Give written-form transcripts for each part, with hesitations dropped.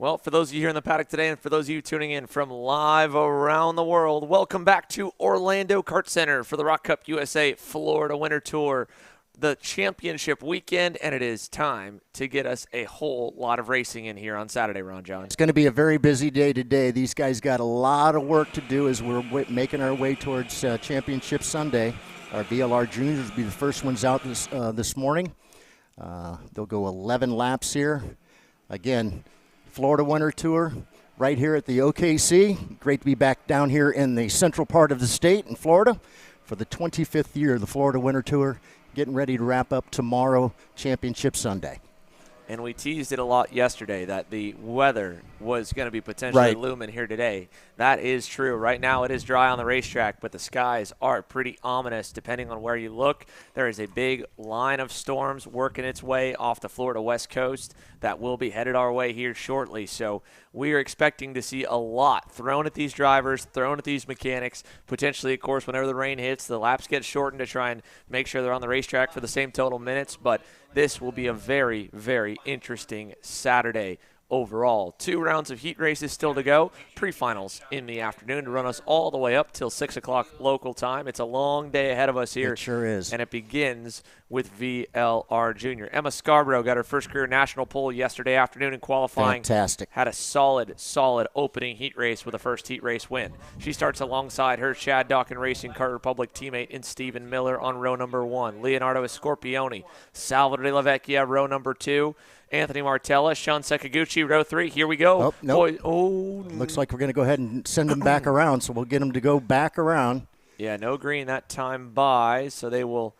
Well, for those of you here in the paddock today and for those of you tuning in from live around the world, welcome back to Orlando Kart Center for the ROK Cup USA Florida Winter Tour, the championship weekend, and it is time to get us a whole lot of racing in here on Saturday, Ron John. It's going to be a very busy day today. These guys got a lot of work to do as we're making our way towards Championship Sunday. Our VLR Juniors will be the first ones out this morning. They'll go 11 laps here. Again, Florida Winter Tour right here at the OKC. Great to be back down here in the central part of the state in Florida for the 25th year of the Florida Winter Tour. Getting ready to wrap up tomorrow, Championship Sunday. And we teased it a lot yesterday that the weather was going to be potentially looming here today. That is true. Right now it is dry on the racetrack, but the skies are pretty ominous depending on where you look. There is a big line of storms working its way off the Florida West Coast that will be headed our way here shortly. So we are expecting to see a lot thrown at these drivers, thrown at these mechanics. Potentially, of course, whenever the rain hits, the laps get shortened to try and make sure they're on the racetrack for the same total minutes. But this will be a very, very interesting Saturday overall. 2 rounds of heat races still to go. Pre-finals in the afternoon to run us all the way up till 6 o'clock local time. It's a long day ahead of us here. It sure is. And it begins with VLR Jr. Emma Scarborough got her first career national pole yesterday afternoon in qualifying. Fantastic. Had a solid opening heat race with a first heat race win. She starts alongside her Chad Dawkin Racing Kart Republic teammate in Stephen Miller on row number 1. Leonardo Scorpioni, Salvador de la Vecchia, row number 2. Anthony Martella, Sean Sakaguchi, row 3. Here we go. Oh, nope. Looks like we're going to go ahead and send them back around, so we'll get them to go back around. Yeah, no green that time by, so they will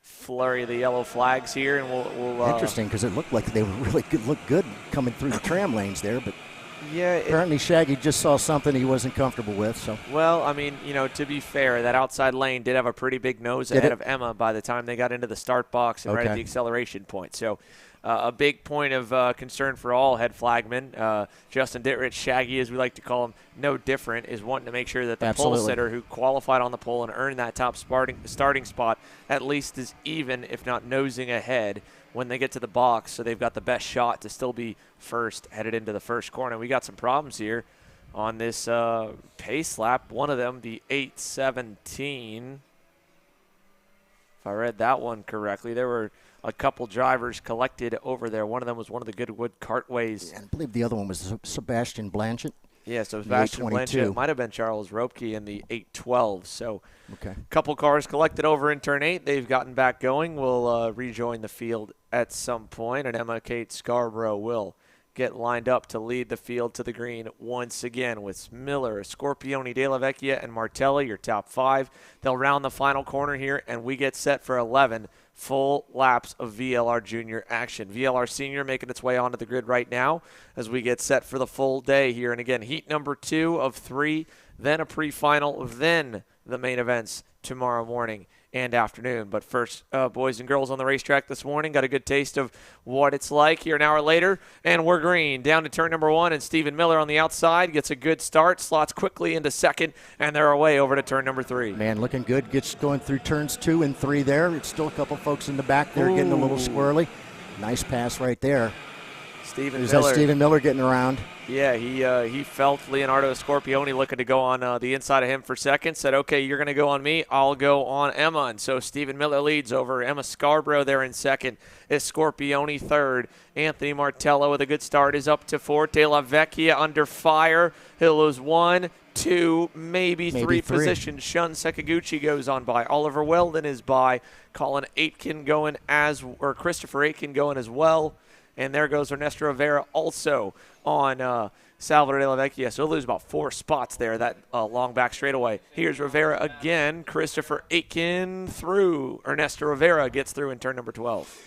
flurry the yellow flags here, and we'll interesting, because it looked like they were really good coming through the tram lanes there, but yeah, apparently Shaggy just saw something he wasn't comfortable with. So well, I mean, to be fair, that outside lane did have a pretty big nose ahead of Emma by the time they got into the start box and right at the acceleration point. So a big point of concern for all head flagmen. Justin Dittrich, Shaggy as we like to call him, no different, is wanting to make sure that the pole sitter who qualified on the pole and earned that top starting spot at least is even, if not nosing ahead, when they get to the box, so they've got the best shot to still be first headed into the first corner. We got some problems here on this pace lap. One of them, the 8:17. If I read that one correctly, there were a couple drivers collected over there. One of them was one of the Goodwood Cartways. I believe the other one was Sebastian Blanchett. Yeah, so Sebastian Blanchett. Might have been Charles Ropke in the 812. So a couple cars collected over in turn 8. They've gotten back going. We'll rejoin the field at some point, and Emma Kate Scarborough will get lined up to lead the field to the green once again with Miller, Scorpioni, De La Vecchia, and Martelli, your top 5. They'll round the final corner here, and we get set for 11 full laps of VLR Jr action. VLR Sr making its way onto the grid right now as we get set for the full day here. And again, heat number 2 of 3, then a pre-final, then the main events tomorrow morning and afternoon. But first, boys and girls on the racetrack this morning got a good taste of what it's like here an hour later, and we're green. Down to turn number 1, and Stephen Miller on the outside gets a good start, slots quickly into second, and they're away over to turn number 3. Man, looking good. Gets going through turns 2 and 3 there. It's still a couple folks in the back there getting a little squirrely. Nice pass right there. Is that Stephen Miller getting around? Yeah, he felt Leonardo Scorpioni looking to go on the inside of him for second. Said, okay, you're going to go on me. I'll go on Emma. And so Stephen Miller leads over Emma Scarborough there in second. Is Scorpioni third. Anthony Martello with a good start is up to 4th. De La Vecchia under fire. He'll lose 1, 2, maybe 3 positions. Shun Sakaguchi goes on by. Oliver Weldon is by. Colin Aitken going Christopher Aitken going as well. And there goes Ernesto Rivera also on Salvador de la Vecchia. So he'll lose about 4 spots there, that long back straightaway. Here's Rivera again. Christopher Aitken through. Ernesto Rivera gets through in turn number 12.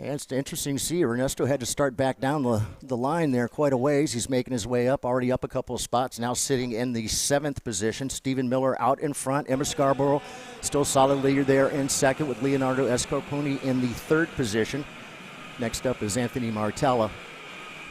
And it's interesting to see. Ernesto had to start back down the line there quite a ways. He's making his way up, already up a couple of spots, now sitting in the 7th position. Stephen Miller out in front. Emma Scarborough still solid leader there in second with Leonardo Scorpioni in the 3rd position. Next up is Anthony Martella,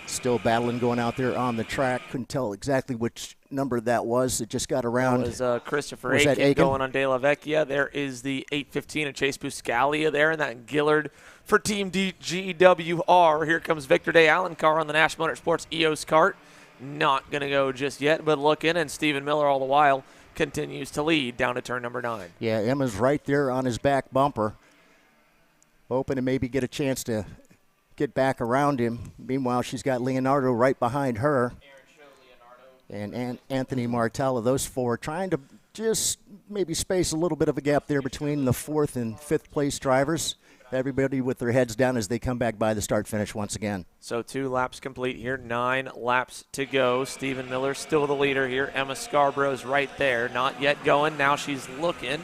still battling going out there on the track. Couldn't tell exactly which number that was. It just got around. That was Christopher Aiken going on De La Vecchia. There is the 8:15 of Chase Buscalia there, and that Gillard for Team GWR. Here comes Victor Day Allen car on the Nash Motorsports EOS kart. Not going to go just yet, but looking, and Stephen Miller all the while continues to lead down to turn number 9. Yeah, Emma's right there on his back bumper, hoping to maybe get a chance to get back around him. Meanwhile, she's got Leonardo right behind her. And Anthony Martella, those four trying to just maybe space a little bit of a gap there between the 4th and 5th place drivers. Everybody with their heads down as they come back by the start finish once again. So 2 laps complete here, 9 laps to go. Stephen Miller still the leader here. Emma Scarborough's right there, not yet going. Now she's looking.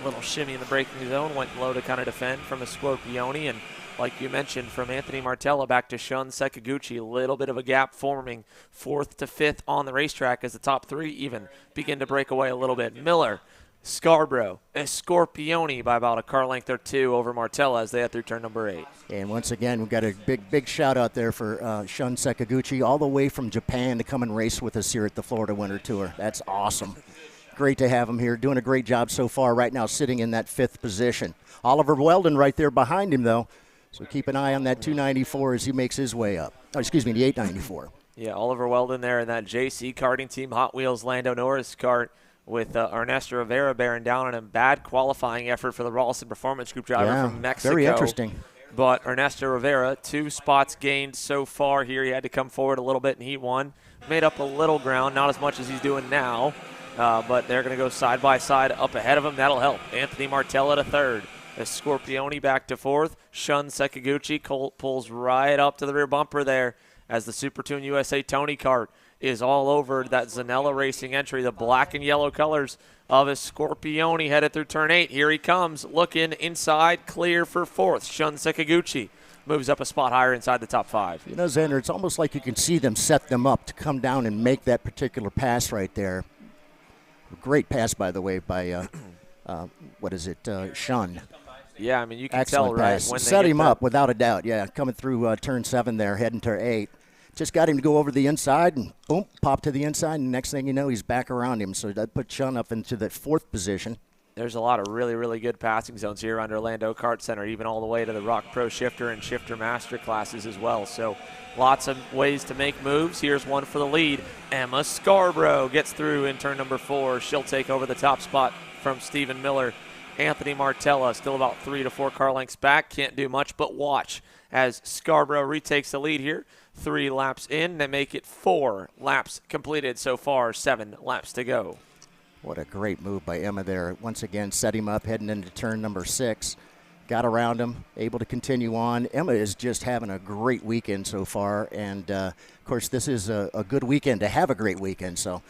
A little shimmy in the braking zone, went low to kind of defend from a Scorpione, and like you mentioned, from Anthony Martella back to Shun Sekaguchi, a little bit of a gap forming 4th to 5th on the racetrack as the top 3 even begin to break away a little bit. Miller, Scarborough, and Scorpione by about a car length or 2 over Martella as they head through turn number 8. And once again, we've got a big shout out there for Shun Sekaguchi, all the way from Japan to come and race with us here at the Florida Winter Tour. That's awesome. Great to have him here, doing a great job so far right now, sitting in that 5th position. Oliver Weldon right there behind him, though. So keep an eye on that 294 as he makes his way up. Oh, excuse me, the 894. Yeah, Oliver Weldon there in that JC karting team, Hot Wheels Lando Norris kart with Ernesto Rivera bearing down on a bad qualifying effort for the Rawlson Performance Group driver from Mexico. Very interesting. But Ernesto Rivera, 2 spots gained so far here. He had to come forward a little bit in Heat 1. Made up a little ground, not as much as he's doing now. But they're going to go side by side up ahead of him. That'll help. Anthony Martella to 3rd. As Scorpione back to 4th. Shun Sekaguchi pulls right up to the rear bumper there as the Supertune USA Tony kart is all over that Zanella Racing entry. The black and yellow colors of a Scorpione headed through turn 8. Here he comes, looking inside, clear for 4th. Shun Sekaguchi moves up a spot higher inside the top 5. You know, Xander, it's almost like you can see them set them up to come down and make that particular pass right there. Great pass, by the way, by, Shun. Yeah, I mean, you can Excellent tell, right? When they set him up, without a doubt, yeah, coming through turn 7 there, heading to 8. Just got him to go over the inside and, boom, pop to the inside, and next thing you know, he's back around him. So that put Shun up into that 4th position. There's a lot of really, really good passing zones here around Orlando Kart Center, even all the way to the ROK Pro Shifter and Shifter Master classes as well. So lots of ways to make moves. Here's one for the lead. Emma Scarborough gets through in turn number 4. She'll take over the top spot from Stephen Miller. Anthony Martella still about 3 to 4 car lengths back. Can't do much but watch as Scarborough retakes the lead here. 3 laps in. They make it 4 laps completed so far. 7 laps to go. What a great move by Emma there. Once again, set him up heading into turn number 6. Got around him, able to continue on. Emma is just having a great weekend so far. And, of course, this is a good weekend to have a great weekend. So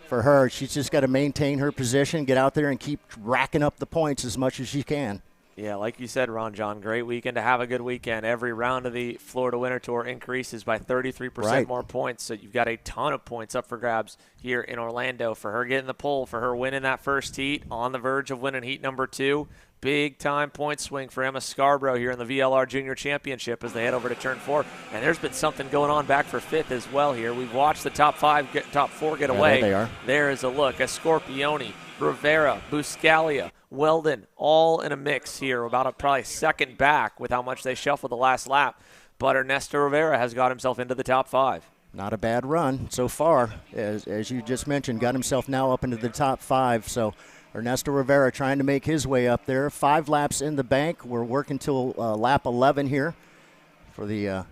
for her, she's just got to maintain her position, get out there and keep racking up the points as much as she can. Yeah, like you said, Ron John, great weekend to have a good weekend. Every round of the Florida Winter Tour increases by 33% more points, so you've got a ton of points up for grabs here in Orlando. For her getting the pole, for her winning that first heat, on the verge of winning heat number 2. Big-time point swing for Emma Scarborough here in the VLR Jr Championship as they head over to turn 4. And there's been something going on back for 5th as well here. We've watched the top 4 get away. There they are. There is a look at Scorpione, Rivera, Buscalia, Weldon, all in a mix here, about probably second back with how much they shuffled the last lap. But Ernesto Rivera has got himself into the top 5. Not a bad run so far, as you just mentioned, got himself now up into the top 5. So Ernesto Rivera trying to make his way up there. 5 laps in the bank. We're working till lap 11 here for the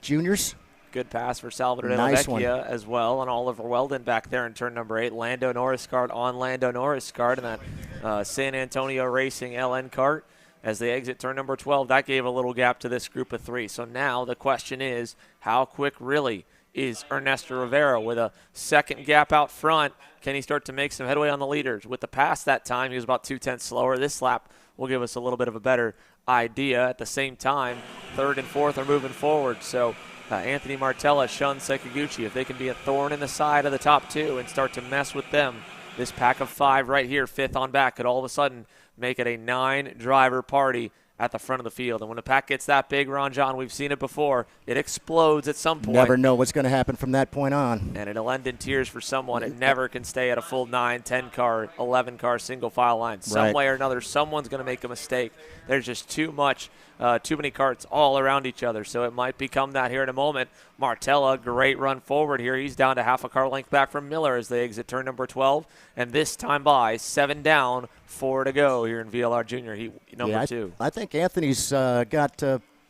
juniors. Good pass for Salvador De La Vecchia as well, and Oliver Weldon back there in turn number 8. Lando Norris kart on Lando Norris kart in that San Antonio Racing LN kart as they exit turn number 12. That gave a little gap to this group of 3. So now the question is, how quick really is Ernesto Rivera with a second gap out front? Can he start to make some headway on the leaders? With the pass that time, he was about 2/10 slower. This lap will give us a little bit of a better idea. At the same time, 3rd and 4th are moving forward. So Anthony Martella, Shun Sekaguchi, if they can be a thorn in the side of the top 2 and start to mess with them, this pack of 5 right here, 5th on back, could all of a sudden make it a 9-driver party at the front of the field. And when the pack gets that big, Ron John, we've seen it before, it explodes at some point. Never know what's going to happen from that point on. And it'll end in tears for someone. It never can stay at a full 9, 10-car, 11-car single file line. Some way or another, someone's going to make a mistake. There's just too many carts all around each other. So it might become that here in a moment. Martella, great run forward here. He's down to half a car length back from Miller as they exit turn number 12. And this time by, 7 down, 4 to go here in VLR Jr Heat number 2. I think Anthony's got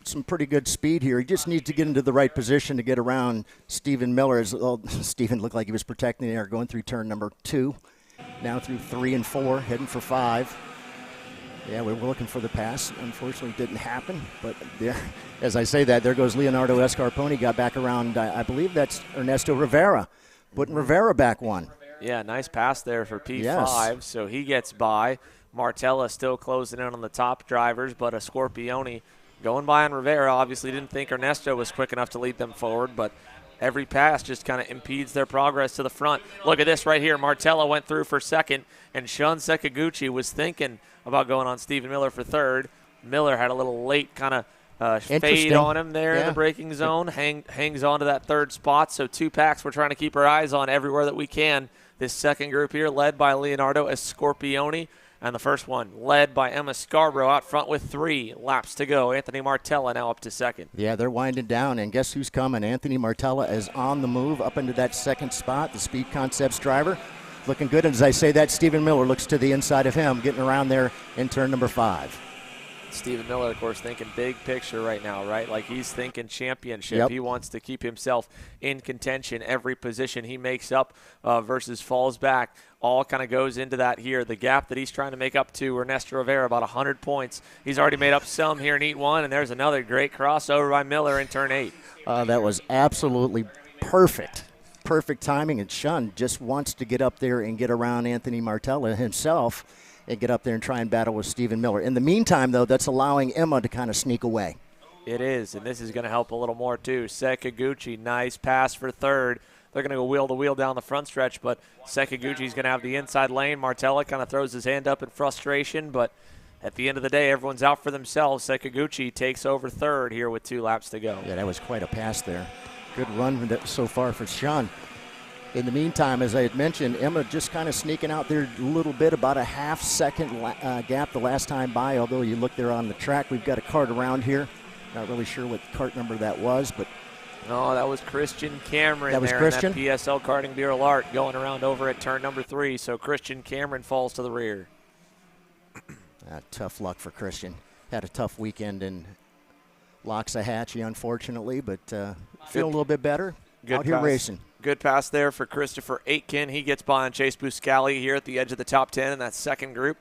some pretty good speed here. He just needs to get into the right position to get around Stephen Miller. Stephen looked like he was protecting the air going through turn number 2, now through 3 and 4, heading for 5. Yeah, we were looking for the pass. Unfortunately, it didn't happen. But there, as I say that, there goes Leonardo Escarpone. Got back around, I believe that's Ernesto Rivera, putting Rivera back 1. Yeah, nice pass there for P5. Yes. So he gets by. Martella still closing in on the top drivers, but a Scorpione going by on Rivera. Obviously didn't think Ernesto was quick enough to lead them forward, but every pass just kind of impedes their progress to the front. Look at this right here. Martella went through for second, and Shun Sekiguchi was thinking about going on Stephen Miller for third. Miller had a little late kind of fade on him there in the braking zone. Hangs on to that third spot. So 2 packs we're trying to keep our eyes on everywhere that we can. This second group here led by Leonardo Escorpione. And the first one led by Emma Scarborough out front with 3 laps to go. Anthony Martella now up to second. Yeah, they're winding down, and guess who's coming? Anthony Martella is on the move up into that second spot, the Speed Concepts driver. Looking good, and as I say that, Stephen Miller looks to the inside of him, getting around there in turn number 5. Stephen Miller, of course, thinking big picture right now, right? Like he's thinking championship. Yep. He wants to keep himself in contention. Every position he makes up versus falls back all kind of goes into that here. The gap that he's trying to make up to Ernesto Rivera, about 100 points. He's already made up some here in Heat 1, and there's another great crossover by Miller in turn 8. That was absolutely perfect. Perfect timing, and Shun just wants to get up there and get around Anthony Martella himself and get up there and try and battle with Stephen Miller. In the meantime, though, that's allowing Emma to kind of sneak away. It is, and this is going to help a little more, too. Sekiguchi, nice pass for third. They're going to go wheel-to-wheel down the front stretch, but Sekiguchi's going to have the inside lane. Martella kind of throws his hand up in frustration, but at the end of the day, everyone's out for themselves. Sekiguchi takes over third here with 2 laps to go. Yeah, that was quite a pass there. Good run so far for Shun. In the meantime, as I had mentioned, Emma just kind of sneaking out there a little bit, about a half-second gap the last time by, although you look there on the track. We've got a cart around here. Not really sure what cart number that was, but... No, that was Christian Cameron. That was there Christian? In that PSL Karting Bureau Art going around over at turn number 3, so Christian Cameron falls to the rear. Tough luck for Christian. Had a tough weekend in Loxahatchee, unfortunately, but feel a little bit better out here racing. Good pass there for Christopher Aitken. He gets by on Chase Buscali here at the edge of the top 10 in that second group.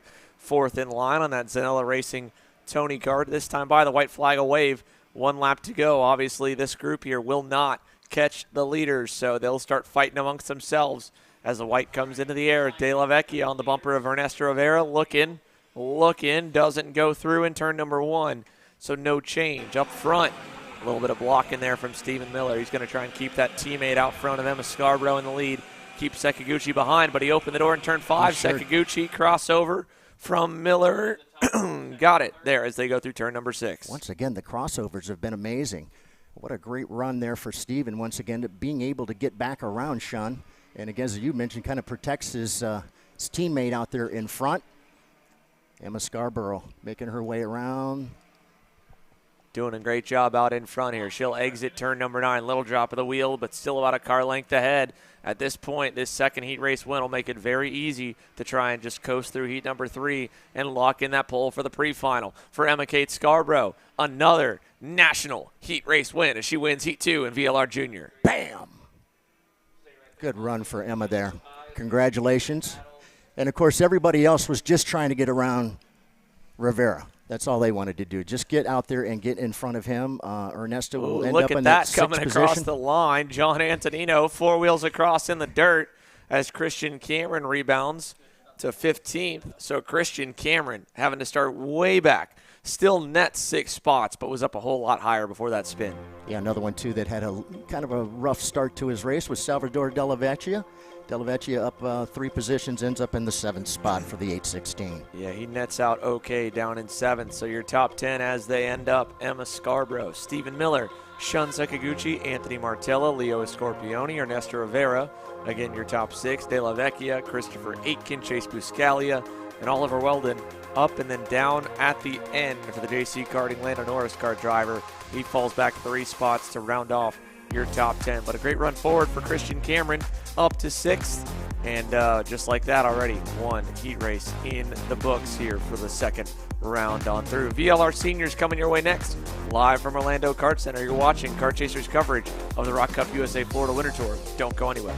4th in line on that Zanella Racing Tony card. This time by the white flag a wave. 1 lap to go. Obviously, this group here will not catch the leaders, so they'll start fighting amongst themselves as the white comes into the air. De La Vecchia on the bumper of Ernesto Rivera. Looking, doesn't go through in turn number 1, so no change. Up front, a little bit of blocking there from Stephen Miller. He's going to try and keep that teammate out front of Emma Scarborough in the lead. Keep Sekiguchi behind, but he opened the door in turn 5. Sure. Sekiguchi crossover from Miller. Got it there as they go through turn number 6. Once again, the crossovers have been amazing. What a great run there for Stephen, once again, being able to get back around Shun. And again, as you mentioned, kind of protects his teammate out there in front. Emma Scarborough making her way around. Doing a great job out in front here. She'll exit turn number 9. Little drop of the wheel, but still about a car length ahead. At this point, this second heat race win will make it very easy to try and just coast through heat number 3 and lock in that pole for the pre-final. For Emma Kate Scarborough, another national heat race win as she wins heat 2 in VLR Jr. Bam! Good run for Emma there. Congratulations. And, of course, everybody else was just trying to get around Rivera. That's all they wanted to do. Just get out there and get in front of him. Ernesto will end up in that 6th coming position. Across the line. John Antonino, 4 wheels across in the dirt as Christian Cameron rebounds to 15th. So Christian Cameron having to start way back. Still net 6 spots, but was up a whole lot higher before that spin. Yeah, another one, too, that had a kind of a rough start to his race was Salvador Della Vecchia. Della Vecchia up 3 positions, ends up in the 7th spot for the 816. Yeah, he nets out OK down in 7th. So your top 10 as they end up: Emma Scarborough, Stephen Miller, Shun Sakaguchi, Anthony Martella, Leo Scorpioni, Ernesto Rivera. Again, your top 6: Della Vecchia, Christopher Aitken, Chase Buscalia, and Oliver Weldon. Up and then down at the end for the JC Karting Lando Norris kart driver. He falls back 3 spots to round off your top 10. But a great run forward for Christian Cameron, up to 6th. And just like that already, 1 heat race in the books here for the 2nd round on through. VLR Seniors coming your way next, live from Orlando Kart Center. You're watching Kart Chasers coverage of the ROK Cup USA Florida Winter Tour. Don't go anywhere.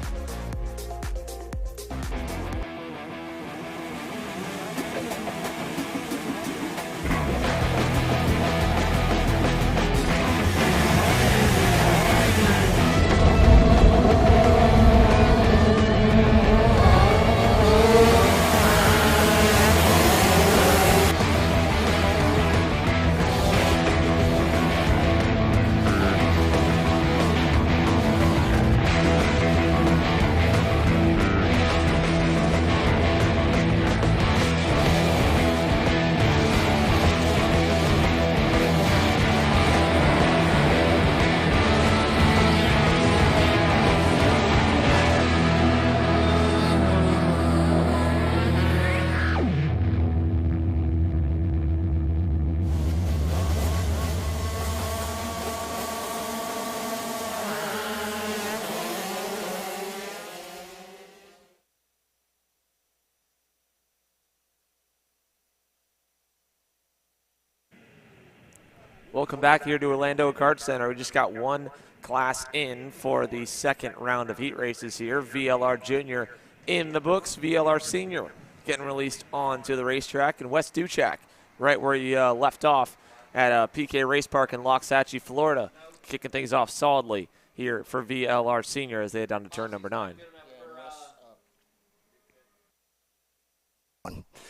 Welcome back here to Orlando Kart Center. We just got 1 class in for the 2nd round of heat races here. VLR Jr in the books, VLR Sr getting released onto the racetrack, and Wes Duchak right where he left off at PK Race Park in Loxahatchee, Florida, kicking things off solidly here for VLR Sr as they head down to turn number 9.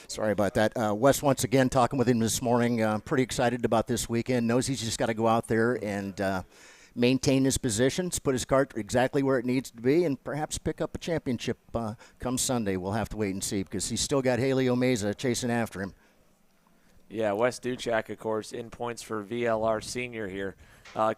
Sorry about that. Wes, once again, talking with him this morning, pretty excited about this weekend. Knows he's just got to go out there and maintain his positions, put his kart exactly where it needs to be, and perhaps pick up a championship come Sunday. We'll have to wait and see because he's still got Haley Omeza chasing after him. Yeah, Wes Duchak, of course, in points for VLR Sr here.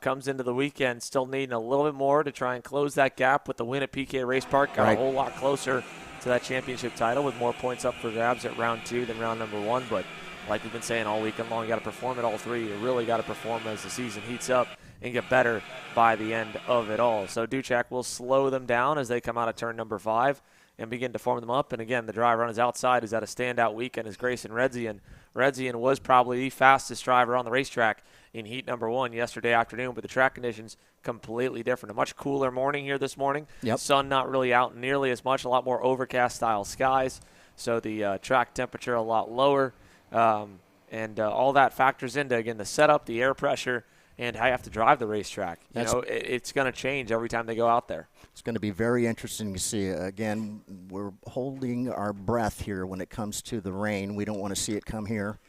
Comes into the weekend still needing a little bit more to try and close that gap with the win at PK Race Park. Got a whole lot closer to that championship title with more points up for grabs at round 2 than round number 1. But like we've been saying all weekend long, you got to perform at all 3. You really got to perform as the season heats up and get better by the end of it all. So Duchak will slow them down as they come out of turn number 5 and begin to form them up. And again, the driver on his outside who's had a standout weekend is Grayson Redzian. Redzian was probably the fastest driver on the racetrack in heat number 1 yesterday afternoon, but the track conditions completely different. A much cooler morning here this morning. Sun not really out nearly as much, a lot more overcast style skies, so the track temperature a lot lower. And all that factors into, again, the setup, the air pressure, and how you have to drive the racetrack. You know, it's going to change every time they go out there. It's going to be very interesting to see. Again, we're holding our breath here when it comes to the rain. We don't want to see it come here.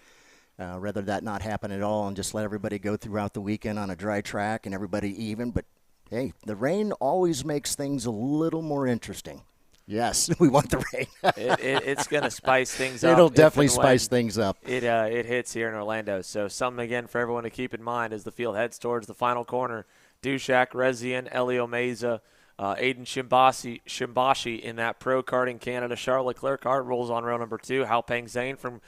Rather that not happen at all and just let everybody go throughout the weekend on a dry track and everybody even. But, hey, the rain always makes things a little more interesting. Yes, we want the rain. It's going to spice things up. It'll definitely spice things up. It hits here in Orlando. So something, again, for everyone to keep in mind as the field heads towards the final corner. Dushak, Rezian, Elio Meza, Aiden Shimbashi in that Pro Karting Canada. Charles Leclerc kart rolls on row number 2. Haopeng Zhang from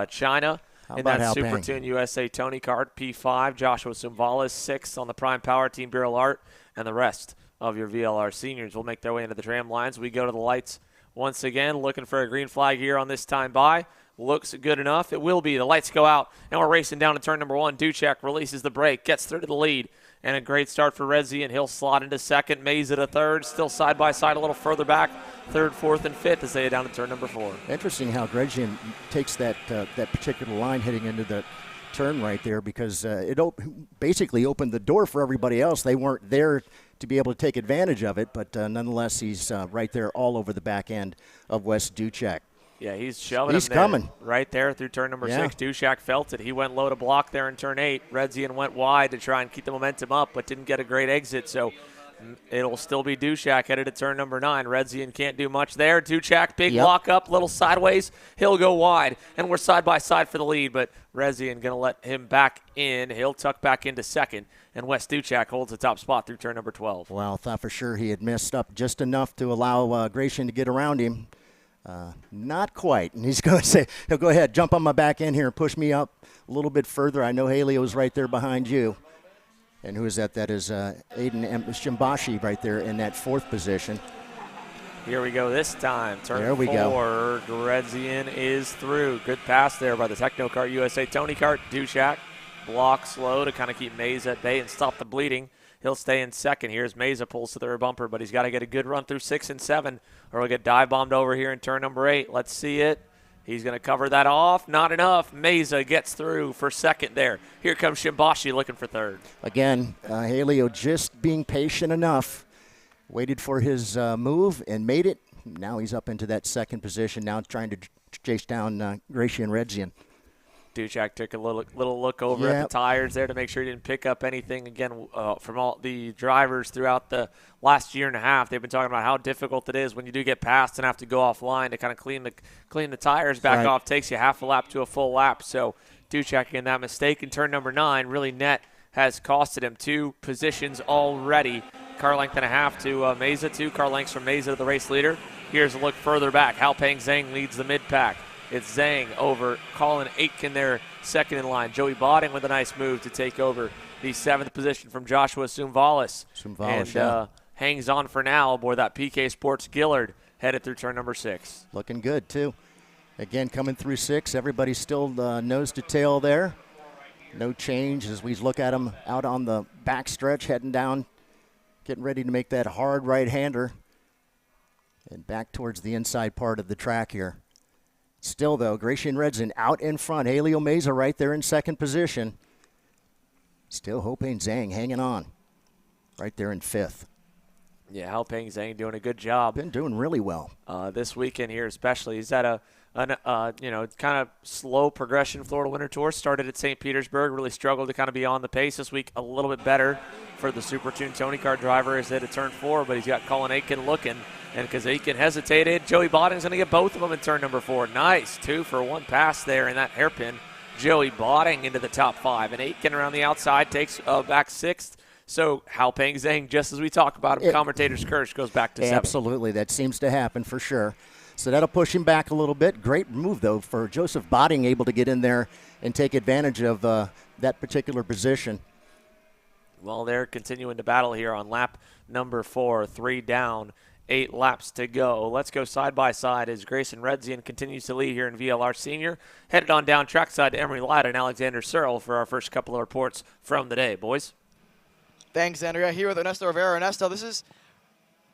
China. In that Super Tune USA Tony kart, P5. Joshua Sumvalas, 6th on the Prime Power Team Bureau Art. And the rest of your VLR seniors will make their way into the tram lines. We go to the lights once again, looking for a green flag here on this time by. Looks good enough. It will be. The lights go out, and we're racing down to turn number 1. Duchak releases the brake, gets through to the lead, and a great start for Redzi, and he'll slot into 2nd. Meza to 3rd, still side by side a little further back. 3rd, 4th, and 5th as they head down to turn number 4. Interesting how Gregian takes that particular line heading into the turn right there because it basically opened the door for everybody else. They weren't there to be able to take advantage of it, but nonetheless, he's right there all over the back end of Wes Duchak. Yeah, he's shoving he's him coming right there through turn number 6. Dushak felt it. He went low to block there in turn 8. Redzian went wide to try and keep the momentum up, but didn't get a great exit. So It'll still be Duchak headed to turn number 9. Redzian can't do much there. Duchak, big lock up, little sideways. He'll go wide, and we're side by side for the lead, but Redzian going to let him back in. He'll tuck back into second, and Wes Duchak holds the top spot through turn number 12. Well, I thought for sure he had messed up just enough to allow Gratian to get around him. Not quite, and he's going to say, he'll go ahead, jump on my back end here and push me up a little bit further. I know Haley's right there behind you. And who is that? That is Aiden Shimbashi right there in that 4th position. Here we go this time. Turn there we 4. Go. Redzian is through. Good pass there by the Technokart USA Tony Kart. Duchak blocks slow to kind of keep Meza at bay and stop the bleeding. He'll stay in second. Here's Meza, pulls to the rear bumper, but he's got to get a good run through 6 and 7, or he'll get dive bombed over here in turn number 8. Let's see it. He's going to cover that off. Not enough. Meza gets through for second there. Here comes Shimbashi looking for third. Again, Haleo just being patient enough. Waited for his move and made it. Now he's up into that 2nd position. Now trying to chase down Gratian Redzian. Duchak took a little look over at the tires there to make sure he didn't pick up anything. Again, from all the drivers throughout the last year and a half, they've been talking about how difficult it is when you do get passed and have to go offline to kind of clean the tires back off. Takes you half a lap to a full lap. So Duchak in that mistake in turn number 9 really net has costed him 2 positions already. Car length and a half to Meza, 2 car lengths from Meza to the race leader. Here's a look further back. Halpeng Zhang leads the mid-pack. It's Zhang over Colin Aitken there, second in line. Joey Botting with a nice move to take over the 7th position from Joshua Sumvalis. And hangs on for now aboard that PK Sports Gillard, headed through turn number 6. Looking good, too. Again, coming through 6. Everybody's still nose to tail there. No change as we look at him out on the back stretch, heading down, getting ready to make that hard right-hander. And back towards the inside part of the track here. Still, though, Gratian Redzian out in front. Haleo Meza right there in 2nd position. Still Hopeng Zhang hanging on right there in 5th. Yeah, Halpeng Zhang doing a good job. Been doing really well. This weekend here especially. He's at a kind of slow progression Florida Winter Tour. Started at St. Petersburg, really struggled to kind of be on the pace this week. A little bit better for the Super Tune Tony Kart driver as they hit turn 4, but he's got Colin Aitken looking. And because Aitken hesitated, Joey Botting's going to get both of them in turn number 4. Nice 2-for-1 pass there in that hairpin. Joey Botting into the top 5. And Aitken around the outside takes back 6th. So Halpeng Zhang, just as we talk about him, commentator's curse goes back to 7th. Absolutely. That seems to happen for sure. So that'll push him back a little bit. Great move, though, for Joseph Botting, able to get in there and take advantage of that particular position. Well, they're continuing to battle here on lap number 4. 3 down. 8 laps to go. Let's go side by side as Grayson Redzian continues to lead here in VLR Sr. Headed on down trackside to Emery Ladd and Alexander Searle for our first couple of reports from the day. Boys? Thanks, Andrea. Here with Ernesto Rivera. Ernesto, this is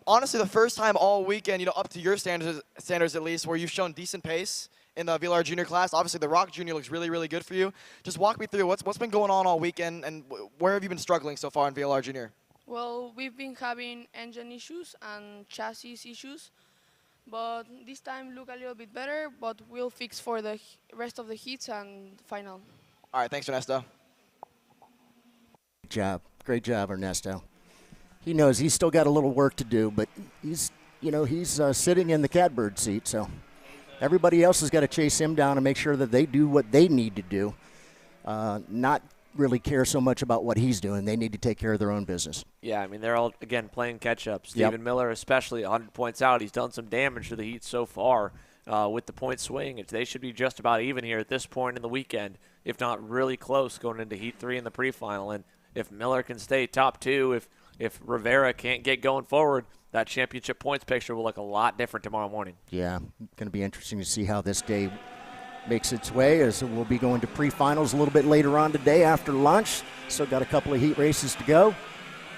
honestly the first time all weekend, up to your standards at least, where you've shown decent pace in the VLR Junior class. Obviously, the ROK Junior looks really, really good for you. Just walk me through what's been going on all weekend and where have you been struggling so far in VLR Junior? Well, we've been having engine issues and chassis issues, but this time look a little bit better, but we'll fix for the rest of the heats and final. All right, thanks, Ernesto. Great job, Ernesto. He knows he's still got a little work to do, but he's sitting in the catbird seat, so everybody else has got to chase him down and make sure that they do what they need to do, not really care so much about what he's doing. They need to take care of their own business. Yeah, I mean, they're all, again, playing catch-up. Stephen Miller especially, 100 points out. He's done some damage to the Heat so far with the point swing. They should be just about even here at this point in the weekend, if not really close going into Heat 3 in the pre-final. And if Miller can stay top 2, if Rivera can't get going forward, that championship points picture will look a lot different tomorrow morning. Yeah, going to be interesting to see how this day makes its way, as we'll be going to pre-finals a little bit later on today after lunch. Still got a couple of heat races to go.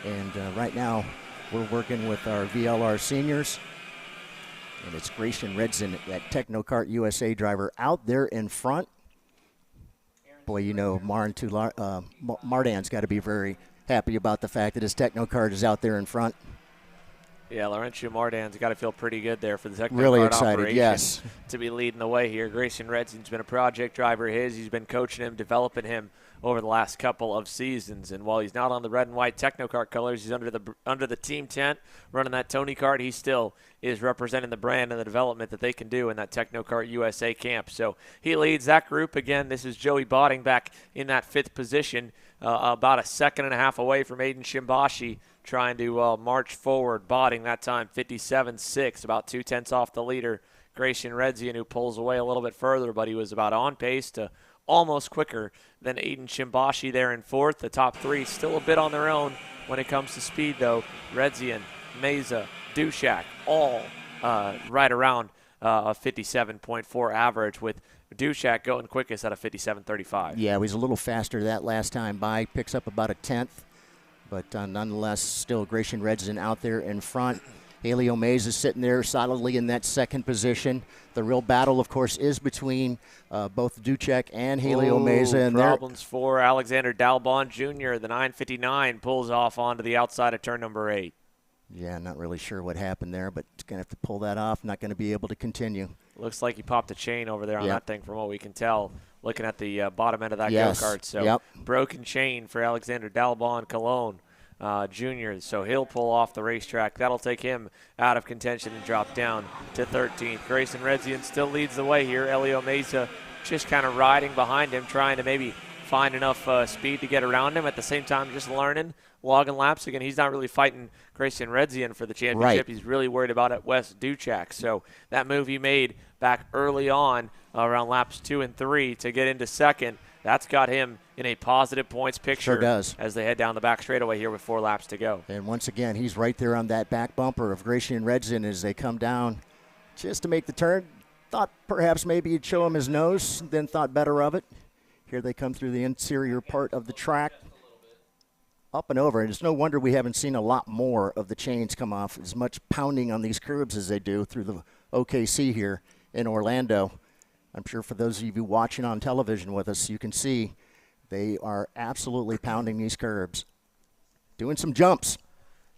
And right now we're working with our VLR seniors. And it's Gratian Redzian, that Technokart USA driver, out there in front. Boy, Mardan's got to be very happy about the fact that his Technokart is out there in front. Yeah, Laurentiu Mardan's got to feel pretty good there for the Technokart really excited, operation yes, to be leading the way here. Grayson Redzian's been a project driver of his. He's been coaching him, developing him over the last couple of seasons. And while he's not on the red and white Technokart colors, he's under the team tent running that Tony kart. He still is representing the brand and the development that they can do in that Technokart USA camp. So he leads that group. Again, this is Joey Botting back in that 5th position, about a second and a half away from Aiden Shimbashi, trying to march forward. Botting that time 57.6, about 2/10 off the leader, Grayson Redzian, who pulls away a little bit further, but he was about on pace to almost quicker than Aiden Shimbashi there in 4th. The top 3 still a bit on their own when it comes to speed, though. Redzian, Meza, Dushak, all right around a 57.4 average, with Dushak going quickest at a 57.35. Yeah, he was a little faster that last time by. Picks up about a 10th, but nonetheless, still Grayson Redzian out there in front. Haley O'Mays sitting there solidly in that 2nd position. The real battle, of course, is between both Duchek and Haley O'Mays. And problems for Alexander Dalbon Jr. The 959 pulls off onto the outside of turn number 8. Yeah, not really sure what happened there, but he's going to have to pull that off. Not going to be able to continue. Looks like he popped a chain over there on that thing from what we can tell, looking at the bottom end of that go-kart. So broken chain for Alexander Dalbon Cologne. Jr., so he'll pull off the racetrack. That'll take him out of contention and drop down to 13th. Grayson Redzian still leads the way here. Elio Meza just kind of riding behind him, trying to maybe find enough speed to get around him. At the same time, just learning, logging laps. Again, he's not really fighting Grayson Redzian for the championship. He's really worried about it, Wes Duchak. So that move he made back early on around laps 2 and 3 to get into 2nd, that's got him in a positive points picture. Sure does. As they head down the back straightaway here with 4 laps to go. And once again, he's right there on that back bumper of Grayson Redzian as they come down just to make the turn. Thought perhaps maybe he'd show him his nose, then thought better of it. Here they come through the interior part of the track. Up and over. And it's no wonder we haven't seen a lot more of the chains come off. As much pounding on these curbs as they do through the OKC here in Orlando. I'm sure for those of you watching on television with us, you can see they are absolutely pounding these curbs. Doing some jumps.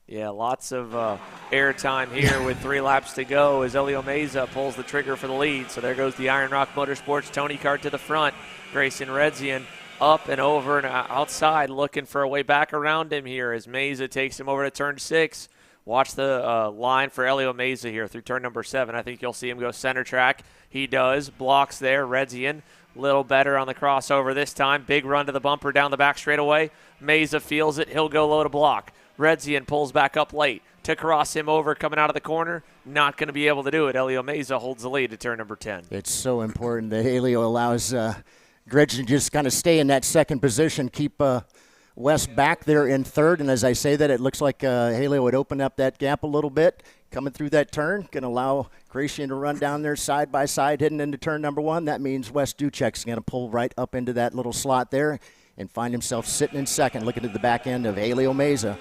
Yeah, lots of air time here with 3 laps to go as Elio Meza pulls the trigger for the lead. So there goes the Iron Rock Motorsports Tony kart to the front. Grayson Redzian up and over and outside looking for a way back around him here as Meza takes him over to turn 6. Watch the line for Elio Meza here through turn number 7. I think you'll see him go center track. He does. Blocks there. Redzian a little better on the crossover this time. Big run to the bumper down the back straightaway. Meza feels it. He'll go low to block. Redzian pulls back up late to cross him over coming out of the corner. Not going to be able to do it. Elio Meza holds the lead to turn number 10. It's so important that Elio allows Gretchen to just kind of stay in that 2nd position, keep Wes back there in 3rd, and as I say that, it looks like Haley would open up that gap a little bit. Coming through that turn, going to allow Grayson to run down there side by side, heading into turn number 1. That means Wes Duchek's going to pull right up into that little slot there and find himself sitting in 2nd, looking at the back end of Haley O'Meza.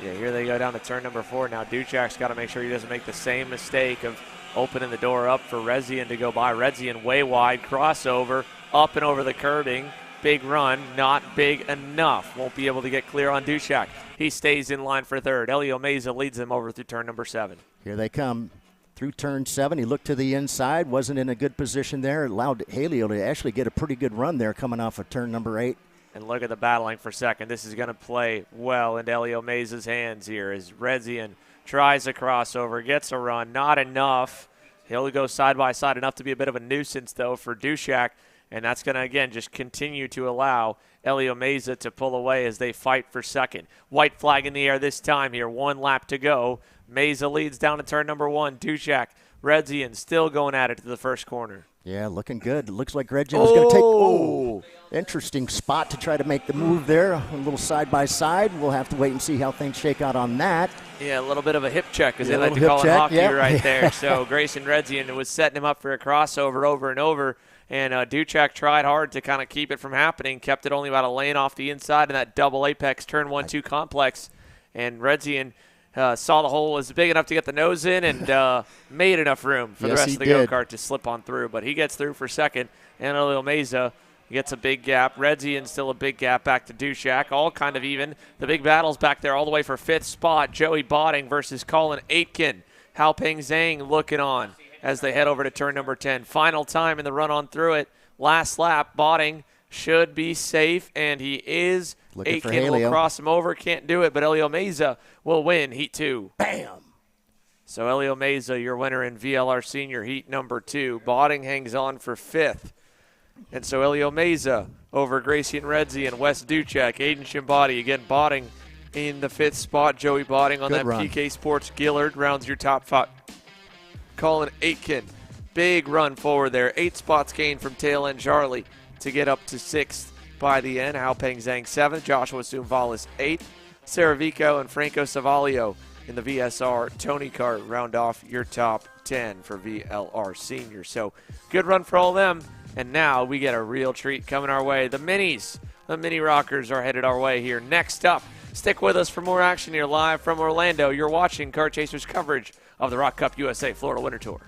Yeah, here they go down to turn number 4. Now Duchek's got to make sure he doesn't make the same mistake of opening the door up for Redzian to go by. Redzian way wide, crossover, up and over the curbing. Big run, not big enough. Won't be able to get clear on Dushak. He stays in line for 3rd. Elio Meza leads him over through turn number 7. Here they come through turn 7. He looked to the inside, wasn't in a good position there. Allowed Haley to actually get a pretty good run there coming off of turn number 8. And look at the battling for 2nd. This is going to play well into Elio Meza's hands here as Redzian tries a crossover, gets a run, not enough. He'll go side by side, enough to be a bit of a nuisance, though, for Dushak. And that's going to, again, just continue to allow Elio Meza to pull away as they fight for 2nd. White flag in the air this time here. 1 lap to go. Meza leads down to turn number 1. Dushak, Redzian still going at it to the 1st corner. Yeah, looking good. It looks like Redzian is going to take interesting spot to try to make the move there. A little side by side. We'll have to wait and see how things shake out on that. Yeah, a little bit of a hip check, as they like to call it hockey right there. So Grayson Redzian was setting him up for a crossover over and over. And Duchak tried hard to kind of keep it from happening, kept it only about a lane off the inside in that double apex turn 1-2 complex. And Redzian saw the hole was big enough to get the nose in and made enough room for the rest of the go-kart to slip on through. But he gets through for 2nd, and Elio Meza gets a big gap. Redzian still a big gap back to Dushak, all kind of even. The big battle's back there all the way for 5th spot. Joey Botting versus Colin Aitken. Haopeng Zhang looking on as they head over to turn number 10. Final time in the run on through it. Last lap, Botting should be safe, and he is. Looking for Aitken will Helio. cross him over. Can't do it, but Elio Meza will win Heat 2. Bam! So Elio Meza, your winner in VLR Sr Heat number 2. Botting hangs on for 5th. And so Elio Meza over Gracie and Redzi and Wes Duchek. Aiden Shimbody, again, Botting in the 5th spot. Joey Botting on Good that run. PK Sports Gillard rounds your top 5. Colin Aitken, big run forward there. 8 spots gained from tail end Charlie to get up to 6th by the end. Hao Peng Zhang 7th. Joshua Sumvalis 8th. Sarah Vico and Franco Savalio in the VSR Tony Kart round off your top 10 for VLR Senior. So good run for all of them. And now we get a real treat coming our way. The Minis, the Mini Rockers are headed our way here. Next up, stick with us for more action here live from Orlando. You're watching Kart Chasers coverage of the ROK Cup USA Florida Winter Tour.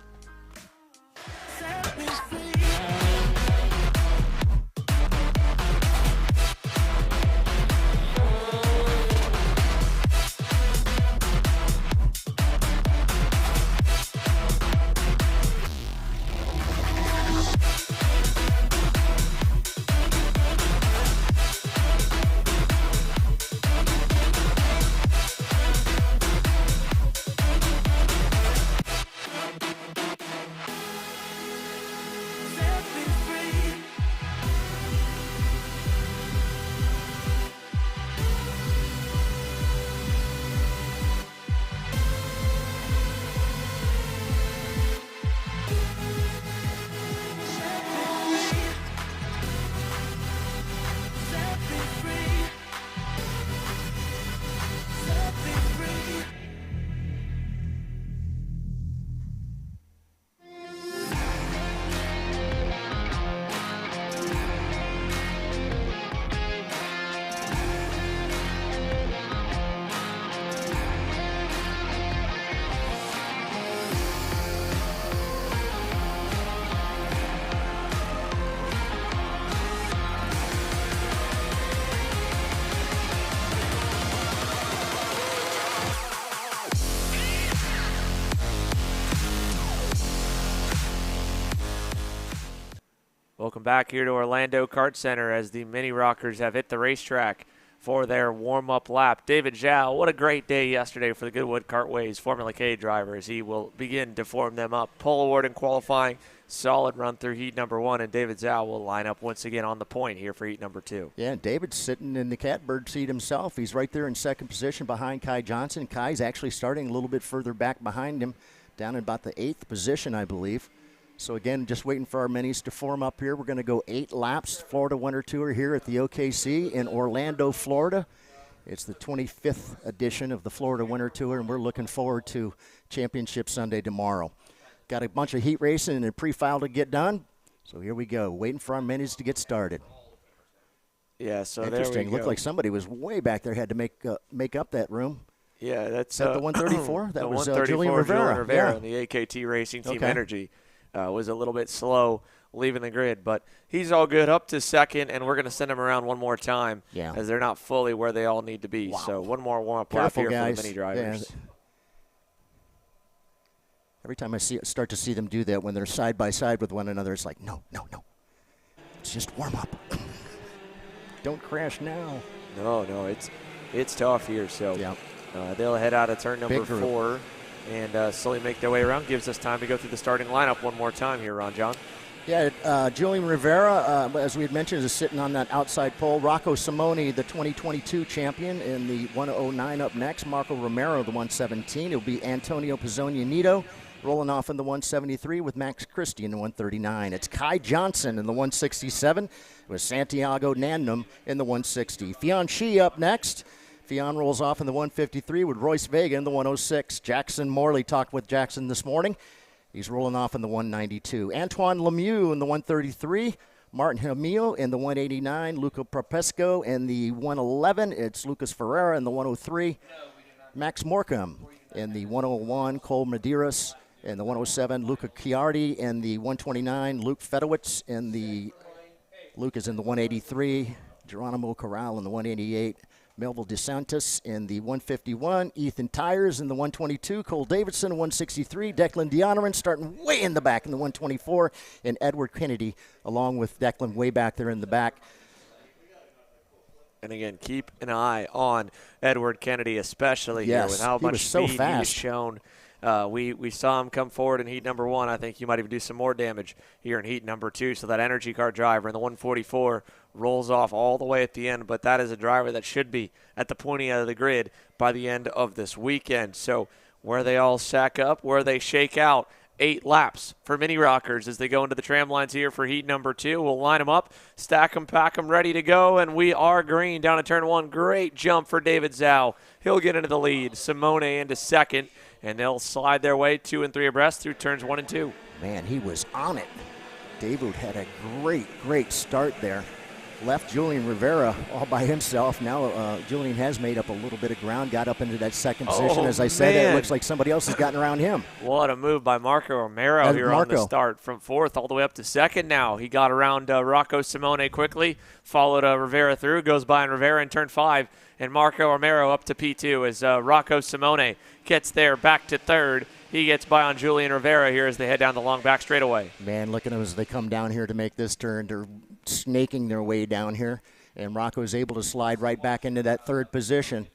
Welcome back here to Orlando Kart Center as the Mini Rockers have hit the racetrack for their warm-up lap. David Zhao, what a great day yesterday for the Goodwood Kartways Formula K drivers. He will begin to form them up. Pole award in qualifying, solid run through heat number 1, and David Zhao will line up once again on the point here for heat number 2. Yeah, David's sitting in the catbird seat himself. He's right there in second position behind Kai Johnson. Kai's actually starting a little bit further back behind him, down in about the 8th position, I believe. So, again, just waiting for our minis to form up here. We're going to go 8 laps, Florida Winter Tour here at the OKC in Orlando, Florida. It's the 25th edition of the Florida Winter Tour, and we're looking forward to Championship Sunday tomorrow. Got a bunch of heat racing and a pre-file to get done. So here we go, waiting for our minis to get started. Yeah, so there we Interesting. go. Looked like somebody was way back there, had to make up that room. Yeah, that's Is that the 134? That was 134, Julian Rivera. Rivera Yeah. and the AKT Racing Team Okay. Energy. Was a little bit slow leaving the grid, but he's all good up to second, and we're going to send him around one more time as they're not fully where they all need to be. Wow. So one more warm-up lap here guys. for the mini drivers. Yeah. Every time I start to see them do that when they're side by side with one another, it's like, no. It's just warm up. Don't crash now. No, it's tough here. So they'll head out of turn number 4. And slowly make their way around. Gives us time to go through the starting lineup one more time here, Ron John. Yeah, Julian Rivera, as we had mentioned, is sitting on that outside pole. Rocco Simoni, the 2022 champion, in the 109 up next. Marco Romero, the 117. It'll be Antonio Pizzogno rolling off in the 173 with Max Christie in the 139. It's Kai Johnson in the 167 with Santiago Nandum in the 160. Fion Shi up next. Fion rolls off in the 153 with Royce Vega in the 106. Jackson Morley talked with Jackson this morning. He's rolling off in the 192. Antoine Lemieux in the 133. Martin Hamil in the 189. Luca Propesco in the 111. It's Lucas Ferreira in the 103. Max Morcom in the 101. Cole Medeiros in the 107. Luca Chiardi in the 129. Luke Fedowitz in the Luke is in the 183. Geronimo Corral in the 188. Melville DeSantis in the 151, Ethan Tyers in the 122, Cole Davidson 163, Declan Deonerin starting way in the back in the 124, and Edward Kennedy along with Declan way back there in the back. And again, keep an eye on Edward Kennedy, especially here with how much speed he has shown. We saw him come forward in heat number 1. I think he might even do some more damage here in heat number 2. So that energy car driver in the 144 rolls off all the way at the end, but that is a driver that should be at the pointy end of the grid by the end of this weekend. So where they all stack up, where they shake out, 8 laps for Mini Rockers as they go into the tram lines here for heat number 2. We'll line them up, stack them, pack them, ready to go, and we are green down to turn 1. Great jump for David Zhao. He'll get into the lead. Simone into second, and they'll slide their way 2 and 3 abreast through turns 1 and 2. Man, he was on it. David had a great start there. Left Julian Rivera all by himself. Now Julian has made up a little bit of ground, got up into that second position. As I said, it looks like somebody else has gotten around him. What a move by Marco Romero here on the start from 4th all the way up to 2nd now. He got around Rocco Simone quickly, followed Rivera through, goes by in Rivera in turn 5, and Marco Romero up to P2 as Rocco Simone gets there back to 3rd. He gets by on Julian Rivera here as they head down the long back straightaway. Man, look at them as they come down here to make this turn. They're snaking their way down here, and Rocco is able to slide right back into that 3rd position.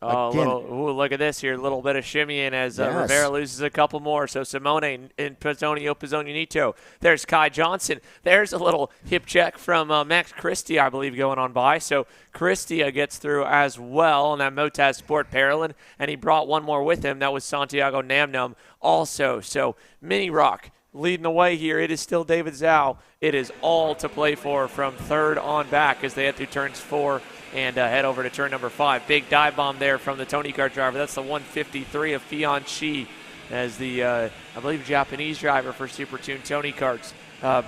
Look at this here. A little bit of shimmying as Rivera loses a couple more. So Simone and Pizzonio. There's Kai Johnson. There's a little hip check from Max Christie, I believe, going on by. So Christie gets through as well on that Motaz Sport Paralyn, and he brought one more with him. That was Santiago Namnum also. So Mini Rock leading the way here. It is still David Zhao. It is all to play for from 3rd on back as they head through turns 4 and head over to turn number 5. Big dive bomb there from the Tony Kart driver. That's the 153 of Fion Chi as the, I believe, Japanese driver for Super Tune Tony Karts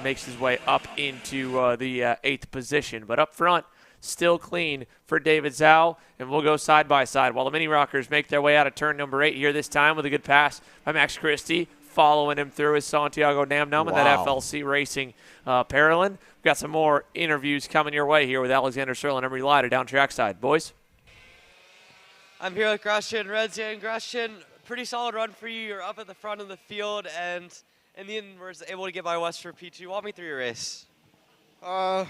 makes his way up into the 8th position. But up front, still clean for David Zhao, and we'll go side by side while the Mini Rockers make their way out of turn number 8 here this time with a good pass by Max Christie. Following him through is Santiago Namnum in that FLC Racing Paralyn. We've got some more interviews coming your way here with Alexander Searle and Emery Leiter down trackside. Boys? I'm here with Gratian Redzian. Gratian, pretty solid run for you. You're up at the front of the field, and in the end, we're able to get by West for P2. Walk me through your race. I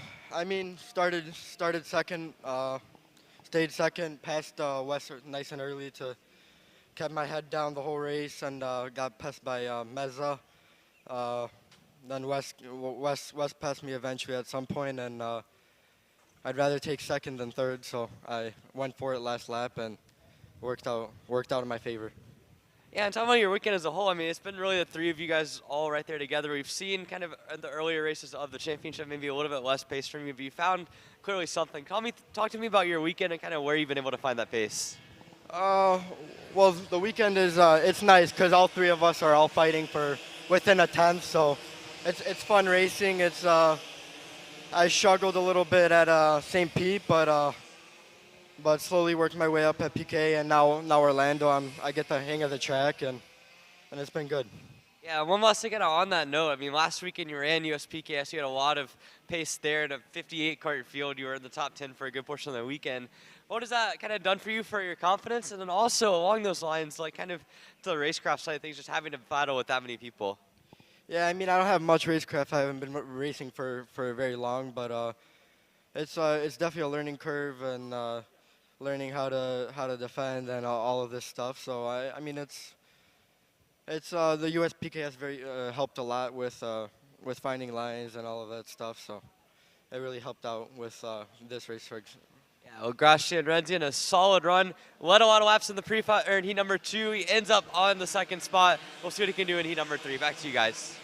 mean, started second, stayed second, passed West nice and early kept my head down the whole race and got passed by Meza. Then West passed me eventually at some point, and I'd rather take second than 3rd, so I went for it last lap and worked out in my favor. Yeah, and talking about your weekend as a whole, I mean, it's been really the 3 of you guys all right there together. We've seen kind of in the earlier races of the championship maybe a little bit less pace from you, but you found clearly something. Talk to me about your weekend and kind of where you've been able to find that pace. Well, the weekend is it's nice because all 3 of us are all fighting for within a 10th, so it's fun racing. It's I struggled a little bit at St. Pete, but slowly worked my way up at PK, and now Orlando. I get the hang of the track, and it's been good. Yeah, one last thing on that note. I mean, last weekend you ran USPKS. You had a lot of pace there in a 58 kart field. You were in the top 10 for a good portion of the weekend. What has that kind of done for you for your confidence? And then also along those lines, like kind of to the racecraft side of things, just having to battle with that many people. Yeah, I mean, I don't have much racecraft. I haven't been racing for very long, but it's definitely a learning curve and learning how to defend and all of this stuff. So I mean, it's the USPKS very helped a lot with finding lines and all of that stuff. So it really helped out with this race. Yeah, well, Gratian Redzian, a solid run. Led a lot of laps in the in heat number 2. He ends up on the 2nd spot. We'll see what he can do in heat number 3. Back to you guys.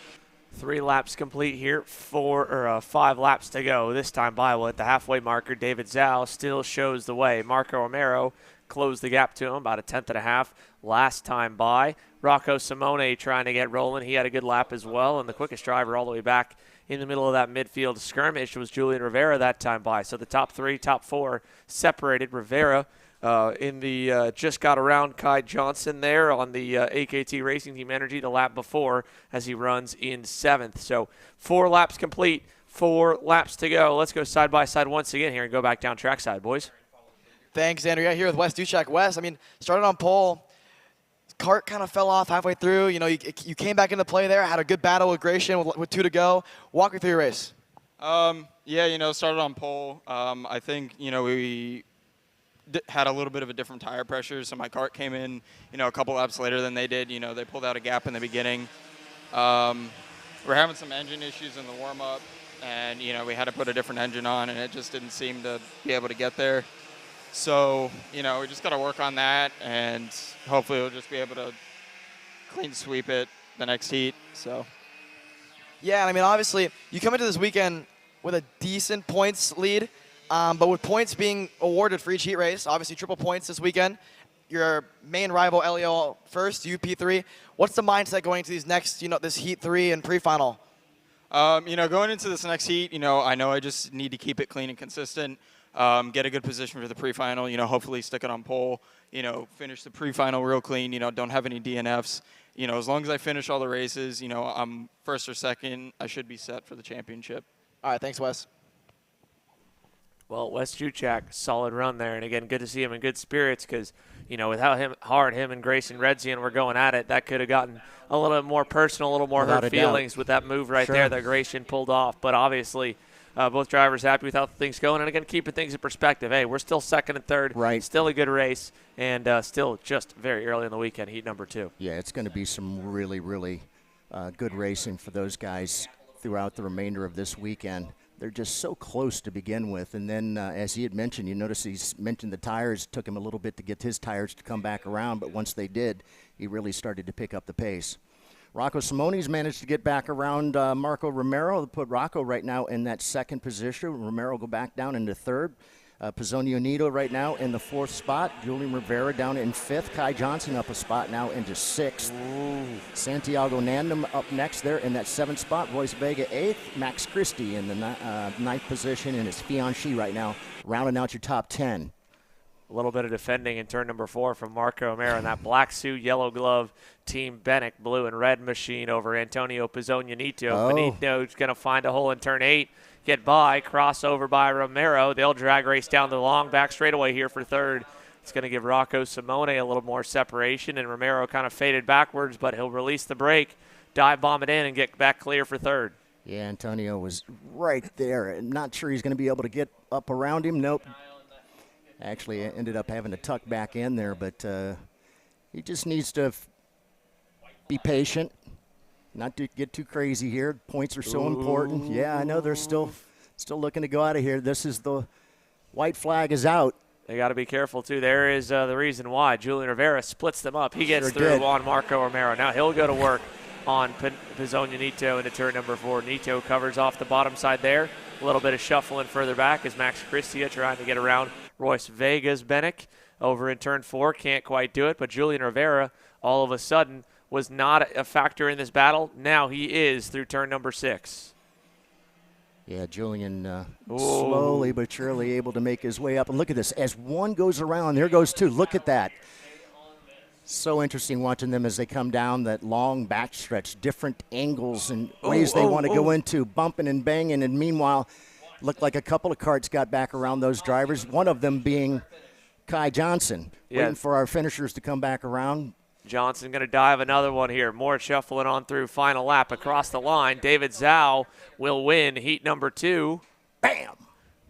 3 laps complete here, 5 laps to go. This time by at the halfway marker, David Zhao still shows the way. Marco Romero closed the gap to him, about a 1/10.5 last time by. Rocco Simone trying to get rolling. He had a good lap as well, and the quickest driver all the way back in the middle of that midfield skirmish was Julian Rivera that time by. So the top 3, top 4 separated. Rivera in the just got around Kai Johnson there on the AKT Racing Team Energy the lap before as he runs in 7th. So 4 laps complete, 4 laps to go. Let's go side by side once again here and go back down trackside, boys. Thanks, Andrew. Yeah, here with Wes Duchek. Wes, I mean, started on pole. Kart kind of fell off halfway through. You know, you came back into play there, had a good battle with Gratian with 2 to go. Walk me through your race. Yeah, you know, started on pole. I think, you know, we had a little bit of a different tire pressure, so my kart came in, you know, a couple laps later than they did. You know, they pulled out a gap in the beginning. We're having some engine issues in the warm-up, and, you know, we had to put a different engine on, and it just didn't seem to be able to get there. So, you know, we just got to work on that, and hopefully we'll just be able to clean sweep it the next heat. So. Yeah, I mean, obviously, you come into this weekend with a decent points lead, but with points being awarded for each heat race, obviously triple points this weekend. Your main rival, LEO first, you P3. What's the mindset going into these next, you know, this Heat 3 and pre-final? You know, going into this next heat, you know I just need to keep it clean and consistent. Get a good position for the pre-final, you know, hopefully stick it on pole, you know, finish the pre-final real clean, you know, don't have any DNFs. You know, as long as I finish all the races, you know, I'm first or second, I should be set for the championship. All right, thanks, Wes. Well, Wes Duchek, solid run there. And, again, good to see him in good spirits because, you know, with how him and Grayson Redzian were going at it, that could have gotten a little bit more personal, a little more hurt feelings with that move right there that Grayson pulled off. But, obviously, both drivers happy with how things going. And, again, keeping things in perspective. Hey, we're still second and third. Right. Still a good race. And still just very early in the weekend, heat number 2. Yeah, it's going to be some really, really good racing for those guys throughout the remainder of this weekend. They're just so close to begin with. And then, as he had mentioned, you notice he's mentioned the tires. Took him a little bit to get his tires to come back around. But once they did, he really started to pick up the pace. Rocco Simone's managed to get back around Marco Romero. Put Rocco right now in that second position. Romero go back down into third. Pizzonio Nito right now in the 4th spot. Julian Rivera down in 5th. Kai Johnson up a spot now into 6th. Ooh. Santiago Nandum up next there in that 7th spot. Royce Vega 8th. Max Christie in the 9th position, and his fiancée right now rounding out your top 10. A little bit of defending in turn number 4 from Marco Romero in that black suit, yellow glove, Team Bennick, blue and red machine over Antonio Pizzonio Nito. Oh. Benito's going to find a hole in turn 8. Get by, crossover by Romero. They'll drag race down the long back straightaway here for third. It's going to give Rocco Simone a little more separation, and Romero kind of faded backwards, but he'll release the brake, dive bomb it in, and get back clear for third. Yeah, Antonio was right there. Not sure he's going to be able to get up around him. Nope. Actually ended up having to tuck back in there, but he just needs to be patient. Not to get too crazy here. Points are so important. Yeah, I know they're still looking to go out of here. This is the white flag is out. They got to be careful, too. There is the reason why. Julian Rivera splits them up. He gets through on Marco Romero. Now he'll go to work on Pizzonio Nito into turn number 4. Nito covers off the bottom side there. A little bit of shuffling further back as Max Christie trying to get around Royce Vega's Bennick over in turn 4. Can't quite do it, but Julian Rivera all of a sudden was not a factor in this battle. Now he is through turn number 6. Yeah, Julian slowly but surely able to make his way up. And look at this. As one goes around, there goes 2. Look at that. So interesting watching them as they come down that long back stretch, different angles and ways they want to go into, bumping and banging. And meanwhile, looked like a couple of karts got back around those drivers, one of them being Kai Johnson, waiting for our finishers to come back around. Johnson going to dive another one here. More shuffling on through final lap across the line. David Zhao will win heat number 2. Bam!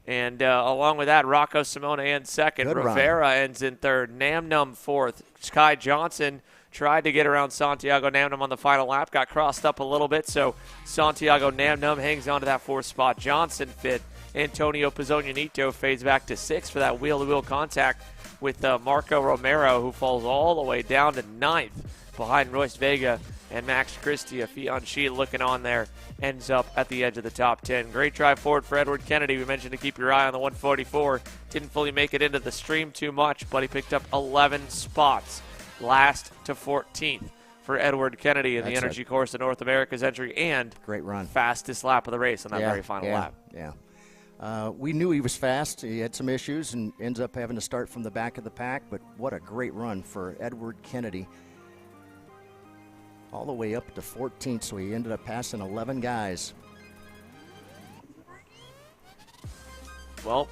And along with that, Rocco Simone in second. Good Rivera run. ends in third. Namnum 4th. Kai Johnson tried to get around Santiago Namnum on the final lap. Got crossed up a little bit, so Santiago Namnum hangs on to that 4th spot. Johnson 5th. Antonio Pizzonio Nito fades back to 6th for that wheel-to-wheel contact with Marco Romero, who falls all the way down to 9th behind Royce Vega and Max Christie. A fiancée looking on there, ends up at the edge of the top 10. Great drive forward for Edward Kennedy. We mentioned to keep your eye on the 144. Didn't fully make it into the stream too much, but he picked up 11 spots, last to 14th for Edward Kennedy in the Energy Course of North America's entry, and great run, fastest lap of the race on that very final lap. Yeah. We knew he was fast. He had some issues and ends up having to start from the back of the pack, but what a great run for Edward Kennedy. All the way up to 14th, so he ended up passing 11 guys. Well,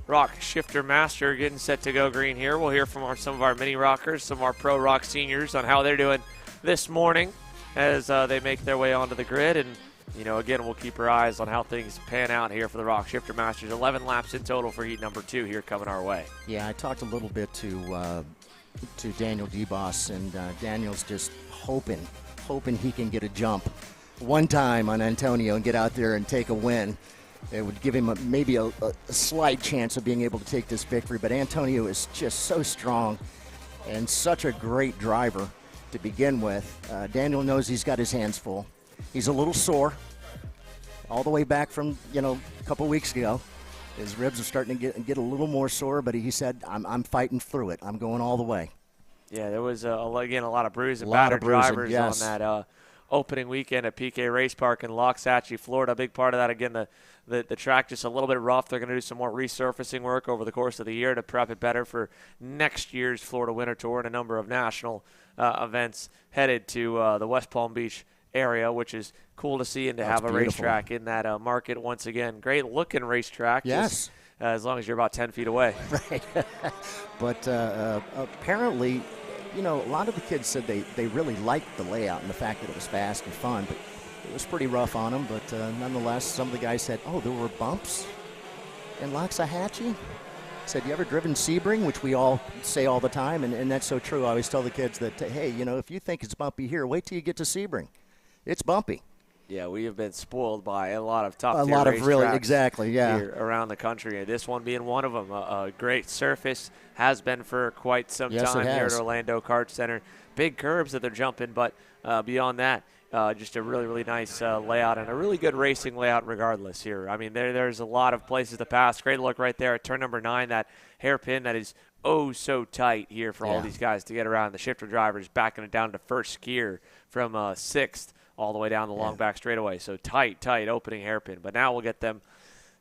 ROK Shifter Master getting set to go green here. We'll hear from some of our mini rockers, some of our pro ROK seniors on how they're doing this morning as they make their way onto the grid. And, again, we'll keep our eyes on how things pan out here for the ROK Shifter Masters. 11 laps in total for heat number 2 here coming our way. Yeah, I talked a little bit to Daniel DeBoss, and Daniel's just hoping he can get a jump one time on Antonio and get out there and take a win. It would give him maybe a slight chance of being able to take this victory. But Antonio is just so strong and such a great driver to begin with. Daniel knows he's got his hands full. He's a little sore all the way back from, a couple weeks ago. His ribs are starting to get a little more sore, but he said, I'm fighting through it. I'm going all the way. Yeah, there was, again, a lot of bruising, battered drivers on that opening weekend at PK Race Park in Loxahatchee, Florida. A big part of that, again, the track just a little bit rough. They're going to do some more resurfacing work over the course of the year to prep it better for next year's Florida Winter Tour and a number of national events headed to the West Palm Beach area, which is cool to see, and to have a racetrack in that market once again. Great looking racetrack. Yes. Just, as long as you're about 10 feet away. Right. But apparently, a lot of the kids said they really liked the layout and the fact that it was fast and fun, but it was pretty rough on them. But nonetheless, some of the guys said, there were bumps in Loxahatchee. Said, you ever driven Sebring, which we all say all the time, and that's so true. I always tell the kids that, hey, if you think it's bumpy here, wait till you get to Sebring. It's bumpy. Yeah, we have been spoiled by a lot of top-tier racetracks. A lot of really, exactly, yeah. Here around the country. This one being one of them. A great surface, has been for quite some time here at Orlando Kart Center. Big curbs that they're jumping, but beyond that, just a really, really nice layout and a really good racing layout regardless here. I mean, there's a lot of places to pass. Great look right there at turn number 9, that hairpin that is so tight here for all these guys to get around. The shifter drivers backing it down to first gear from 6th. All the way down the long back straightaway. So tight opening hairpin. But now we'll get them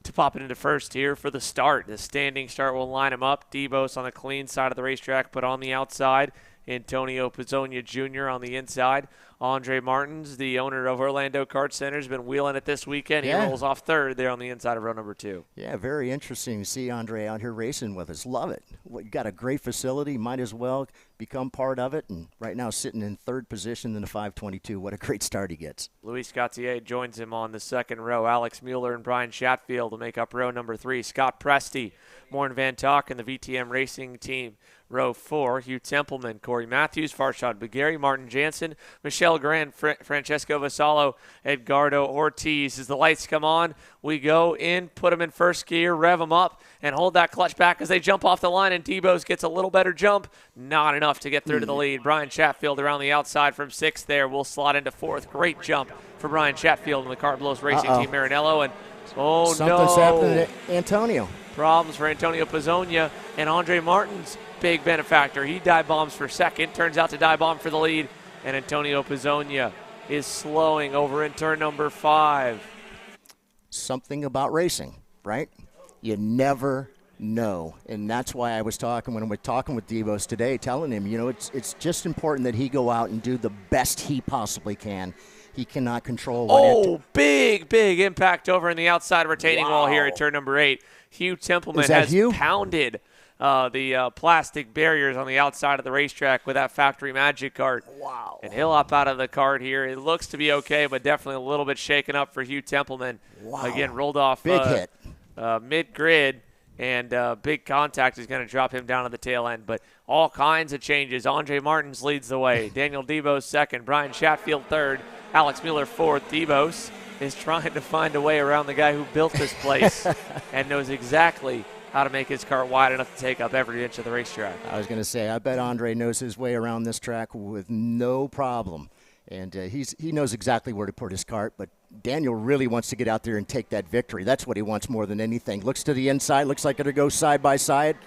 to pop it into first here for the start. The standing start will line them up. Debos on the clean side of the racetrack, but on the outside, Antonio Pizzonia Jr. on the inside. Andre Martins, the owner of Orlando Kart Center, has been wheeling it this weekend. He rolls off third there on the inside of row number 2. Yeah, very interesting to see Andre out here racing with us. Love it. You got a great facility. Might as well become part of it. And right now sitting in third position in the 522. What a great start he gets. Luis Gautier joins him on the second row. Alex Mueller and Brian Chatfield will make up row number 3. Scott Presti, Morn Van Tok, and the VTM Racing Team. Row 4, Hugh Templeman, Corey Matthews, Farshad Bagari, Martin Jansen, Michelle Grant, Francesco Vasallo, Edgardo Ortiz. As the lights come on, we go in, put them in first gear, rev them up, and hold that clutch back as they jump off the line, and Debos gets a little better jump. Not enough to get through to the lead. Brian Chatfield around the outside from 6th there. Will slot into 4th. Great jump for Brian Chatfield in the Kart Blows Racing Team Maranello. And something's happening to Antonio. Problems for Antonio Pizzonia and Andre Martins. Big benefactor. He dive bombs for second. Turns out to dive bomb for the lead. And Antonio Pizzonia is slowing over in turn number 5. Something about racing, right? You never know. And that's why I was talking when we're talking with Debos today, telling him, it's just important that he go out and do the best he possibly can. He cannot control what big impact over in the outside retaining wall here at turn number 8. Hugh Templeman has pounded the plastic barriers on the outside of the racetrack with that factory magic cart. Wow. And he'll hop out of the cart here. It looks to be okay, but definitely a little bit shaken up for Hugh Templeman. Wow. Again, rolled off big hit. Mid-grid, and big contact is going to drop him down to the tail end. But all kinds of changes. Andre Martins leads the way. Daniel Debos second. Brian Chatfield third. Alex Mueller fourth. Debos is trying to find a way around the guy who built this place and knows exactly how to make his cart wide enough to take up every inch of the racetrack. I was going to say, I bet Andre knows his way around this track with no problem. And he knows exactly where to put his cart, but Daniel really wants to get out there and take that victory. That's what he wants more than anything. Looks to the inside, looks like it'll go side by side.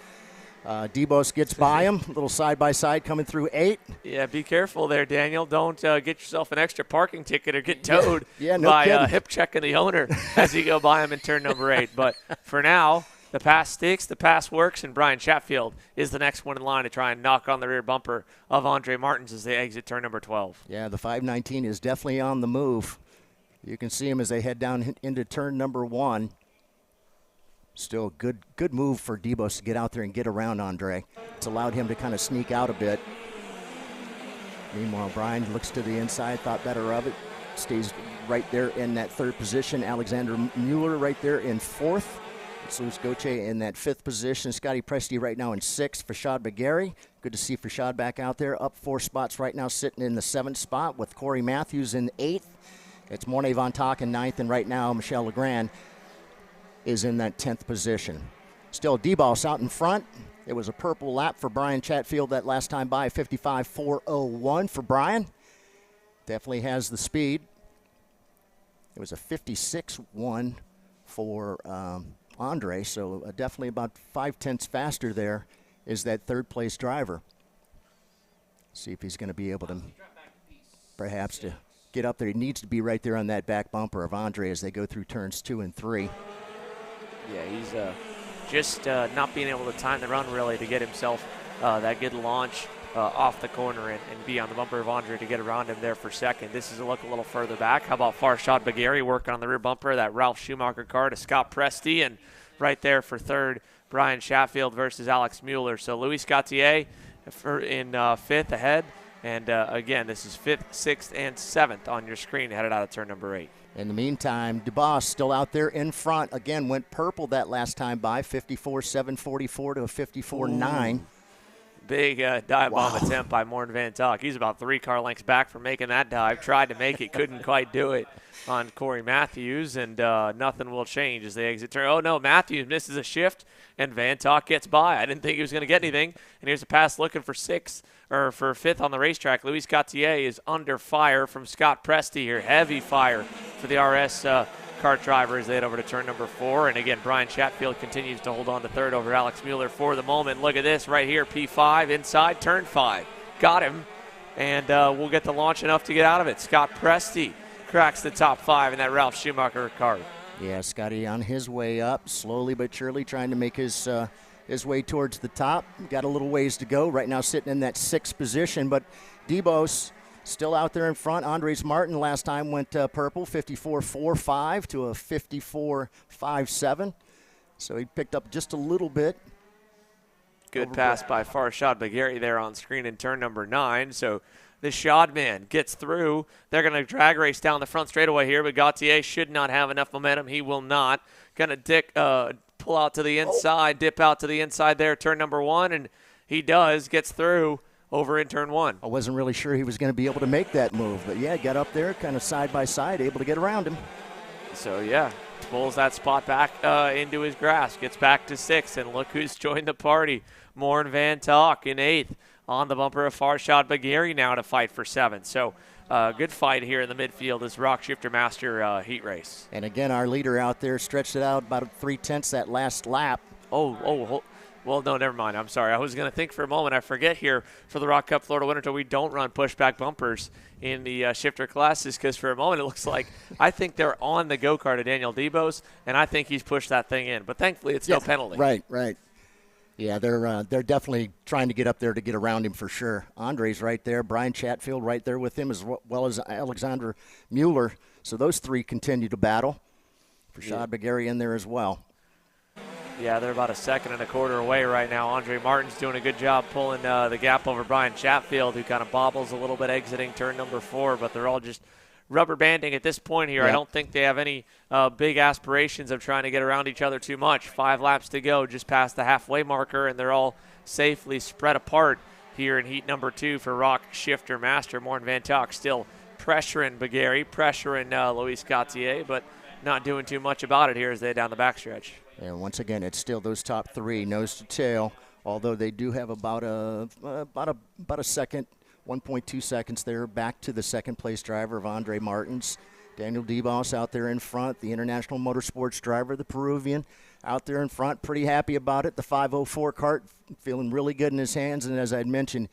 Debos gets by him, a little side-by-side coming through 8. Yeah, be careful there, Daniel. Don't get yourself an extra parking ticket or get towed no by hip checking the owner as you go by him in turn number 8. But for now, the pass sticks, the pass works, and Brian Chatfield is the next one in line to try and knock on the rear bumper of Andre Martins as they exit turn number 12. Yeah, the 519 is definitely on the move. You can see him as they head down into turn number 1. Still a good move for Debos to get out there and get around Andre. It's allowed him to kind of sneak out a bit. Meanwhile, Brian looks to the inside, thought better of it. Stays right there in that third position. Alexander Mueller right there in fourth. It's Luis Goche in that fifth position. Scotty Presti right now in sixth. Fashad Bagheri. Good to see Fashad back out there. Up 4 spots right now, sitting in the 7th spot with Corey Matthews in 8th. It's Mornay Von Tock in 9th, and right now Michelle Legrand is in that 10th position. Still Debos out in front. It was a purple lap for Brian Chatfield that last time by, 55.401 for Brian. Definitely has the speed. It was a 56.1 for Andre, so definitely about 5/10 faster there is that third place driver. See if he's going to be able to perhaps to get up there. He needs to be right there on that back bumper of Andre as they go through turns 2 and 3. Yeah, he's just not being able to time the run really to get himself that good launch off the corner and be on the bumper of Andre to get around him there for second. This is a look a little further back. How about Farshad Bagheri working on the rear bumper of that Ralph Schumacher car to Scott Presti, and right there for third, Brian Chatfield versus Alex Mueller. So Luis Gautier in 5th ahead, and again, this is 5th, 6th, and 7th on your screen headed out of turn number 8. In the meantime, DeBoss still out there in front. Again, went purple that last time by, 54.744 to a 54.9. Big dive bomb attempt by Morton Van Tock. He's about 3 car lengths back from making that dive. Tried to make it, couldn't quite do it on Corey Matthews, and nothing will change as they exit turn. Oh, no, Matthews misses a shift, and Van Tock gets by. I didn't think he was going to get anything, and here's a pass looking for 5th on the racetrack. Luis Gautier is under fire from Scott Presti here. Heavy fire for the RS kart driver as they head over to turn number 4. And again, Brian Chatfield continues to hold on to third over Alex Mueller for the moment. Look at this right here, P5 inside turn 5. Got him, and we'll get the launch enough to get out of it. Scott Presti cracks the top 5 in that Ralph Schumacher car. Yeah, Scotty on his way up, slowly but surely trying to make his way towards the top. Got a little ways to go. Right now sitting in that 6th position, but Debos still out there in front. Andres Martin last time went purple, 54.45 to a 54.57. So he picked up just a little bit. Good pass by Farshad Bagheri there on screen in turn number 9. So the Shad man gets through. They're going to drag race down the front straightaway here, but Gautier should not have enough momentum. He will not. Going to pull out to the inside, dip out to the inside there, turn number 1, and he does, gets through over in turn 1. I wasn't really sure he was going to be able to make that move, but yeah, got up there kind of side by side, able to get around him. So yeah, pulls that spot back into his grasp, gets back to 6th, and look who's joined the party. Morn Van Tock in 8th on the bumper of Farshad Bagheri now to fight for 7th. So good fight here in the midfield as ROK Shifter Master Heat race. And again, our leader out there stretched it out about 3/10 that last lap. Well, no, never mind. I'm sorry. I was going to think for a moment. I forget here for the ROK Cup Florida Winter Tour, we don't run pushback bumpers in the shifter classes because for a moment it looks like I think they're on the go-kart of Daniel Debos, and I think he's pushed that thing in. But thankfully it's no penalty. Right. Yeah, they're definitely trying to get up there to get around him for sure. Andre's right there. Brian Chatfield right there with him as well as Alexander Mueller. So those 3 continue to battle. Farshad Bagheri in there as well. Yeah, they're about 1.25 seconds away right now. Andre Martin's doing a good job pulling the gap over Brian Chatfield, who kind of bobbles a little bit exiting turn number 4, but they're all just rubber banding at this point here. Yep. I don't think they have any big aspirations of trying to get around each other too much. 5 laps to go, just past the halfway marker, and they're all safely spread apart here in heat number 2 for ROK Shifter Master. Morton Van Tock still pressuring Bagheri, pressuring Luis Gautier, but not doing too much about it here as they head down the backstretch. And once again, it's still those top 3, nose to tail, although they do have about a second, 1.2 seconds there back to the second-place driver of Andre Martins. Daniel Debos out there in front, the International Motorsports driver, the Peruvian, out there in front, pretty happy about it. The 504 kart feeling really good in his hands, and as I'd mentioned,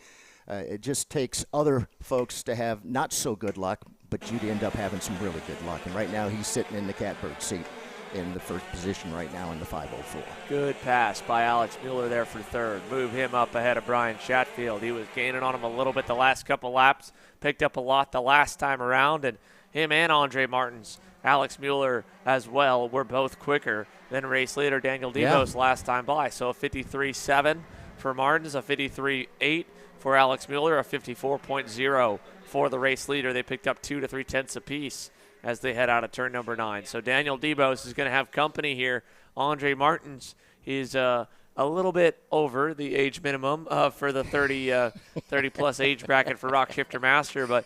it just takes other folks to have not so good luck, but you'd end up having some really good luck. And right now he's sitting in the catbird seat in the first position right now in the 504. Good pass by Alex Mueller there for third. Move him up ahead of Brian Chatfield. He was gaining on him a little bit the last couple laps, picked up a lot the last time around, and him and Andre Martins Alex Mueller as well were both quicker than race leader Daniel Debos last time by. So a 53.7 for Martins, a 53.8 for Alex Mueller, a 54.0 for the race leader. They picked up 2 to 3 tenths apiece as they head out of turn number 9. So Daniel Debos is going to have company here. Andre Martins is a little bit over the age minimum for the 30-plus age bracket for ROK Shifter Master, but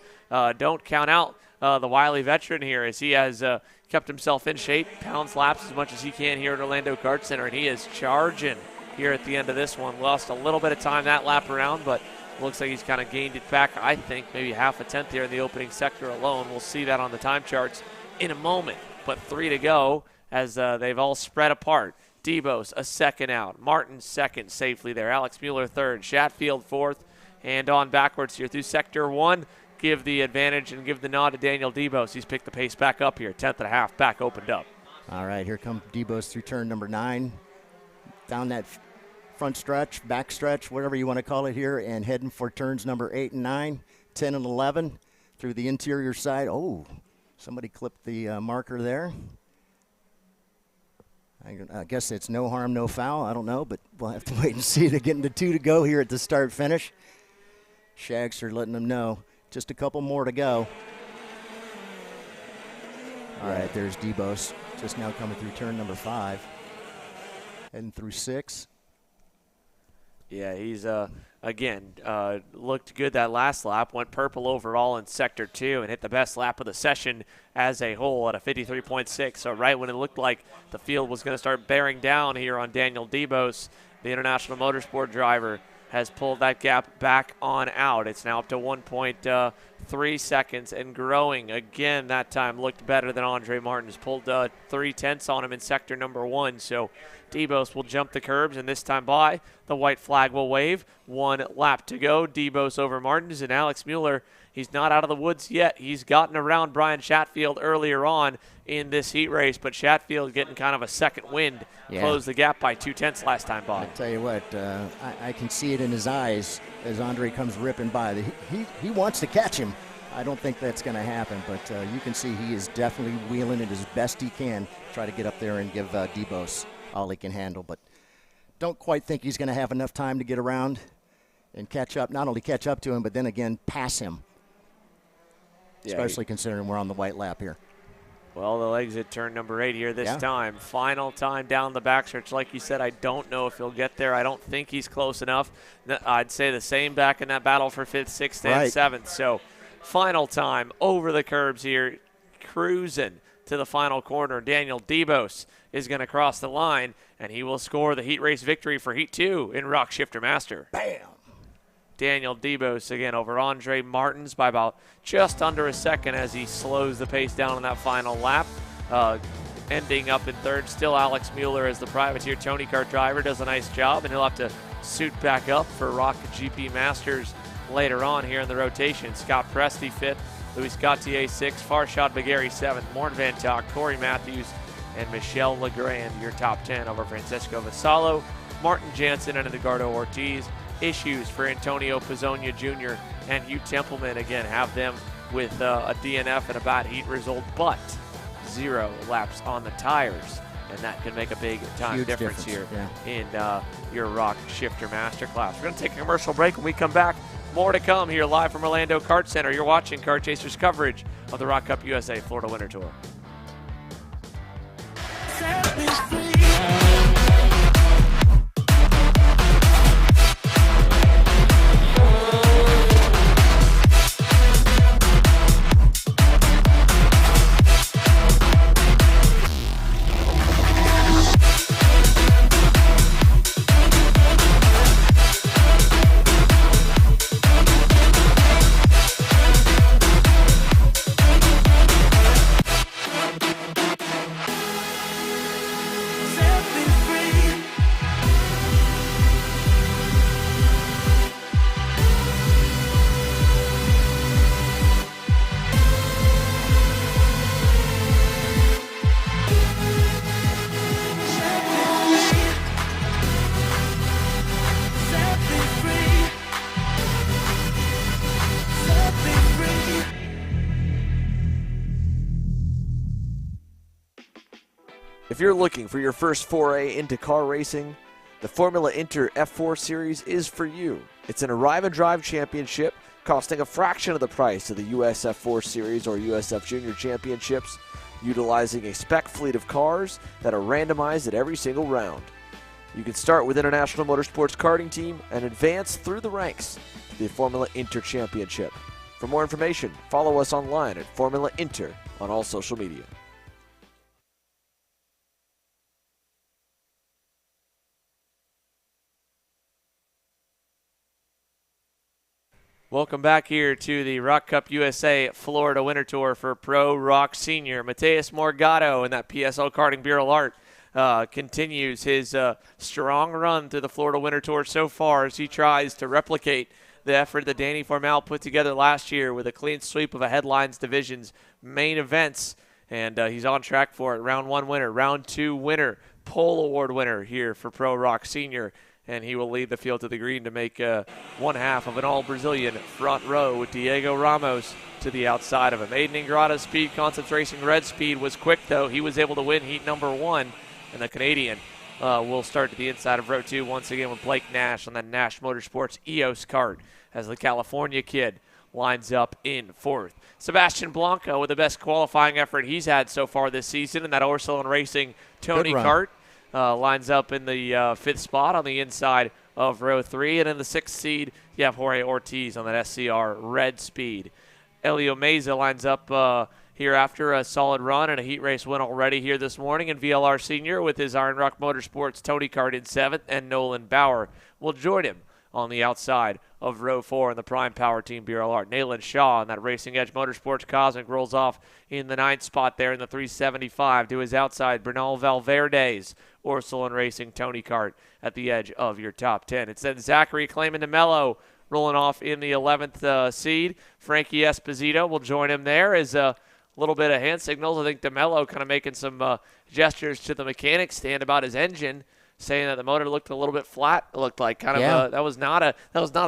don't count out the wily veteran here, as he has kept himself in shape, pounds laps as much as he can here at Orlando Kart Center, and he is charging here at the end of this one. Lost a little bit of time that lap around, but looks like he's kind of gained it back, I think, maybe half a tenth here in the opening sector alone. We'll see that on the time charts in a moment, but 3 to go as they've all spread apart. Debos a second out. Martin second safely there. Alex Mueller third. Chatfield fourth. And on backwards here through sector 1. Give the advantage and give the nod to Daniel Debos. He's picked the pace back up here. 10th and a half back opened up. All right, here comes Debos through turn number 9. Down that front stretch, back stretch, whatever you want to call it here, and heading for turns number 8 and 9, 10 and 11 through the interior side. Oh, somebody clipped the marker there. I guess it's no harm, no foul. I don't know, but we'll have to wait and see. They're getting to 2 to go here at the start-finish. Shags are letting them know. Just a couple more to go. All right, there's Debos. Just now coming through turn number 5. Heading through 6. Yeah, he's, again, looked good that last lap. Went purple overall in Sector 2 and hit the best lap of the session as a whole at a 53.6. So right when it looked like the field was going to start bearing down here on Daniel Debos, the International Motorsport driver has pulled that gap back on out. It's now up to 1.3 seconds and growing. Again, that time looked better than Andre Martins. Pulled 3 tenths on him in sector number 1. So Debos will jump the curbs, and this time by, the white flag will wave. 1 lap to go. Debos over Martins, and Alex Mueller, he's not out of the woods yet. He's gotten around Brian Chatfield earlier on in this heat race, but Chatfield getting kind of a second wind. Closed the gap by 2 tenths last time by. I tell you what, I can see it in his eyes as Andre comes ripping by. He wants to catch him. I don't think that's going to happen, but you can see he is definitely wheeling it as best he can, try to get up there and give Debos all he can handle. But don't quite think he's going to have enough time to get around and catch up, not only catch up to him, but then again pass him, especially considering we're on the white lap here. Well, they'll exit turn number 8 here this time. Final time down the backstretch. Like you said, I don't know if he'll get there. I don't think he's close enough. I'd say the same back in that battle for 5th, 6th, and 7th. So final time over the curbs here, cruising to the final corner. Daniel Debos is going to cross the line, and he will score the heat race victory for Heat 2 in ROK Shifter Master. Bam! Daniel Debos again over Andre Martins by about just under a second as he slows the pace down on that final lap. Ending up in 3rd, still Alex Mueller as the privateer Tony Kart driver, does a nice job, and he'll have to suit back up for ROK GP Masters later on here in the rotation. Scott Presti 5th, Luis Gautier 6th, Farshad Bagheri 7th, Morn Van Tok, Corey Matthews, and Michelle Legrand, your top 10 over Francesco Vassallo, Martin Jansen, and Edgardo Ortiz. Issues for Antonio Pizzonia Jr. and Hugh Templeman, again, have them with a DNF and a bad heat result, but 0 laps on the tires, and that can make a big time difference here in your ROK Shifter Masterclass. We're going to take a commercial break. When we come back, more to come here live from Orlando Kart Center. You're watching Kart Chasers coverage of the ROK Cup USA Florida Winter Tour. you're looking for your first foray into car racing, the Formula Inter F4 Series is for you. It's an arrive and drive championship costing a fraction of the price of the US F4 Series or USF Junior Championships, utilizing a spec fleet of cars that are randomized at every single round. You can start with International Motorsports Karting Team and advance through the ranks to the Formula Inter Championship. For more information, follow us online at Formula Inter on all social media. Welcome back here to the ROK Cup USA Florida Winter Tour for Pro ROK Sr. Mateus Morgado in that PSL Karting Bureau Art continues his strong run through the Florida Winter Tour so far as he tries to replicate the effort that Danny Formal put together last year with a clean sweep of a Headlines Division's main events. And he's on track for it. Round 1 winner, Round 2 winner, Pole Award winner here for Pro ROK Sr. And he will lead the field to the green to make one half of an all-Brazilian front row with Diego Ramos to the outside of him. Aiden Ingrata's speed, Concepts Racing Red speed was quick, though. He was able to win heat number 1, and the Canadian will start to the inside of row 2 once again with Blake Nash on that Nash Motorsports EOS kart as the California kid lines up in 4th. Sebastian Blanco with the best qualifying effort he's had so far this season in that Orsilon Racing Tony kart. Lines up in the 5th spot on the inside of row 3. And in the 6th seed, you have Jorge Ortiz on that SCR red speed. Elio Meza lines up here after a solid run and a heat race win already here this morning. And VLR Sr with his Iron Rock Motorsports Tony kart in 7th. And Nolan Bauer will join him on the outside of row 4 in the Prime Power Team Bureau Art. Nayland Shaw on that Racing Edge Motorsports Cosmic rolls off in the 9th spot there in the 375 to his outside. Bernal Valverde's Orsilon Racing Tony kart at the edge of your top 10. It's then Zachary Clayman DeMello rolling off in the 11th seed. Frankie Esposito will join him there as a little bit of hand signals. I think DeMello kind of making some gestures to the mechanic stand about his engine, saying that the motor looked a little bit flat. It looked like kind of that was not a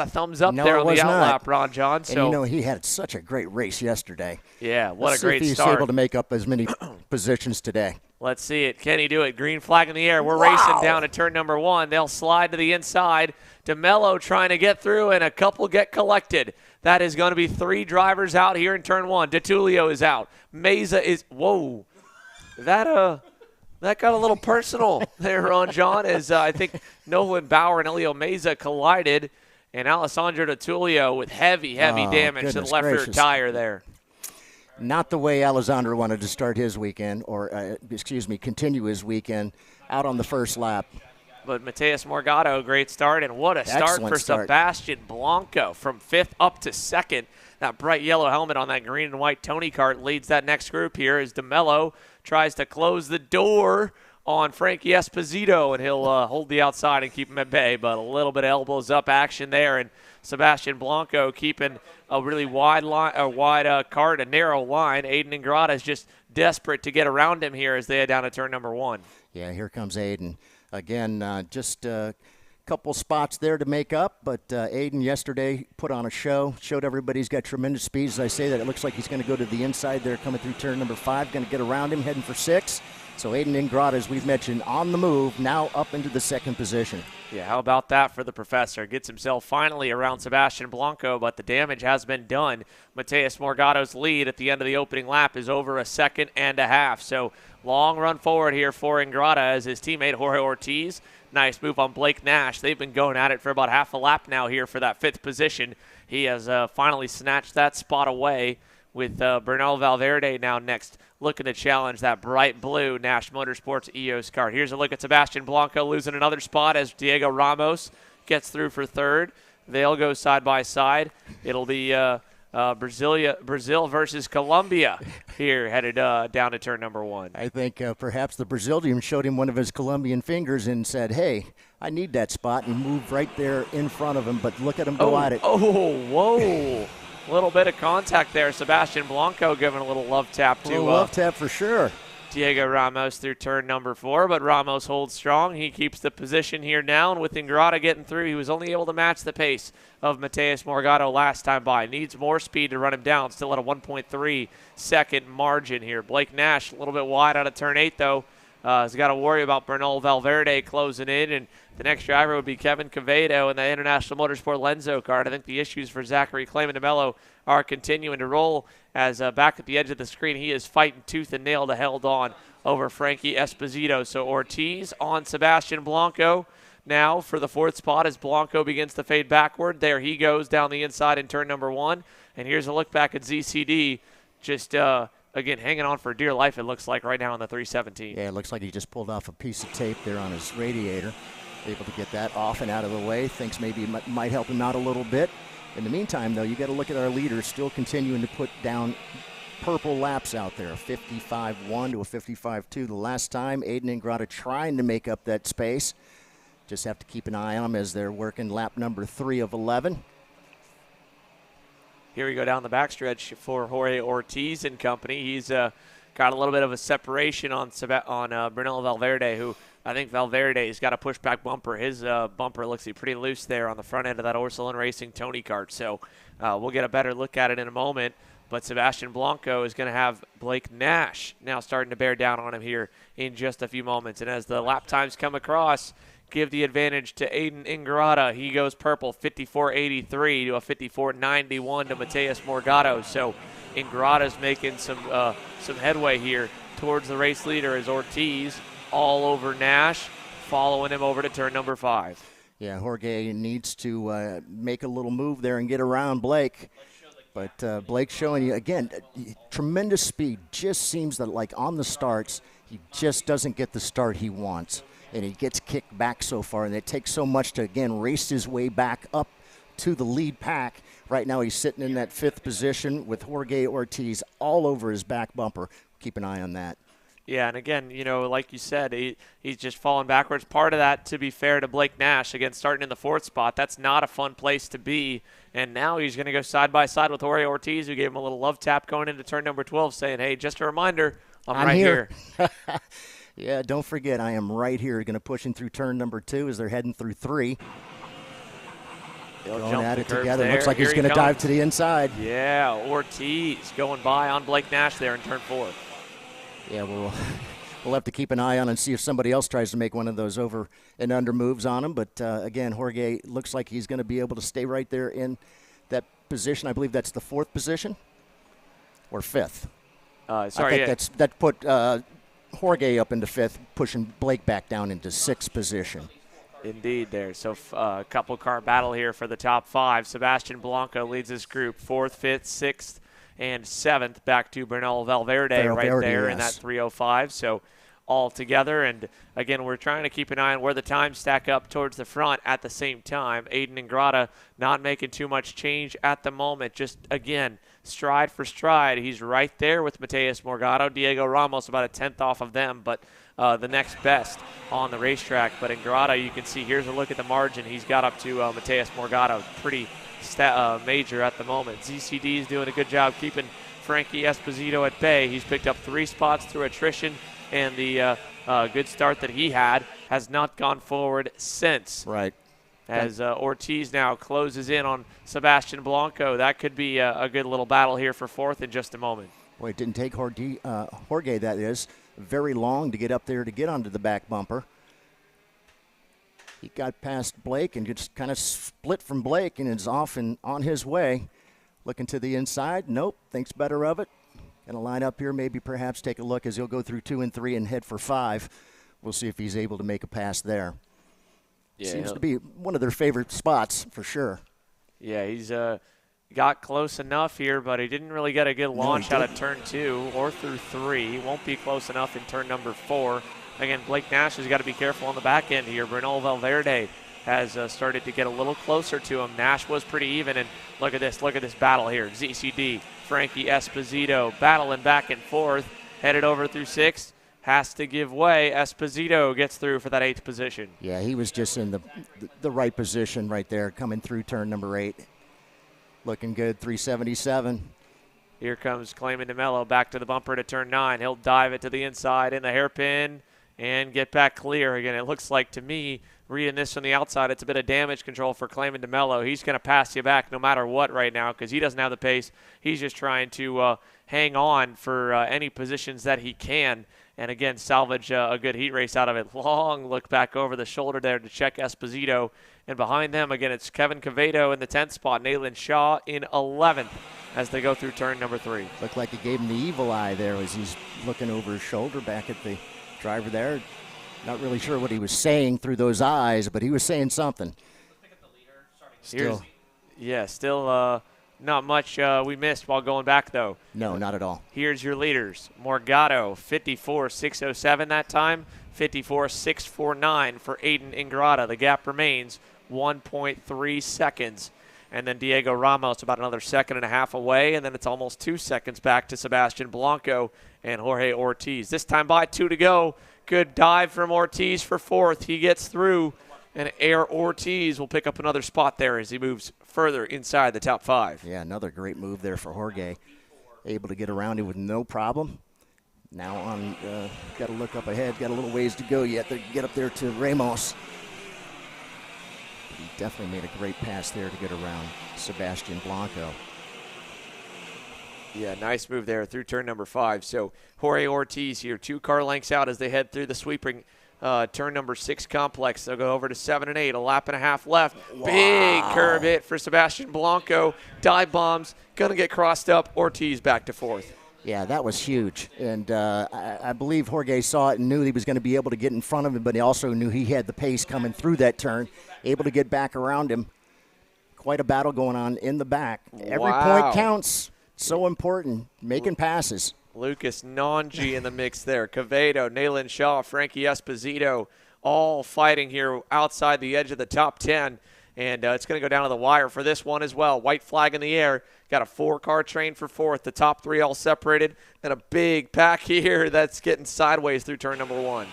thumbs up there on the outlap, Ron John. So and he had such a great race yesterday. Yeah, what a great start. He's able to make up as many positions today. Let's see it. Can he do it? Green flag in the air. We're racing down to turn number 1. They'll slide to the inside. DeMello trying to get through, and a couple get collected. That is going to be 3 drivers out here in turn 1. DeTulio is out. Meza is – whoa. That got a little personal there, Ron John, as I think Nolan Bauer and Elio Meza collided, and Alessandro DeTulio with heavy damage to the left rear tire there. Not the way Alessandro wanted to start his weekend, or continue his weekend out on the first lap. But Mateus Morgado, great start, and what a start for Sebastian Blanco from 5th up to 2nd. That bright yellow helmet on that green and white Tony kart leads that next group here as DeMello tries to close the door on Frankie Esposito, and he'll hold the outside and keep him at bay, but a little bit of elbows up action there, and Sebastian Blanco keeping a really wide kart, a narrow line. Aiden Ingrata is just desperate to get around him here as they head down to turn number 1. Yeah, here comes Aiden. Again, just a couple spots there to make up, but Aiden yesterday put on a show, showed everybody he's got tremendous speed. As I say that, it looks like he's going to go to the inside there coming through turn number 5, going to get around him, heading for 6. So Aiden Ingrata, as we've mentioned, on the move, now up into the 2nd position. Yeah, how about that for the professor? Gets himself finally around Sebastian Blanco, but the damage has been done. Mateus Morgado's lead at the end of the opening lap is over a 1.5 seconds. So long run forward here for Ingrata as his teammate Jorge Ortiz. Nice move on Blake Nash. They've been going at it for about half a lap now here for that 5th position. He has finally snatched that spot away with Bernal Valverde now next, looking to challenge that bright blue Nash Motorsports EOS kart. Here's a look at Sebastian Blanco losing another spot as Diego Ramos gets through for 3rd. They'll go side by side. It'll be Brazil versus Colombia here headed down to turn number 1. I think perhaps the Brazilian showed him one of his Colombian fingers and said, hey, I need that spot, and moved right there in front of him, but look at him go at it. Oh, whoa. A little bit of contact there. Sebastian Blanco giving a little love tap to love tap for sure. Diego Ramos through turn number 4, but Ramos holds strong. He keeps the position here now, and with Ingrata getting through, he was only able to match the pace of Mateus Morgado last time by. Needs more speed to run him down, still at a 1.3 second margin here. Blake Nash a little bit wide out of turn 8, though. has got to worry about Bernal Valverde closing in, and the next driver would be Kevin Cavedo in the International Motorsport Lenzo card. I think the issues for Zachary Clayman DeMello are continuing to roll as back at the edge of the screen, he is fighting tooth and nail to held on over Frankie Esposito. So Ortiz on Sebastian Blanco now for the 4th spot as Blanco begins to fade backward. There he goes down the inside in turn number 1. And here's a look back at ZCD, just again, hanging on for dear life, it looks like, right now on the 317. Yeah, it looks like he just pulled off a piece of tape there on his radiator. Able to get that off and out of the way. Thinks maybe it might help him out a little bit. In the meantime, though, you got to look at our leaders still continuing to put down purple laps out there, a 55.1 to a 55.2. The last time, Aiden Ingrata trying to make up that space. Just have to keep an eye on them as they're working lap number 3 of 11. Here we go down the backstretch for Jorge Ortiz and company. He's got a little bit of a separation on Bernal Valverde, who I think Valverde's got a pushback bumper. His bumper looks pretty loose there on the front end of that Orsolin Racing Tony kart. So we'll get a better look at it in a moment. But Sebastian Blanco is going to have Blake Nash now starting to bear down on him here in just a few moments. And as the lap times come across, give the advantage to Aiden Ingrata. He goes purple, 54.83 to a 54.91 to Mateus Morgado. So Ingrata's making some headway here towards the race leader as Ortiz all over Nash, following him over to turn number 5. Yeah, Jorge needs to make a little move there and get around Blake. But Blake's showing you, again, tremendous speed. Just seems that, like, on the starts, he just doesn't get the start he wants. And he gets kicked back so far, and it takes so much to, again, race his way back up to the lead pack. Right now he's sitting in that 5th position with Jorge Ortiz all over his back bumper. Keep an eye on that. Yeah, and again, you know, like you said, he's just falling backwards. Part of that, to be fair to Blake Nash, again, starting in the 4th spot, that's not a fun place to be. And now he's going to go side by side with Jorge Ortiz, who gave him a little love tap going into turn number 12, saying, hey, just a reminder, I'm right here. Yeah, don't forget, I am right here. Going to push him through turn number 2 as they're heading through 3. They'll going at it together. There. Looks like he's going to dive to the inside. Yeah, Ortiz going by on Blake Nash there in turn 4. Yeah, we'll have to keep an eye on and see if somebody else tries to make one of those over and under moves on him. But, again, Jorge looks like he's going to be able to stay right there in that position. I believe that's the 4th position or 5th. Sorry, that put Jorge up into 5th, pushing Blake back down into 6th position. Indeed there. So a couple car battle here for the top 5. Sebastian Blanco leads this group 4th, 5th, 6th, and 7th. Back to Bernal Valverde right there in that 305. So all together. And, again, we're trying to keep an eye on where the times stack up towards the front at the same time. Aiden Ingrata not making too much change at the moment. Just, again, stride for stride. He's right there with Mateus Morgado. Diego Ramos about a 10th off of them, but the next best on the racetrack. But Ingrata, you can see, here's a look at the margin. He's got up to Mateus Morgado. Pretty major at the moment. ZCD is doing a good job keeping Frankie Esposito at bay. He's picked up 3 spots through attrition, and the good start that he had has not gone forward since. Right. As Ortiz now closes in on Sebastian Blanco. That could be a good little battle here for 4th in just a moment. Boy, it didn't take Jorge, that is, very long to get up there to get onto the back bumper. He got past Blake and just kind of split from Blake and is off and on his way. Looking to the inside. Nope, thinks better of it. Going to line up here, maybe perhaps take a look as he'll go through 2 and 3 and head for 5. We'll see if he's able to make a pass there. Yeah, seems to be one of their favorite spots for sure. Yeah, he's got close enough here, but he didn't really get a good launch out of turn 2 or through 3. He won't be close enough in turn number 4. Again, Blake Nash has got to be careful on the back end here. Bernal Valverde has started to get a little closer to him. Nash was pretty even, and look at this battle here. ZCD, Frankie Esposito battling back and forth, headed over through 6th. Has to give way. Esposito gets through for that 8th position. Yeah, he was just in the right position right there, coming through turn number 8. Looking good, 377. Here comes Clayman DeMello back to the bumper to turn 9. He'll dive it to the inside in the hairpin and get back clear. Again, it looks like to me, reading this from the outside, it's a bit of damage control for Clayman DeMello. He's going to pass you back no matter what right now because he doesn't have the pace. He's just trying to hang on for any positions that he can. and again salvage a good heat race out of it. Long look back over the shoulder there to check Esposito. And behind them, again, it's Kevin Cavedo in the 10th spot, Nayland Shaw in 11th as they go through turn number 3. Looked like he gave him the evil eye there as he's looking over his shoulder back at the driver there. Not really sure what he was saying through those eyes, but he was saying something. Still not much we missed while going back, though. No, not at all. Here's your leaders. Morgado, 54.607 that time. 54.649 for Aiden Ingrata. The gap remains 1.3 seconds. And then Diego Ramos about another 1.5 seconds away, and then it's almost 2 seconds back to Sebastian Blanco and Jorge Ortiz. This time by 2 to go. Good dive from Ortiz for 4th. He gets through, and Air Ortiz will pick up another spot there as he moves further inside the top 5. Yeah, another great move there for Jorge. Able to get around him with no problem. Now on, got to look up ahead. Got a little ways to go yet to get up there to Ramos. But he definitely made a great pass there to get around Sebastian Blanco. Yeah, nice move there through turn number 5. So Jorge Ortiz here, 2 car lengths out as they head through the sweeping turn number 6 complex. They'll go over to 7 and 8, a lap and a half left. Wow. Big curve hit for Sebastian Blanco. Dive bombs, gonna get crossed up. Ortiz back to 4th. Yeah, that was huge. And I believe Jorge saw it and knew he was going to be able to get in front of him, but he also knew he had the pace coming through that turn, able to get back around him. Quite a battle going on in the back. Every point counts. So important. Making passes. Lucas Nanji in the mix there. Cavedo, Nayland Shaw, Frankie Esposito, all fighting here outside the edge of the top 10. And it's going to go down to the wire for this one as well. White flag in the air. Got a 4-car train for 4th. The top 3 all separated. And a big pack here that's getting sideways through turn number 1.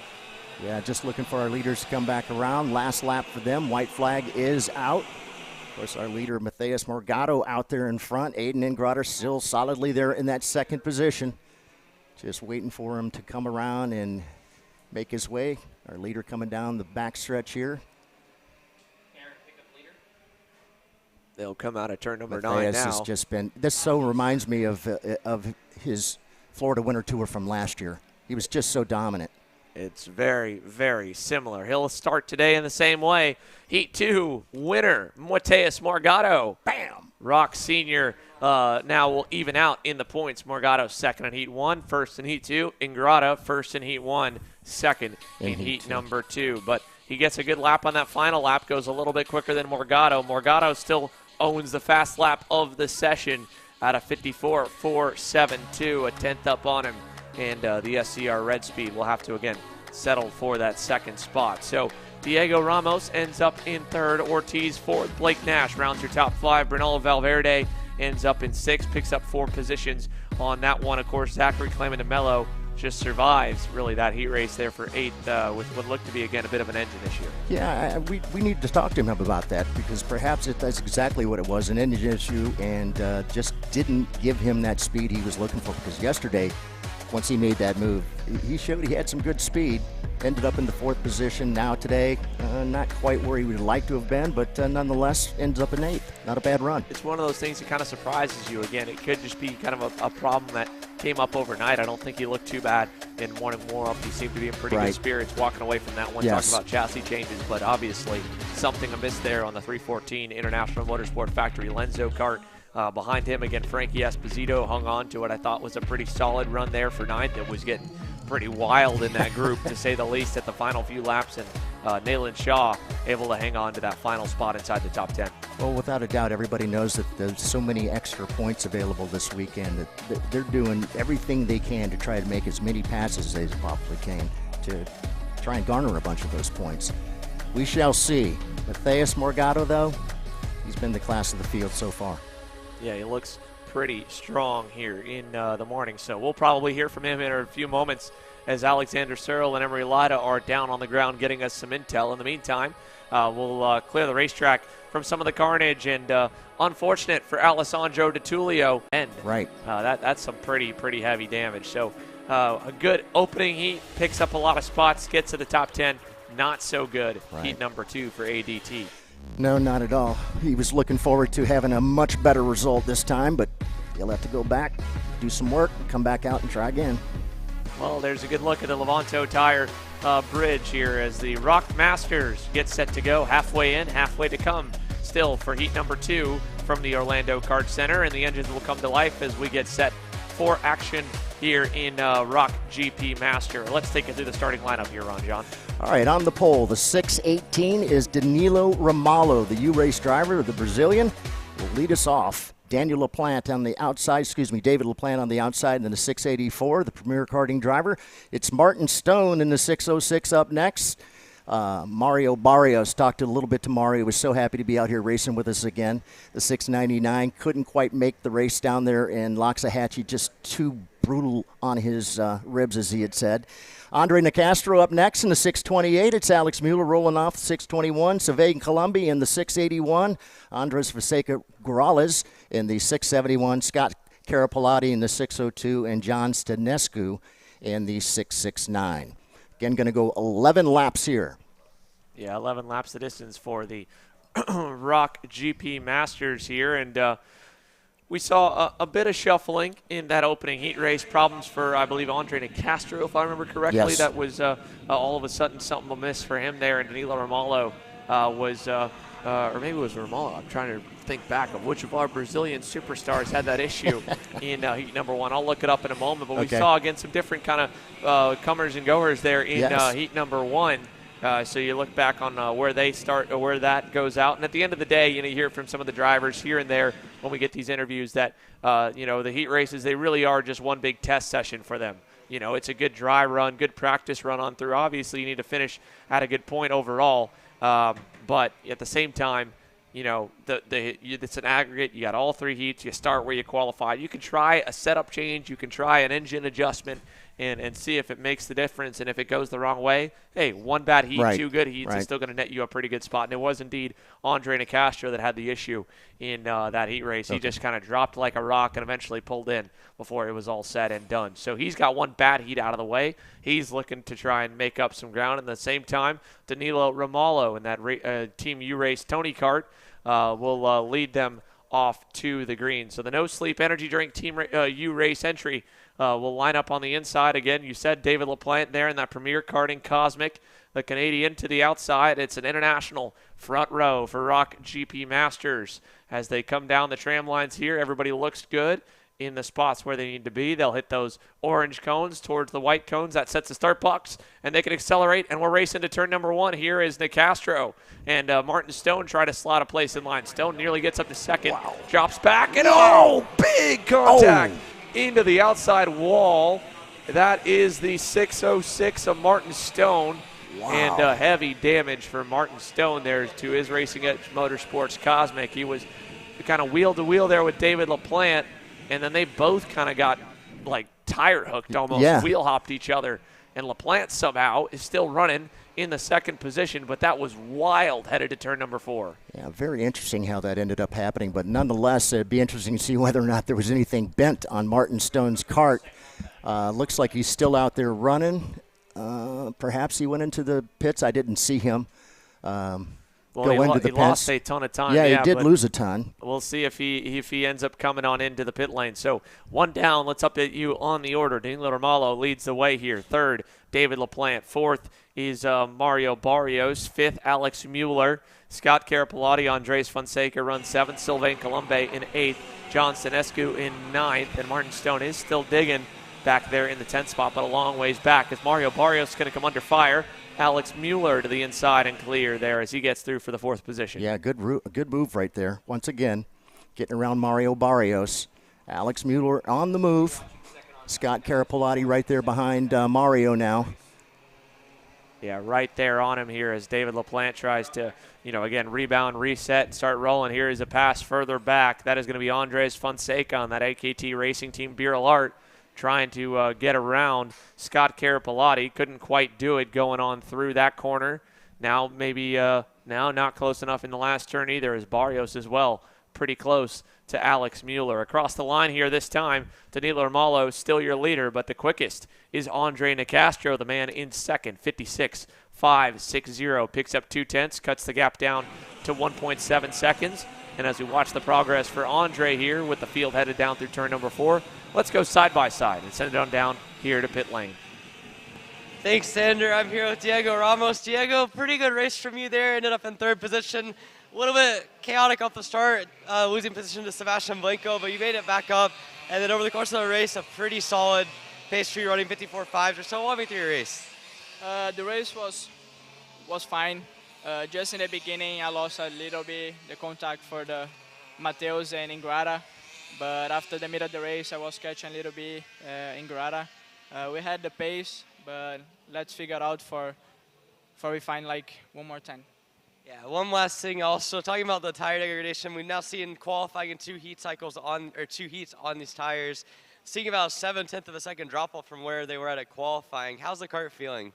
Yeah, just looking for our leaders to come back around. Last lap for them. White flag is out. Of course, our leader, Matheus Morgado, out there in front. Aiden Ingrata still solidly there in that 2nd position. Just waiting for him to come around and make his way. Our leader coming down the back stretch here. They'll come out of turn number 9 now. Has just been, this so reminds me of his Florida Winter Tour from last year. He was just so dominant. It's very, very similar. He'll start today in the same way. Heat 2 winner, Matheus Morgado. Bam! ROK Sr now will even out in the points. Morgado 2nd in Heat 1, 1st in Heat 2. Ingrata 1st in Heat 1, 2nd in Heat number 2. But he gets a good lap on that final lap, goes a little bit quicker than Morgado. Morgado still owns the fast lap of the session at a 54.472, a 10th up on him. And the SCR Red Speed will have to, again, settle for that 2nd spot. So Diego Ramos ends up in 3rd, Ortiz 4th, Blake Nash rounds your top 5, Brunello Valverde ends up in 6th, picks up 4 positions on that one. Of course, Zachary Clement de Mello just survives, really, that heat race there for 8th with what looked to be, again, a bit of an engine issue. Yeah, we need to talk to him about that because perhaps that's exactly what it was, an engine issue, and just didn't give him that speed he was looking for because yesterday, once he made that move, he showed he had some good speed, ended up in the 4th position. Now today, not quite where he would like to have been, but nonetheless ends up in 8th. Not a bad run. It's one of those things that kind of surprises you. Again, it could just be kind of a problem that came up overnight. I don't think he looked too bad in morning warm-up. He seemed to be in pretty good spirits walking away from that one. Yes. Talking about chassis changes, but obviously something amiss there on the 314 International Motorsport Factory Lenzo kart. Behind him, again, Frankie Esposito hung on to what I thought was a pretty solid run there for 9th. It was getting pretty wild in that group, to say the least, at the final few laps. And Nayland Shaw able to hang on to that final spot inside the top 10. Well, without a doubt, everybody knows that there's so many extra points available this weekend that they're doing everything they can to try to make as many passes as they possibly can to try and garner a bunch of those points. We shall see. Matheus Morgado, though, he's been the class of the field so far. Yeah, he looks pretty strong here in the morning. So we'll probably hear from him in a few moments as Alexander Searle and Emery Lida are down on the ground getting us some intel. In the meantime, we'll clear the racetrack from some of the carnage, and unfortunate for Alessandro DiTullio. Right. That's some pretty heavy damage. So a good opening heat, picks up a lot of spots, gets to the top 10. Not so good. Right. Heat number 2 for ADT. No, not at all. He was looking forward to having a much better result this time, but he'll have to go back, do some work, and come back out and try again. Well, there's a good look at the Levanto Tire bridge here as the ROK Masters get set to go. Halfway in, halfway to come still for heat number 2 from the Orlando Kart Center, and the engines will come to life as we get set for action here in ROK GP Master. Let's take it through the starting lineup here, Ron John. All right, on the pole, the 618 is Danilo Ramalho, the U-Race driver, the Brazilian, will lead us off. Daniel LaPlante on the outside, David LaPlante on the outside, and then the 684, the Premier Karting driver. It's Martin Stone in the 606 up next. Mario Barrios, talked a little bit to Mario. He was so happy to be out here racing with us again. The 699 couldn't quite make the race down there in Loxahatchee, just too brutal on his ribs, as he had said. Andre Nicastro up next in the 628. It's Alex Mueller rolling off the 621. Sylvain Colombi in the 681. Andres Fonseca Gorales in the 671. Scott Carapalati in the 602. And John Stanescu in the 669. Again, going to go 11 laps here. Yeah, 11 laps the distance for the ROK GP Masters here. And we saw a bit of shuffling in that opening heat race. Problems for, I believe, Andre Nicastro, if I remember correctly. Yes. That was all of a sudden something amiss for him there. And Danilo Ramalho was, or maybe it was Ramalho. I'm trying to think back of which of our Brazilian superstars had that issue in heat number 1. I'll look it up in a moment. But we saw, again, some different kind of comers and goers there in heat number 1. So you look back on where they start or where that goes out. And at the end of the day, you hear from some of the drivers here and there when we get these interviews that, the heat races, they really are just one big test session for them. It's a good dry run, good practice run on through. Obviously, you need to finish at a good point overall. But at the same time, it's an aggregate. You got all 3 heats. You start where you qualify. You can try a setup change. You can try an engine adjustment and see if it makes the difference. And if it goes the wrong way, hey, 1 bad heat, 2 good heats is still going to net you a pretty good spot. And it was indeed Andre Nicastro that had the issue in that heat race. He just kind of dropped like a rock and eventually pulled in before it was all said and done. So he's got 1 bad heat out of the way. He's looking to try and make up some ground. And at the same time, Danilo Ramalho in that Team U-Race Tony Kart will lead them off to the green. So the No Sleep Energy Drink Team U-Race entry will line up on the inside. Again, you said David LaPlante there in that Premier Karting Cosmic. The Canadian to the outside. It's an international front row for ROK GP Masters. As they come down the tram lines here, everybody looks good in the spots where they need to be. They'll hit those orange cones towards the white cones. That sets the start box, and they can accelerate, and we're racing to turn number 1. Here is Nicastro, and Martin Stone try to slot a place in line. Stone nearly gets up to second, drops back, and big contact into the outside wall. That is the 606 of Martin Stone. And heavy damage for Martin Stone there to his Racing Edge Motorsports Cosmic. He was kind of wheel to wheel there with David LaPlante, and then they both kind of got like tire hooked almost, wheel hopped each other. And LaPlante somehow is still running in the second position, but that was wild headed to turn number 4. Yeah, very interesting how that ended up happening, but nonetheless, it'd be interesting to see whether or not there was anything bent on Martin Stone's kart. Looks like he's still out there running. Perhaps he went into the pits. I didn't see him go into the pits. He lost a ton of time. Yeah, he did lose a ton. We'll see if he ends up coming on into the pit lane. So 1 down. Let's update you on the order. Danilo Ramalho leads the way here. 3rd, David LaPlante. 4th is Mario Barrios. 5th, Alex Mueller. Scott Carapalati, Andres Fonseca runs 7th. Sylvain Colombe in 8th. John Stanescu in 9th. And Martin Stone is still digging back there in the 10th spot, but a long ways back as Mario Barrios is going to come under fire. Alex Mueller to the inside and clear there as he gets through for the 4th position. Yeah, good move right there. Once again, getting around Mario Barrios. Alex Mueller on the move. Scott Carapalati right there behind Mario now. Yeah, right there on him here as David LaPlante tries to, again, rebound, reset, and start rolling. Here is a pass further back. That is going to be Andres Fonseca on that AKT Racing Team Bureau Art, trying to get around Scott Carapalati. Couldn't quite do it going on through that corner. Now not close enough in the last turn either as Barrios as well. Pretty close to Alex Mueller. Across the line here this time, Danilo Ramalho still your leader, but the quickest is Andre Nicastro, the man in second, 56.560. Picks up 0.2, cuts the gap down to 1.7 seconds. And as we watch the progress for Andre here with the field headed down through turn number 4, let's go side by side and send it on down here to pit lane. Thanks, Sander. I'm here with Diego Ramos. Diego, pretty good race from you there. Ended up in 3rd position. A little bit chaotic off the start, losing position to Sebastian Blanco, but you made it back up. And then over the course of the race, a pretty solid pace for you, running 54.5s or so. Walk me through your race. The race was fine. Just in the beginning, I lost a little bit the contact for the Mateus and Ingrata. But after the middle of the race, I was catching a little bit Ingrata. We had the pace, but let's figure out for we find like one more time. Yeah, one last thing also, talking about the tire degradation, we've now seen qualifying in 2 heat cycles on, or 2 heats on these tires, seeing about 7/10 of a second drop off from where they were at qualifying. How's the kart feeling?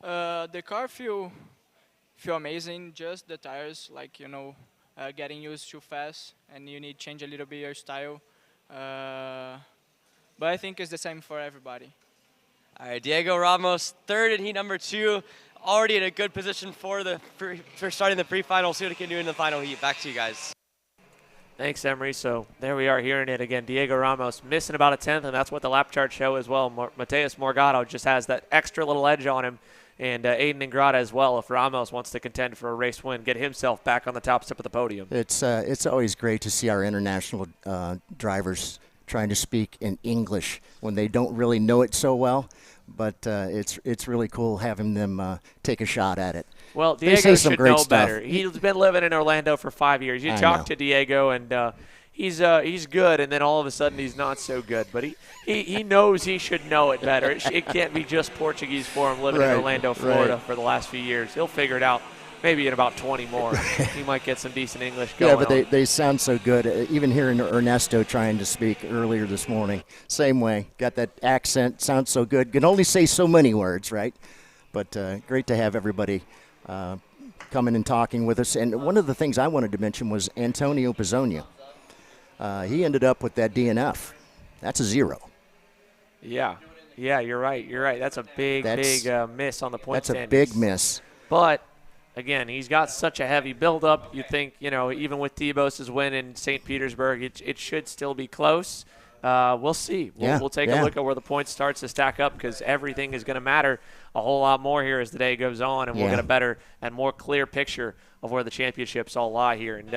The car feel amazing, just the tires, like, you know, getting used too fast, and you need to change a little bit your style. But I think it's the same for everybody. All right, Diego Ramos, 3rd in heat number 2, already in a good position for starting the pre-final. See what he can do in the final heat. Back to you guys. Thanks, Emery. So there we are hearing it again. Diego Ramos missing about a 10th, and that's what the lap charts show as well. Mateus Morgado just has that extra little edge on him, and Aiden Ingrata as well. If Ramos wants to contend for a race win, get himself back on the top step of the podium. It's always great to see our international drivers trying to speak in English when they don't really know it so well. But it's really cool having them take a shot at it. Well, Diego should know stuff. better. He's been living in Orlando for 5 years. You talk to Diego, and he's good, and then all of a sudden he's not so good. But he knows he should know it better. It can't be just Portuguese for him living in Orlando, Florida for the last few years. He'll figure it out. Maybe in about 20 more. He might get some decent English going. Yeah, but they sound so good. Even hearing Ernesto trying to speak earlier this morning, same way. Got that accent, sounds so good. Can only say so many words, right? But great to have everybody coming and talking with us. And one of the things I wanted to mention was Antonio Pizzonia. He ended up with that DNF. That's a 0. Yeah, you're right. That's a big miss on the point standings. That's a big miss. But again, he's got such a heavy buildup. You think, even with Tebos's win in St. Petersburg, it should still be close. We'll see. We'll take a look at where the points starts to stack up, because everything is going to matter a whole lot more here as the day goes on, and we'll get a better and more clear picture of where the championships all lie here. And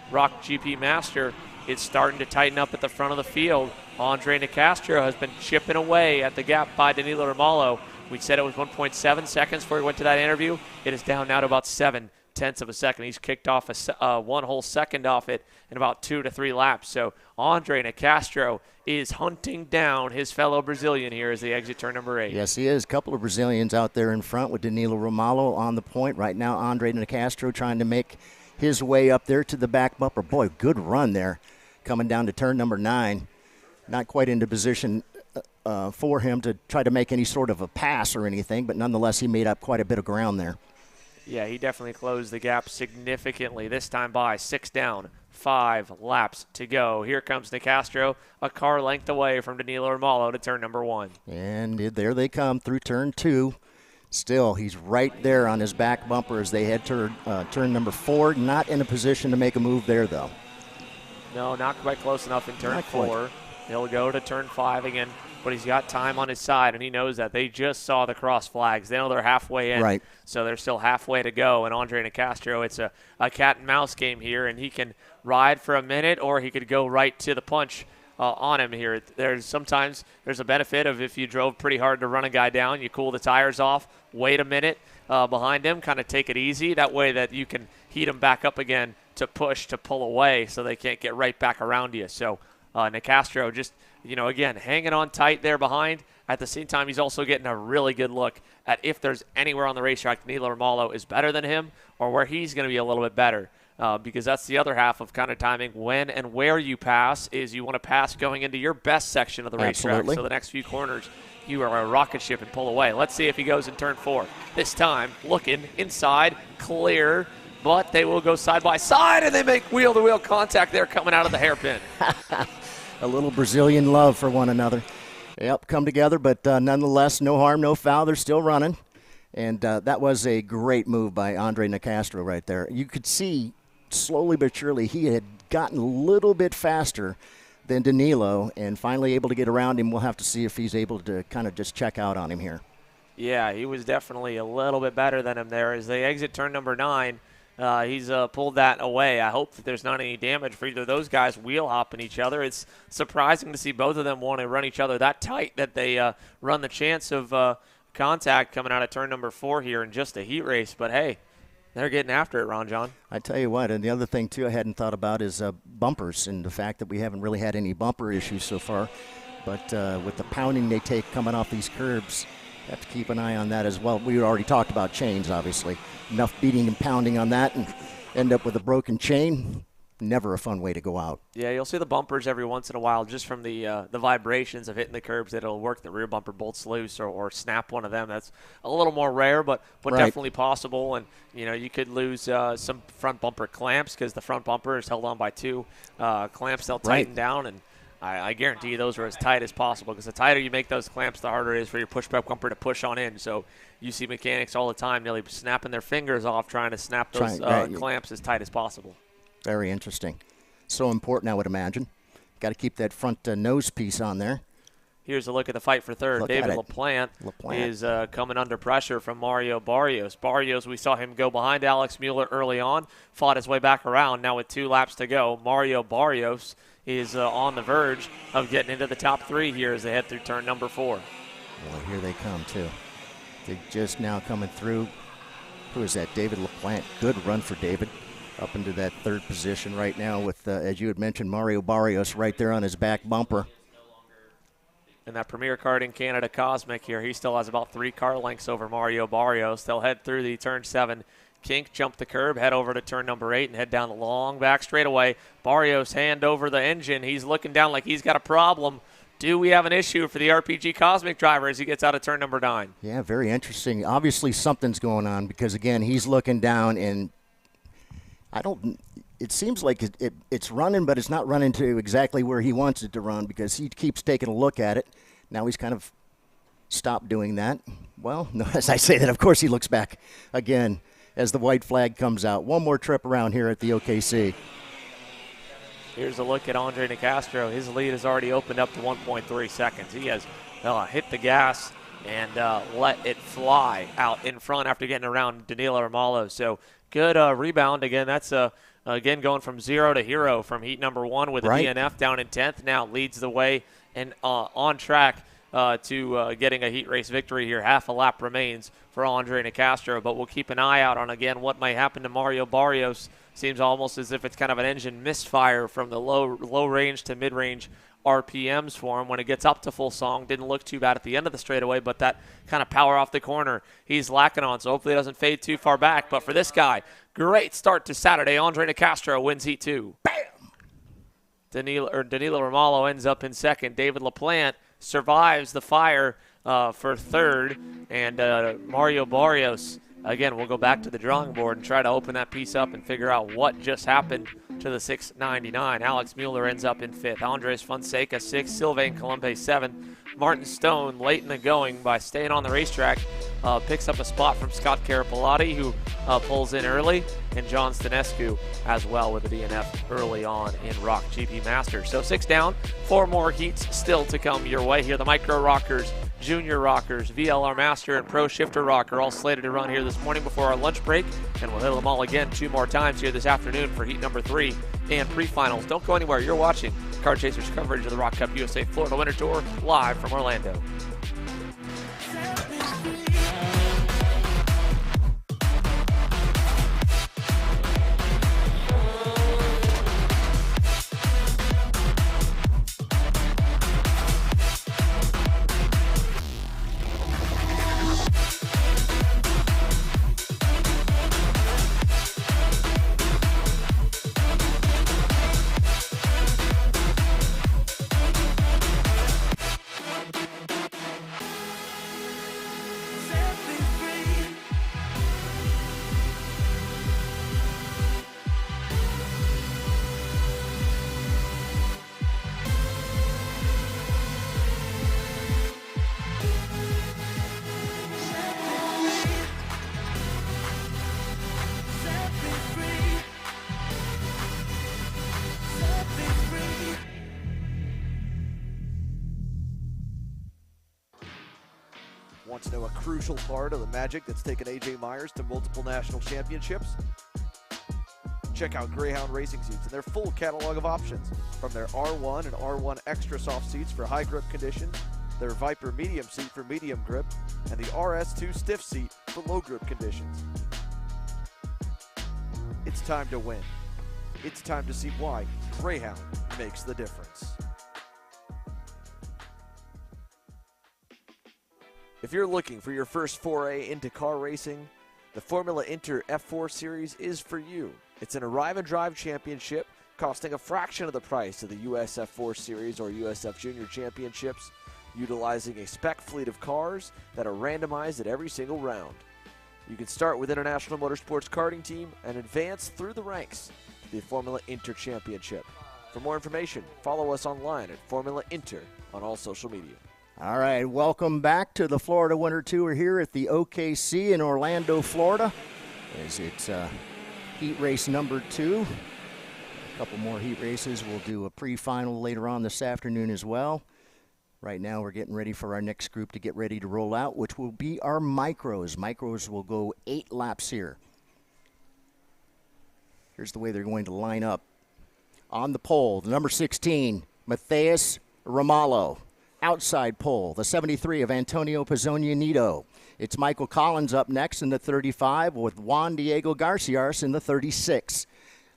ROK GP Master is starting to tighten up at the front of the field. Andre Nicastro has been chipping away at the gap by Danilo Romalo. We said it was 1.7 seconds before we went to that interview. It is down now to about 7/10 of a second. He's kicked off one whole second off it in about 2 to 3 laps. So Andre Nicastro is hunting down his fellow Brazilian here as they exit turn number 8. Yes, he is. A couple of Brazilians out there in front with Danilo Romalo on the point. Right now, Andre Nicastro trying to make his way up there to the back bumper. Boy, good run there coming down to turn number 9. Not quite into position for him to try to make any sort of a pass or anything, but nonetheless, he made up quite a bit of ground there. Yeah, he definitely closed the gap significantly. This time by 6 down, 5 laps to go. Here comes Nicastro, a car length away from Danilo Romalo to turn number 1. And there they come through turn 2. Still, he's right there on his back bumper as they head to turn number 4. Not in a position to make a move there, though. No, not quite close enough in turn 4. He'll go to turn 5 again, but he's got time on his side, and he knows that. They just saw the cross flags. They know they're halfway in, right. So they're still halfway to go. And Andre Nicastro, it's a cat and mouse game here, and he can ride for a minute, or he could go right to the punch on him here. Sometimes there's a benefit of if you drove pretty hard to run a guy down, you cool the tires off, wait a minute behind him, kind of take it easy. That way that you can heat him back up again to pull away so they can't get right back around you. So Nicastro just, again, hanging on tight there behind. At the same time, he's also getting a really good look at if there's anywhere on the racetrack Danilo Romalo is better than him or where he's going to be a little bit better. Because that's the other half of kind of timing. When and where you pass is you want to pass going into your best section of the racetrack. So the next few corners, you are a rocket ship and pull away. Let's see if he goes in turn 4. This time, looking inside, clear. But they will go side by side, and they make wheel-to-wheel contact there coming out of the hairpin. A little Brazilian love for one another. Yep, come together, but nonetheless, no harm, no foul. They're still running. And that was a great move by Andre Nicastro right there. You could see slowly but surely he had gotten a little bit faster than Danilo and finally able to get around him. We'll have to see if he's able to kind of just check out on him here. Yeah, he was definitely a little bit better than him there. As they exit turn number 9, he's pulled that away. I hope that there's not any damage for either of those guys wheel hopping each other. It's surprising to see both of them want to run each other that tight that they run the chance of contact coming out of turn number 4 here in just a heat race. But, hey, they're getting after it, Ron John. I tell you what, and the other thing, too, I hadn't thought about is bumpers and the fact that we haven't really had any bumper issues so far. But with the pounding they take coming off these curbs, have to keep an eye on that as well. We already talked about chains, obviously. Enough beating and pounding on that and end up with a broken chain. Never a fun way to go out. Yeah, you'll see the bumpers every once in a while just from the vibrations of hitting the curbs. It'll work the rear bumper bolts loose or snap one of them. That's a little more rare, but right. Definitely possible. And, you could lose some front bumper clamps because the front bumper is held on by 2 clamps. They'll tighten down, and I guarantee you those are as tight as possible because the tighter you make those clamps, the harder it is for your pushback bumper to push on in. So you see mechanics all the time nearly snapping their fingers off trying to snap those clamps as tight as possible. Very interesting. So important, I would imagine. Got to keep that front nose piece on there. Here's a look at the fight for third. David LaPlante is coming under pressure from Mario Barrios. Barrios, we saw him go behind Alex Mueller early on, fought his way back around. Now with 2 laps to go, Mario Barrios is on the verge of getting into the top 3 here as they head through turn number 4. Well, here they come, too. They're just now coming through. Who is that? David LaPlante. Good run for David. Up into that 3rd position right now with, as you had mentioned, Mario Barrios right there on his back bumper. And that Premier Karting Canada Cosmic here, he still has about 3 car lengths over Mario Barrios. They'll head through the turn 7 kink, jump the curb, head over to turn number 8, and head down the long back straightaway. Barrios hand over the engine. He's looking down like he's got a problem. Do we have an issue for the RPG Cosmic driver as he gets out of turn number 9? Yeah, very interesting. Obviously something's going on because, again, he's looking down and it seems like it's running, but it's not running to exactly where he wants it to run because he keeps taking a look at it. Now he's kind of stopped doing that. Well, no, as I say that, of course he looks back again as the white flag comes out. One more trip around here at the OKC. Here's a look at Andre Nicastro. His lead has already opened up to 1.3 seconds. He has hit the gas and let it fly out in front after getting around Danilo Romalo. So good rebound. Again, that's again going from 0 to hero from heat number 1 with a DNF down in 10th. Now leads the way and on track to getting a heat race victory here. Half a lap remains for Andre Nicastro, but we'll keep an eye out on, again, what might happen to Mario Barrios. Seems almost as if it's kind of an engine misfire from the low range to mid-range RPMs for him. When it gets up to full song, didn't look too bad at the end of the straightaway, but that kind of power off the corner he's lacking on, so hopefully it doesn't fade too far back. But for this guy, great start to Saturday. Andre Nicastro wins heat 2. Bam! Danilo Romalo ends up in second. David LaPlante survives the fire for third, and Mario Barrios, again, we'll go back to the drawing board and try to open that piece up and figure out what just happened to the 699. Alex Mueller ends up in 5th. Andres Fonseca 6th. Sylvain Colombe 7th. Martin Stone, late in the going by staying on the racetrack, picks up a spot from Scott Carapolati, who pulls in early, and John Stanescu as well with a DNF early on in ROK GP Masters. So 6 down, 4 more heats still to come your way here. The Micro Rockers, Junior Rockers, VLR Master, and Pro Shifter Rocker all slated to run here this morning before our lunch break, and we'll hit them all again 2 more times here this afternoon for heat number 3 and pre-finals. Don't go anywhere. You're watching Car Chasers coverage of the ROK Cup USA Florida Winter Tour live from Orlando. Want to know a crucial part of the magic that's taken A.J. Myers to multiple national championships? Check out Greyhound Racing Seats and their full catalog of options, from their R1 and R1 Extra Soft seats for high grip conditions, their Viper Medium seat for medium grip, and the RS2 Stiff seat for low grip conditions. It's time to win. It's time to see why Greyhound makes the difference. If you're looking for your first foray into car racing, the Formula Inter F4 Series is for you. It's an arrive and drive championship costing a fraction of the price of the US F4 Series or USF Junior Championships, utilizing a spec fleet of cars that are randomized at every single round. You can start with International Motorsports Karting Team and advance through the ranks to the Formula Inter Championship. For more information, follow us online at Formula Inter on all social media. All right, welcome back to the Florida Winter Tour here at the OKC in Orlando, Florida. As it's heat race number 2. A couple more heat races. We'll do a pre-final later on this afternoon as well. Right now we're getting ready for our next group to get ready to roll out, which will be our micros. Micros will go 8 laps here. Here's the way they're going to line up. On the pole, the number 16, Matheus Ramalho. Outside pole, the 73 of Antonio Pizzonia Nito. It's Michael Collins up next in the 35 with Juan Diego Garcias in the 36.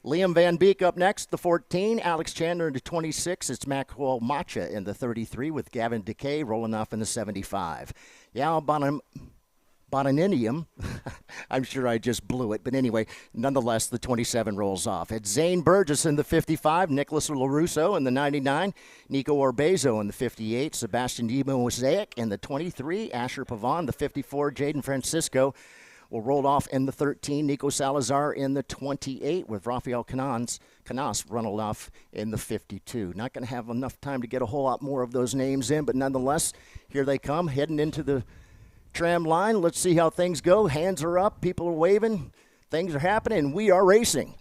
Liam Van Beek up next, the 14. Alex Chandler in the 26. It's Maxwell Macha in the 33 with Gavin Decay rolling off in the 75. Yao Bonaninium, I'm sure I just blew it, but anyway, nonetheless, the 27 rolls off. It's Zane Burgess in the 55, Nicholas LaRusso in the 99, Nico Orbezo in the 58, Sebastian Di Mosaic in the 23, Asher Pavon, the 54, Jaden Francisco will roll off in the 13, Nico Salazar in the 28, with Rafael Canas running off in the 52. Not going to have enough time to get a whole lot more of those names in, but nonetheless, here they come, heading into the tram line. Let's see how things go. Hands are up. People are waving. Things are happening. We are racing.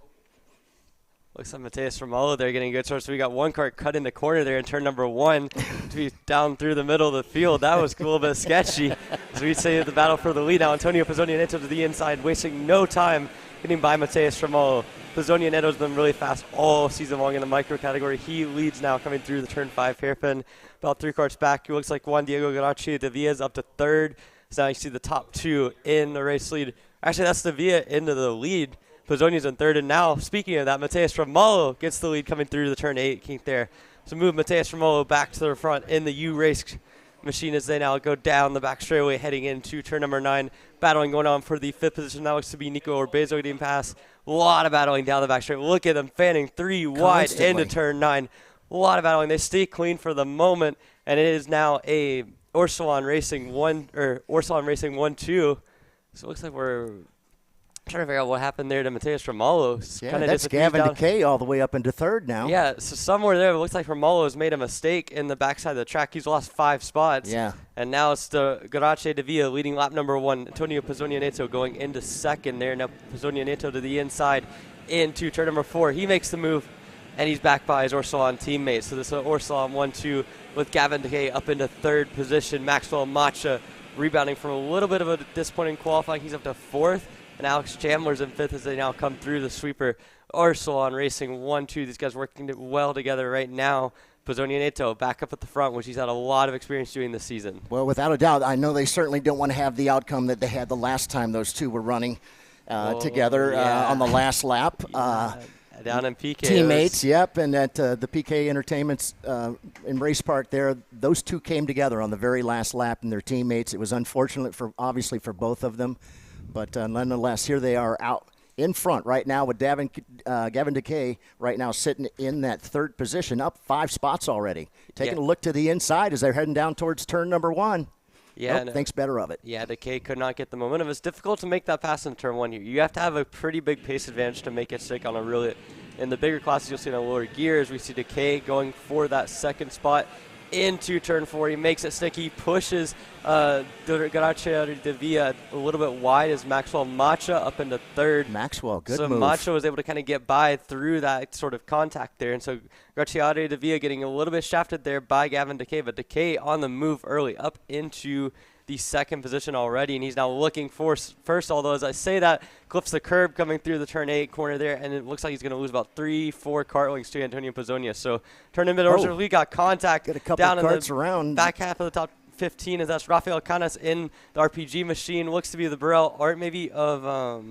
Looks like Matheus Ramalho there getting a good start. So we got one car cut in the corner there in turn number 1 to be down through the middle of the field. That was a little bit sketchy. As we say the battle for the lead now. Antonio Pizzonia Neto to the inside, wasting no time getting by Matheus Ramalho. Pizzonia Neto's been really fast all season long in the micro category. He leads now coming through the turn 5 hairpin. About 3 carts back. It looks like Juan Diego Garcia de Villa's up to 3rd. So now you see the top 2 in the race lead. Actually, that's the Villa into the lead. Pizzonia's in 3rd. And now, speaking of that, Matheus Ramalho gets the lead coming through the turn 8 kink there. So move Matheus Ramalho back to the front in the U-Race machine as they now go down the back straightaway heading into turn number 9. Battling going on for the 5th position. Now looks to be Nico Orbezo getting past. A lot of battling down the back straightaway. Look at them fanning 3 wide into turn 9. A lot of battling. They stay clean for the moment. And it is now a Orsalon Racing 1-2. So it looks like we're trying to figure out what happened there to Matheus Ramalho. Yeah, that's Gavin Decay all the way up into 3rd now. Yeah, so somewhere there it looks like Ramalho has made a mistake in the backside of the track. He's lost 5 spots. Yeah. And now it's the Garace de Villa leading lap number 1. Antonio Pizzonia Neto going into 2nd there. Now Pizzonia Neto to the inside into turn number 4. He makes the move, and he's back by his Orsalon teammate. So this is Orsalon 1-2 with Gavin Decay up into 3rd position. Maxwell Macha rebounding from a little bit of a disappointing qualifying. He's up to 4th. And Alex Chandler's in 5th as they now come through the sweeper. Orsalon Racing 1-2. These guys working well together right now. Pizzonia Neto back up at the front, which he's had a lot of experience doing this season. Well, without a doubt, I know they certainly don't want to have the outcome that they had the last time those two were running together on the last lap. Down in PK. Teammates, yep, and at the PK Entertainment's in Race Park there, those two came together on the very last lap and their teammates. It was unfortunate, obviously, for both of them. But nonetheless, here they are out in front right now with Gavin Decay right now sitting in that 3rd position, up 5 spots already. Taking a look to the inside as they're heading down towards turn number 1. Yeah, thinks better of it. Yeah, Decay could not get the momentum. It's difficult to make that pass in turn 1 here. You have to have a pretty big pace advantage to make it stick on a really. In the bigger classes, you'll see in the lower gears, we see Decay going for that 2nd spot into turn 4. He makes it stick. He pushes Garacia de Villa a little bit wide as Maxwell Macha up into 3rd. Maxwell, good move. So Macha was able to kind of get by through that sort of contact there. And so Garacia de Villa getting a little bit shafted there by Gavin Decay. But Decay on the move early up into the second position already, and he's now looking for first, although as I say that, clips the curb coming through the turn 8 corner there, and it looks like he's going to lose about 3-4 kart lengths to Antonio Pizzonia. So turn in middle, we got contact Get a couple down of in carts the around. back half of the top 15, as that's Rafael Canas in the RPG machine. Looks to be the Burrell art maybe of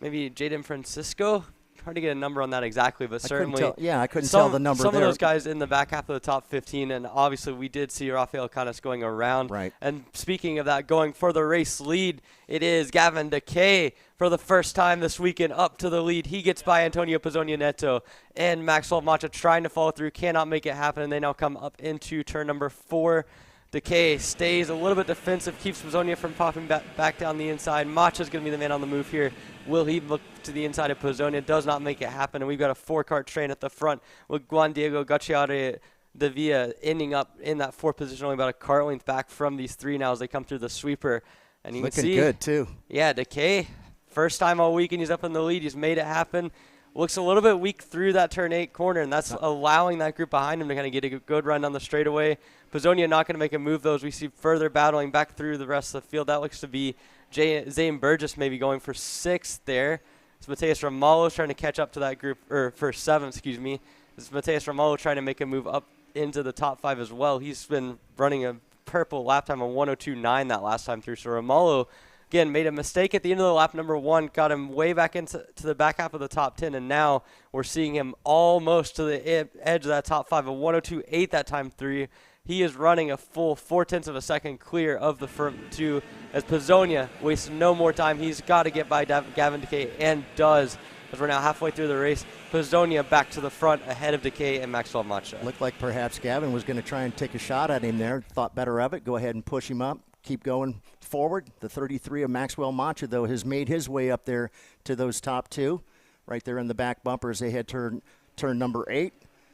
maybe Jaden Francisco. Hard to get a number on that exactly, but certainly. I couldn't tell the number Some there. of those guys in the back half of the top 15, and obviously we did see Rafael Canas going around. Right. And speaking of that, going for the race lead, it is Gavin DeKay for the first time this weekend up to the lead. He gets by Antonio Pizzonia Neto, and Maxwell Macha trying to follow through, cannot make it happen, and they now come up into turn number 4. DeKay stays a little bit defensive, keeps Pizzonia from popping back down the inside. Macha's going to be the man on the move here. Will he look to the inside of Pizzonia? Does not make it happen, and we've got a 4-kart train at the front with Juan Diego Gacciare de Villa ending up in that 4th position, only about a kart length back from these 3 now as they come through the sweeper. And you can see, good, too. Yeah, DeKay, first time all weekend he's up in the lead. He's made it happen. Looks a little bit weak through that turn 8 corner, and that's allowing that group behind him to kind of get a good run down the straightaway. Pizzonia not going to make a move, though, as we see further battling back through the rest of the field. That looks to be Zane Burgess maybe going for 6th there. It's Mateus Ramallo trying to catch up to that group, or for 7th, excuse me. It's Mateus Ramallo trying to make a move up into the top 5 as well. He's been running a purple lap time of 102.9 that last time through. So Ramallo, again, made a mistake at the end of the lap number 1, got him way back into the back half of the top 10, and now we're seeing him almost to the edge of that top 5, a 102.8 that time through. He is running a full 0.4 of a second clear of the front 2 as Pizzonia wastes no more time. He's got to get by Gavin DeKay, and does, as we're now halfway through the race. Pizzonia back to the front ahead of DeKay and Maxwell Macha. Looked like perhaps Gavin was going to try and take a shot at him there. Thought better of it. Go ahead and push him up. Keep going forward. The 33 of Maxwell Macha, though, has made his way up there to those top 2. Right there in the back bumper as they head turn number 8.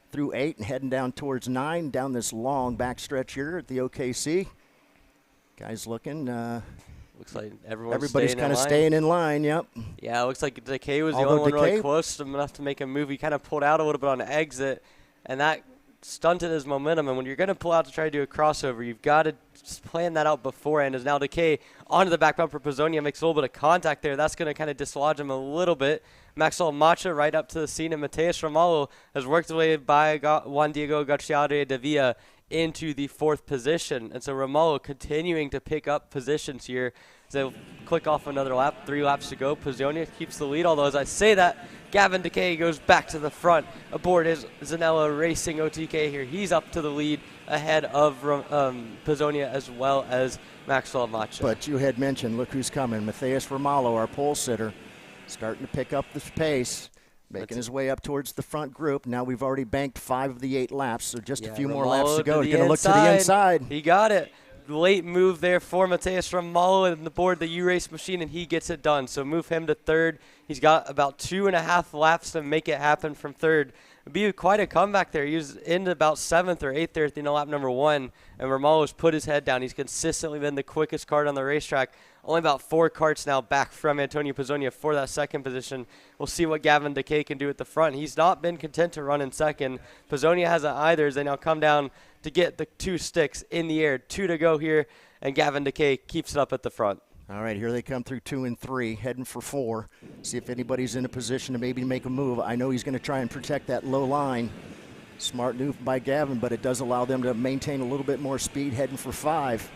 Through 8 and heading down towards 9, down this long back stretch here at the OKC. Guys looking. Looks like everybody's kind of staying in line, yep. Yeah, it looks like DeKay was the only one really close enough to make a move. He kind of pulled out a little bit on the exit, and that stunted his momentum. And when you're going to pull out to try to do a crossover, you've got to plan that out beforehand. As now DeKay onto the back bumper, Pizzonia makes a little bit of contact there. That's going to kind of dislodge him a little bit. Maxwell Macha right up to the scene, and Mateus Ramallo has worked away by Juan Diego Gacciare de Villa into the 4th position. And so Ramallo continuing to pick up positions here. So click off another lap, 3 laps to go. Pizzonia keeps the lead, although as I say that, Gavin DeKay goes back to the front aboard his Zanella Racing OTK here. He's up to the lead ahead of Pizzonia as well as Maxwell Macha. But you had mentioned, look who's coming. Mateus Ramallo, our pole sitter, starting to pick up the pace, making his way up towards the front group. Now we've already banked 5 of the 8 laps, so just a few more laps to go. He's going to look to the inside. He got it. Late move there for Mateus Ramallo and the board, the U-Race machine, and he gets it done. So move him to 3rd. He's got about 2.5 laps to make it happen from 3rd. It'd be quite a comeback there. He was in about 7th or 8th there at the end of lap number 1, and Ramallo's put his head down. He's consistently been the quickest kart on the racetrack. Only about 4 karts now back from Antonio Pizzonia for that 2nd position. We'll see what Gavin DeKay can do at the front. He's not been content to run in 2nd. Pizzonia hasn't either as they now come down to get the 2 sticks in the air. 2 to go here, and Gavin DeKay keeps it up at the front. All right, here they come through 2 and 3, heading for 4. See if anybody's in a position to maybe make a move. I know he's going to try and protect that low line. Smart move by Gavin, but it does allow them to maintain a little bit more speed heading for 5.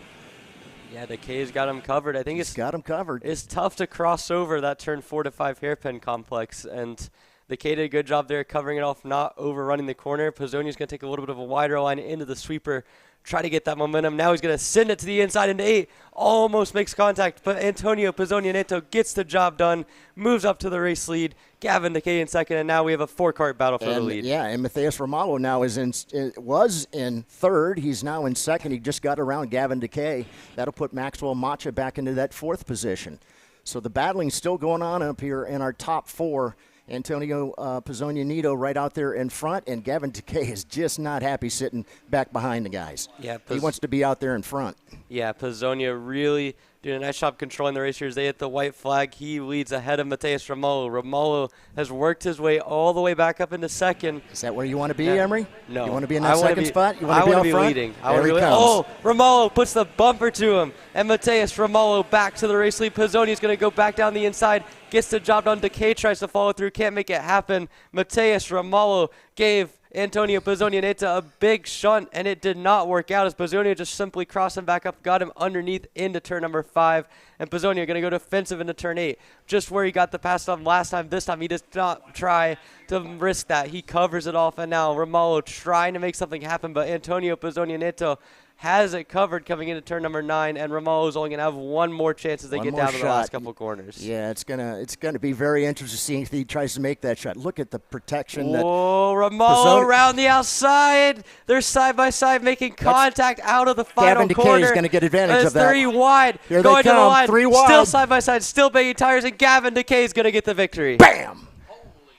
Yeah, DeKay's got him covered. I think He's got him covered. It's tough to cross over that turn 4 to 5 hairpin complex, and DeKay did a good job there covering it off, not overrunning the corner. Pizzonia's going to take a little bit of a wider line into the sweeper, try to get that momentum. Now he's going to send it to the inside into 8. Almost makes contact, but Antonio Pizzonia Neto gets the job done, moves up to the race lead. Gavin DeKay in 2nd, and now we have a 4-kart battle for the lead. Yeah, and Mateus Ramallo now was in 3rd. He's now in 2nd. He just got around Gavin DeKay. That'll put Maxwell Macha back into that 4th position. So the battling's still going on up here in our top 4. Antonio Pizzonia Neto right out there in front, and Gavin DeKay is just not happy sitting back behind the guys. Yeah, he wants to be out there in front. Yeah, Pizzonia really doing a nice job controlling the race here as they hit the white flag. He leads ahead of Mateus Romolo. Romolo has worked his way all the way back up into second. Is that where you want to be, Emery? No. You want to be in that second spot? You want to be out front? Leading. There he comes. Oh, Romolo puts the bumper to him. And Mateus Romolo back to the race lead. Pizzoni is going to go back down the inside. Gets the job done. Decay tries to follow through. Can't make it happen. Mateus Romolo gave Antonio Pizzoni a big shunt, and it did not work out as Pizzoni just simply crossed him back up, got him underneath into turn number 5, and Pizzoni going to go defensive into turn 8, just where he got the pass on last time. This time he does not try to risk that. He covers it off, and now Romolo trying to make something happen, but Antonio Pizzoni has it covered coming into turn number 9, and Romolo's only going to have one more chance as they get down to the last couple corners. Yeah, it's gonna be very interesting to see if he tries to make that shot. Look at the protection. Oh, Romolo around the outside. They're side by side making contact out of the final Gavin corner. Decay is going to get advantage of that. 3 wide. Here going they to the come, line. 3 wide. Still side by side, still banging tires, and Gavin Decay is going to get the victory. Bam!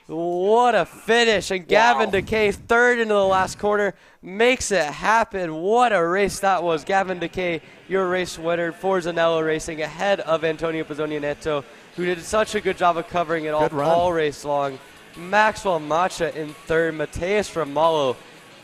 What a finish, and Gavin Decay, third into the last corner, makes it happen. What a race that was. Gavin Decay, your race winner for Zanello Racing, ahead of Antonio Pizzoni, who did such a good job of covering it all race long. Maxwell Macha in third. Mateus Romolo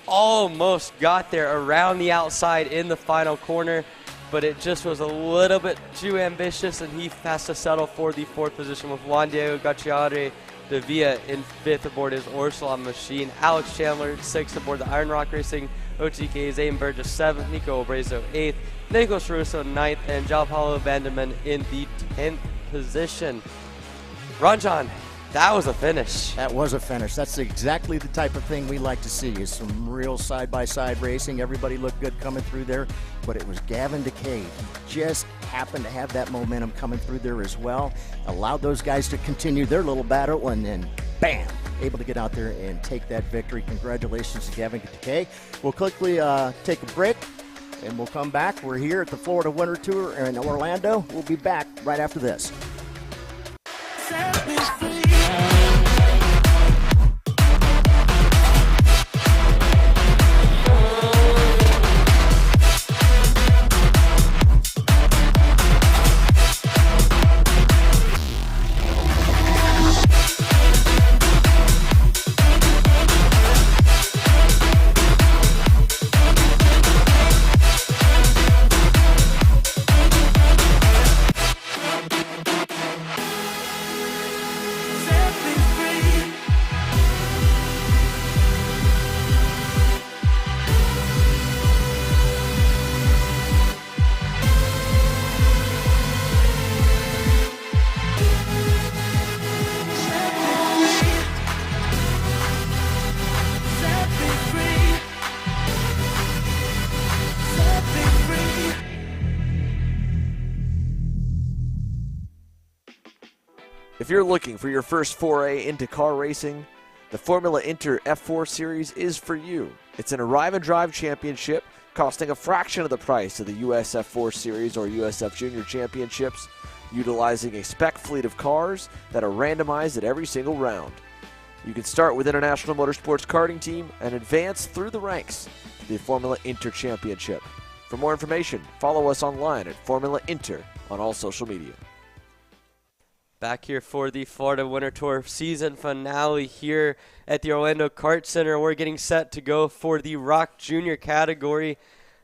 almost got there around the outside in the final corner, but it just was a little bit too ambitious, and he has to settle for the 4th position with Juan Diego Gacciari de Villa in 5th aboard his Orsalon machine. Alex Chandler 6th aboard the Iron Rock Racing. OTK Zane Burgess 7th. Nico Obrezo 8th. Nicholas Russo 9th. And João Paulo Vanderman in the 10th position. Ranjan, that was a finish. That was a finish. That's exactly the type of thing we like to see, is some real side-by-side racing. Everybody looked good coming through there, but it was Gavin Decay. He just happened to have that momentum coming through there as well. Allowed those guys to continue their little battle, and then, bam, able to get out there and take that victory. Congratulations to Gavin Decay. We'll quickly take a break, and we'll come back. We're here at the Florida Winter Tour in Orlando. We'll be back right after this. If you're looking for your first foray into car racing, the Formula Inter F4 Series is for you. It's an arrive and drive championship costing a fraction of the price of the US F4 Series or USF Junior Championships, utilizing a spec fleet of cars that are randomized at every single round. You can start with International Motorsports Karting Team and advance through the ranks to the Formula Inter Championship. For more information, follow us online at Formula Inter on all social media. Back here for the Florida Winter Tour season finale here at the Orlando Kart Center. We're getting set to go for the ROK Jr category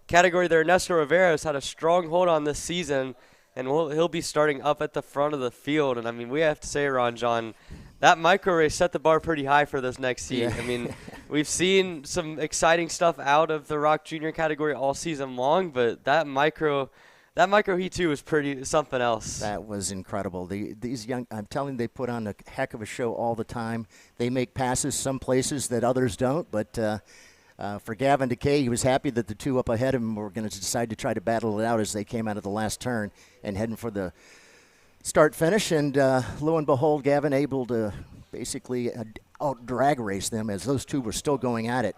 that Ernesto Rivera has had a strong hold on this season, and he'll be starting up at the front of the field. And I mean, we have to say, Ranjan, that micro race set the bar pretty high for this next heat. I mean, we've seen some exciting stuff out of the ROK Jr category all season long, but that micro heat too was pretty something else. That was incredible. These young, I'm telling you, they put on a heck of a show all the time. They make passes some places that others don't, but for Gavin Decay, he was happy that the two up ahead of him were going to decide to try to battle it out as they came out of the last turn and heading for the start-finish. And lo and behold, Gavin able to basically out-drag race them as those two were still going at it,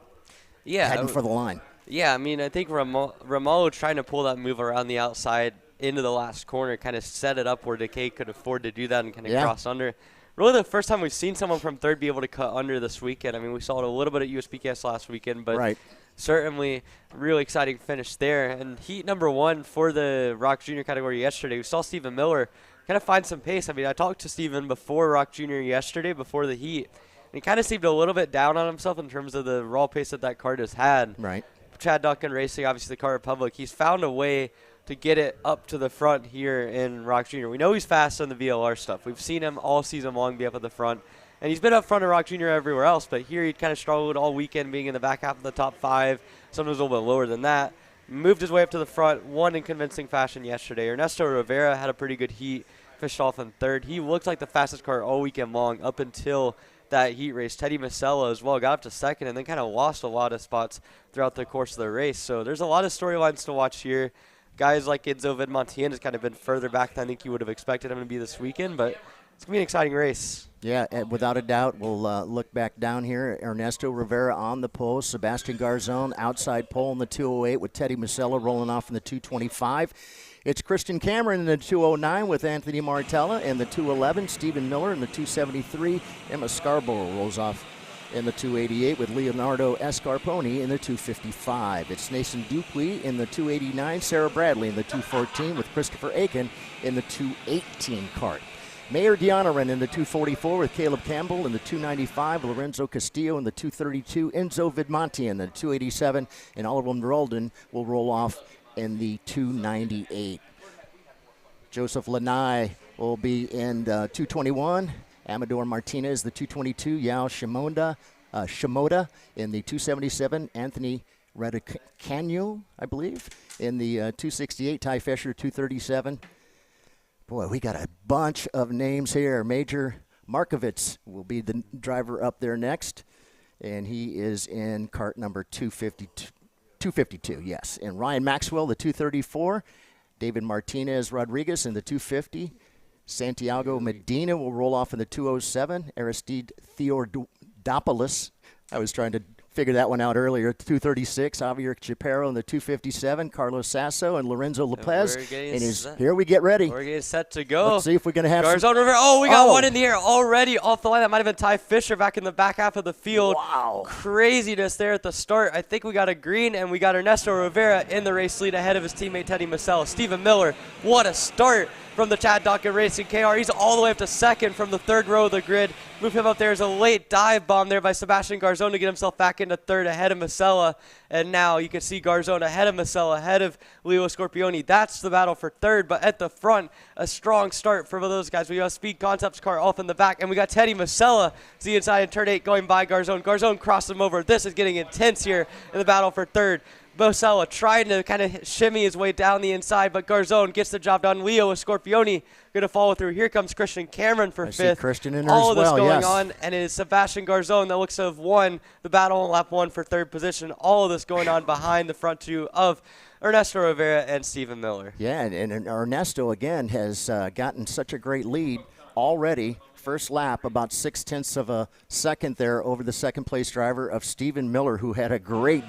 heading for the line. Yeah, I mean, I think Romolo trying to pull that move around the outside into the last corner kind of set it up where Decay could afford to do that and kind of cross under. Really the first time we've seen someone from third be able to cut under this weekend. I mean, we saw it a little bit at USPKS last weekend, but certainly really exciting finish there. And heat number 1 for the ROK Jr category yesterday, we saw Stephen Miller kind of find some pace. I mean, I talked to Stephen before ROK Jr yesterday, before the heat, and he kind of seemed a little bit down on himself in terms of the raw pace that kart has had. Right. Chad Duncan Racing, obviously the Kart Republic, he's found a way to get it up to the front here in ROK Jr. We know he's fast on the VLR stuff. We've seen him all season long be up at the front. And he's been up front of ROK Jr. everywhere else, but here he kind of struggled all weekend being in the back half of the top 5, sometimes a little bit lower than that. Moved his way up to the front, won in convincing fashion yesterday. Ernesto Rivera had a pretty good heat, fished off in 3rd. He looked like the fastest car all weekend long up until that heat race. Teddy Masella as well got up to 2nd and then kind of lost a lot of spots throughout the course of the race. So there's a lot of storylines to watch here. Guys like Enzo Vidmontian has kind of been further back than I think you would have expected him to be this weekend, but it's going to be an exciting race. Yeah, without a doubt. We'll look back down here. Ernesto Rivera on the pole. Sebastian Garzon outside pole in the 208 with Teddy Masella rolling off in the 225. It's Christian Cameron in the 209 with Anthony Martella in the 211. Stephen Miller in the 273. Emma Scarborough rolls off in the 288 with Leonardo Escarponi in the 255. It's Nathan Dupuy in the 289. Sarah Bradley in the 214 with Christopher Aiken in the 218 kart. Mayor Dianaran in the 244 with Caleb Campbell in the 295, Lorenzo Castillo in the 232, Enzo Vidmonti in the 287, and Oliver Roldan will roll off in the 298. Joseph Lanai will be in the 221, Amador Martinez the 222, Yao Shimoda in the 277, Anthony Radicano, I believe, in the 268, Ty Fesher 237. Boy, we got a bunch of names here. Major Markovitz will be the driver up there next, and he is in kart number 252, yes. And Ryan Maxwell, the 234. David Martinez Rodriguez in the 250. Santiago Medina will roll off in the 207. Aristide Theodopoulos, I was trying to figure that one out earlier. 236, Javier Chapero in the 257, Carlos Sasso and Lorenzo Lopez. Here we get ready. We're getting set to go. Let's see if we're going to have Garzon Rivera. Oh, we got one in the air already off the line. That might have been Ty Fisher back in the back half of the field. Wow. Craziness there at the start. I think we got a green, and we got Ernesto Rivera in the race lead ahead of his teammate Teddy Masella. Stephen Miller, what a start from the Chad Duncan Racing KR. He's all the way up to 2nd from the 3rd row of the grid. Move him up there as a late dive bomb there by Sebastian Garzon to get himself back into 3rd ahead of Masella. And now you can see Garzon ahead of Masella, ahead of Leo Scorpioni. That's the battle for 3rd, but at the front, a strong start for those guys. We got Speed Concepts car off in the back, and we got Teddy Masella to the inside in turn 8 going by Garzon. Garzon crossed him over. This is getting intense here in the battle for 3rd. Masella trying to kind of shimmy his way down the inside, but Garzon gets the job done. Leo Scorpioni going to follow through. Here comes Christian Cameron for 5th. Christian in there all as of this well, going yes. on, and it is Sebastian Garzon that looks to have won the battle on lap 1 for 3rd position. All of this going on behind the front 2 of Ernesto Rivera and Stephen Miller. Yeah, and Ernesto, again, has gotten such a great lead already. First lap, about 0.6 of a second there over the second-place driver of Stephen Miller, who had a great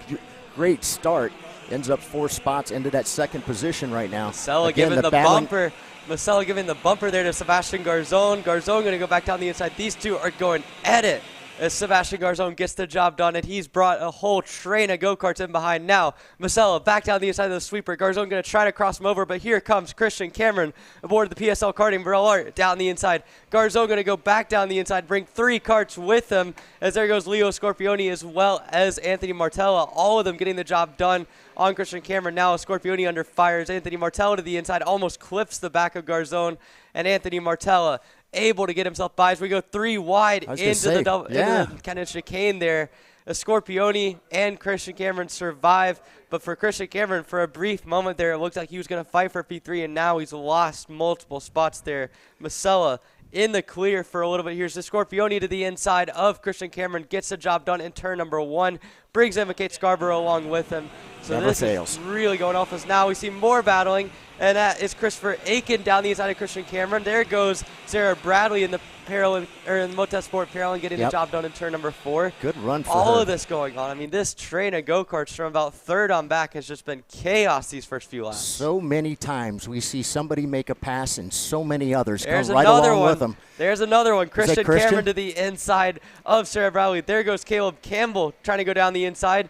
start. Ends up 4 spots into that 2nd position right now. Masella giving the bumper. Masella giving the bumper there to Sebastian Garzon. Garzon going to go back down the inside. These two are going at it as Sebastian Garzon gets the job done, and he's brought a whole train of go-karts in behind now. Masella back down the inside of the sweeper. Garzon going to try to cross him over, but here comes Christian Cameron aboard the PSL karting VLR down the inside. Garzon going to go back down the inside, bring 3 karts with him, as there goes Leo Scorpioni as well as Anthony Martella. All of them getting the job done on Christian Cameron. Now Scorpioni under fire as Anthony Martella to the inside almost clips the back of Garzon, and Anthony Martella able to get himself by as we go 3 wide into the kind of chicane there. Scorpioni and Christian Cameron survive, but for Christian Cameron, for a brief moment there, it looked like he was going to fight for P3, and now he's lost multiple spots there. Masella in the clear for a little bit. Here's the Scorpioni to the inside of Christian Cameron, gets the job done in turn number 1, brings in Kate Scarborough along with him. So Never this fails. is really going off as now we see more battling, and that is Christopher Aiken down the inside of Christian Cameron. There goes Sarah Bradley in the Motorsport Parallel getting the job done in turn number 4. Good run for all her. of this going on. I mean, this train of go-karts from about 3rd on back has just been chaos these first few laps. So many times we see somebody make a pass and so many others There's come right another along one. with them. There's another one. Christian Christian? Cameron to the inside of Sarah Bradley. There goes Caleb Campbell trying to go down the inside.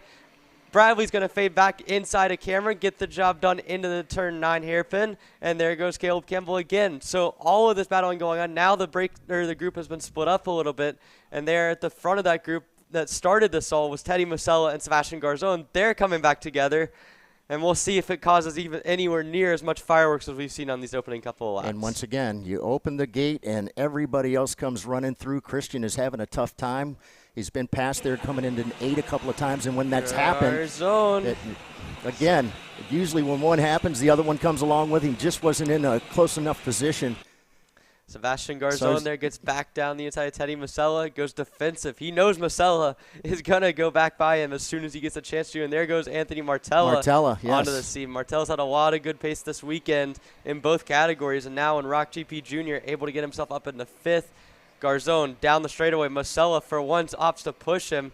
Bradley's going to fade back inside of Cameron, get the job done into the turn 9 hairpin, and there goes Caleb Campbell again. So all of this battling going on. Now the group has been split up a little bit, and there at the front of that group that started this all was Teddy Musella and Sebastian Garzon. They're coming back together, and we'll see if it causes even anywhere near as much fireworks as we've seen on these opening couple of laps. And once again, you open the gate, and everybody else comes running through. Christian is having a tough time. He's been past there coming into an 8 a couple of times, and when that's happened, again, usually when one happens, the other one comes along with him. Just wasn't in a close enough position. Sebastian Garzon there gets back down the inside of Teddy Musella, goes defensive. He knows Musella is going to go back by him as soon as he gets a chance to, and there goes Anthony Martella yes. onto the scene. Martella's had a lot of good pace this weekend in both categories, and now in ROK Jr able to get himself up in the 5th. Garzon down the straightaway. Musella for once opts to push him.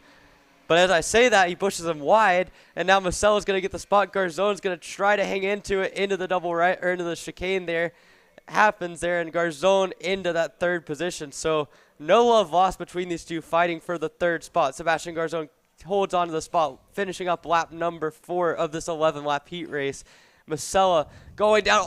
But as I say that, he pushes him wide, and now Musella's going to get the spot. Garzon's going to try to hang into it, into the double right, or into the chicane there. Happens there, and Garzon into that 3rd position. So no love lost between these two fighting for the 3rd spot. Sebastian Garzon holds on to the spot, finishing up lap number 4 of this 11-lap heat race. Musella going down,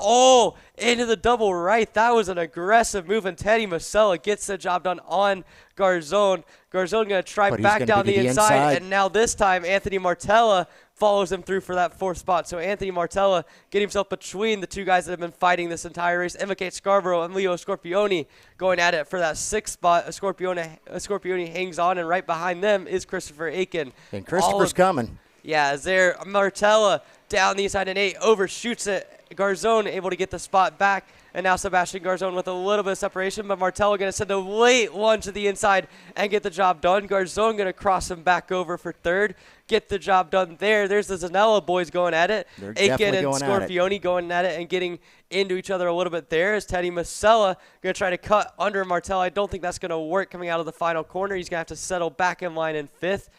into the double right. That was an aggressive move, and Teddy Musella gets the job done on Garzon. Garzon going to try back down the inside, and now this time Anthony Martella follows him through for that 4th spot. So Anthony Martella getting himself between the two guys that have been fighting this entire race, Emma-Kate Scarborough and Leo Scorpioni going at it for that 6th spot. Scorpioni hangs on, and right behind them is Christopher Aiken. And Christopher's coming. Yeah, as there, Martella down the inside and 8, overshoots it. Garzon able to get the spot back, and now Sebastian Garzon with a little bit of separation, but Martella going to send a late lunge to the inside and get the job done. Garzon going to cross him back over for 3rd, get the job done there. There's the Zanella boys going at it. Aiken and Scorpioni going at it and getting into each other a little bit there as Teddy Musella going to try to cut under Martella. I don't think that's going to work coming out of the final corner. He's going to have to settle back in line in 5th.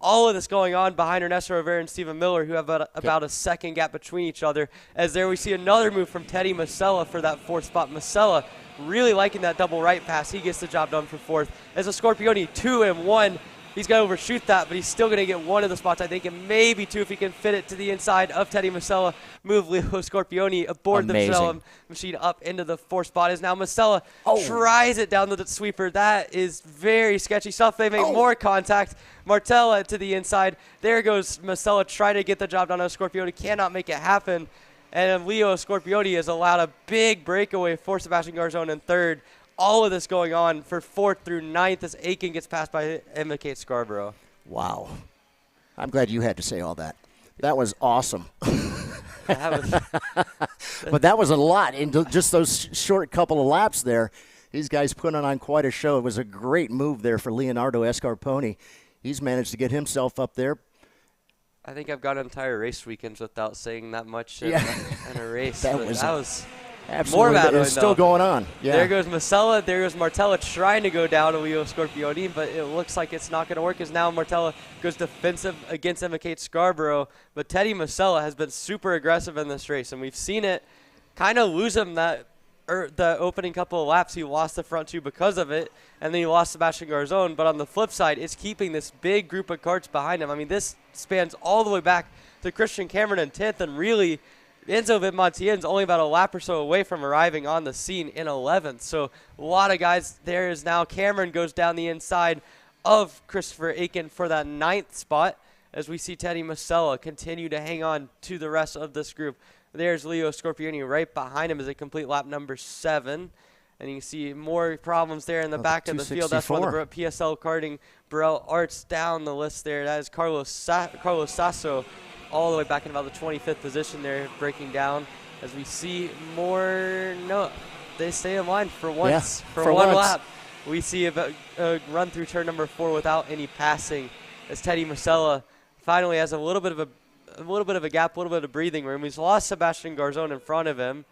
All of this going on behind Ernesto Rivera and Stephen Miller, who have about a 2nd gap between each other. As there we see another move from Teddy Musella for that 4th spot. Musella really liking that double right pass. He gets the job done for 4th. As a Scorpioni 2 and 1, he's going to overshoot that, but he's still going to get 1 of the spots, I think, and maybe 2 if he can fit it to the inside of Teddy Musella. Move Leo Scorpioni aboard the Musella machine up into the 4th spot. As now Musella tries it down the sweeper. That is very sketchy stuff. They make more contact. Martella to the inside. There goes Musella trying to get the job done on Scorpioni. Cannot make it happen. And Leo Scorpioni has allowed a big breakaway for Sebastian Garzon in 3rd. All of this going on for 4th through 9th as Aiken gets passed by Emma-Kate Scarborough. Wow. I'm glad you had to say all that. That was awesome. But that was a lot in just those short couple of laps there. These guys putting on quite a show. It was a great move there for Leonardo Escarponi. He's managed to get himself up there. I think I've gone entire race weekends without saying that much in a race. that was absolutely more battling, it's still going on. Yeah. There goes Musella. There goes Martella trying to go down to Leo Scorpioni, but it looks like it's not going to work as now Martella goes defensive against Emma-Kate Scarborough. But Teddy Musella has been super aggressive in this race, and we've seen it kind of lose him the opening couple of laps. He lost the front 2 because of it, and then he lost Sebastian Garzon. But on the flip side, it's keeping this big group of karts behind him. I mean, this spans all the way back to Christian Cameron in 10th, and really Enzo Vidmontien's only about a lap or so away from arriving on the scene in 11th. So a lot of guys there is now. Cameron goes down the inside of Christopher Aiken for that 9th spot as we see Teddy Musella continue to hang on to the rest of this group. There's Leo Scorpioni right behind him as a complete lap number 7. And you can see more problems there in the back of the field. That's why the PSL karting Burrell Arts down the list there. That is Carlos Sasso all the way back in about the 25th position there, breaking down. As we see more, they stay in line for once, for one lap. We see a run through turn number 4 without any passing as Teddy Musella finally has a little bit of a gap, a little bit of breathing room. He's lost Sebastian Garzon in front of him,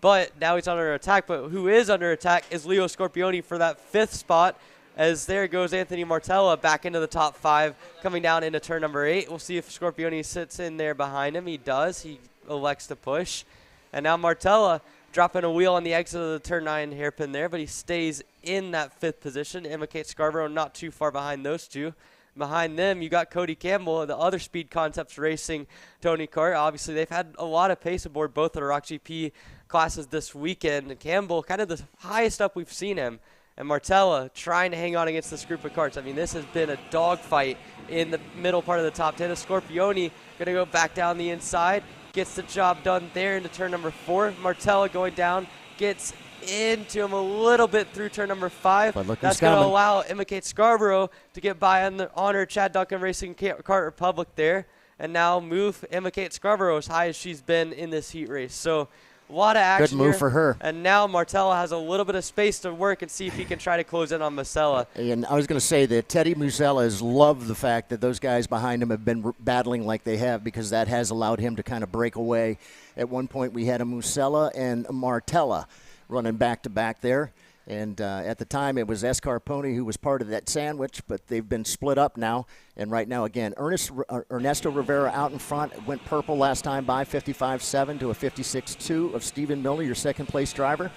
but now he's under attack. But who is under attack is Leo Scorpioni for that 5th spot, as there goes Anthony Martella back into the top 5, coming down into turn number 8. We'll see if Scorpioni sits in there behind him. He does. He elects to push. And now Martella dropping a wheel on the exit of the turn 9 hairpin there, but he stays in that 5th position. Emma-Kate Scarborough not too far behind those two. Behind them, you got Cody Campbell, the other Speed Concepts Racing Tony Kart. Obviously, they've had a lot of pace aboard both of the ROK GP classes this weekend. And Campbell, kind of the highest up we've seen him. And Martella trying to hang on against this group of karts. I mean, this has been a dogfight in the middle part of the top 10. Scorpione going to go back down the inside. Gets the job done there into turn number 4. Martella going down, gets into him a little bit through turn number 5. That's going to allow Emma Kate Scarborough to get by on the honor Chad Duncan Racing Kart Republic there, and now move Emma Kate Scarborough as high as she's been in this heat race. So a lot of action. Good move here. for her. And now Martella has a little bit of space to work and see if he can try to close in on Musella. And I was going to say that Teddy Musella has loved the fact that those guys behind him have been battling like they have, because that has allowed him to kind of break away. At one point we had a Musella and a Martella running back-to-back there. And at the time, it was Escarpone who was part of that sandwich, but they've been split up now. And right now, again, Ernesto Rivera out in front. Went purple last time by, 55.7 to a 56.2 of Stephen Miller, your second-place driver.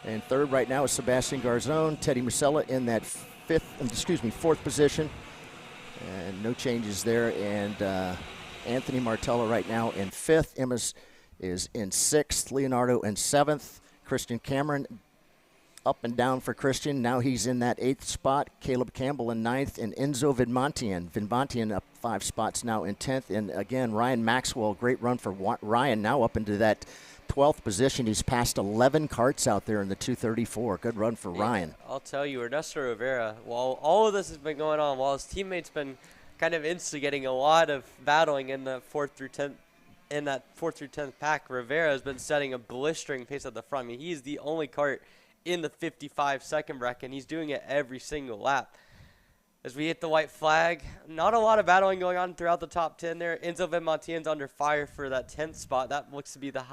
And third right now is Sebastian Garzon. Teddy Musella in that fourth position. And no changes there. And Anthony Martella right now in 5th. Emma's is in 6th. Leonardo in 7th. Christian Cameron up and down for Christian. Now he's in that 8th spot. Caleb Campbell in 9th, and Enzo Vinbantian up 5 spots now in 10th. And again, Ryan Maxwell, great run for Ryan, now up into that 12th position. He's passed 11 karts out there in the 234. Good run for Ryan. I'll tell you, Ernesto Rivera, while all of this has been going on, while his teammates been kind of instigating a lot of battling in the 4th through 10th, in that 4th through 10th pack, Rivera has been setting a blistering pace at the front. I mean, he's the only kart in the 55-second bracket, and he's doing it every single lap. As we hit the white flag, not a lot of battling going on throughout the top 10 there. Enzo Vinbantian's under fire for that 10th spot. That looks to be the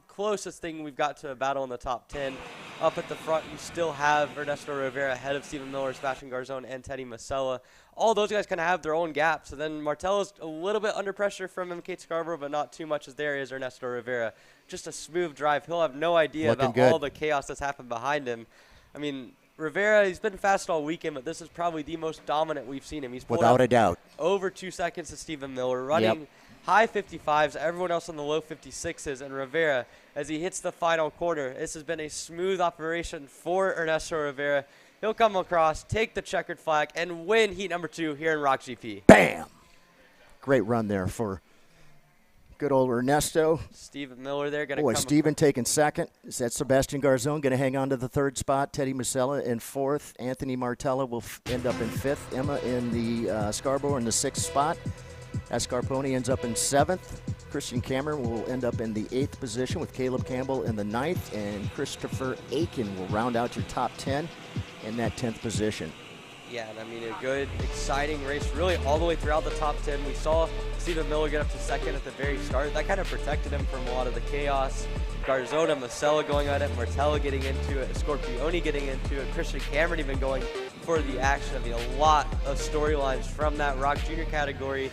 closest thing we've got to a battle in the top 10. Up at the front, you still have Ernesto Rivera ahead of Stephen Miller, Sebastian Garzon, and Teddy Musella. All those guys kind of have their own gaps. So then Martella's a little bit under pressure from M. Kate Scarborough, but not too much as there is Ernesto Rivera. Just a smooth drive. He'll have no idea about all the chaos that's happened behind him. I mean, Rivera, he's been fast all weekend, but this is probably the most dominant we've seen him. He's pulled without a doubt over 2 seconds to Stephen Miller, running high 55s, everyone else on the low 56s, and Rivera, as he hits the final corner, this has been a smooth operation for Ernesto Rivera. He'll come across, take the checkered flag, and win heat number 2 here in ROK GP. Bam! Great run there for good old Ernesto. Stephen Miller there going to come. Stephen taking 2nd. Is that Sebastian Garzon going to hang on to the 3rd spot? Teddy Musella in 4th. Anthony Martella will end up in 5th. Emma in the Scarborough in the 6th spot. Escarpone ends up in 7th. Christian Cameron will end up in the 8th position with Caleb Campbell in the 9th. And Christopher Aiken will round out your top 10 in that 10th position. Yeah, and I mean, a good, exciting race really all the way throughout the top 10. We saw Stephen Miller get up to 2nd at the very start. That kind of protected him from a lot of the chaos. Garzon and Musella going at it, Martella getting into it, Scorpione getting into it, Christian Cameron even going for the action. I mean, a lot of storylines from that ROK Jr category.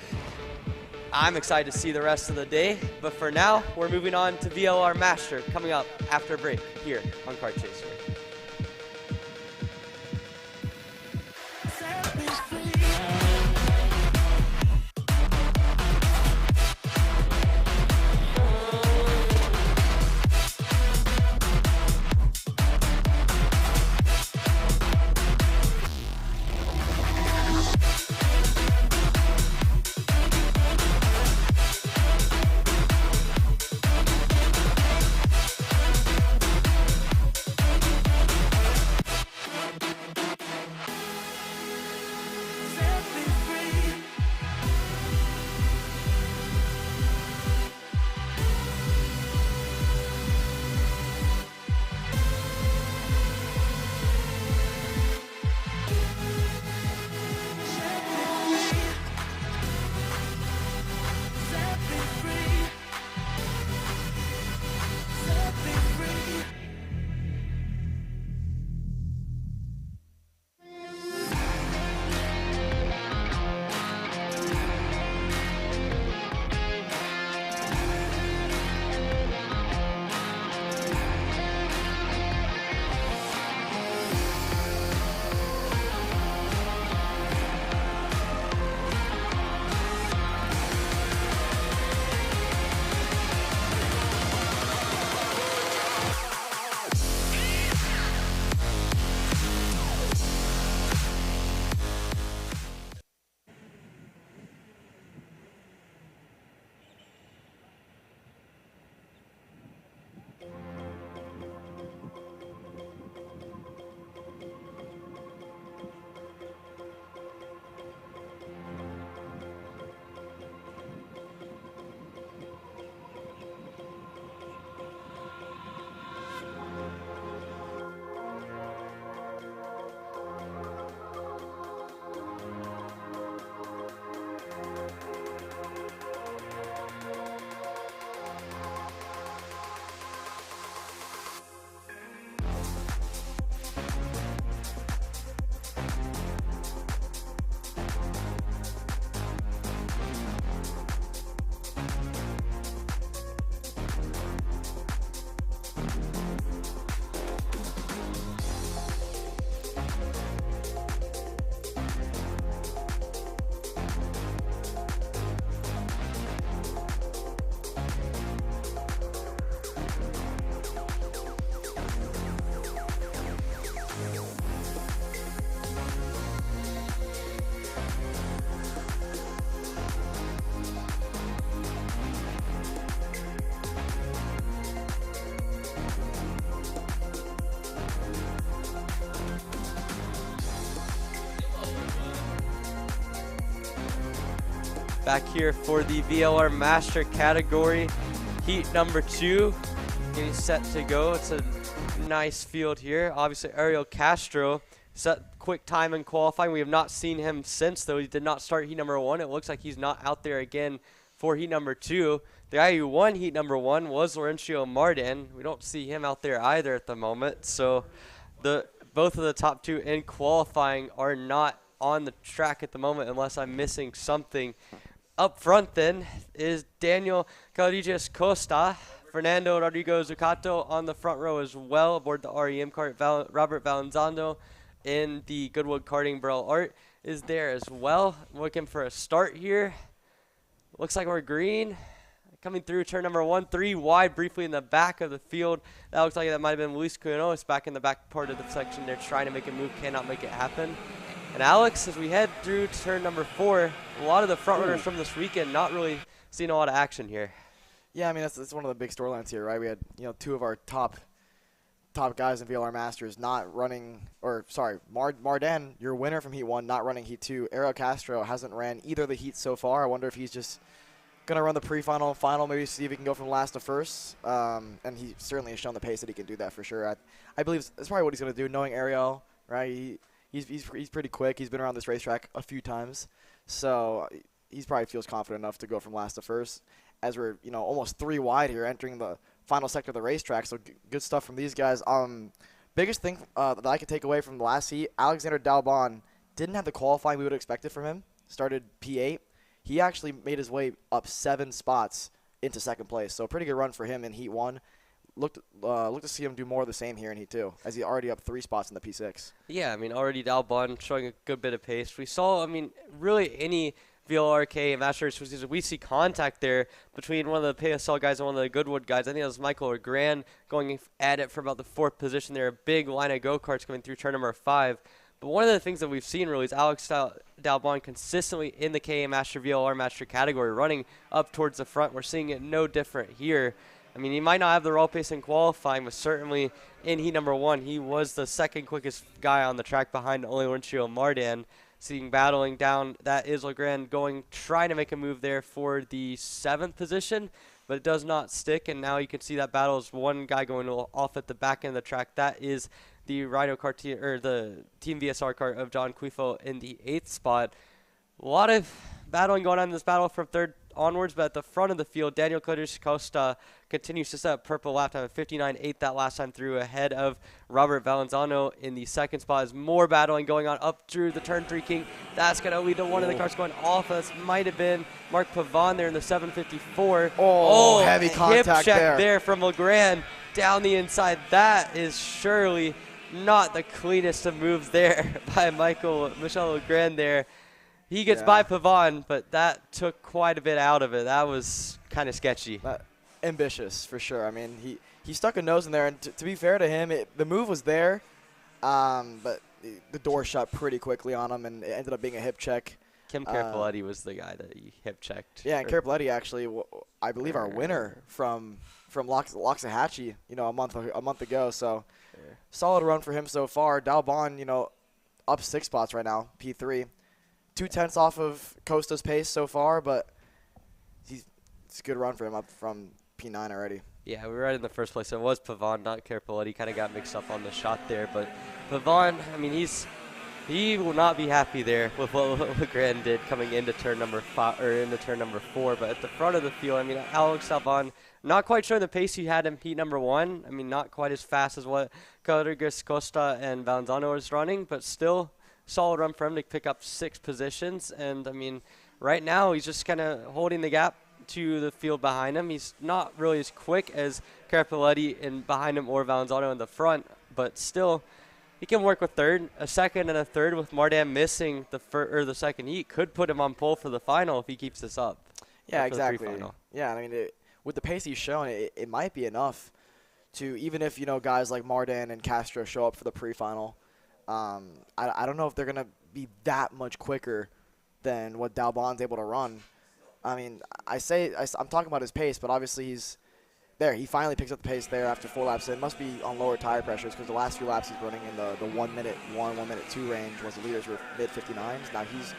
I'm excited to see the rest of the day, but for now, we're moving on to VLR Master coming up after a break here on Kart Chaser. back here for the VLR Master category. Heat number 2 getting set to go. It's a nice field here. Obviously, Ariel Castro set quick time in qualifying. We have not seen him since, though. He did not start heat number 1. It looks like he's not out there again for heat number 2. The guy who won heat number 1 was Laurencio Martin. We don't see him out there either at the moment. So both of the top 2 in qualifying are not on the track at the moment, unless I'm missing something. Up front then is Daniel Caldiges Costa, Fernando Rodrigo Zucato on the front row as well aboard the REM cart. Robert Valenzuela in the Goodwood Karting Burrell Art is there as well. Looking for a start here. Looks like we're green. Coming through turn number 1, 3 wide briefly in the back of the field. That looks like that might have been Luis Cunones back in the back part of the section there trying to make a move, cannot make it happen. And Alex, as we head through turn number 4, a lot of the front runners from this weekend not really seeing a lot of action here. Yeah, I mean, that's one of the big storylines here, right? We had, 2 of our top guys in VLR Masters not running, or sorry, Marden, your winner from Heat 1, not running Heat 2. Ariel Castro hasn't ran either of the heats so far. I wonder if he's just going to run the pre-final, final, maybe see if he can go from last to first. And he certainly has shown the pace that he can do that for sure. I believe that's probably what he's going to do, knowing Ariel, right? He's pretty quick. He's been around this racetrack a few times. So he probably feels confident enough to go from last to first. As we're, almost 3 wide here entering the final sector of the racetrack. So good stuff from these guys. Biggest thing that I could take away from the last heat, Alexander Dalbon didn't have the qualifying we would have expected from him. Started P8. He actually made his way up 7 spots into second place. So a pretty good run for him in Heat 1. Look to see him do more of the same here in Heat 2, as he's already up 3 spots in the P6. Yeah, I mean, already Dalbon showing a good bit of pace. We saw, really any VLRK Masters, we see contact there between one of the PSL guys and one of the Goodwood guys. I think it was Michael Legrand going at it for about the 4th position there. A big line of go-karts coming through turn number 5. But one of the things that we've seen really is Alex Dalbon consistently in the KA Master VLR Master category, running up towards the front. We're seeing it no different here. I mean, he might not have the raw pace in qualifying, but certainly in heat number 1, he was the 2nd quickest guy on the track behind only Laurencio Martin. Seeing battling down, that is Legrand trying to make a move there for the 7th position, but it does not stick. And now you can see that battle is one guy going off at the back end of the track. That is the Rhino kart or the Team VSR kart of John Quifo in the 8th spot. A lot of battling going on in this battle from 3rd onwards, but at the front of the field, Daniel Codis Costa continues to set up purple lap time of 59.8 that last time through, ahead of Robert Valenzuela in the 2nd spot. As more battling going on up through the turn 3 king. That's going to lead to one of the cars going off. This might have been Mark Pavon there in the 754. Oh, heavy contact hip check there from Legrand down the inside. That is surely not the cleanest of moves there by Michel Legrand there. He gets by Pavon, but that took quite a bit out of it. That was kind of sketchy. Ambitious, for sure. I mean, he stuck a nose in there, and to be fair to him, the move was there, but the door shut pretty quickly on him, and it ended up being a hip check. Kim Carpoletti was the guy that he hip checked. Yeah, and Carpoletti actually, I believe, our winner from Loxahatchee, a month ago. So solid run for him so far. Dalbon, up 6 spots right now, P3. 2/10 off of Costa's pace so far, but it's a good run for him up from P9 already. Yeah, we were right in the first place. It was Pavon, not Carpoletti. Kind of got mixed up on the shot there, but Pavon, he will not be happy there with what Legrand did coming into turn number 5 or into turn number 4. But at the front of the field, Alex Dalbon not quite showing the pace he had in heat number 1. Not quite as fast as what Rodriguez Costa and Valenzuela was running, but still solid run for him to pick up 6 positions. And right now he's just kind of holding the gap to the field behind him. He's not really as quick as Carpoletti and behind him or Valenzuela in the front, but still he can work with 3rd. A 2nd and a 3rd with Mardan missing the 2nd heat could put him on pole for the final if he keeps this up. Yeah, exactly. Yeah, with the pace he's shown, it might be enough to, even if guys like Mardan and Castro show up for the pre-final. I don't know if they're going to be that much quicker than what Dalbon's able to run. I'm talking about his pace, but obviously he's there. He finally picks up the pace there after 4 laps. It must be on lower tire pressures because the last few laps he's running in the 1 minute 1, 1 minute 2 range once the leaders were mid-59s. Now he's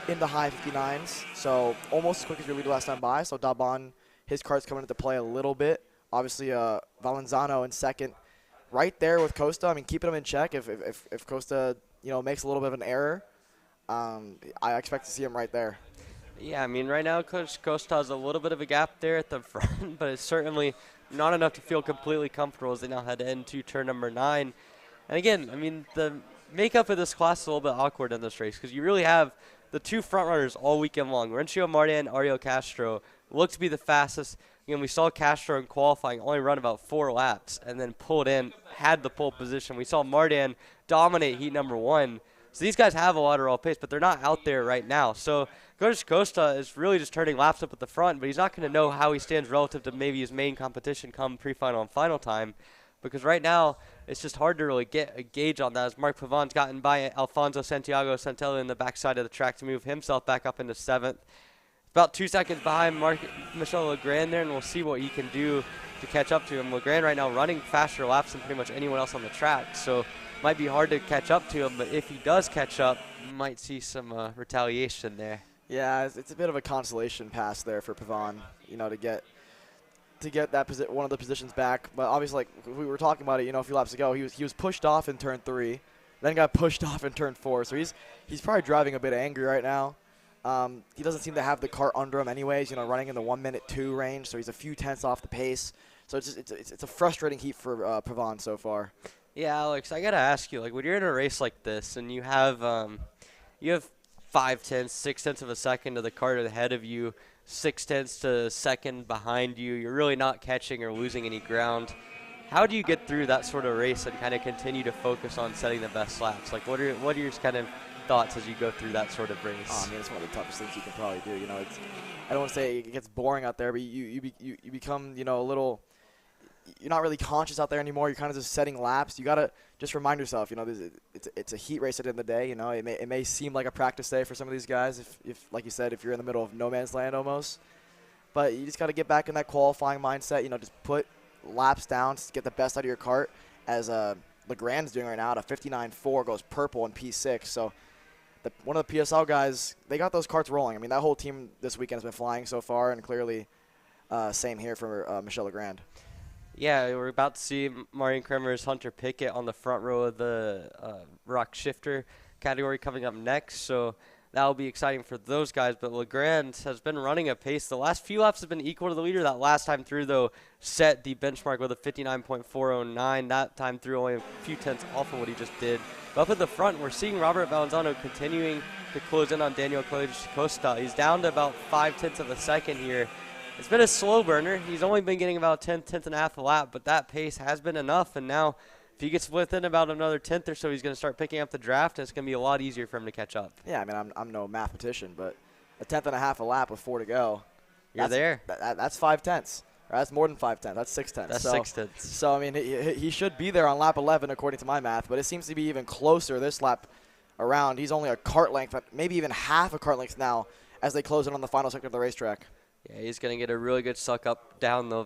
in the high 59s, so almost as quick as your lead last time by. So Daban, his cart's coming into play a little bit. Obviously, Valenzano in second, right there with Costa. I mean, keeping him in check. If Costa, makes a little bit of an error, I expect to see him right there. Yeah, I mean, right now Coach Costa has a little bit of a gap there at the front, but it's certainly not enough to feel completely comfortable as they now head into turn number 9. And again, I mean, the makeup of this class is a little bit awkward in this race because you really have the 2 front runners all weekend long. Rencio Martin and Ariel Castro look to be the fastest. Again, we saw Castro in qualifying only run about 4 laps and then pulled in, had the pole position. We saw Martin dominate heat number 1. So these guys have a lot of raw pace, but they're not out there right now. So Coach Costa is really just turning laps up at the front, but he's not going to know how he stands relative to maybe his main competition come pre-final and final time, because right now it's just hard to really get a gauge on that as Mark Pavan's gotten by Alfonso Santiago Santella in the backside of the track to move himself back up into 7th. About 2 seconds behind Michel Legrand there, and we'll see what he can do to catch up to him. Legrand right now running faster laps than pretty much anyone else on the track, so might be hard to catch up to him, but if he does catch up, you might see some retaliation there. Yeah, it's a bit of a consolation pass there for Pavan, to get that one of the positions back. But obviously, like we were talking about it, a few laps ago, he was pushed off in turn 3, then got pushed off in turn 4. So he's probably driving a bit angry right now. He doesn't seem to have the cart under him anyways, running in the 1:02 range, so he's a few tenths off the pace. So it's a frustrating heat for Pavan so far. Yeah, Alex, I gotta ask you, like when you're in a race like this and you have 5 tenths, 6 tenths of a second to the cart ahead of you, 6 tenths to a second behind you, you're really not catching or losing any ground. How do you get through that sort of race and kind of continue to focus on setting the best laps? Like what are your kind of thoughts as you go through that sort of race? Oh, I mean, it's one of the toughest things you can probably do. I don't want to say it gets boring out there, but you become a little. You're not really conscious out there anymore. You're kind of just setting laps. You gotta just remind yourself. It's a heat race at the end of the day. It may seem like a practice day for some of these guys. If like you said, if you're in the middle of no man's land almost, but you just gotta get back in that qualifying mindset. Just put laps down to get the best out of your cart. As Legrand's doing right now, at a 59.4 goes purple in P6. So one of the PSL guys, they got those carts rolling. I mean, that whole team this weekend has been flying so far, and clearly same here for Michel Legrand. Yeah, we're about to see Marian Kremer's Hunter Pickett on the front row of the ROK Shifter category coming up next, so that will be exciting for those guys. But Legrand has been running a pace. The last few laps have been equal to the leader. That last time through, though, set the benchmark with a 59.409. That time through only a few tenths off of what he just did. But up at the front, we're seeing Robert Valenzano continuing to close in on Daniel Costa. He's down to about 5 tenths of a second here. It's been a slow burner. He's only been getting about 10 and a half a lap, but that pace has been enough. And now if he gets within about another 10th or so, he's going to start picking up the draft, and it's going to be a lot easier for him to catch up. Yeah, I mean, I'm no mathematician, but a 10th and a half a lap with 4 to go. You're there. That's 5 tenths. Right? That's more than 5 tenths. That's 6 tenths. That's 6 tenths. So, I mean, he should be there on lap 11 according to my math, but it seems to be even closer this lap around. He's only a cart length, maybe even half a cart length now as they close in on the final sector of the racetrack. Yeah, he's going to get a really good suck up down the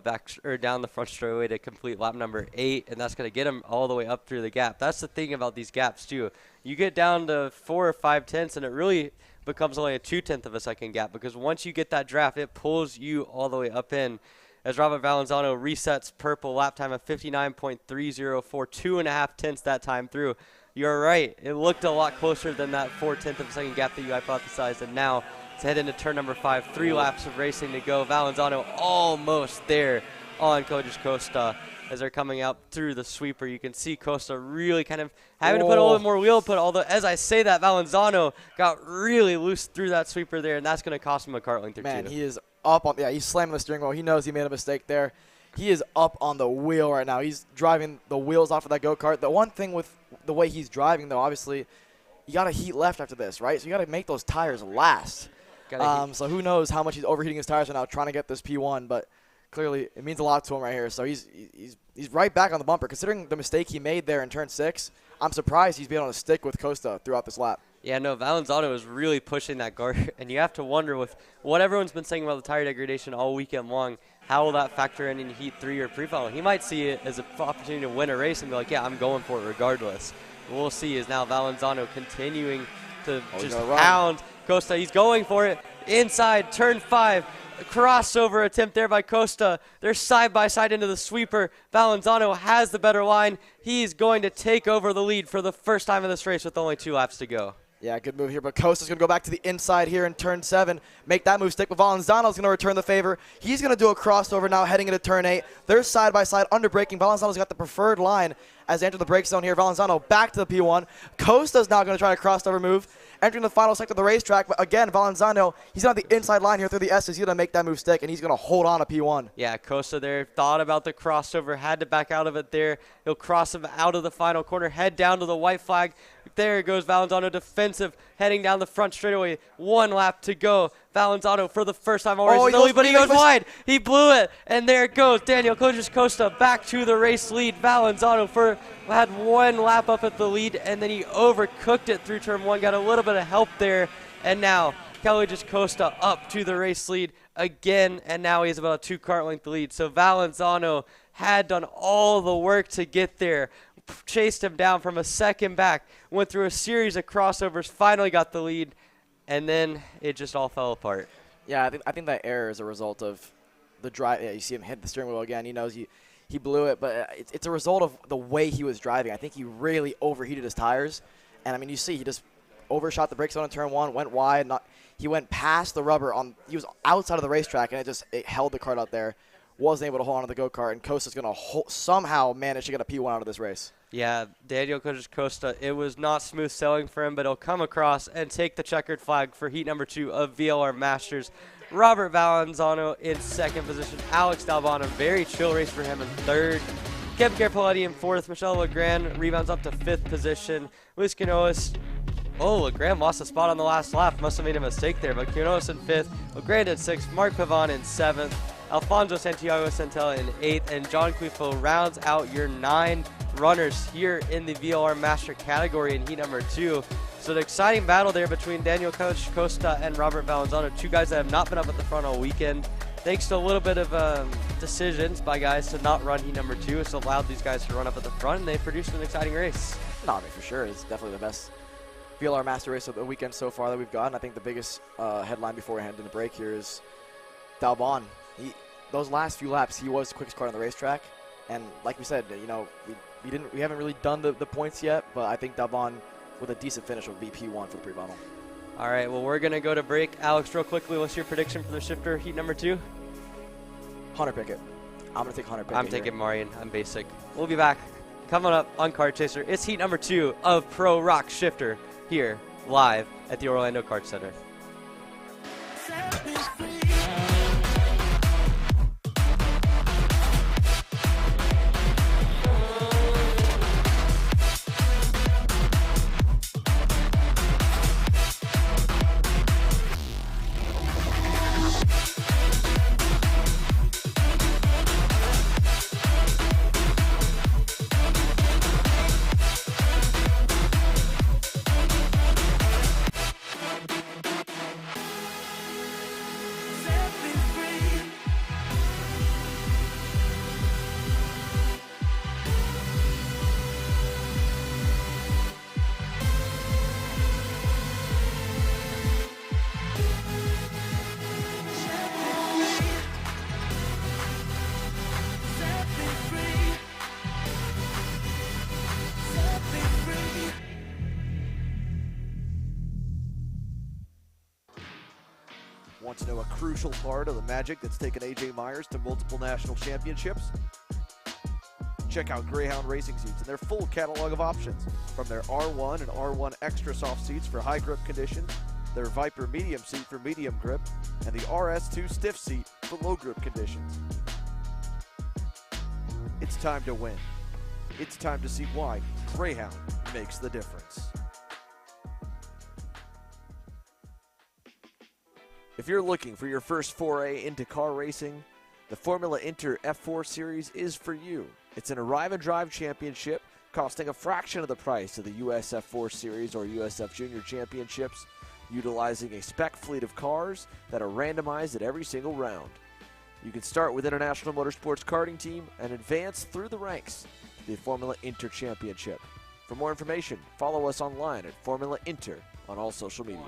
down the front straightaway to complete lap number 8, and that's going to get him all the way up through the gap. That's the thing about these gaps too. You get down to 4 or 5 tenths, and it really becomes only a 2/10 of a second gap, because once you get that draft, it pulls you all the way up in. As Robert Valenzano resets purple lap time of 59.304, 2.5 tenths that time through. You're right. It looked a lot closer than that 4/10 of a second gap that you hypothesized, and now to head into turn number 5, 3 laps of racing to go. Valenzano almost there on Coach Costa as they're coming out through the sweeper. You can see Costa really kind of having to put a little bit more wheel put, although as I say that, Valenzano got really loose through that sweeper there, and that's going to cost him a cart length or two. Man, he is up on, he's slamming the steering wheel. He knows he made a mistake there. He is up on the wheel right now. He's driving the wheels off of that go-kart. The one thing with the way he's driving, though, obviously, you got a heat left after this, right? So you got to make those tires last. So who knows how much he's overheating his tires right now trying to get this P1, but clearly it means a lot to him right here. So he's right back on the bumper. Considering the mistake he made there in turn 6, I'm surprised he's been able to stick with Costa throughout this lap. Yeah, no, Valenzano is really pushing that guard, and you have to wonder with what everyone's been saying about the tire degradation all weekend long, how will that factor in Heat 3 or pre-final? He might see it as an opportunity to win a race and be like, yeah, I'm going for it regardless. We'll see as now Valenzano continuing to just pound Costa, he's going for it. Inside, turn 5. Crossover attempt there by Costa. They're side by side into the sweeper. Valenzano has the better line. He's going to take over the lead for the first time in this race with only 2 laps to go. Yeah, good move here, but Costa's going to go back to the inside here in turn 7, make that move stick, but Valenzano's going to return the favor. He's going to do a crossover now heading into turn 8. They're side by side under braking. Valenzano's got the preferred line as they enter the brake zone here. Valenzano back to the P1. Costa's now going to try a crossover move, entering the final sector of the racetrack, but again, Valenzano, he's on the inside line here through the S's. He's going to make that move stick, and he's going to hold on to P1. Yeah, Costa there thought about the crossover, had to back out of it there. He'll cross him out of the final corner, head down to the white flag. There goes Valenzano defensive, heading down the front straightaway. 1 lap to go. Valenzano for the first time already, but he goes wide. He blew it, and there it goes. Daniel Costa back to the race lead. Valenzano had 1 lap up at the lead, and then he overcooked it through turn 1. Got a little bit of help there, and now Costa up to the race lead again, and now he has about a 2-kart length lead. So Valenzano had done all the work to get there. Chased him down from a second back, went through a series of crossovers, finally got the lead, and then it just all fell apart. Yeah, I think that error is a result of the drive. Yeah, you see him hit the steering wheel again. He knows he blew it, but it's a result of the way he was driving. I think he really overheated his tires, and I mean, you see he just overshot the brake zone in turn 1, went wide. He went past the rubber he was outside of the racetrack, and it held the kart out there. Wasn't able to hold on to the go-kart, and Costa's going to somehow manage to get a P1 out of this race. Yeah, Daniel Costa, it was not smooth sailing for him, but he'll come across and take the checkered flag for heat number 2 of VLR Masters. Robert Valenzano in 2nd position. Alex Dalbon, a very chill race for him in 3rd. Kevin Carpoletti in 4th. Michelle Legrand rebounds up to 5th position. Luis Quinones. Oh, Legrand lost a spot on the last lap. Must have made a mistake there, but Quinones in 5th. Legrand in 6th. Mark Pavon in 7th. Alfonso Santiago Centella in 8th. And John Quifo rounds out your 9 runners here in the VLR Master category in heat number 2. So an exciting battle there between Daniel Costa and Robert Valenzano, 2 guys that have not been up at the front all weekend. Thanks to a little bit of decisions by guys to not run heat number 2, it's allowed these guys to run up at the front, and they produced an exciting race. No, I mean, for sure. It's definitely the best VLR Master race of the weekend so far that we've gotten. I think the biggest headline before we head into the break here is Dalbon. Those last few laps, he was the quickest car on the racetrack. And like we said, you know, we haven't really done the points yet, but I think Dalbon with a decent finish will be P1 for the pre-final. All right, well, we're going to go to break. Alex, real quickly, what's your prediction for the shifter heat number 2? Hunter Pickett. I'm going to take Hunter Pickett. I'm taking Marion. I'm basic. We'll be back. Coming up on Kart Chaser, it's heat number 2 of Pro ROK Shifter here live at the Orlando Kart Center. Want to know a crucial part of the magic that's taken AJ Myers to multiple national championships? Check out Greyhound Racing Seats and their full catalog of options. From their R1 and R1 Extra Soft seats for high grip conditions, their Viper Medium seat for medium grip, and the RS2 Stiff seat for low grip conditions. It's time to win. It's time to see why Greyhound makes the difference. If you're looking for your first foray into car racing, the Formula Inter F4 Series is for you. It's an arrive and drive championship costing a fraction of the price of the US F4 Series or USF Junior Championships, utilizing a spec fleet of cars that are randomized at every single round. You can start with International Motorsports Karting Team and advance through the ranks to the Formula Inter Championship. For more information, follow us online at Formula Inter on all social media.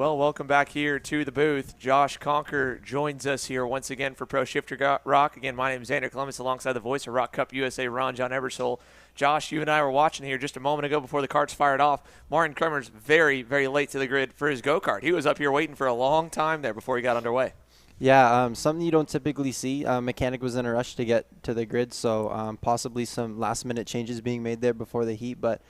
Well, welcome back here to the booth. Josh Conker joins us here once again for Pro Shifter ROK. Again, my name is Xander Clements alongside the voice of ROK Cup USA, Ron John Ebersole. Josh, you and I were watching here just a moment ago before the karts fired off. Martin Kremer's very, very late to the grid for his go-kart. He was up here waiting for a long time there before he got underway. Yeah, something you don't typically see. Mechanic was in a rush to get to the grid, so possibly some last-minute changes being made there before the heat. But,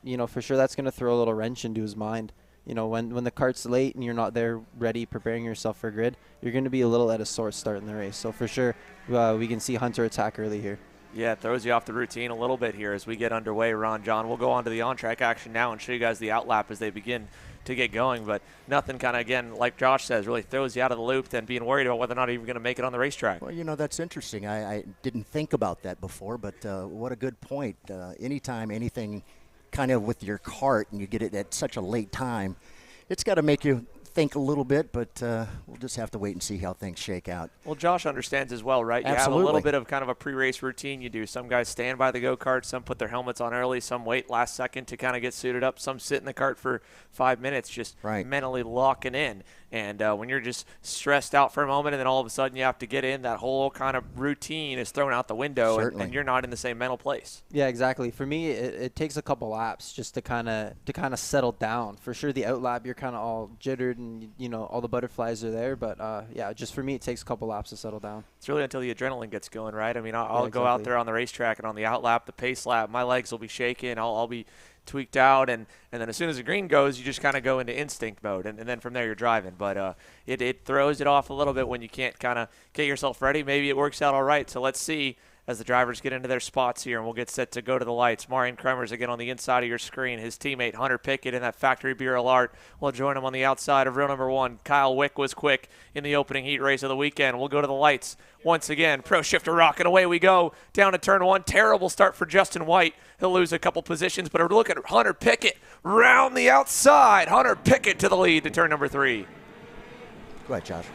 you know, for sure that's going to throw a little wrench into his mind. You know, when the kart's late and you're not there ready, preparing yourself for grid, you're going to be a little at a sore start in the race. So for sure, we can see Hunter attack early here. Yeah, it throws you off the routine a little bit here as we get underway, Ron John. We'll go on to the on-track action now and show you guys the outlap as they begin to get going. But nothing kind of, again, like Josh says, really throws you out of the loop than being worried about whether or not you're even going to make it on the racetrack. Well, you know, that's interesting. I didn't think about that before, but what a good point. Anytime anything kind of with your kart and you get it at such a late time, it's got to make you think a little bit, but we'll just have to wait and see how things shake out. Well, Josh understands as well, right? You Absolutely. have a little bit of kind of a pre-race routine you do. Some guys stand by the go-kart, some put their helmets on early, some wait last second to kind of get suited up, some sit in the kart for 5 minutes just mentally locking in. And when you're just stressed out for a moment and then all of a sudden you have to get in, that whole kind of routine is thrown out the window and you're not in the same mental place. Yeah, exactly. For me, it takes a couple laps just to kind of settle down. For sure, the out lap, you're kind of all jittered and, you know, all the butterflies are there. But, yeah, just for me, it takes a couple laps to settle down. It's really until the adrenaline gets going, right? I mean, I'll go out there on the racetrack and on the out lap, the pace lap, my legs will be shaking. I'll be tweaked out, and then as soon as the green goes, you just kind of go into instinct mode, and then from there you're driving. But it throws it off a little bit when you can't kind of get yourself ready. Maybe it works out all right, so let's see as the drivers get into their spots here, and we'll get set to go to the lights. Marian Kremer's again on the inside of your screen. His teammate Hunter Pickett in that factory beer alert will join him on the outside of row number 1. Kyle Wick was quick in the opening heat race of the weekend. We'll go to the lights once again. Pro Shifter ROK, and away we go down to turn 1. Terrible start for Justin White. He'll lose a couple positions, but look at Hunter Pickett round the outside. Hunter Pickett to the lead to turn number 3. Go ahead, Josh.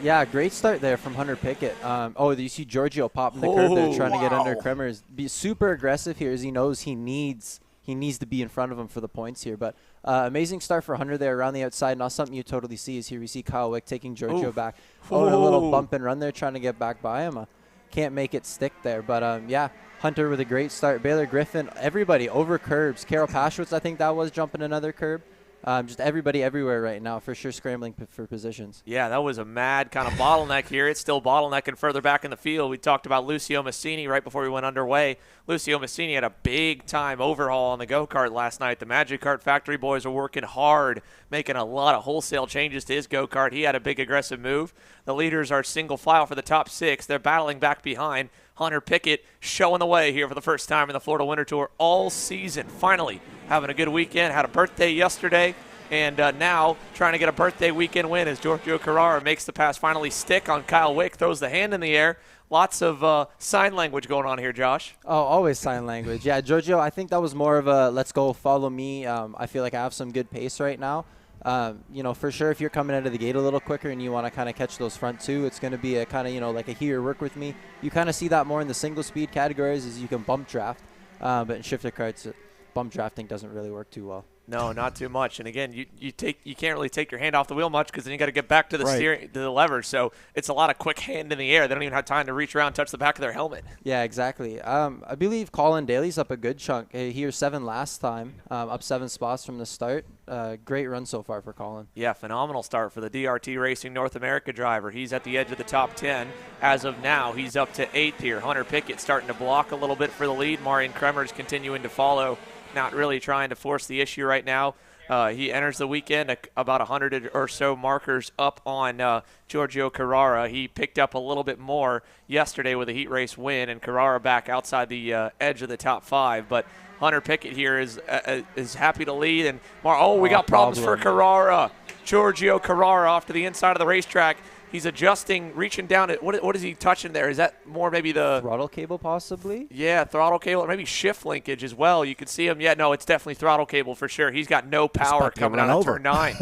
Yeah, great start there from Hunter Pickett. You see Giorgio popping the curb there, trying to get under Kremer. Be super aggressive here as he knows he needs to be in front of him for the points here. But amazing start for Hunter there around the outside. Not something you totally see is here we see Kyle Wick taking Giorgio back. A little bump and run there, trying to get back by him. Can't make it stick there. But, yeah, Hunter with a great start. Baylor Griffin, everybody over curbs. Carol Paschwitz, I think that was, jumping another curb. Just everybody everywhere right now, for sure, scrambling for positions. Yeah, that was a mad kind of bottleneck here. It's still bottlenecking further back in the field. We talked about Lucio Massini right before we went underway. Lucio Massini had a big-time overhaul on the go-kart last night. The Magic Kart Factory boys are working hard, making a lot of wholesale changes to his go-kart. He had a big aggressive move. The leaders are single file for the top 6. They're battling back behind. Hunter Pickett showing the way here for the first time in the Florida Winter Tour all season. Finally having a good weekend. Had a birthday yesterday, and now trying to get a birthday weekend win as Giorgio Carrara makes the pass finally stick on Kyle Wick, throws the hand in the air. Lots of sign language going on here, Josh. Oh, always sign language. Yeah, Giorgio, I think that was more of a let's go, follow me. I feel like I have some good pace right now. You know, for sure, if you're coming out of the gate a little quicker and you want to kind of catch those front 2, it's going to be a kind of, you know, like a here, work with me. You kind of see that more in the single speed categories as you can bump draft. But in shifter karts, bump drafting doesn't really work too well. No, not too much. And again, you can't really take your hand off the wheel much because then you got to get back to the steering, to the lever. So it's a lot of quick hand in the air. They don't even have time to reach around and touch the back of their helmet. Yeah, exactly. I believe Colin Daly's up a good chunk. He was 7 last time, up 7 spots from the start. Great run so far for Colin. Yeah, phenomenal start for the DRT Racing North America driver. He's at the edge of the top 10. As of now, he's up to 8th here. Hunter Pickett starting to block a little bit for the lead. Marian Kremer's continuing to follow. Not really trying to force the issue right now. He enters the weekend about 100 or so markers up on Giorgio Carrara. He picked up a little bit more yesterday with a heat race win, and Carrara back outside the edge of the top 5. But Hunter Pickett here is happy to lead. And we got problems for Carrara. Giorgio Carrara off to the inside of the racetrack. He's adjusting, reaching down. What is he touching there? Is that more maybe the throttle cable possibly? Yeah, throttle cable, or maybe shift linkage as well. You can see him. Yeah, no, it's definitely throttle cable for sure. He's got no power coming out of turn 9.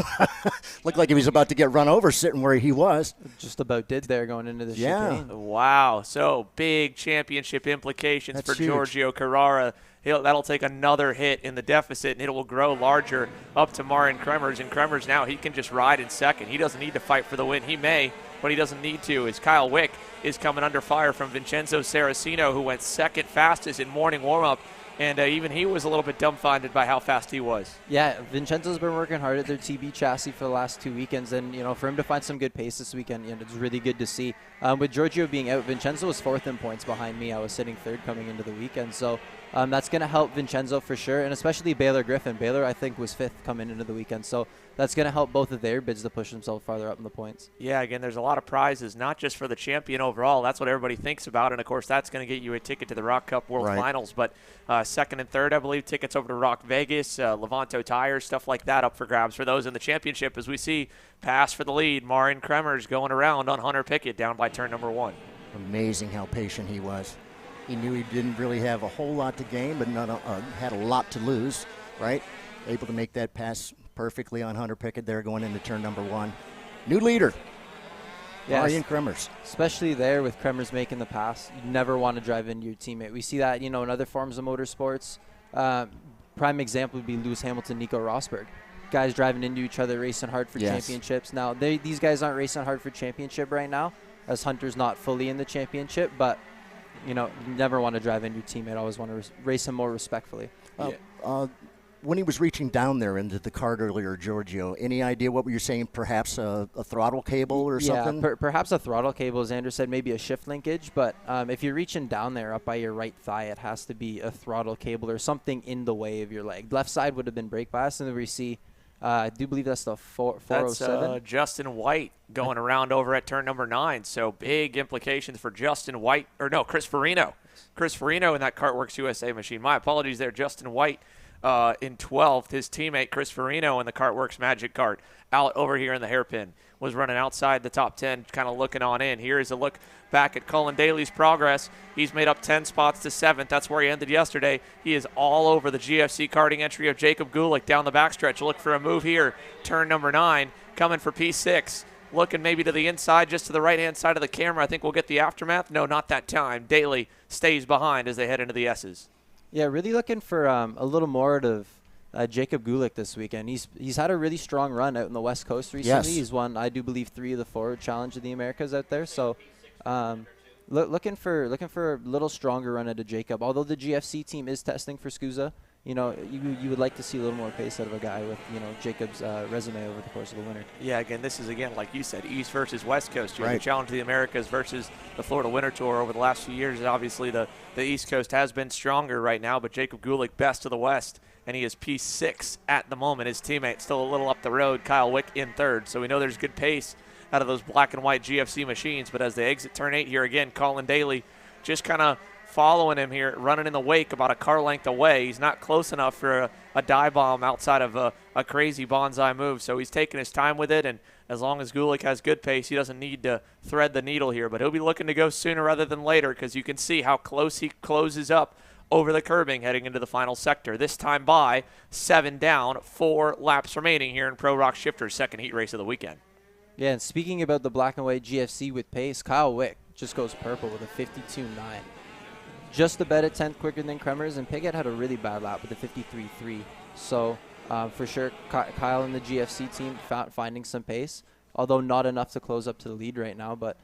Looked like he was about to get run over sitting where he was. Just about did there going into the chicane. Wow, so big championship implications for Giorgio Carrara. that'll take another hit in the deficit, and it will grow larger up to Marin Kremers. And Kremers now, he can just ride in second. He doesn't need to fight for the win. He may, but he doesn't need to, as Kyle Wick is coming under fire from Vincenzo Saraceno, who went second fastest in morning warm-up. And even he was a little bit dumbfounded by how fast he was. Yeah, Vincenzo's been working hard at their TB chassis for the last 2 weekends. And, for him to find some good pace this weekend, it's really good to see. With Giorgio being out, Vincenzo was 4th in points behind me. I was sitting 3rd coming into the weekend. So that's going to help Vincenzo for sure, and especially Baylor Griffin. Baylor, I think, was 5th coming into the weekend. So that's going to help both of their bids to push themselves farther up in the points. Yeah, again, there's a lot of prizes, not just for the champion overall. That's what everybody thinks about, and, of course, that's going to get you a ticket to the ROK Cup World Finals. But 2nd and 3rd, I believe, tickets over to ROK Vegas, Levanto Tires, stuff like that up for grabs for those in the championship, as we see pass for the lead. Marin Kremers going around on Hunter Pickett down by turn number 1. Amazing how patient he was. He knew he didn't really have a whole lot to gain, but had a lot to lose, right? Able to make that pass perfectly on Hunter Pickett there going into turn number 1. New leader, Marian Kremers. Especially there with Kremers making the pass. You never want to drive into your teammate. We see that, in other forms of motorsports. Prime example would be Lewis Hamilton, Nico Rosberg. Guys driving into each other, racing hard for championships. Now, these guys aren't racing hard for championship right now, as Hunter's not fully in the championship, but you never want to drive into your teammate. Always want to race him more respectfully. When he was reaching down there into the cart earlier, Giorgio, any idea what you were saying? Perhaps a throttle cable or something? Yeah, perhaps a throttle cable, as Andrew said, maybe a shift linkage. But if you're reaching down there up by your right thigh, it has to be a throttle cable or something in the way of your leg. Left side would have been brake bias, and then we see, I do believe that's the 407. That's Justin White going around over at turn number 9. So big implications for Justin White, Chris Farino. Chris Farino in that Kartworks USA machine. My apologies there, Justin White. In 12th, his teammate Chris Farino in the Kartworks Magic Kart out over here in the hairpin was running outside the top 10, kind of looking on in. Here is a look back at Cullen Daly's progress. He's made up 10 spots to 7th. That's where he ended yesterday. He is all over the GFC karting entry of Jacob Gulick down the backstretch. Look for a move here. Turn number 9 coming for P6. Looking maybe to the inside, just to the right-hand side of the camera. I think we'll get the aftermath. No, not that time. Daly stays behind as they head into the S's. Yeah, really looking for a little more out of Jacob Gulick this weekend. He's had a really strong run out in the West Coast recently. Yes. He's won, I do believe, 3 of the 4 Challenge of the Americas out there. So looking for a little stronger run out of Jacob. Although the GFC team is testing for Scusa, you would like to see a little more pace out of a guy with, Jacob's resume over the course of the winter. Yeah, again, this is, like you said, East versus West Coast. You have the Challenge of the Americas versus the Florida Winter Tour over the last few years. And obviously, the East Coast has been stronger right now, but Jacob Gulick, best of the West, and he is P6 at the moment. His teammate still a little up the road, Kyle Wick, in 3rd. So we know there's good pace out of those black and white GFC machines. But as they exit turn 8 here again, Colin Daly just kind of following him here, running in the wake about a car length away. He's not close enough for a dive bomb outside of a crazy bonsai move. So he's taking his time with it, and as long as Gulick has good pace, he doesn't need to thread the needle here. But he'll be looking to go sooner rather than later, because you can see how close he closes up over the curbing heading into the final sector. This time by 7 down, 4 laps remaining here in Pro ROK Shifter's second heat race of the weekend. Yeah, and speaking about the black and white GFC with pace, Kyle Wick just goes purple with a 52.9. Just about a 10th quicker than Kremers, and Piggott had a really bad lap with a 53.3. So for sure, Kyle and the GFC team finding some pace, although not enough to close up to the lead right now, but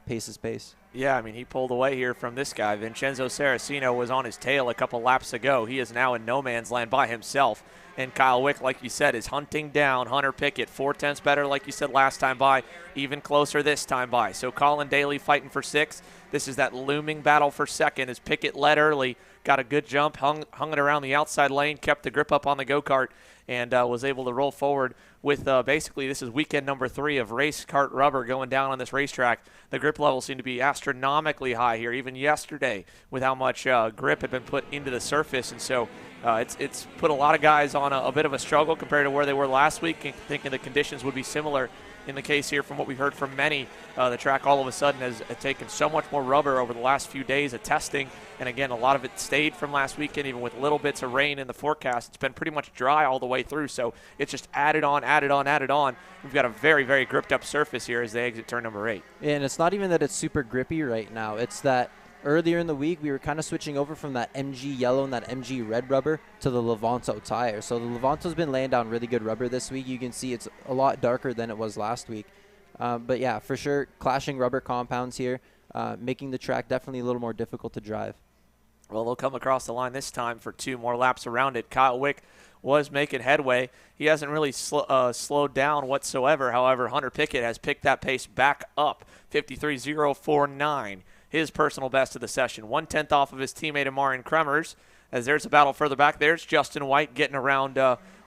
pace is pace. Yeah, I mean, he pulled away here from this guy. Vincenzo Saraceno was on his tail a couple laps ago. He is now in no man's land by himself. And Kyle Wick, like you said, is hunting down Hunter Pickett. 4/10 better, like you said, last time by. Even closer this time by. So Colin Daly fighting for 6th. This is that looming battle for 2nd as Pickett led early. Got a good jump, hung it around the outside lane, kept the grip up on the go-kart, and was able to roll forward with basically this is weekend number 3 of race kart rubber going down on this racetrack. The grip levels seem to be astronomically high here, even yesterday, with how much grip had been put into the surface. And so it's put a lot of guys on a bit of a struggle compared to where they were last week, thinking the conditions would be similar. In the case here, from what we've heard from many, the track all of a sudden has taken so much more rubber over the last few days of testing. And again, a lot of it stayed from last weekend, even with little bits of rain in the forecast. It's been pretty much dry all the way through. So it's just added on. We've got a very, very gripped up surface here as they exit turn number 8. And it's not even that it's super grippy right now. It's that earlier in the week, we were kind of switching over from that MG yellow and that MG red rubber to the Levanto tire. So the Levanto's been laying down really good rubber this week. You can see it's a lot darker than it was last week. But yeah, for sure, clashing rubber compounds here, making the track definitely a little more difficult to drive. Well, they'll come across the line this time for 2 more laps around it. Kyle Wick was making headway. He hasn't really slowed down whatsoever. However, Hunter Pickett has picked that pace back up, 53.049, his personal best of the session. 1/10 off of his teammate Amarian Kremers. As there's a battle further back, there's Justin White getting around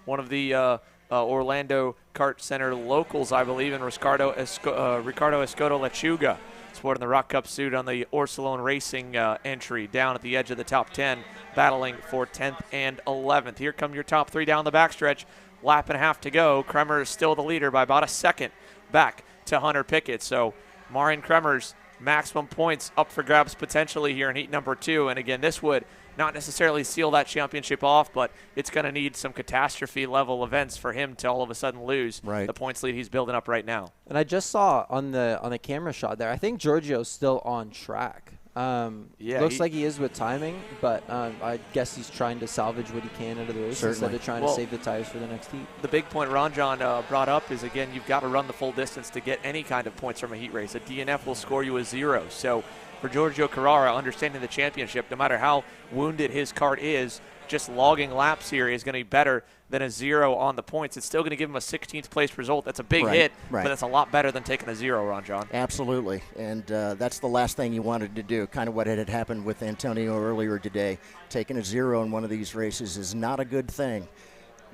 one of the Orlando Kart Center locals, I believe, and Ricardo Escoto Lechuga, sporting the Rock Cup suit on the Orsalone Racing entry down at the edge of the top 10, battling for 10th and 11th. Here come your top 3 down the backstretch. Lap and a half to go. Kremer is still the leader by about a second back to Hunter Pickett. So Marian Kremer's maximum points up for grabs potentially here in heat number 2. And again, this would not necessarily seal that championship off, but it's going to need some catastrophe level events for him to all of a sudden lose the points lead he's building up right now. And I just saw on the camera shot there, I think Giorgio's still on track. Looks like he is with timing, but I guess he's trying to salvage what he can out of the race instead of trying to save the tires for the next heat. The big point Ranjan brought up is, again, you've got to run the full distance to get any kind of points from a heat race. A DNF will score you a 0. So for Giorgio Carrara, understanding the championship, no matter how wounded his kart is, just logging laps here is going to be better than a 0 on the points. It's still going to give him a 16th place result. That's a big hit, but that's a lot better than taking a 0, Ranjan. Absolutely, and that's the last thing you wanted to do, kind of what had happened with Antonio earlier today. Taking a 0 in one of these races is not a good thing.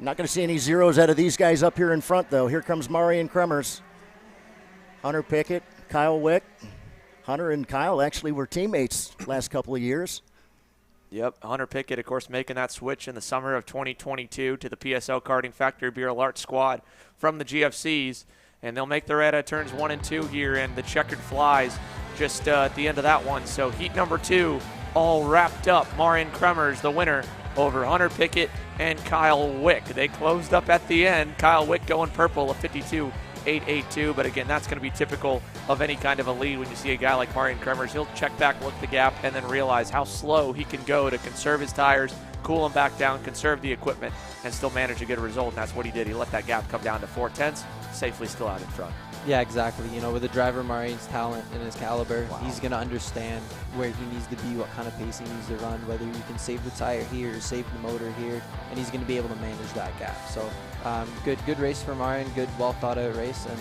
Not going to see any 0s out of these guys up here in front, though. Here comes Marian Kremers. Hunter Pickett, Kyle Wick. Hunter and Kyle actually were teammates last couple of years. Yep, Hunter Pickett, of course, making that switch in the summer of 2022 to the PSL Karting Factory Bureau Art squad from the GFCs, and they'll make their at turns 1 and 2 here, and the checkered flies just at the end of that one. So heat number 2 all wrapped up. Marian Kremers, the winner, over Hunter Pickett and Kyle Wick. They closed up at the end. Kyle Wick going purple, a 52.882, but again, that's going to be typical of any kind of a lead. When you see a guy like Marian Kremers, he'll check back, look the gap, and then realize how slow he can go to conserve his tires, cool them back down, conserve the equipment, and still manage a good result. And that's what he did. He let that gap come down to 4/10, safely still out in front. Yeah, exactly. You know, with the driver Marian's talent and his caliber, he's going to understand where he needs to be, what kind of pace he needs to run, whether you can save the tire here or save the motor here, and he's going to be able to manage that gap. So good race for Marian, good, well-thought-out race, and,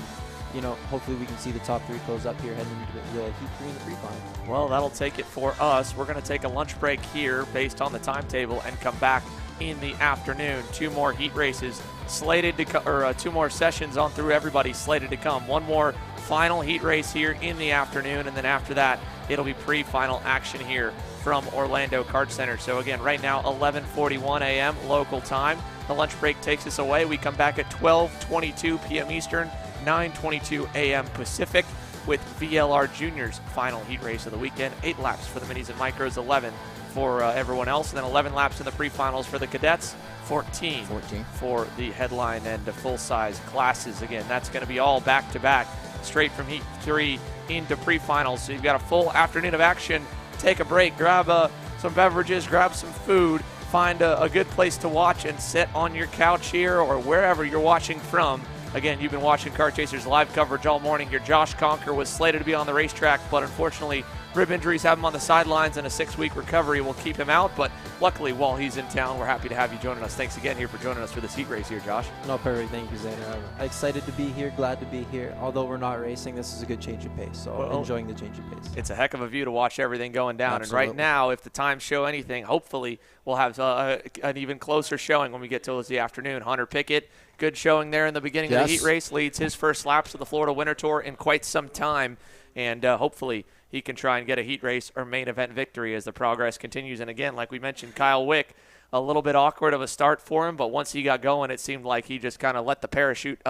you know, hopefully we can see the top 3 close up here heading into the Heat 3 in the Pre Final. Well, that'll take it for us. We're going to take a lunch break here based on the timetable and come back in the afternoon. 2 more heat races slated to 2 more sessions on through everybody slated to come. 1 more final heat race here in the afternoon, and then after that it'll be pre-final action here from Orlando Kart Center. So again, right now 11:41 a.m. local time. The lunch break takes us away. We come back at 12:22 p.m. Eastern, 9:22 a.m. Pacific, with VLR Junior's final heat race of the weekend. 8 laps for the minis and micros, 11 for everyone else, and then 11 laps in the pre-finals for the cadets, 14 for the headline and the full-size classes. Again, that's going to be all back-to-back, straight from heat 3 into pre-finals. So you've got a full afternoon of action. Take a break, grab some beverages, grab some food, find a good place to watch and sit on your couch here or wherever you're watching from. Again, you've been watching Car Chasers live coverage all morning here. Josh Conker was slated to be on the racetrack, but unfortunately rib injuries have him on the sidelines, and a 6-week recovery will keep him out. But luckily, while he's in town, we're happy to have you joining us. Thanks again here for joining us for this heat race here, Josh. No, perfect. Thank you, Xander. I'm excited to be here, glad to be here. Although we're not racing, this is a good change of pace, so enjoying the change of pace. It's a heck of a view to watch everything going down. Absolutely. And right now, if the times show anything, hopefully we'll have an even closer showing when we get towards the afternoon. Hunter Pickett, good showing there in the beginning of the heat race, leads his first laps of the Florida Winter Tour in quite some time, and hopefully he can try and get a heat race or main event victory as the progress continues. And again, like we mentioned, Kyle Wick, a little bit awkward of a start for him, but once he got going, it seemed like he just kind of let the parachute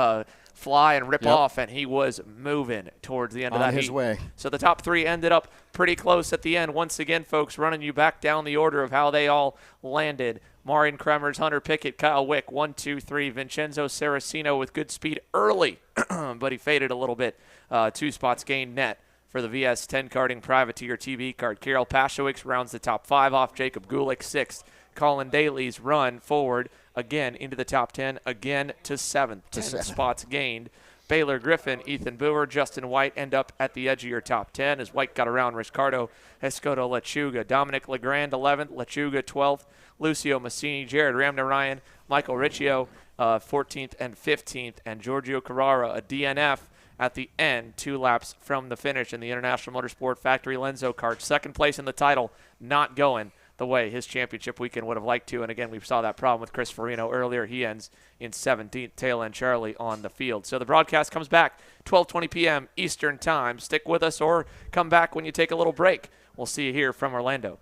fly and rip off, and he was moving towards the end of that his heat. way. So the top 3 ended up pretty close at the end. Once again, folks, running you back down the order of how they all landed. Marian Kremers, Hunter Pickett, Kyle Wick, 1, 2, 3. Vincenzo Saraceno with good speed early, but he faded a little bit. 2 spots gained net for the VS10 Karting Privateer TB card. Karel Pashowicz rounds the top 5 off Jacob Gulick, 6th. Colin Daly's run forward again into the top 10, again to 7th. 10 spots gained. Baylor Griffin, Ethan Boer, Justin White end up at the edge of your top 10 as White got around Ricardo Escoto Lechuga. Dominic Legrand, 11th. Lechuga, 12th. Lucio Massini, Jared Ramnarayan, Michael Riccio, 14th and 15th. And Giorgio Carrara, a DNF at the end, 2 laps from the finish in the International Motorsport Factory Lenzo kart. Second place in the title, not going the way his championship weekend would have liked to. And again, we saw that problem with Chris Farino earlier. He ends in 17th, tail end Charlie on the field. So the broadcast comes back 12:20 p.m. Eastern Time. Stick with us or come back when you take a little break. We'll see you here from Orlando.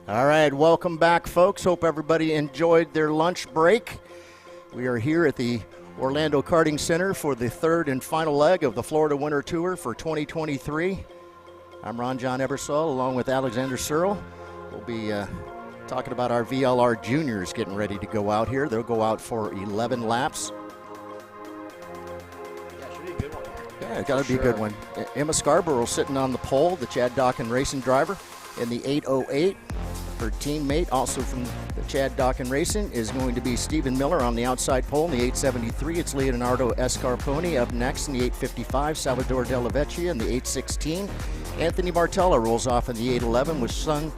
All right, welcome back, folks. Hope everybody enjoyed their lunch break. We are here at the Orlando Karting Center for the third and final leg of the Florida Winter Tour for 2023. I'm Ron John Ebersol, along with Alexander Searle. We'll be talking about our VLR Juniors getting ready to go out here. They'll go out for 11 laps. Yeah, should be a good one. Yeah, it's got to be a good one. Emma Scarborough sitting on the pole, the Chad Dawkin Racing driver, in the 808. Her teammate, also from the Chad Dawkin Racing, is going to be Stephen Miller on the outside pole in the 873. It's Leonardo Escarponi up next in the 855. Salvador Della Vecchia in the 816. Anthony Martella rolls off in the 811 with Shun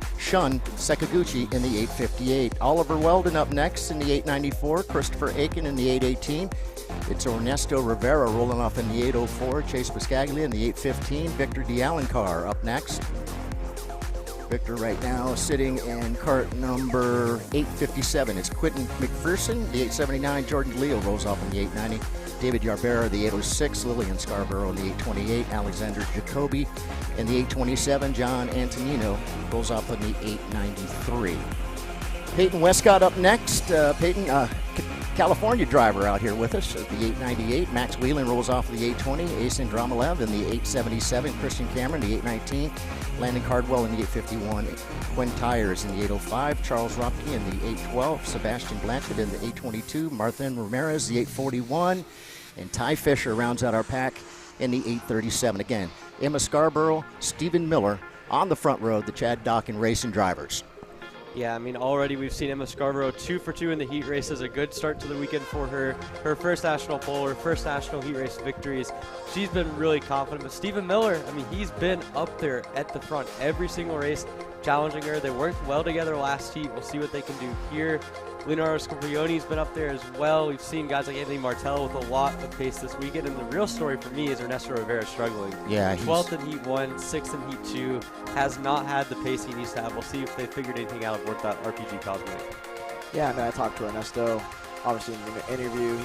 Sakaguchi in the 858. Oliver Weldon up next in the 894. Christopher Aiken in the 818. It's Ernesto Rivera rolling off in the 804. Chase Biscaglia in the 815. Victor D'Alencar up next. Victor right now sitting in cart number 857. It's Quentin McPherson, the 879. Jordan Leo rolls off in the 890. David Yarbera, the 806. Lillian Scarborough in the 828. Alexander Jacoby in the 827. John Antonino rolls off in the 893. Peyton Westcott up next. Peyton, California driver out here with us at the 898. Max Whelan rolls off the 820. Asen Dromalev in the 877. Christian Cameron, the 819. Landon Cardwell in the 851. Quinn Tyers in the 805. Charles Ropke in the 812. Sebastian Blanchard in the 822. Marthin Ramirez, the 841. And Ty Fisher rounds out our pack in the 837. Again, Emma Scarborough, Stephen Miller on the front row, the Chad Dawkin Racing drivers. Yeah, I mean, already we've seen Emma Scarborough 2 for 2 in the heat races. A good start to the weekend for her. Her first national pole, her first national heat race victories. She's been really confident. But Stephen Miller, I mean, he's been up there at the front every single race, challenging her. They worked well together last heat. We'll see what they can do here. Leonardo Scoprioni's been up there as well. We've seen guys like Anthony Martell with a lot of pace this weekend. And the real story for me is Ernesto Rivera struggling. Yeah, 12th in Heat 1, 6th in Heat 2. Has not had the pace he needs to have. We'll see if they figured anything out of what that RPG Cosmic. Yeah, I mean, I talked to Ernesto, obviously in the interview.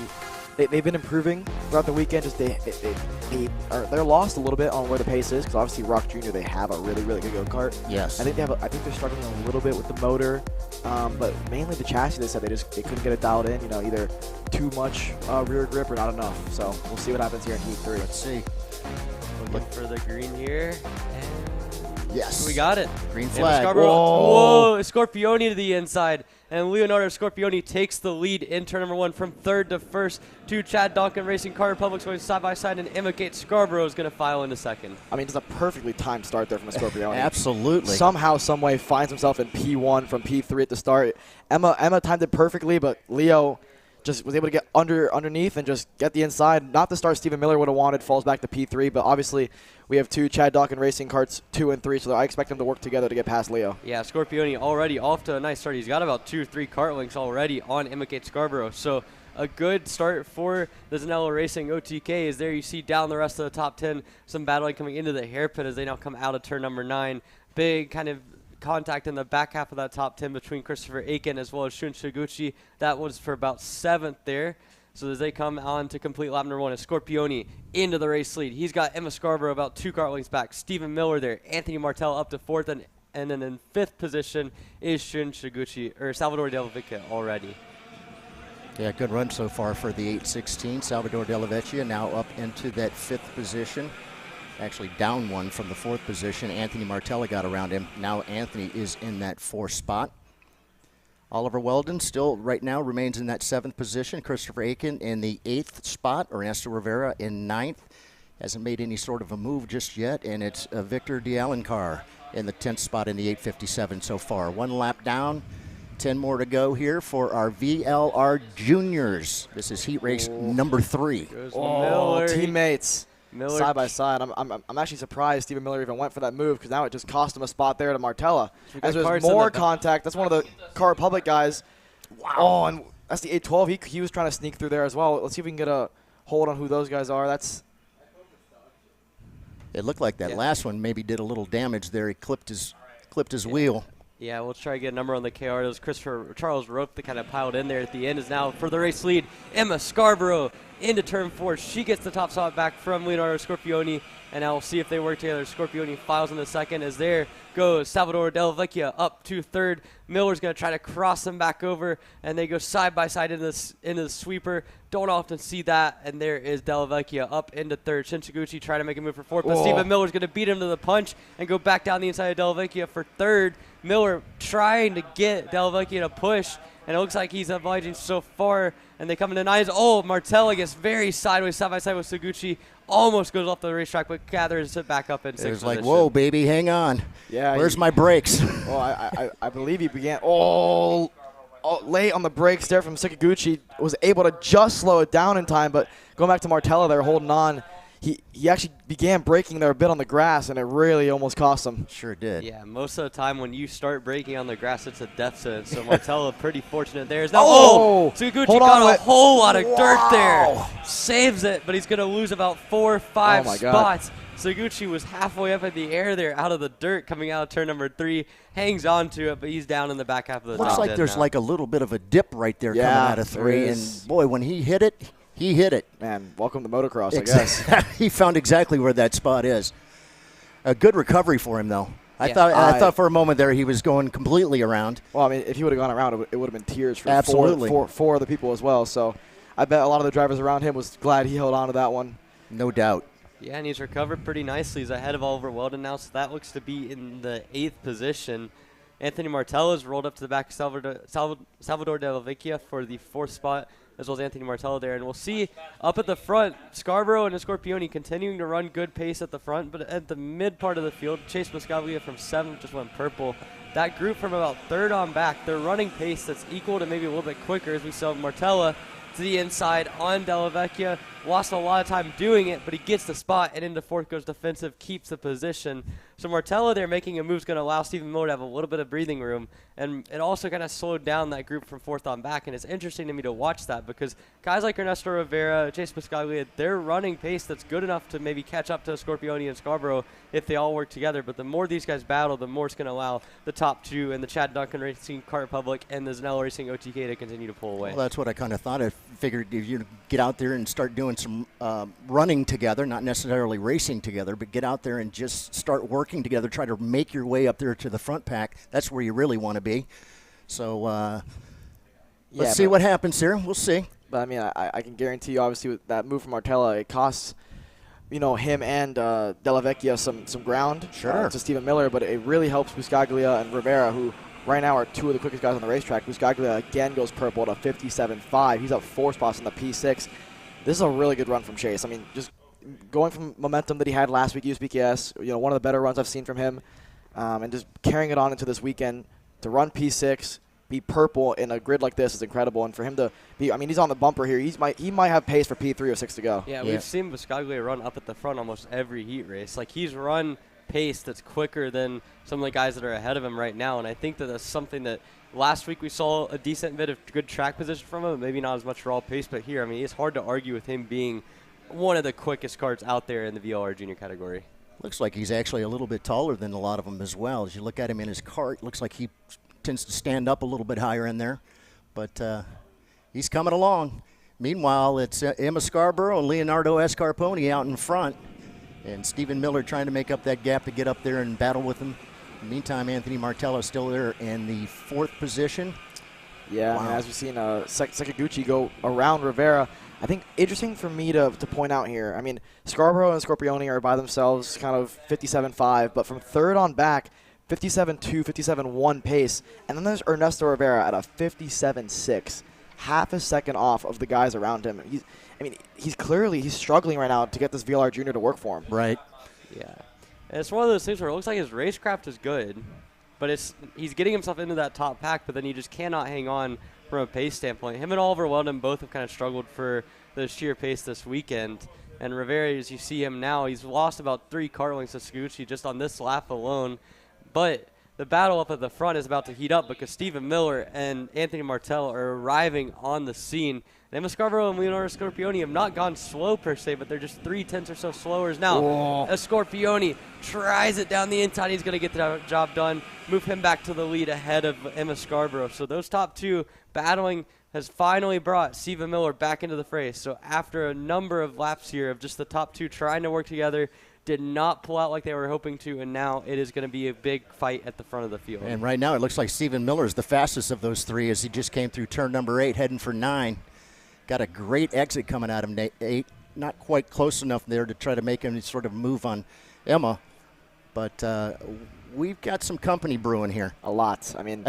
They've been improving throughout the weekend. Just they're lost a little bit on where the pace is because obviously ROK Jr. They have a really good go-kart. Yes. I think they're struggling a little bit with the motor, but mainly the chassis. They said they couldn't get it dialed in. You know, either too much rear grip or not enough. So we'll see what happens here in Heat 3. Let's see. Looking for the green here. Yes. We got it. Green flag. Whoa, Scorpioni to the inside. And Leonardo Scorpioni takes the lead in turn number 1 from third to first. To Chad Dawkin Racing Car Republic's going side by side, and Emma Kate Scarborough is going to file into second. I mean, it's a perfectly timed start there from a Scorpioni. Absolutely. Somehow, someway finds himself in P1 from P3 at the start. Emma timed it perfectly, but Leo just was able to get underneath and just get the inside. Not the start Stephen Miller would have wanted, falls back to P3, but obviously we have 2 Chad Dawkin Racing carts, 2 and 3, so I expect them to work together to get past Leo. Yeah, Scorpioni already off to a nice start. He's got about 2 or 3 kart links already on Emma Kate Scarborough. So a good start for the Zanello Racing OTK. Is there you see down the rest of the top 10, some battling coming into the hairpin as they now come out of turn number 9. Big kind of contact in the back half of that top 10 between Christopher Aiken as well as Shun Shiguchi. That was for about 7th there. So as they come on to complete lap number 1, is Scorpioni into the race lead. He's got Emma Scarborough about 2 kart lengths back. Stephen Miller there. Anthony Martell up to 4th. And then in 5th position is Shun Shiguchi, or Salvador Della Vecchia already. Yeah, good run so far for the 816. Salvador Della Vecchia now up into that 5th position. Actually down 1 from the 4th position. Anthony Martella got around him. Now Anthony is in that 4th spot. Oliver Weldon still right now remains in that 7th position. Christopher Aiken in the 8th spot. Ernesto Rivera in 9th. Hasn't made any sort of a move just yet. And it's Victor D'Alencar in the 10th spot in the 857 so far. 1 lap down. 10 more to go here for our VLR Juniors. This is heat race number 3. Oh, teammates. Miller side by side. I'm actually surprised Stephen Miller even went for that move because now it just cost him a spot there to Martella. As there's more contact. That's one of the Car Republic guys. Wow. Oh, and that's the 812. He was trying to sneak through there as well. Let's see if we can get a hold on who those guys are. That's. It looked like that last one maybe did a little damage there. He clipped his wheel. Yeah, we'll try to get a number on the KR. It was Charles Rope that kind of piled in there at the end. Is now for the race lead. Emma Scarborough into turn 4. She gets the top spot back from Leonardo Scorpioni, and now we'll see if they work together. Scorpioni files in the second as there goes Salvador Della Vecchia up to third. Miller's going to try to cross them back over, and they go side by side into the sweeper. Don't often see that, and there is Della Vecchia up into third. Shin Taguchi trying to make a move for fourth, but Stephen Miller's going to beat him to the punch and go back down the inside of Della Vecchia for third. Miller trying to get Della Vecchia to push, and it looks like he's obliging so far, and they come into nines. Martella gets very sideways, side by side with Taguchi. Almost goes off the racetrack, but gathers it back up in sixth position. It was like, whoa, baby, hang on. Yeah. Where's my brakes? Well, I believe he began late on the brakes there from Sakaguchi. Was able to just slow it down in time, but going back to Martella there holding on, he actually began braking there a bit on the grass, and it really almost cost him. Sure did. Yeah, most of the time when you start braking on the grass, it's a death sentence. So Martella pretty fortunate there. Sakaguchi got a whole lot of dirt there. Saves it, but he's going to lose about 4 or 5 spots. Sakaguchi was halfway up in the air there out of the dirt coming out of turn number 3. Hangs on to it, but he's down in the back half of the top 10 Looks like there's like a little bit of a dip right there coming out of 3. And, boy, when he hit it, he hit it. Man, welcome to motocross, I guess. He found exactly where that spot is. A good recovery for him, though. I thought for a moment there he was going completely around. Well, I mean, if he would have gone around, it would have been tears for Absolutely. four other people as well. So I bet a lot of the drivers around him was glad he held on to that one. No doubt. Yeah, and he's recovered pretty nicely. He's ahead of Oliver Weldon now, so that looks to be in the 8th position. Anthony Martella's rolled up to the back of Salvador Della Vecchia for the 4th spot, as well as Anthony Martella there. And we'll see up at the front, Scarborough and Scorpioni continuing to run good pace at the front, but at the mid part of the field, Chase Muscaglia from 7th just went purple. That group from about 3rd on back, they're running pace that's equal to maybe a little bit quicker, as we saw Martella to the inside on Della Vecchia. Lost a lot of time doing it, but he gets the spot, and into 4th goes defensive, keeps the position. So Martella there making a move is going to allow Stephen Miller to have a little bit of breathing room, and it also kind of slowed down that group from 4th on back, and it's interesting to me to watch that because guys like Ernesto Rivera, Chase Muscaglia, they're running pace that's good enough to maybe catch up to Scorpioni and Scarborough if they all work together, but the more these guys battle, the more it's going to allow the top 2 and the Chad Duncan Racing Kart Republic and the Zanello Racing OTK to continue to pull away. Well, that's what I kind of thought. I figured if you get out there and start doing some running together, not necessarily racing together, but get out there and just start working together, try to make your way up there to the front pack. That's where you really want to be. So let's see what happens here. We'll see. But, I mean, I can guarantee you, obviously, with that move from Martella, it costs, him and Della Vecchia some ground to Stephen Miller, but it really helps Buscaglia and Rivera, who right now are 2 of the quickest guys on the racetrack. Buscaglia again goes purple to 57.5. He's up 4 spots in the P6. This is a really good run from Chase. I mean, just going from momentum that he had last week, USPKS, one of the better runs I've seen from him, and just carrying it on into this weekend to run P6, be purple in a grid like this is incredible. And for him to be, I mean, he's on the bumper here. He might have pace for P3 or 6 to go. Yeah, we've seen Buscaglia run up at the front almost every heat race. Like, he's run pace that's quicker than some of the guys that are ahead of him right now, and I think that that's something that last week we saw a decent bit of good track position from him, maybe not as much raw pace, but here, I mean, it's hard to argue with him being one of the quickest karts out there in the VLR Junior category. Looks like he's actually a little bit taller than a lot of them as well. As you look at him in his kart, looks like he tends to stand up a little bit higher in there, but he's coming along. Meanwhile, it's Emma Scarborough and Leonardo Scarponi out in front, and Stephen Miller trying to make up that gap to get up there and battle with him. In the meantime, Anthony Martella is still there in the 4th position. Yeah, wow. I mean, as we've seen Sakaguchi go around Rivera. I think interesting for me to point out here, I mean, Scarborough and Scorpioni are by themselves kind of 57.5, but from 3rd on back, 57.2, 57.1 pace. And then there's Ernesto Rivera at a 57.6, half a second off of the guys around him. He's clearly struggling right now to get this VLR Jr to work for him. Right. Yeah. And it's one of those things where it looks like his racecraft is good, but he's getting himself into that top pack, but then he just cannot hang on from a pace standpoint. Him and Oliver Weldon both have kind of struggled for the sheer pace this weekend. And Rivera, as you see him now, he's lost about 3 kart lengths to Scagucci just on this lap alone. But the battle up at the front is about to heat up because Stephen Miller and Anthony Martella are arriving on the scene. Emma Scarborough and Leonardo Scorpioni have not gone slow per se, but they're just 3/10 or so slower now. Scorpioni tries it down the inside. He's going to get the job done, move him back to the lead ahead of Emma Scarborough. So those top 2 battling has finally brought Steven Miller back into the fray. So after a number of laps here of just the top two trying to work together, did not pull out like they were hoping to, and now it is going to be a big fight at the front of the field. And right now it looks like Steven Miller is the fastest of those three as he just came through turn number 8, heading for 9. Got a great exit coming out of 8. Not quite close enough there to try to make him sort of move on Emma, but we've got some company brewing here. A lot. I mean,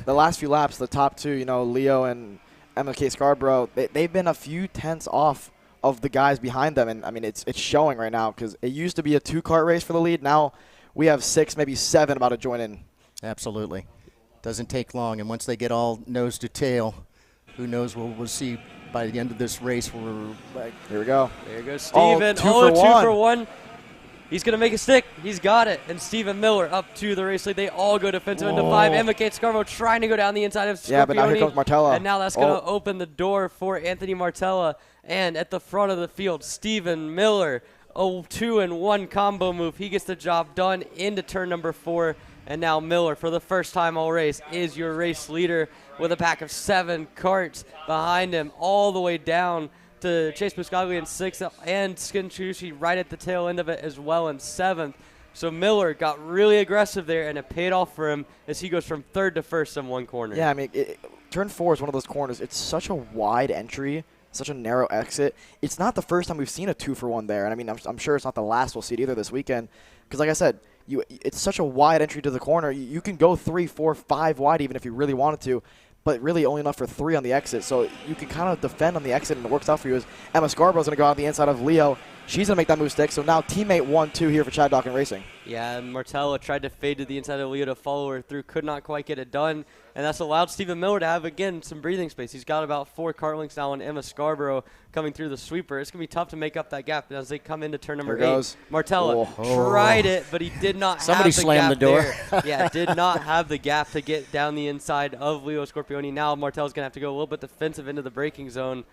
the last few laps, the top two, you know, Leo and Emma K. Scarborough, they've been a few tenths off of the guys behind them, and I mean, it's showing right now because it used to be a 2-kart race for the lead. Now we have 6, maybe 7 about to join in. Absolutely. Doesn't take long, and once they get all nose to tail, who knows, we'll see by the end of this race. We're like, here we go. There goes Steven. Oh, 2 for 1. He's going to make a stick. He's got it. And Steven Miller up to the race lead. They all go defensive into 5. Emma Kate Scarborough trying to go down the inside of Scorpione. Yeah, but now here comes Martella. And now that's going to open the door for Anthony Martella. And at the front of the field, Steven Miller, a 2-in-1 combo move. He gets the job done into turn number 4. And now Miller, for the first time all race, is your race leader with a pack of 7 karts behind him all the way down to Chase Buscaglia in 6th and Skinchushi right at the tail end of it as well in 7th. So Miller got really aggressive there, and it paid off for him as he goes from 3rd to 1st in one corner. Yeah, I mean, turn 4 is one of those corners. It's such a wide entry, such a narrow exit. It's not the first time we've seen a 2-for-1 there, and I mean, I'm sure it's not the last we'll see it either this weekend because, like I said, it's such a wide entry to the corner. You can go 3, 4, 5 wide even if you really wanted to, but really only enough for 3 on the exit. So you can kind of defend on the exit, and it works out for you. As Emma Scarborough's going to go out the inside of Leo. She's going to make that move stick. So now teammate 1-2 here for Chad Dawkins Racing. Yeah, and Martella tried to fade to the inside of Leo to follow her through. Could not quite get it done. And that's allowed Steven Miller to have, again, some breathing space. He's got about 4 kart lengths now on Emma Scarborough coming through the sweeper. It's going to be tough to make up that gap as they come into turn number 8. Martella tried it, but he did not have the gap. Somebody slammed the door. Yeah, did not have the gap to get down the inside of Leo Scorpione. Now Martella's going to have to go a little bit defensive into the braking zone.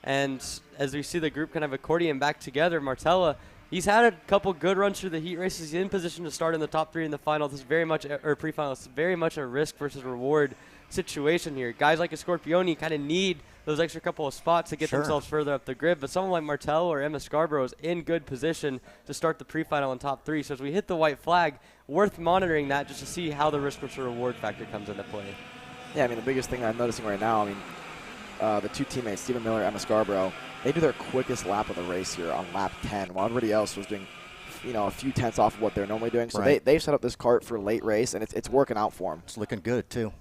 And as we see the group kind of accordion back together, Martella, he's had a couple good runs through the heat races. He's in position to start in the top 3 in the final. This is very much, or pre-final. It's very much a risk versus reward situation here. Guys like a Scorpione kind of need those extra couple of spots to get themselves further up the grid. But someone like Martella or Emma Scarborough is in good position to start the pre-final in top 3. So as we hit the white flag, worth monitoring that just to see how the risk versus reward factor comes into play. Yeah, I mean, the biggest thing I'm noticing right now, I mean, the 2 teammates, Steven Miller and Emma Scarborough, they do their quickest lap of the race here on lap 10, while everybody else was doing, you know, a few tenths off of what they're normally doing. So they've set up this kart for late race, and it's working out for them. It's looking good, too.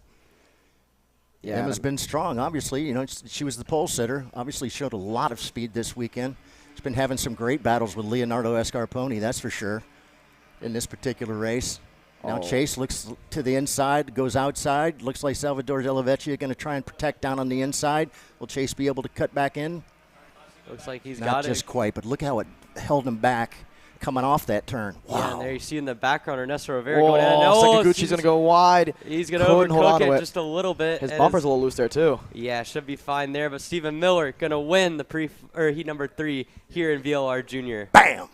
Yeah, Emma's been strong, obviously. You know, she was the pole sitter. Obviously showed a lot of speed this weekend. She's been having some great battles with Leonardo Escarponi, that's for sure, in this particular race. Now Chase looks to the inside, goes outside. Looks like Salvador De La Vecchia going to try and protect down on the inside. Will Chase be able to cut back in? Looks like he's got Not it. just quite, but look how it held him back coming off that turn. Wow. Yeah, and there you see in the background Ernesto Rivera going in. Sakaguchi's going to go wide. He's going to overcook it just a little bit. His bumper's a little loose there, too. Yeah, should be fine there. But Steven Miller going to win the heat number 3 here in VLR Jr. Bam!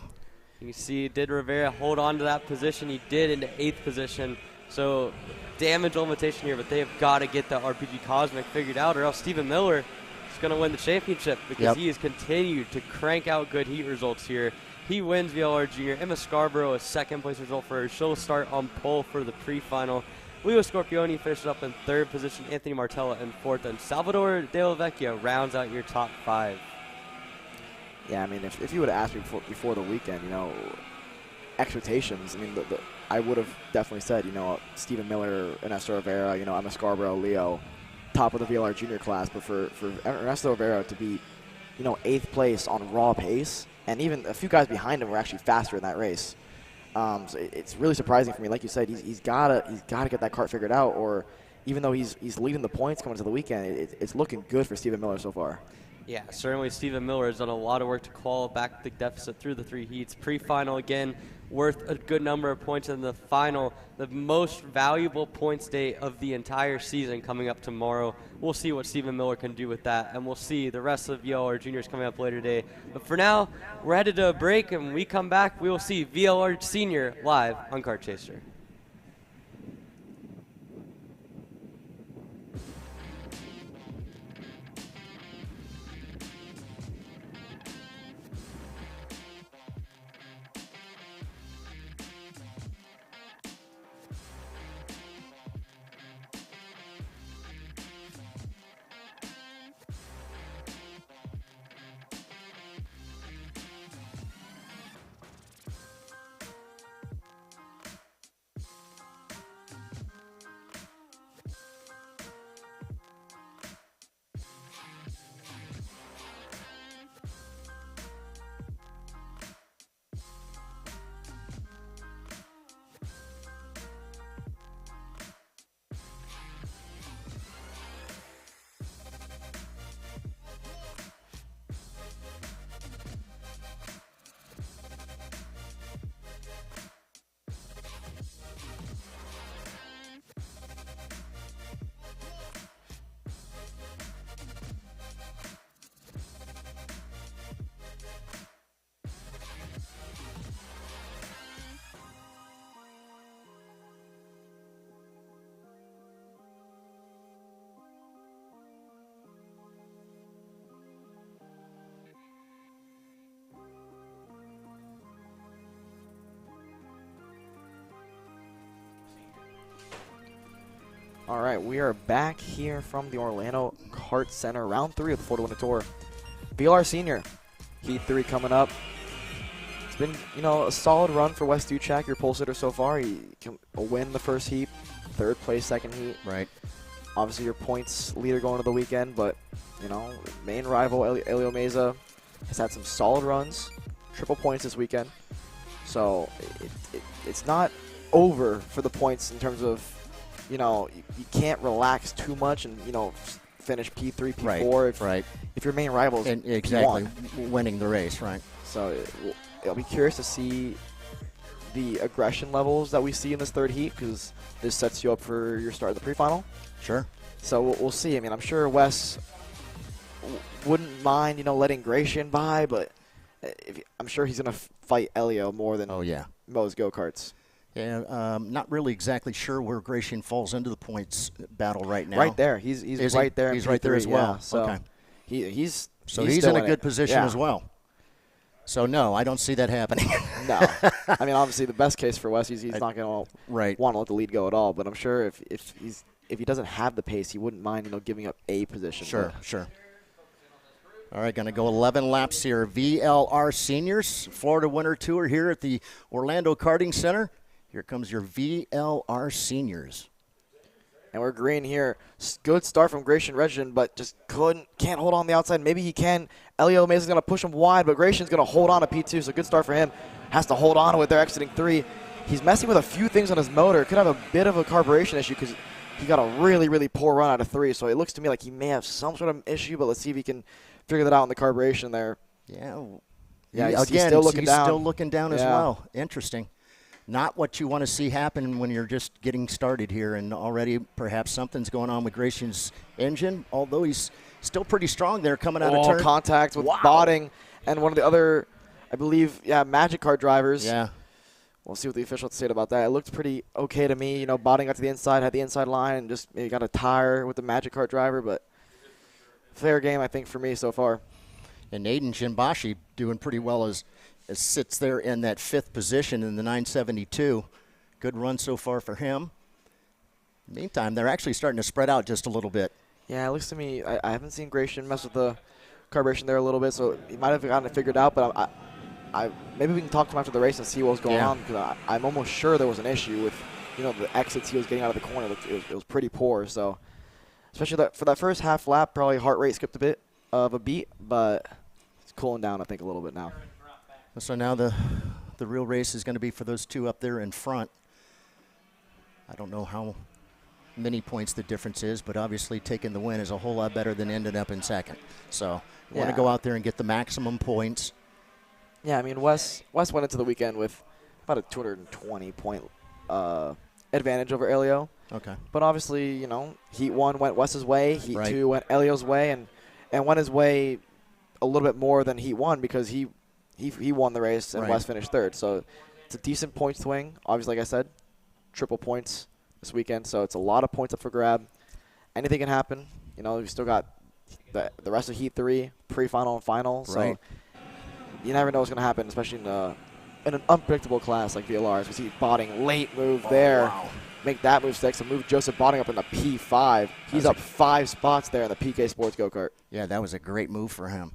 You see, did Rivera hold on to that position? He did into 8th position. So damage limitation here, but they have got to get the RPG Cosmic figured out, or else Steven Miller is going to win the championship because he has continued to crank out good heat results here. He wins VLR Jr. Emma Scarborough, a 2nd place result for her. She'll start on pole for the pre-final. Leo Scorpione finishes up in 3rd position. Anthony Martella in 4th. And Salvador De La Vecchia rounds out your top 5. Yeah, I mean, if you would have asked me before the weekend, you know, expectations, I mean, I would have definitely said, you know, Steven Miller, Ernesto Rivera, you know, Emma Scarborough, Leo, top of the VLR Jr. class. But for Ernesto Rivera to be, you know, 8th place on raw pace, and even a few guys behind him were actually faster in that race. So it's really surprising for me. Like you said, he's gotta get that kart figured out, or even though he's leading the points coming to the weekend, it's looking good for Steven Miller so far. Yeah, certainly Steven Miller has done a lot of work to claw back the deficit through the 3 heats. Pre-final, again, worth a good number of points in the final. The most valuable points day of the entire season coming up tomorrow. We'll see what Steven Miller can do with that, and we'll see the rest of VLR Juniors coming up later today. But for now, we're headed to a break, and when we come back, we will see VLR Sr live on Kart Chaser. All right, we are back here from the Orlando Kart Center, round 3 of the 4-to-1 tour. VLR Sr Heat 3 coming up. It's been, you know, a solid run for Wes Duchak, your pole sitter so far. He can win the first heat, 3rd place, 2nd heat. Right. Obviously, your points leader going to the weekend, but, you know, main rival Elio Meza has had some solid runs, triple points this weekend. So it's not over for the points in terms of, you know, you can't relax too much and, you know, finish P3, P4 if your main rival is exactly P1. Winning the race, right? So I'll be curious to see the aggression levels that we see in this 3rd heat, because this sets you up for your start of the pre-final. Sure. So we'll see. I mean, I'm sure Wes wouldn't mind, you know, letting Gratian by, but I'm sure he's going to fight Elio more than most go-karts. Yeah, not really exactly sure where Gratian falls into the points battle right now. Right there. He's right there. He's right there as well. Yeah, so okay. He's in a good position as well. So, no, I don't see that happening. No. I mean, obviously, the best case for Wes, he's not going to want to let the lead go at all. But I'm sure if he doesn't have the pace, he wouldn't mind, you know, giving up a position. Sure. All right, going to go 11 laps here. VLR Seniors, Florida Winter Tour here at the Orlando Karting Center. Here comes your VLR Seniors. And we're green here. Good start from Gratian Regin, but just can't hold on the outside. Maybe he can. Elio Mesa's going to push him wide, but Gratian's going to hold on to P2, so good start for him. Has to hold on to it. They're exiting 3. He's messing with a few things on his motor. Could have a bit of a carburation issue because he got a really, really poor run out of 3, so it looks to me like he may have some sort of issue, but let's see if he can figure that out in the carburation there. Yeah, he's still looking down. He's still looking down as well. Interesting. Not what you want to see happen when you're just getting started here, and already perhaps something's going on with Gratian's engine, although he's still pretty strong there coming out of turn. Contact with Botting and one of the other, I believe, Magic Card drivers. Yeah. We'll see what the official said about that. It looked pretty okay to me. You know, Botting got to the inside, had the inside line, and just maybe got a tire with the Magic Card driver, but fair game, I think, for me so far. And Aiden Shinbashi doing pretty well as sits there in that 5th position in the 972. Good run so far for him. Meantime, they're actually starting to spread out just a little bit. Yeah, it looks to me, I haven't seen Gratian mess with the carburation there a little bit, so he might have gotten it figured out, but maybe we can talk to him after the race and see what was going on, because I'm almost sure there was an issue with, you know, the exits he was getting out of the corner. It was pretty poor, so especially for that first half lap, probably heart rate skipped a bit of a beat, but it's cooling down, I think, a little bit now. So now the real race is going to be for those two up there in front. I don't know how many points the difference is, but obviously taking the win is a whole lot better than ending up in 2nd. So you want to go out there and get the maximum points. Yeah, I mean, Wes went into the weekend with about a 220-point advantage over Elio. Okay. But obviously, you know, Heat 1 went Wes's way, Heat 2 went Elio's way, and went his way a little bit more than Heat 1 because he won the race and Wes finished 3rd. So it's a decent point swing. Obviously, like I said, triple points this weekend, so it's a lot of points up for grab. Anything can happen. You know, we still got the rest of Heat 3, pre-final and final. So you never know what's going to happen, especially in an unpredictable class like VLR's. We see Botting late move there. Wow. Make that move 6 and move Joseph Botting up in the P5. He's up 5 spots there in the PK Sports go-kart. Yeah, that was a great move for him.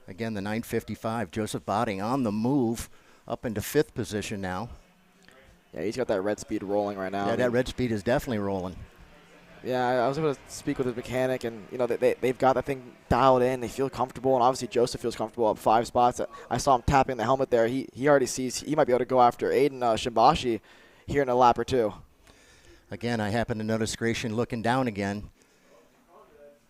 Again, the 955, Joseph Botting on the move up into 5th position now. Yeah, he's got that red speed rolling right now. Yeah, that red speed is definitely rolling. Yeah, I was able to speak with his mechanic, and, you know, they've got that thing dialed in. They feel comfortable, and obviously Joseph feels comfortable up 5 spots. I saw him tapping the helmet there. He already sees he might be able to go after Aiden Shinbashi here in a lap or 2. Again, I happen to notice Gratian looking down again.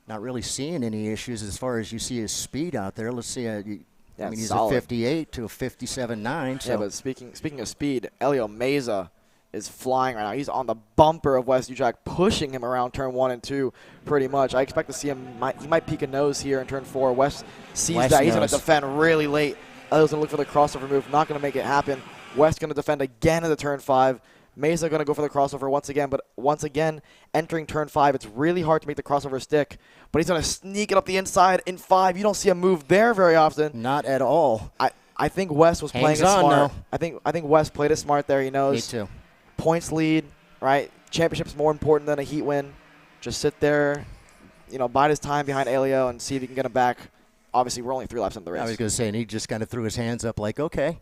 Not really seeing any issues as far as you see his speed out there. Let's see. I mean, he's solid. a 58 to a 57.9. So. Yeah, but speaking of speed, Elio Meza is flying right now. He's on the bumper of Wes Duchak, pushing him around turn 1 and 2 pretty much. I expect to see him. He might peek a nose here in turn 4. Wes sees that. He's going to defend really late. Elio's going to look for the crossover move. Not going to make it happen. Wes going to defend again into turn 5. Meza going to go for the crossover once again, but once again, entering turn 5, it's really hard to make the crossover stick, but he's going to sneak it up the inside in 5. You don't see a move there very often. Not at all. I think Wes was playing it smart. I think Wes played it smart there. He knows. Me too. Points lead, right? championship's more important than a heat win. Just sit there, you know, bide his time behind Elio and see if he can get him back. Obviously, we're only 3 laps into the race. I was going to say, and he just kind of threw his hands up like, okay,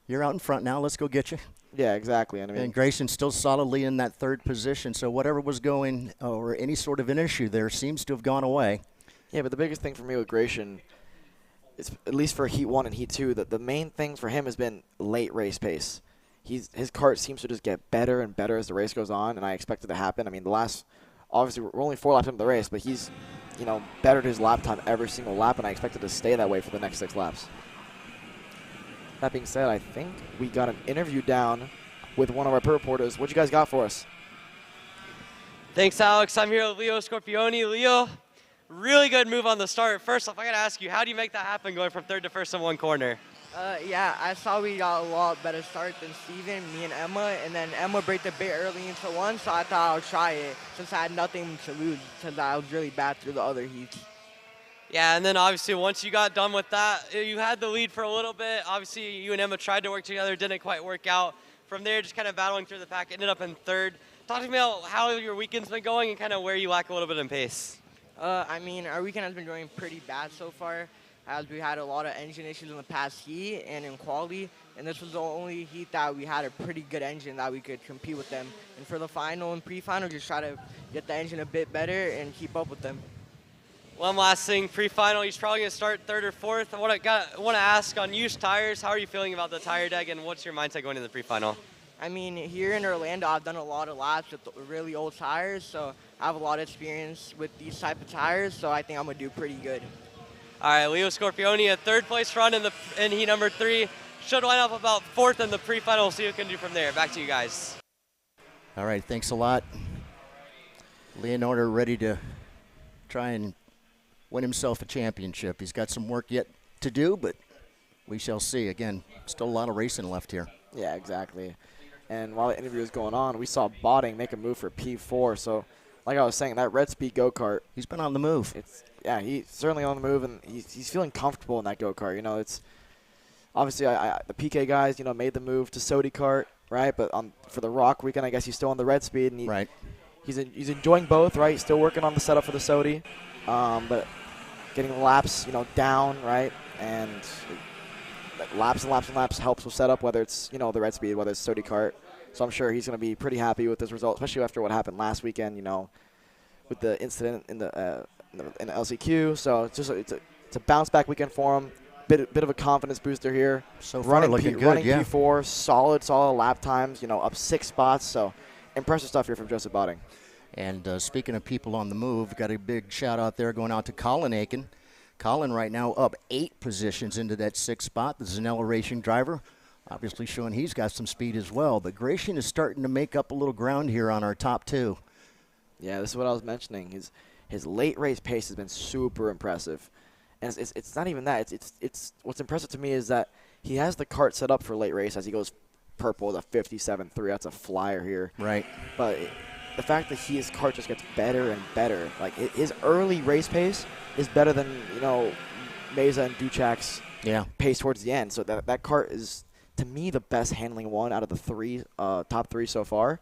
you're out in front now. Let's go get you. Yeah, exactly. And Grayson's still solidly in that 3rd position. So whatever was going or any sort of an issue there seems to have gone away. Yeah, but the biggest thing for me with Grayson is, at least for Heat 1 and Heat 2, that the main thing for him has been late race pace. His kart seems to just get better and better as the race goes on, and I expect it to happen. I mean, obviously we're only 4 laps into the race, but he's, you know, bettered his lap time every single lap, and I expect it to stay that way for the next 6 laps. That being said, I think we got an interview down with one of our reporters. What you guys got for us? Thanks, Alex. I'm here with Leo Scorpioni. Leo, really good move on the start. First off, I got to ask you, how do you make that happen going from 3rd to 1st in one corner? Yeah, I saw we got a lot better start than Steven, me and Emma, and then Emma braked a bit early into 1, so I thought I would try it since I had nothing to lose since I was really bad through the other heats. Yeah, and then obviously once you got done with that, you had the lead for a little bit. Obviously, you and Emma tried to work together, didn't quite work out. From there, just kind of battling through the pack, ended up in 3rd. Talk to me about how your weekend's been going and kind of where you lack a little bit in pace. I mean, our weekend has been going pretty bad so far, as we had a lot of engine issues in the past heat and in quali, and this was the only heat that we had a pretty good engine that we could compete with them. And for the final and pre-final, just try to get the engine a bit better and keep up with them. One last thing, pre-final, he's probably going to start 3rd or 4th. I want to ask on used tires, how are you feeling about the tire deck, and what's your mindset going into the pre-final? I mean, here in Orlando, I've done a lot of laps with really old tires, so I have a lot of experience with these type of tires, so I think I'm going to do pretty good. All right, Leo Scorpioni, a 3rd place run in heat number 3. Should line up about 4th in the pre-final. We'll see what we can do from there. Back to you guys. All right, thanks a lot. Leonardo ready to try and win himself a championship. He's got some work yet to do, but we shall see. Again, still a lot of racing left here. Yeah, exactly. And while the interview was going on, we saw Botting make a move for P4. So, like I was saying, that Red Speed go-kart. He's been on the move. Yeah, he's certainly on the move, and he's feeling comfortable in that go-kart. You know, it's obviously the PK guys, you know, made the move to Sodi kart, right? But for the ROK weekend, I guess he's still on the Red Speed, and right. He's enjoying both, right? He's still working on the setup for the Sodi, but getting the laps, you know, down, right? And laps and laps and laps helps with setup, whether it's, you know, the Red Speed, whether it's Sodi kart. So I'm sure he's going to be pretty happy with this result, especially after what happened last weekend, you know, with the incident in the LCQ. So it's a bounce back weekend for him. Bit of a confidence booster here. So far, looking good, yeah. P4, solid lap times, you know, up 6 spots. So impressive stuff here from Joseph Botting. And speaking of people on the move, got a big shout out there going out to Colin Aiken. Colin right now up 8 positions into that 6th spot. The Zanella Racing driver, obviously showing he's got some speed as well. But Gratian is starting to make up a little ground here on our top 2. Yeah, this is what I was mentioning. His late race pace has been super impressive. And it's not even that. It's what's impressive to me is that he has the kart set up for late race as he goes purple with a 57.3. That's a flyer here. Right. But the fact that his kart just gets better and better, like his early race pace is better than, you know, Meza and Duchak's pace towards the end. So that kart is, to me, the best handling one out of the top 3 so far.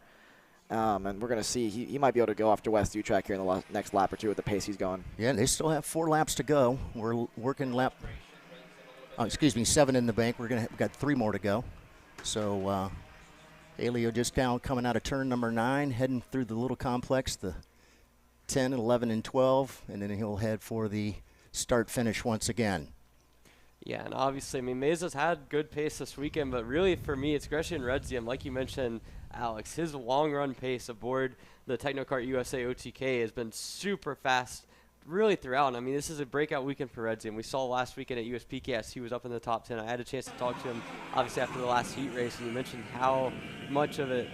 And we're going to see. He might be able to go after Wes Duchak here in the next lap or 2 at the pace he's going. Yeah, they still have 4 laps to go. We're working 7 in the bank. We've got 3 more to go. So Elio just down coming out of turn number 9, heading through the little complex, the 10, 11, and 12, and then he'll head for the start-finish once again. Yeah, and obviously, I mean, Meza's had good pace this weekend, but really for me, it's Gratian Redzium, like you mentioned, Alex. His long-run pace aboard the Technokart USA OTK has been super fast really throughout. I mean, this is a breakout weekend for Redzium. We saw last weekend at USPKS, he was up in the top 10. I had a chance to talk to him, obviously, after the last heat race, and you mentioned how much of a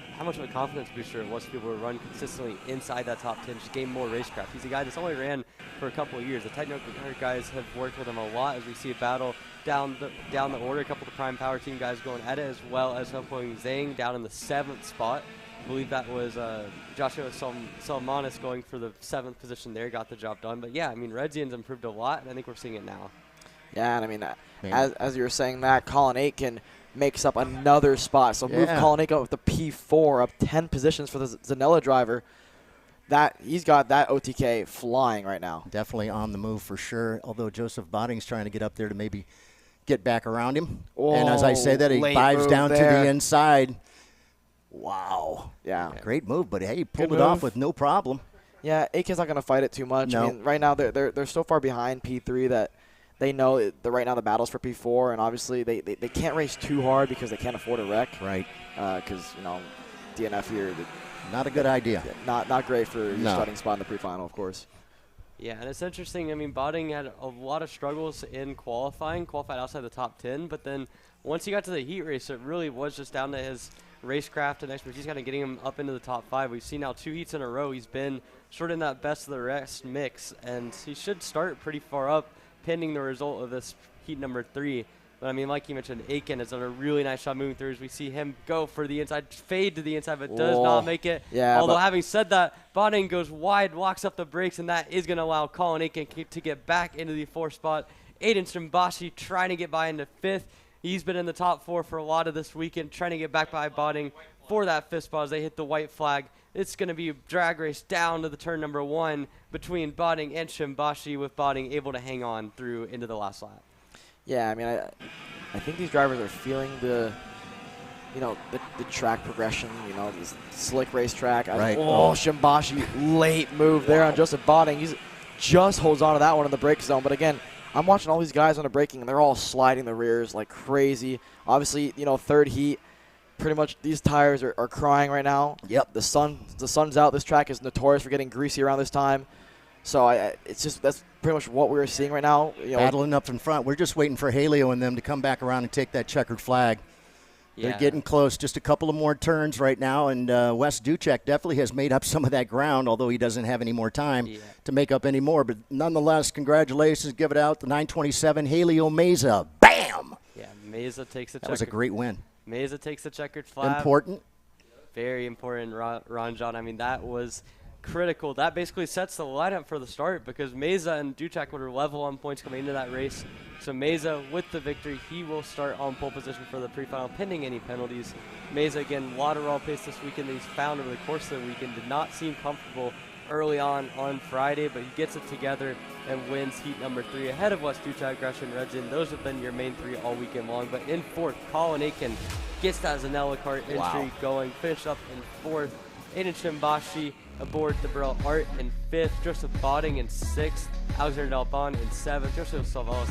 confidence booster it was to be able to run consistently inside that top 10, just gain more racecraft. He's a guy that's only ran for a couple of years. The Technokart guys have worked with him a lot as we see a battle down the order. A couple of the Prime Power Team guys going at it, as well as helping Zhang down in the 7th spot. I believe that was Joshua Salmanis going for the 7th position there, got the job done. But, yeah, I mean, Redzian's improved a lot, and I think we're seeing it now. Yeah, and I mean, as you were saying that, Colin Aitken makes up another spot. So move Colin Aiken up with the P4, up 10 positions for the Zanella driver. He's got that OTK flying right now. Definitely on the move for sure, although Joseph Botting's trying to get up there to maybe get back around him. And as I say that, he dives down to the inside. Wow. Yeah. Great move, but hey, he pulled it off with no problem. Yeah, Aiken's not going to fight it too much. No. I mean, right now they're so far behind P3 that they know right now the battle's for P4, and obviously they can't race too hard because they can't afford a wreck. Right. Because, DNF here. Not a good idea. Not great for your starting spot in the pre-final, of course. Yeah, and it's interesting. I mean, Botting had a lot of struggles in qualified outside the top 10, but then once he got to the heat race, it really was just down to his racecraft and expertise kind of getting him up into the top 5. We've seen now 2 heats in a row. He's been sort of in that best of the rest mix, and he should start pretty far up pending the result of this heat number 3. But, I mean, like you mentioned, Aiken has done a really nice job moving through as we see him go for the inside, fade to the inside, but does not make it. Yeah, although having said that, Botting goes wide, locks up the brakes, and that is going to allow Colin Aiken to get back into the 4th spot. Aiden Shimbashi trying to get by into 5th. He's been in the top 4 for a lot of this weekend, trying to get back by Botting for that 5th spot as they hit the white flag. It's going to be a drag race down to the turn number 1 between Botting and Shimbashi, with Botting able to hang on through into the last lap. Yeah, I mean, I think these drivers are feeling the track progression, this slick racetrack. Right. Shimbashi, late move there on Joseph Botting. He just holds on to that one in the brake zone. But again, I'm watching all these guys on the braking, and they're all sliding the rears like crazy. Obviously, 3rd heat, pretty much these tires are crying right now. Yep. The sun's out. This track is notorious for getting greasy around this time. So that's pretty much what we're seeing right now. Battling up in front. We're just waiting for Halio and them to come back around and take that checkered flag. Yeah. They're getting close. Just a couple of more turns right now, and Wes Duchek definitely has made up some of that ground, although he doesn't have any more time to make up any more. But nonetheless, congratulations. Give it out. The 927 Halio Meza. Bam! Yeah, Meza takes the checkered. That was a great win. Meza takes the checkered flag. Important. Very important, Ron John. I mean, that was critical. That basically sets the lineup for the start because Meza and Duchek were level on points coming into that race. So Meza with the victory, he will start on pole position for the pre-final pending any penalties. Meza, again, a lot of raw pace this weekend that he's found over the course of the weekend. Did not seem comfortable early on Friday, but he gets it together and wins heat number 3 ahead of Wes Duchek, Gresham, Regin. Those have been your main 3 all weekend long. But in 4th, Colin Aiken gets that Zanella Kart entry going, finished up in 4th. Aiden Shimbashi aboard the Burrell Art in 5th, Joseph Botting in 6th, Alexander Delbon in 7th, Joseph Savalas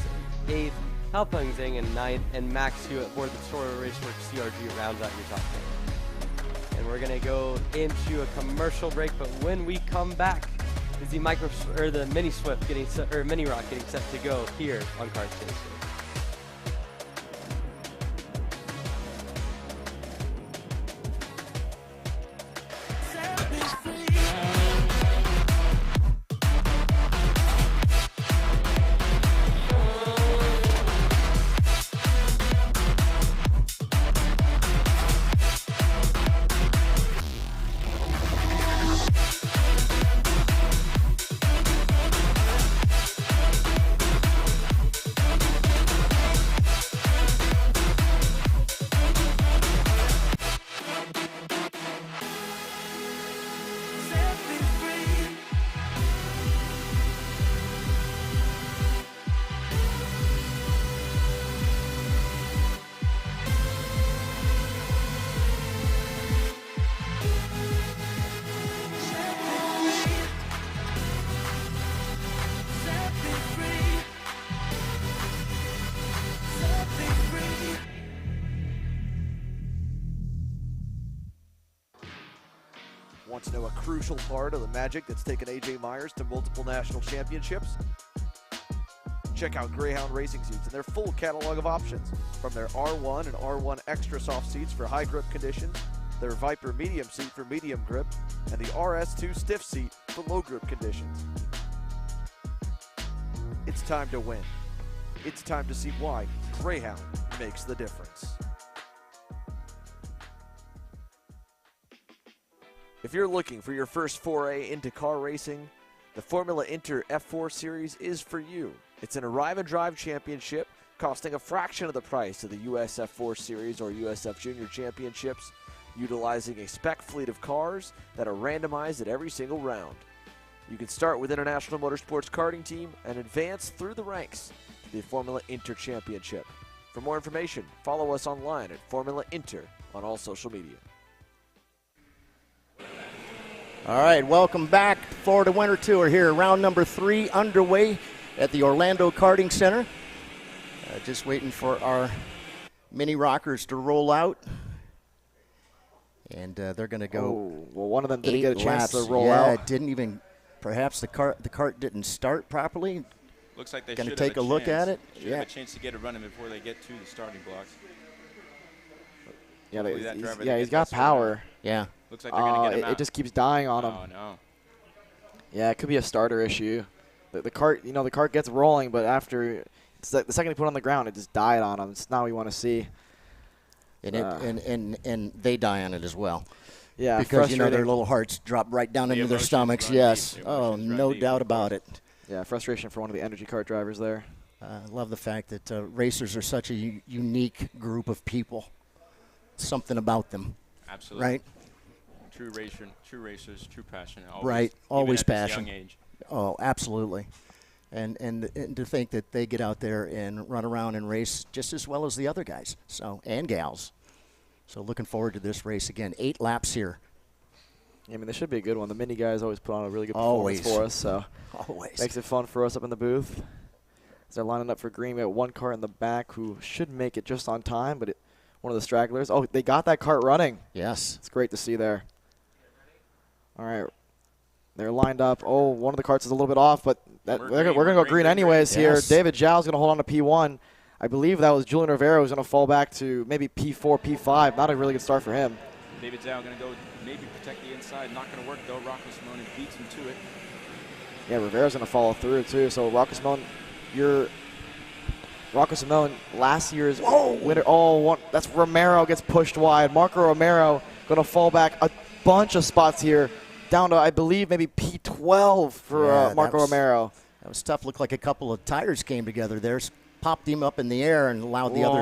in 8th, Halpeng Zhang in 9th, and Max Hewitt aboard the Toro Raceworks CRG rounds out your top 10. And we're going to go into a commercial break, but when we come back, is the Mini Swift getting set, or Mini Rock getting set to go here on Kart Center. Want to know a crucial part of the magic that's taken AJ Myers to multiple national championships? Check out Greyhound Racing Seats and their full catalog of options, from their R1 and R1 Extra Soft seats for high grip conditions, their Viper Medium seat for medium grip, and the RS2 Stiff seat for low grip conditions. It's time to win. It's time to see why Greyhound makes the difference. If you're looking for your first foray into car racing, the Formula Inter F4 Series is for you. It's an arrive and drive championship costing a fraction of the price of the USF4 Series or USF Junior Championships, utilizing a spec fleet of cars that are randomized at every single round. You can start with International Motorsports Karting Team and advance through the ranks to the Formula Inter Championship. For more information, follow us online at Formula Inter on all social media. All right, welcome back. Florida Winter Tour here. Round number 3 underway at the Orlando Karting Center. Just waiting for our mini rockers to roll out. And they're going to go. Oh, well, one of them didn't get a chance to roll out. out. Yeah, it didn't even. Perhaps the cart didn't start properly. Looks like they going to should take a look at it. Should have a chance to get it running before they get to the starting blocks. Yeah, he's got power. Yeah. Looks like they're going to get him out. It just keeps dying on him. Oh, no. Yeah, it could be a starter issue. The cart, the cart gets rolling, but after the second he put it on the ground, it just died on him. It's not what you want to see. And and they die on it as well. Yeah, because their little hearts drop right down into their stomachs. Yes. Oh, no doubt about it. Yeah, frustration for one of the energy kart drivers there. I love the fact that racers are such a unique group of people. Something about them. Absolutely. Right? True racers, true passion. Always, right, always passion. Young age. Oh, absolutely. And to think that they get out there and run around and race just as well as the other guys, and gals. So looking forward to this race again. 8 laps here. Yeah, I mean, this should be a good one. The mini guys always put on a really good performance for us, so makes it fun for us up in the booth. As they're lining up for green, we have one car in the back who should make it just on time, but one of the stragglers. Oh, they got that cart running. Yes. It's great to see there. All right. They're lined up. Oh, one of the carts is a little bit off, but we're going to go green anyways here. David Zhao's going to hold on to P1. I believe that was Julian Rivera who's going to fall back to maybe P4, P5. Not a really good start for him. David Zhao going to go maybe protect the inside. Not going to work, though. Rocco Simone beats him to it. Yeah, Rivera's going to follow through, too. So Rocco Simone, last year's winner. Oh, that's Romero gets pushed wide. Marco Romero going to fall back a bunch of spots here, down to, I believe, maybe P12 for Marco Romero. That was tough. Looked like a couple of tires came together there. Popped him up in the air and allowed the other.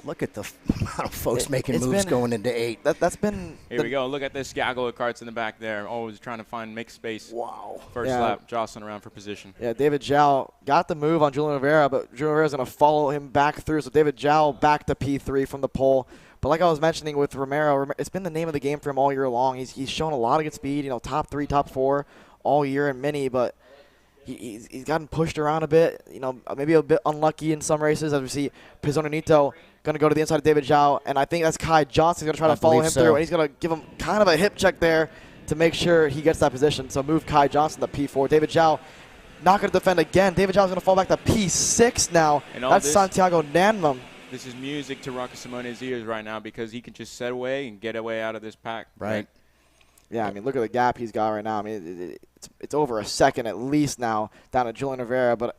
Look at the amount of folks making moves going into 8. That's been. Here we go. Look at this gaggle of carts in the back there. Always trying to make space. Wow. First lap, jostling around for position. Yeah, David Zhao got the move on Julian Rivera, but Julian Rivera's going to follow him back through. So David Zhao back to P3 from the pole. But like I was mentioning with Romero, it's been the name of the game for him all year long. He's shown a lot of good speed, top 3, top 4 all year in mini, but he's gotten pushed around a bit, maybe a bit unlucky in some races. As we see Pizzone Nito going to go to the inside of David Zhao, and I think that's Kai Johnson going to try to follow him through, and he's going to give him kind of a hip check there to make sure he gets that position. So move Kai Johnson to P4. David Zhao not going to defend again. David Zhao's going to fall back to P6 now. That's Santiago Nanmum. This is music to Rocco Simone's ears right now because he can just set away and get away out of this pack. Right. Yeah, I mean, look at the gap he's got right now. I mean, it's over a second at least now down to Julian Rivera. But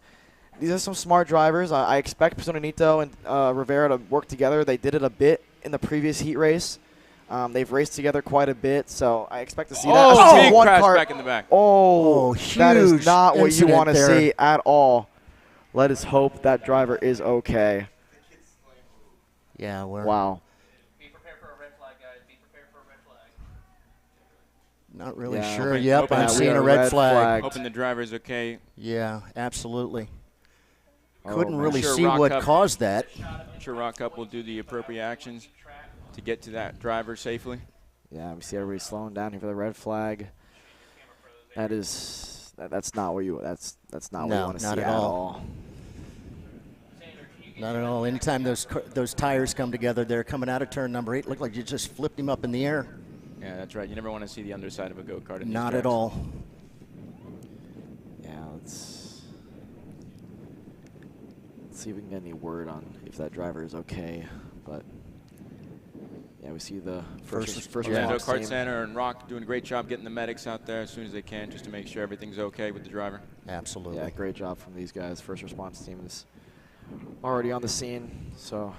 these are some smart drivers. I expect Pizzone Nito and Rivera to work together. They did it a bit in the previous heat race. They've raced together quite a bit, so I expect to see that. Oh, big crash back in the back. Oh, that is not what you want to see at all. Let us hope that driver is okay. Yeah, wow. Not really sure. Yep, I'm seeing a red flag. Hoping the driver's okay. Yeah, absolutely. Couldn't really see what caused that. I'm sure ROK Cup will do the appropriate actions to get to that driver safely. Yeah, we see everybody slowing down here for the red flag. That's not what you that's not what you want to see at all. Not at all. Anytime those tires come together, they're coming out of turn number 8. Looked like you just flipped him up in the air. Yeah, that's right. You never want to see the underside of a go-kart. Not at all. Yeah, let's see if we can get any word on if that driver is okay. But yeah, we see the first Orlando Kart Center and ROK doing a great job getting the medics out there as soon as they can, just to make sure everything's okay with the driver. Absolutely. Yeah, great job from these guys. First response team is already on the scene, so.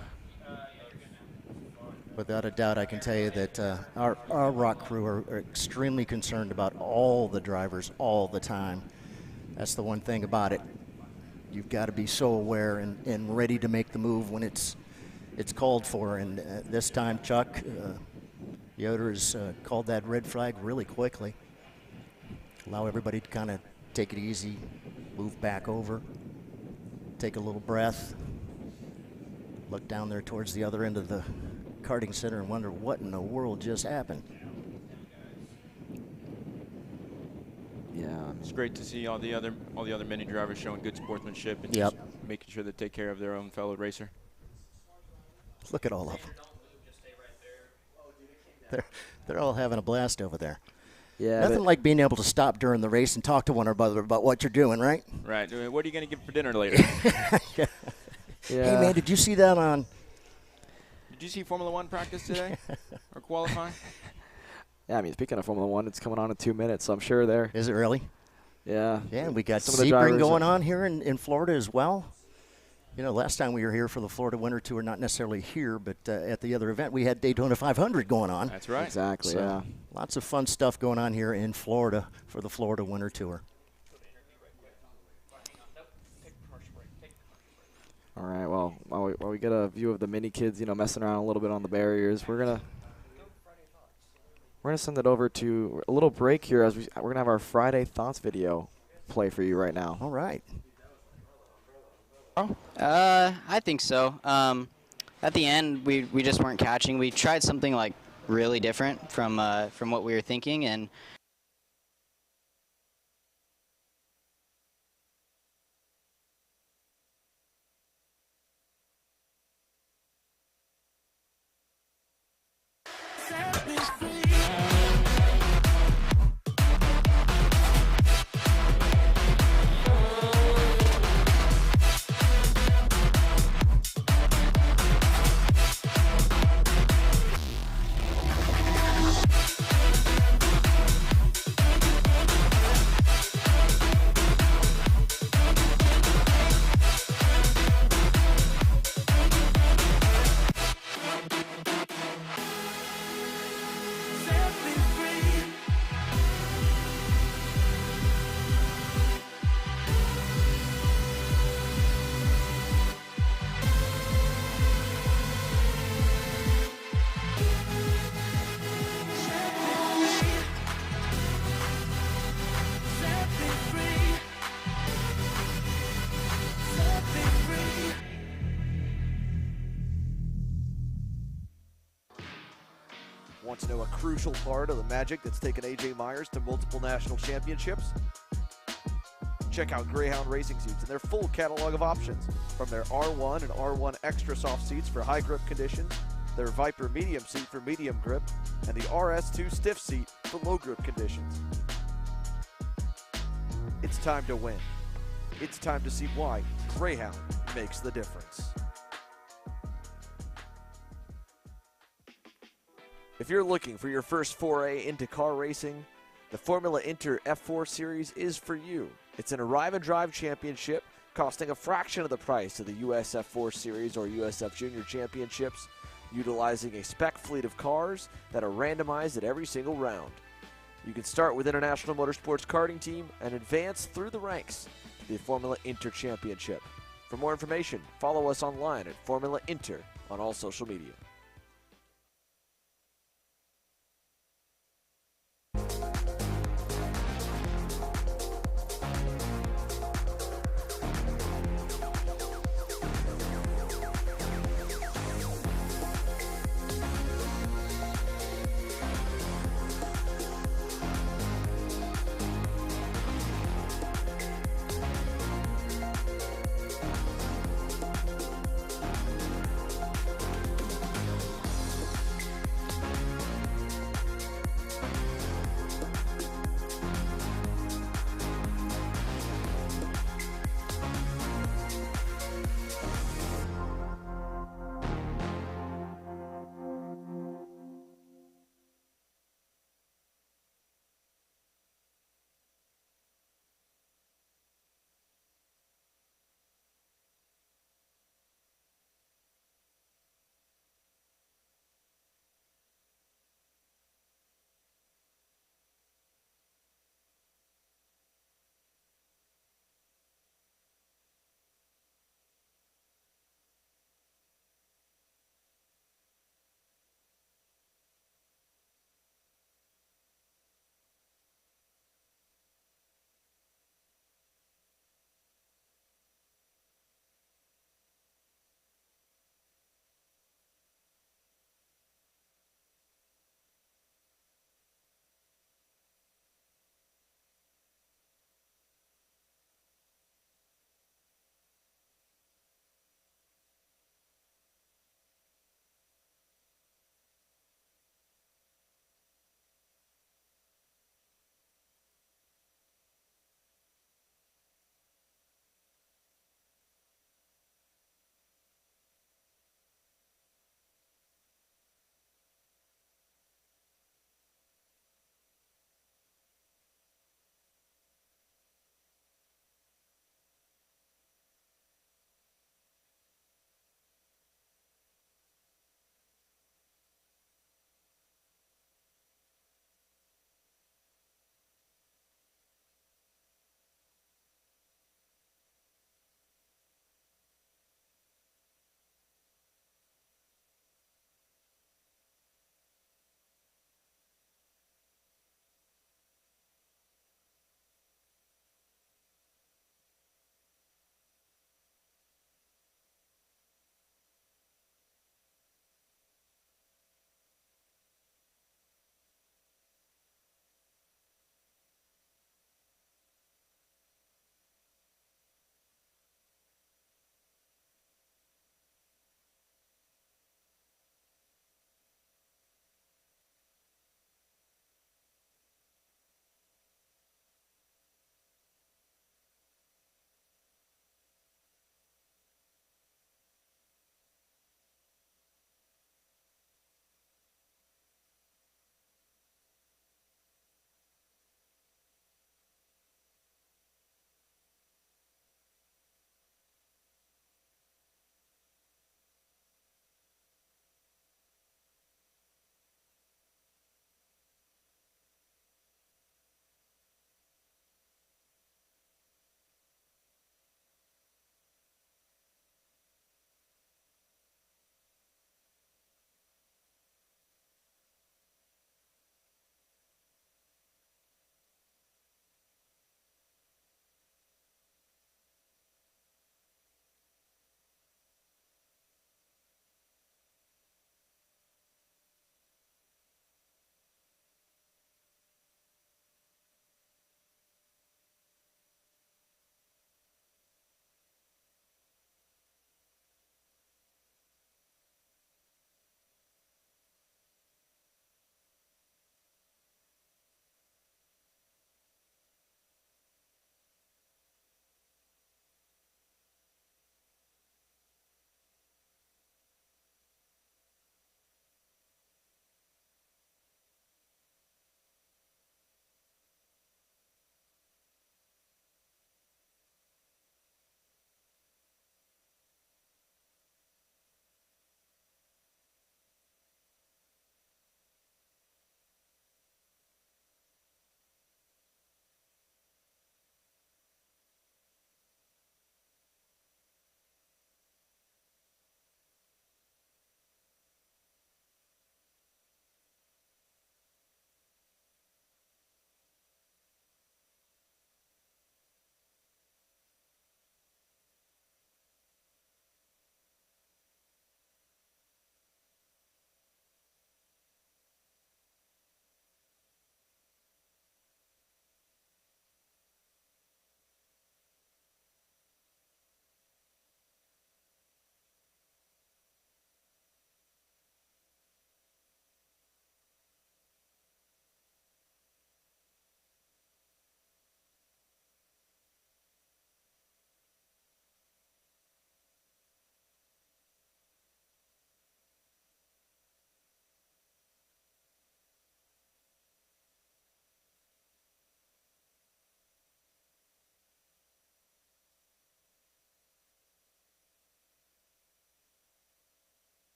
Without a doubt, I can tell you that our ROK crew are extremely concerned about all the drivers all the time. That's the one thing about it. you've got to be so aware and ready to make the move when it's called for. And this time, Chuck, Yoder has called that red flag really quickly. Allow everybody to kind of take it easy, move back over, take a little breath, look down there towards the other end of the karting center and wonder what in the world just happened. Yeah, it's great to see all the other mini drivers showing good sportsmanship and yep. just making sure they take care of their own fellow racer. Look at all of them. They're all having a blast over there. Yeah. Nothing like being able to stop during the race and talk to one another about what you're doing, right? Right. What are you going to get for dinner later? Yeah. Hey, man, did you see that on? Did you see Formula One practice today or qualifying? Yeah, I mean, speaking of Formula One, it's coming on in 2 minutes, so I'm sure there. Is it really? Yeah. Yeah, we got Sebring going on here in Florida as well. You know, last time we were here for the Florida Winter Tour, not necessarily here, but at the other event, we had Daytona 500 going on. That's right. Exactly, so yeah. Lots of fun stuff going on here in Florida for the Florida Winter Tour. All right, well, while we get a view of the mini kids, you know, messing around a little bit on the barriers, we're gonna send it over to a little break here as we're gonna have our Friday Thoughts video play for you right now. All right. I think so. At the end, we just weren't catching. We tried something like really different from what we were thinking, and Want to know a crucial part of the magic that's taken AJ Myers to multiple national championships? Check out Greyhound Racing Seats and their full catalog of options, from their R1 and R1 Extra Soft seats for high grip conditions, their Viper Medium seat for medium grip, and the RS2 Stiff seat for low grip conditions. It's time to win. It's time to see why Greyhound makes the difference. If you're looking for your first foray into car racing, the Formula Inter F4 Series is for you. It's an arrive and drive championship costing a fraction of the price of the US F4 Series or USF Junior Championships, utilizing a spec fleet of cars that are randomized at every single round. You can start with International Motorsports Karting Team and advance through the ranks to the Formula Inter Championship. For more information, follow us online at Formula Inter on all social media.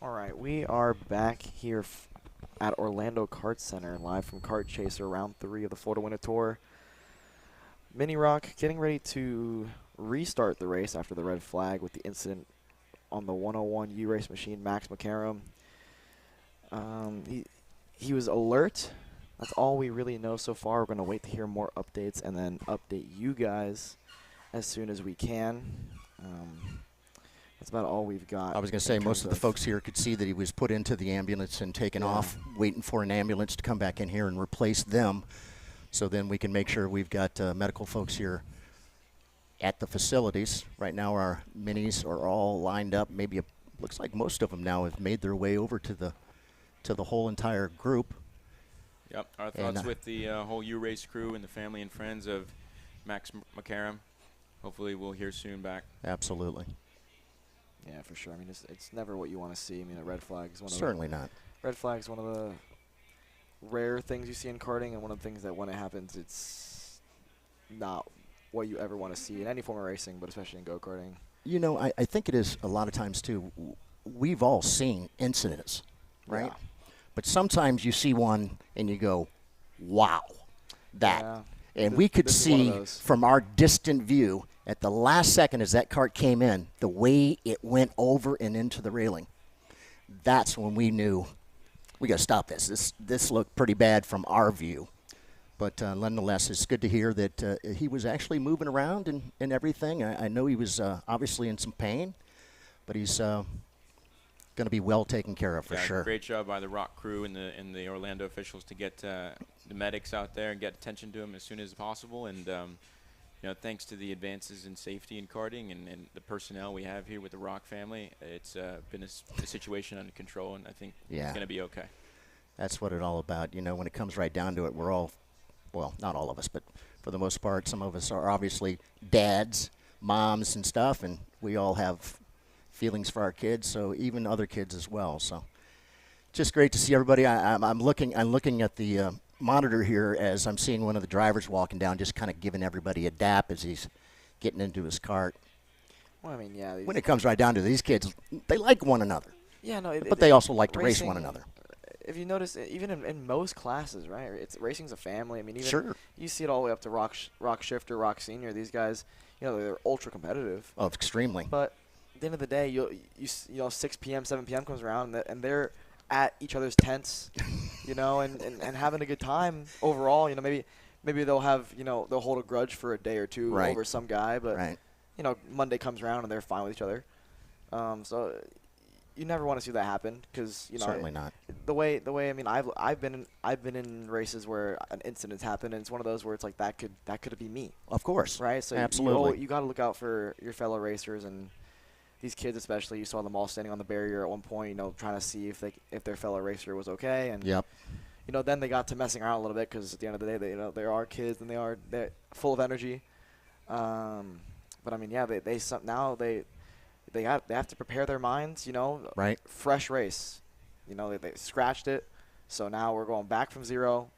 All right, we are back here at Orlando Kart Center, live from Kart Chaser, round 3 of the Florida Winter Tour. Mini ROK getting ready to restart the race after the red flag with the incident on the 101 U-Race machine, Max McCarron. He was alert. That's all we really know so far. We're going to wait to hear more updates and then update you guys as soon as we can. That's about all we've got. I was going to say, most of the folks here could see that he was put into the ambulance and taken off, waiting for an ambulance to come back in here and replace them. So then we can make sure we've got medical folks here at the facilities. Right now our minis are all lined up. Maybe looks like most of them now have made their way over to the whole entire group. Yep, our thoughts with the whole U-Race crew and the family and friends of Max McCarron. Hopefully we'll hear soon back. Absolutely. Yeah, for sure. I mean, it's never what you want to see. I mean, a red flag is one of certainly not. Red flag is one of the rare things you see in karting, and one of the things that when it happens, it's not what you ever want to see in any form of racing, but especially in go-karting. You know, I think it is a lot of times, too. We've all seen incidents, right? Yeah. But sometimes you see one and you go, wow, that. Yeah. And we could see from our distant view at the last second as that kart came in, the way it went over and into the railing. That's when we knew we got to stop this. This looked pretty bad from our view. But nonetheless, it's good to hear that he was actually moving around and everything. I know he was obviously in some pain, but he's going to be well taken care of for sure. Great job by the ROK crew and the Orlando officials to get the medics out there and get attention to him as soon as possible. And you know, thanks to the advances in safety in karting and the personnel we have here with the ROK family, it's been a situation under control, and I think it's going to be okay. That's what it's all about. You know, when it comes right down to it, we're all, well, not all of us, but for the most part, some of us are obviously dads, moms and stuff, and we all have feelings for our kids, so even other kids as well. So just great to see everybody. I'm looking at the monitor here as I'm seeing one of the drivers walking down, just kind of giving everybody a dap as he's getting into his cart. Well, I mean, yeah. When it comes right down to these kids, they like one another. Yeah, no. But they also like to race one another. If you notice, even in most classes, right? Racing's a family. I mean, even you see it all the way up to ROK Shifter, ROK Sr. These guys, you know, they're ultra competitive. Oh, extremely. But at the end of the day, you know, 6 p.m., 7 p.m. comes around, and they're at each other's tents, you know, and having a good time overall. You know, maybe they'll have, you know, they'll hold a grudge for a day or two over some guy, but you know, Monday comes around and they're fine with each other. So you never want to see that happen, because you know, certainly not. The way I mean, I've been in races where an incident's happened, and it's one of those where it's like that could be me. Of course, right? So absolutely, you got to look out for your fellow racers, and these kids especially. You saw them all standing on the barrier at one point, you know, trying to see if their fellow racer was okay, and you know, then they got to messing around a little bit, because at the end of the day, they are kids and they're full of energy. But I mean, yeah, they have to prepare their minds, you know. Right. Fresh race, you know, they scratched it, so now we're going back from zero.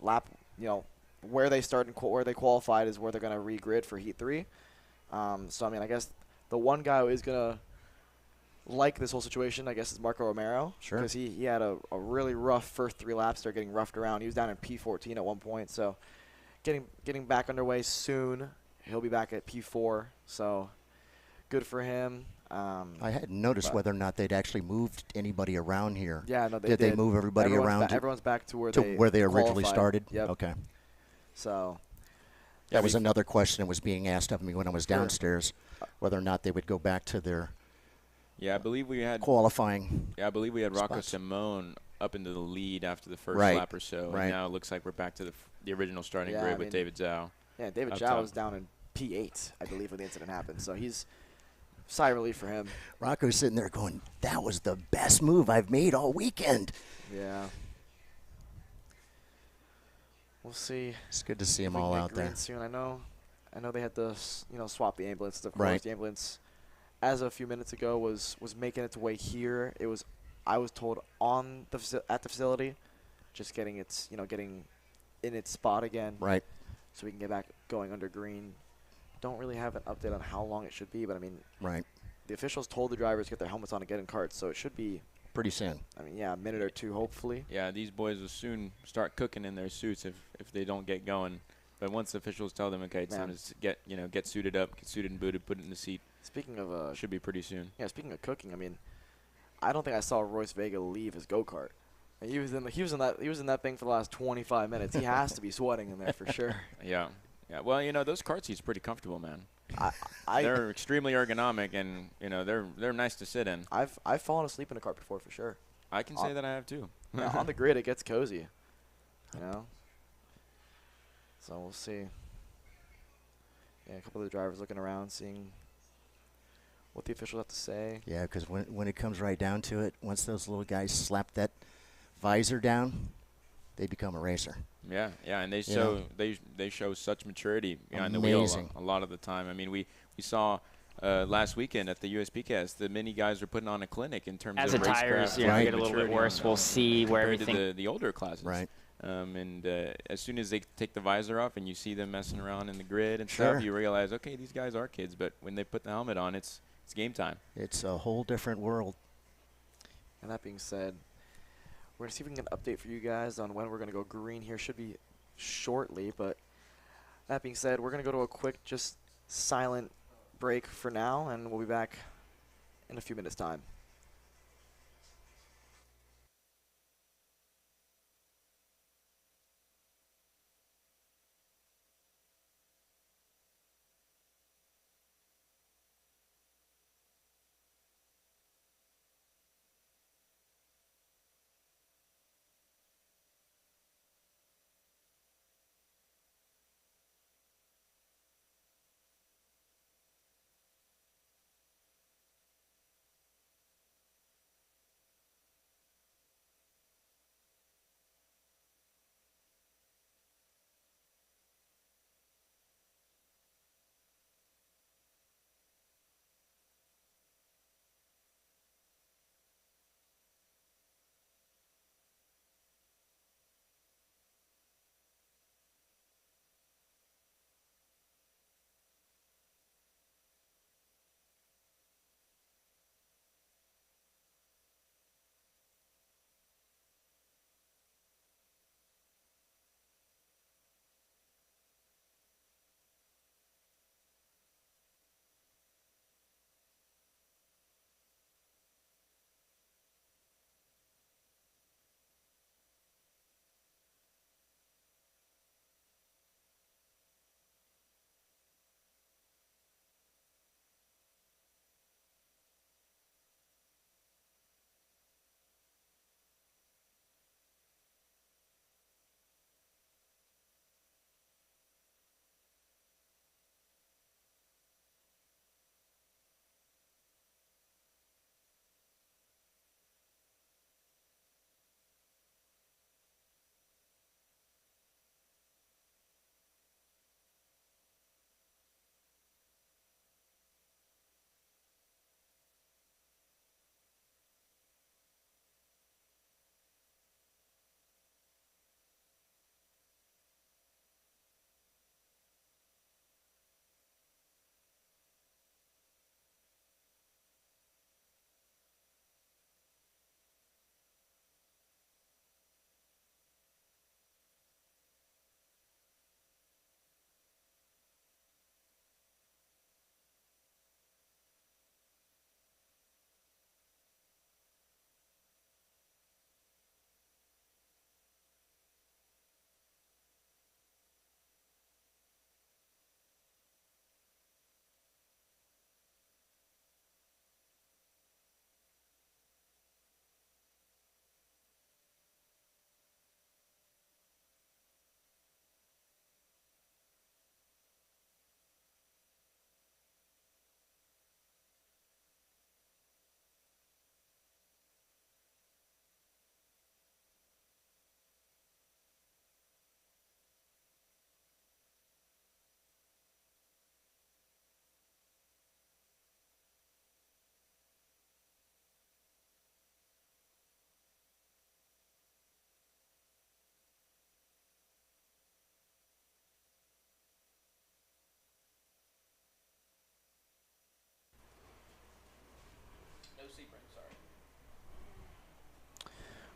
Lap, you know, where they started and where they qualified is where they're going to regrid for Heat 3. So I mean, I guess the one guy who is going to like this whole situation, I guess, is Marco Romero. Sure. Because he had a really rough first 3 laps. Started getting roughed around. He was down in P14 at one point. So getting back underway soon. He'll be back at P4. So good for him. I hadn't noticed whether or not they'd actually moved anybody around here. Yeah, no, they did. They move everybody around? Everyone's back to where they originally started? Yep. Okay. So that was another question that was being asked of me when I was downstairs, whether or not they would go back to their I believe we had qualifying. Yeah, I believe we had Rocco Simone up into the lead after the first lap or so. And now it looks like we're back to the original starting grid with David Zhao. Yeah, David Zhao was down in P8, I believe, when the incident happened. So he's sigh of relief for him. Rocco's sitting there going, that was the best move I've made all weekend. Yeah. We'll see. It's good to see them all out there soon. I know they had to, you know, swap the ambulances. Of course, the ambulance, as of a few minutes ago, was making its way here. It was, I was told, at the facility, just getting getting in its spot again. Right. So we can get back going under green. Don't really have an update on how long it should be, but I mean, the officials told the drivers to get their helmets on and get in carts, so it should be pretty soon. I mean, yeah, a minute or two, hopefully. Yeah, these boys will soon start cooking in their suits if they don't get going. But once the officials tell them, okay, it's time to get suited up, get suited and booted, put it in the seat. Speaking of, should be pretty soon. Yeah, speaking of cooking, I mean, I don't think I saw Royce Vega leave his go-kart. He was in that thing for the last 25 minutes. He has to be sweating in there for sure. Yeah. Well, those kart seats are pretty comfortable, man. They're extremely ergonomic, and they're nice to sit in. I've fallen asleep in a kart before for sure. I can say that I have too. On the grid, it gets cozy. So we'll see. Yeah, a couple of the drivers looking around, seeing what the officials have to say. Yeah, because when it comes right down to it, once those little guys slap that visor down, they become a racer. Yeah, and they show such maturity behind the wheel a lot of the time. I mean, we saw last weekend at the USPCast, the Mini guys are putting on a clinic in terms as of the tires get a little bit worse. We'll see where everything to the older classes. Right. And as soon as they take the visor off and you see them messing around in the grid and stuff, you realize, okay, these guys are kids. But when they put the helmet on, it's game time. It's a whole different world. And that being said, we're going to see if we can get an update for you guys on when we're going to go green here. Should be shortly, but that being said, we're going to go to a quick, just silent break for now, and we'll be back in a few minutes' time.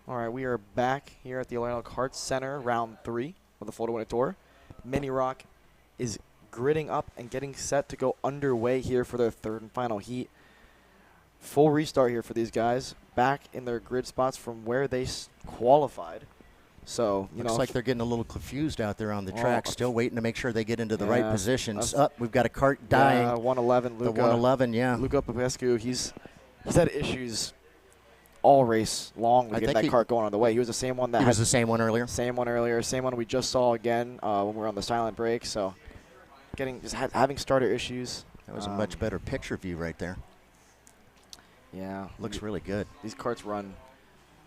All right, we are back here at the Orlando Kart Center, round 3 of the Florida Winter Tour. Mini ROK is gridding up and getting set to go underway here for their 3rd and final heat. Full restart here for these guys, back in their grid spots from where they qualified. So, looks like they're getting a little confused out there on the track, still waiting to make sure they get into the right positions. We've got a kart dying. 111, Luca. The 111, yeah. Luca Popescu, he's had issues all race long with getting that kart going on the way. He was the same one that was the same one earlier. Same one earlier. Same one we just saw again when we were on the silent break. So, having starter issues. That was a much better picture view right there. Yeah, looks really good. These karts run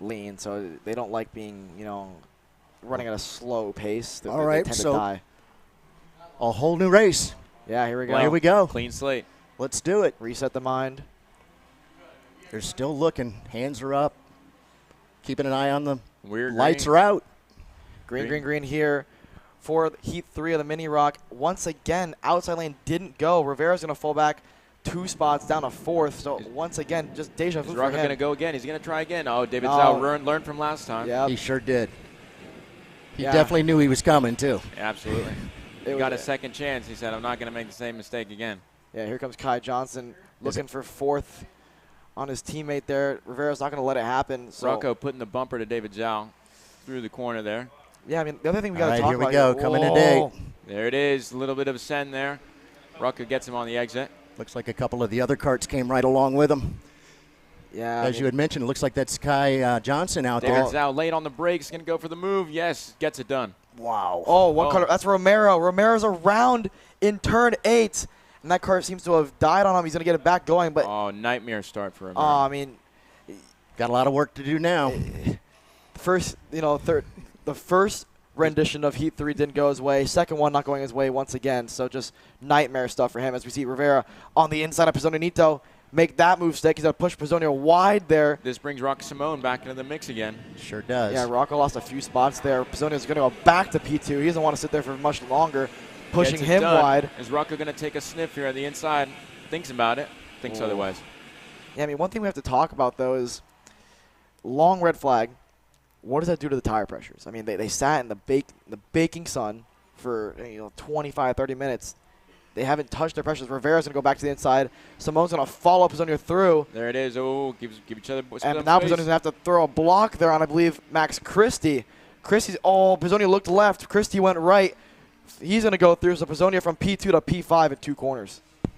lean, so they don't like being, running at a slow pace. All right, they tend to die. A whole new race. Yeah, here we go. Well, here we go. Clean slate. Let's do it. Reset the mind. They're still looking. Hands are up. Keeping an eye on them. Lights are out. Green here for Heat 3 of the Mini ROK. Once again, outside lane didn't go. Rivera's going to fall back 2 spots down to 4th. So once again, just deja vu for him. Is ROK going to go again? He's going to try again. Oh, David Zhao learned from last time. Yep. He sure did. He definitely knew he was coming, too. Yeah, absolutely. He got a second chance. He said, I'm not going to make the same mistake again. Yeah, here comes Kai Johnson looking for 4th on his teammate there. Rivera's not going to let it happen. So Rocco putting the bumper to David Zhao through the corner there. Yeah, I mean, the other thing we got to talk about. Here we go, coming in eight. There it is, a little bit of a send there. Rocco gets him on the exit. Looks like a couple of the other karts came right along with him. Yeah. As you had mentioned, it looks like that's Kai Johnson out there. David Zhao late on the brakes, going to go for the move. Yes, gets it done. Wow. Oh, one car. That's Romero. Romero's around in turn 8. And that car seems to have died on him. He's going to get it back going. But nightmare start for him. I mean, got a lot of work to do now. The first rendition of Heat 3 didn't go his way. Second one not going his way once again. So just nightmare stuff for him as we see Rivera on the inside of Pizzonito make that move stick. He's going to push Pizzonio wide there. This brings Rock Simone back into the mix again. Sure does. Yeah, Rocco lost a few spots there. Pizzonio's going to go back to P2. He doesn't want to sit there for much longer. Pushing him wide. Is Rocco going to take a sniff here at the inside? Thinks about it. Thinks otherwise. Yeah, I mean, one thing we have to talk about, though, is long red flag. What does that do to the tire pressures? I mean, they sat in the baking sun for 25, 30 minutes. They haven't touched their pressures. Rivera's going to go back to the inside. Simone's going to follow Pizzonio through. There it is. Oh, give each other. And now Pizzonio's going to have to throw a block there on, I believe, Max Christie. Pizzonio looked left. Christie went right. He's going to go through. So Pizzonio from P2 to P5 in 2 corners. It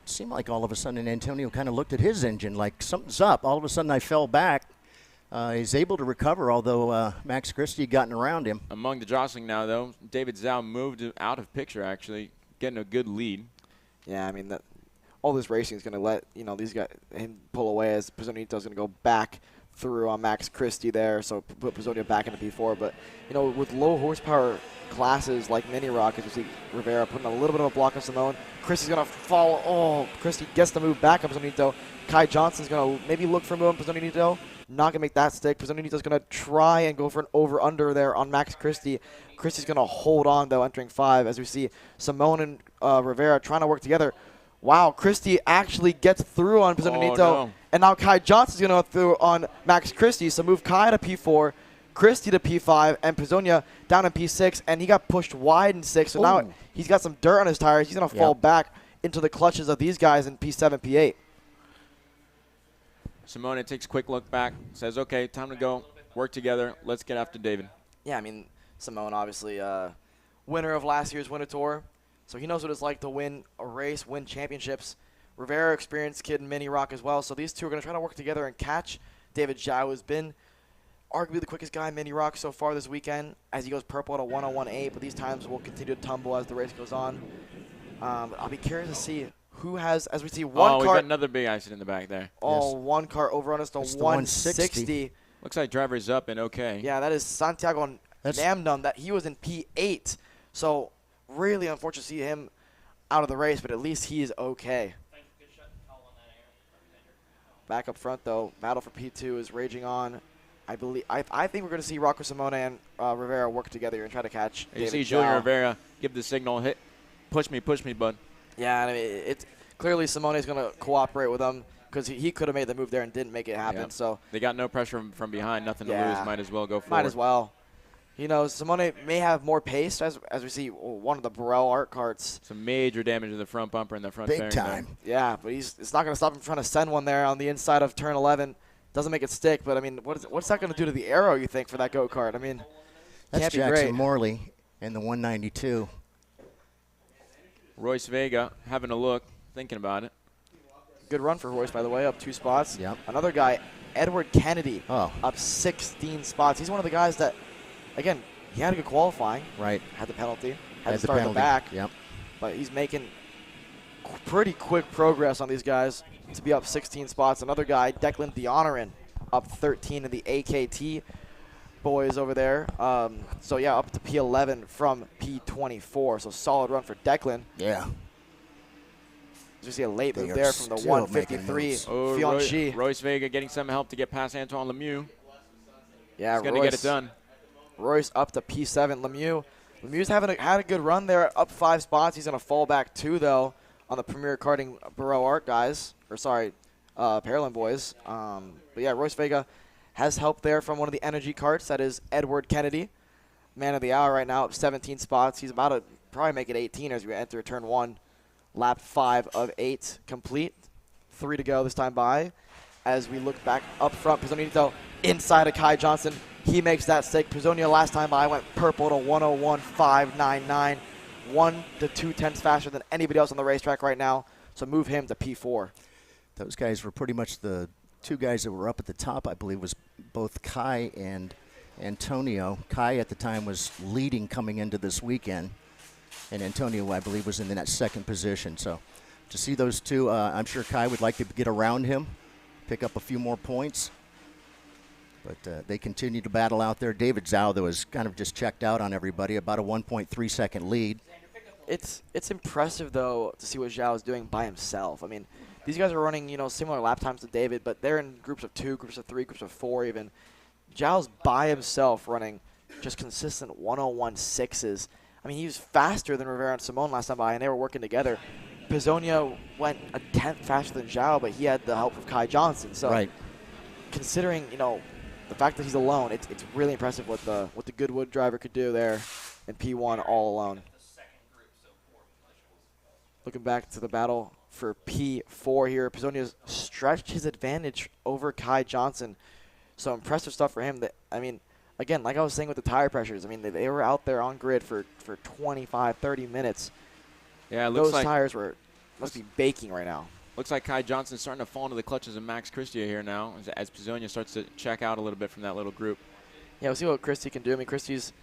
seemed like all of a sudden Antonio kind of looked at his engine like something's up. All of a sudden I fell back. He's able to recover, although Max Christie gotten around him. Among the jostling now, though, David Zhao moved out of picture, actually, getting a good lead. Yeah, I mean, all this racing is going to let these guys him pull away as Pizzonito's going to go back through on Max Christie there, so put Pizzonio back into P4. But with low horsepower classes like Mini ROK, as you see Rivera putting a little bit of a block on Simone. Christie's going to follow. Oh, Christie gets the move back on Pizzonito. Kai Johnson's going to maybe look for a move on Pizzonito. Not going to make that stick. Pizzonito's going to try and go for an over-under there on Max Christie. Christie's going to hold on, though, entering 5, as we see Simone and Rivera trying to work together. Wow, Christie actually gets through on Pizzonito. No. And now Kai Johnson's going to go through on Max Christie. So move Kai to P4, Christie to P5, and Pizzonia down in P6. And he got pushed wide in 6. So now he's got some dirt on his tires. He's going to fall back into the clutches of these guys in P7, P8. Simone takes a quick look back, says, okay, time to go, work together, let's get after David. Yeah, I mean, Simone obviously winner of last year's Winter Tour, so he knows what it's like to win a race, win championships. Rivera, experienced kid in Mini ROK as well, so these two are going to try to work together and catch David Zhao, who's been arguably the quickest guy in Mini ROK so far this weekend, as he goes purple at a 1:01.8, but these times will continue to tumble as the race goes on. I'll be curious to see who has, as we see, one car. We've got another big accident in the back there. Oh, yes. One car over on us to 160. Looks like driver's up and okay. Yeah, that is Santiago Namnum. That he was in P8. So really unfortunate to see him out of the race, but at least he is okay. Back up front, though, battle for P2 is raging on. I think we're going to see Rocco Simone and Rivera work together and try to catch You see Julian Rivera give the signal, hit, push me, bud. Yeah, I mean, it's clearly Simone's going to cooperate with him. because he could have made the move there and didn't make it happen. Yep. So they got no pressure from behind, nothing to lose. Might as well go forward. Might as well. You know, Simone may have more pace, as we see one of the Burrell art carts. Some major damage to the front bumper and the front big fairing time. bar. Yeah, but it's not going to stop him trying to send one there on the inside of turn 11. Doesn't make it stick, but I mean, what's that going to do to the aero, you think, for that go-kart? I mean, that's can't be Jackson great. Morley in the 192. Royce Vega having a look, thinking about it. Good run for Royce, by the way, up 2 spots. Yep. Another guy, Edward Kennedy, up 16 spots. He's one of the guys that, again, he had a good qualifying. Right. Had the penalty. Had to start in the back. Yep. But he's making pretty quick progress on these guys to be up 16 spots. Another guy, Declan Deonarin, up 13 in the AKT boys over there. So, yeah, up to P11 from P24. So, solid run for Declan. Yeah. You see a late move there from the 153. Fianchy. Royce Vega getting some help to get past Antoine Lemieux. Yeah, he's going to get it done. Royce up to P7. Lemieux's had a good run there, up 5 spots. He's going to fall back 2, though, on the Premier Karting Burrell Art guys. Or, sorry, Paralympic boys. But, yeah, Royce Vega has help there from one of the energy carts. That is Edward Kennedy. Man of the hour right now, up 17 spots. He's about to probably make it 18 as we enter turn 1. Lap 5 of 8 complete. 3 to go this time by. As we look back up front, Pizzonito inside of Kai Johnson. He makes that stick. Pizzonia last time by went purple to 101.599. 1 to 2 tenths faster than anybody else on the racetrack right now. So move him to P4. Those guys were pretty much the 2 guys that were up at the top, I believe, was both Kai and Antonio. Kai at the time was leading coming into this weekend. And Antonio, I believe, was in that 2nd position. So to see those 2, I'm sure Kai would like to get around him, pick up a few more points. But they continue to battle out there. David Zhao, though, is kind of just checked out on everybody, about a 1.3-second lead. It's impressive, though, to see what Zhao is doing by himself. I mean, these guys are running, similar lap times to David, but they're in groups of 2, groups of 3, groups of 4 even. Zhao's by himself running just consistent 101.6s. I mean, he was faster than Rivera and Simone last time by, and they were working together. Pizzonia went a tenth faster than Zhao, but he had the help of Kai Johnson. So, considering, the fact that he's alone, it's really impressive what the Goodwood driver could do there in P1 all alone. Looking back to the battle for P4 here, Pizzonia's stretched his advantage over Kai Johnson. So impressive stuff for him. That, I mean, again, like I was saying with the tire pressures, I mean, they were out there on grid for 25, 30 minutes. Yeah, it looks those tires must be baking right now. Looks like Kai Johnson's starting to fall into the clutches of Max Christie here now as Pizzonia starts to check out a little bit from that little group. Yeah, we'll see what Christie can do. I mean, Christie's,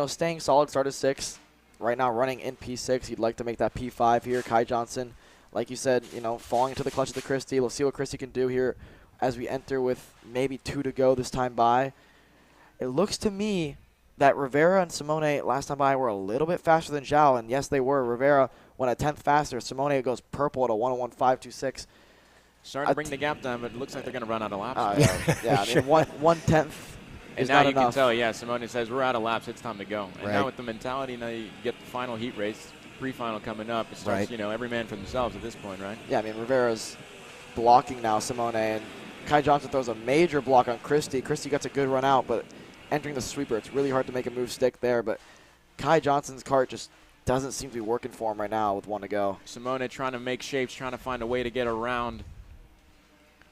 staying solid, start at 6. Right now running in P6. He'd like to make that P5 here. Kai Johnson, like you said, falling into the clutches of Christie. We'll see what Christie can do here as we enter with maybe 2 to go this time by. It looks to me that Rivera and Simone last time by were a little bit faster than Zhao, and yes, they were. Rivera went a tenth faster. Simone goes purple at a 101.526. Starting to bring the gap down, but it looks like they're going to run out of laps. Yeah, I mean, 1/10 and is now not you enough. can tell, yeah, Simone says, we're out of laps, it's time to go. And Right. now with the mentality, now you get the final heat race, pre-final coming up. It starts, every man for themselves at this point, right? Yeah, I mean, Rivera's blocking now Simone, and Kai Johnson throws a major block on Christie. Christie gets a good run out, but entering the sweeper, it's really hard to make a move stick there. But Kai Johnson's cart just doesn't seem to be working for him right now with 1 to go. Simone trying to make shapes, trying to find a way to get around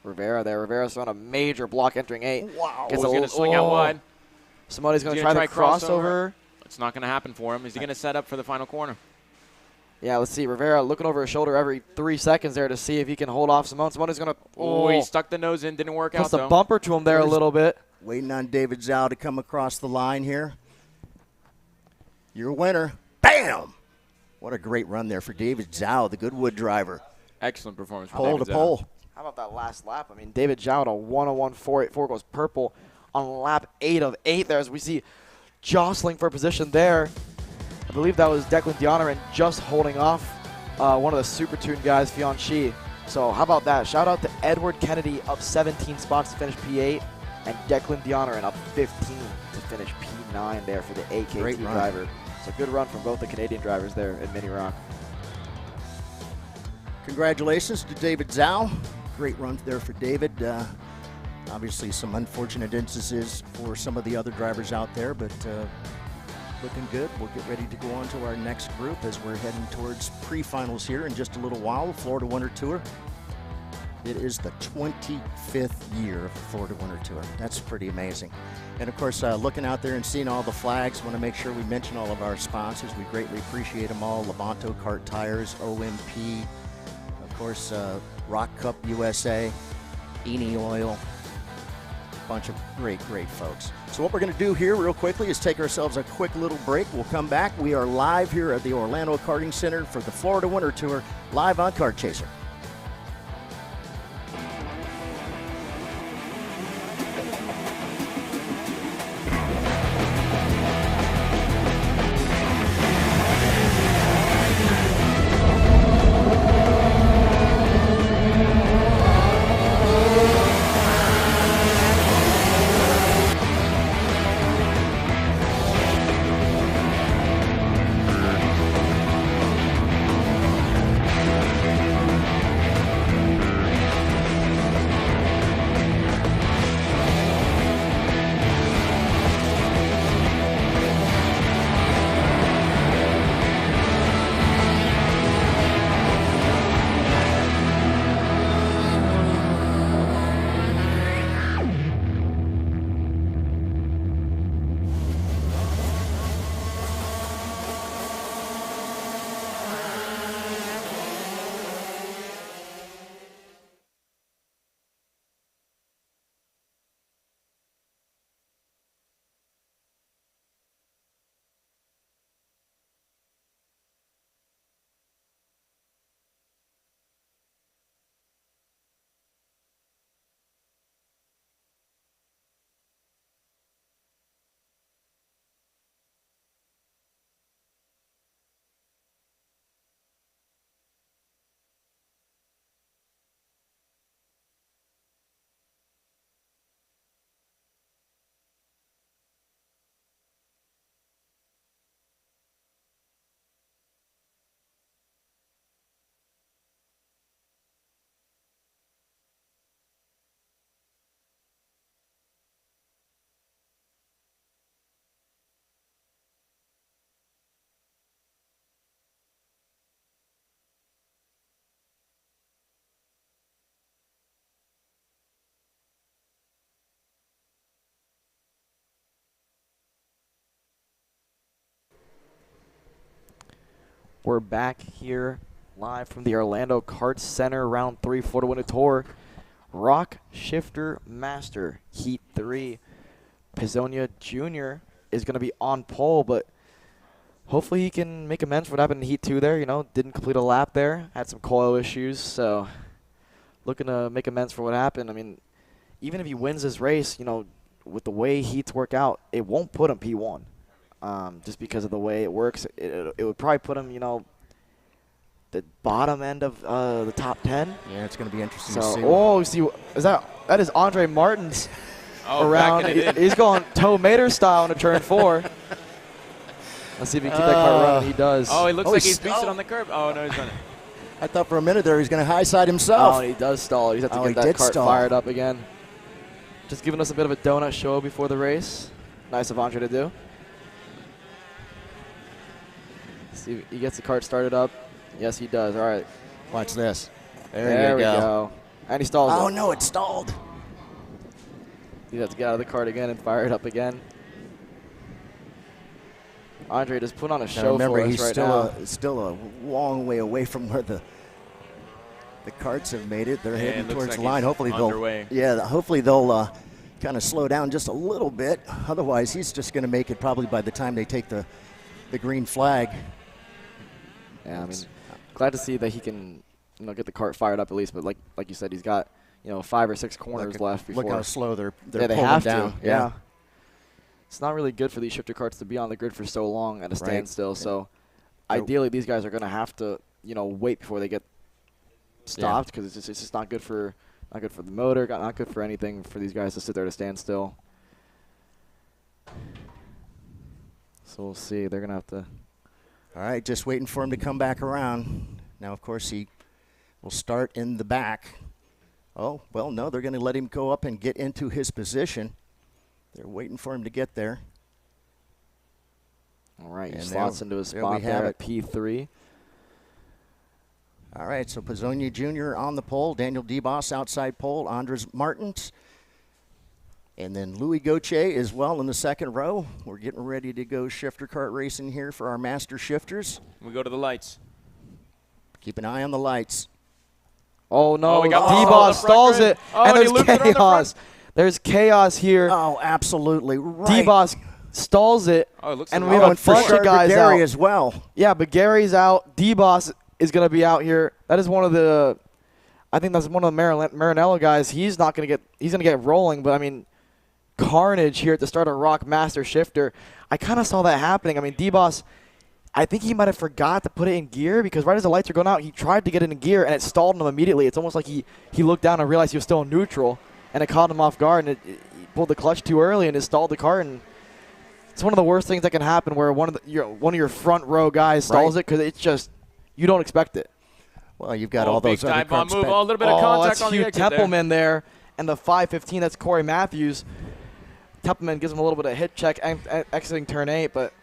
Rivera there. Rivera's on a major block entering 8. Wow. Gets going to swing out wide. Simone's going to try the crossover. It's not going to happen for him. Is he going to set up for the final corner? Yeah, let's see. Rivera looking over his shoulder every 3 seconds there to see if he can hold off Simone. Simone's going to... Oh, he stuck the nose in. Didn't work out, though. Puts the bumper to him there a little bit. Waiting on David Zhao to come across the line here. Your winner. Bam! What a great run there for David Zhao, the Goodwood driver. Excellent performance from Pole David to Zhao. pole. How about that last lap? I mean, David Zhao at a 101.484 goes purple on lap 8 of 8 there as we see jostling for position there. I believe that was Declan Deonarin just holding off one of the Super Tune guys, Fianchy. So how about that? Shout out to Edward Kennedy up 17 spots to finish P8 and Declan Deonarin up 15 to finish P9 there for the AKT driver. So good run from both the Canadian drivers there at Mini ROK. Congratulations to David Zhao. great run there for David. Obviously some unfortunate instances for some of the other drivers out there, but looking good. We'll get ready to go on to our next group as we're heading towards pre-finals here in just a little while, the Florida Winter Tour. It is the 25th year of the Florida Winter Tour. That's pretty amazing. And of course, looking out there and seeing all the flags, want to make sure we mention all of our sponsors. We greatly appreciate them all. Levanto Kart Tires, OMP, of course, Rock Cup USA, Eni Oil, bunch of great folks. So what we're going to do here real quickly is take ourselves a quick little break. We'll come back. We are live here at the Orlando Karting Center for the Florida Winter Tour, live on Kart Chaser. We're back here live from the Orlando Kart Center, Round 3 Florida Winter Tour. ROK Shifter Master Heat 3. Pizzonia Jr. is going to be on pole, but hopefully he can make amends for what happened in Heat 2 there. You know, didn't complete a lap there, had some coil issues, so looking to make amends for what happened. I mean, even if he wins this race, you know, with the way Heats work out, it won't put him P1. Just because of the way it works, it would probably put him, you know, the bottom end of the top 10. Yeah, it's going to be interesting so, to see. Oh, see, that is Andre Martin's around. He's going Toe Mater style into turn 4. Let's see if he can keep that car running. He does. Oh, he looks like he's beasting on the curb. Oh, no, he's running. I thought for a minute there he was going to high side himself. Oh, he does stall. He's have to get that cart fired up again. Just giving us a bit of a donut show before the race. Nice of Andre to do. See if he gets the cart started up. Yes, he does. All right. Watch this. There we go. And he stalls. Oh, no, it stalled. He has to get out of the cart again and fire it up again. Andre just put on a show remember, for us he's right still now. Still a long way away from where the carts have made it. They're heading towards the line. Hopefully they'll kind of slow down just a little bit. Otherwise, he's just going to make it probably by the time they take the green flag. Yeah, I mean, glad to see that he can, you know, get the cart fired up at least. But like you said, he's got, you know, 5 or 6 corners left before. Look how slow they're they pulling have down. To. Yeah. It's not really good for these shifter carts to be on the grid for so long at a standstill. Right. So ideally, these guys are going to have to, you know, wait before they get stopped because it's just not good for the motor, not good for anything for these guys to sit there to stand still. So we'll see. They're going to have to. All right, just waiting for him to come back around. Now, of course, he will start in the back Oh, well, no, they're going to let him go up and get into his position. They're waiting for him to get there. All right, he slots into his spot there at P3. All right, so Pizzonia Jr. on the pole, Daniel DeBoss outside pole, Andres Martins. And then Louis Gauthier as well in the second row. We're getting ready to go shifter kart racing here for our master shifters. We go to the lights. Keep an eye on the lights. Oh, no. DeBoss stalls it. And there's chaos. There's chaos here. Oh, absolutely. Right. DeBoss stalls it. Oh, it looks and like we have a bunch of guys out. as well. Yeah, but Gary's out. DeBoss is going to be out here. That is one of the, I think that's one of the Marinello guys. He's not going to get, he's going to get rolling. But, I mean, carnage here at the start of ROK Master Shifter. I kind of saw that happening. I mean, DeBoss, I think he might have forgot to put it in gear because right as the lights are going out, he tried to get it in gear and it stalled him immediately. It's almost like he looked down and realized he was still in neutral, and it caught him off guard, and he pulled the clutch too early and it stalled the cart. And it's one of the worst things that can happen where one of your front row guys stalls it because it's just, you don't expect it. Well, you've got all those other carts. Move, a little bit of contact that's on Hugh the exit Templeman there. And the 515, that's Corey Matthews. Templeman gives him a little bit of hit check exiting turn 8, but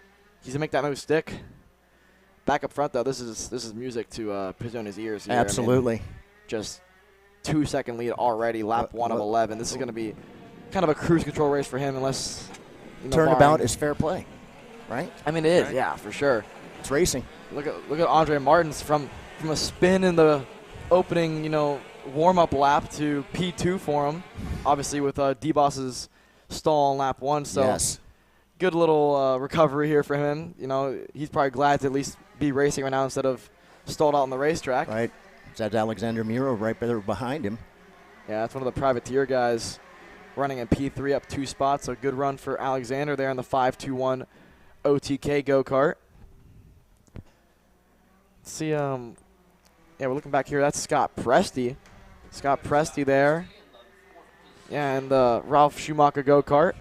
he's going to make that move stick. Back up front, though, this is music to Pizzonia's ears here. Absolutely. I mean, just 2-second lead already, lap 1 of 11. This is going to be kind of a cruise control race for him unless, turnabout is fair play, right? I mean, it is, yeah, for sure. It's racing. Look at Andre Martins from a spin in the opening, warm-up lap to P2 for him, obviously with DeBoss's stall on lap 1. So yes. Good little recovery here for him. He's probably glad to at least be racing right now instead of stalled out on the racetrack. Right. That's Alexander Muro right there behind him. Yeah, that's one of the privateer guys running in P3 up 2 spots. So good run for Alexander there in the 521 OTK go-kart. Let's see, yeah, we're looking back here. That's Scott Presti. Scott Presti there. Yeah, and the Ralph Schumacher go-kart.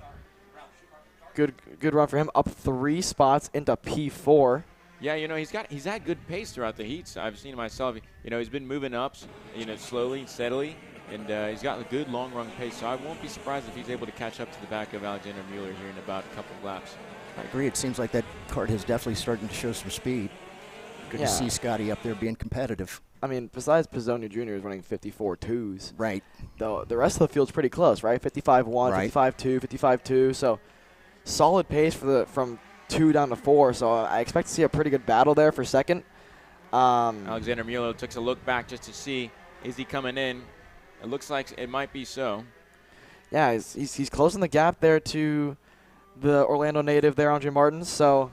Good run for him. Up 3 spots into P4. Yeah, he's had good pace throughout the heats. I've seen it myself. He's been moving up, slowly and steadily, and he's got a good long-run pace. So I won't be surprised if he's able to catch up to the back of Alexander Mueller here in about a couple of laps. I agree. It seems like that kart is definitely starting to show some speed. Good to see Scotty up there being competitive. I mean, besides Pizzonia Jr. is running 54.2s. Right. The rest of the field's pretty close, right? 55.1, right. 55.2, 55.2. So solid pace from 2 down to 4. So I expect to see a pretty good battle there for second. Alexander Mueller took a look back just to see, is he coming in? It looks like it might be so. Yeah, he's closing the gap there to the Orlando native there, Andre Martins. So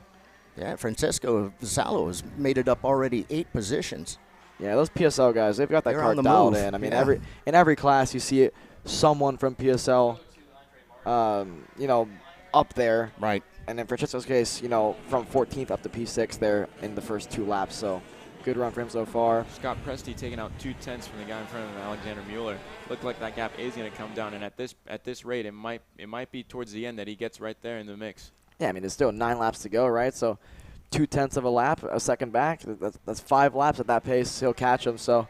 yeah, Francesco Vassallo has made it up already 8 positions. Yeah, those PSL guys, they've got that They're cart dialed in. I mean, in every class you see it, someone from PSL, up there. Right. And in Francesco's case, from 14th up to P6 there in the first 2 laps. So good run for him so far. Scott Presti taking out 2/10 from the guy in front of him, Alexander Mueller. Looked like that gap is going to come down, and at this rate, it might be towards the end that he gets right there in the mix. Yeah, I mean, there's still 9 laps to go, right? So 2/10 of a lap, a second back. That's 5 laps at that pace. He'll catch him. So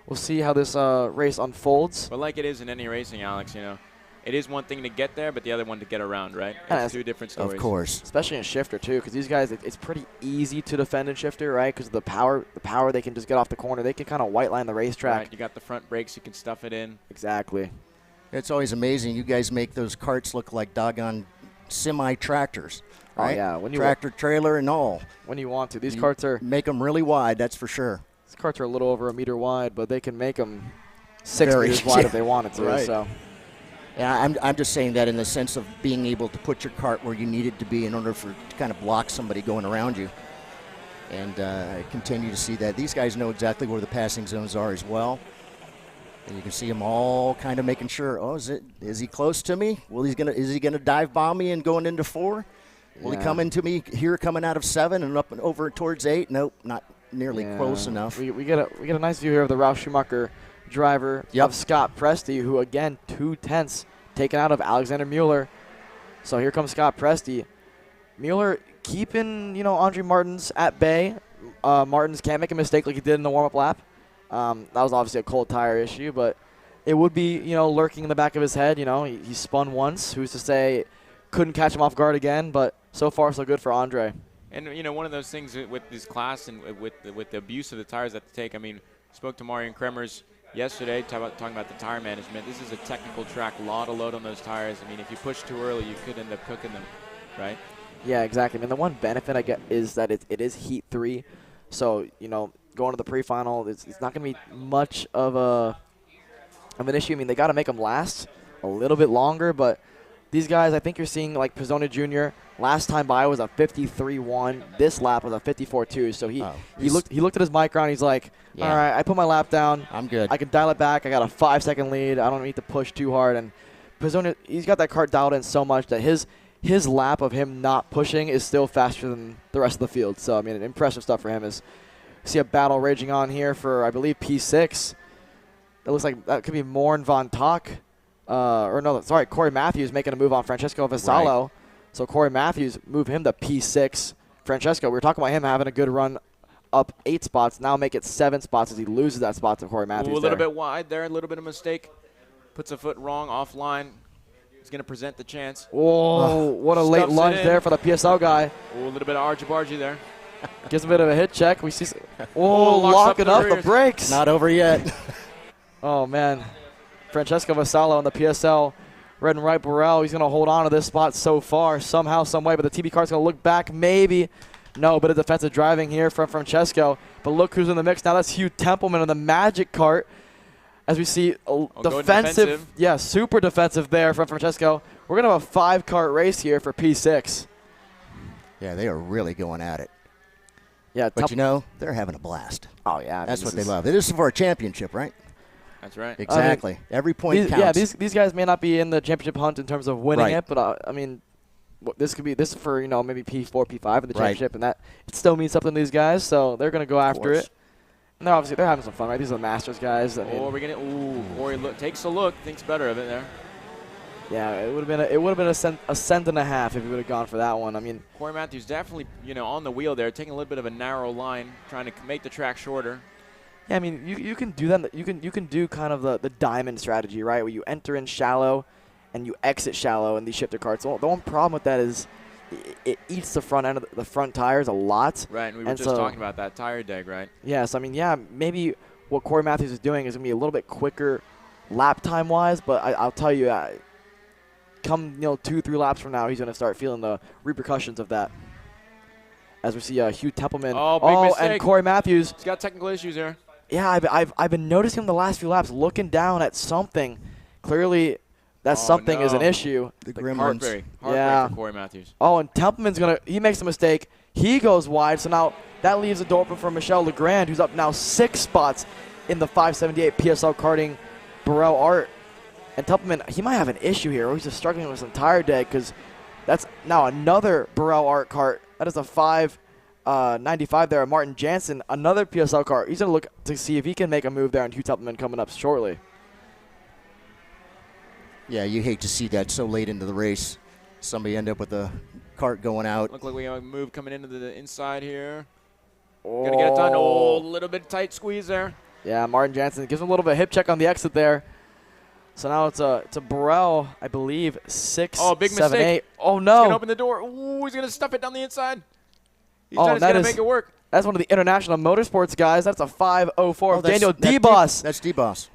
we'll see how this race unfolds. But like it is in any racing, Alex, it is one thing to get there, but the other one to get around, right? It's 2 different stories. Of course. Especially in shifter, too, because these guys, it's pretty easy to defend in shifter, right? Because the power, they can just get off the corner. They can kind of white line the racetrack. Right, you got the front brakes. You can stuff it in. Exactly. It's always amazing. You guys make those carts look like doggone semi-tractors, right? Oh, yeah. Tractor, trailer, and all. When you want to. These carts are... Make them really wide, that's for sure. These carts are a little over 1 meter wide, but they can make them 6 meters wide if they wanted to. Right. So. Yeah, I'm just saying that in the sense of being able to put your cart where you need it to be in order to kind of block somebody going around you. And I continue to see that. These guys know exactly where the passing zones are as well. And you can see them all kind of making sure, is he close to me? Is he gonna dive bomb me and going into 4? Will he come into me here coming out of 7 and up and over towards 8? Nope, not nearly close enough. We get a nice view here of the Ralph Schumacher driver of Scott Presti, who again 2/10 taken out of Alexander Mueller. So here comes Scott Presti. Mueller keeping Andre Martins at bay. Martins can't make a mistake like he did in the warm-up lap. That was obviously a cold tire issue, but it would be, lurking in the back of his head. He spun once. Who's to say couldn't catch him off guard again? But so far, so good for Andre. And, one of those things with this class and with the abuse of the tires that they take, I mean, spoke to Marian Kremers yesterday talking about the tire management. This is a technical track, a lot of load on those tires. I mean, if you push too early, you could end up cooking them, right? Yeah, exactly. I mean, the one benefit I get is that it is Heat 3. So, going to the pre-final, it's not going to be much of an issue. I mean, they got to make them last a little bit longer, but these guys, I think you're seeing like Pizzoni Jr. Last time by was a 53.1. This lap was a 54.2. So he looked at his micron. He's like, all right, I put my lap down. I'm good. I can dial it back. I got a 5-second lead. I don't need to push too hard. And Pizzoni, he's got that kart dialed in so much that his lap of him not pushing is still faster than the rest of the field. So, I mean, impressive stuff for him. See a battle raging on here for, I believe, P6. It looks like that could be Morn Von Tock. Corey Matthews making a move on Francesco Vassallo. Right. So Corey Matthews move him to P6. Francesco, we were talking about him having a good run up 8 spots. Now make it 7 spots as he loses that spot to Corey Matthews. A little bit wide there, a little bit of mistake. Puts a foot wrong, offline. He's going to present the chance. Oh, what a late lunge there for the PSL guy. Oh, a little bit of argy-bargy there. Gives a bit of a hit check. We see. Locking up the brakes. Not over yet. Oh, man. Francesco Vassallo on the PSL. Red and right Burrell. He's going to hold on to this spot so far, somehow, some way. But the TB car's going to look back, maybe. No, but a defensive driving here from Francesco. But look who's in the mix now. That's Hugh Templeman on the Magic cart. As we see, defensive. Yeah, super defensive there from Francesco. We're going to have a 5-cart race here for P6. Yeah, they are really going at it. Yeah, but they're having a blast. Oh, yeah. That's what they love. This is for a championship, right? That's right. Exactly. Every point counts. Yeah, these guys may not be in the championship hunt in terms of winning it, but I mean, this could be for maybe P4, P5 in the championship, and that it still means something to these guys. So they're going to go after it. And they're having some fun, right? These are the Masters guys. Corey takes a look, thinks better of it there. Yeah, it would have been a cent and a half if he would have gone for that one. I mean, Corey Matthews definitely on the wheel there, taking a little bit of a narrow line, trying to make the track shorter. Yeah, I mean, you can do that. You can do kind of the diamond strategy, right? Where you enter in shallow and you exit shallow in these shifter carts. The one problem with that is it eats the front end of the front tires a lot. Right, and we were just talking about that tire deg, right? Yeah, so I mean, maybe what Corey Matthews is doing is going to be a little bit quicker lap time-wise, but I'll tell you, come 2-3 laps from now, he's going to start feeling the repercussions of that. As we see Hugh Templeman. Big mistake. And Corey Matthews. He's got technical issues here. Yeah, I've been noticing him the last few laps looking down at something. Clearly, that something is an issue. The gremlins. Yeah. For Corey Matthews. Oh, and Templeman's he makes a mistake. He goes wide, so now that leaves the door open for Michel Legrand, who's up now 6 spots in the 578 PSL karting Burrell Art. And Templeman, he might have an issue here, or he's just struggling with some tire deg, because that's now another Burrell Art kart. That is a 595 there. Martin Jansen, another PSL kart. He's going to look to see if he can make a move there on Hugh Templeman coming up shortly. Yeah, you hate to see that so late into the race. Somebody end up with a cart going out. Look like we have a move coming into the inside here. Gonna get it done. Oh, a little bit tight squeeze there. Yeah, Martin Jansen gives him a little bit of hip check on the exit there. So now it's a Burrell, I believe, 6, big 7, mistake. 8. Oh, no. He's gonna open the door. Ooh, he's gonna stuff it down the inside. He's gonna make it work. That's one of the International Motorsports guys. That's a 504. Daniel DeBoss. That's DeBoss.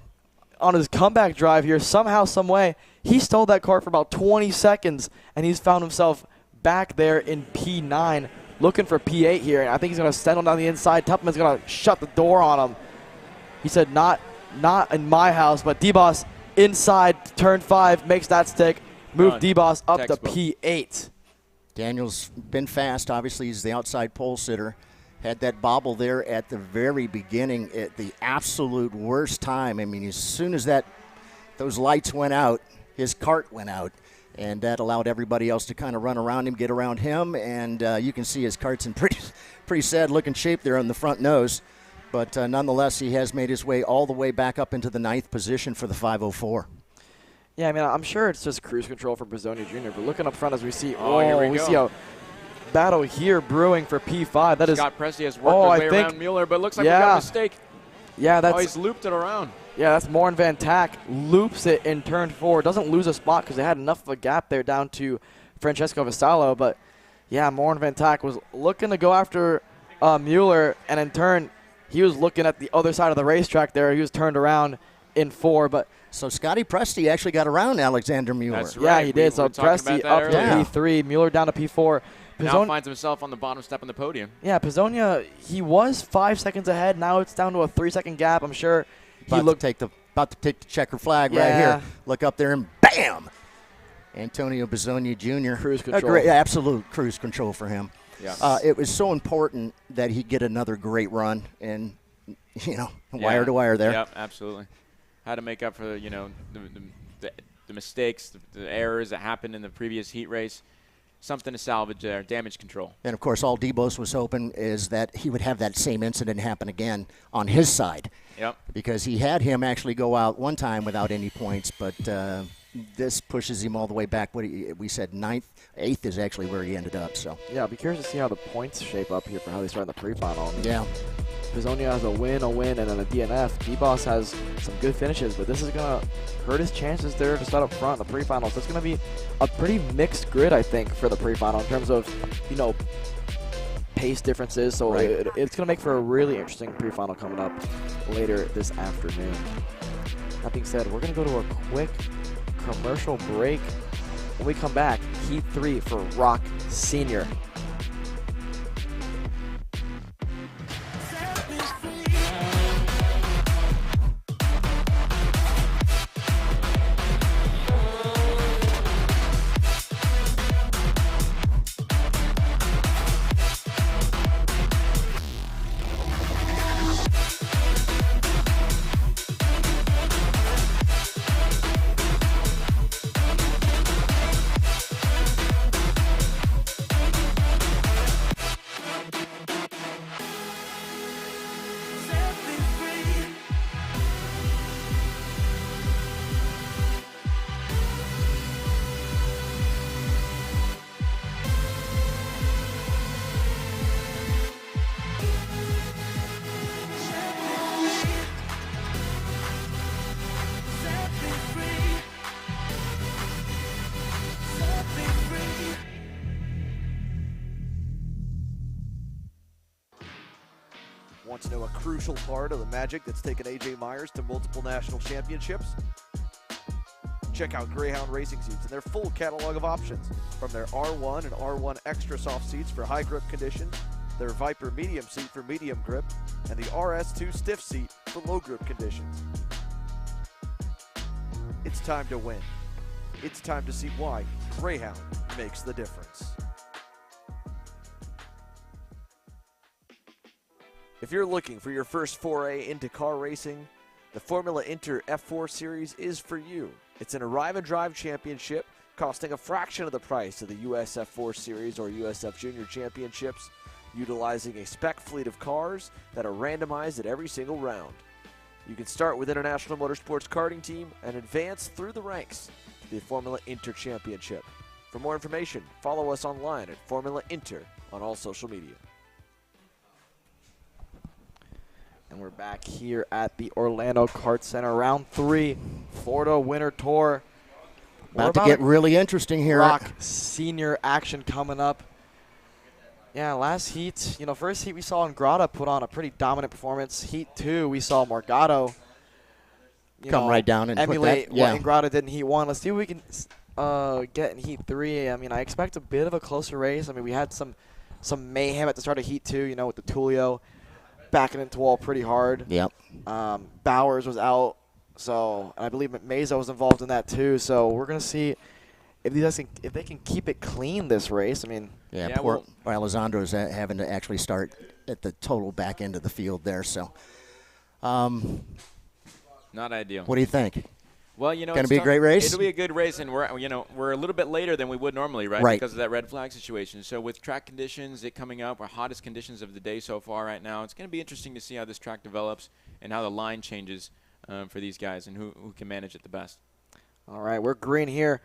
On his comeback drive here, somehow, some way, he stole that car for about 20 seconds, and he's found himself back there in P9, looking for P8 here. And I think he's going to send him down the inside. Tupman's going to shut the door on him. He said, not in my house, but DeBoss inside turn 5 makes that stick. Move DeBoss up to P8. Daniel's been fast. Obviously, he's the outside pole sitter. Had that bobble there at the very beginning at the absolute worst time. I mean, as soon as those lights went out, his cart went out, and that allowed everybody else to kind of run around him, get around him, and you can see his cart's in pretty sad-looking shape there on the front nose. But nonetheless, he has made his way all the way back up into the 9th position for the 504. Yeah, I mean, I'm sure it's just cruise control for Pizzoni Jr., but looking up front as we see, here we see a battle here brewing for P5. That is Scott Presti has worked his way around Mueller, but looks like we got a mistake. Yeah, he's looped it around. Yeah, that's Morin Van Tack. Loops it in turn 4. Doesn't lose a spot because they had enough of a gap there down to Francesco Vassallo. But, yeah, Morin Van Tack was looking to go after Mueller, and in turn, he was looking at the other side of the racetrack there. He was turned around in 4. But so Scotty Presti actually got around Alexander Mueller. That's right. Yeah, he did. So Presti up to P3, Mueller down to P4. Now finds himself on the bottom step on the podium. Yeah, Pizzonia, he was 5 seconds ahead. Now it's down to a 3-second gap. I'm sure he looked about to take the checker flag right here. Look up there and bam! Antonio Pizzonia Jr. Cruise control. Great, absolute cruise control for him. Yeah. It was so important that he get another great run and, wire to wire there. Yep, absolutely. Had to make up for, the mistakes, the errors that happened in the previous heat race. Something to salvage there, damage control. And, of course, all Debos was hoping is that he would have that same incident happen again on his side. Yep. Because he had him actually go out one time without any points, but this pushes him all the way back. We said 9th, 8th is actually where he ended up. So yeah, I'll be curious to see how the points shape up here for how they start in the pre-final. Yeah. Pizzonia has a win, and then a DNF. DeBoss has some good finishes, but this is going to hurt his chances there to start up front in the pre-final. So it's going to be a pretty mixed grid, I think, for the pre-final in terms of, pace differences. So it's going to make for a really interesting pre-final coming up later this afternoon. That being said, we're going to go to a quick commercial break. When we come back, Heat 3 for ROK Sr. Want to know a crucial part of the magic that's taken AJ Myers to multiple national championships? Check out Greyhound Racing Seats and their full catalog of options, from their R1 and R1 Extra Soft seats for high grip conditions, their Viper Medium seat for medium grip, and the RS2 Stiff seat for low grip conditions. It's time to win. It's time to see why Greyhound makes the difference. If you're looking for your first foray into car racing, the Formula Inter F4 Series is for you. It's an arrive and drive championship costing a fraction of the price of the US F4 Series or USF Junior Championships, utilizing a spec fleet of cars that are randomized at every single round. You can start with International Motorsports Karting Team and advance through the ranks to the Formula Inter Championship. For more information, follow us online at Formula Inter on all social media. And we're back here at the Orlando Kart Center, round 3, Florida Winter Tour. About to get really interesting here. ROK Sr action coming up. Yeah, last heat, first heat we saw Ingrata put on a pretty dominant performance. Heat 2, we saw Morgado come right down and emulate put that, what Ingrata did in Heat 1. Let's see what we can get in Heat 3. I mean, I expect a bit of a closer race. I mean, we had some mayhem at the start of Heat 2, with the Tullio backing into wall pretty hard. Yep. Bowers was out, and I believe Meza was involved in that too. So we're gonna see if they can keep it clean this race. I mean, poor Alessandro's having to actually start at the total back end of the field there. So, not ideal. What do you think? Well, going to be a great race. It'll be a good race, and we're a little bit later than we would normally, right? Because of that red flag situation. So with track conditions, it coming up, our hottest conditions of the day so far right now, it's going to be interesting to see how this track develops and how the line changes for these guys and who can manage it the best. All right, we're green here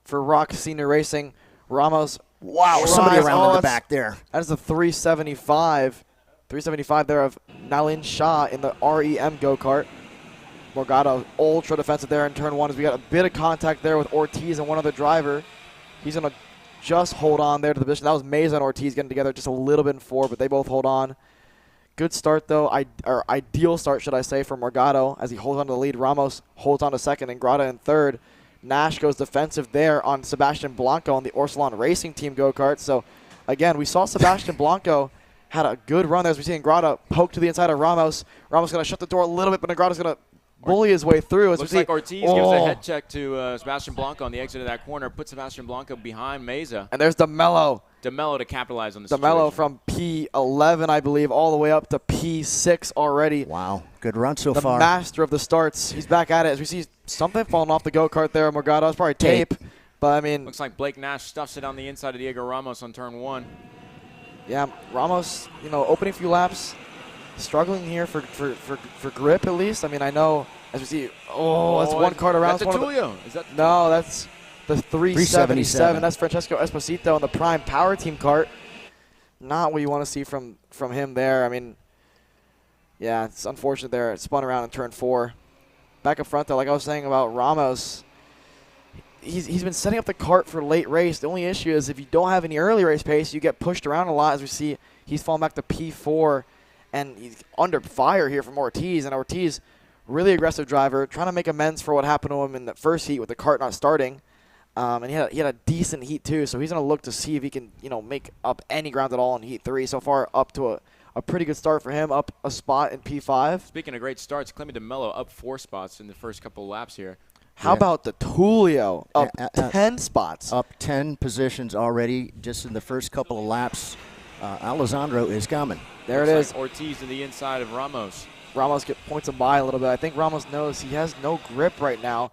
for ROK Sr Racing. Ramos. Wow, somebody around in the back there. That is a 375. 375 there of Nalin Shah in the REM go-kart. Morgado ultra defensive there in turn 1 as we got a bit of contact there with Ortiz and one other driver. He's going to just hold on there to the position. That was Meza and Ortiz getting together just a little bit in 4, but they both hold on. Good start, though, or ideal start, should I say, for Morgado as he holds on to the lead. Ramos holds on to second, and Grata in third. Nash goes defensive there on Sebastian Blanco on the Orsalon Racing Team go-kart. So, again, we saw Sebastian Blanco had a good run there as we see Grata poke to the inside of Ramos. Ramos going to shut the door a little bit, but Grata's going to bully his way through. As Looks we see. like Ortiz gives a head check to Sebastian Blanco on the exit of that corner, puts Sebastian Blanco behind Meza. And there's DeMello. DeMello to capitalize on the DeMello situation. from P11, I believe, all the way up to P6 already. Wow, good run so the far. The master of the starts. He's back at it as we see something falling off the go-kart there. Morgado, it's probably tape. But, I mean. Looks like Blake Nash stuffs it on the inside of Diego Ramos on turn 1. Yeah, Ramos, opening a few laps, struggling here for grip at least. I mean, I know, as we see, that's one cart around. That's a Tulio. No, that's the 377. That's Francesco Esposito on the Prime Power Team cart. Not what you want to see from him there. I mean, yeah, it's unfortunate there. It spun around in turn 4. Back up front, though, like I was saying about Ramos, he's been setting up the cart for late race. The only issue is if you don't have any early race pace, you get pushed around a lot. As we see, he's falling back to P4, and he's under fire here from Ortiz. And Ortiz, really aggressive driver, trying to make amends for what happened to him in the first heat with the cart not starting. And he had a decent heat too, so he's going to look to see if he can, make up any ground at all in heat 3. So far, up to a pretty good start for him, up a spot in P5. Speaking of great starts, Clement DeMello up 4 spots in the first couple of laps here. How about the Tulio up 10 spots? Up 10 positions already just in the first couple of laps. Alessandro is coming. There it is. Like Ortiz to the inside of Ramos. Ramos points him by a little bit. I think Ramos knows he has no grip right now.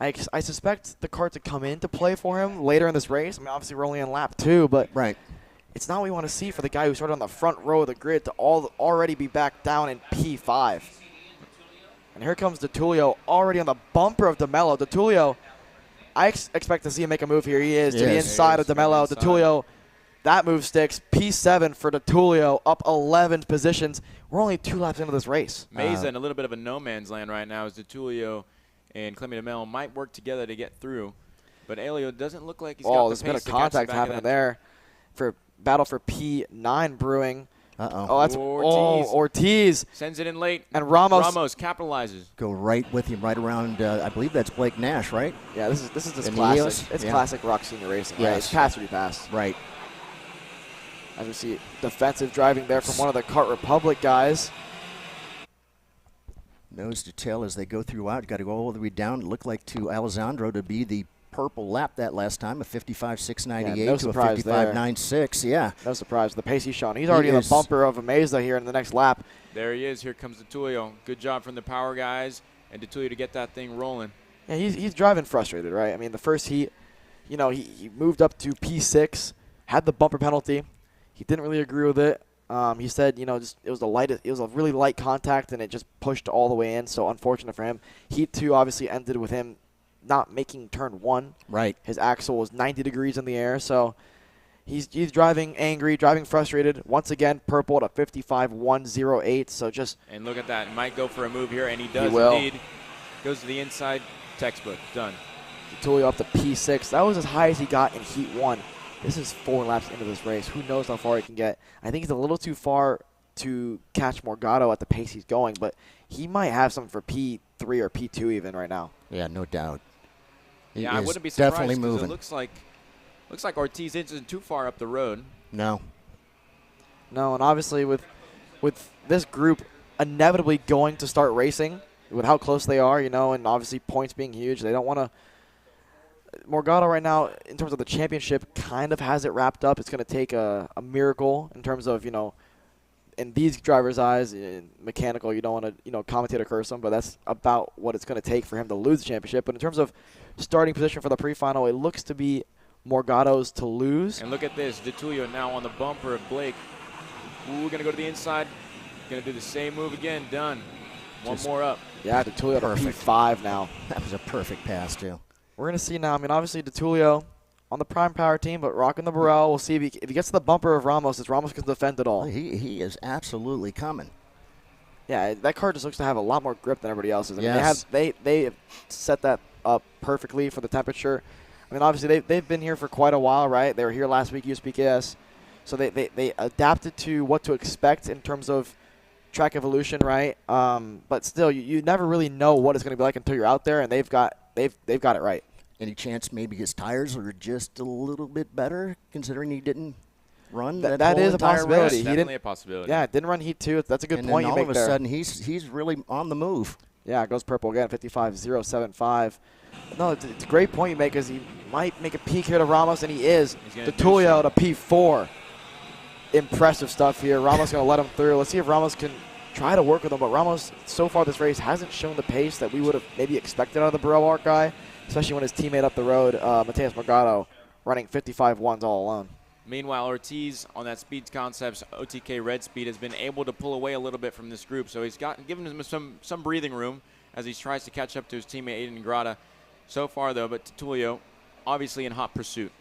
I suspect the cart to come into play for him later in this race. I mean, obviously we're only on lap 2, but it's not what we want to see for the guy who started on the front row of the grid to already be back down in P5. And here comes DeTulio already on the bumper of DeMello. DeTulio, I expect to see him make a move here. He is to the inside of DeMello. DeTulio, that move sticks. P7 for DeTulio, up 11 positions. We're only 2 laps into this race. Meza in a little bit of a no man's land right now as DeTulio and Clement DeMello might work together to get through. But Elio doesn't look like he's got the there's pace been a to catch contact the back of happening that. there for battle for P9 brewing. That's Ortiz. Sends it in late. And Ramos capitalizes. Go right with him, right around, I believe that's Blake Nash, right? Yeah, this is just classic. It's classic ROK Sr Racing, right? It's pass or pass. Right. As we see defensive driving there from one of the Kart Republic guys. Nose to tail as they go throughout. Got to go all the way down. It looked like to Alessandro to be the purple lap that last time, a 55.698 to a 55.96. Yeah. No surprise. The pace he's showing. He's already in the bumper of Ameza here in the next lap. There he is. Here comes DeTulio. Good job from the power guys and DeTulio to get that thing rolling. Yeah, he's driving frustrated, right? I mean, the first heat, he moved up to P6, had the bumper penalty. He didn't really agree with it. He said, it was a really light contact, and it just pushed all the way in. So unfortunate for him. Heat 2 obviously ended with him not making turn 1. Right. His axle was 90 degrees in the air, so he's driving angry, driving frustrated. Once again, purple at a 55.108. So just and look at that. He might go for a move here, and he does indeed. Goes to the inside. Textbook done. DeTulio up to P6. That was as high as he got in Heat 1. This is 4 laps into this race. Who knows how far he can get? I think he's a little too far to catch Morgado at the pace he's going, but he might have something for P3 or P2 even right now. Yeah, no doubt. He I wouldn't be surprised definitely moving. It looks like Ortiz isn't too far up the road. No, and obviously with this group inevitably going to start racing, with how close they are, and obviously points being huge, they don't want to. Morgado right now, in terms of the championship, kind of has it wrapped up. It's going to take a miracle in terms of, in these drivers' eyes, in mechanical, you don't want to, commentator curse him, but that's about what it's going to take for him to lose the championship. But in terms of starting position for the pre-final, it looks to be Morgado's to lose. And look at this, DeTulio now on the bumper of Blake. Ooh, going to go to the inside. Going to do the same move again. Done. One more up. Yeah, DeTulio at P5 now. That was a perfect pass, too. We're going to see now. I mean, obviously, DeTulio on the Prime Power team, but rocking the Burrell. We'll see if he gets to the bumper of Ramos, as Ramos can defend it all. He is absolutely coming. Yeah, that car just looks to have a lot more grip than everybody else's. I mean, Yes. they set that up perfectly for the temperature. I mean, obviously, they've been here for quite a while, right? They were here last week, USPKS. So they adapted to what to expect in terms of track evolution, right? But still, you never really know what it's going to be like until you're out there, and they've got it right. Any chance maybe his tires are just a little bit better, considering he didn't run that That whole is a entire possibility. race? Definitely a possibility. Yeah, didn't run Heat 2. That's a good And point then you all make of a there. sudden, he's really on the move. Yeah, it goes purple again, 55.075. No, it's a great point you make, because he might make a peek here to Ramos, and he is. DeTullio to P4. Impressive stuff here. Ramos going to let him through. Let's see if Ramos can try to work with him. But Ramos, so far this race, hasn't shown the pace that we would have maybe expected out of the Burrell Arc guy, especially when his teammate up the road, Mateus Morgado, running 55.1s all alone. Meanwhile, Ortiz on that Speed Concepts OTK Red Speed has been able to pull away a little bit from this group, so he's given him some breathing room as he tries to catch up to his teammate Aiden Grada. So far, though, but Tulio obviously in hot pursuit.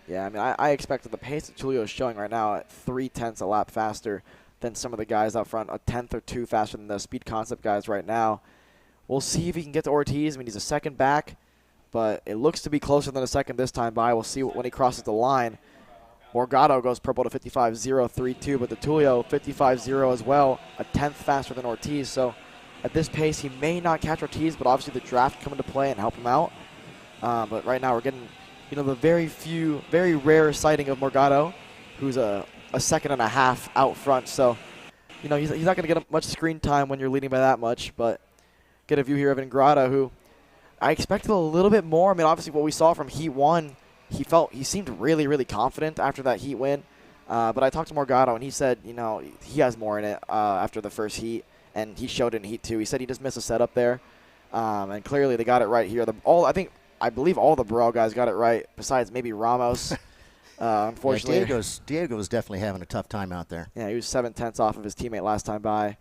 Yeah, I mean, I expected the pace that Tulio is showing right now at 0.3 a lap faster than some of the guys out front, a tenth or two faster than the Speed Concept guys right now. We'll see if he can get to Ortiz. I mean, he's a second back, but it looks to be closer than a second this time by. We'll see when he crosses the line. Morgado goes purple to 55.032, but the Tulio 55.0 as well, a tenth faster than Ortiz. So at this pace, he may not catch Ortiz, but obviously the draft come into play and help him out. But right now we're getting, the very rare sighting of Morgado, who's a second and a half out front. So, he's not going to get much screen time when you're leading by that much. But get a view here of Ingrata, who I expected a little bit more. I mean, obviously what we saw from Heat 1, he seemed really, really confident after that Heat win. But I talked to Morgado, and he said, he has more in it after the first Heat, and he showed it in Heat 2. He said he just missed a setup there, and clearly they got it right here. I believe all the Burrell guys got it right, besides maybe Ramos. Unfortunately, yeah, Diego's definitely having a tough time out there. Yeah, he was 7/10 off of his teammate last time by.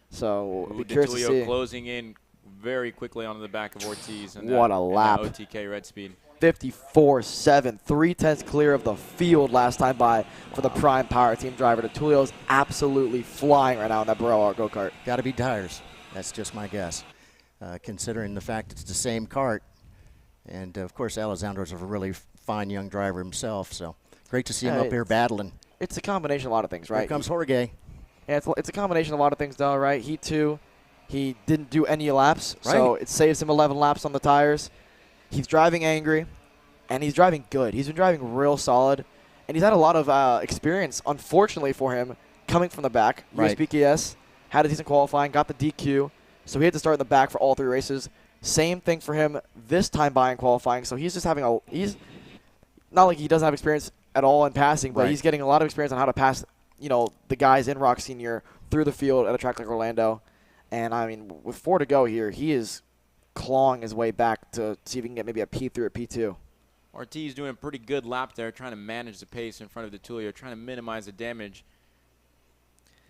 So we'll be curious to see. Closing in very quickly onto the back of Ortiz. And what a lap! OTK Red Speed. 54.7, 3/10 clear of the field last time by for the Prime Power Team driver. DeTullio's absolutely flying right now in that Burrell go-kart. Got to be tires. That's just my guess, considering the fact it's the same kart. And, of course, Alessandro's a really fine young driver himself, so great to see him up here battling. It's a combination of a lot of things, right? Here comes Jorge. Yeah, it's a combination of a lot of things, though, right? Heat 2, he didn't do any laps, so it saves him 11 laps on the tires. He's driving angry, and he's driving good. He's been driving real solid, and he's had a lot of experience, unfortunately for him, coming from the back. USPKS had a decent qualifying, got the DQ, so he had to start in the back for all three races. Same thing for him this time by in qualifying, so he's just having he's not like he doesn't have experience at all in passing, but he's getting a lot of experience on how to pass, the guys in ROK Sr through the field at a track like Orlando. And, I mean, with 4 to go here, he is clawing his way back to see if he can get maybe a P3 or P2. Ortiz doing a pretty good lap there, trying to manage the pace in front of DeTullio, trying to minimize the damage.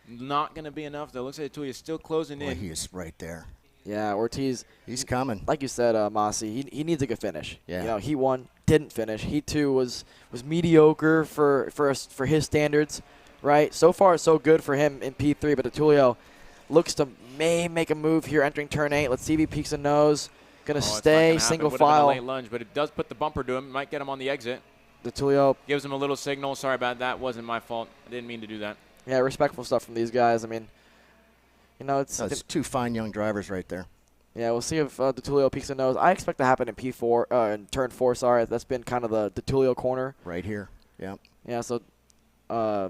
Not going to be enough, though. Looks like DeTullio is still closing in. He is right there. Yeah, Ortiz. He's coming. Like you said, Masi, he needs a good finish. Yeah. Heat 1 didn't finish. Heat 2 was mediocre for his standards, right? So far, so good for him in P3, but DeTullio looks to may make a move here entering turn 8. Let's see if he peeks a nose. Going to stay single file. Late lunge, but it does put the bumper to him. Might get him on the exit. DeTullio gives him a little signal. Sorry about that. Wasn't my fault. I didn't mean to do that. Yeah, respectful stuff from these guys. I mean, it's two fine young drivers right there. Yeah, we'll see if DeTullio peeks a nose. I expect to happen in P4, in turn 4. Sorry, that's been kind of the DeTullio corner. Right here. Yeah. Yeah. So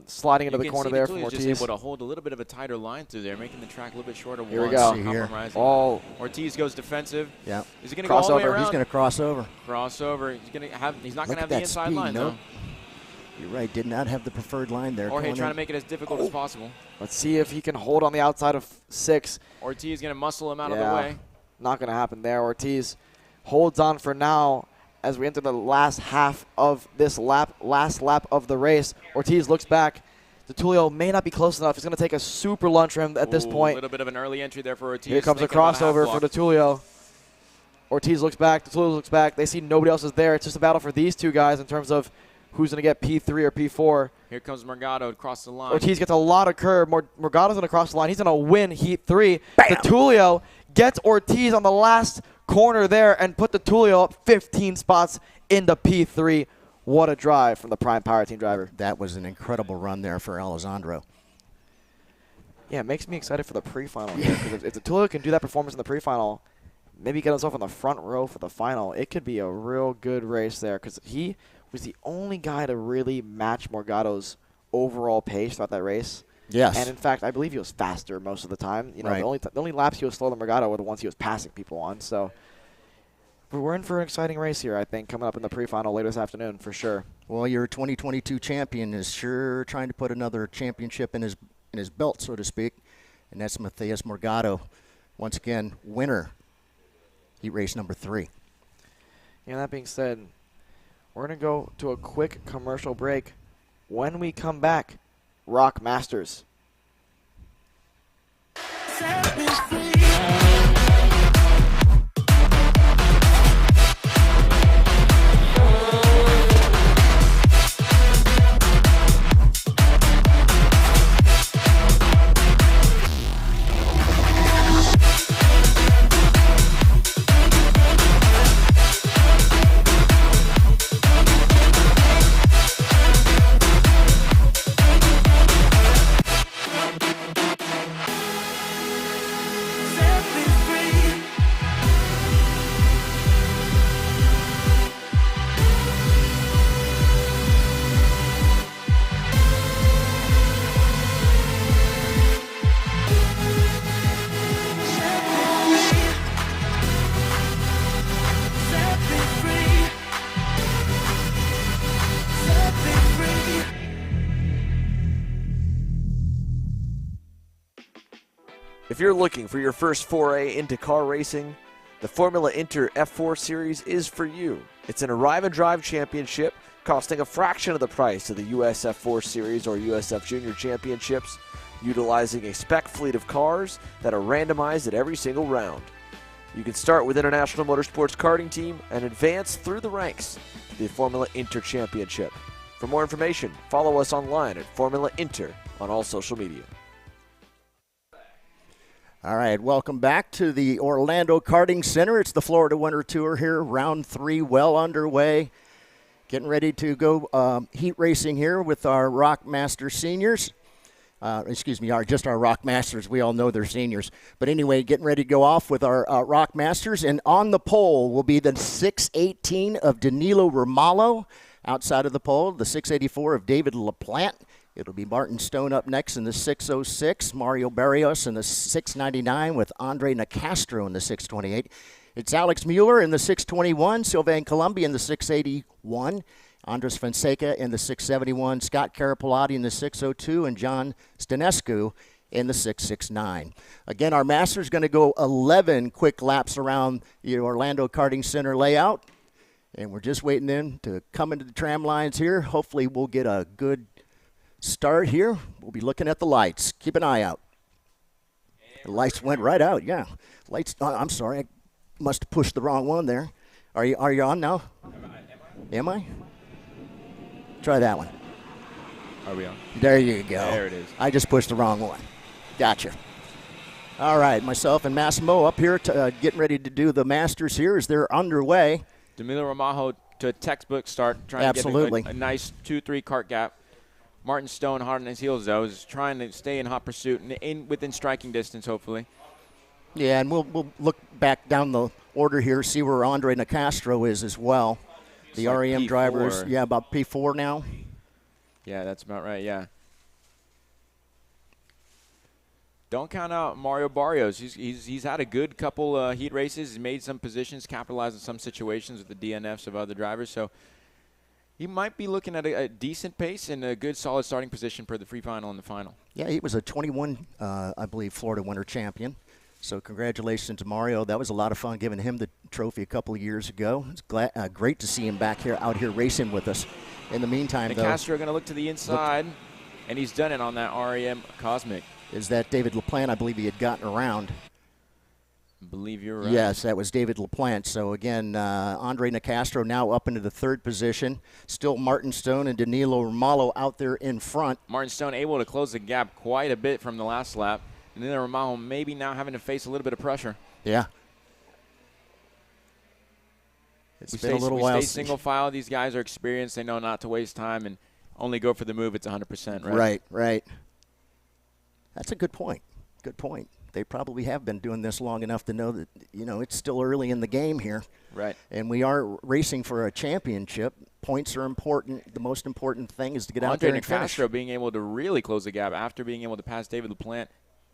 sliding into the corner there from Ortiz. Just able to hold a little bit of a tighter line through there, making the track a little bit shorter. Here we go. Ortiz goes defensive. Yeah. Is he going to go all the way around? He's going to cross over. Cross over. He's not going to have the inside line though. You're right. Did not have the preferred line there. Jorge trying to make it as difficult as possible. Let's see if he can hold on the outside of 6. Ortiz going to muscle him out of the way. Not going to happen there. Ortiz holds on for now as we enter the last half of this last lap of the race. Ortiz looks back. DeTullio may not be close enough. He's going to take a super lunge for him at this point. A little bit of an early entry there for Ortiz. Here comes a crossover for DeTullio. Ortiz looks back. DeTullio looks back. They see nobody else is there. It's just a battle for these two guys in terms of who's going to get P3 or P4. Here comes Morgado across the line. Ortiz gets a lot of curve. Morgado's going to cross the line. He's going to win Heat 3. DeTulio gets Ortiz on the last corner there and put DeTulio up 15 spots into P3. What a drive from the Prime Power Team driver. That was an incredible run there for Alessandro. Yeah, it makes me excited for the pre-final here, because if DeTulio can do that performance in the pre-final, maybe get himself in the front row for the final, it could be a real good race there, because he was the only guy to really match Morgado's overall pace throughout that race. Yes. And, in fact, I believe he was faster most of the time. You know, right. the only laps he was slower than Morgado were the ones he was passing people on. So we're in for an exciting race here, I think, coming up in the pre-final later this afternoon for sure. Well, your 2022 champion is sure trying to put another championship in his belt, so to speak, and that's Matheus Morgado. Once again, winner, heat race number 3. Yeah, that being said, we're going to go to a quick commercial break. When we come back, ROK Masters. If you're looking for your first foray into car racing, the Formula Inter F4 Series is for you. It's an arrive and drive championship costing a fraction of the price of the US F4 Series or USF Junior Championships, utilizing a spec fleet of cars that are randomized at every single round. You can start with International Motorsports Karting Team and advance through the ranks to the Formula Inter Championship. For more information, follow us online at Formula Inter on all social media. All right, welcome back to the Orlando Karting Center. It's the Florida Winter Tour here, round 3 well underway. Getting ready to go heat racing here with our ROK Master seniors. Just our ROK Masters. We all know they're seniors. But anyway, getting ready to go off with our ROK Masters. And on the pole will be the 618 of Danilo Romalo. Outside of the pole, the 684 of David LaPlante. It'll be Martin Stone up next in the 606, Mario Barrios in the 699 with Andre Nicastro in the 628. It's Alex Mueller in the 621, Sylvain Colombi in the 681, Andres Fonseca in the 671, Scott Carapolati in the 602, and John Stanescu in the 669. Again, our Master's going to go 11 quick laps around the Orlando Karting Center layout, and we're just waiting in to come into the tram lines here. Hopefully we'll get a good start here. We'll be looking at the lights. Keep an eye out. The lights went right out, yeah. Lights, I'm sorry, I must have pushed the wrong one there. Are you on now? Am I? Try that one. Are we on? There you go. There it is. I just pushed the wrong one. Gotcha. All right, myself and Massimo up here getting ready to do the Masters here as they're underway. Danilo Romano to a textbook start, trying to get a nice 2-3 kart gap. Martin Stone, hard on his heels, though, is trying to stay in hot pursuit and within striking distance, hopefully. Yeah, and we'll look back down the order here, see where Andre Nicastro is as well. The like REM P4. drivers, yeah, about P4 now. Yeah, that's about right, yeah. Don't count out Mario Barrios. He's had a good couple heat races. He's made some positions, capitalized on some situations with the DNFs of other drivers, so he might be looking at a decent pace and a good, solid starting position for the free final and the final. Yeah, he was a 21, I believe, Florida Winter champion. So congratulations to Mario. That was a lot of fun giving him the trophy a couple of years ago. It's great to see him back here, out here racing with us. In the meantime, though, Nicastro going to look to the inside, and he's done it on that REM Cosmic. Is that David LaPlante? I believe he had gotten around. I believe you're right. Yes, that was David LaPlante. So, again, Andre Nicastro now up into the 3rd position. Still Martin Stone and Danilo Romalo out there in front. Martin Stone able to close the gap quite a bit from the last lap. And then Romalo maybe now having to face a little bit of pressure. Yeah. It's been a little while. We stay single file. These guys are experienced. They know not to waste time and only go for the move. It's 100%, right? Right, right. That's a good point. Good point. They probably have been doing this long enough to know that, you know, it's still early in the game here. Right. And we are racing for a championship. Points are important. The most important thing is to get out there and finish. Nicastro being able to really close the gap after being able to pass David LaPlante,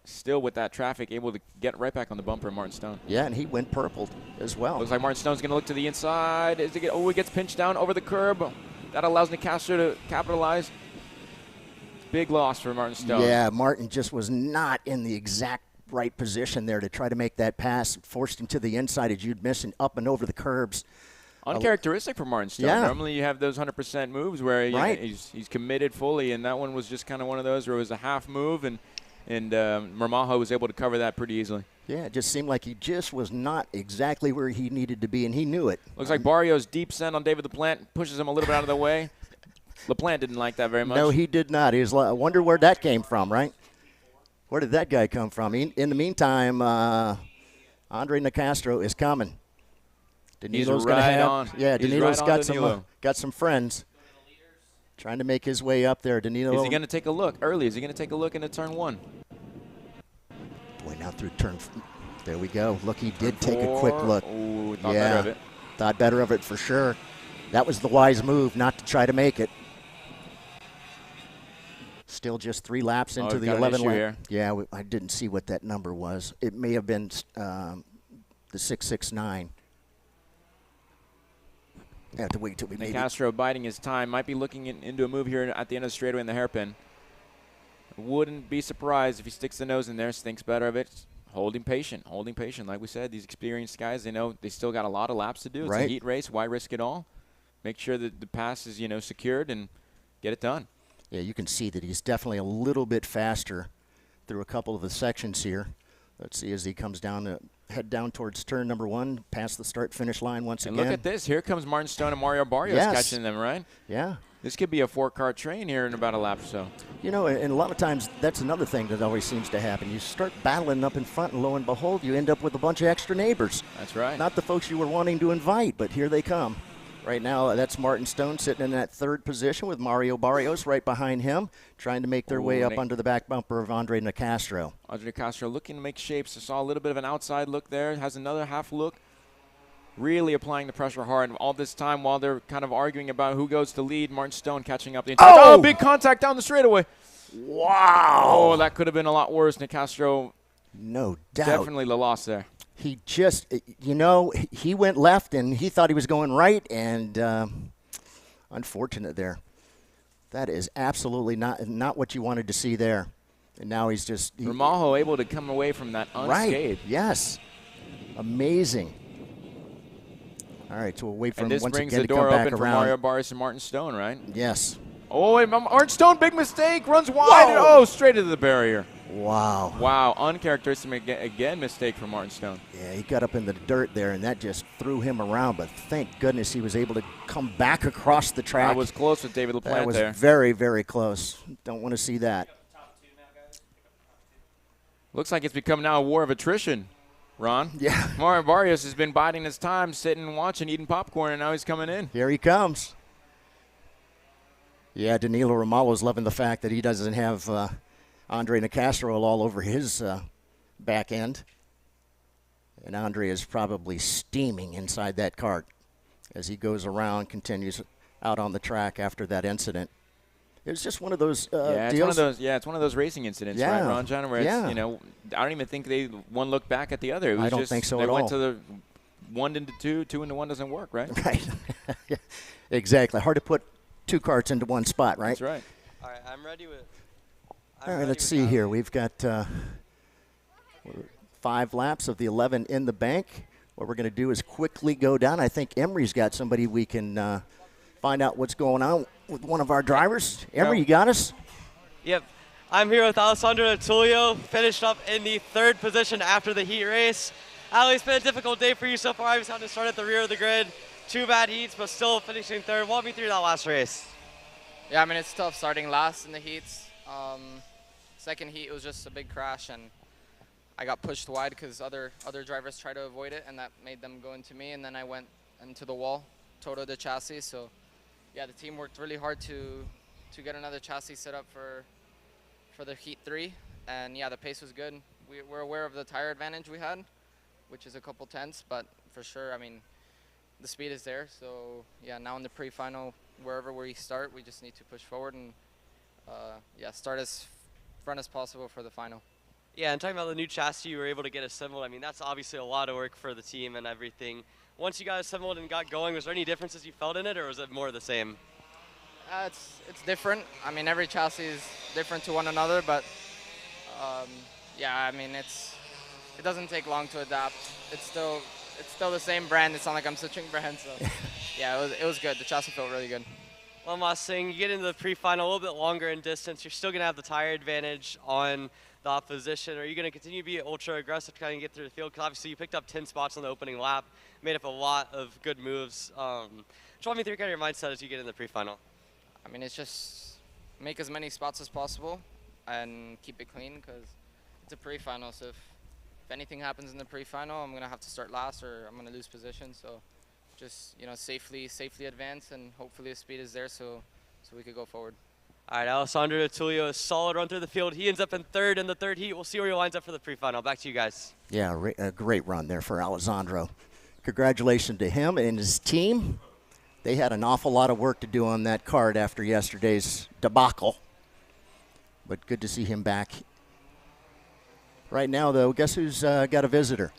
still with that traffic, able to get right back on the bumper of Martin Stone. Yeah, and he went purpled as well. Looks like Martin Stone's going to look to the inside. He gets pinched down over the curb. That allows Nicastro to capitalize. Big loss for Martin Stone. Yeah, Martin just was not in the exact right position there to try to make that pass. Forced him to the inside as you'd mentioned, up and over the curbs. Uncharacteristic for Martin Stone. Yeah. Normally you have those 100% moves where he's committed fully, and that one was just kind of one of those where it was a half move, and Marmajo was able to cover that pretty easily. Yeah, it just seemed like he just was not exactly where he needed to be, and he knew it. Looks like Barrios' deep send on David LaPlante pushes him a little bit out of the way. LaPlante didn't like that very much. No, he did not. He was like, I wonder where that came from, right? Where did that guy come from? In the meantime, Andre Nicastro is coming. Danilo's going to have. Yeah, Danilo's got some friends. Trying to make his way up there. Danilo. Is he going to take a look early? Is he going to take a look into turn 1? Boy, now through turn. There we go. Look, he did take a quick look. Ooh, thought better of it. Thought better of it for sure. That was the wise move, not to try to make it. Still just 3 laps into the 11 lap. Yeah, I didn't see what that number was. It may have been the 669. I have to wait till we make it. Castro biding his time. Might be looking into a move here at the end of the straightaway in the hairpin. Wouldn't be surprised if he sticks the nose in there, thinks better of it. Holding patient. Like we said, these experienced guys, they know they still got a lot of laps to do. It's a heat race. Why risk it all? Make sure that the pass is, secured and get it done. Yeah, you can see that he's definitely a little bit faster through a couple of the sections here. Let's see as he comes down, head down towards turn number 1, past the start-finish line once again. And look at this. Here comes Martin Stone and Mario Barrios catching them, right? Yeah. This could be a 4-car train here in about a lap or so. And a lot of times that's another thing that always seems to happen. You start battling up in front, and lo and behold, you end up with a bunch of extra neighbors. That's right. Not the folks you were wanting to invite, but here they come. Right now, that's Martin Stone sitting in that 3rd position with Mario Barrios right behind him, trying to make their way up under the back bumper of Andre Nicastro. Andre Nicastro looking to make shapes. I saw a little bit of an outside look there. Has another half look. Really applying the pressure hard. And all this time while they're kind of arguing about who goes to lead, Martin Stone catching up the entire Oh, big contact down the straightaway. Wow. Oh, that could have been a lot worse. Nicastro. No doubt. Definitely the loss there. He just, he went left and he thought he was going right, and unfortunate there. That is absolutely not what you wanted to see there. And now he's just. Romalo able to come away from that unscathed. Right, yes. Amazing. All right, so we'll wait for him once again to come back around. And this brings the door open for Mario Barrios and Martin Stone, right? Yes. Oh, and Martin Stone, big mistake, runs wide. And, oh, straight into the barrier. Wow. Wow, uncharacteristic again mistake from Martin Stone. Yeah, he got up in the dirt there, and that just threw him around. But thank goodness he was able to come back across the track. That was close with David LaPlante there. That was very, very close. Don't want to see that. Looks like it's become now a war of attrition, Ron. Yeah. Mario Barrios has been biding his time, sitting and watching, eating popcorn, and now he's coming in. Here he comes. Yeah, Danilo Romalo's loving the fact that he doesn't have Andre Nicastro all over his back end. And Andre is probably steaming inside that cart as he goes around, continues out on the track after that incident. It was just one of those deals. It's one of those racing incidents, right, Ron John, where it's, I don't even think one looked back at the other. It was I don't think so at all. They went to the 1 into 2, 2 into 1 doesn't work, right? Right. Exactly. Hard to put 2 carts into one spot, right? That's right. All right, I'm ready with. All right, let's see here. We've got 5 laps of the 11 in the bank. What we're going to do is quickly go down. I think Emery's got somebody we can find out what's going on with one of our drivers. Emery, you got us? Yep. I'm here with Alessandro Tullio, finished up in the 3rd position after the heat race. Ali, it's been a difficult day for you so far. You've had to start at the rear of the grid. 2 bad heats, but still finishing third. Walk me through that last race. Yeah, I mean, it's tough starting last in the heats. Second heat, it was just a big crash, and I got pushed wide because other drivers tried to avoid it, and that made them go into me, and then I went into the wall, totaled the chassis. So, yeah, the team worked really hard to get another chassis set up for the Heat 3, and yeah, the pace was good. We're aware of the tire advantage we had, which is a couple tenths, but for sure, I mean, the speed is there. So, yeah, now in the pre-final, wherever we start, we just need to push forward and, yeah, start as front as possible for the final. Yeah, and talking about the new chassis you were able to get assembled, I mean, that's obviously a lot of work for the team and everything. Once you got assembled and got going, was there any differences you felt in it, or was it more of the same? It's different. I mean, every chassis is different to one another, but yeah, I mean, it doesn't take long to adapt. It's still the same brand. It's not like I'm switching brands. So yeah, it was good. The chassis felt really good. One last thing, you get into the pre-final a little bit longer in distance. You're still going to have the tire advantage on the opposition. Are you going to continue to be ultra aggressive to kind of get through the field? Because obviously you picked up 10 spots on the opening lap, made up a lot of good moves. Just walk me through kind of your mindset as you get in the pre-final. I mean, it's just make as many spots as possible and keep it clean because it's a pre-final. So if anything happens in the pre-final, I'm going to have to start last or I'm going to lose position. So just, you know, safely advance, and hopefully the speed is there so we could go forward. All right, Alessandro Tullio, a solid run through the field. He ends up in third in the third heat. We'll see where he lines up for the pre-final. Back to you guys. Yeah, a great run there for Alessandro. Congratulations to him and his team. They had an awful lot of work to do on that card after yesterday's debacle. But good to see him back. Right now, though, guess who's got a visitor?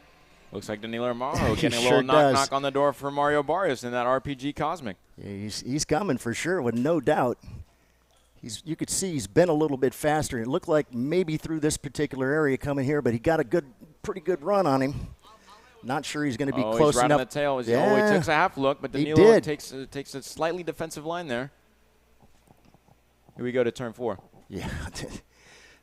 Looks like Danilo Romano getting a little knock on the door for Mario Barrios in that RPG Cosmic. Yeah, he's coming for sure, with no doubt. You could see he's been a little bit faster. It looked like maybe through this particular area coming here, but he got a pretty good run on him. Not sure he's going to be close he's enough. The tail. He takes a half look, but Danilo takes a slightly defensive line there. Here we go to turn 4. Yeah,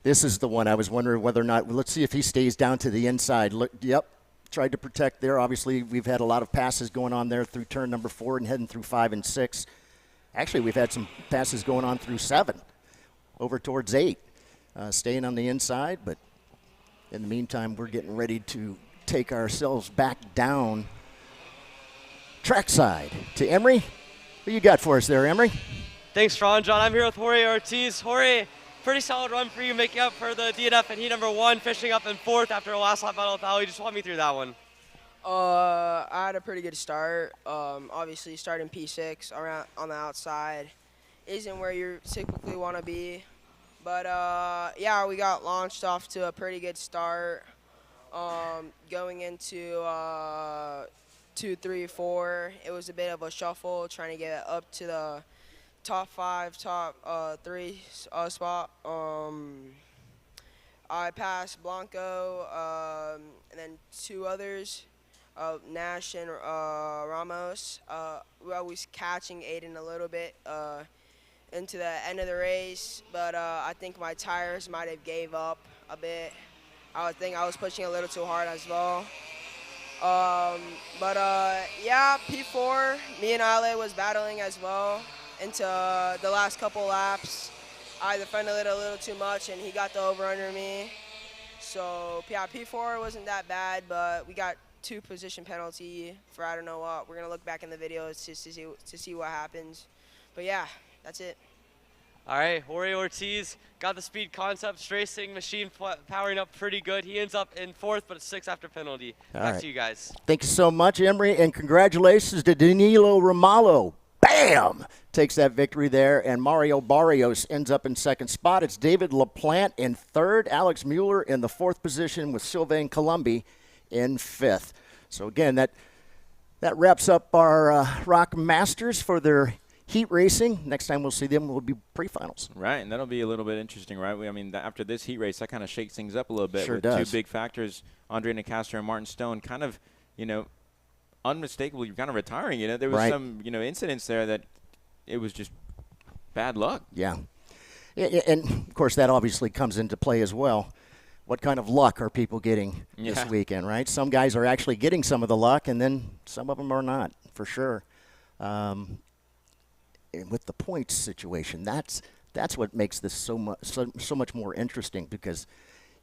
this is the one I was wondering whether or not. Let's see if he stays down to the inside. Look, yep, tried to protect there. Obviously, we've had a lot of passes going on there through turn number 4 and heading through 5 and 6. Actually, we've had some passes going on through 7, over towards 8, staying on the inside. But in the meantime, we're getting ready to take ourselves back down trackside to Emery. What you got for us there, Emery? Thanks, Ron. John, I'm here with Jorge Ortiz. Jorge, pretty solid run for you, making up for the DNF in heat number 1, finishing up in 4th after a last lap battle with Ali. Just walk me through that one. I had a pretty good start. Obviously, starting P6 around on the outside isn't where you typically want to be. But, yeah, we got launched off to a pretty good start. Going into 2, 3, 4, it was a bit of a shuffle, trying to get up to the top 5, top 3 spot. I passed Blanco and then 2 others, Nash and Ramos. We were always catching Aiden a little bit into the end of the race, but I think my tires might have gave up a bit. I think I was pushing a little too hard as well. Yeah, P4, me and Ale was battling as well into the last couple laps. I defended it a little too much, and he got the over under me. So, yeah, P4 wasn't that bad, but we got 2 position penalty for I don't know what. We're going to look back in the videos to see what happens. But, yeah, that's it. All right, Jorge Ortiz got the speed concepts racing machine powering up pretty good. He ends up in 4th, but 6th after penalty. Back to you guys. Thank you so much, Emery, and congratulations to Danilo Romano. Bam! Takes that victory there, and Mario Barrios ends up in 2nd spot. It's David LaPlante in 3rd, Alex Mueller in the 4th position with Sylvain Colombi in 5th. So, again, that wraps up our ROK Masters for their heat racing. Next time we'll see them will be pre-finals. Right, and that'll be a little bit interesting, right? I mean, after this heat race, that kind of shakes things up a little bit. Sure with does. 2 big factors, Andre Nicastro and Martin Stone, kind of, unmistakably kind of retiring. There was some, incidents there that it was just bad luck. Yeah. And, of course, that obviously comes into play as well. what kind of luck are people getting this weekend, right? Some guys are actually getting some of the luck, and then some of them are not, for sure. And with the points situation, that's what makes this so much more interesting, because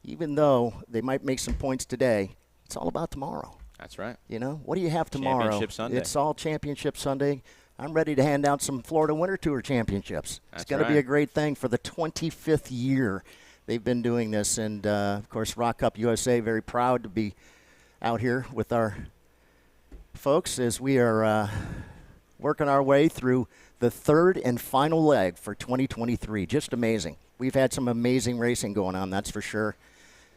even though they might make some points today, it's all about tomorrow. That's right. You know, what do you have tomorrow? Championship Sunday. It's all Championship Sunday. I'm ready to hand out some Florida Winter Tour championships. It's going to be a great thing for the 25th year they've been doing this. And, of course, Rock Cup USA, very proud to be out here with our folks as we are working our way through the third and final leg for 2023. Just amazing. We've had some amazing racing going on, that's for sure.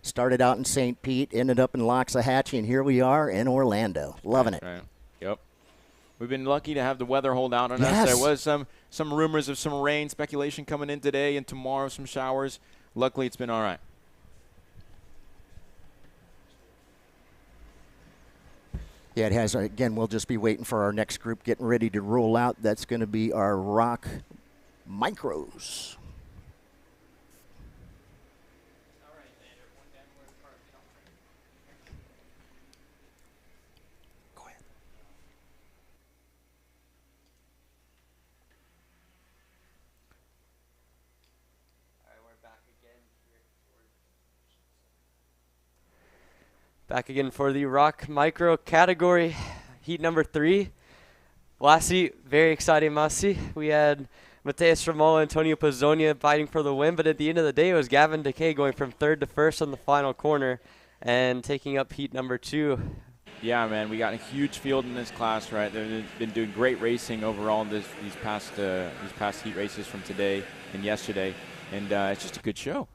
Started out in St. Pete, ended up in Loxahatchee, and here we are in Orlando. Loving it. Right. Yep. We've been lucky to have the weather hold out on us. There was some rumors of some rain speculation coming in today and tomorrow, some showers. Luckily, it's been all right. Yeah, it has. Again, we'll just be waiting for our next group getting ready to roll out. That's going to be our ROK Micros. Back again for the ROK Micro category, heat number 3. Last heat, very exciting Masi. We had Mateus Ramola and Antonio Pizzonia fighting for the win, but at the end of the day, it was Gavin Decay going from 3rd to 1st on the final corner and taking up heat number 2. Yeah, man, we got a huge field in this class, right? They've been doing great racing overall in these past heat races from today and yesterday, and it's just a good show.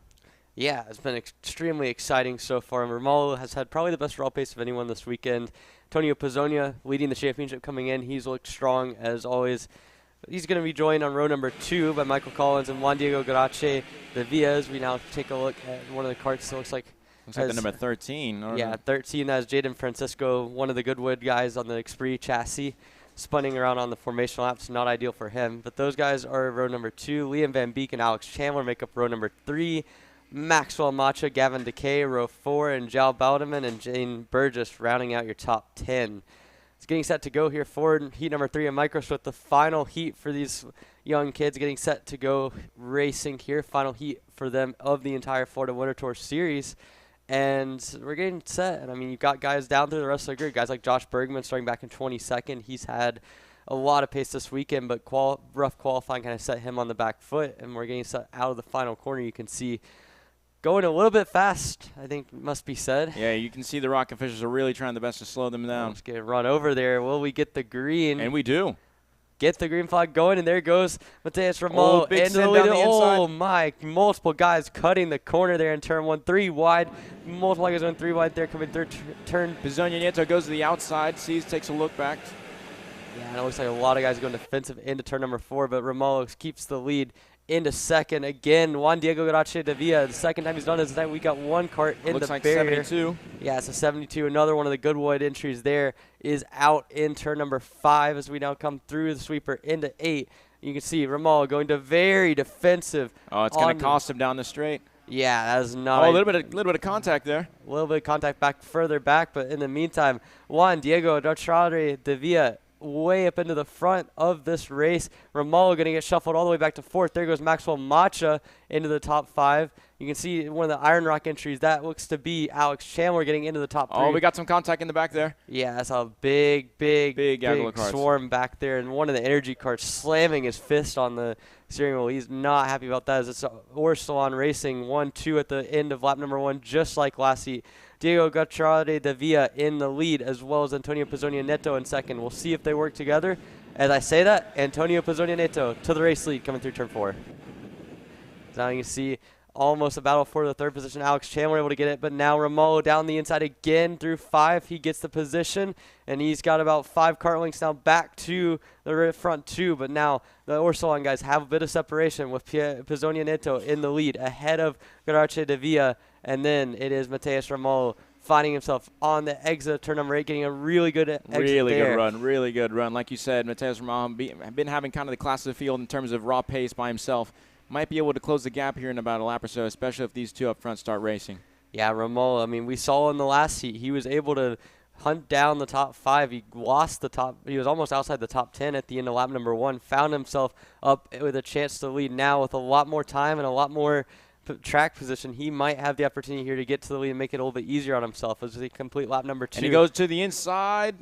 Yeah, it's been extremely exciting so far. And Ramola has had probably the best raw pace of anyone this weekend. Antonio Pizzonia leading the championship coming in. He's looked strong as always. He's going to be joined on row number 2 by Michael Collins and Juan Diego Garache de Villas. We now take a look at one of the carts. It looks like the number 13. Yeah, 13. That's Jaden Francisco, one of the Goodwood guys on the Xpree chassis, spinning around on the formation laps. Not ideal for him. But those guys are row number 2. Liam Van Beek and Alex Chandler make up row number 3. Maxwell Macha, Gavin Decay, row 4, and Jal Baldeman and Jane Burgess rounding out your top 10. It's getting set to go here for heat number 3 of Micros with the final heat for these young kids getting set to go racing here. Final heat for them of the entire Florida Winter Tour Series. And we're getting set. And I mean, you've got guys down through the rest of the group. Guys like Josh Bergman starting back in 22nd. He's had a lot of pace this weekend, but rough qualifying kind of set him on the back foot. And we're getting set out of the final corner. You can see going a little bit fast, I think must be said. Yeah, you can see the ROK officials are really trying their best to slow them down. Let's get run over there. Will we get the green? And we do. Get the green flag going, and there goes Mateus Ramola. Big send down the inside. Oh, my. Multiple guys cutting the corner there in turn 1. 3 wide. Multiple guys going 3 wide there coming third turn. Pizzonia Nieto goes to the outside. Sees, takes a look back. Yeah, and it looks like a lot of guys going defensive into turn number 4, but Ramola keeps the lead into second. Again, Juan Diego Garache de Villa. The second time he's done this tonight. We got one cart in looks the like barrier. 72. Yeah, it's a 72. Another one of the Goodwood entries there is out in turn number 5 as we now come through the sweeper into 8. You can see Ramola going to very defensive. Oh, it's going to cost him down the straight. Yeah, that is not. Oh, a little bit of contact there. A little bit of contact back further back, but in the meantime, Juan Diego Garache de Villa way up into the front of this race. Ramola going to get shuffled all the way back to 4th. There goes Maxwell Macha into the top 5. You can see one of the Iron Rock entries. That looks to be Alex Chandler getting into the top 3. Oh, we got some contact in the back there. Yeah, that's a big swarm back there. And one of the energy carts slamming his fist on the steering wheel. He's not happy about that. As it's Orsalon Racing 1-2 at the end of lap number 1, just like last heat. Diego Garache de Villa in the lead, as well as Antonio Pizzonia Neto in second. We'll see if they work together. As I say that, Antonio Pizzonia Neto to the race lead coming through turn 4. So now you can see almost a battle for the 3rd position. Alex Chandler able to get it, but now Ramola down the inside again through 5. He gets the position, and he's got about 5 cart lengths now back to the front 2. But now the Orsalon guys have a bit of separation with Pizzonia Neto in the lead ahead of Garache de Villa. And then it is Mateus Ramola finding himself on the exit of turn number 8, getting a really good exit Really good run. Like you said, Mateus Ramola been having kind of the class of the field in terms of raw pace by himself. Might be able to close the gap here in about a lap or so, especially if these two up front start racing. Yeah, Romola, I mean, we saw in the last heat, he was able to hunt down the top 5. He lost the top. He was almost outside the top 10 at the end of lap number 1. Found himself up with a chance to lead. Now with a lot more time and a lot more track position, he might have the opportunity here to get to the lead and make it a little bit easier on himself as he complete lap number 2. And he goes to the inside.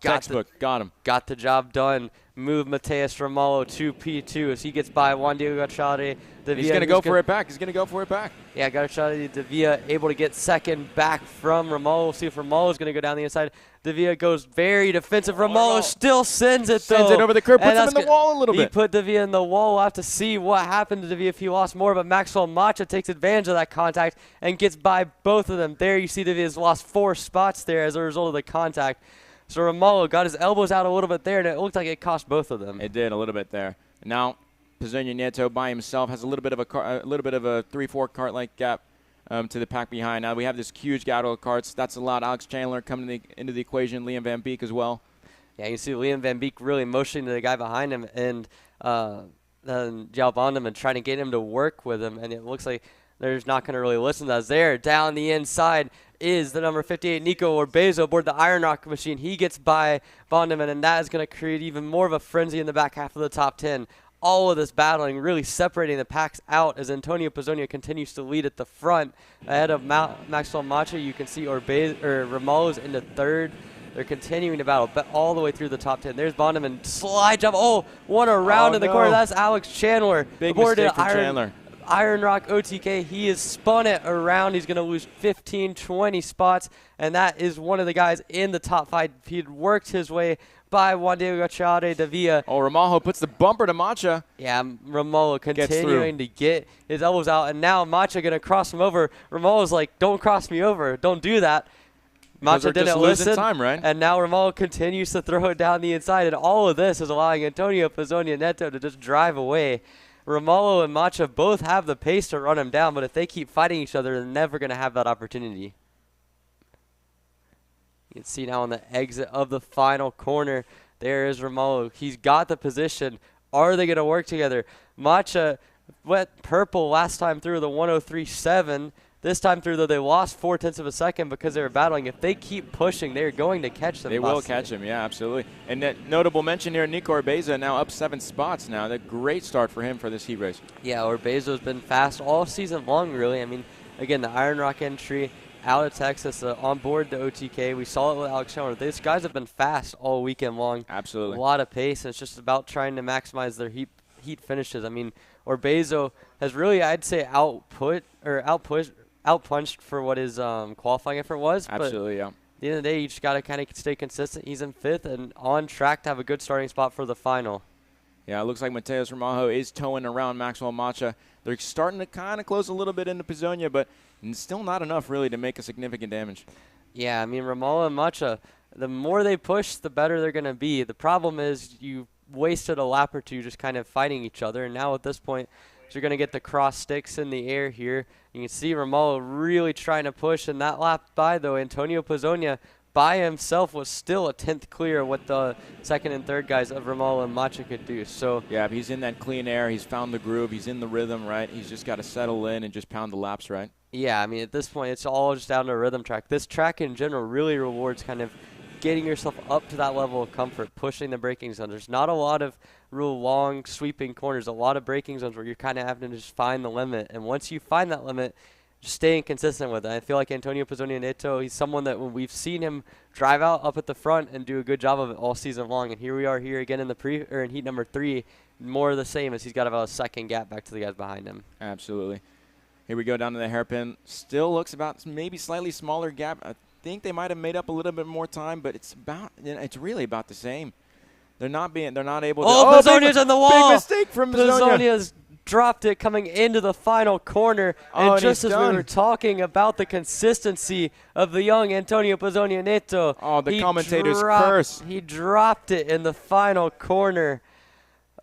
Got him. Got the job done. Move Mateus Romulo to P2 as he gets by Juan Diego Gacciardi. He's going to go for it back. Yeah, Gacciardi, Davia able to get second back from Romulo. We'll see if Romulo is going to go down the inside. Davia goes very defensive. Romulo still sends it, though. Sends it over the curb, puts him in the wall a little bit. He put Davia in the wall. We'll have to see what happened to Davia if he lost more, but Maxwell Macha takes advantage of that contact and gets by both of them. There you see Davia's lost 4 spots there as a result of the contact. So Romulo got his elbows out a little bit there, and it looked like it cost both of them. It did a little bit there. Now, Pezzogno Nieto by himself has a little bit of a 3-4 cart-like gap to the pack behind. Now we have this huge gap of carts. That's allowed Alex Chandler coming into the equation, Liam Van Beek as well. Yeah, you see Liam Van Beek really motioning to the guy behind him and then Jal Bondum and trying to get him to work with him, and it looks like they're just not going to really listen to us. There, down the inside is the number 58, Nico Orbezo, aboard the Iron Rock machine. He gets by Bondeman, and that is going to create even more of a frenzy in the back half of the top 10. All of this battling really separating the packs out as Antonio Pezzogno continues to lead at the front. Ahead of Maxwell Macha, you can see Romulo's into third. They're continuing to battle all the way through the top 10. There's Bondeman, slide jump. Oh, one around in the corner. That's Alex Chandler. Big mistake for Chandler. Iron Rock OTK, he has spun it around. He's going to lose 15, 20 spots, and that is one of the guys in the top 5. He had worked his way by Juan Diego Gacciardi Davia. Oh, Romulo puts the bumper to Macha. Yeah, Romulo continuing to get his elbows out, and now Macha going to cross him over. Romulo's like, don't cross me over. Don't do that. Macha didn't listen, time, right? And now Romulo continues to throw it down the inside, and all of this is allowing Antonio Pezzogno Nieto to just drive away. Romulo and Macha both have the pace to run him down, but if they keep fighting each other, they're never going to have that opportunity. You can see now on the exit of the final corner, there is Romulo. He's got the position. Are they going to work together? Macha went purple last time through the 103.7. This time through, though, they lost 0.4 of a second because they were battling. If they keep pushing, they're going to catch them. They will catch him, yeah, absolutely. And that notable mention here, Nico Orbeza now up 7 spots now. A great start for him for this heat race. Yeah, Orbezo's been fast all season long, really. I mean, again, the Iron Rock entry out of Texas on board the OTK. We saw it with Alex Chandler. These guys have been fast all weekend long. Absolutely. A lot of pace, and it's just about trying to maximize their heat finishes. I mean, Orbezo has really, I'd say, outpunched for what his qualifying effort was. Absolutely, yeah. At the end of the day, you just got to kind of stay consistent. He's in 5th and on track to have a good starting spot for the final. Yeah, it looks like Mateus Romulo is towing around Maxwell Macha. They're starting to kind of close a little bit into Pezzogno, but still not enough really to make a significant damage. Yeah, I mean, Romulo and Macha, the more they push, the better they're going to be. The problem is you wasted a lap or two just kind of fighting each other, and now at this point, you're going to get the cross sticks in the air here. You can see Romulo really trying to push, and that lap by, though, Antonio Pezzogno by himself was still a 10th clear of what the second and third guys of Romulo and Macha could do. So yeah, he's in that clean air. He's found the groove. He's in the rhythm, right? He's just got to settle in and just pound the laps, right? Yeah, I mean, at this point, it's all just down to a rhythm track. This track in general really rewards kind of getting yourself up to that level of comfort, pushing the braking zone. There's not a lot of real long sweeping corners, a lot of braking zones where you're kind of having to just find the limit. And once you find that limit, just staying consistent with it. I feel like Antonio Pezzogno Nieto, he's someone that when we've seen him drive out up at the front and do a good job of it all season long. And here we are here again in the in heat number 3, more of the same as he's got about a second gap back to the guys behind him. Absolutely. Here we go down to the hairpin. Still looks about maybe slightly smaller gap. I think they might have made up a little bit more time, but it's about it's really about the same. They're not able to. Oh, Pezzogno's on the wall. Big mistake from Pezzogno. Pezzogno's dropped it coming into the final corner. And just as we were talking about the consistency of the young Antonio Pezzogno Nieto. Oh, the commentator's curse. He dropped it in the final corner.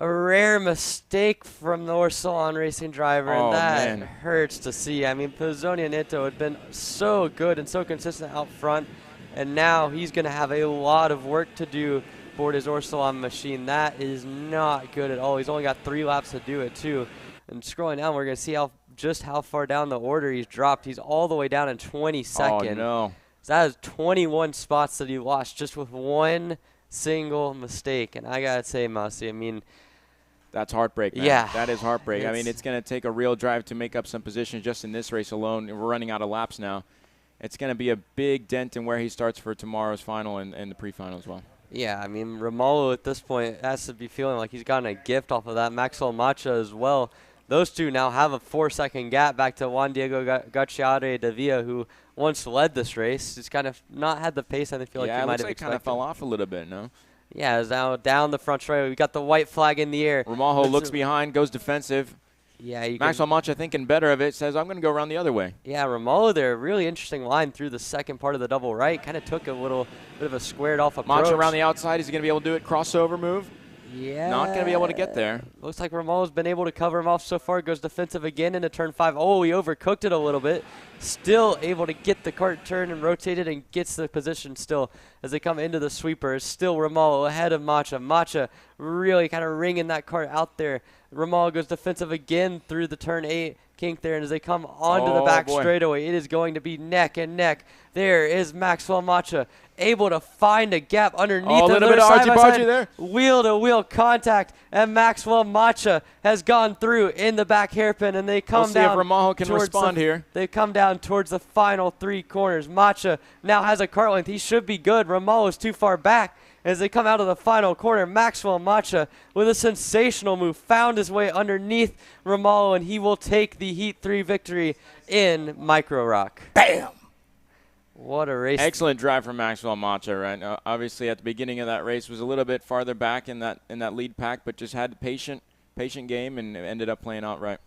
A rare mistake from the Orsolon racing driver, and that hurts to see. I mean, Pezzogno Nieto had been so good and so consistent out front, and now he's going to have a lot of work to do aboard his Orsolon machine. That is not good at all. He's only got 3 laps to do it, too. And scrolling down, we're going to see how just how far down the order he's dropped. He's all the way down in 22nd. Oh, no. So that is 21 spots that he lost just with one single mistake. And I got to say, Masi, I mean, that's heartbreak, man. Yeah. That is heartbreak. I mean, it's going to take a real drive to make up some position just in this race alone. We're running out of laps now. It's going to be a big dent in where he starts for tomorrow's final and the pre-final as well. Yeah, I mean, Romalo at this point has to be feeling like he's gotten a gift off of that. Maxwell Macha as well. Those two now have a 4-second gap back to Juan Diego Gacciare de Villa, who once led this race. He's kind of not had the pace I feel like he might have expected. kind of fell off a little bit, no? Yeah, it's now down the front straight. We got the white flag in the air. Romajo looks behind, goes defensive. Yeah, Maxwell Macha thinking better of it, says, I'm going to go around the other way. Yeah, Romalo there, really interesting line through the second part of the double right. Kind of took a little bit of a squared off approach. Macha around the outside. Is he going to be able to do it? Crossover move? Yeah. Not going to be able to get there. Looks like Romalo's been able to cover him off so far. Goes defensive again into turn 5. Oh, he overcooked it a little bit. Still able to get the cart turned and rotated and gets the position still as they come into the sweeper. Still Romalo ahead of Macha. Macha really kind of ringing that cart out there. Romalo goes defensive again through the turn 8 kink there, and as they come onto the back straightaway, it is going to be neck and neck. There is Maxwell Macha able to find a gap underneath. A little bit of argy-bargy there. Wheel-to-wheel contact, and Maxwell Macha has gone through in the back hairpin, and they come down. We'll see if Romajo can respond here. They come down towards the final 3 corners. Macha now has a cart length. He should be good. Romalo is too far back. As they come out of the final corner, Maxwell Macha with a sensational move found his way underneath Romalo, and he will take the Heat 3 victory in Micro ROK. Bam! What a race. Excellent drive from Maxwell Macha, right? Obviously, at the beginning of that race was a little bit farther back in that lead pack, but just had a patient game and ended up playing out right.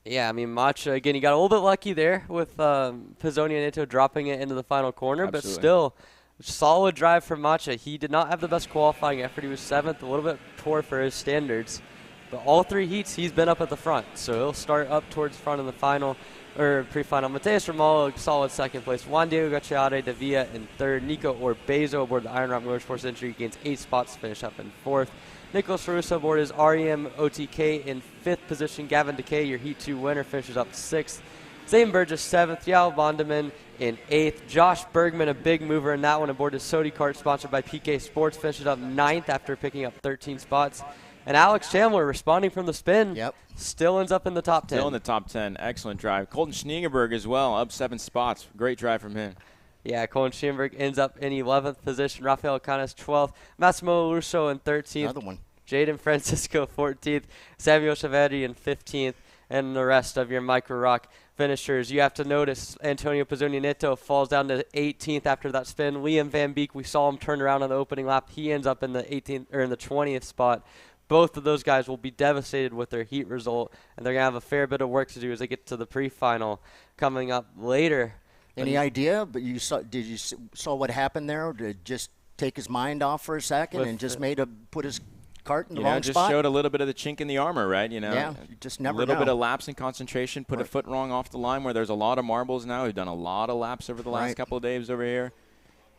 Yeah, I mean, Macha, again, he got a little bit lucky there with Pizzoni and Ito dropping it into the final corner, Absolutely. but still, solid drive from Macha. He did not have the best qualifying effort. He was 7th, a little bit poor for his standards. But all 3 heats, he's been up at the front. So he'll start up towards front in the final, or pre-final. Mateus Romalo, solid 2nd place. Juan Diego Gacciare de Villa in 3rd. Nico Orbezo aboard the Iron Rock Motorsports entry gains 8 spots to finish up in 4th. Nicholas Russo aboard his REM OTK in 5th position. Gavin Decay, your Heat 2 winner, finishes up 6th. Zayden Burgess 7th. Yao Bondeman in 8th. Josh Bergman, a big mover in that one, aboard his Sodi cart sponsored by PK Sports, finishes up 9th after picking up 13 spots. And Alex Chandler, responding from the spin, still ends up in the top 10. Still in the top 10. Excellent drive. Colton Schneegerberg as well, up 7 spots. Great drive from him. Yeah, Colton Schneegerberg ends up in 11th position. Rafael Canas 12th. Massimo Russo in 13th. Another one. Jaden Francisco 14th. Samuel Chaveri in 15th. And the rest of your Micro ROK finishers. You have to notice Antonio Pizzoni Neto falls down to 18th after that spin. Liam Van Beek, we saw him turn around on the opening lap. He ends up in the 18th or in the 20th spot. Both of those guys will be devastated with their heat result, and they're going to have a fair bit of work to do as they get to the pre-final coming up later. Any idea? But you saw what happened there? Did just take his mind off for a second and just put his cart in the wrong just spot? Showed a little bit of the chink in the armor, right? Yeah, you just never know. A little bit know. of lapse in concentration, put a foot wrong off the line where there's a lot of marbles now. We've done a lot of laps over the last couple of days over here.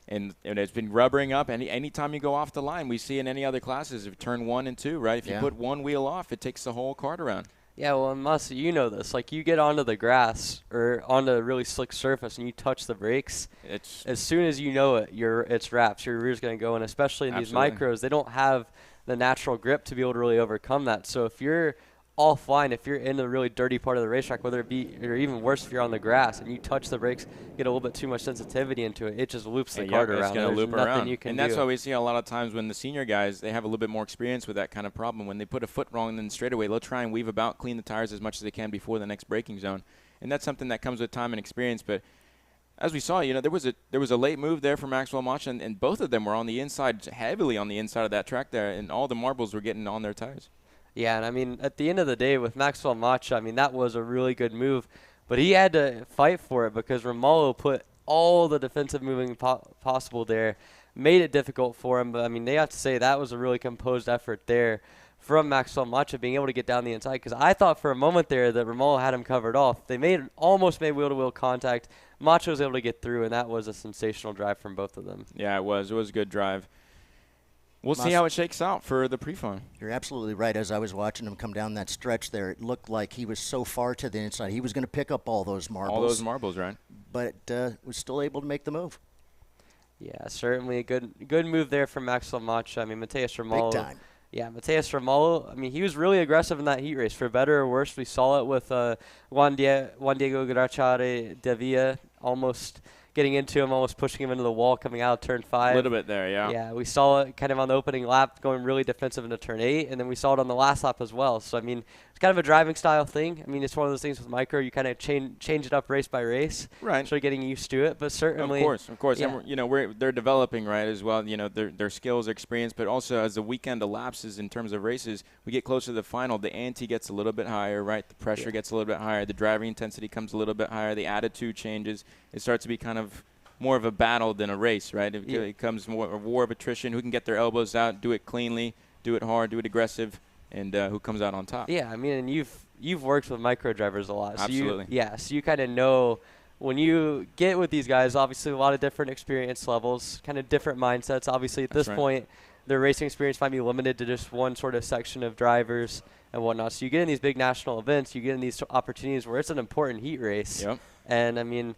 And it's been rubbering up. Anytime you go off the line, we see in any other classes, if turn 1 and 2, right? If you put one wheel off, it takes the whole cart around. Yeah, well, Musa, you know this. Like, you get onto the grass or onto a really slick surface and you touch the brakes, as soon as you know it, it's wraps. Your rear's going to go in, especially in these micros. They don't have the natural grip to be able to really overcome that. So if you're offline, if you're in the really dirty part of the racetrack, whether it be, or even worse if you're on the grass and you touch the brakes, get a little bit too much sensitivity into it, it just loops the cart around. It's going to loop around. You can and that's why we see a lot of times when the senior guys, they have a little bit more experience with that kind of problem. When they put a foot wrong and then straight away, they'll try and weave about, clean the tires as much as they can before the next braking zone. And that's something that comes with time and experience. But as we saw, there was a late move there for Maxwell Macha, and both of them were on the inside, heavily on the inside of that track there, and all the marbles were getting on their tires. Yeah, and I mean, at the end of the day, with Maxwell Macha, I mean, that was a really good move. But he had to fight for it because Romalo put all the defensive moving possible there, made it difficult for him. But, I mean, they have to say that was a really composed effort there from Maxwell Macha being able to get down the inside. Because I thought for a moment there that Romalo had him covered off. They almost made wheel-to-wheel contact. Macha was able to get through, and that was a sensational drive from both of them. Yeah, it was. It was a good drive. We'll see how it shakes out for the pre-final. You're absolutely right. As I was watching him come down that stretch there, it looked like he was so far to the inside. He was going to pick up all those marbles. All those marbles, right? But was still able to make the move. Yeah, certainly a good move there from Max Lamacha. I mean, Mateus Romolo. Big time. Yeah, Mateus Romolo, I mean, he was really aggressive in that heat race. For better or worse, we saw it with Juan Diego Grachare de Villa almost getting into him, almost pushing him into the wall coming out of turn 5. A little bit there, yeah. Yeah, we saw it kind of on the opening lap going really defensive into turn 8, and then we saw it on the last lap as well. So, I mean, it's kind of a driving style thing. I mean, it's one of those things with micro, you kind of change it up race by race. Right. So getting used to it, but certainly. Of course. Yeah. And, you know, they're developing, right, as well, you know, their skills, experience, but also as the weekend elapses in terms of races, we get closer to the final, the ante gets a little bit higher, right? The pressure gets a little bit higher, the driving intensity comes a little bit higher, the attitude changes. It starts to be kind of more of a battle than a race, right? It becomes more a war of attrition. Who can get their elbows out, do it cleanly, do it hard, do it aggressive, and who comes out on top. Yeah, I mean, and you've worked with micro drivers a lot. So Absolutely. So you kind of know when you get with these guys, obviously a lot of different experience levels, kind of different mindsets. Obviously at this point, their racing experience might be limited to just one sort of section of drivers and whatnot. So you get in these big national events, you get in these opportunities where it's an important heat race. Yep. And, I mean,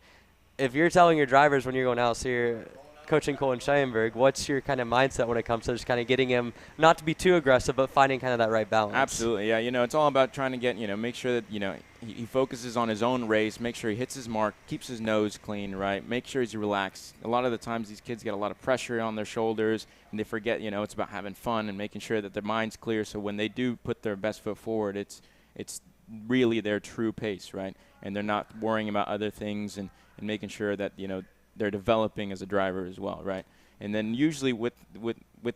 if you're telling your drivers when you're going out, so you're coaching Colin Scheinberg, what's your kind of mindset when it comes to just kind of getting him not to be too aggressive, but finding kind of that right balance? Absolutely, yeah. You know, it's all about trying to get, you know, make sure that, you know, he focuses on his own race, make sure he hits his mark, keeps his nose clean, right? Make sure he's relaxed. A lot of the times these kids get a lot of pressure on their shoulders, and they forget, you know, it's about having fun and making sure that their mind's clear. So when they do put their best foot forward, it's really their true pace, right? And they're not worrying about other things and making sure that, you know, they're developing as a driver as well, right? And then usually with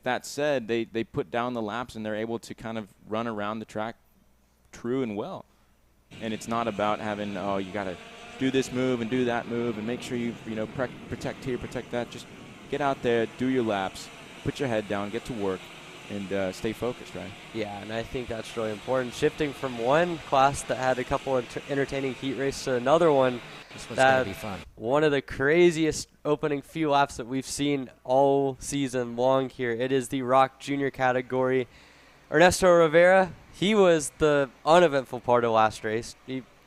that said, they put down the laps and they're able to kind of run around the track true and well. And it's not about having, oh, you got to do this move and do that move and make sure you know, protect here, protect that. Just get out there, do your laps, put your head down, get to work, and stay focused, right? Yeah, and I think that's really important. Shifting from one class that had a couple of entertaining heat races to another one. This one's going to be fun. One of the craziest opening few laps that we've seen all season long here. It is the ROK Jr category. Ernesto Rivera, he was the uneventful part of last race.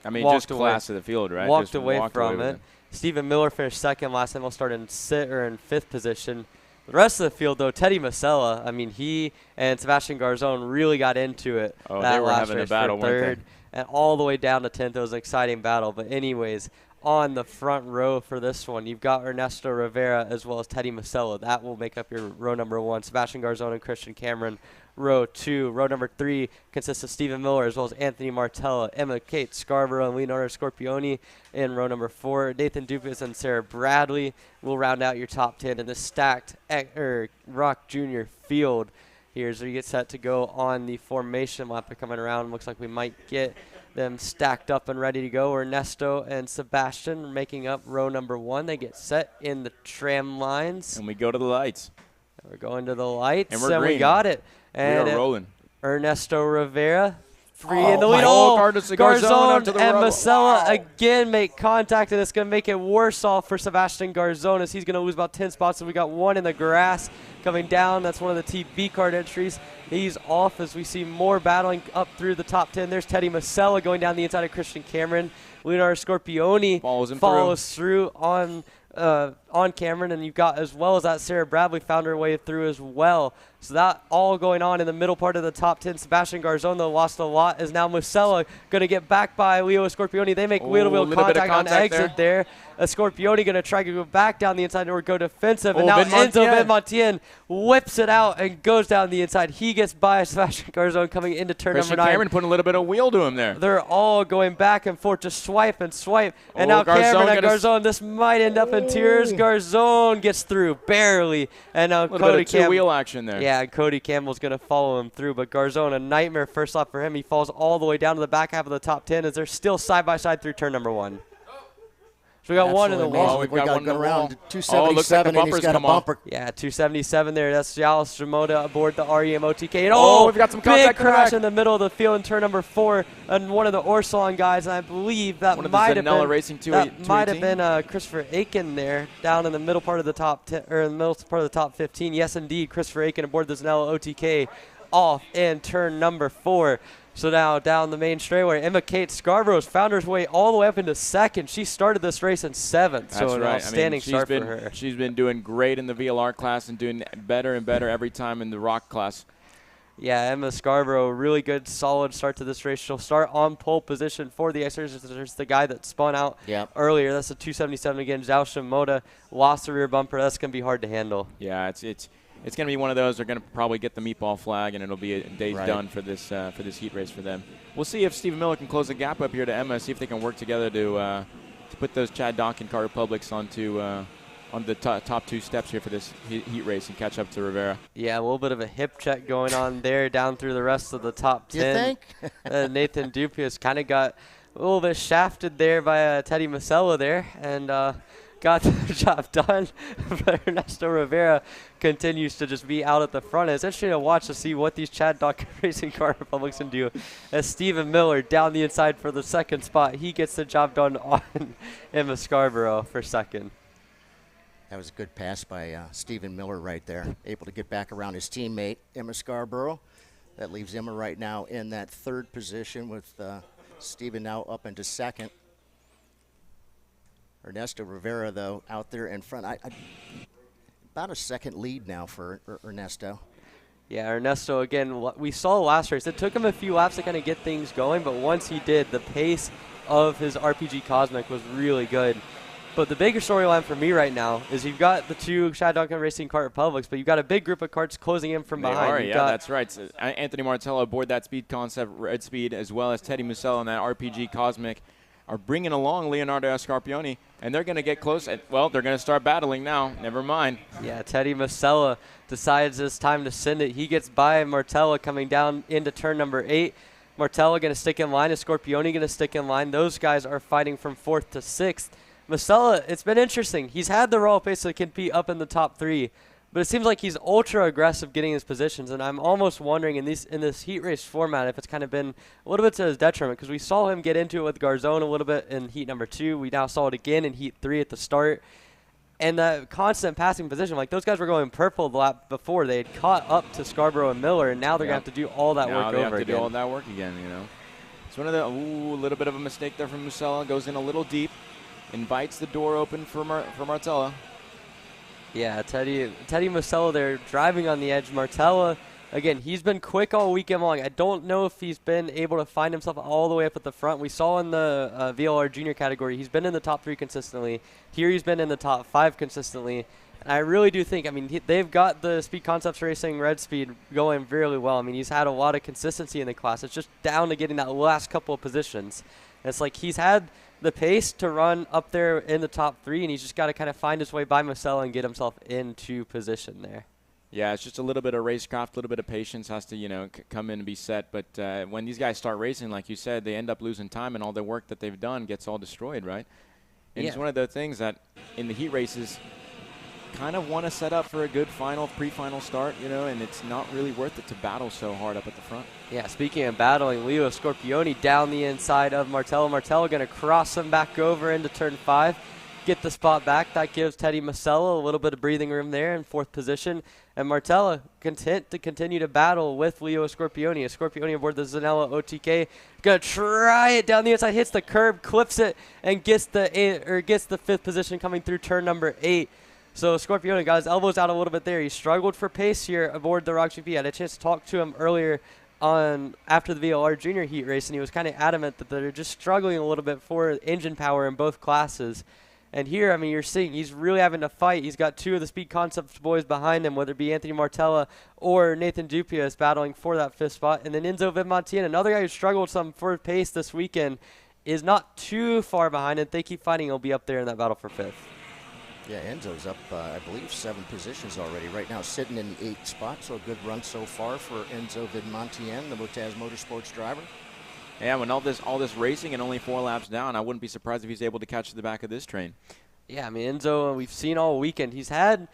I mean, just class of the field, right? Walked just away from it. Stephen Miller finished second last time. We'll start in 5th position. The rest of the field, though, Teddy Masella, I mean, he and Sebastian Garzon really got into it. Oh, they were having a battle, weren't they? And all the way down to 10th. It was an exciting battle. But anyways, on the front row for this one, you've got Ernesto Rivera as well as Teddy Masella. That will make up your row number 1. Sebastian Garzon and Christian Cameron, row 2. Row number 3 consists of Stephen Miller as well as Anthony Martella, Emma Kate Scarborough, and Leonardo Scorpioni in row number 4. Nathan Dupas and Sarah Bradley will round out your top 10 in the stacked ROK Jr field. Here's where you get set to go on the formation lap coming around. Looks like we might get them stacked up and ready to go. Ernesto and Sebastian making up row number 1. They get set in the tram lines. And we go to the lights. We're going to the lights, and we're green. We got it. And we are rolling. Ernesto Rivera, in the lead. Garzon and Masella again make contact, and it's going to make it worse off for Sebastian Garzon as he's going to lose about 10 spots. And we got one in the grass coming down. That's one of the TB card entries. He's off as we see more battling up through the top 10. There's Teddy Masella going down the inside of Christian Cameron. Leonardo Scorpioni follows through on Cameron, and you've got as well as that Sarah Bradley found her way through as well. So that all going on in the middle part of the top 10. Sebastian Garzon, though, lost a lot, is now Masella going to get back by Leo Scorpioni. They make wheel-to-wheel contact on exit there. Scorpioni going to try to go back down the inside or go defensive, and now Enzo Benmontien whips it out and goes down the inside. He gets by Sebastian Garzon coming into turn number 9. Cameron putting a little bit of wheel to him there. They're all going back and forth to swipe and swipe. And now Cameron and Garzon, this might end up in tears. Garzon gets through barely. And now Cody Campbell. Wheel action there. Yeah, Cody Campbell's going to follow him through. But Garzon, a nightmare first lap for him. He falls all the way down to the back half of the top 10 as they're still side by side through turn number 1. So we got one in the wall. We've got one in the wall. 277, oh, looks like the and he's got a bumper. Yeah, 277 there. That's Yalis Shimoda aboard the REM OTK. And we've got some contact big crash in the middle of the field in turn number 4. And one of the Orsolon guys, and I believe that might have been Christopher Aiken there, down in the middle part of the top 10, or in the middle part of the top 15. Yes, indeed, Christopher Aiken aboard the Zanella OTK off in turn number 4. So now down the main straightaway, Emma Kate Scarborough's found her way all the way up into 2nd. She started this race in 7th. That's so an right. outstanding start for her. She's been doing great in the VLR class and doing better and better every time in the ROK class. Yeah, Emma Scarborough, really good, solid start to this race. She'll start on pole position for the Xers. There's the guy that spun out earlier. That's a 277 again. Zhao Shimoda lost the rear bumper. That's going to be hard to handle. Yeah, it's going to be one of those. They're going to probably get the meatball flag, and it'll be a day's done for this heat race for them. We'll see if Stephen Miller can close the gap up here to Emma, see if they can work together to put those Chad Donkin Car Republics onto the top 2 steps here for this heat race and catch up to Rivera. Yeah, a little bit of a hip check going on there down through the rest of the top 10. You think? Nathan Dupius kind of got a little bit shafted there by Teddy Masella there, and got the job done. But Ernesto Rivera continues to just be out at the front. It's interesting to watch to see what these Chad Donkin Racing Car Republics can do. As Stephen Miller down the inside for the 2nd spot, he gets the job done on Emma Scarborough for 2nd. That was a good pass by Stephen Miller right there. Able to get back around his teammate, Emma Scarborough. That leaves Emma right now in that 3rd position with Stephen now up into 2nd. Ernesto Rivera, though, out there in front. About a 2nd lead now for Ernesto. Yeah, Ernesto, again, we saw last race. It took him a few laps to kind of get things going, but once he did, the pace of his RPG Cosmic was really good. But the bigger storyline for me right now is you've got the 2 Chad Donkin Racing Kart Republics, but you've got a big group of karts closing in from behind. That's right. So Anthony Martello aboard that Speed Concept Red Speed, as well as Teddy Musella on that RPG Cosmic, are bringing along Leonardo Scarpioni, and they're going to get close. Well, they're going to start battling now. Never mind. Yeah, Teddy Musella decides it's time to send it. He gets by Martella coming down into turn number 8. Martella going to stick in line. Is Scorpioni going to stick in line? Those guys are fighting from 4th to 6th. Musella, it's been interesting. He's had the raw pace that can be up in the top 3, but it seems like he's ultra aggressive getting his positions, and I'm almost wondering in this heat race format if it's kind of been a little bit to his detriment, because we saw him get into it with Garzone a little bit in heat number 2. We now saw it again in heat 3 at the start, and that constant passing position, like those guys were going purple the lap before. They had caught up to Scarborough and Miller, and now they're going to have to do all that work over again. Now they have to do all that work again, you know. It's one of the, a little bit of a mistake there from Musella. Goes in a little deep. Invites the door open for Martella. Yeah, Teddy Musella there driving on the edge. Martella, again, he's been quick all weekend long. I don't know if he's been able to find himself all the way up at the front. We saw in the VLR Jr category, he's been in the top 3 consistently. Here he's been in the top 5 consistently. And I really do think, I mean, they've got the Speed Concepts Racing Red Speed going very well. I mean, he's had a lot of consistency in the class. It's just down to getting that last couple of positions. And it's like he's had the pace to run up there in the top 3, and he's just got to kind of find his way by Musella and get himself into position there. Yeah, it's just a little bit of racecraft, a little bit of patience has to, you know, come in and be set. But when these guys start racing, like you said, they end up losing time, and all the work that they've done gets all destroyed, right? And it's one of the things that in the heat races kind of want to set up for a good pre-final start, you know, and it's not really worth it to battle so hard up at the front. Yeah, speaking of battling, Leo Scorpioni down the inside of Martello. Martello going to cross him back over into turn 5, get the spot back. That gives Teddy Musella a little bit of breathing room there in 4th position. And Martello content to continue to battle with Leo Scorpioni. Scorpioni aboard the Zanella OTK. Going to try it down the inside, hits the curb, clips it, and gets the 5th position coming through turn number 8. So Scorpioni got his elbows out a little bit there. He struggled for pace here aboard the ROK GP. I had a chance to talk to him earlier after the VLR Jr Heat race, and he was kind of adamant that they're just struggling a little bit for engine power in both classes. And here, I mean, you're seeing he's really having to fight. He's got 2 of the Speed Concepts boys behind him, whether it be Anthony Martella or Nathan Dupius battling for that 5th spot. And then Enzo Vidmontian, another guy who struggled some for pace this weekend, is not too far behind. And if they keep fighting, he'll be up there in that battle for 5th. Yeah, Enzo's up, I believe, 7 positions already. Right now sitting in the 8th spot, so a good run so far for Enzo Vidmontian, the Motaz Motorsports driver. Yeah, when all this racing and only 4 laps down, I wouldn't be surprised if he's able to catch the back of this train. Yeah, I mean, Enzo, we've seen all weekend. He's had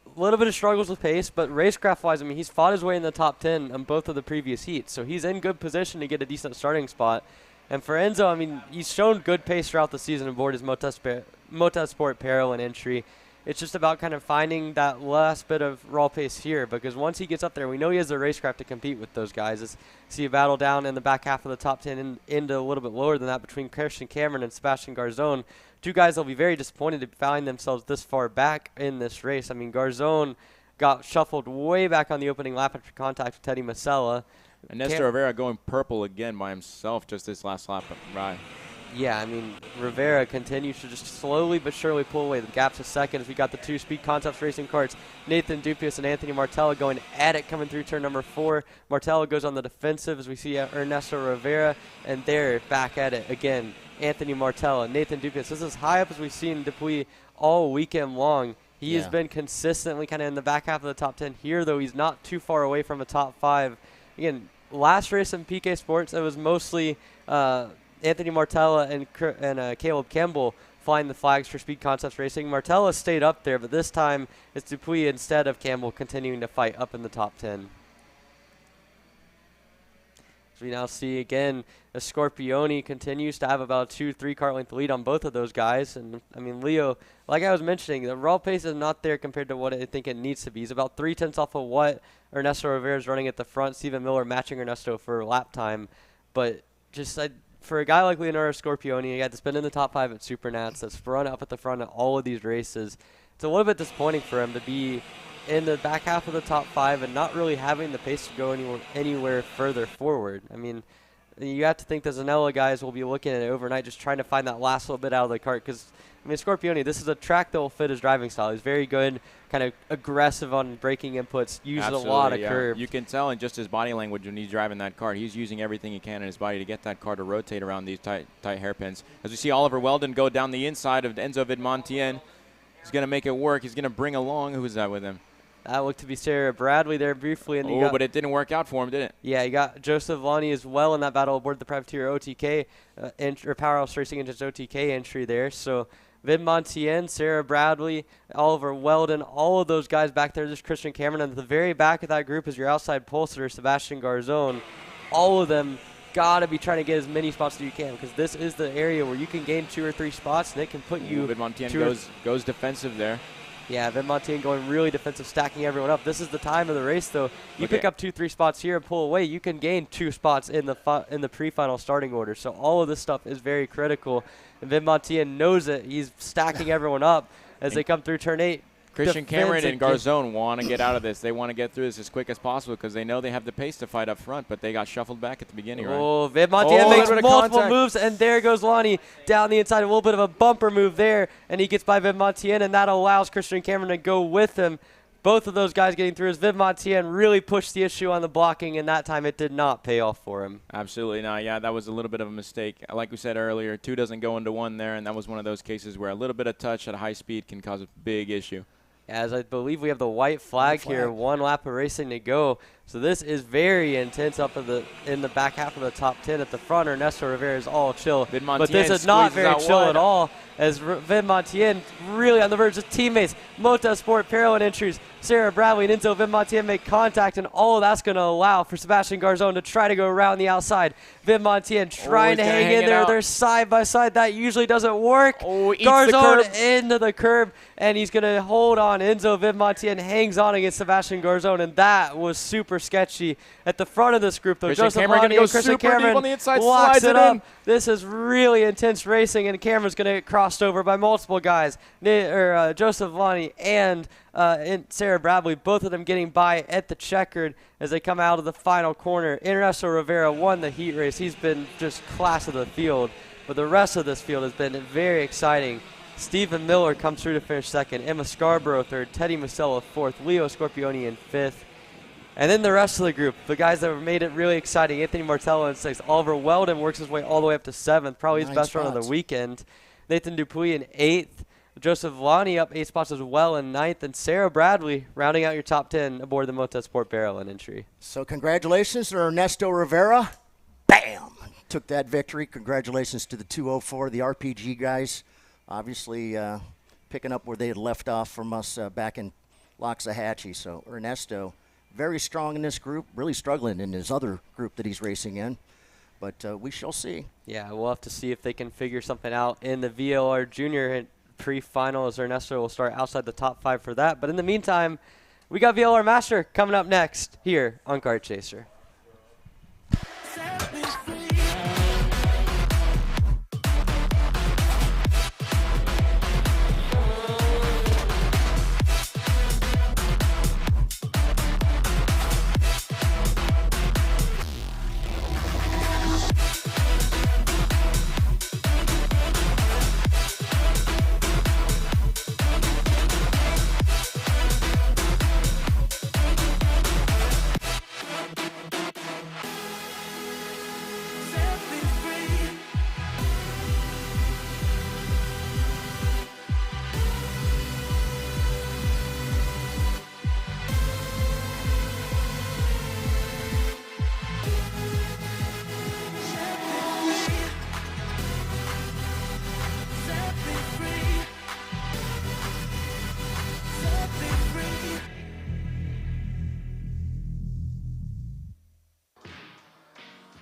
a little bit of struggles with pace, but racecraft-wise, I mean, he's fought his way in the top 10 on both of the previous heats, so he's in good position to get a decent starting spot. And for Enzo, I mean, he's shown good pace throughout the season aboard his Motorsport Parallel entry. It's just about kind of finding that last bit of raw pace here, because once he gets up there, we know he has the racecraft to compete with those guys. See a battle down in the back half of the top 10 and into a little bit lower than that between Christian Cameron and Sebastian Garzón. Two guys that will be very disappointed to find themselves this far back in this race. I mean, Garzón got shuffled way back on the opening lap after contact with Teddy Masella. Ernesto Rivera going purple again by himself just this last lap ride. Yeah, I mean, Rivera continues to just slowly but surely pull away the gap to second as we got the 2 Speed Concepts racing carts, Nathan Dupius and Anthony Martella going at it coming through turn number 4. Martella goes on the defensive as we see Ernesto Rivera, and they're back at it again. Anthony Martella, Nathan Dupius. This is as high up as we've seen Dupuis all weekend long. He has been consistently kind of in the back half of the top 10 here, though he's not too far away from a top 5. Again, last race in PK Sports, it was mostly Anthony Martella and Caleb Campbell flying the flags for Speed Concepts Racing. Martella stayed up there, but this time it's Dupuis instead of Campbell continuing to fight up in the top 10. As we now see again, the Scorpione continues to have about a 2-3 kart length lead on both of those guys. And I mean, Leo, like I was mentioning, the raw pace is not there compared to what I think it needs to be. He's about 3/10 off of what Ernesto Rivera is running at the front. Stephen Miller matching Ernesto for lap time. But just for a guy like Leonardo Scorpione, he had to spin in the top 5 at Supernats, that's run up at the front of all of these races. It's a little bit disappointing for him to be in the back half of the top 5 and not really having the pace to go anywhere further forward. I mean, you have to think the Zanella guys will be looking at it overnight, just trying to find that last little bit out of the kart. Because, I mean, Scorpione, this is a track that will fit his driving style. He's very good, kind of aggressive on braking inputs, uses a lot of curve. You can tell in just his body language when he's driving that kart. He's using everything he can in his body to get that car to rotate around these tight hairpins. As we see Oliver Weldon go down the inside of Enzo Vidmontien, he's going to make it work. He's going to bring along, who is that with him? That looked to be Sarah Bradley there briefly. And but it didn't work out for him, did it? Yeah, he got Joseph Lonnie as well in that battle aboard the Privateer OTK, or Powerhouse Racing Engine's OTK entry there. So Vidmontien, Sarah Bradley, Oliver Weldon, all of those guys back there. There's Christian Cameron. And at the very back of that group is your outside pole sitter, Sebastian Garzón. All of them got to be trying to get as many spots as you can, because this is the area where you can gain 2 or 3 spots, and it can put you. Vidmontien goes defensive there. Yeah, Vidmontien going really defensive, stacking everyone up. This is the time of the race, though. You pick up 2-3 spots here and pull away, you can gain 2 spots in the pre-final starting order. So all of this stuff is very critical. And Vidmontien knows it. He's stacking everyone up as they come through turn 8. Christian Cameron and Garzón want to get out of this. They want to get through this as quick as possible because they know they have the pace to fight up front, but they got shuffled back at the beginning, right? Oh, Vidmontien makes multiple moves, and there goes Lonnie down the inside. A little bit of a bumper move there, and he gets by Vidmontien, and that allows Christian Cameron to go with him. Both of those guys getting through as Vidmontien really pushed the issue on the blocking, and that time it did not pay off for him. Absolutely not. Yeah, that was a little bit of a mistake. Like we said earlier, 2 doesn't go into 1 there, and that was one of those cases where a little bit of touch at a high speed can cause a big issue. As I believe we have the white flag here, 1 lap of racing to go. So this is very intense up in the back half of the top 10. At the front, Ernesto Rivera is all chill. But this is not very chill at all, as Vidmontien really on the verge of teammates. Motorsport Parallel entries. Sarah Bradley and Enzo Vidmontien make contact, and all of that's going to allow for Sebastian Garzón to try to go around the outside. Vidmontien trying to hang in there. They're side by side. That usually doesn't work. Garzón into the curb, and he's going to hold on. Enzo Vidmontien hangs on against Sebastian Garzón, and that was super super-sketchy. At the front of this group, though, Joseph Lonnie and Christian Cameron on the inside, locks it in. up. This is really intense racing, and Cameron's going to get crossed over by multiple guys. Joseph Lonnie and Sarah Bradley, both of them getting by at the checkered as they come out of the final corner. Ernesto Rivera won the heat race. He's been just class of the field, but the rest of this field has been very exciting. Stephen Miller comes through to finish second. Emma Scarborough third. Teddy Masella fourth. Leo Scorpione in fifth. And then the rest of the group, the guys that made it really exciting. Anthony Martello in sixth. Oliver Weldon works his way all the way up to seventh. Probably his best run of the weekend. Nathan Dupuis in eighth. Joseph Lonnie up 8 spots as well in ninth. And Sarah Bradley rounding out your top 10 aboard the Motorsport Barrel and entry. So congratulations to Ernesto Rivera. Bam! took that victory. Congratulations to the 204, the RPG guys. Obviously picking up where they had left off from us back in Loxahatchee. So Ernesto, very strong in this group, really struggling in his other group that he's racing in. But we shall see. Yeah, we'll have to see if they can figure something out in the VLR Jr Pre Final, as Ernesto will start outside the top 5 for that. But in the meantime, we got VLR Master coming up next here on Kart Chaser.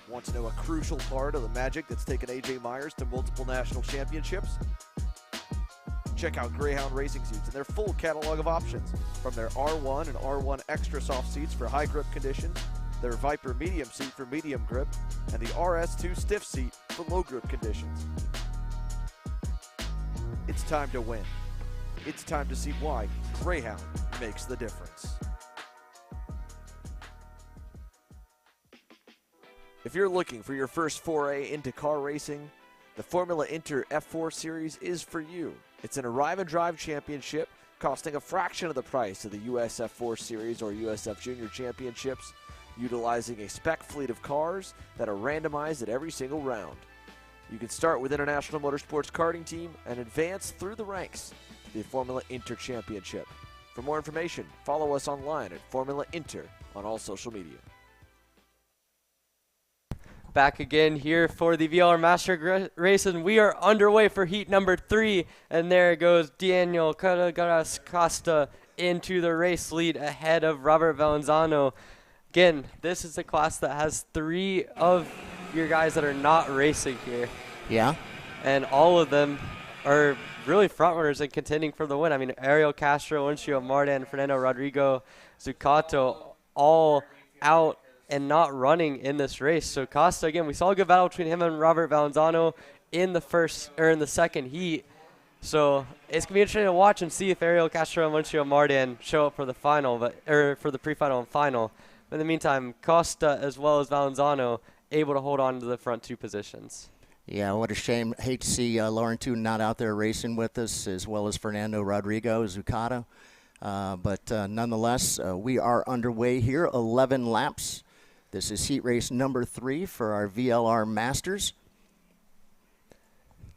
Want to know a crucial part of the magic that's taken AJ Myers to multiple national championships? Check out Greyhound Racing Seats and their full catalog of options, from their R1 and R1 Extra Soft seats for high grip conditions, their Viper Medium seat for medium grip, and the RS2 Stiff seat for low grip conditions. It's time to win. It's time to see why Greyhound makes the difference. If you're looking for your first foray into car racing, the Formula Inter F4 Series is for you. It's an arrive and drive championship costing a fraction of the price of the US F4 Series or USF Junior Championships, utilizing a spec fleet of cars that are randomized at every single round. You can start with International Motorsports Karting Team and advance through the ranks to the Formula Inter Championship. For more information, follow us online at Formula Inter on all social media. Back again here for the VLR Master race, and we are underway for heat number 3, and there goes Daniel Carreras Costa into the race lead ahead of Robert Valenzano. Again, this is a class that has 3 of your guys that are not racing here. Yeah. And all of them are really front runners and contending for the win. I mean, Ariel Castro, Uncio Mardan, Fernando Rodrigo, Zucato, all out and not running in this race. So Costa, again, we saw a good battle between him and Robert Valenzano in the second heat. So it's gonna be interesting to watch and see if Ariel Castro and Uncio Mardan show up for the final, for the pre-final and final. But in the meantime, Costa as well as Valenzano able to hold on to the front 2 positions. Yeah, what a shame. Hate to see Lauren Toon not out there racing with us, as well as Fernando Rodrigo, Zucata. But nonetheless, we are underway here, 11 laps. This is heat race number 3 for our VLR Masters.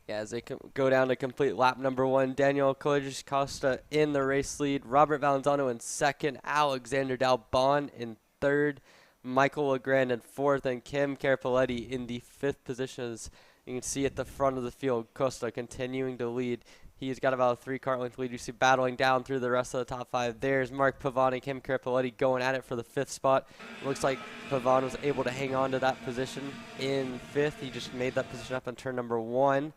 Yeah, as they go down to complete lap number 1, Daniel Carreras Costa in the race lead, Robert Valenzano in second, Alexander Dalbon in third, Michael Legrand in fourth, and Kim Carapelletti in the 5th position. As you can see at the front of the field, Costa continuing to lead. He's got about a 3 car length lead. You see battling down through the rest of the top 5. There's Mark Pavon and Kim Carapelletti going at it for the 5th spot. Looks like Pavon was able to hang on to that position in 5th. He just made that position up in turn number 1.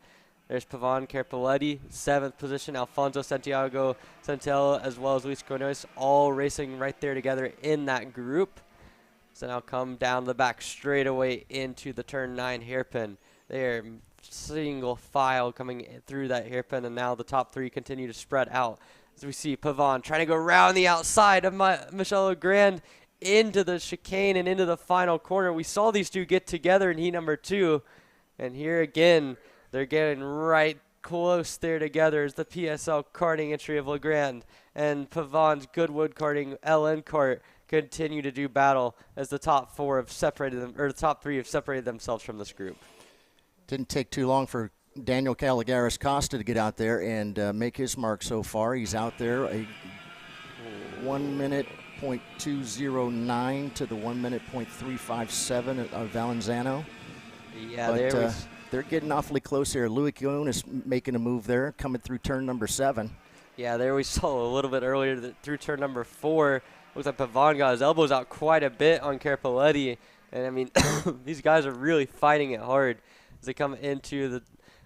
There's Pavon, Carapelletti, 7th position. Alfonso Santiago Santella, as well as Luis Cornelius, all racing right there together in that group. So now come down the back straight away into the turn 9 hairpin. They're single file coming through that hairpin, and now the top 3 continue to spread out. As we see Pavon trying to go around the outside of Michel Legrand into the chicane and into the final corner. We saw these 2 get together in heat number 2, and here again, they're getting right close there together as the PSL karting entry of Legrand and Pavon's Goodwood Karting LN kart continue to do battle as the top 4 have separated them, or the top 3 have separated themselves from this group. Didn't take too long for Daniel Carreras Costa to get out there and make his mark so far. He's out there a 1 minute .209 to the 1 minute .357 of Valenzano. Yeah, but they're getting awfully close here. Louis Jonas making a move there, coming through turn number 7. Yeah, there we saw a little bit earlier that through turn number 4. Looks like Pavon got his elbows out quite a bit on Carpoletti. And, I mean, these guys are really fighting it hard as they come into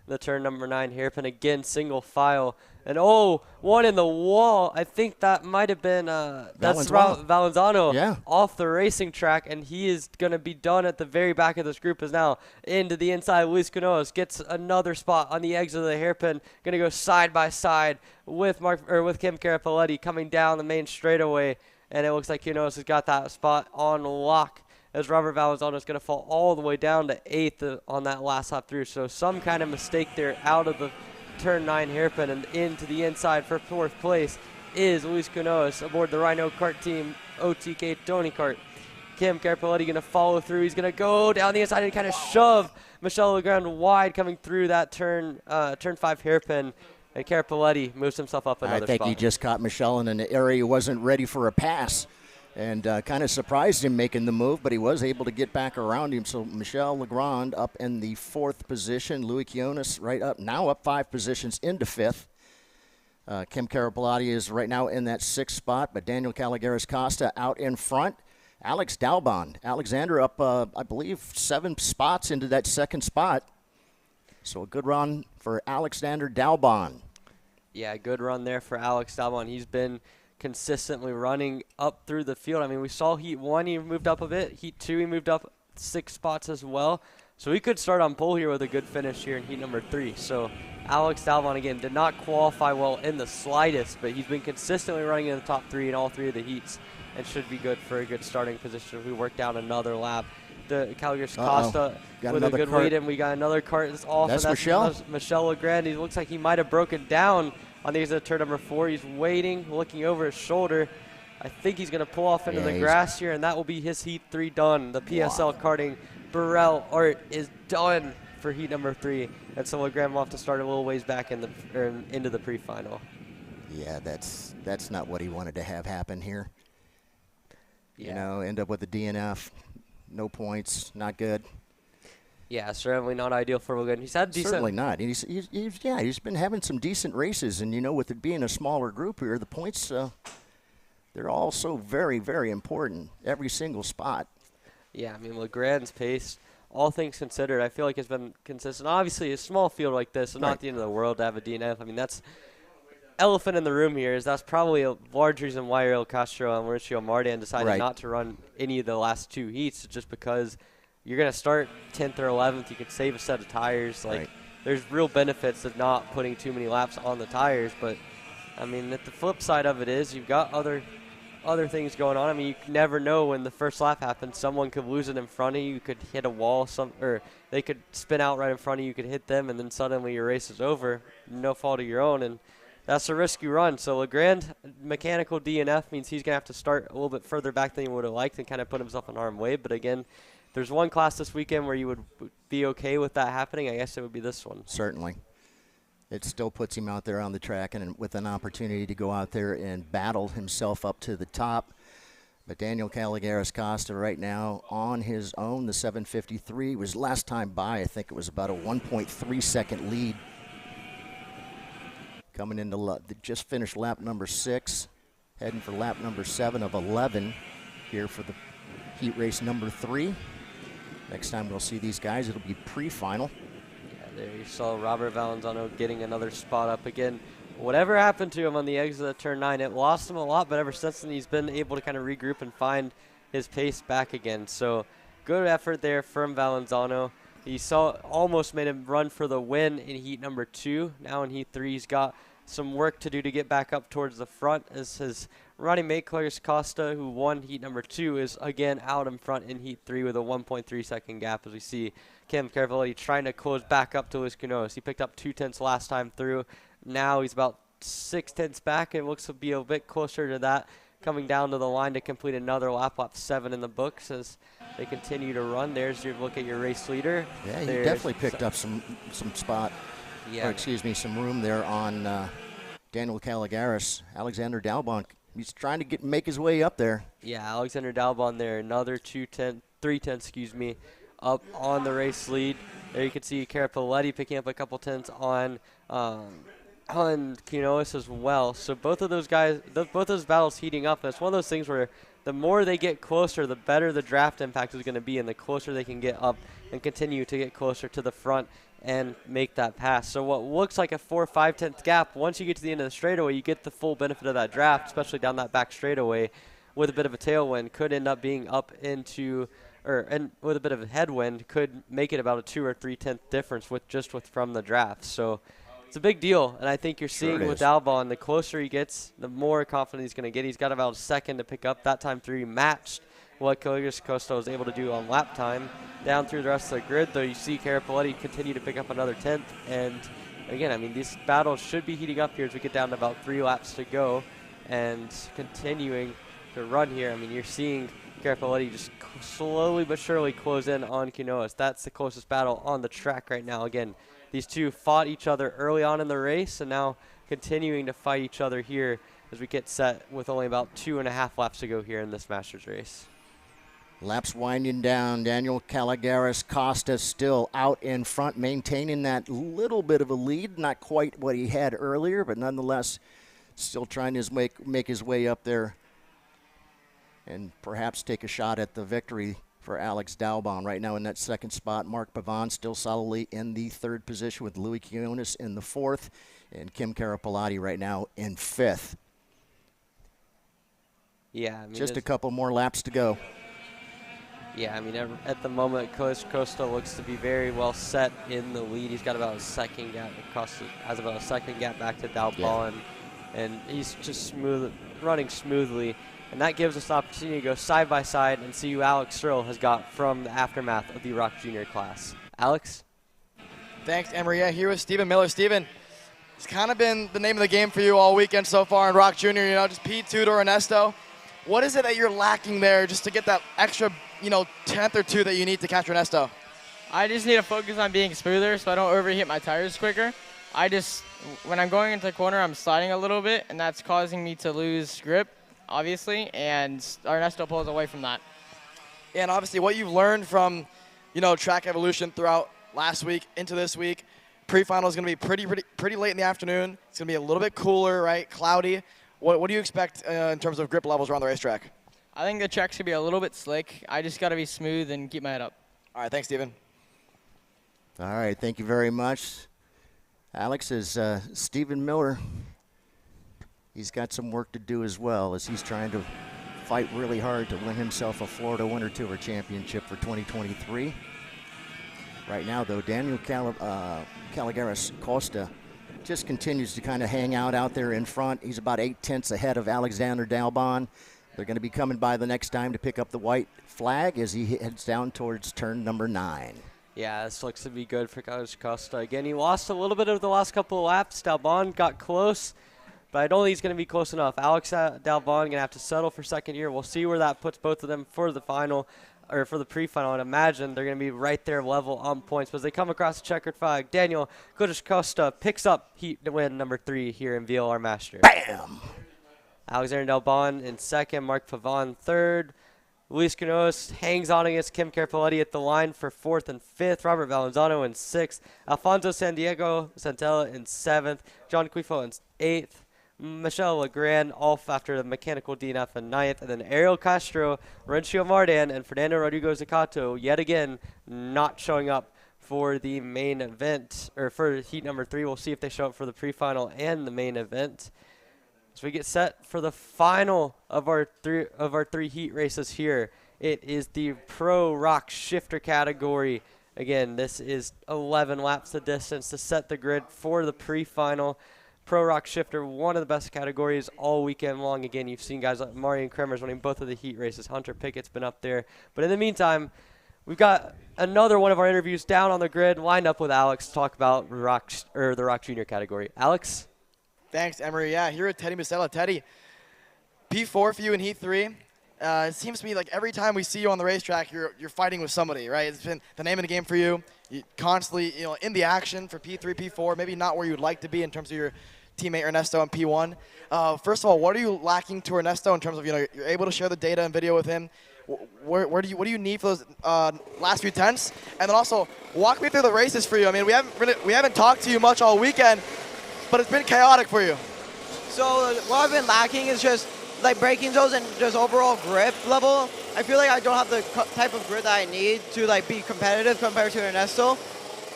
the turn number 9 hairpin. Again, single file. And, one in the wall. I think that might have been that's Valenzuela off the racing track. And he is going to be done at the very back of this group as now into the inside. Luis Canoas gets another spot on the exit of the hairpin. Going to go side by side with Kim Carpoletti coming down the main straightaway. And it looks like Canoas has got that spot on lock, as Robert Valenzuela is going to fall all the way down to 8th on that last lap through. So some kind of mistake there out of the turn 9 hairpin and into the inside for 4th place is Luis Canoas aboard the Rhino Kart Team OTK Tony Kart. Kim Carpoletti going to follow through. He's going to go down the inside and kind of shove Michel Legrand wide coming through that turn 5 hairpin. And Carpoletti moves himself up another spot. I think he just caught Michel in an area he wasn't ready for a pass. And kind of surprised him making the move, but he was able to get back around him. So Michel Legrand up in the 4th position. Louis Quiones now up 5 positions into 5th. Kim Carpoletti is right now in that 6th spot, but Daniel Caligaris Costa out in front. Alex Dalbon, Alexander up, I believe, 7 spots into that 2nd spot. So a good run for Alexander Dalbon. Yeah, good run there for Alex Dalbon. He's been consistently running up through the field. I mean, we saw Heat 1, he moved up a bit. Heat 2, he moved up 6 spots as well. So he could start on pole here with a good finish here in Heat number 3. So Alex Dalbon, again, did not qualify well in the slightest, but he's been consistently running in the top 3 in all 3 of the heats and should be good for a good starting position if we work down another lap. The Caligaris Costa with a good lead, and we got another cart that's off. That's Michel Legrand. He looks like he might have broken down on the exit of turn number 4. He's waiting, looking over his shoulder. I think he's going to pull off into the grass here, and that will be his Heat 3 done. The PSL karting Burrell Art is done for Heat number 3. And so Legrand will have to start a little ways back into the pre-final. Yeah, that's not what he wanted to have happen here. Yeah. You know, end up with a DNF. No points, not good. Yeah, certainly not ideal for Legrand. He's had decent. Certainly not. He's been having some decent races, and you know, with it being a smaller group here, the points they're all so very, very important. Every single spot. Yeah, I mean Legrand's pace, all things considered, I feel like has been consistent. Obviously, a small field like this is not the end of the world to have a DNF. I mean, that's elephant in the room here. That's probably a large reason why Ariel Castro and Mauricio Martin decided not to run any of the last 2 heats, just because you're going to start 10th or 11th. You could save a set of tires. There's real benefits of not putting too many laps on the tires. But, I mean, the flip side of it is you've got other things going on. I mean, you never know when the first lap happens. Someone could lose it in front of you. You could hit a wall, or they could spin out right in front of you. You could hit them, and then suddenly your race is over. No fault of your own. And that's a risky run. So Legrand, mechanical DNF means he's going to have to start a little bit further back than he would have liked and kind of put himself in harm's way. But again, there's one class this weekend where you would be okay with that happening. I guess it would be this one. Certainly. It still puts him out there on the track and with an opportunity to go out there and battle himself up to the top. But Daniel Caligaris Costa right now on his own. The 753 was last time by, I think it was about a 1.3 second lead. Coming into just finished lap number 6, heading for lap number 7 of 11 here for the heat race number 3. Next time we'll see these guys, it'll be pre-final. Yeah, there you saw Robert Valenzuela getting another spot up again. Whatever happened to him on the exit of turn 9, it lost him a lot, but ever since then he's been able to kind of regroup and find his pace back again. So good effort there from Valenzuela. He almost made him run for the win in heat number 2. Now in heat 3, he's got some work to do to get back up towards the front, as his running mate Clarice Costa, who won heat number 2, is again out in front in heat 3 with a 1.3 second gap, as we see Kim Carpoletti trying to close back up to Luis Canoas. He picked up 2 tenths last time through. Now he's about 6 tenths back, and it looks to be a bit closer to that, coming down to the line to complete another lap 7 in the books as they continue to run. There's your look at your race leader. Yeah, he definitely picked up some spot. Yeah. Or excuse me, some room there on Daniel Caligaris. Alexander Dalbon, he's trying to make his way up there. Yeah, Alexander Dalbon there, another 3 tenths, up on the race lead. There you can see Carapoletti picking up a couple tenths on Quinones as well. So both of those guys, both of those battles heating up. And it's one of those things where the more they get closer, the better the draft impact is going to be, and the closer they can get up and continue to get closer to the front and make that pass. So what looks like a 4 or 5 tenth gap, once you get to the end of the straightaway, you get the full benefit of that draft, especially down that back straightaway with a bit of a tailwind, could end up being up into, and with a bit of a headwind, could make it about a 2 or 3 tenth difference from the draft. So it's a big deal, and I think you're seeing with Albon, the closer he gets, the more confident he's going to get. He's got about a second to pick up. That time 3 matched what Kaligas Costa was able to do on lap time. Down through the rest of the grid, though, you see Carapoletti continue to pick up another tenth. And again, I mean, these battles should be heating up here as we get down to about 3 laps to go and continuing to run here. I mean, you're seeing Carapoletti just slowly but surely close in on Quinones. That's the closest battle on the track right now. Again, these two fought each other early on in the race and now continuing to fight each other here as we get set with only about 2.5 laps to go here in this Masters race. Laps winding down. Daniel Calagaris Costa still out in front, maintaining that little bit of a lead. Not quite what he had earlier, but nonetheless still trying to make his way up there and perhaps take a shot at the victory for Alex Dalbon. Right now in that second spot, Mark Pavon still solidly in the 3rd position with Louis Quinones in the 4th, and Kim Carapoletti right now in 5th. Yeah, I mean, just a couple more laps to go. Yeah, I mean, at the moment, Costa looks to be very well set in the lead. He's got about a second gap. Costa has about a second gap back to Dalbon, and he's just running smoothly. And that gives us the opportunity to go side by side and see who Alex Stroll has got from the aftermath of the ROK Jr class. Alex? Thanks, Emery. Yeah, here with Stephen Miller. Stephen, it's kind of been the name of the game for you all weekend so far in ROK Jr., just P2 to Ernesto. What is it that you're lacking there just to get that extra, tenth or 2 that you need to catch Ernesto? I just need to focus on being smoother so I don't overheat my tires quicker. When I'm going into the corner, I'm sliding a little bit, and that's causing me to lose grip, obviously, and Ernesto pulls away from that. And obviously what you've learned from, track evolution throughout last week into this week, pre-final is going to be pretty late in the afternoon. It's going to be a little bit cooler, right, cloudy. What do you expect in terms of grip levels around the racetrack? I think the track's going to be a little bit slick. I just got to be smooth and keep my head up. All right, thanks, Steven. All right, thank you very much. Alex, is Stephen Miller. He's got some work to do as well as he's trying to fight really hard to win himself a Florida Winter Tour Championship for 2023. Right now, though, Daniel Calagaris Costa just continues to kind of hang out there in front. He's about 8 tenths ahead of Alexander Dalbon. They're going to be coming by the next time to pick up the white flag as he heads down towards turn number 9. Yeah, this looks to be good for Calagaris Costa. Again, he lost a little bit of the last couple of laps. Dalbon got close, but I don't think he's going to be close enough. Alex Dalbon going to have to settle for second year. We'll see where that puts both of them for the final, or for the pre-final. I'd imagine they're going to be right there level on points. But as they come across the checkered flag, Daniel Calagaris Costa picks up heat to win number 3 here in VLR Master. Bam! Alexander Dalbon in 2nd, Mark Pavon 3rd. Luis Quinones hangs on against Kim Carapoletti at the line for 4th and 5th. Robert Valenzano in 6th. Alfonso Santiago Santella in 7th. John Quifo in 8th. Michelle Legrand off after the mechanical DNF in 9th. And then Ariel Castro, Rencio Mardan, and Fernando Rodrigo Zacato yet again not showing up for the main event, or for heat number 3. We'll see if they show up for the pre-final and the main event. So we get set for the final of our three heat races here. It is the Pro ROK Shifter category. Again, this is 11 laps the distance to set the grid for the pre-final. Pro ROK Shifter, one of the best categories all weekend long. Again, you've seen guys like Marian Kremers winning both of the heat races. Hunter Pickett's been up there. But in the meantime, we've got another one of our interviews down on the grid, lined up with Alex to talk about the ROK Jr category. Alex? Thanks, Emery. Yeah, here at Teddy Musella. Teddy, P4 for you in Heat 3. It seems to me like every time we see you on the racetrack, you're fighting with somebody, right? It's been the name of the game for you. You constantly, in the action for P3, P4, maybe not where you'd like to be in terms of your teammate Ernesto in P1. First of all, what are you lacking to Ernesto in terms of, you're able to share the data and video with him? what do you need for those last few tenths? And then also walk me through the races for you. I mean, we haven't talked to you much all weekend, but it's been chaotic for you. So what I've been lacking is just like braking zones and just overall grip level. I feel like I don't have the type of grip that I need to like be competitive compared to Ernesto.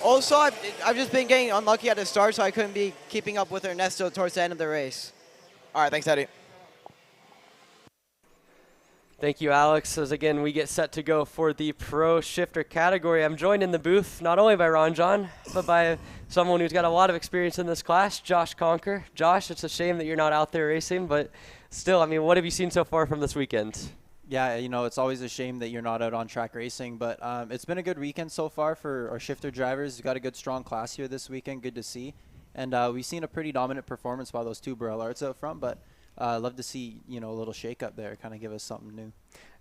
Also, I've just been getting unlucky at the start, so I couldn't be keeping up with Ernesto towards the end of the race. All right, thanks, Eddie. Thank you, Alex. As again, we get set to go for the Pro Shifter category. I'm joined in the booth not only by Ron John, but by someone who's got a lot of experience in this class, Josh Conker. Josh, it's a shame that you're not out there racing, but still, I mean, what have you seen so far from this weekend? Yeah, you know, it's always a shame that you're not out on track racing, but it's been a good weekend so far for our shifter drivers. We've got a good, strong class here this weekend. Good to see. And we've seen a pretty dominant performance by those two Burlards out front, but love to see, you know, a little shake-up there, kind of give us something new.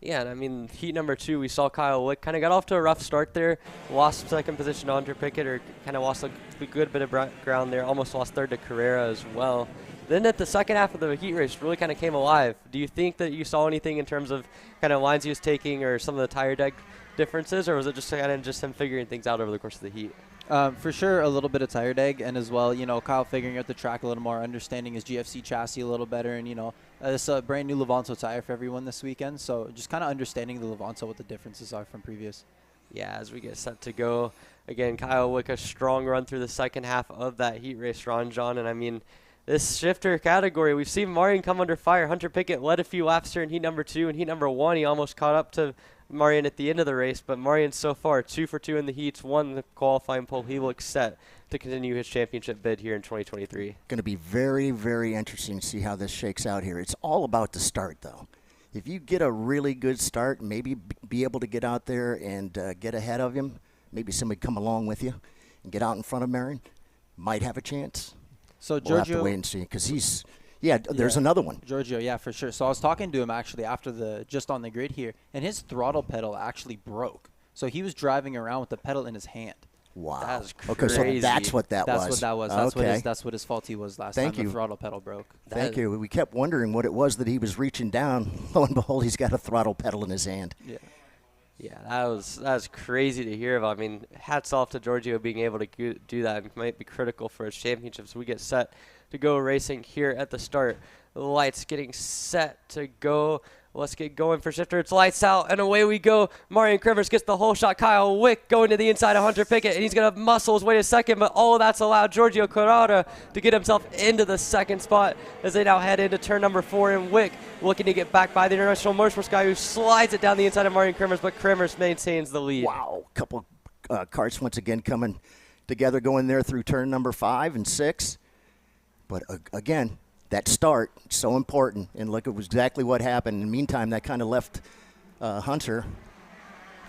Yeah, and I mean, heat number 2, we saw Kyle Wick kind of got off to a rough start there, lost second position to Hunter Pickett, or kind of lost a good bit of ground there, almost lost third to Carrera as well. Then at the second half of the heat race really kind of came alive. Do you think that you saw anything in terms of kind of lines he was taking or some of the tire deck differences, or was it just kind of just him figuring things out over the course of the heat? For sure, a little bit of tire deg, and as well, you know, Kyle figuring out the track a little more, understanding his GFC chassis a little better, and, you know, it's a brand new Levanto tire for everyone this weekend, so just kind of understanding the Levanto, what the differences are from previous. Yeah, as we get set to go, again, Kyle Wick, a strong run through the second half of that heat race, Ron John, and I mean, this shifter category, we've seen Marion come under fire. Hunter Pickett led a few laps here in heat number 2, and heat number 1, he almost caught up to Marion at the end of the race, but Marion so far 2 for 2 in the heats, won the qualifying pole. He looks set to continue his championship bid here in 2023. Going to be very, very interesting to see how this shakes out here. It's all about the start, though. If you get a really good start, maybe be able to get out there and get ahead of him, maybe somebody come along with you and get out in front of Marion, might have a chance. So we'll have to wait and see, because he's there's another one. Giorgio, yeah, for sure. So I was talking to him actually after just on the grid here, and his throttle pedal actually broke. So he was driving around with the pedal in his hand. Wow. That was crazy. Okay, so that's what that was. That's what that was. Okay. That's what his faulty was last time. The throttle pedal broke. Thank you. We kept wondering what it was that he was reaching down. Lo and behold, he's got a throttle pedal in his hand. Yeah. Yeah, that was crazy to hear about. I mean, hats off to Giorgio being able to do that. It might be critical for his championships. We get set to go racing here at the start. The lights getting set to go. Let's get going for shifter. It's lights out, and away we go. Marion Krivers gets the whole shot. Kyle Wick going to the inside of Hunter Pickett, and he's going to muscle his way to second, but all of that's allowed Giorgio Carrara to get himself into the second spot as they now head into turn number 4, and Wick looking to get back by the International Motorsports guy who slides it down the inside of Marion Krivers, but Krivers maintains the lead. Wow, a couple carts once again coming together, going there through turn number 5 and 6. But again, that start, so important, and look at exactly what happened. In the meantime, that kind of left Hunter,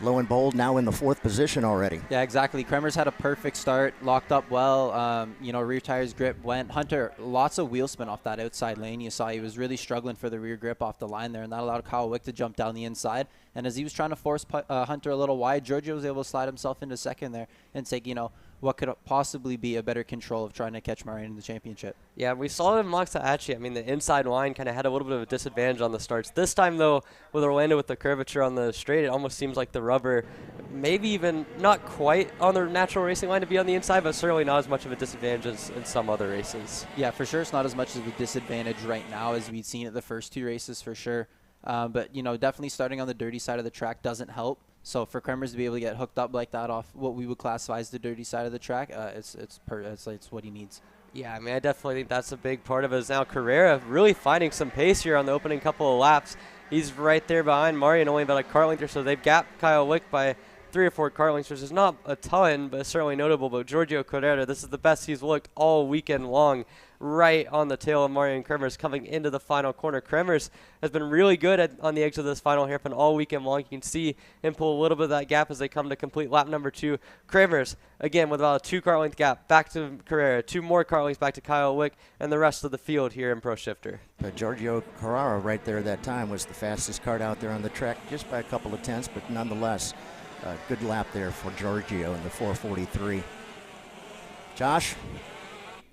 lo and behold, now in the 4th position already. Yeah, exactly. Kremers had a perfect start, locked up well. You know, rear tires grip went. Hunter, lots of wheel spin off that outside lane. You saw he was really struggling for the rear grip off the line there, and that allowed Kyle Wick to jump down the inside. And as he was trying to force Hunter a little wide, Giorgio was able to slide himself into second there and take, you know, what could possibly be a better control of trying to catch Marion in the championship. Yeah, we saw it in Loxahatchee. I mean, the inside line kind of had a little bit of a disadvantage on the starts. This time, though, with Orlando with the curvature on the straight, it almost seems like the rubber, maybe even not quite on the natural racing line to be on the inside, but certainly not as much of a disadvantage as in some other races. Yeah, for sure. It's not as much of a disadvantage right now as we'd seen at the first 2 races, for sure. But, you know, definitely starting on the dirty side of the track doesn't help. So for Kremers to be able to get hooked up like that off what we would classify as the dirty side of the track, it's what he needs. Yeah, I mean, I definitely think that's a big part of it. Is now Carrera really finding some pace here on the opening couple of laps. He's right there behind Marion, only about a car length or so. They've gapped Kyle Wick by 3 or 4 car lengths, which is not a ton, but certainly notable. But Giorgio Carrera, this is the best he's looked all weekend long, right on the tail of Marion Kremers coming into the final corner. Kremers has been really good on the edge of this final hairpin all weekend long. You can see him pull a little bit of that gap as they come to complete lap number 2. Kremers, again, with about a 2 car length gap, back to Carrera, 2 more car lengths back to Kyle Wick, and the rest of the field here in Pro Shifter. But Giorgio Carrara right there that time was the fastest kart out there on the track, just by a couple of tenths, but nonetheless, a good lap there for Giorgio in the 4:43. Josh?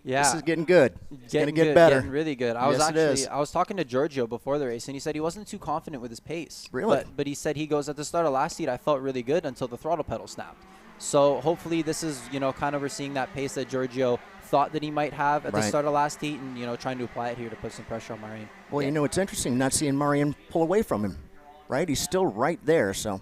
Yeah. This is getting good. It's going to get good, better. Getting really good. I was talking to Giorgio before the race, and he said he wasn't too confident with his pace. Really? But he said he goes, at the start of last heat, I felt really good until the throttle pedal snapped. So hopefully this is, kind of we're seeing that pace that Giorgio thought that he might have at the start of last heat, and, trying to apply it here to put some pressure on Marian. Well, it's interesting not seeing Marian pull away from him, right? He's still right there, so.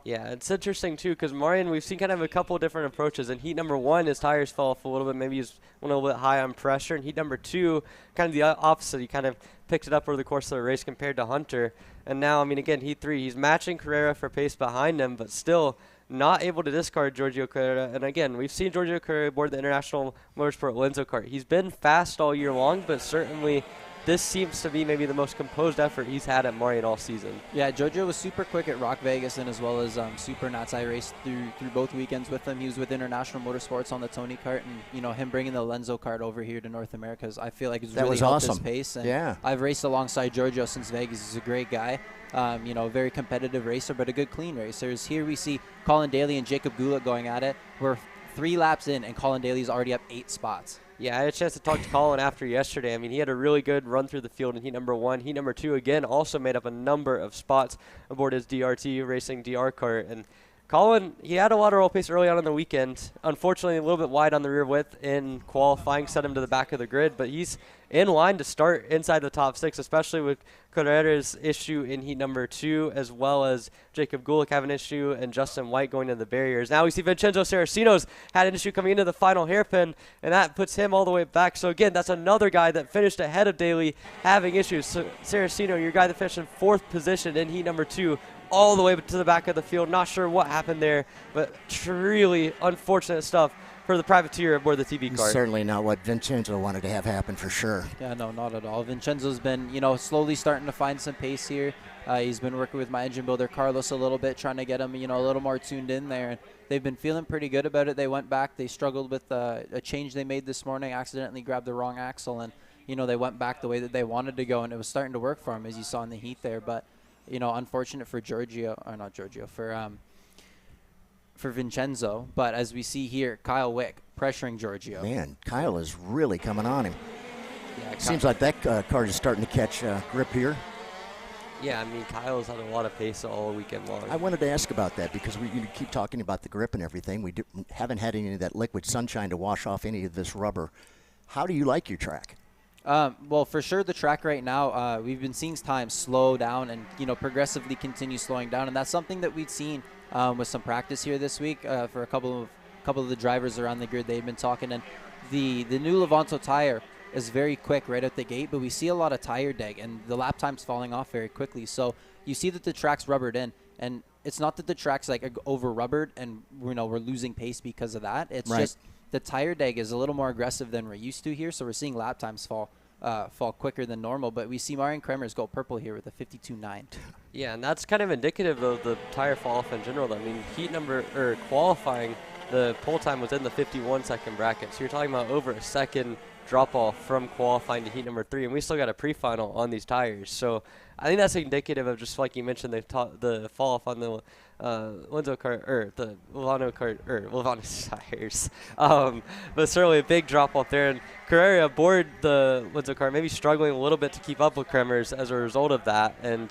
Yeah, it's interesting, too, because Marian, we've seen kind of a couple different approaches. In heat number 1, his tires fell off a little bit. Maybe he's went a little bit high on pressure. In heat number 2, kind of the opposite. He kind of picked it up over the course of the race compared to Hunter. And now, again, heat 3, he's matching Carrera for pace behind him, but still not able to discard Giorgio Carrera. And, again, we've seen Giorgio Carrera aboard the International Motorsport Orlando Kart. He's been fast all year long, but certainly this seems to be maybe the most composed effort he's had at Marian all season. Yeah, Giorgio was super quick at Rock Vegas and as well as Super Nats. I raced through both weekends with him. He was with International Motorsports on the Tony kart, and him bringing the Lenzo kart over here to North America, I feel like it's really helped his pace. And yeah, I've raced alongside Giorgio since Vegas. He's a great guy. Very competitive racer, but a good clean racer. Here we see Colin Daly and Jacob Gulick going at it. We're 3 laps in, and Colin Daly's already up 8 spots. Yeah, I had a chance to talk to Colin after yesterday. He had a really good run through the field in heat number 1. Heat number 2, again, also made up a number of spots aboard his DRT Racing DR kart. And Colin, he had a lot of roll pace early on in the weekend. Unfortunately, a little bit wide on the rear width in qualifying, set him to the back of the grid. But he's in line to start inside the top 6, especially with Carrera's issue in heat number 2, as well as Jacob Gulick having an issue and Justin White going to the barriers. Now we see Vincenzo Saraceno's had an issue coming into the final hairpin, and that puts him all the way back. So again, that's another guy that finished ahead of Daly having issues. So Saraceno, your guy that finished in 4th position in heat number 2, all the way to the back of the field. Not sure what happened there, but really unfortunate stuff for the privateer aboard the TV kart. Certainly not what Vincenzo wanted to have happen for sure. Yeah, no, not at all. Vincenzo's been, slowly starting to find some pace here. He's been working with my engine builder, Carlos, a little bit, trying to get him, a little more tuned in there. And they've been feeling pretty good about it. They went back. They struggled with a change they made this morning, accidentally grabbed the wrong axle, and, they went back the way that they wanted to go, and it was starting to work for them, as you saw in the heat there. But, unfortunate for for Vincenzo, but as we see here, Kyle Wick pressuring Giorgio. Man, Kyle is really coming on him. Yeah, seems like that car is starting to catch grip here. Yeah, Kyle's had a lot of pace all weekend long. I wanted to ask about that because we keep talking about the grip and everything. We haven't had any of that liquid sunshine to wash off any of this rubber. How do you like your track? Well, for sure, the track right now, we've been seeing time slow down and, progressively continue slowing down. And that's something that we've seen with some practice here this week for a couple of the drivers around the grid. They've been talking. And the new Levanto tire is very quick right out the gate, but we see a lot of tire deg, and the lap time's falling off very quickly. So you see that the track's rubbered in. And it's not that the track's over-rubbered and, we're losing pace because of that. It's just the tire deg is a little more aggressive than we're used to here, so we're seeing lap times fall quicker than normal. But we see Marian Kremers go purple here with a 52.9. Yeah, and that's kind of indicative of the tire fall off in general. Heat number or qualifying, the pole time was in the 51-second bracket, so you're talking about over a second drop off from qualifying to heat number 3, and we still got a pre-final on these tires. So I think that's indicative of, just like you mentioned, the fall off on the Lenzo kart, or the Levano kart, or Levano tires. But certainly a big drop off there. And Carrera aboard the Lenzo kart maybe struggling a little bit to keep up with Kremers as a result of that. And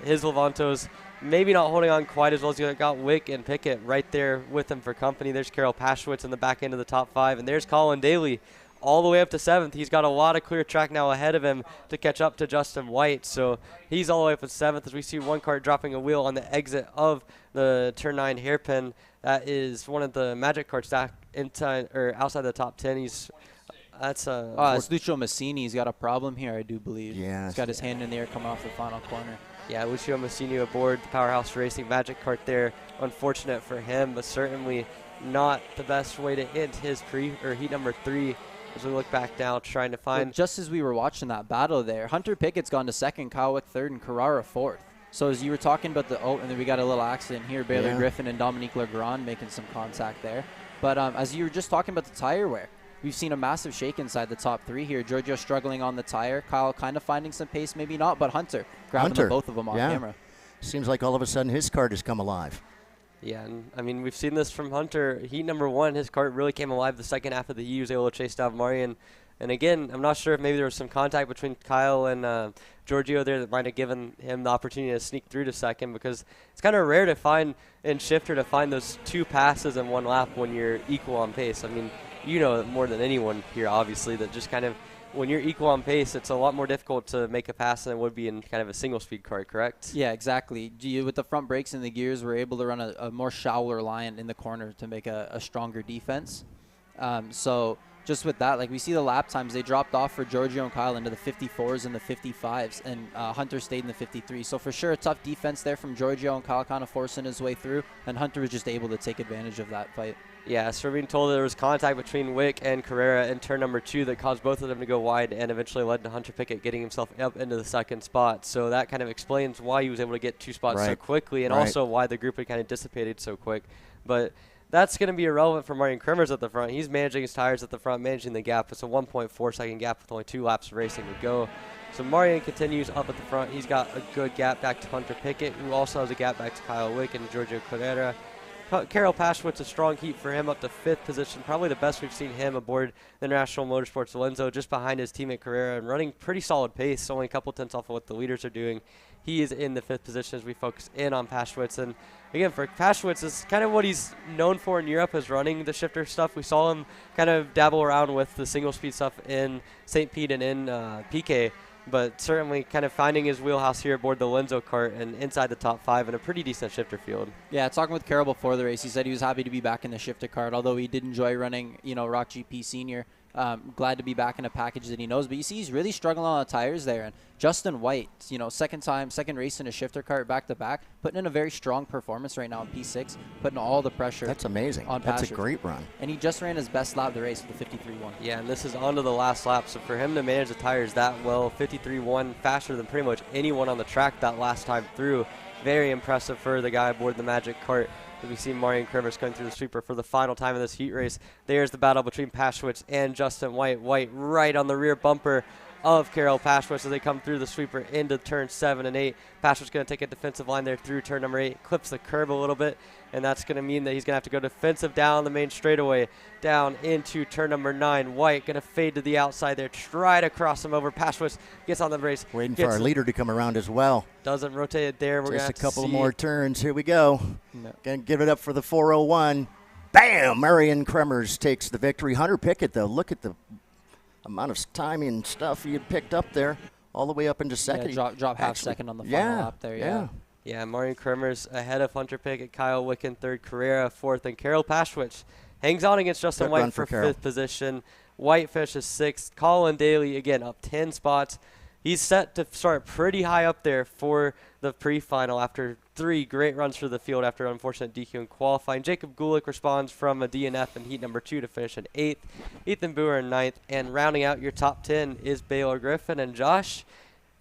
his Levantos maybe not holding on quite as well as you got Wick and Pickett right there with him for company. There's Karel Paschwitz in the back end of the top 5, and there's Colin Daly all the way up to 7th. He's got a lot of clear track now ahead of him to catch up to Justin White. So he's all the way up to 7th as we see one kart dropping a wheel on the exit of the turn 9 hairpin. That is one of the Magic karts outside the top 10. That's Lucio Massini. He's got a problem here, I do believe. Yeah. He's got his hand in the air coming off the final corner. Yeah, Lucio Massini aboard the Powerhouse Racing Magic kart there. Unfortunate for him, but certainly not the best way to end his heat number 3 as we look back now trying to find. Well, just as we were watching that battle there, Hunter Pickett's gone to 2nd, Kyle Wick 3rd, and Carrara 4th. So as you were talking about and then we got a little accident here, Baylor Griffin and Dominique Legrand making some contact there. But as you were just talking about the tire wear, we've seen a massive shake inside the top 3 here. Giorgio struggling on the tire, Kyle kind of finding some pace, maybe not, but Hunter grabbing both of them off camera. Seems like all of a sudden his kart has come alive. Yeah, and I mean, we've seen this from Hunter. Heat number 1, his kart really came alive the second half of the heat. He was able to chase down Marian. And again, I'm not sure if maybe there was some contact between Kyle and Giorgio there that might have given him the opportunity to sneak through to second, because it's kind of rare to find in Shifter to find those 2 passes in 1 lap when you're equal on pace. I mean, you know more than anyone here, obviously, that just kind of when you're equal on pace, it's a lot more difficult to make a pass than it would be in kind of a single-speed kart, correct? Yeah, exactly. With the front brakes and the gears, we're able to run a more shallow-reliant in the corner to make a stronger defense. So just with that, like we see the lap times, they dropped off for Giorgio and Kyle into the 54s and the 55s, and Hunter stayed in the 53. So for sure, a tough defense there from Giorgio and Kyle kind of forcing his way through, and Hunter was just able to take advantage of that fight. Yeah, so we're being told there was contact between Wick and Carrera in turn number 2 that caused both of them to go wide and eventually led to Hunter Pickett getting himself up into the second spot. So that kind of explains why he was able to get 2 spots so quickly, and also why the group had kind of dissipated so quick. But that's going to be irrelevant for Marian Kremers at the front. He's managing his tires at the front, managing the gap. It's a 1.4-second gap with only 2 laps of racing to go. So Marian continues up at the front. He's got a good gap back to Hunter Pickett, who also has a gap back to Kyle Wick and Giorgio Carrera. Karel Paschwitz, a strong heat for him, up to 5th position. Probably the best we've seen him aboard the International Motorsports Lenzo, just behind his teammate Carrera, and running pretty solid pace, only a couple tenths off of what the leaders are doing. He is in the 5th position as we focus in on Paschwitz. And again, for Paschwitz, is kind of what he's known for in Europe, is running the shifter stuff. We saw him kind of dabble around with the single speed stuff in St. Pete and in PK. But certainly kind of finding his wheelhouse here aboard the Lenzo kart and inside the top 5 in a pretty decent shifter field. Yeah, talking with Carol before the race, he said he was happy to be back in the shifter kart, although he did enjoy running, ROK GP Sr. Glad to be back in a package that he knows. But you see he's really struggling on the tires there. And Justin White, second race in a shifter kart back-to-back, putting in a very strong performance right now in P6, putting all the pressure. That's amazing. That's a great run. And he just ran his best lap of the race with the 53.1. Yeah, and this is on to the last lap. So for him to manage the tires that well, 53.1, faster than pretty much anyone on the track that last time through, very impressive for the guy aboard the Magic Kart. We see Marian Kremers going through the sweeper for the final time of this heat race. There's the battle between Paschwitz and Justin White. White right on the rear bumper of Karel Paschwitz as they come through the sweeper into turn 7 and 8. Paschwitz going to take a defensive line there through turn number 8, clips the curb a little bit, and that's going to mean that he's going to have to go defensive down the main straightaway, down into turn number 9. White going to fade to the outside there, try to cross him over. Paschwitz gets on the race. Waiting for our leader to come around as well. Doesn't rotate it there. We're just a couple more turns. Here we go. Going to give it up for the 401. Bam! Marian Kremers takes the victory. Hunter Pickett, though, look at the amount of timing and stuff he had picked up there, all the way up into second. Yeah, drop half second on the final lap there. Yeah, Marian Kremers ahead of Hunter Pickett, Kyle Wick in 3rd, Carrera 4th, and Karel Paschwitz hangs on against Justin White for 5th position. White finishes 6th. Colin Daly, again, up 10 spots. He's set to start pretty high up there for the pre-final after 3 great runs for the field after unfortunate DQ in qualifying. Jacob Gulick responds from a DNF in heat number 2 to finish in 8th. Ethan Boer in 9th. And rounding out your top 10 is Baylor Griffin. And Josh,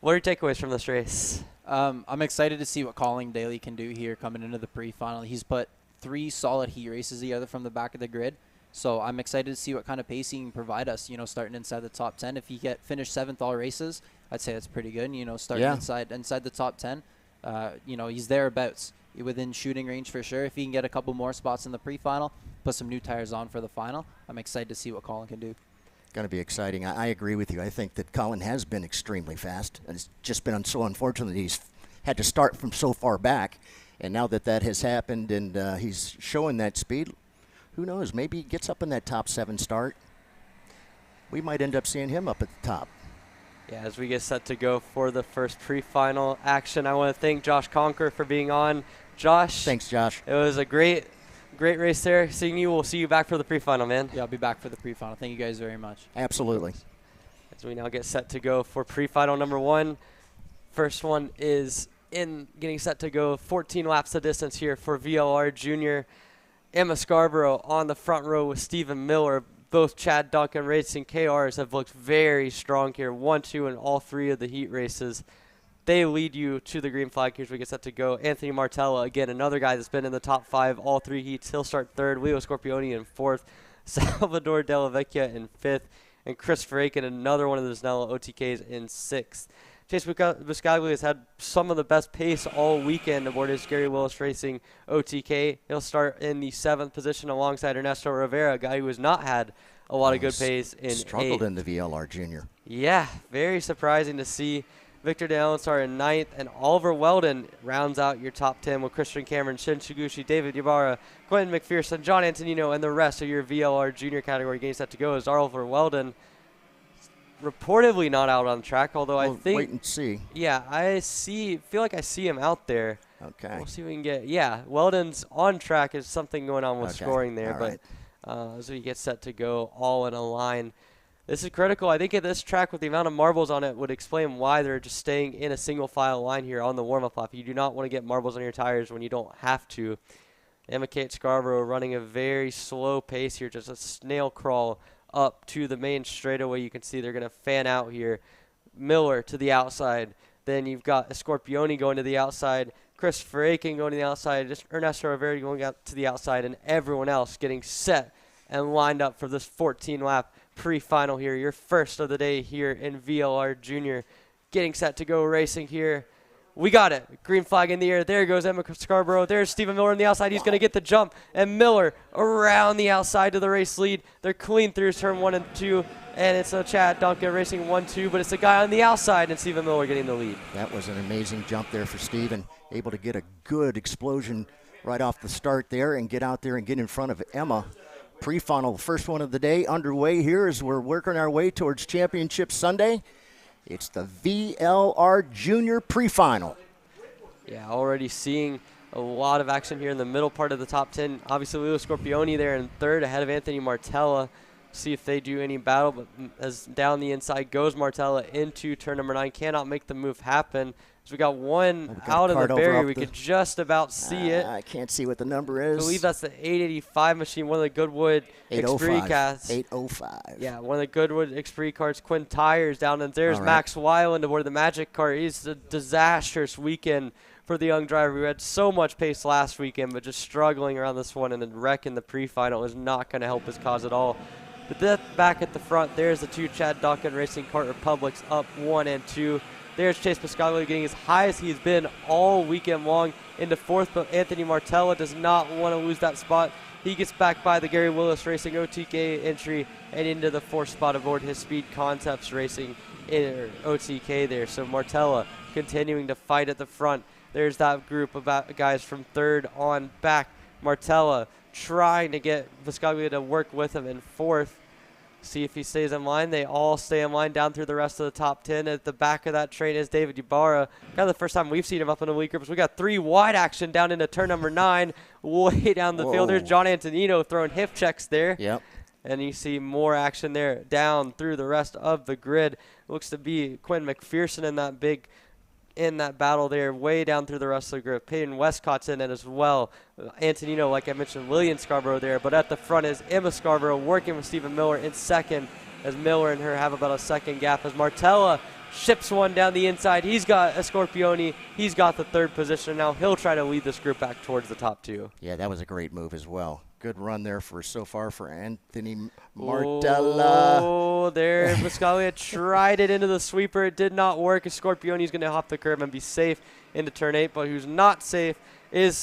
what are your takeaways from this race? I'm excited to see what Colin Daly can do here coming into the pre-final. He's put 3 solid heat races together from the back of the grid. So I'm excited to see what kind of pace he can provide us, starting inside the top 10. If he finished 7th all races, I'd say that's pretty good. Starting inside the top 10, he's thereabouts within shooting range for sure. If he can get a couple more spots in the pre-final, put some new tires on for the final, I'm excited to see what Colin can do. Going to be exciting. I agree with you. I think that Colin has been extremely fast, and it's just been so unfortunate that he's had to start from so far back. And now that has happened and he's showing that speed, who knows? Maybe he gets up in that top 7 start. We might end up seeing him up at the top. Yeah, as we get set to go for the first pre-final action, I want to thank Josh Conker for being on. Josh. Thanks, Josh. It was a great race there. Seeing you, we'll see you back for the pre-final, man. Yeah, I'll be back for the pre-final. Thank you guys very much. Absolutely. As we now get set to go for pre-final number 1. First one is getting set to go 14 laps the distance here for VLR Jr. Emma Scarborough on the front row with Stephen Miller. Both Chad Duncan Racing KRs have looked very strong here. 1, 2, and all 3 of the heat races. They lead you to the green flag here as we get set to go. Anthony Martella, again, another guy that's been in the top 5 all 3 heats. He'll start 3rd. Leo Scorpioni in 4th. Salvador Della Vecchia in 5th. And Chris Aiken, another one of those Nella OTKs, in 6th. Chase Buscaglia has had some of the best pace all weekend aboard his Gary Willis Racing OTK. He'll start in the 7th position alongside Ernesto Rivera, a guy who has not had a lot of good pace in struggled 8. in the VLR Jr. Yeah, very surprising to see. Victor DeAlenstar in 9th, and Oliver Weldon rounds out your top 10 with Christian Cameron, Shin Chiguchi, David Ybarra, Quentin McPherson, John Antonino, and the rest of your VLR Jr category getting set to go as Oliver Weldon reportedly not out on track, although I think wait and see. Yeah, feel like I see him out there. Okay. We'll see if we can get. Yeah, Weldon's on track. There's something going on with scoring there, all but as we get set to go, all in a line. This is critical. I think at this track, with the amount of marbles on it, would explain why they're just staying in a single file line here on the warm-up lap. You do not want to get marbles on your tires when you don't have to. Emma Kate Scarborough running a very slow pace here, just a snail crawl up to the main straightaway. You can see they're going to fan out here. Miller to the outside. Then you've got Scorpioni going to the outside. Chris Aiken going to the outside. Just Ernesto Rivera going out to the outside. And everyone else getting set and lined up for this 14-lap pre-final here. Your first of the day here in VLR Jr. Getting set to go racing here. We got it. Green flag in the air. There goes Emma Scarborough. There's Stephen Miller on the outside. He's going to get the jump. And Miller around the outside to the race lead. They're clean through turn 1 and 2. And it's a Chad Duncan racing 1-2. But it's the guy on the outside and Stephen Miller getting the lead. That was an amazing jump there for Stephen. Able to get a good explosion right off the start there and get out there and get in front of Emma. Pre-final, the first one of the day, underway here as we're working our way towards Championship Sunday. It's the VLR Jr Pre Final. Yeah, already seeing a lot of action here in the middle part of the top 10. Obviously, Leo Scorpioni there in 3rd ahead of Anthony Martella. See if they do any battle, but as down the inside goes Martella into turn number 9. Cannot make the move happen. So we got one out of the barrier. We could just about see it. I can't see what the number is. I believe that's the 885 machine, one of the Goodwood Xpree cats. 805. Yeah, one of the Goodwood Xpree carts. Quinn Tires down, and there's Max Weiland aboard the Magic cart. He's a disastrous weekend for the young driver. We had so much pace last weekend, but just struggling around this one, and then wrecking the pre-final is not going to help his cause at all. But that back at the front, there's the 2 Chad Duncan Racing Kart Republics up 1 and 2. There's Chase Pascaglio getting as high as he's been all weekend long into 4th, but Anthony Martella does not want to lose that spot. He gets back by the Gary Willis Racing OTK entry and into the 4th spot aboard his Speed Concepts Racing OTK there. So Martella continuing to fight at the front. There's that group of guys from 3rd on back. Martella trying to get Pascaglio to work with him in 4th. See if he stays in line. They all stay in line down through the rest of the top 10. At the back of that train is David Ybarra. Kind of the first time we've seen him up in the lead groups. We got 3 wide action down into turn number 9, way down the field. There's John Antonino throwing hip checks there. Yep. And you see more action there down through the rest of the grid. Looks to be Quinn McPherson in that battle there, way down through the rest of the group. Peyton Westcott's in it as well. Antonino, like I mentioned, Lillian Scarborough there. But at the front is Emma Scarborough working with Stephen Miller in 2nd, as Miller and her have about a 2nd gap. As Martella ships one down the inside. He's got a Scorpioni. He's got the 3rd position. Now he'll try to lead this group back towards the top 2. Yeah, that was a great move as well. Good run there so far for Anthony Martella. Oh, there. Pascaglio tried it into the sweeper. It did not work. Scorpioni's going to hop the curb and be safe into turn 8. But who's not safe is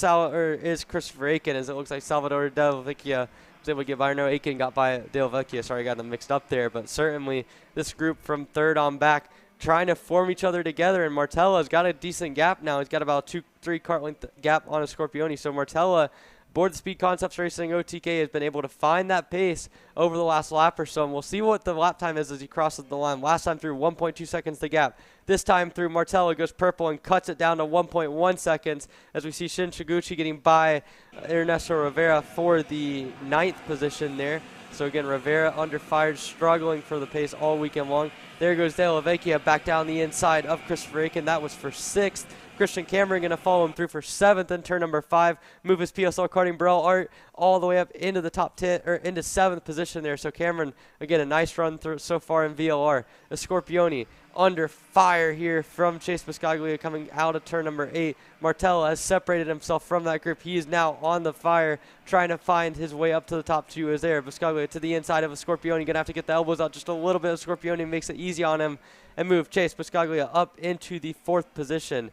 Christopher Aiken, as it looks like Salvador Del Vecchia was able to get by. I know Aiken got by Del Vecchia. Sorry, I got them mixed up there. But certainly this group from 3rd on back trying to form each other together. And Martella's got a decent gap now. He's got about 2-3 cart length gap on a Scorpioni. So Martella, aboard the Speed Concepts Racing OTK, has been able to find that pace over the last lap or so, and we'll see what the lap time is as he crosses the line. Last time through 1.2 seconds the gap. This time through, Martella goes purple and cuts it down to 1.1 seconds as we see Shin Chiguchi getting by Ernesto Rivera for the 9th position there. So again, Rivera under fire, struggling for the pace all weekend long. There goes De La Vecchia back down the inside of Christopher Aiken. That was for 6th. Christian Cameron going to follow him through for 7th in turn number 5. Move his PSL karting Burrell Art all the way up into the top 10, or into 7th position there. So Cameron, again, a nice run through so far in VLR. The Scorpione under fire here from Chase Biscaglia coming out of turn number 8. Martella has separated himself from that group. He is now on the fire, trying to find his way up to the top 2 is there. Biscaglia to the inside of a Scorpione. Going to have to get the elbows out just a little bit. Scorpione makes it easy on him and move Chase Biscaglia up into the 4th position.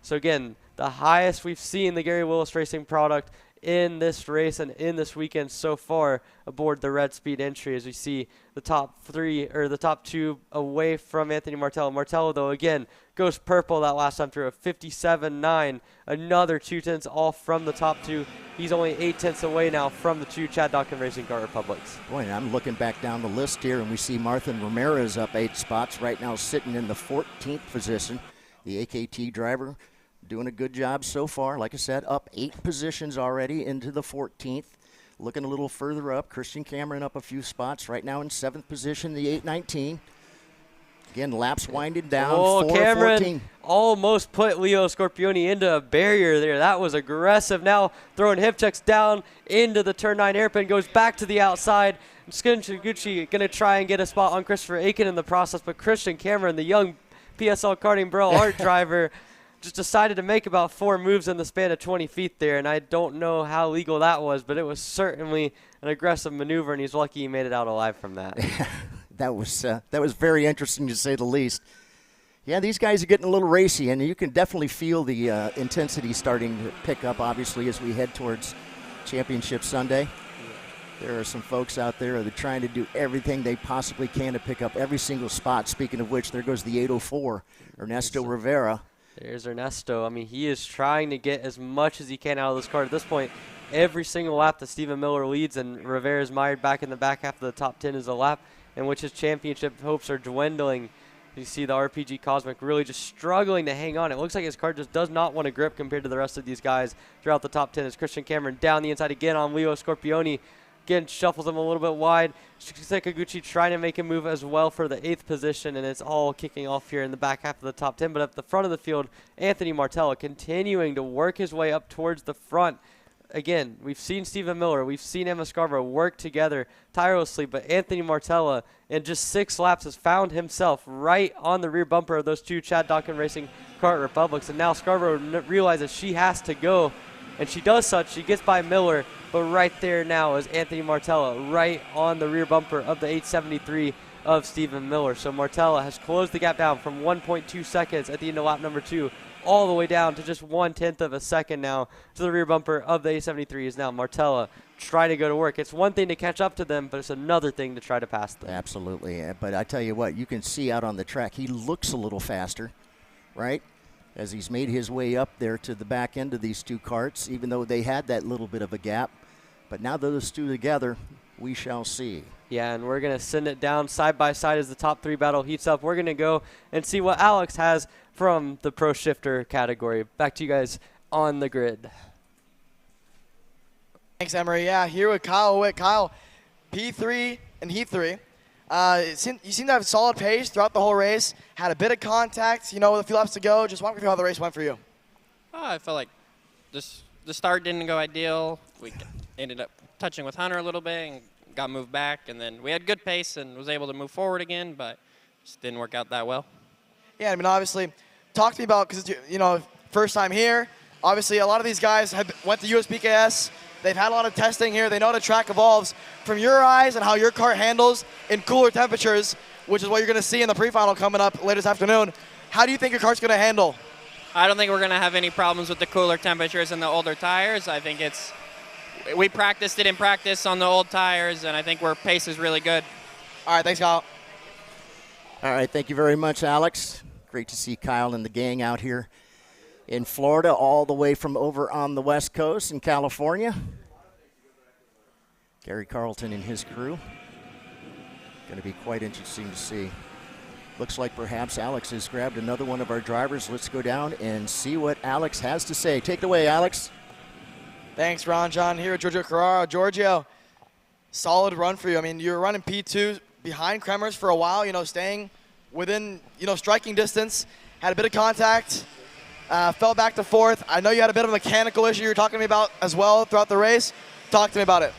So again, the highest we've seen the Gary Willis Racing product in this race and in this weekend so far aboard the Red Speed entry, as we see the top 3 or the top 2 away from Anthony Martello. Martello, though, again, goes purple that last time through a 57.9. Another 2 tenths off from the top 2. He's only 8 tenths away now from the 2 Chad Dawkins Racing Car Republics. Boy, and I'm looking back down the list here, and we see Martha Ramirez up 8 spots, right now sitting in the 14th position. The AKT driver doing a good job so far. Like I said, up 8 positions already into the 14th. Looking a little further up, Christian Cameron up a few spots. Right now in 7th position, the 819. Again, laps winding down. Oh, Cameron almost put Leo Scorpione into a barrier there. That was aggressive. Now throwing hip checks down into the turn 9 hairpin. Goes back to the outside. Gucci going to try and get a spot on Christopher Aiken in the process. But Christian Cameron, the young PSL karting Burrell Art driver, just decided to make about 4 moves in the span of 20 feet there, and I don't know how legal that was, but it was certainly an aggressive maneuver, and he's lucky he made it out alive from that. That was very interesting, to say the least. Yeah, these guys are getting a little racy, and you can definitely feel the intensity starting to pick up, obviously, as we head towards Championship Sunday. There are some folks out there that are trying to do everything they possibly can to pick up every single spot. Speaking of which, there goes the 804, Ernesto Rivera. There's Ernesto. I mean, he is trying to get as much as he can out of this car. At this point, every single lap that Stephen Miller leads and Rivera's mired back in the back half of the top 10 is a lap in which his championship hopes are dwindling. You see the RPG Cosmic really just struggling to hang on. It looks like his car just does not want to grip compared to the rest of these guys throughout the top 10. As Christian Cameron down the inside again on Leo Scorpione. Again, shuffles him a little bit wide. Sekaguchi trying to make him move as well for the 8th position, and it's all kicking off here in the back half of the top 10. But at the front of the field, Anthony Martella continuing to work his way up towards the front. Again, we've seen Stephen Miller, we've seen Emma Scarborough work together tirelessly, but Anthony Martella in just 6 laps has found himself right on the rear bumper of those 2 Chad Dawkins Racing Kart Republics. And now Scarborough realizes she has to go, and she does such. She gets by Miller, but right there now is Anthony Martella right on the rear bumper of the 873 of Stephen Miller. So Martella has closed the gap down from 1.2 seconds at the end of lap number 2 all the way down to just 1/10 of a second now to the rear bumper of the 873 is now Martella trying to go to work. It's one thing to catch up to them, but it's another thing to try to pass them. Absolutely. But I tell you what, you can see out on the track, he looks a little faster, right? As he's made his way up there to the back end of these 2 karts, even though they had that little bit of a gap. But now those 2 together, we shall see. Yeah, and we're going to send it down side by side as the top 3 battle heats up. We're going to go and see what Alex has from the Pro Shifter category. Back to you guys on the grid. Thanks, Emery. Yeah, here with Kyle Witt. Kyle, P3 and Heat 3. You seem to have solid pace throughout the whole race. Had a bit of contact, with a few laps to go. Just walk me through how the race went for you. I felt like the start didn't go ideal. We ended up touching with Hunter a little bit and got moved back. And then we had good pace and was able to move forward again, but just didn't work out that well. Yeah, I mean, obviously, talk to me about, because, first time here. Obviously, a lot of these guys went to USPKS. They've had a lot of testing here. They know how the track evolves. From your eyes and how your car handles in cooler temperatures, which is what you're going to see in the pre-final coming up later this afternoon, how do you think your car's going to handle? I don't think we're going to have any problems with the cooler temperatures and the older tires. I think we practiced it in practice on the old tires, and I think our pace is really good. All right, thanks, Kyle. All right, thank you very much, Alex. Great to see Kyle and the gang out here in Florida, all the way from over on the West Coast in California. Gary Carlton and his crew. Going to be quite interesting to see. Looks like perhaps Alex has grabbed another one of our drivers. Let's go down and see what Alex has to say. Take it away, Alex. Thanks, Ron John. Here at Giorgio Carraro. Giorgio, solid run for you. I mean, you were running P2 behind Kremers for a while, staying within, striking distance. Had a bit of contact. Fell back to 4th. I know you had a bit of a mechanical issue you were talking to me about as well throughout the race. Talk to me about it.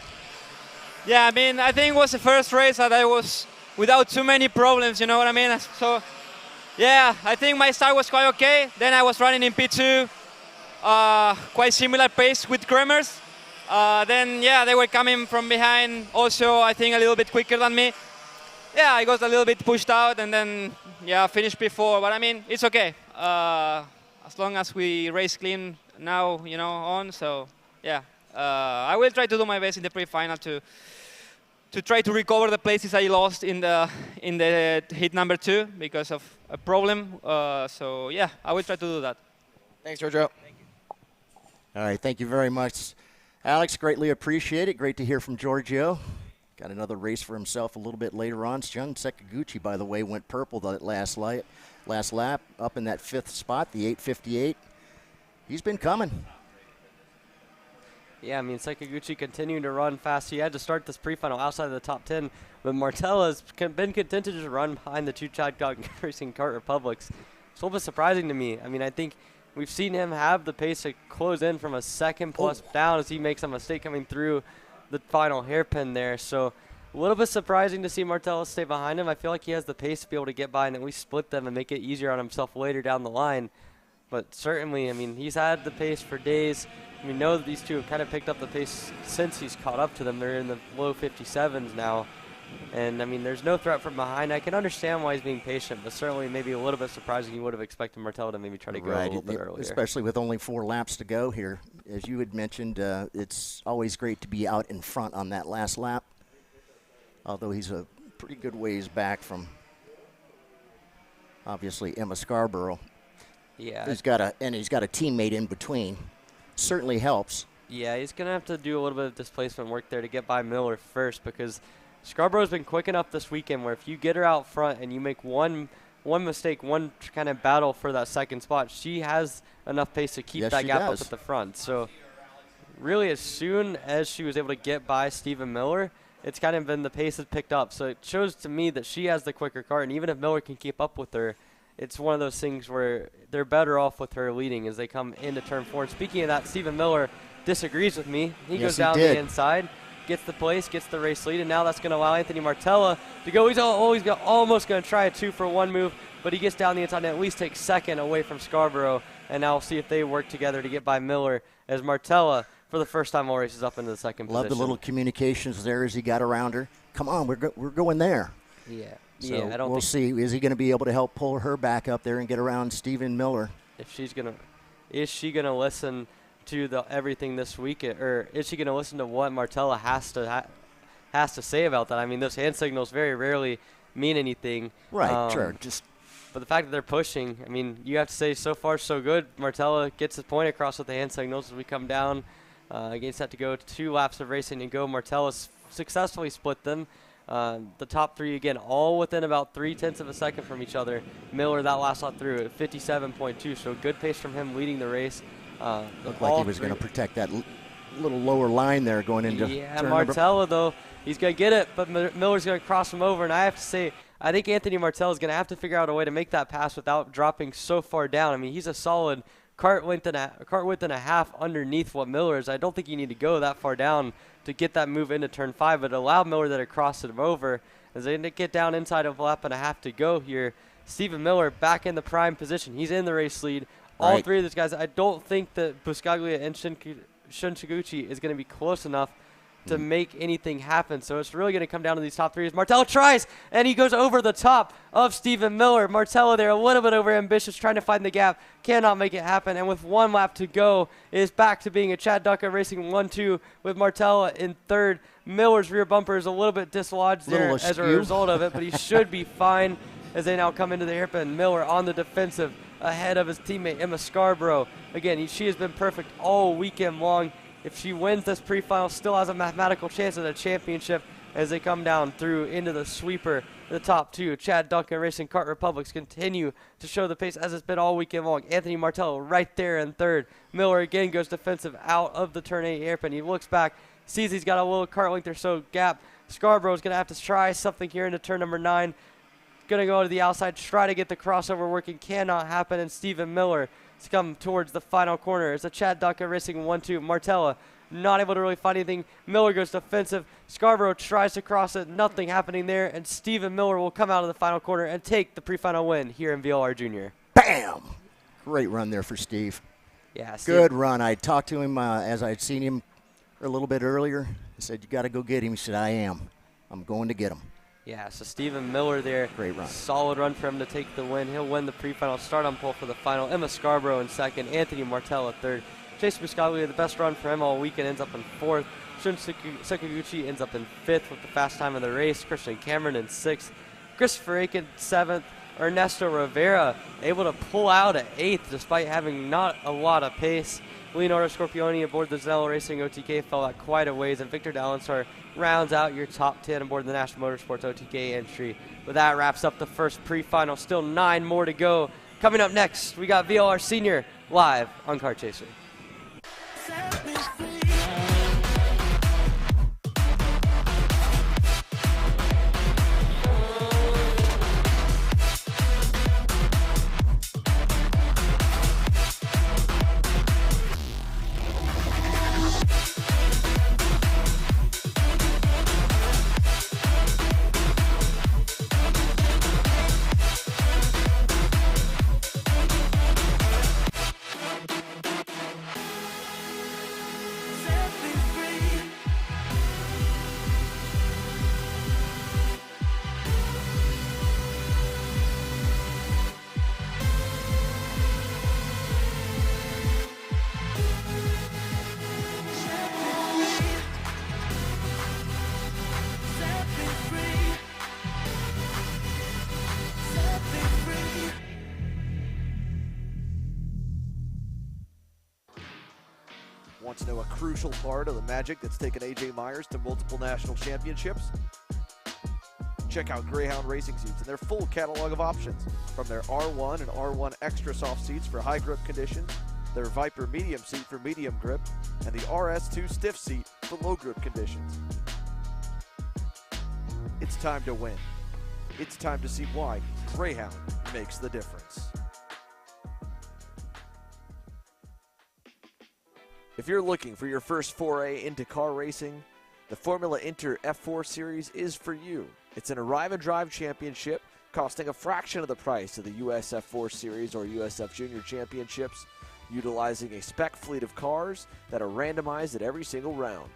Yeah, I mean, I think it was the first race that I was without too many problems, you know what I mean? So, yeah, I think my start was quite okay. Then I was running in P2, quite similar pace with Kremers. Then, yeah, they were coming from behind also, I think, a little bit quicker than me. Yeah, I got a little bit pushed out and then, yeah, finished P4. But, I mean, it's okay. As long as we race clean now, you know, on. So, yeah, I will try to do my best in the pre-final to try to recover the places I lost in the heat number 2 because of a problem. So, yeah, I will try to do that. Thanks, Giorgio. Thank you. All right, thank you very much, Alex. Greatly appreciate it. Great to hear from Giorgio. Got another race for himself a little bit later on. Shun Sakaguchi, by the way, went purple that last lap, up in that 5th spot, the 8:58. He's been coming. Yeah, I mean, Sakaguchi continuing to run fast. He had to start this pre-final outside of the top 10, but Martella has been content to just run behind the 2 Chad Dog Racing Kart Republics. It's a little bit surprising to me. I mean, I think we've seen him have the pace to close in from a 2nd plus down as he makes a mistake coming through the final hairpin there. So a little bit surprising to see Martella stay behind him. I feel like he has the pace to be able to get by and at least split them and make it easier on himself later down the line. But certainly, I mean, he's had the pace for days. We know that these two have kind of picked up the pace since he's caught up to them. They're in the low 57s now. And, I mean, there's no threat from behind. I can understand why he's being patient, but certainly maybe a little bit surprising. You would have expected Martella to maybe try to go a little bit earlier. Especially with only 4 laps to go here. As you had mentioned, it's always great to be out in front on that last lap, although he's a pretty good ways back from, obviously, Emma Scarborough. Yeah. He's got a teammate in between. Certainly helps. Yeah, he's going to have to do a little bit of displacement work there to get by Miller first because Scarborough's been quick enough this weekend where if you get her out front and you make one mistake, one kind of battle for that 2nd spot, she has enough pace to keep that gap up at the front. So really as soon as she was able to get by Stephen Miller, it's kind of been the pace has picked up. So it shows to me that she has the quicker car, and even if Miller can keep up with her, it's one of those things where they're better off with her leading as they come into turn 4. And speaking of that, Stephen Miller disagrees with me. He goes down the inside, gets the place, gets the race lead, and now that's going to allow Anthony Martella to go. He's almost going to try a 2-for-1 move, but he gets down the inside and at least takes 2nd away from Scarborough. And now we'll see if they work together to get by Miller as Martella, for the first time all races, up into the 2nd position. Love the little communications there as he got around her. Come on, we're going there. Yeah. So yeah, we'll see. Is he going to be able to help pull her back up there and get around Stephen Miller? If she's going to, is she going to listen to everything this week, or is she going to listen to what Martella has to say about that? I mean, those hand signals very rarely mean anything. Right. Sure. But the fact that they're pushing, I mean, you have to say so far so good. Martella gets his point across with the hand signals as we come down. Against that to go 2 laps of racing and go. Martella's successfully split them. The top 3, again, all within about 0.3 of a second from each other. Miller, that last lap through at 57.2, so good pace from him leading the race. Looked like he was going to protect that little lower line there going into turn Martella, though, he's going to get it, but Miller's going to cross him over. And I have to say, I think Anthony Martella is going to have to figure out a way to make that pass without dropping so far down. I mean, he's a solid cart width and a half underneath what Miller is. I don't think you need to go that far down to get that move into turn 5, but allow Miller to cross him over as they get down inside of a lap and a half to go here. Stephen Miller back in the prime position. He's in the race lead. All 3 of those guys, I don't think that Buscaglia and Shun Sakaguchi is going to be close enough to make anything happen. So it's really going to come down to these top 3. Martella tries, and he goes over the top of Stephen Miller. Martella there a little bit over ambitious, trying to find the gap. Cannot make it happen. And with 1 lap to go, is back to being a Chad Ducker Racing 1-2 with Martella in 3rd. Miller's rear bumper is a little bit dislodged there as a result of it, but he should be fine as they now come into the hairpin. Miller on the defensive ahead of his teammate Emma Scarborough. Again, she has been perfect all weekend long. If she wins this pre-final, still has a mathematical chance at a championship as they come down through into the sweeper. The top 2, Chad Duncan Racing Kart Republics, continue to show the pace as it's been all weekend long. Anthony Martella right there in 3rd. Miller again goes defensive out of the turn 8 hairpin. He looks back, sees he's got a little kart length or so gap. Scarborough's going to have to try something here into turn number 9. Going to go to the outside, try to get the crossover working. Cannot happen, and Stephen Miller to come towards the final corner. It's a Chad Ducka racing 1-2. Martella not able to really find anything. Miller goes defensive. Scarborough tries to cross it. Nothing happening there. And Steven Miller will come out of the final corner and take the pre-final win here in VLR Jr. Bam! Great run there for Steve. Yeah, Steve. Good run. I talked to him as I'd seen him a little bit earlier. I said, you got to go get him. He said, I am. I'm going to get him. Yeah, so Steven Miller there. Great run. Solid run for him to take the win. He'll win the pre-final, start on pole for the final. Emma Scarborough in second. Anthony Martella third. Chase Buscaglia, the best run for him all weekend, ends up in fourth. Shun Sakaguchi ends up in fifth with the fast time of the race. Christian Cameron in sixth. Christopher Aiken seventh. Ernesto Rivera able to pull out at eighth despite having not a lot of pace. Leonardo Scorpioni aboard the Zanello Racing OTK fell out quite a ways, and Victor Dallenstar rounds out your top 10 aboard the National Motorsports OTK entry. But that wraps up the first pre-final. Still 9 more to go. Coming up next, we got VLR Sr live on Kart Chaser. Want to know a crucial part of the magic that's taken AJ Myers to multiple national championships? Check out Greyhound Racing Seats and their full catalog of options, from their R1 and R1 Extra soft seats for high grip conditions, their Viper medium seat for medium grip, and the RS2 stiff seat for low grip conditions. It's time to win. It's time to see why Greyhound makes the difference. If you're looking for your first foray into car racing, the Formula Inter F4 Series is for you. It's an arrive and drive championship costing a fraction of the price of the US F4 Series or USF Junior Championships, utilizing a spec fleet of cars that are randomized at every single round.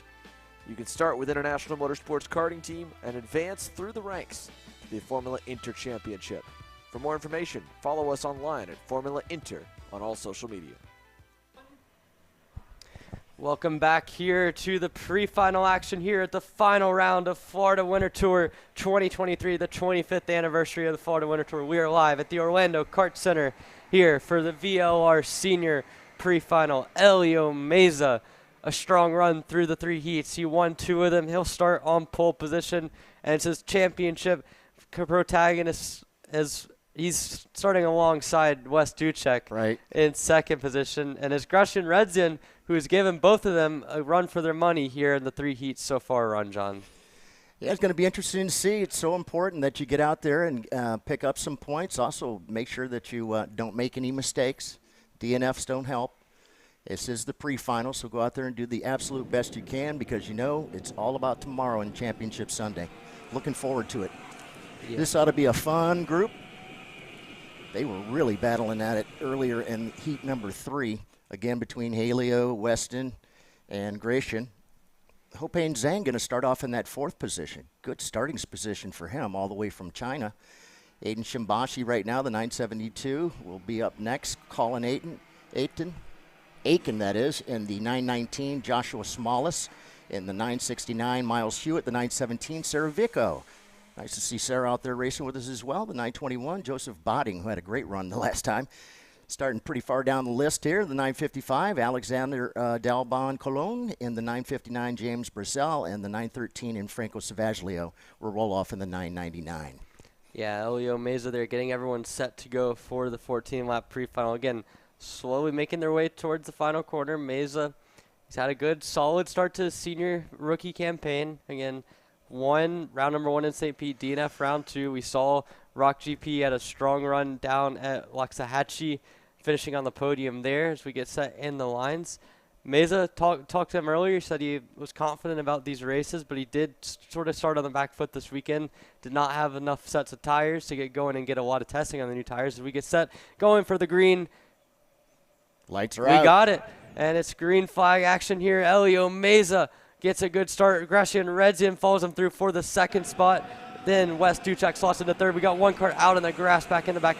You can start with International Motorsports Karting Team and advance through the ranks to the Formula Inter Championship. For more information, follow us online at Formula Inter on all social media. Welcome back here to the pre-final action here at the final round of Florida Winter Tour 2023, the 25th anniversary of the Florida Winter Tour. We are live at the Orlando Kart Center here for the VLR Sr Pre Final. Elio Meza, a strong run through the 3 heats. He won 2 of them. He'll start on pole position, and it's his championship protagonist as he's starting alongside Wes Ducek in second position, and it's Grushin Redzian who's given both of them a run for their money here in the 3 heats so far, Ron John. Yeah, it's going to be interesting to see. It's so important that you get out there and pick up some points. Also, make sure that you don't make any mistakes. DNFs don't help. This is the pre-final, so go out there and do the absolute best you can, because you know it's all about tomorrow and Championship Sunday. Looking forward to it. Yeah. This ought to be a fun group. They were really battling at it earlier in heat number 3, again between Haleo, Weston, and Gratian. Hopane Zhang going to start off in that 4th position. Good starting position for him all the way from China. Aiden Shimbashi right now, the 972, will be up next. Colin Aiken, that is, in the 919. Joshua Smallus in the 969. Miles Hewitt, the 917. Sarah Vico. Nice to see Sarah out there racing with us as well. The 921, Joseph Botting, who had a great run the last time. Starting pretty far down the list here, the 955, Alexander Dalbon Colon in the 959, James Brissell, and the 913 in Franco Savaglio will roll off in the 999. Yeah, Elio Meza there getting everyone set to go for the 14-lap pre-final. Again, slowly making their way towards the final corner. Meza, he's had a good, solid start to his senior rookie campaign. Again, round number 1 in St. Pete, DNF round 2. We saw ROK GP had a strong run down at Loxahatchee. finishing on the podium there as we get set in the lines. Meza talked to him earlier. He said he was confident about these races, but he did sort of start on the back foot this weekend. Did not have enough sets of tires to get going and get a lot of testing on the new tires. As we get set going for the green. Lights are out. We got it. And it's green flag action here. Elio Meza gets a good start. Grecian Redzian follows him through for the second spot. Then Wes Duchek slots into third. We got one car out in the grass back in the back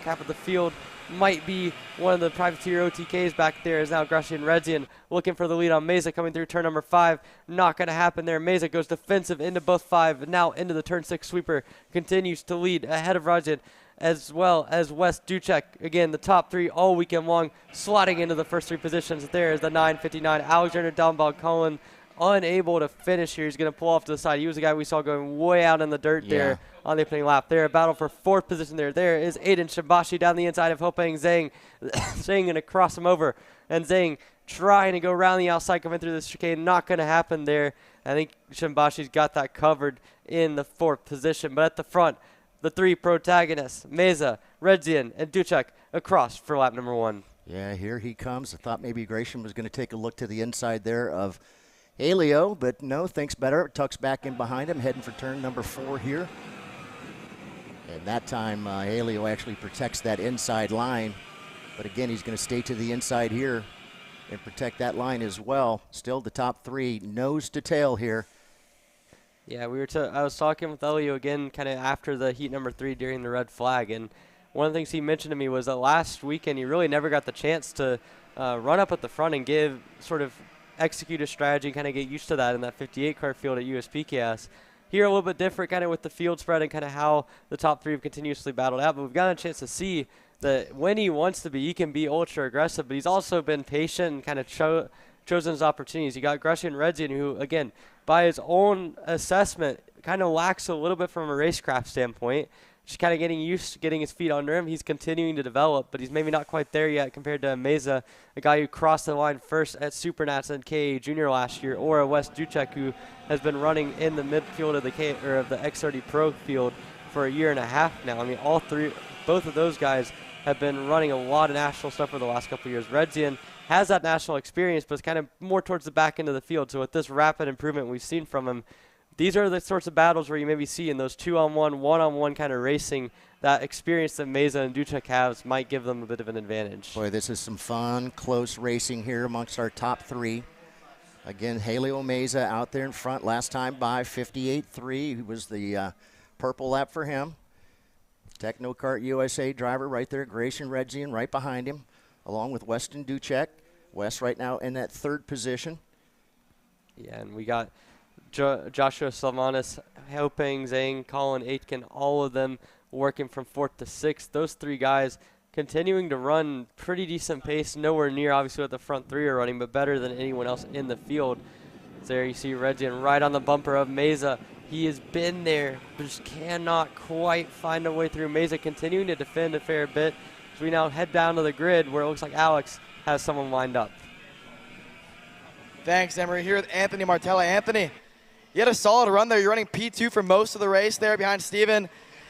half of the field. Might be one of the privateer OTKs back there is now Grecian Redzian looking for the lead on Meza coming through turn number 5. Not going to happen there. Meza goes defensive into both 5. Now into the turn 6 sweeper. Continues to lead ahead of Redzian as well as Wes Duchek. Again, the top 3 all weekend long slotting into the first 3 positions. There is the 9:59. Alexander Dalmbog-Cullen unable to finish here. He's going to pull off to the side. He was the guy we saw going way out in the dirt there on the opening lap. There, a battle for 4th position there. There is Aiden Shibashi down the inside of Hopeng Zhang. Zhang going to cross him over. And Zhang trying to go around the outside, coming through the chicane. Not going to happen there. I think Shibashi's got that covered in the 4th position. But at the front, the 3 protagonists, Meza, Redzian, and Duchek across for lap number 1. Yeah, here he comes. I thought maybe Gratian was going to take a look to the inside there of Elio, but no, thinks better. Tucks back in behind him, heading for turn number 4 here. And that time, Elio actually protects that inside line. But again, he's going to stay to the inside here and protect that line as well. Still the top 3, nose to tail here. Yeah, I was talking with Elio again kind of after the heat number 3 during the red flag. And one of the things he mentioned to me was that last weekend he really never got the chance to run up at the front and execute a strategy, kind of get used to that in that 58 car field at USPKS. Here a little bit different kind of with the field spread and kind of how the top 3 have continuously battled out, but we've got a chance to see that when he wants to be, he can be ultra aggressive, but he's also been patient and kind of chosen his opportunities. You got Grecian Redzian, who, again, by his own assessment, kind of lacks a little bit from a racecraft standpoint. Just kind of getting used to getting his feet under him. He's continuing to develop, but he's maybe not quite there yet compared to Meza, a guy who crossed the line first at Supernats and KA Junior last year, or a Wes Duchek who has been running in the midfield of the X30 Pro field for a year and a half now. I mean, both of those guys have been running a lot of national stuff for the last couple of years. Redzian has that national experience, but it's kind of more towards the back end of the field. So with this rapid improvement we've seen from him, these are the sorts of battles where you maybe see in those 2-on-1, 1-on-1 kind of racing, that experience that Meza and Duchek have might give them a bit of an advantage. Boy, this is some fun, close racing here amongst our top 3. Again, Helio Meza out there in front last time by 58.3. He was the purple lap for him. Technokart USA driver right there, Grecian Redzian right behind him, along with Weston Duchek. Wes right now in that 3rd position. Yeah, and we got Joshua Salmanis, Hopeng, Zhang, Colin Aitken, all of them working from 4th to 6th. Those 3 guys continuing to run pretty decent pace, nowhere near obviously what the front 3 are running, but better than anyone else in the field. There you see Redzian right on the bumper of Meza. He has been there, but just cannot quite find a way through. Meza continuing to defend a fair bit. So we now head down to the grid where it looks like Alex has someone lined up. Thanks, Emery. Here with Anthony Martella. Anthony, you had a solid run there. You're running P2 for most of the race there behind Steven.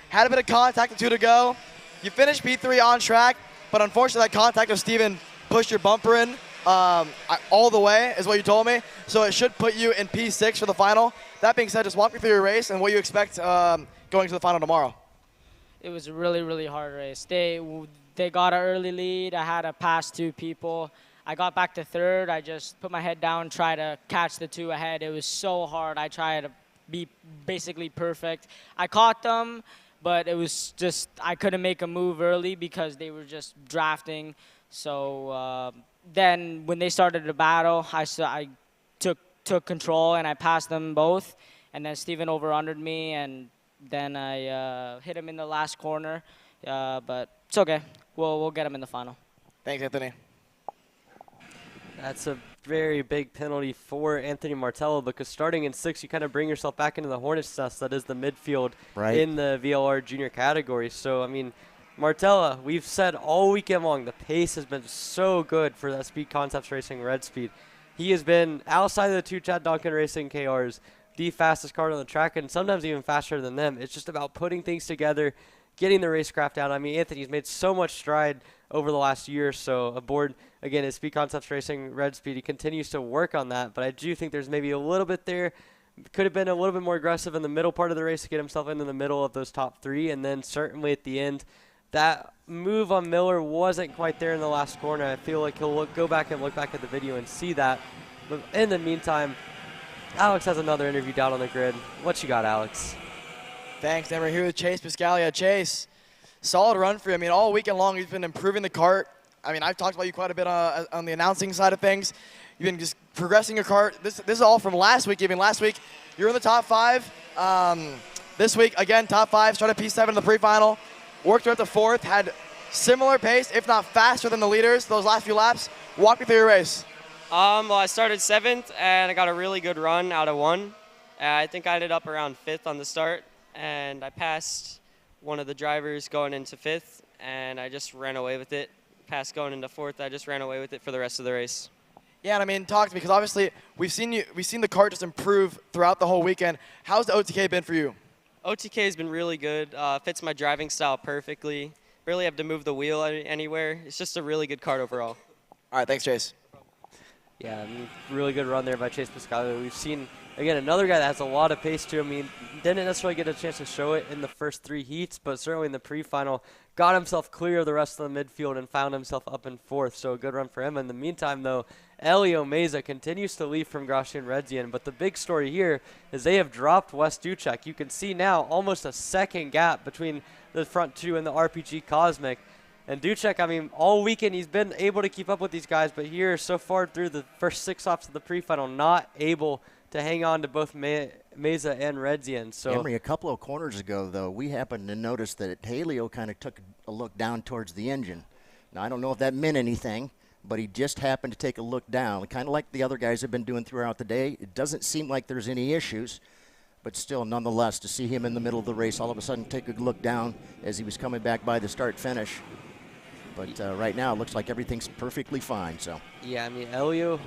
Had a bit of contact with 2 to go. You finished P3 on track, but unfortunately that contact with Steven pushed your bumper in all the way, is what you told me. So it should put you in P6 for the final. That being said, just walk me through your race and what you expect going to the final tomorrow. It was a really, really hard race. They got an early lead. I had to pass 2 people. I got back to 3rd. I just put my head down, try to catch the 2 ahead. It was so hard. I tried to be basically perfect. I caught them, but it was just I couldn't make a move early because they were just drafting. So then when they started the battle, I took control and I passed them both. And then Steven over-undered me, and then I hit him in the last corner. But it's okay. We'll get him in the final. Thanks, Anthony. That's a very big penalty for Anthony Martello, because starting in 6th, you kind of bring yourself back into the hornet's nest that is the midfield in the VLR Junior category. So, I mean, Martella, we've said all weekend long, the pace has been so good for that Speed Concepts Racing Red Speed. He has been, outside of the 2 Chad Duncan Racing KRs, the fastest car on the track, and sometimes even faster than them. It's just about putting things together, getting the racecraft out. I mean, Anthony's made so much stride over the last year or so aboard, again, his Speed Concepts Racing Red Speed. He continues to work on that, but I do think there's maybe a little bit there. Could have been a little bit more aggressive in the middle part of the race to get himself into the middle of those top 3, and then certainly at the end, that move on Miller wasn't quite there in the last corner. I feel like he'll go back and look back at the video and see that. But in the meantime, Alex has another interview down on the grid. What you got, Alex? Thanks, Dan. We're here with Chase Piscaglia. Chase, solid run for you. I mean, all weekend long, you've been improving the kart. I mean, I've talked about you quite a bit on the announcing side of things. You've been just progressing your kart. This is all from last week. Even last week, you were in the top 5. This week, again, top 5. Started P7 in the pre-final. Worked right to 4th. Had similar pace, if not faster than the leaders those last few laps. Walk me through your race. Well, I started 7th, and I got a really good run out of 1. I think I ended up around 5th on the start, and I passed one of the drivers going into 5th, and I just ran away with it. Passed going into 4th, I just ran away with it for the rest of the race. Yeah, and I mean, talk to me, because obviously we've seen the kart just improve throughout the whole weekend. How's the OTK been for you? OTK has been really good. Fits my driving style perfectly. Barely have to move the wheel anywhere. It's just a really good kart overall. All right, thanks, Chase. Yeah, I mean, really good run there by Chase Piscaglia. We've seen, again, another guy that has a lot of pace too. I mean, didn't necessarily get a chance to show it in the first 3 heats, but certainly in the pre-final, got himself clear of the rest of the midfield and found himself up in 4th. So a good run for him. In the meantime, though, Elio Meza continues to lead from Gracian Redzian, but the big story here is they have dropped Wes Ducek. You can see now almost a second gap between the front 2 and the RPG Cosmic. And Ducek, I mean, all weekend he's been able to keep up with these guys, but here so far through the first 6 laps of the pre-final, not able to hang on to both Meza and Redzian. So Emery, a couple of corners ago, though, we happened to notice that Halio kind of took a look down towards the engine. Now, I don't know if that meant anything, but he just happened to take a look down, kind of like the other guys have been doing throughout the day. It doesn't seem like there's any issues, but still, nonetheless, to see him in the middle of the race all of a sudden take a look down as he was coming back by the start-finish. But right now, it looks like everything's perfectly fine. So yeah, I mean, Elio,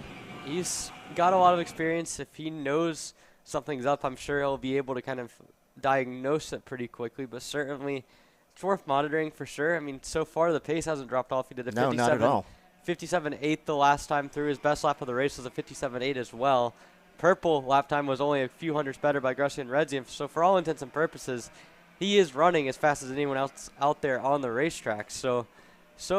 he's got a lot of experience. If he knows something's up, I'm sure he'll be able to kind of diagnose it pretty quickly. But certainly, it's worth monitoring for sure. I mean, so far, the pace hasn't dropped off. He did a 57, not at all. 57.8 the last time through. His best lap of the race was a 57.8 as well. Purple lap time was only a few hundredths better by Gracian Redzian. So for all intents and purposes, he is running as fast as anyone else out there on the racetrack. So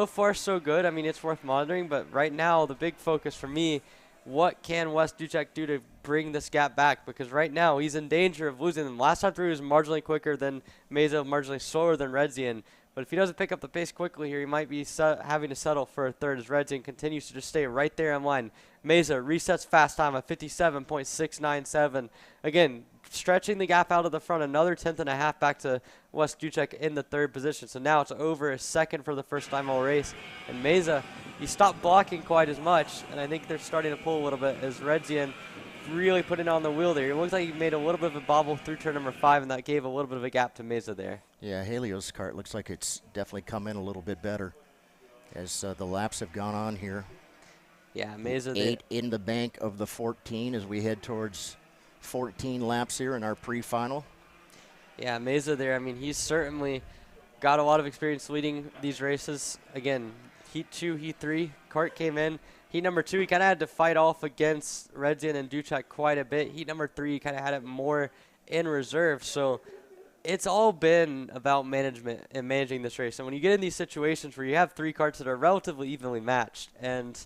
far, so good. I mean, it's worth monitoring, but right now, the big focus for me, what can Wes Ducek do to bring this gap back? Because right now, he's in danger of losing them. Last time through, he was marginally quicker than Meza, marginally slower than Redzian. But if he doesn't pick up the pace quickly here, he might be having to settle for a 3rd as Redzian continues to just stay right there in line. Meza resets fast time of 57.697. Again, stretching the gap out of the front, another 10.5 back to Wes Ducek in the 3rd position. So now it's over a 2nd for the first time all race. And Meza, he stopped blocking quite as much, and I think they're starting to pull a little bit as Redzian really put it on the wheel there. It looks like he made a little bit of a bobble through turn number 5, and that gave a little bit of a gap to Meza there. Yeah, Halio's kart looks like it's definitely come in a little bit better as the laps have gone on here. Yeah, Meza 8 in the bank of the 14 as we head towards 14 laps here in our pre-final. Yeah, Meza there, I mean, he's certainly got a lot of experience leading these races. Again, Heat 2, Heat 3, kart came in. Heat number 2, he kind of had to fight off against Redzian and Ducek quite a bit. Heat number 3, he kind of had it more in reserve. So it's all been about management and managing this race. And when you get in these situations where you have 3 karts that are relatively evenly matched, and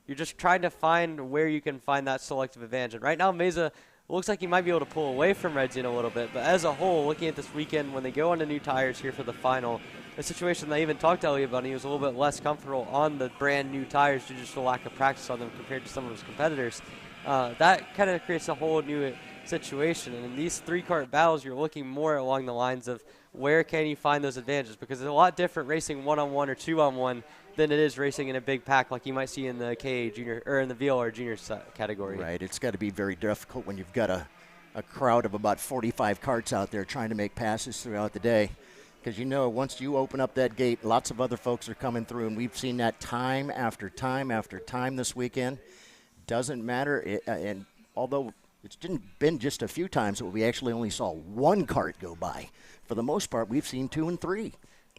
you're just trying to find where you can find that selective advantage. And right now, Meza looks like he might be able to pull away from Redzian a little bit. But as a whole, looking at this weekend, when they go onto new tires here for the final, a situation that I even talked to Elliot about, he was a little bit less comfortable on the brand new tires due to just a lack of practice on them compared to some of his competitors. That kind of creates a whole new situation. And in these 3-kart battles, you're looking more along the lines of where can you find those advantages, because it's a lot different racing 1-on-1 or 2-on-1 than it is racing in a big pack like you might see in the KA Junior or in the VLR Junior category. Right, it's got to be very difficult when you've got a crowd of about 45 karts out there trying to make passes throughout the day. Because you know, once you open up that gate, lots of other folks are coming through, and we've seen that time after time after time this weekend. Doesn't matter, and although it's been just a few times that we actually only saw 1 kart go by for the most part, we've seen 2 and 3.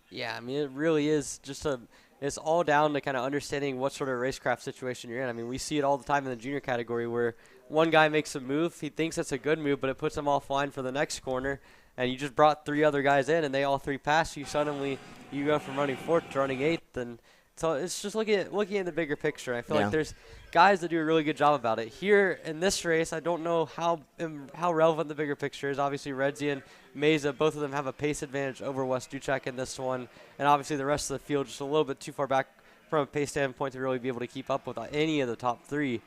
Yeah, I mean, it really is just it's all down to kind of understanding what sort of racecraft situation you're in. I mean, we see it all the time in the junior category where one guy makes a move, he thinks it's a good move, but it puts him offline for the next corner, and you just brought 3 other guys in, and they all 3 pass you. Suddenly, you go from running 4th to running 8th, and so it's just looking at the bigger picture. I feel like there's guys that do a really good job about it. Here in this race, I don't know how relevant the bigger picture is. Obviously, Redzi and Meza, both of them have a pace advantage over Wes Duchek in this one, and obviously the rest of the field just a little bit too far back from a pace standpoint to really be able to keep up with any of the top 3.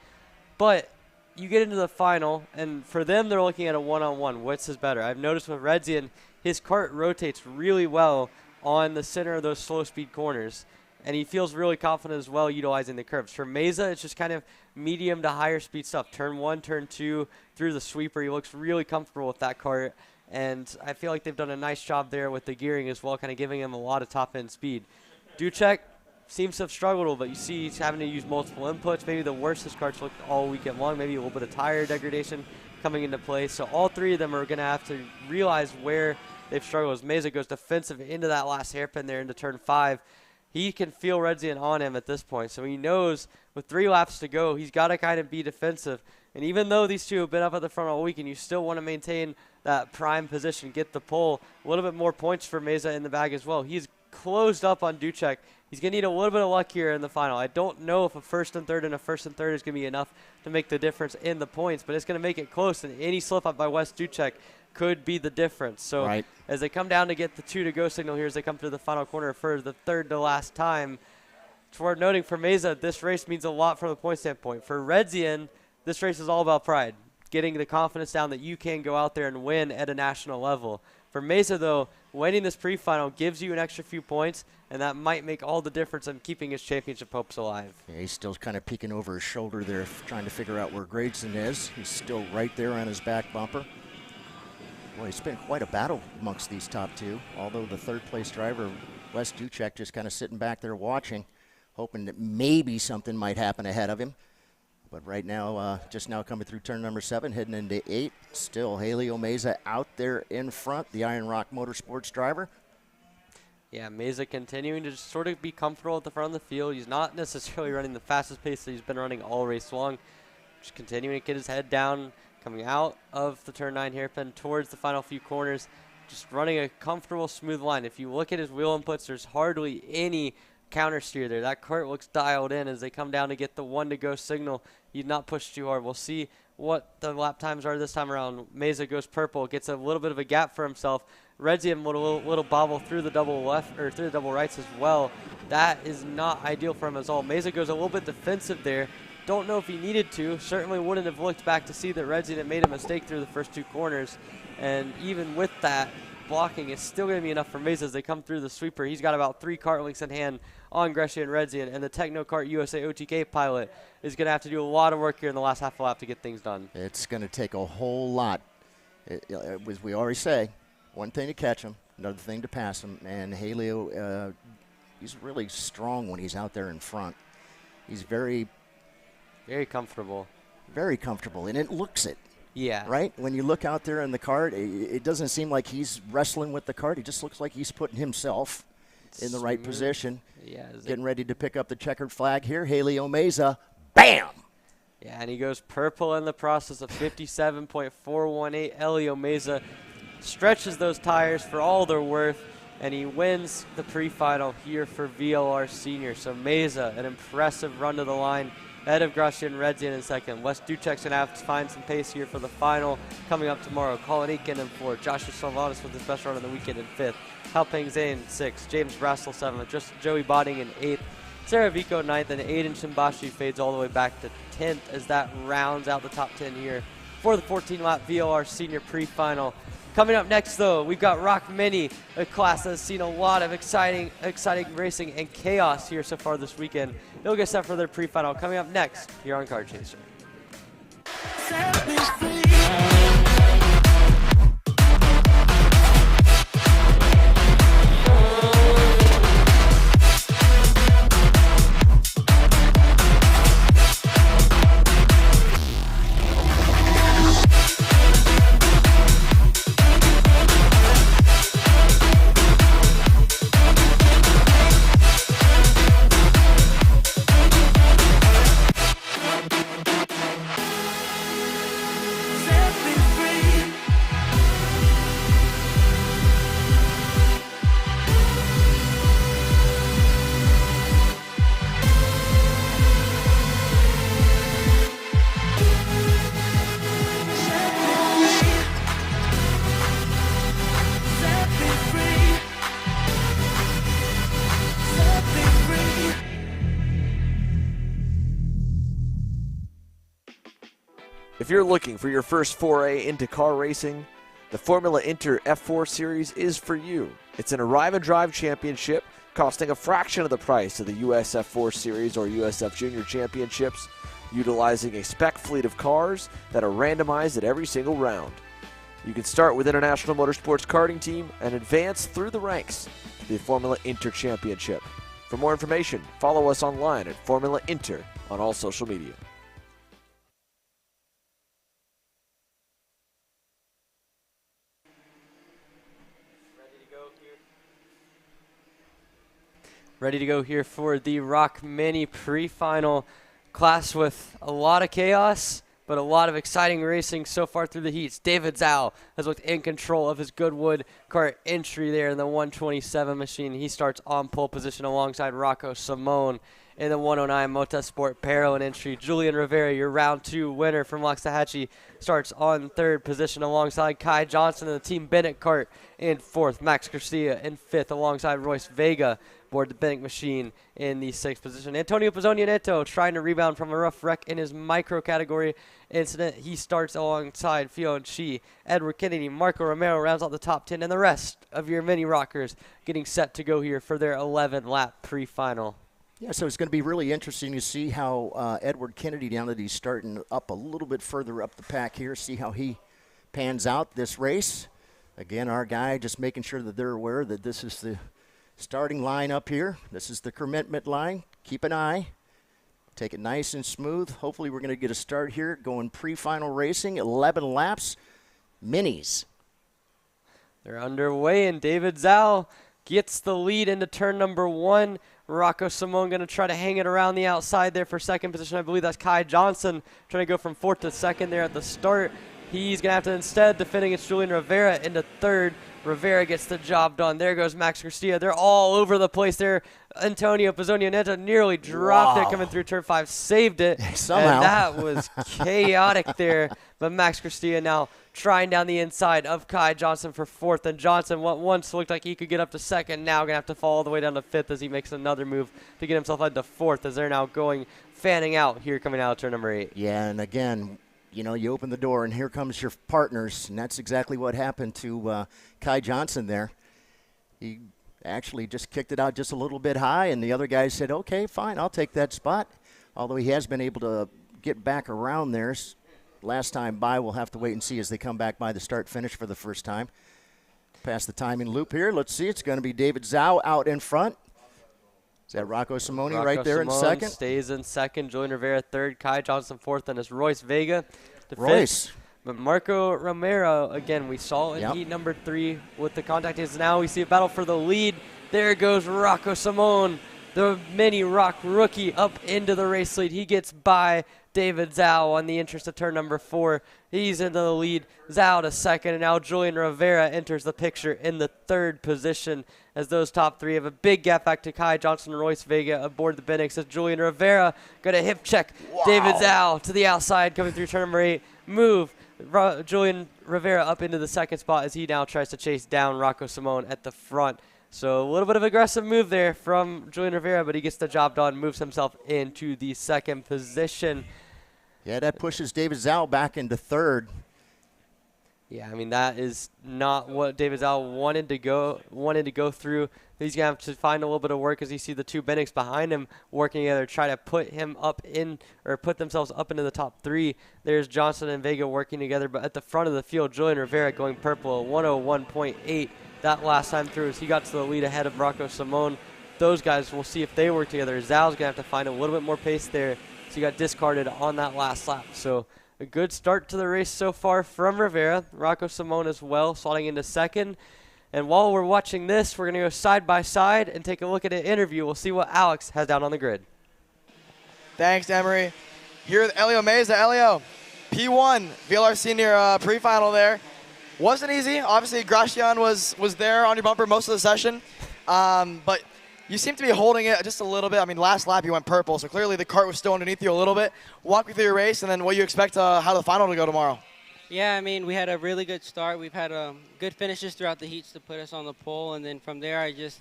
But you get into the final, and for them, they're looking at a one-on-one. Which is better? I've noticed with Redzi, his kart rotates really well on the center of those slow-speed corners, and he feels really confident as well utilizing the curves. For Meza, it's just kind of medium to higher speed stuff. Turn 1, turn 2, through the sweeper. He looks really comfortable with that kart, and I feel like they've done a nice job there with the gearing as well, kind of giving him a lot of top-end speed. Duchek seems to have struggled, but you see he's having to use multiple inputs. Maybe the worst his karts looked all weekend long. Maybe a little bit of tire degradation coming into play. So all 3 of them are going to have to realize where they've struggled. As Meza goes defensive into that last hairpin there into turn 5. He can feel Redzi on him at this point. So he knows with 3 laps to go, he's got to kind of be defensive. And even though these two have been up at the front all weekend, you still want to maintain that prime position, get the pole. A little bit more points for Meza in the bag as well. He's closed up on Duchek. He's going to need a little bit of luck here in the final. I don't know if a 1st and 3rd and a 1st and 3rd is going to be enough to make the difference in the points, but it's going to make it close, and any slip up by Wes Duchek could be the difference. So as they come down to get the 2 to go signal here as they come to the final corner for the 3rd to last time, it's worth noting for Meza, this race means a lot from the point standpoint. For Redzi, this race is all about pride, getting the confidence down that you can go out there and win at a national level. For Meza, though, winning this pre-final gives you an extra few points, and that might make all the difference in keeping his championship hopes alive. Yeah, he's still kind of peeking over his shoulder there, trying to figure out where Grayson is. He's still right there on his back bumper. Boy, it's been quite a battle amongst these top 2, although the 3rd place driver, Wes Duchek, just kind of sitting back there watching, hoping that maybe something might happen ahead of him. But right now, just now coming through turn number 7, heading into 8, still Helio Meza out there in front, the Iron Rock Motorsports driver. Yeah, Meza continuing to just sort of be comfortable at the front of the field. He's not necessarily running the fastest pace that he's been running all race long. Just continuing to get his head down, coming out of the turn 9 hairpin towards the final few corners, just running a comfortable, smooth line. If you look at his wheel inputs, there's hardly any counter steer there. That kart looks dialed in as they come down to get the 1 to go signal. He's not pushed too hard. We'll see what the lap times are this time around. Meza goes purple, gets a little bit of a gap for himself. Redzi a little bobble through the double left or through the double rights as well. That is not ideal for him at all. Meza goes a little bit defensive there. Don't know if he needed to. Certainly wouldn't have looked back to see that Redzi had made a mistake through the first 2 corners. And even with that, blocking is still going to be enough for Meza as they come through the sweeper. He's got about 3 kart links in hand on Gresham and Redzi, and the Techno Kart USA OTK pilot is going to have to do a lot of work here in the last half a lap to get things done. It's going to take a whole lot. As we already say, one thing to catch him, another thing to pass him, and Helio, he's really strong when he's out there in front. He's very Very comfortable, and it looks it. Yeah. Right? When you look out there in the kart, it doesn't seem like he's wrestling with the kart. It just looks like he's putting himself in the right position. Yeah. Getting ready to pick up the checkered flag here. Helio Meza, bam! Yeah, and he goes purple in the process of 57.418. Helio Meza stretches those tires for all they're worth, and he wins the pre-final here for VLR Sr. So Meza, an impressive run to the line. Ahead of Gratian and Redzi in second. Wes Duchek's going to have to find some pace here for the final coming up tomorrow. Colin Aiken in 4th. Joshua Salvanis with his best run of the weekend in 5th. Halpeng Zane 6th. James Brassel 7th. Just Joey Botting in 8th. Sarah Vico 9th. And Aiden Shimbashi fades all the way back to 10th as that rounds out the top 10 here for the 14-lap VLR Sr Pre Final. Coming up next, though, we've got ROK Mini, a class that has seen a lot of exciting racing and chaos here so far this weekend. They'll get set for their pre-final coming up next here on Kart Chaser. If you're looking for your first foray into car racing, the Formula Inter F4 Series is for you. It's an arrive and drive championship costing a fraction of the price of the US F4 Series or USF Junior Championships, utilizing a spec fleet of cars that are randomized at every single round. You can start with International Motorsports Karting Team and advance through the ranks to the Formula Inter Championship. For more information, follow us online at Formula Inter on all social media. Ready to go here for the ROK Mini Pre Final class with a lot of chaos, but a lot of exciting racing so far through the heats. David Zhao has looked in control of his Goodwood kart entry there in the 127 machine. He starts on pole position alongside Rocco Simone in the 109 Motorsport Parallel entry. Julian Rivera, your round 2 winner from Waxahachie, starts on 3rd position alongside Kai Johnson in the Team Bennett kart in 4th. Max Garcia in 5th alongside Royce Vega aboard the Bennett machine in the 6th position. Antonio Pizzonia Neto trying to rebound from a rough wreck in his micro category incident. He starts alongside Fion Chi. Edward Kennedy, Marco Romero rounds out the top 10, and the rest of your mini rockers getting set to go here for their 11-lap pre-final. Yeah, so it's going to be really interesting to see how Edward Kennedy, now that he's starting up a little bit further up the pack here, see how he pans out this race. Again, our guy just making sure that they're aware that this is the starting line up here. This is the commitment line. Keep an eye. Take it nice and smooth. Hopefully we're going to get a start here going pre-final racing, 11 laps, minis. They're underway, and David Zhao gets the lead into turn number 1. Rocco Simone going to try to hang it around the outside there for 2nd position. I believe that's Kai Johnson trying to go from 4th to 2nd there at the start. He's going to have to instead defend against Julian Rivera into 3rd. Rivera gets the job done. There goes Max Garcia. They're all over the place there. Antonio Pizzonia Neto nearly dropped it coming through turn 5, saved it. Somehow. And that was chaotic there. But Max Garcia now trying down the inside of Kai Johnson for 4th. And Johnson, what once looked like he could get up to 2nd, now going to have to fall all the way down to 5th as he makes another move to get himself into 4th as they're now going, fanning out here coming out of turn number 8. Yeah, and again, you know, you open the door and here comes your partners, and that's exactly what happened to Kai Johnson there. He actually just kicked it out just a little bit high, and the other guy said, okay, fine, I'll take that spot. Although he has been able to get back around there. Last time by, we'll have to wait and see as they come back by the start-finish for the first time. Past the timing loop here. Let's see. It's going to be David Zhao out in front. Is that Rocco Simone right there in 2nd? Stays in 2nd. Julian Rivera 3rd. Kai Johnson 4th. And it's Royce Vega to 5th. Royce. But Marco Romero, again, we saw in heat number 3 with the contact is now. We see a battle for the lead. There goes Rocco Simone, the mini ROK rookie, up into the race lead. He gets by David Zhao on the entrance to turn number 4. He's into the lead. Zhao to 2nd, and now Julian Rivera enters the picture in the 3rd position as those top 3 have a big gap back to Kai Johnson and Royce Vega aboard the Benix as Julian Rivera going to hip check David Zhao to the outside coming through turn number 8. Move Julian Rivera up into the 2nd spot as he now tries to chase down Rocco Simone at the front. So a little bit of aggressive move there from Julian Rivera, but he gets the job done, moves himself into the 2nd position. Yeah, that pushes David Zhao back into 3rd. Yeah, I mean, that is not what David Zhao wanted to go through. He's going to have to find a little bit of work as you see the 2 Benix behind him working together, try to put him up in, or put themselves up into the top 3. There's Johnson and Vega working together, but at the front of the field, Julian Rivera going purple, 101.8. That last time through as he got to the lead ahead of Rocco Simone. Those guys, we'll see if they work together. Zhao's going to have to find a little bit more pace there. So he got discarded on that last lap. So a good start to the race so far from Rivera. Rocco Simone as well, slotting into 2nd. And while we're watching this, we're going to go side by side and take a look at an interview. We'll see what Alex has down on the grid. Thanks, Emery. Here with Elio Meza. Elio, P1, VLR Sr Pre Final there. Wasn't easy. Obviously, Gracian was there on your bumper most of the session. But you seem to be holding it just a little bit. I mean, last lap you went purple, so clearly the cart was still underneath you a little bit. Walk me through your race and then what you expect how the final to go tomorrow. Yeah, I mean, we had a really good start. We've had good finishes throughout the heats to put us on the pole. And then from there, I just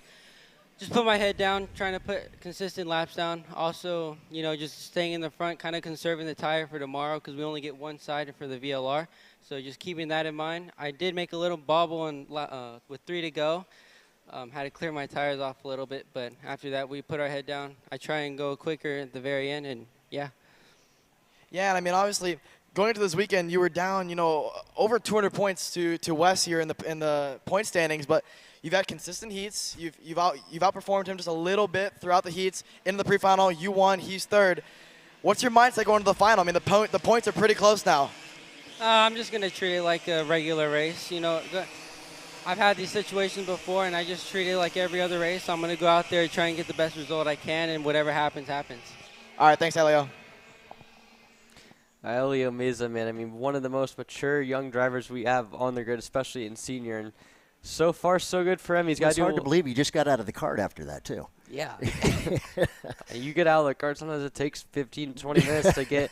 Just put my head down, trying to put consistent laps down. Also, you know, just staying in the front, kind of conserving the tire for tomorrow because we only get one side for the VLR. So just keeping that in mind. I did make a little bobble with 3 to go. Had to clear my tires off a little bit, but after that we put our head down. I try and go quicker at the very end, and yeah. Yeah, and I mean, obviously, going into this weekend, you were down, you know, over 200 points to Wes here in the point standings, but you've had consistent heats. You've outperformed him just a little bit throughout the heats. In the pre-final, you won. He's third. What's your mindset going to the final? I mean, the points are pretty close now. I'm just gonna treat it like a regular race. You know, I've had these situations before, and I just treat it like every other race. So I'm gonna go out there and try and get the best result I can, and whatever happens, happens. All right, thanks, Elio. Elio Meza, man, I mean, one of the most mature young drivers we have on the grid, especially in senior, and so far so good for him. He's got. It's hard to believe he just got out of the kart after that too. Yeah. You get out of the kart, sometimes it takes 15, 20 minutes to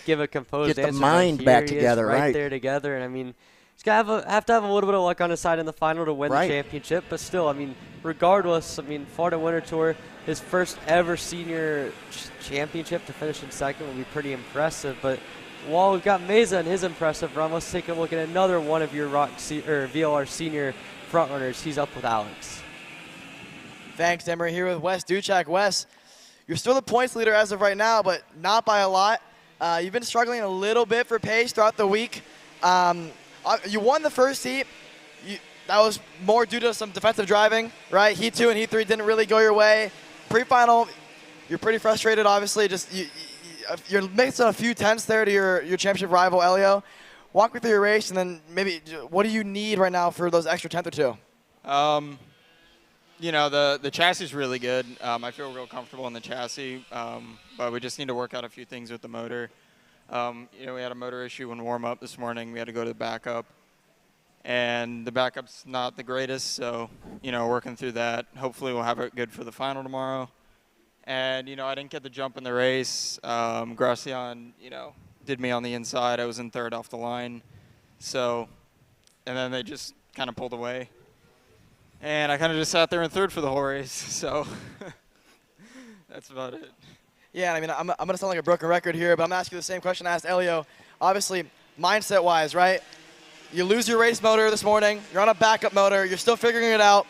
give a composed answer. Get the mind back together, right there together, and I mean, he's got to have a little bit of luck on his side in the final to win the championship, but still, I mean, regardless, I mean, Florida Winter Tour, his first ever senior championship to finish in second will be pretty impressive, but while we've got Meza and his impressive run, let's take a look at another one of your VLR Senior frontrunners. He's up with Alex. Thanks, Emery. Here with Wes Duchak. Wes, you're still the points leader as of right now, but not by a lot. You've been struggling a little bit for pace throughout the week. You won the first heat. That was more due to some defensive driving, right? Heat 2 and Heat 3 didn't really go your way. Pre-final, you're pretty frustrated, obviously. You're mixing a few tenths there to your championship rival, Elio. Walk me through your race, and then maybe what do you need right now for those extra tenth or two? You know, the chassis is really good. I feel real comfortable in the chassis, but we just need to work out a few things with the motor. You know, we had a motor issue in warm-up this morning. We had to go to the backup, and the backup's not the greatest, so, you know, working through that. Hopefully we'll have it good for the final tomorrow. And, you know, I didn't get the jump in the race. Gracian, you know, did me on the inside. I was in third off the line. So, and then they just kind of pulled away. And I kind of just sat there in third for the whole race. So, that's about it. Yeah, I mean, I'm going to sound like a broken record here, but I'm asking you the same question I asked Elio. Obviously, mindset-wise, right? You lose your race motor this morning. You're on a backup motor. You're still figuring it out.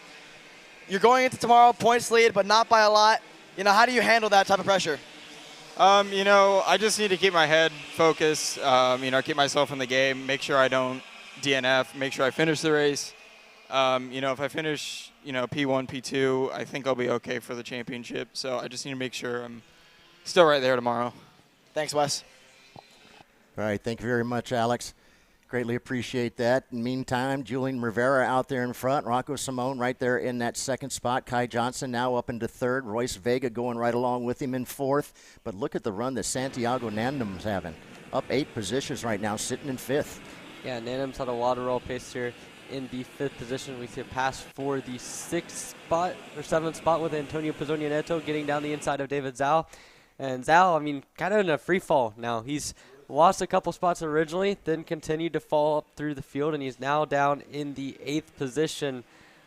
You're going into tomorrow, points lead, but not by a lot. You know, how do you handle that type of pressure? You know, I just need to keep my head focused, you know, keep myself in the game, make sure I don't DNF, make sure I finish the race. You know, if I finish, you know, P1, P2, I think I'll be okay for the championship. So I just need to make sure I'm still right there tomorrow. Thanks, Wes. All right, thank you very much, Alex. Greatly appreciate that. In the meantime, Julian Rivera out there in front. Rocco Simone right there in that second spot. Kai Johnson now up into third. Royce Vega going right along with him in fourth. But look at the run that Santiago Nandum's having. Up 8 positions right now, sitting in fifth. Yeah, Nandum's had a lot of roll pace here in the 5th position. We see a pass for the 6th spot or 7th spot with Antonio Pizzonia Neto getting down the inside of David Zhao. And Zhao, I mean, kind of in a free fall now. He's lost a couple spots originally, then continued to fall up through the field, and he's now down in the 8th position.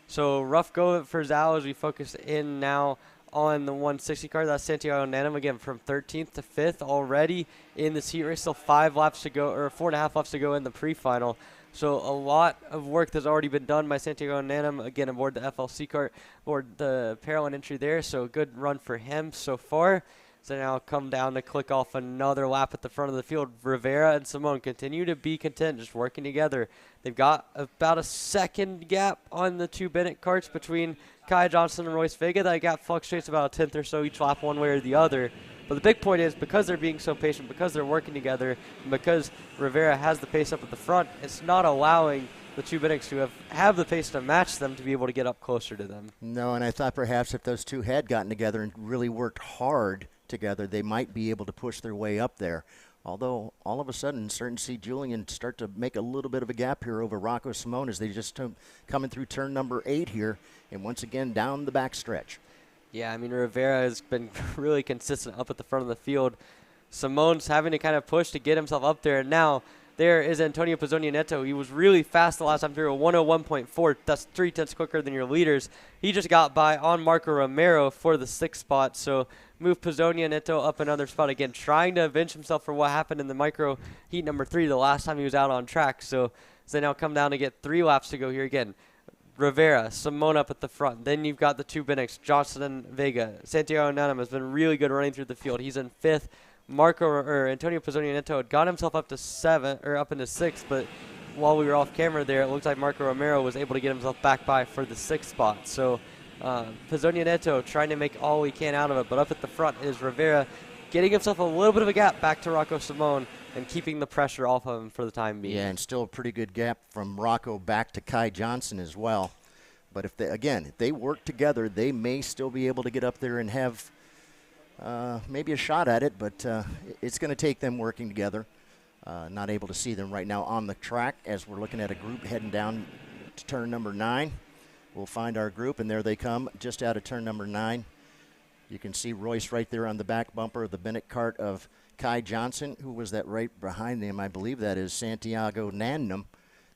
So rough go for Zhao as we focus in now on the 160 car. That's Santiago Nandum again from 13th to 5th already in this heat race. Still 5 laps to go, or 4.5 laps to go in the pre-final. So a lot of work that's already been done by Santiago Nandum, again, aboard the FLC cart, aboard the parallel entry there. So good run for him so far. So now come down to click off another lap at the front of the field. Rivera and Simone continue to be content, just working together. They've got about a second gap on the 2 Bennett carts between Kai Johnson and Royce Vega. That gap fluctuates about a 10th or so each lap one way or the other. But the big point is, because they're being so patient, because they're working together, and because Rivera has the pace up at the front, it's not allowing the 2 Bennicks who have the pace to match them to be able to get up closer to them. No, and I thought perhaps if those two had gotten together and really worked hard together, they might be able to push their way up there. Although all of a sudden, starting to see Julian start to make a little bit of a gap here over Rocco Simone as they just coming through turn number 8 here, and once again down the back stretch. Yeah, I mean, Rivera has been really consistent up at the front of the field. Simone's having to kind of push to get himself up there. And now there is Antonio Pizzogno. He was really fast the last time through, a 101.4. That's 0.3 quicker than your leaders. He just got by on Marco Romero for the 6th spot. So move Pizzogno up another spot again, trying to avenge himself for what happened in the Micro Heat number 3 the last time he was out on track. So they now come down to get 3 laps to go here again. Rivera, Simone up at the front. Then you've got the 2 Binnix, Johnson and Vega. Santiago Nanam has been really good running through the field. He's in 5th. Antonio Pizzogno had got himself up to 7 or up into 6th, but while we were off camera there, it looks like Marco Romero was able to get himself back by for the 6th spot. So Pizzogno trying to make all he can out of it, but up at the front is Rivera getting himself a little bit of a gap back to Rocco Simone and keeping the pressure off of him for the time being. Yeah, and still a pretty good gap from Rocco back to Kai Johnson as well. But if they work together, they may still be able to get up there and have maybe a shot at it, but it's going to take them working together. Not able to see them right now on the track as we're looking at a group heading down to turn number 9. We'll find our group, and there they come just out of turn number 9. You can see Royce right there on the back bumper of the Bennett cart of Kai Johnson. Who was that right behind him? I believe that is Santiago Nanam.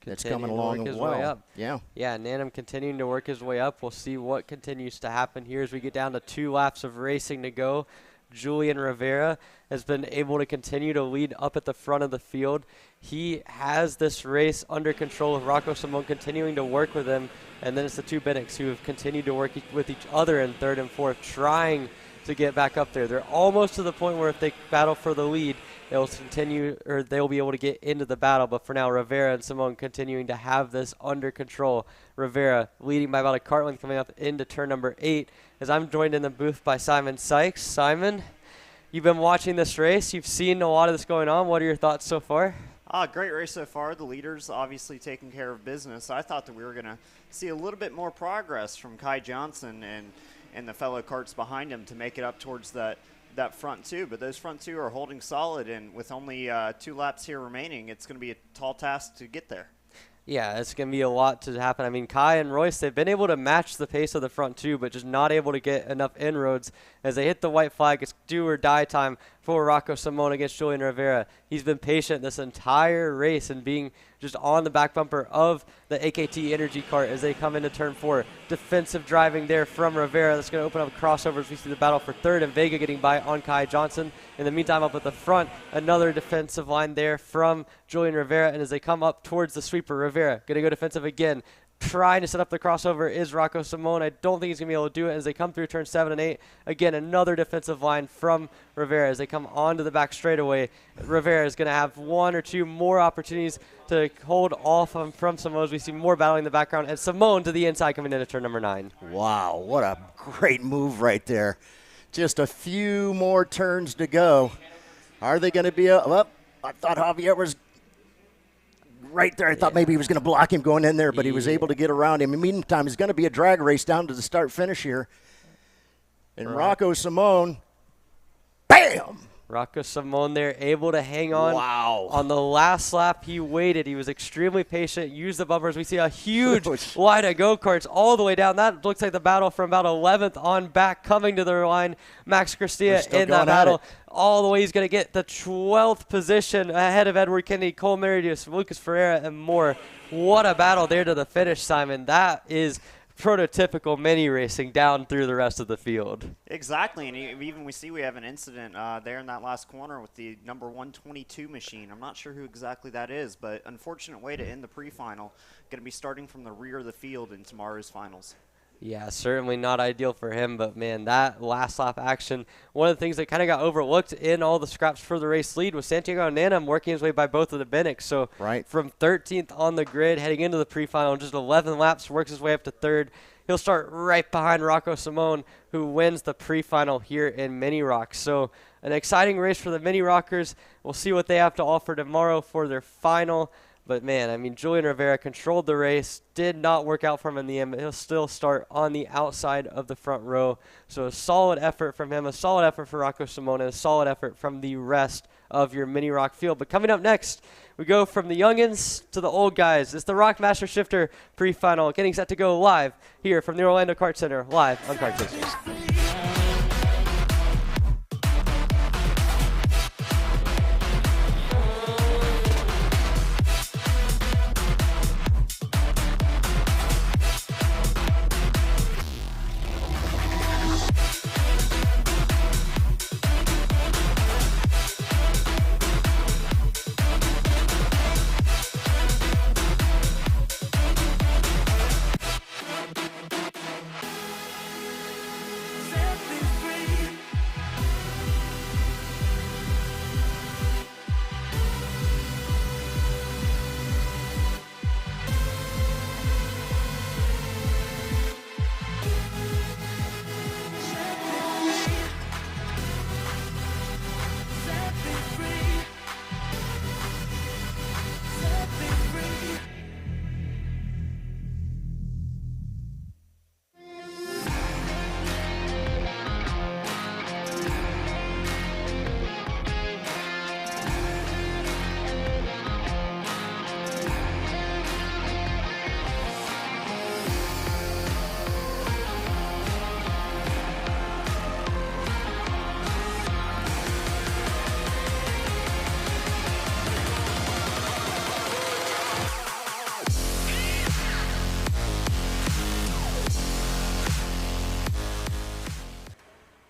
That's coming along as well. Yeah, Nanam continuing to work his way up. We'll see what continues to happen here as we get down to 2 laps of racing to go. Julian Rivera has been able to continue to lead up at the front of the field. He has this race under control with Rocco Simone continuing to work with him. And then it's the 2 Binnix who have continued to work with each other in 3rd and 4th, trying to get back up there. They're almost to the point where if they battle for the lead, they'll be able to get into the battle. But for now, Rivera and Simone continuing to have this under control. Rivera leading by about a kart length coming up into turn number 8. As I'm joined in the booth by Simon Sykes. Simon, you've been watching this race. You've seen a lot of this going on. What are your thoughts so far? Great race so far. The leaders obviously taking care of business. I thought that we were going to see a little bit more progress from Kai Johnson and the fellow karts behind him to make it up towards that front 2. But those front 2 are holding solid, and with only 2 laps here remaining, it's going to be a tall task to get there. Yeah, it's going to be a lot to happen. I mean, Kai and Royce, they've been able to match the pace of the front 2, but just not able to get enough inroads. As they hit the white flag, it's do or die time for Rocco Simone against Julian Rivera. He's been patient this entire race and being just on the back bumper of the AKT Energy cart as they come into turn 4. Defensive driving there from Rivera. That's going to open up crossovers. We see the battle for 3rd, and Vega getting by on Kai Johnson. In the meantime, up at the front, another defensive line there from Julian Rivera. And as they come up towards the sweeper, Rivera going to go defensive again. Trying to set up the crossover is Rocco Simone. I don't think he's going to be able to do it as they come through turn 7 and 8. Again, another defensive line from Rivera as they come onto the back straightaway. Rivera is going to have 1 or 2 more opportunities to hold off from Simone as we see more battling in the background. And Simone to the inside coming into turn number 9. Wow, what a great move right there. Just a few more turns to go. Are they going to be up? Well, I thought Javier was right there. I thought maybe he was going to block him going in there, but he was able to get around him. In the meantime, it's going to be a drag race down to the start-finish here. And Rocco Simone, bam! Rocco Simone there, able to hang on. Wow. On the last lap, he waited. He was extremely patient, used the bumpers. We see a huge line of go-karts all the way down. That looks like the battle from about 11th on back coming to the line. Max Cristia in that battle. All the way, he's going to get the 12th position ahead of Edward Kennedy, Cole Meridius, Lucas Ferreira, and more. What a battle there to the finish, Simon. That is prototypical mini racing down through the rest of the field. Exactly, and even we see we have an incident there in that last corner with the number 122 machine. I'm not sure who exactly that is, but unfortunate way to end the pre-final. Going to be starting from the rear of the field in tomorrow's finals. Yeah, certainly not ideal for him, but man, that last lap action, one of the things that kind of got overlooked in all the scraps for the race lead was Santiago Nanam working his way by both of the Binnix. So from 13th on the grid, heading into the pre-final, just 11 laps, works his way up to 3rd. He'll start right behind Rocco Simone, who wins the pre-final here in Mini Rock. So an exciting race for the Mini Rockers. We'll see what they have to offer tomorrow for their final. But, man, I mean, Julian Rivera controlled the race, did not work out for him in the end, but he'll still start on the outside of the front row. So a solid effort from him, a solid effort for Rocco Simone, and a solid effort from the rest of your Mini Rock field. But coming up next, we go from the youngins to the old guys. It's the ROK Master Shifter Pre Final, getting set to go live here from the Orlando Kart Center, live on Kart Chasers.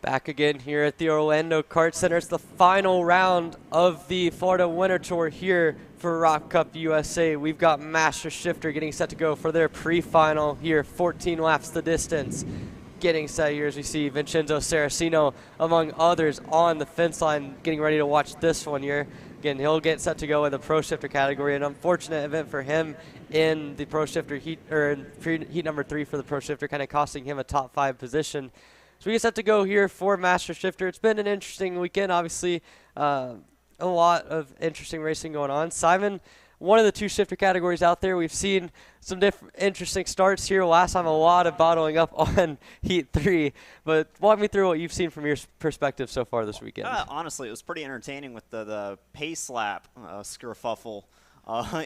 Back again here at the Orlando Kart Center. It's the final round of the Florida Winter Tour here for ROK Cup USA. We've got Master Shifter getting set to go for their pre-final here, 14 laps the distance. Getting set here as we see Vincenzo Saracino, among others, on the fence line, getting ready to watch this one here. Again, he'll get set to go in the Pro Shifter category. An unfortunate event for him in the Pro Shifter Heat, or in Heat number 3 for the Pro Shifter, kind of costing him a top 5 position. So we get set to go here for Master Shifter. It's been an interesting weekend, obviously. A lot of interesting racing going on. Simon, one of the 2 shifter categories out there. We've seen some interesting starts here. Last time, a lot of bottling up on Heat 3. But walk me through what you've seen from your perspective so far this weekend. Honestly, it was pretty entertaining with the pace lap skerfuffle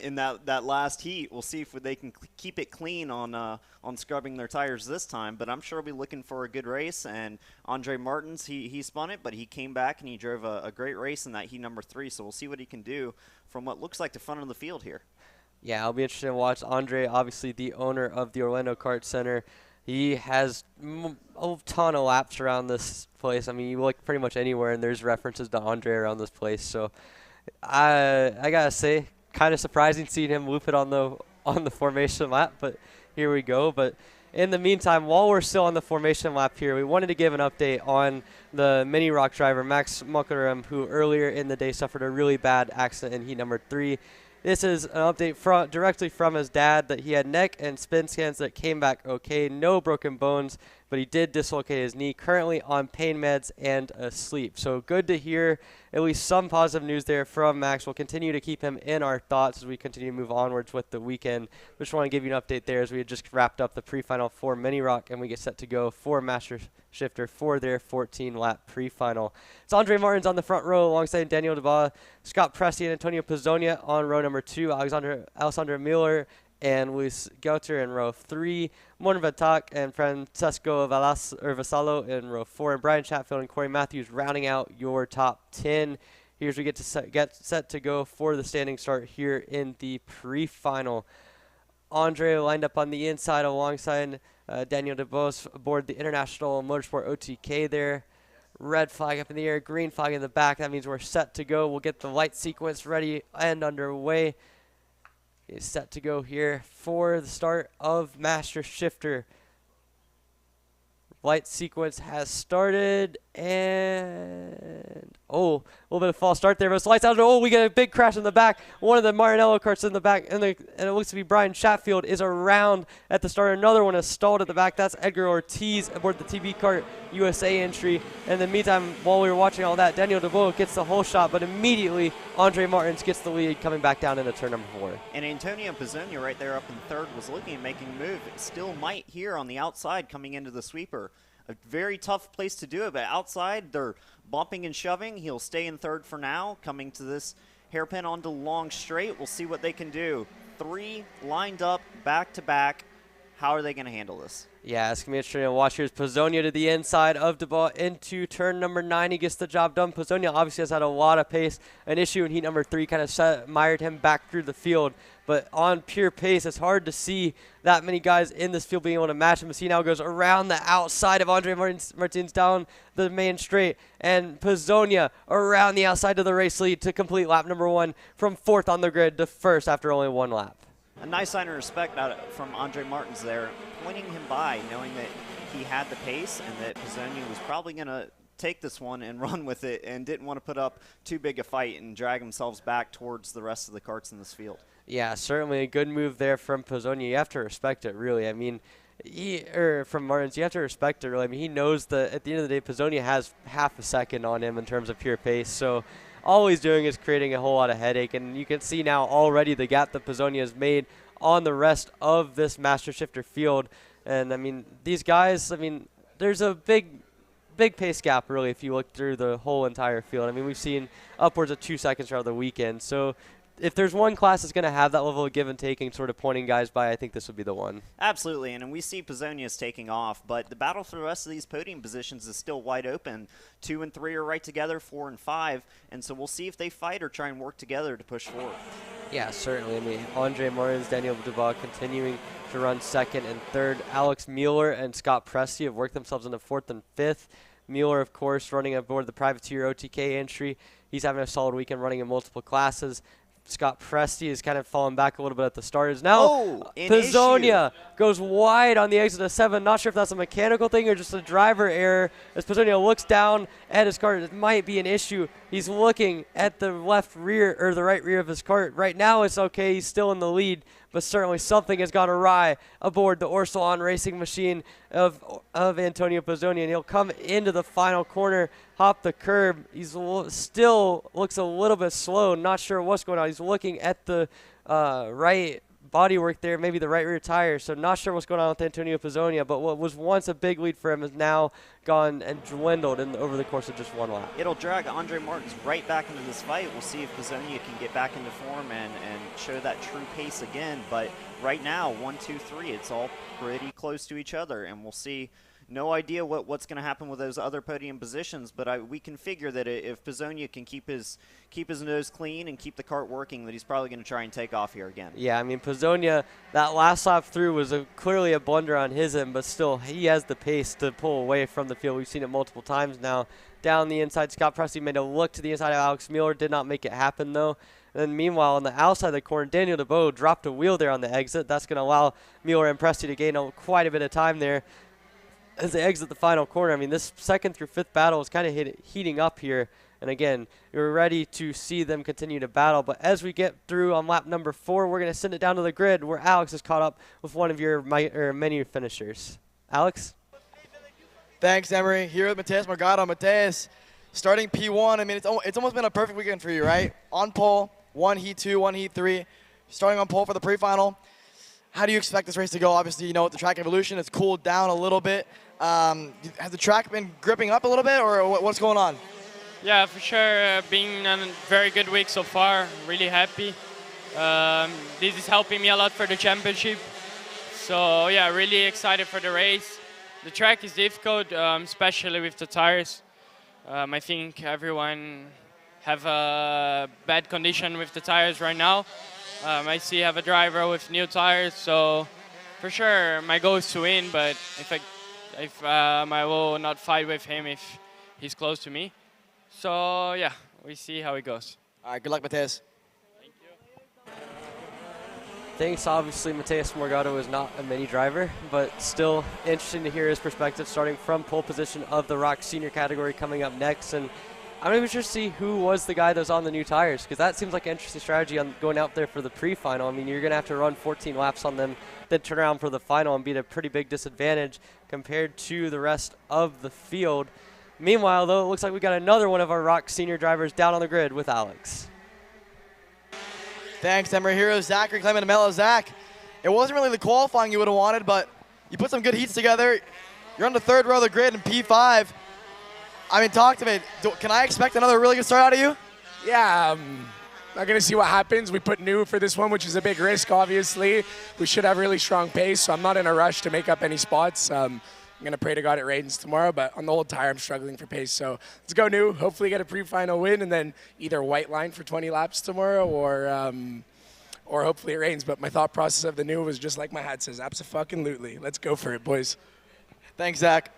in that last heat. We'll see if they can keep it clean on scrubbing their tires this time, but I'm sure we'll be looking for a good race. And Andre Martins, he spun it, but he came back and he drove a great race in that heat number 3, so we'll see what he can do from what looks like the front of the field here. Yeah, I'll be interested to watch Andre, obviously the owner of the Orlando Kart Center. He has a ton of laps around this place. I mean, you look pretty much anywhere and there's references to Andre around this place, so I gotta say, kind of surprising seeing him loop it on the formation lap, but here we go. But in the meantime, while we're still on the formation lap here, we wanted to give an update on the Mini ROK driver, Max Muckerem, who earlier in the day suffered a really bad accident in heat number 3. This is an update directly from his dad that he had neck and spin scans that came back okay, no broken bones, but he did dislocate his knee, currently on pain meds and asleep. So good to hear at least some positive news there from Max. We'll continue to keep him in our thoughts as we continue to move onwards with the weekend. Just want to give you an update there as we had just wrapped up the pre-final for Mini ROK, and we get set to go for Master Shifter for their 14-lap pre-final. It's Andre Martins on the front row alongside Daniel Dubois, Scott Presti, and Antonio Pizzonia on row number 2, Alexander Miller and Luis Gauter in row 3, Morten Vatak and Francesco Vassallo in row 4, and Brian Chatfield and Corey Matthews rounding out your top 10. Here's we get set to go for the standing start here in the pre-final. Andre lined up on the inside alongside Daniel Dubois aboard the International Motorsport OTK there. Red flag up in the air, green flag in the back. That means we're set to go. We'll get the light sequence ready and underway. Is set to go here for the start of Master Shifter. Light sequence has started, and a little bit of false start there, but it's lights out. We get a big crash in the back. One of the Maranello karts in the back, and it looks to be Brian Chatfield is around at the start. Another one is stalled at the back. That's Edgar Ortiz aboard the TV Kart USA entry. In the meantime, while we were watching all that, Daniel DeVoe gets the whole shot, but immediately Andre Martins gets the lead coming back down into turn number 4. And Antonio Pizzonia right there up in 3rd was looking at making a move. It still might here on the outside coming into the sweeper. A very tough place to do it, but outside they're bumping and shoving. He'll stay in 3rd for now, coming to this hairpin onto long straight. We'll see what they can do. 3 lined up, back to back. How are they going to handle this? Yeah, it's going to be interesting to watch. Here's Pizzonia to the inside of Dubois into turn number 9. He gets the job done. Pizzonia obviously has had a lot of pace. An issue in heat number 3 kind of mired him back through the field. But on pure pace, it's hard to see that many guys in this field being able to match him. As he now goes around the outside of Andre Martins down the main straight. And Pizzonia around the outside of the race lead to complete lap number 1 from 4th on the grid to 1st after only 1 lap. A nice sign of respect from Andre Martins there, pointing him by, knowing that he had the pace and that Pizzonia was probably going to take this one and run with it and didn't want to put up too big a fight and drag themselves back towards the rest of the karts in this field. Yeah, certainly a good move there from Pizzonia. You have to respect it, really. I mean, from Martins, you have to respect it, really. I mean, he knows that at the end of the day, Pizzonia has half a second on him in terms of pure pace. So all he's doing is creating a whole lot of headache. And you can see now already the gap that Pizzonia has made on the rest of this Master Shifter field. And, I mean, these guys, I mean, there's a big pace gap, really, if you look through the whole entire field. I mean, we've seen upwards of 2 seconds throughout the weekend. So if there's one class that's going to have that level of give and taking, sort of pointing guys by, I think this would be the one. Absolutely, and we see Pizzonia's taking off, but the battle for the rest of these podium positions is still wide open. 2 and 3 are right together, 4 and 5, and so we'll see if they fight or try and work together to push forward. Yeah, certainly. I mean, Andre Martins, Daniel Dubois continuing to run 2nd and 3rd. Alex Mueller and Scott Presti have worked themselves into 4th and 5th. Mueller, of course, running aboard the privateer OTK entry. He's having a solid weekend running in multiple classes. Scott Presti is kind of falling back a little bit at the start. Now Pizzonia goes wide on the exit of 7. Not sure if that's a mechanical thing or just a driver error. As Pizzonia looks down at his cart, it might be an issue. He's looking at the left rear or the right rear of his cart. Right now it's okay. He's still in the lead, but certainly something has gone awry aboard the Orsilon racing machine of Antonio Pizzonia, and he'll come into the final corner, hop the curb. He's still looks a little bit slow, not sure what's going on. He's looking at the right bodywork there, maybe the right rear tire, so not sure what's going on with Antonio Pizzonia, but what was once a big lead for him is now gone and dwindled over the course of just one lap. It'll drag Andre Martins right back into this fight. We'll see if Pizzonia can get back into form and show that true pace again, but right now, 1, 2, 3, it's all pretty close to each other, and we'll see. No idea what's going to happen with those other podium positions, but we can figure that if Pizzonia can keep his nose clean and keep the cart working, that he's probably going to try and take off here again. Yeah, I mean, Pizzonia, that last lap through was clearly a blunder on his end, but still, he has the pace to pull away from the field. We've seen it multiple times now. Down the inside, Scott Presti made a look to the inside of Alex Mueller, did not make it happen, though. And then meanwhile, on the outside of the corner, Daniel DeBow dropped a wheel there on the exit. That's going to allow Mueller and Presti to gain quite a bit of time there as they exit the final corner. I mean, this 2nd through 5th battle is kind of heating up here. And again, you're ready to see them continue to battle. But as we get through on lap number 4, we're going to send it down to the grid where Alex is caught up with one of your many finishers. Alex? Thanks, Emery. Here with Mateus Morgado. Mateus, starting P1, I mean, it's almost been a perfect weekend for you, right? On pole, 1 Heat 2, 1 Heat 3. Starting on pole for the pre-final. How do you expect this race to go? Obviously, you know, with the track evolution, it's cooled down a little bit. Has the track been gripping up a little bit, or what's going on? Yeah, for sure. Being a very good week so far. Really happy. This is helping me a lot for the championship. So, yeah, really excited for the race. The track is difficult, especially with the tires. I think everyone have a bad condition with the tires right now. I see I have a driver with new tires, so for sure my goal is to win, but if I will not fight with him if he's close to me. So yeah, we see how it goes. All right, good luck, Mateus. Thank you. Thanks. Obviously, Mateus Morgado is not a mini driver, but still interesting to hear his perspective starting from pole position of the ROK Senior category coming up next. And I'm even sure to see who was the guy that was on the new tires, because that seems like an interesting strategy on going out there for the pre-final. I mean, you're going to have to run 14 laps on them, then turn around for the final and be at a pretty big disadvantage compared to the rest of the field. Meanwhile, though, it looks like we got another one of our ROK Senior drivers down on the grid with Alex. Thanks, Emery. Here is Zachary Clement Mello. Zach, it wasn't really the qualifying you would have wanted, but you put some good heats together. You're on the 3rd row of the grid in P5. I mean, talk to me. Can I expect another really good start out of you? Yeah, I'm going to see what happens. We put new for this one, which is a big risk, obviously. We should have really strong pace, so I'm not in a rush to make up any spots. I'm going to pray to God it rains tomorrow, but on the old tire, I'm struggling for pace. So let's go new, hopefully get a pre-final win, and then either white line for 20 laps tomorrow or hopefully it rains. But my thought process of the new was just like my hat says, abso-fucking-lutely. Let's go for it, boys. Thanks, Zach.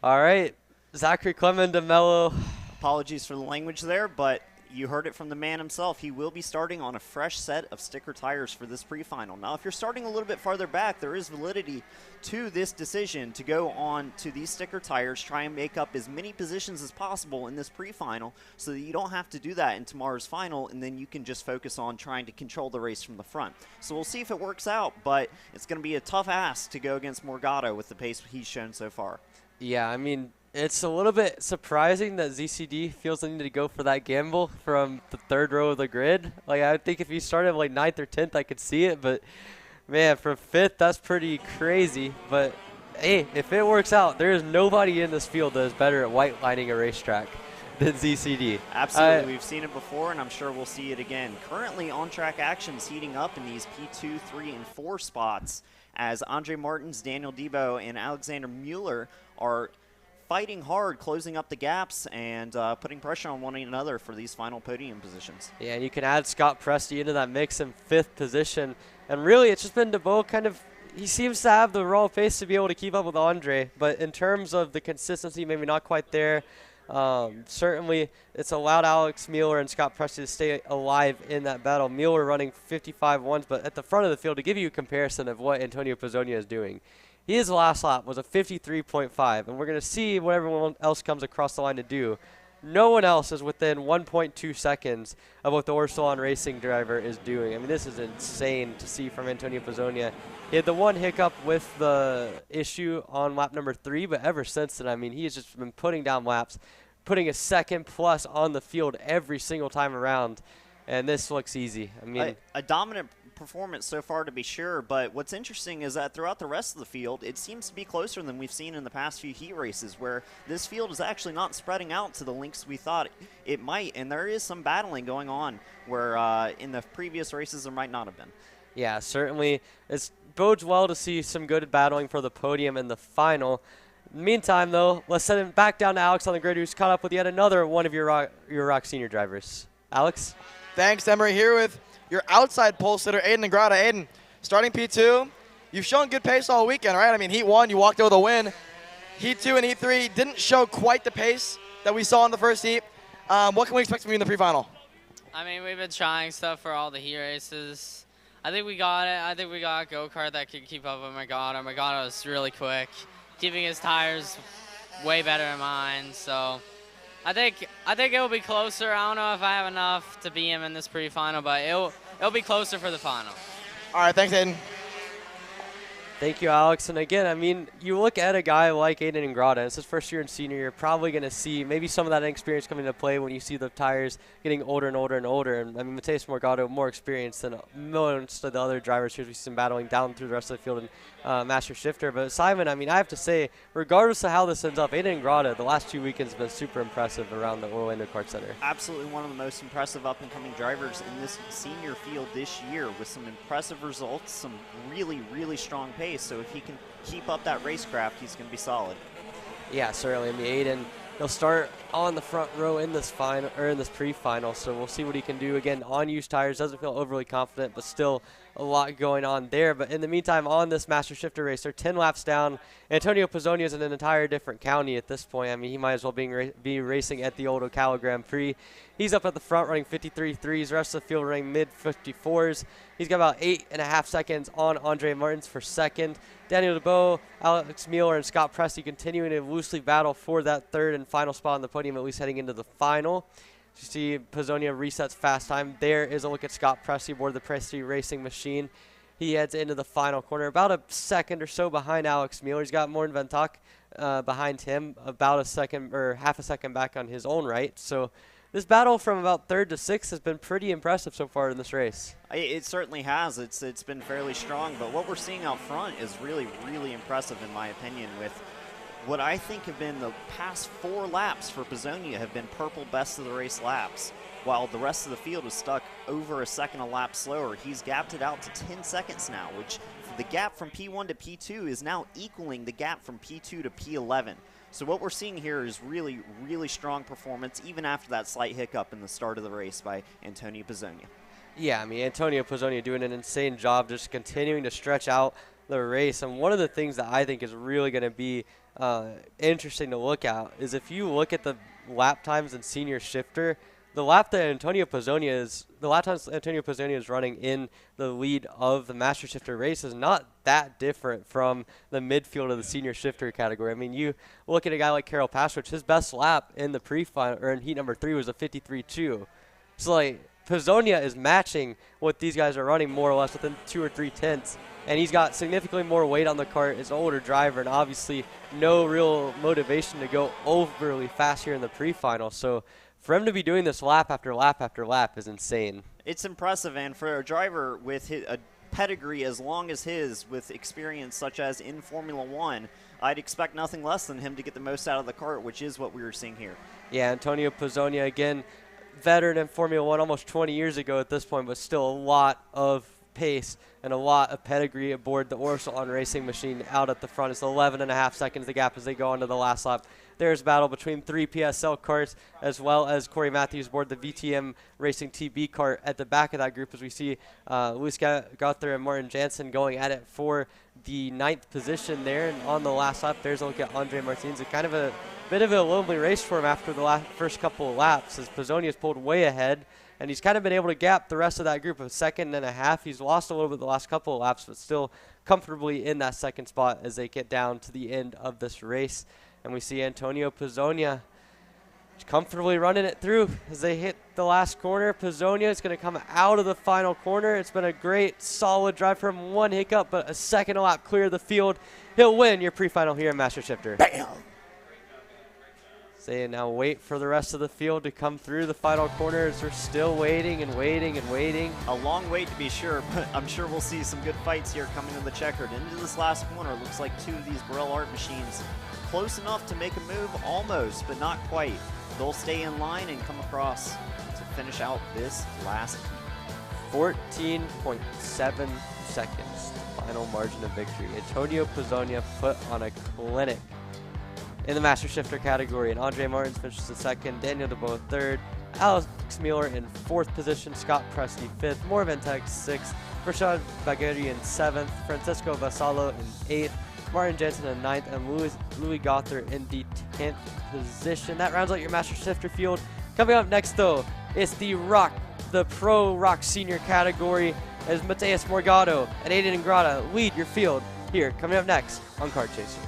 All right. Zachary Clement de Mello. Apologies for the language there, but you heard it from the man himself. He will be starting on a fresh set of sticker tires for this pre-final. Now, if you're starting a little bit farther back, there is validity to this decision to go on to these sticker tires, try and make up as many positions as possible in this pre-final so that you don't have to do that in tomorrow's final, and then you can just focus on trying to control the race from the front. So we'll see if it works out, but it's going to be a tough ask to go against Morgado with the pace he's shown so far. Yeah, I mean, it's a little bit surprising that ZCD feels the need to go for that gamble from the 3rd row of the grid. Like, I would think if he started like 9th or 10th, I could see it. But, man, from 5th, that's pretty crazy. But, hey, if it works out, there is nobody in this field that is better at white lining a racetrack than ZCD. Absolutely. We've seen it before, and I'm sure we'll see it again. Currently, on-track action's heating up in these P2, 3, and 4 spots as Andre Martins, Daniel Debo, and Alexander Mueller are fighting hard, closing up the gaps and putting pressure on one another for these final podium positions. Yeah, and you can add Scott Presti into that mix in 5th position. And really, it's just been DeBow kind of, he seems to have the raw pace to be able to keep up with Andre, but in terms of the consistency, maybe not quite there. Certainly, it's allowed Alex Mueller and Scott Presti to stay alive in that battle. Mueller running 55.1s, but at the front of the field, to give you a comparison of what Antonio Pizzonia is doing, his last lap was a 53.5, and we're going to see what everyone else comes across the line to do. No one else is within 1.2 seconds of what the Orsolon Racing driver is doing. I mean, this is insane to see from Antonio Pizzonia. He had the one hiccup with the issue on lap number 3, but ever since then, I mean, he has just been putting down laps, putting a second plus on the field every single time around, and this looks easy. I mean, a dominant performance so far, to be sure, but what's interesting is that throughout the rest of the field, it seems to be closer than we've seen in the past few heat races, where this field is actually not spreading out to the lengths we thought it might, and there is some battling going on where in the previous races there might not have been. Yeah, certainly. It bodes well to see some good battling for the podium in the final. Meantime, though, let's send it back down to Alex on the grid, who's caught up with yet another one of your ROK Senior drivers. Alex? Thanks, Emery. Here with your outside pole sitter, Aiden Ingrata. Aiden, starting P2, you've shown good pace all weekend, right? I mean, Heat 1, you walked over the win. Heat 2 and Heat 3 didn't show quite the pace that we saw in the first heat. What can we expect from you in the pre-final? I mean, we've been trying stuff for all the heat races. I think we got it. I think we got a go-kart that could keep up with Magano. Magano is really quick, keeping his tires way better than mine. So I think it'll be closer. I don't know if I have enough to beat him in this pre-final, but it'll be closer for the final. All right, thanks, Aiden. Thank you, Alex. And again, I mean, you look at a guy like Aiden Ingrata, it's his first year in senior, you're probably going to see maybe some of that experience coming into play when you see the tires getting older and older and older. And I mean, Mateus Morgado, more experienced than most of the other drivers here we see him battling down through the rest of the field and Master Shifter. But Simon, I mean, I have to say, regardless of how this ends up, Aiden Ingrata, the last 2 weekends have been super impressive around the Orlando Kart Center. Absolutely one of the most impressive up-and-coming drivers in this senior field this year, with some impressive results, some really, really strong pace. So if he can keep up that racecraft, he's going to be solid. Yeah, certainly. I mean, Aiden, he'll start on the front row in this final or in this pre-final, so we'll see what he can do. Again, on used tires, doesn't feel overly confident, but still a lot going on there. But in the meantime, on this Master Shifter race, they're 10 laps down. Antonio Pizzonia is in an entire different county at this point. I mean, he might as well be racing at the old Ocala Grand Prix. He's up at the front running 53.3s, rest of the field running mid-54s. He's got about 8.5 seconds on Andre Martins for second. Daniel DeBow, Alex Mueller, and Scott Presti continuing to loosely battle for that third and final spot on the podium, at least heading into the final. You see Pizzonia resets fast time. There is a look at Scott Presti aboard the Presti Racing machine. He heads into the final corner, about a second or so behind Alex Mueller. He's got Morten Ventak behind him, about a second or half a second back on his own right. So this battle from about third to sixth has been pretty impressive so far in this race. It certainly has. It's been fairly strong, but what we're seeing out front is really, really impressive in my opinion, with what I think have been the past 4 laps for Pizzonia have been purple best of the race laps, while the rest of the field is stuck over a second a lap slower. He's gapped it out to 10 seconds now, which the gap from P1 to P2 is now equaling the gap from P2 to P11. So what we're seeing here is really, really strong performance, even after that slight hiccup in the start of the race by Antonio Pizzonia. Yeah, I mean, Antonio Pizzonia doing an insane job just continuing to stretch out the race. And one of the things that I think is really going to be interesting to look at is if you look at the lap times in Senior Shifter, the lap times Antonio Pizzonia is running in the lead of the Master Shifter race is not that different from the midfield of the Senior Shifter category. I mean, you look at a guy like Karol Paswich, his best lap in the pre-final or in heat number 3 was a 53.2. So like Pizzonia is matching what these guys are running more or less within 2 or 3 tenths. And he's got significantly more weight on the kart, is an older driver, and obviously no real motivation to go overly fast here in the pre-final. So for him to be doing this lap after lap after lap is insane. It's impressive, and for a driver with a pedigree as long as his, with experience such as in Formula One, I'd expect nothing less than him to get the most out of the kart, which is what we were seeing here. Yeah, Antonio Pizzonia, again, veteran in Formula One almost 20 years ago at this point, but still a lot of pace and a lot of pedigree aboard the Orsalon racing machine out at the front. It's 11.5 seconds the gap as they go into the last lap. There's battle between 3 PSL carts as well as Corey Matthews aboard the VTM Racing TB cart at the back of that group as we see Luis Gother and Martin Jansen going at it for the 9th position there. And on the last lap, there's a look at Andre Martins. Kind of a bit of a lonely race for him after the first couple of laps as Pizzonia's pulled way ahead. And he's kind of been able to gap the rest of that group of 1.5 seconds. He's lost a little bit the last couple of laps, but still comfortably in that 2nd spot as they get down to the end of this race. And we see Antonio Pizzonia comfortably running it through as they hit the last corner. Pizzonia is going to come out of the final corner. It's been a great, solid drive for him. 1 hiccup, but a second lap clear of the field. He'll win your pre-final here in Master Shifter. Bam! They now wait for the rest of the field to come through the final corners. They're still waiting and waiting and waiting. A long wait to be sure, but I'm sure we'll see some good fights here coming in the checkered. Into this last corner, looks like 2 of these Braille Art machines close enough to make a move almost, but not quite. They'll stay in line and come across to finish out this last 14.7 seconds, final margin of victory. Antonio Pizzonia put on a clinic in the Master Shifter category, and Andre Martins finishes the 2nd, Daniel DeBoe 3rd, Alex Mueller in 4th position, Scott Presti 5th, Morventek 6th, Rashad Bagheri in 7th, Francisco Vassallo in 8th, Martin Jensen in 9th, and Louis Gother in the 10th position. That rounds out your Master Shifter field. Coming up next, though, it's the Pro ROK Senior category as Mateus Morgado and Aiden Ingrata lead your field here. Coming up next on Kart Chaser.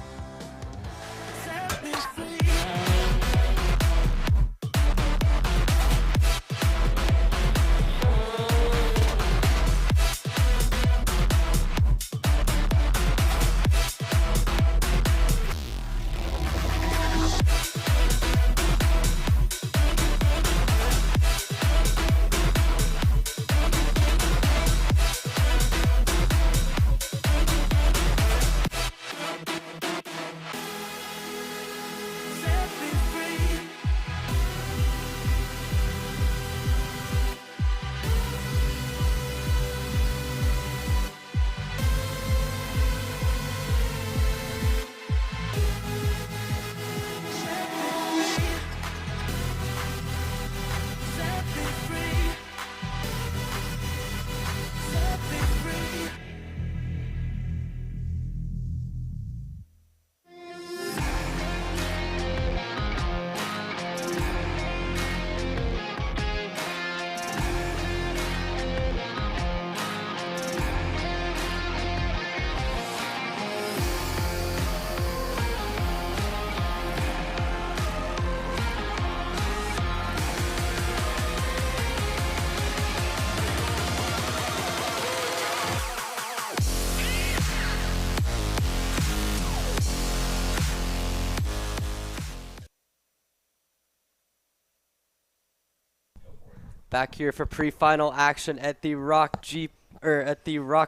Back here for pre-final action at the ROK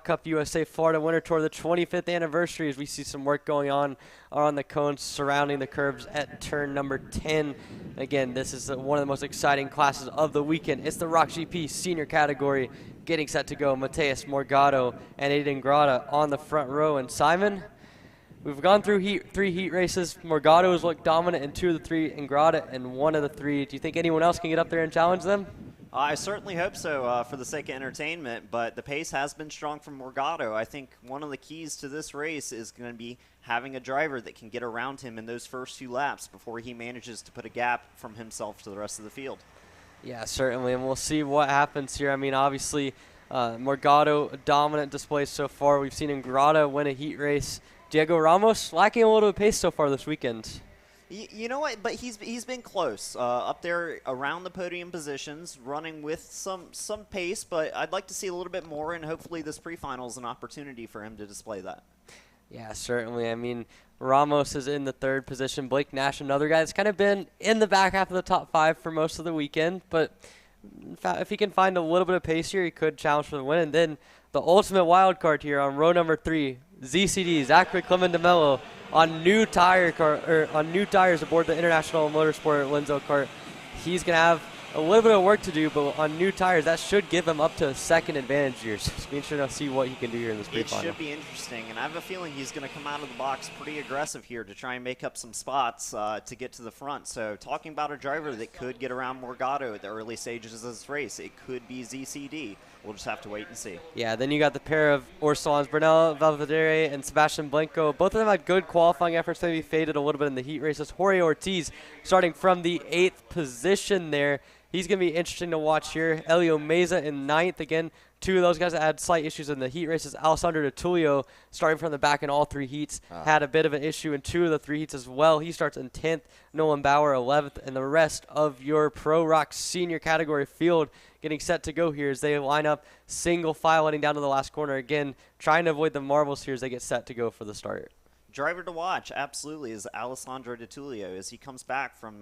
Cup USA Florida Winter Tour, the 25th anniversary, as we see some work going on the cones surrounding the curbs at turn number 10. Again, this is one of the most exciting classes of the weekend. It's the ROK GP Senior category getting set to go. Mateus Morgado and Aiden Grata on the front row. And Simon, we've gone through 3 heat races. Morgado has looked dominant in 2 of the 3, and Grata in 1 of the 3. Do you think anyone else can get up there and challenge them? I certainly hope so for the sake of entertainment, but the pace has been strong from Morgado. I think one of the keys to this race is going to be having a driver that can get around him in those first few laps before he manages to put a gap from himself to the rest of the field. Yeah, certainly, and we'll see what happens here. I mean, obviously, Morgado, a dominant display so far. We've seen Ingrata win a heat race. Diego Ramos lacking a little bit of pace so far this weekend. You know what? But he's been close up there around the podium positions, running with some pace. But I'd like to see a little bit more, and hopefully this pre-final is an opportunity for him to display that. Yeah, certainly. I mean, Ramos is in the 3rd position. Blake Nash, another guy that's kind of been in the back half of the top 5 for most of the weekend. But if he can find a little bit of pace here, he could challenge for the win. And then the ultimate wild card here on row number 3, ZCD, Zachary Clement DeMello, on new tires aboard the International Motorsport Lenzo kart. He's going to have a little bit of work to do, but on new tires, that should give him up to a second advantage here. So just being sure to see what he can do here in this pre-final. It should be interesting, and I have a feeling he's going to come out of the box pretty aggressive here to try and make up some spots to get to the front. So talking about a driver that could get around Morgado at the early stages of this race, it could be ZCD. We'll just have to wait and see. Yeah, then you got the pair of Orsolans, Brunel Valverdere and Sebastian Blanco. Both of them had good qualifying efforts, maybe faded a little bit in the heat races. Jorge Ortiz starting from the 8th position there. He's going to be interesting to watch here. Elio Meza in 9th. Again, two of those guys that had slight issues in the heat races. Alessandro Di Tullio, starting from the back in all 3 heats, had a bit of an issue in 2 of the 3 heats as well. He starts in 10th. Nolan Bauer 11th. And the rest of your Pro ROK Senior category field getting set to go here as they line up single file heading down to the last corner. Again, trying to avoid the marbles here as they get set to go for the start. Driver to watch, absolutely, is Alessandro Di Tullio as he comes back from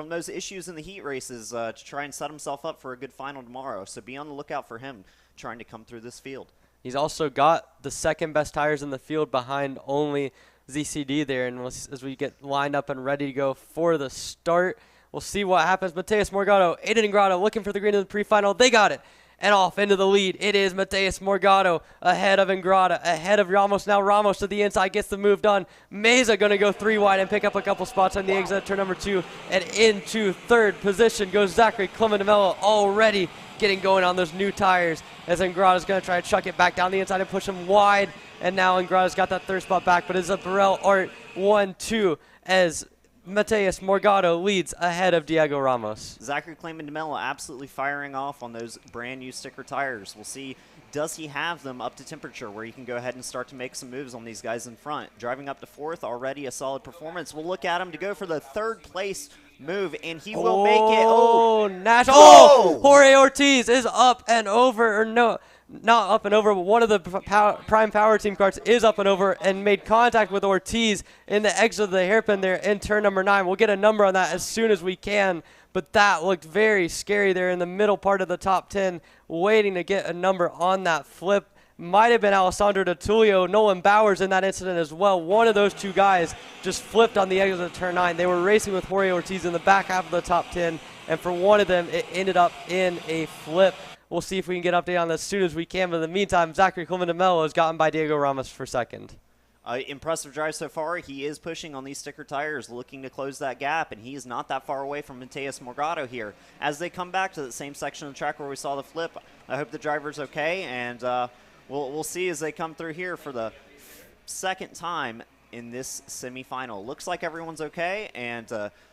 those issues in the heat races to try and set himself up for a good final tomorrow. So be on the lookout for him trying to come through this field. He's also got the second best tires in the field behind only ZCD there. And as we get lined up and ready to go for the start, we'll see what happens. Mateus Morgado, Aiden Ingrata looking for the green in the pre-final. They got it. And off into the lead. It is Mateus Morgado ahead of Ingrata, ahead of Ramos. Now Ramos to the inside gets the move done. Meza going to go 3 wide and pick up a couple spots on the exit of turn number 2. And into 3rd position goes Zachary Clementemelo, already getting going on those new tires as Ingrata's going to try to chuck it back down the inside and push him wide. And now Ingrata's got that 3rd spot back, but it's a Burrell Art 1-2 as Mateus Morgado leads ahead of Diego Ramos. Zachary Clementemelo absolutely firing off on those brand new sticker tires. We'll see, does he have them up to temperature where he can go ahead and start to make some moves on these guys in front. Driving up to 4th, already a solid performance. We'll look at him to go for the 3rd place move, and he will make it. Oh, Nash. Oh, Jorge Ortiz is up and over, or no, not up and over, but one of the Prime Power Team carts is up and over and made contact with Ortiz in the exit of the hairpin there in turn number 9. We'll get a number on that as soon as we can, but that looked very scary there in the middle part of the top 10, waiting to get a number on that flip. Might have been Alessandro Di Tullio, Nolan Bowers in that incident as well. One of those 2 guys just flipped on the exit of turn 9. They were racing with Jorge Ortiz in the back half of the top 10, and for one of them, it ended up in a flip. We'll see if we can get an update on that as soon as we can. But in the meantime, Zachary Clementemelo is gotten by Diego Ramos for 2nd. Impressive drive so far. He is pushing on these sticker tires, looking to close that gap, and he is not that far away from Mateus Morgado here. As they come back to the same section of the track where we saw the flip, I hope the driver's okay, and we'll see as they come through here for the 2nd time in this semifinal. Looks like everyone's okay, and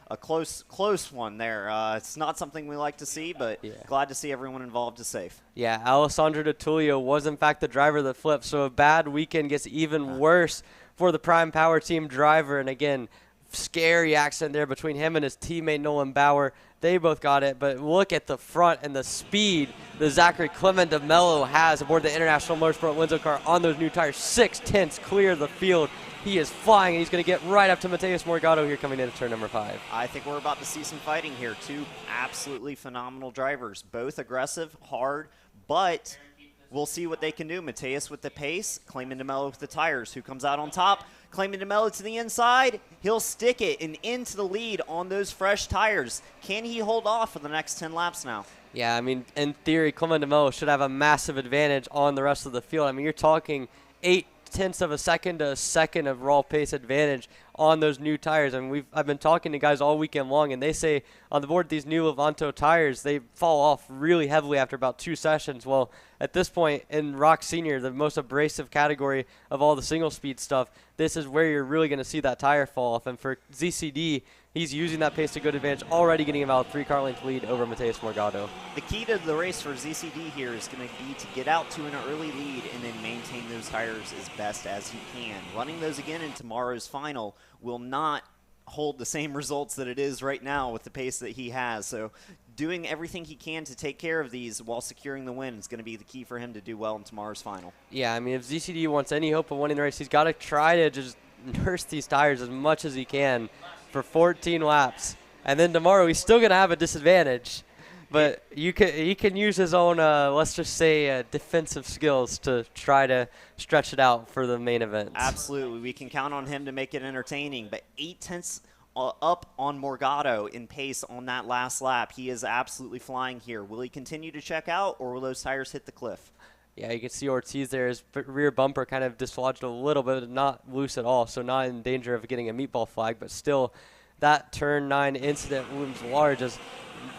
a close one there. It's not something we like to see, but glad to see everyone involved is safe. Yeah, Alessandro Di Tullio was, in fact, the driver that flipped, so a bad weekend gets even worse for the Prime Power Team driver. And, again, scary accident there between him and his teammate Nolan Bauer. They both got it, but look at the front and the speed that Zachary Clementemelo has aboard the International Motorsport Windsor car on those new tires. 6/10 clear of the field. He is flying, and he's going to get right up to Mateus Morgado here coming into turn number 5. I think we're about to see some fighting here. 2 absolutely phenomenal drivers, both aggressive, hard, but we'll see what they can do. Mateus with the pace, Clementemelo with the tires. Who comes out on top? Clementemelo to the inside. He'll stick it and into the lead on those fresh tires. Can he hold off for the next 10 laps now? Yeah, I mean, in theory, Clementemelo should have a massive advantage on the rest of the field. I mean, you're talking 0.8 of a second to a second of raw pace advantage on those new tires. I mean, I've been talking to guys all weekend long, and they say on the board these new Levanto tires, they fall off really heavily after about 2 sessions. Well, at this point in ROK Senior, the most abrasive category of all the single speed stuff, this is where you're really going to see that tire fall off. And for ZCD, he's using that pace to good advantage, already getting about a 3-car length lead over Mateus Morgado. The key to the race for ZCD here is going to be to get out to an early lead and then maintain those tires as best as he can. Running those again in tomorrow's final will not hold the same results that it is right now with the pace that he has. So doing everything he can to take care of these while securing the win is going to be the key for him to do well in tomorrow's final. Yeah, I mean, if ZCD wants any hope of winning the race, he's got to try to just nurse these tires as much as he can for 14 laps. And then tomorrow he's still going to have a disadvantage. But he can use his own, let's just say, defensive skills to try to stretch it out for the main event. Absolutely. We can count on him to make it entertaining. But 0.8 up on Morgado in pace on that last lap. He is absolutely flying here. Will he continue to check out, or will those tires hit the cliff? Yeah, you can see Ortiz there. His rear bumper kind of dislodged a little bit, not loose at all, so not in danger of getting a meatball flag, but still that turn 9 incident looms large as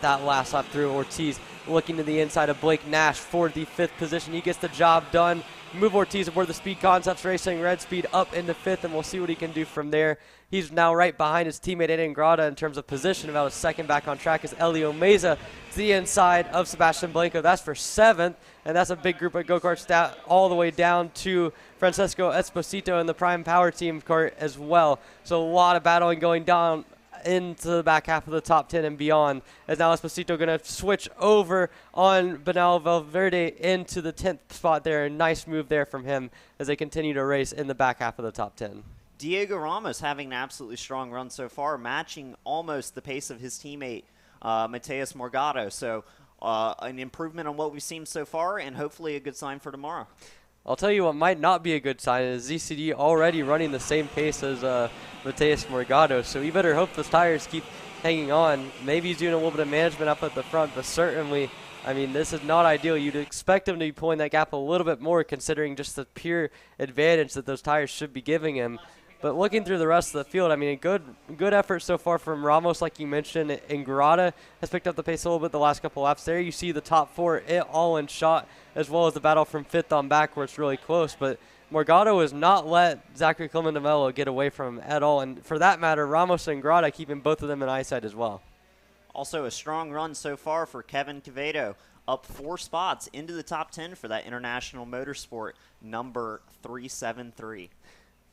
that last lap through. Ortiz looking to the inside of Blake Nash for the 5th position. He gets the job done. Move Ortiz aboard the Speed Concepts Racing Red Speed up into 5th, and we'll see what he can do from there. He's now right behind his teammate Aiden Grada in terms of position, about a second back on track as Elio Meza to the inside of Sebastian Blanco. That's for 7th, and that's a big group of go-karts all the way down to Francesco Esposito and the Prime Power Team kart as well. So a lot of battling going down into the back half of the top 10 and beyond, as now Esposito going to switch over on Benal Valverde into the 10th spot there. A nice move there from him as they continue to race in the back half of the top 10. Diego Ramos having an absolutely strong run so far, matching almost the pace of his teammate Mateus Morgado. So an improvement on what we've seen so far, and hopefully a good sign for tomorrow. I'll tell you what might not be a good sign is ZCD already running the same pace as Mateus Morgado, so you better hope those tires keep hanging on. Maybe he's doing a little bit of management up at the front, but certainly, I mean, this is not ideal. You'd expect him to be pulling that gap a little bit more, considering just the pure advantage that those tires should be giving him. But looking through the rest of the field, I mean, a good effort so far from Ramos, like you mentioned. Ingrata has picked up the pace a little bit the last couple laps there. You see the top 4 all in shot, as well as the battle from 5th on back where it's really close. But Morgado has not let Zachary Clementomelo get away from him at all. And for that matter, Ramos and Ingrata keeping both of them in eyesight as well. Also a strong run so far for Kevin Quevedo, up 4 spots into the top 10 for that International Motorsport number 373.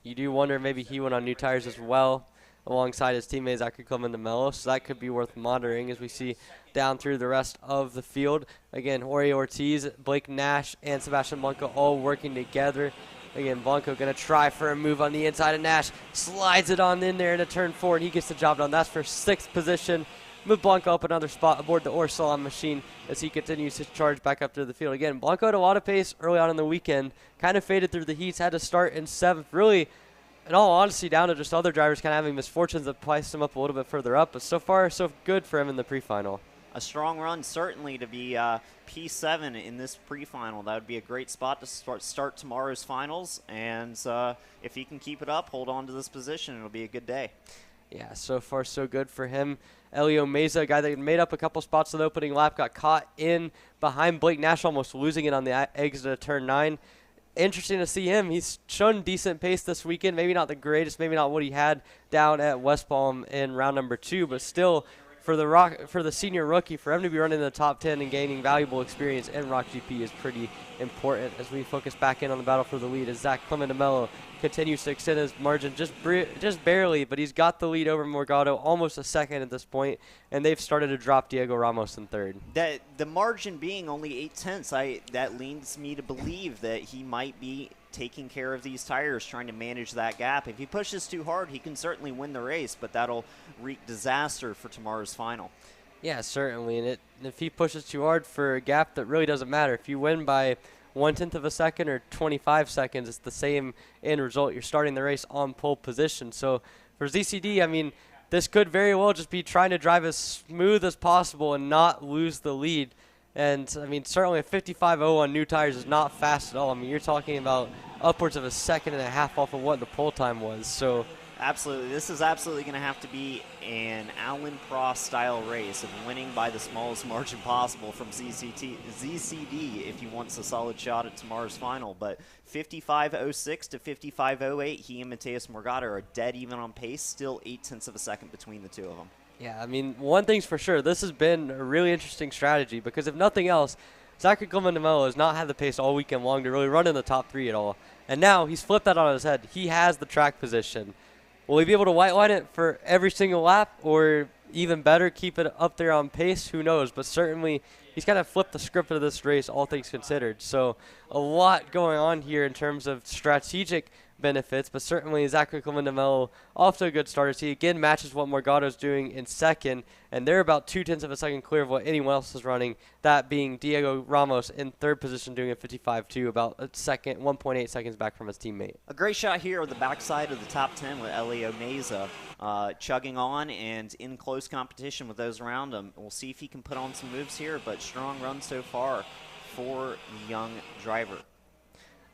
You do wonder maybe he went on new tires as well alongside his teammate Zachary Clementomelo, so that could be worth monitoring as we see down through the rest of the field. Again, Jorge Ortiz, Blake Nash, and Sebastian Blanco all working together. Again, Blanco going to try for a move on the inside of Nash, slides it on in there into turn 4, and he gets the job done. That's for 6th position. Move Blanco up another spot aboard the Orsalon machine as he continues to charge back up to the field. Again, Blanco had a lot of pace early on in the weekend, kind of faded through the heats, had to start in 7th. Really, in all honesty, down to just other drivers kind of having misfortunes that priced him up a little bit further up. But so far, so good for him in the pre-final. A strong run, certainly, to be P7 in this pre-final. That would be a great spot to start tomorrow's finals. And if he can keep it up, hold on to this position, it'll be a good day. Yeah, so far so good for him. Elio Meza, a guy that made up a couple spots in the opening lap, got caught in behind Blake Nash, almost losing it on the exit of turn 9. Interesting to see him. He's shown decent pace this weekend. Maybe not the greatest, maybe not what he had down at West Palm in round number 2, but still for the senior rookie, for him to be running in the top 10 and gaining valuable experience in ROK GP is pretty important as we focus back in on the battle for the lead as Zach Clementomelo continues to extend his margin just barely, but he's got the lead over Morgado almost a second at this point, and they've started to drop Diego Ramos in 3rd. The margin being only 0.8, that leads me to believe that he might be taking care of these tires, trying to manage that gap. If he pushes too hard, he can certainly win the race, but that'll wreak disaster for tomorrow's final. Yeah, certainly, and if he pushes too hard for a gap that really doesn't matter. If you win by 1/10 of a second or 25 seconds, it's the same end result. You're starting the race on pole position. So for ZCD, I mean, this could very well just be trying to drive as smooth as possible and not lose the lead. And, I mean, certainly a 55.0 on new tires is not fast at all. I mean, you're talking about upwards of a 1.5 seconds off of what the pole time was. So absolutely. This is absolutely going to have to be an Alan Prost-style race of winning by the smallest margin possible from ZCD if he wants a solid shot at tomorrow's final. But 55.06 to 55.08, he and Mateus Morgado are dead even on pace, still 0.8 of a second between the two of them. Yeah, I mean, one thing's for sure. This has been a really interesting strategy because if nothing else, Zachary Clementomelo has not had the pace all weekend long to really run in the top 3 at all. And now he's flipped that on his head. He has the track position. Will he be able to white line it for every single lap or even better, keep it up there on pace? Who knows? But certainly he's kind of flipped the script of this race, all things considered. So a lot going on here in terms of strategic benefits, but certainly Zachary Clemente-Mello off to a good start. He again matches what Morgado's doing in second, and they're about 0.2 of a second clear of what anyone else is running, that being Diego Ramos in third position doing a 55.2, about a second, 1.8 seconds back from his teammate. A great shot here on the backside of the top 10 with Elio Meza chugging on and in close competition with those around him. We'll see if he can put on some moves here, but strong run so far for the young driver.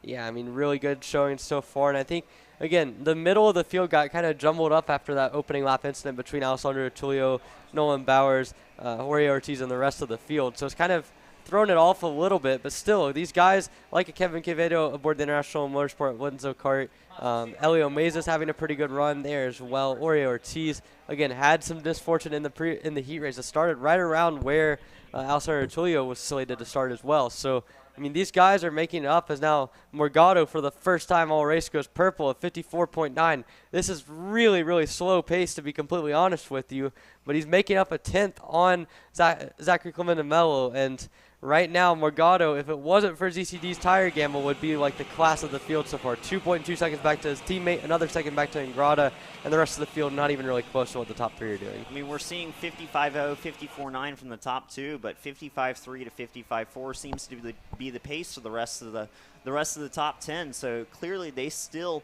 Yeah, I mean, really good showing so far. And I think, again, the middle of the field got kind of jumbled up after that opening lap incident between Alessandro Tullio, Nolan Bowers, Jorge Ortiz, and the rest of the field. So it's kind of thrown it off a little bit. But still, these guys, like Kevin Quevedo aboard the International Motorsport Windsor Kart, Elio Meza's having a pretty good run there as well. Jorge Ortiz, again, had some misfortune in the heat race. It started right around where Alessandro Tullio was slated to start as well. So, I mean, these guys are making it up as now Morgado, for the first time all race, goes purple at 54.9. This is really, really slow pace, to be completely honest with you. But he's making up a 10th on Zachary Clemente-Mello. And right now, Morgado, if it wasn't for ZCD's tire gamble, would be like the class of the field so far. 2.2 seconds back to his teammate, another second back to Ingrata, and the rest of the field not even really close to what the top three are doing. I mean, we're seeing 55.0, 54.9 from the top two, but 55.3 to 55.4 seems to be the pace for the rest of the top 10. So clearly, they still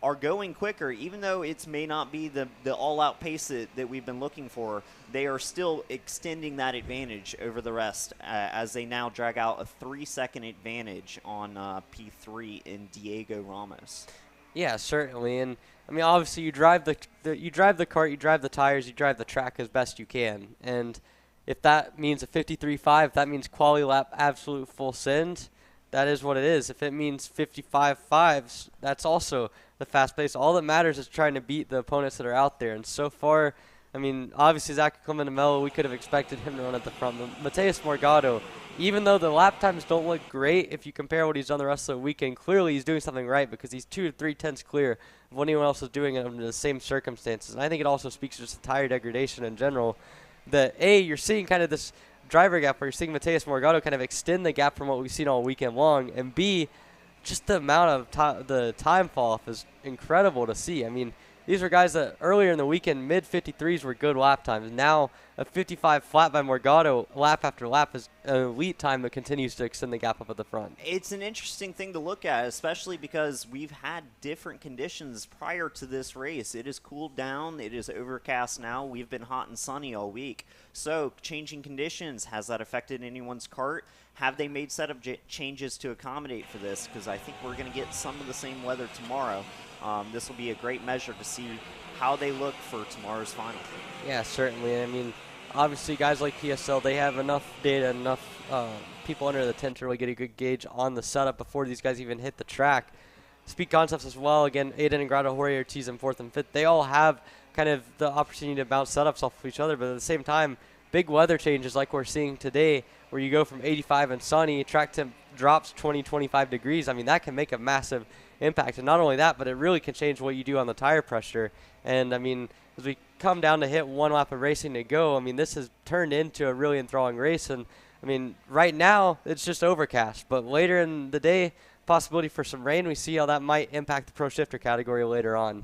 are going quicker, even though it may not be the all-out pace that we've been looking for. They are still extending that advantage over the rest as they now drag out a 3-second advantage on P3 in Diego Ramos. Yeah, certainly. And I mean, obviously, you drive the kart, you drive the tires, you drive the track as best you can. And if that means a 53.5, if that means quali lap, absolute full send, that is what it is. If it means 55.5s, that's also the fast pace. All that matters is trying to beat the opponents that are out there. And so far, I mean, obviously, Zachary Clemente-Mello, we could have expected him to run at the front. But Mateus Morgado, even though the lap times don't look great, if you compare what he's done the rest of the weekend, clearly he's doing something right, because he's 2 to 3 tenths clear of what anyone else is doing under the same circumstances. And I think it also speaks to just tire degradation in general, that, A, you're seeing kind of this driver gap where you're seeing Mateus Morgado kind of extend the gap from what we've seen all weekend long, and B, just the amount of the time fall off is incredible to see. I mean, these were guys that earlier in the weekend, mid-53s were good lap times. Now, a 55 flat by Morgado, lap after lap, is an elite time that continues to extend the gap up at the front. It's an interesting thing to look at, especially because we've had different conditions prior to this race. It has cooled down. It is overcast now. We've been hot and sunny all week. So, changing conditions, has that affected anyone's kart? Have they made setup changes to accommodate for this? Because I think we're going to get some of the same weather tomorrow. This will be a great measure to see how they look for tomorrow's final. Yeah, certainly. I mean, obviously, guys like PSL, they have enough data, enough people under the tent to really get a good gauge on the setup before these guys even hit the track. Speed Concepts as well. Again, Aiden Ingrata, Jorge Ortiz in 4th and 5th. They all have kind of the opportunity to bounce setups off of each other, but at the same time, big weather changes like we're seeing today, where you go from 85 and sunny, track temp drops 20, 25 degrees. I mean, that can make a massive impact. And not only that, but it really can change what you do on the tire pressure. And, I mean, as we come down to hit one lap of racing to go, I mean, this has turned into a really enthralling race. And, I mean, right now, it's just overcast. But later in the day, possibility for some rain. We see how that might impact the Pro Shifter category later on.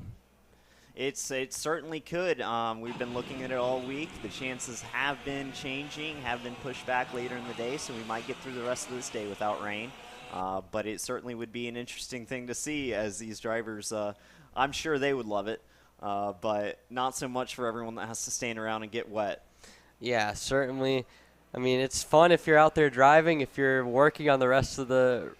It certainly could. We've been looking at it all week. The chances have been changing, have been pushed back later in the day, so we might get through the rest of this day without rain. But it certainly would be an interesting thing to see, as these drivers, I'm sure they would love it, but not so much for everyone that has to stand around and get wet. Yeah, certainly. I mean, it's fun if you're out there driving. If you're working on the rest of the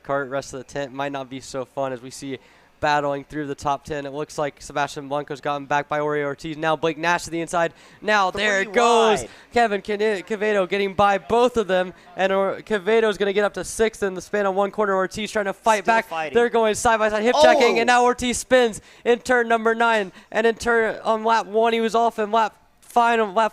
cart, rest of the tent, it might not be so fun as we see battling through the top 10. It looks like Sebastian Blanco's gotten back by Jorge Ortiz. Now Blake Nash to the inside. Now there it goes. Kevin Quevedo getting by both of them. And Quevedo's going to get up to 6th in the span on one corner. Ortiz trying to fight back. They're going side by side, hip checking. And now Ortiz spins in turn number 9. And in turn on lap 1, he was off. In lap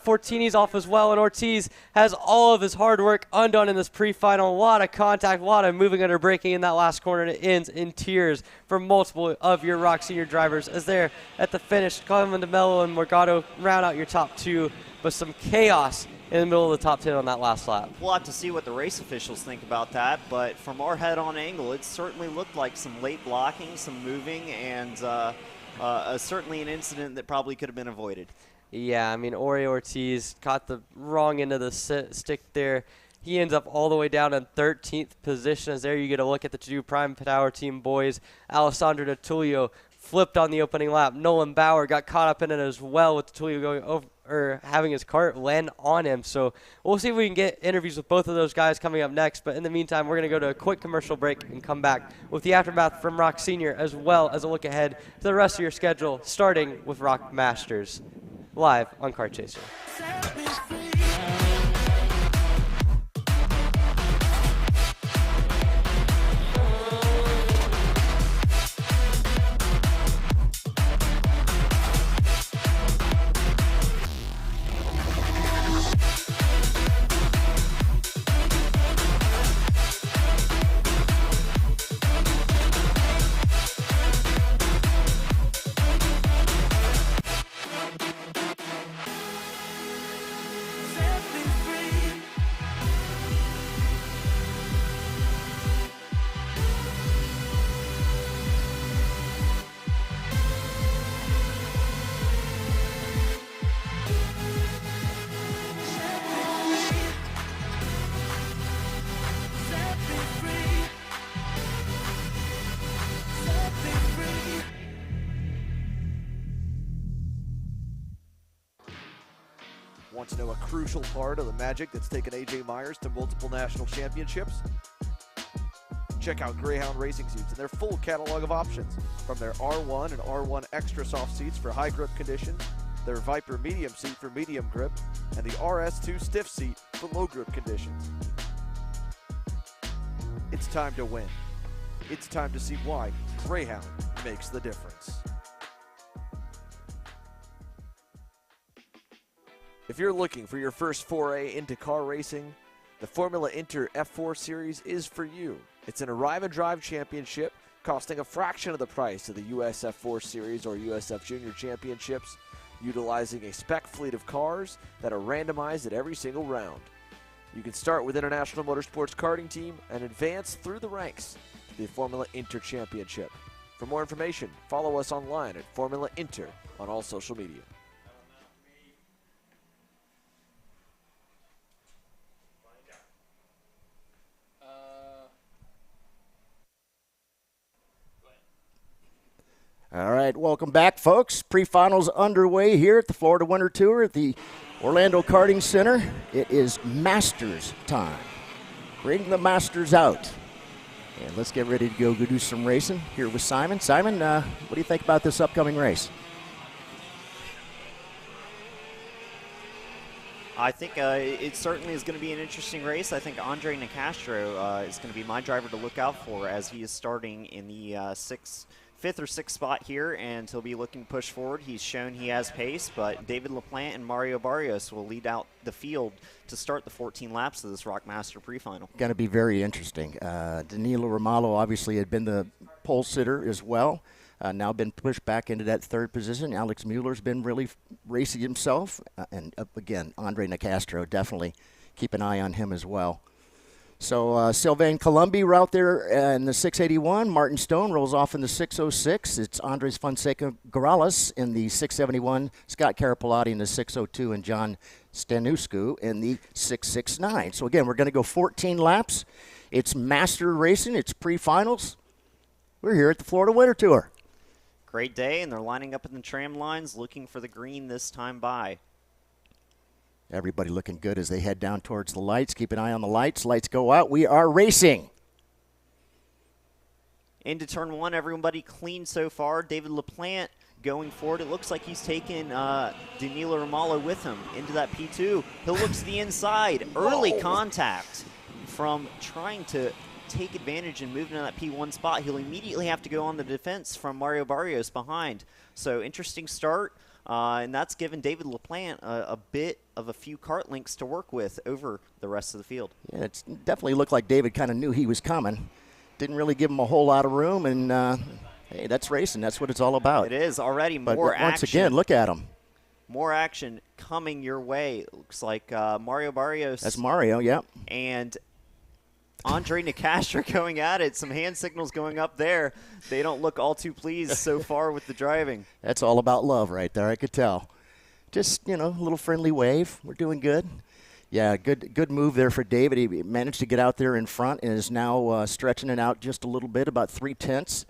14, he's off as well, and Ortiz has all of his hard work undone in this pre-final. A lot of contact, a lot of moving under braking in that last corner, and it ends in tears for multiple of your ROK Sr drivers as they're at the finish. Clemente-Mello and Morgado round out your top 2, but some chaos in the middle of the top 10 on that last lap. We'll have to see what the race officials think about that, but from our head-on angle, it certainly looked like some late blocking, some moving, and certainly an incident that probably could have been avoided. Yeah, I mean, Ori Ortiz caught the wrong end of the stick there. He ends up all the way down in 13th position, as there you get a look at the two Prime Power Team boys. Alessandro DeTullio flipped on the opening lap. Nolan Bauer got caught up in it as well, with DeTullio going over, or having his cart land on him. So we'll see if we can get interviews with both of those guys coming up next. But in the meantime, we're going to go to a quick commercial break and come back with the aftermath from ROK Sr, as well as a look ahead to the rest of your schedule, starting with ROK Masters, live on Kart Chaser. Want to know a crucial part of the magic that's taken AJ Myers to multiple national championships? Check out Greyhound Racing Seats and their full catalog of options, from their R1 and R1 Extra Soft seats for high grip conditions, their Viper Medium seat for medium grip, and the RS2 Stiff seat for low grip conditions. It's time to win. It's time to see why Greyhound makes the difference. If you're looking for your first foray into car racing, the Formula Inter F4 Series is for you. It's an arrive and drive championship costing a fraction of the price of the US F4 Series or USF Junior Championships, utilizing a spec fleet of cars that are randomized at every single round. You can start with International Motorsports Karting Team and advance through the ranks to the Formula Inter Championship. For more information, follow us online at Formula Inter on all social media. All right, welcome back, folks. Pre-finals underway here at the Florida Winter Tour at the Orlando Karting Center. It is Masters time. Bring the Masters out. And let's get ready to go do some racing here with Simon. Simon, what do you think about this upcoming race? I think it certainly is going to be an interesting race. I think Andre Nicastro is going to be my driver to look out for, as he is starting in the fifth or sixth spot here, and he'll be looking to push forward. He's shown he has pace, but David LaPlante and Mario Barrios will lead out the field to start the 14 laps of this ROK Master Pre Final. Going to be very interesting. Danilo Romalo obviously had been the pole sitter as well. Now been pushed back into that third position. Alex Mueller's been really racing himself. And again, Andre Nicastro, definitely keep an eye on him as well. So Sylvain Colombi out there in the 681. Martin Stone rolls off in the 606. It's Andres Fonseca Gorales in the 671. Scott Carapolati in the 602. And John Stanuscu in the 669. So again, we're going to go 14 laps. It's master racing. It's pre-finals. We're here at the Florida Winter Tour. Great day, and they're lining up in the tram lines looking for the green this time by. Everybody looking good as they head down towards the lights. Keep an eye on the lights. Lights go out. We are racing. Into turn one, everybody clean so far. David LaPlante going forward. It looks like he's taken Danilo Romalo with him into that P2. He'll look to the inside. Early contact from trying to take advantage and move into that P1 spot. He'll immediately have to go on the defense from Mario Barrios behind. So interesting start. And that's given David LaPlante a bit of a few kart links to work with over the rest of the field. Yeah, it definitely looked like David kind of knew he was coming. Didn't really give him a whole lot of room, and hey, that's racing. That's what it's all about. It is already but more action. Once again, look at him. more action coming your way. It looks like Mario Barrios. That's Mario, yep. And Andre Nicastro going at it. Some hand signals going up there. They don't look all too pleased so far with the driving. That's all about love right there, I could tell. Just, a little friendly wave. We're doing good. Yeah, good move there for David. He managed to get out there in front and is now stretching it out just a little bit, about 3/10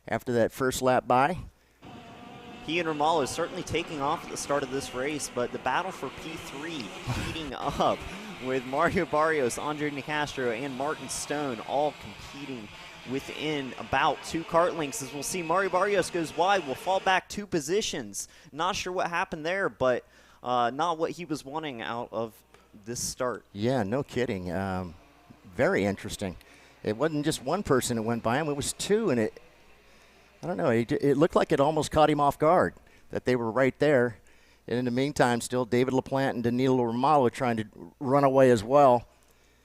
after that first lap by. He and Romalo certainly taking off at the start of this race, but the battle for P3 heating up with Mario Barrios, Andre Nicastro, and Martin Stone all competing within about 2 kart lengths. As we'll see, Mario Barrios goes wide, will fall back 2 positions. Not sure what happened there, but not what he was wanting out of this start. Yeah, no kidding. Very interesting. It wasn't just one person that went by him, it was 2, and I don't know, it looked like it almost caught him off guard, that they were right there. And in the meantime, still David LaPlante and Danilo Romalo trying to run away as well.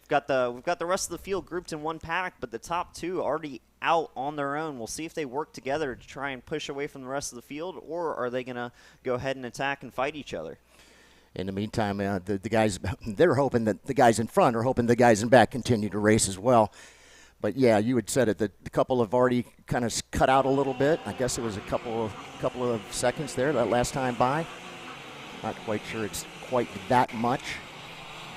We've got the rest of the field grouped in one pack, but the top 2 already out on their own. We'll see if they work together to try and push away from the rest of the field, or are they going to go ahead and attack and fight each other? In the meantime, the guys, they're hoping that the guys in front are hoping the guys in back continue to race as well. But yeah, you had said it. The couple have already kind of cut out a little bit. I guess it was a couple of seconds there that last time by. Not quite sure it's quite that much.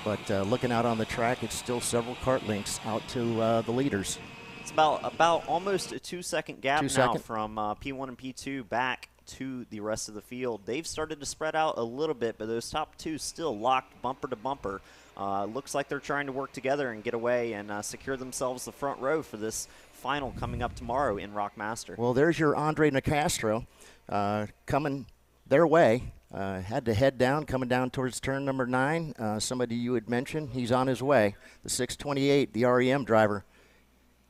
But looking out on the track, it's still several kart lengths out to the leaders. It's about almost a 2-second gap now from P1 and P2 back to the rest of the field. They've started to spread out a little bit, but those top 2 still locked bumper to bumper. Looks like they're trying to work together and get away and secure themselves the front row for this final coming up tomorrow in ROK Master. Well, there's your Andre Nicastro coming their way. Had to head down, coming down towards turn number 9. Somebody you had mentioned, he's on his way. The 628, the REM driver.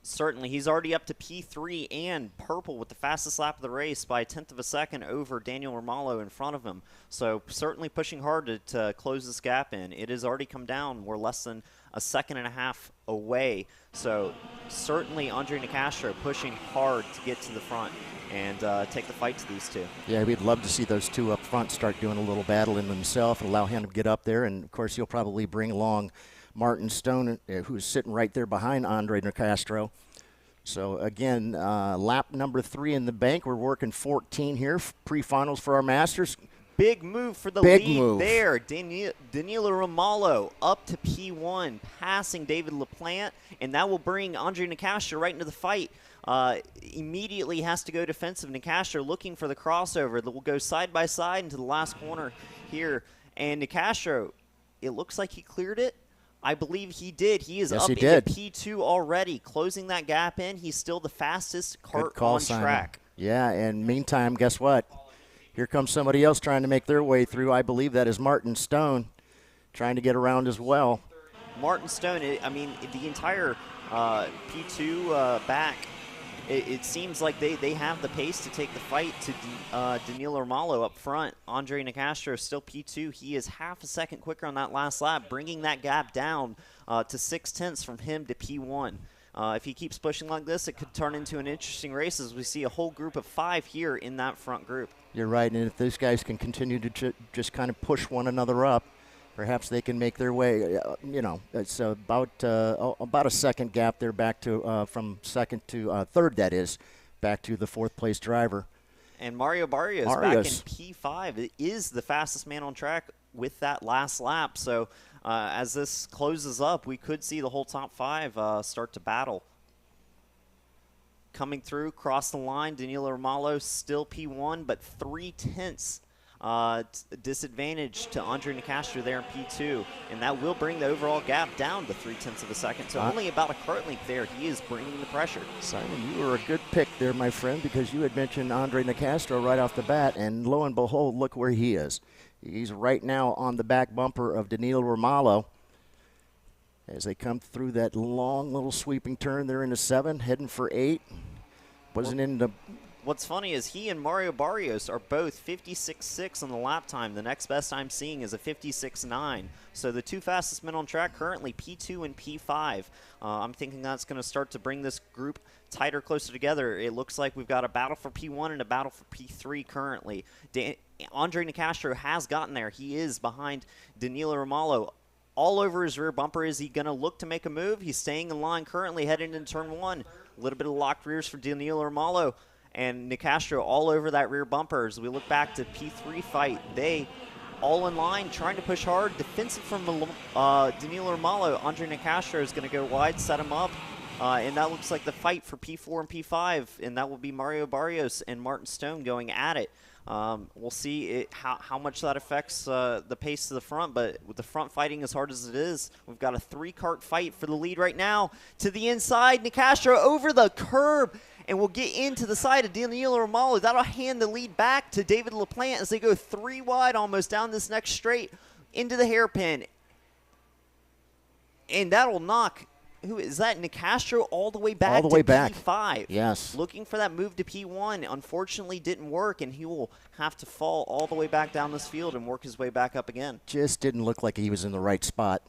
Certainly, he's already up to P3 and purple with the fastest lap of the race by 1/10 of a second over Daniel Romalo in front of him. So certainly pushing hard to close this gap in. It has already come down. We're less than a 1.5 seconds away. So certainly Andre Nicastro pushing hard to get to the front and take the fight to these 2. Yeah, we'd love to see those 2 up front start doing a little battling themselves and allow him to get up there. And, of course, he'll probably bring along Martin Stone, who's sitting right there behind Andre Nicastro. So, again, lap number 3 in the bank. We're working 14 here, pre-finals for our Masters. Big move for the lead there. Danilo Romalo up to P1, passing David LaPlante, and that will bring Andre Nicastro right into the fight. Immediately has to go defensive. Nicastro looking for the crossover that will go side by side into the last corner here. And Nicastro, it looks like he cleared it. I believe he did. He is up into P2 already, closing that gap in. He's still the fastest kart on track. Yeah, and meantime, guess what? Here comes somebody else trying to make their way through. I believe that is Martin Stone trying to get around as well. Martin Stone, I mean, the entire P2 back, it seems like they have the pace to take the fight to Danilo Romalo up front. Andre Nicastro still P2. He is 1/2 a second quicker on that last lap, bringing that gap down to 6/10 from him to P1. If he keeps pushing like this, it could turn into an interesting race as we see a whole group of 5 here in that front group. You're right, and if those guys can continue to just kind of push one another up, perhaps they can make their way. It's about a second gap there back to from second to third, that is, back to the 4th place driver. And Mario Barrios back in P5. It is the fastest man on track with that last lap. So as this closes up, we could see the whole top 5 start to battle. Coming through, cross the line, Danilo Romalo still P1, but 3/10 disadvantage to Andre Nicastro there in P2, and that will bring the overall gap down to 3/10 of a second. So only about a kart length there. He is bringing the pressure. Simon, you were a good pick there, my friend, because you had mentioned Andre Nicastro right off the bat, and lo and behold, look where he is. He's right now on the back bumper of Danilo Romalo as they come through that long little sweeping turn. They're into 7, heading for 8. Wasn't in the What's funny is he and Mario Barrios are both 56.6 on the lap time. The next best I'm seeing is a 56.9. So the two fastest men on track currently, P2 and P5. I'm thinking that's going to start to bring this group tighter, closer together. It looks like we've got a battle for P1 and a battle for P3 currently. Andre Nicastro has gotten there. He is behind Danilo Romalo. All over his rear bumper. Is he going to look to make a move? He's staying in line currently, heading into turn 1. A little bit of locked rears for Danilo Romalo. And Nicastro all over that rear bumper. As we look back to P3 fight, they all in line, trying to push hard. Defensive from Danilo Romalo. Andre Nicastro is going to go wide, set him up. And that looks like the fight for P4 and P5. And that will be Mario Barrios and Martin Stone going at it. We'll see how much that affects the pace to the front, but with the front fighting as hard as it is, we've got a 3-kart fight for the lead right now. To the inside, Nicastro over the curb, and we'll get into the side of Danilo Romalo. That'll hand the lead back to David LaPlante as they go 3 wide almost down this next straight into the hairpin. And that'll knock... Who is that? Nicastro all the way back all the way back. P5. Yes. Looking for that move to P1. Unfortunately, didn't work, and he will have to fall all the way back down this field and work his way back up again. Just didn't look like he was in the right spot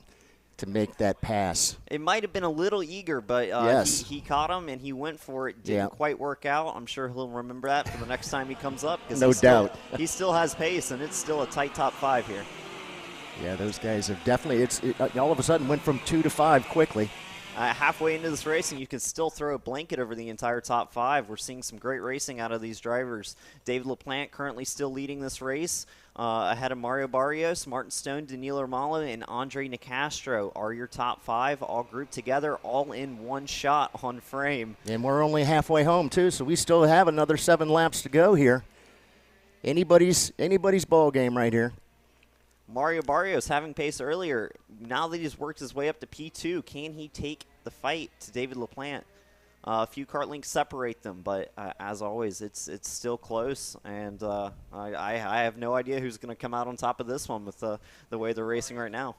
to make that pass. It might have been a little eager, but yes. he caught him, and he went for it. Didn't quite work out. I'm sure he'll remember that for the next time he comes up. No doubt. He still has pace, and it's still a tight top 5 here. Yeah, those guys have definitely, all of a sudden went from 2 to 5 quickly. Halfway into this race, and you can still throw a blanket over the entire top 5. We're seeing some great racing out of these drivers. David LaPlante currently still leading this race ahead of Mario Barrios, Martin Stone, Danilo Romalo, and Andre Nicastro are your top 5, all grouped together, all in one shot on frame. And we're only halfway home, too, so we still have another 7 laps to go here. Anybody's ball game right here. Mario Barrios having pace earlier. Now that he's worked his way up to P2, can he take the fight to David LaPlante? A few kart links separate them, but as always, it's still close, and I have no idea who's going to come out on top of this one with the way they're racing right now.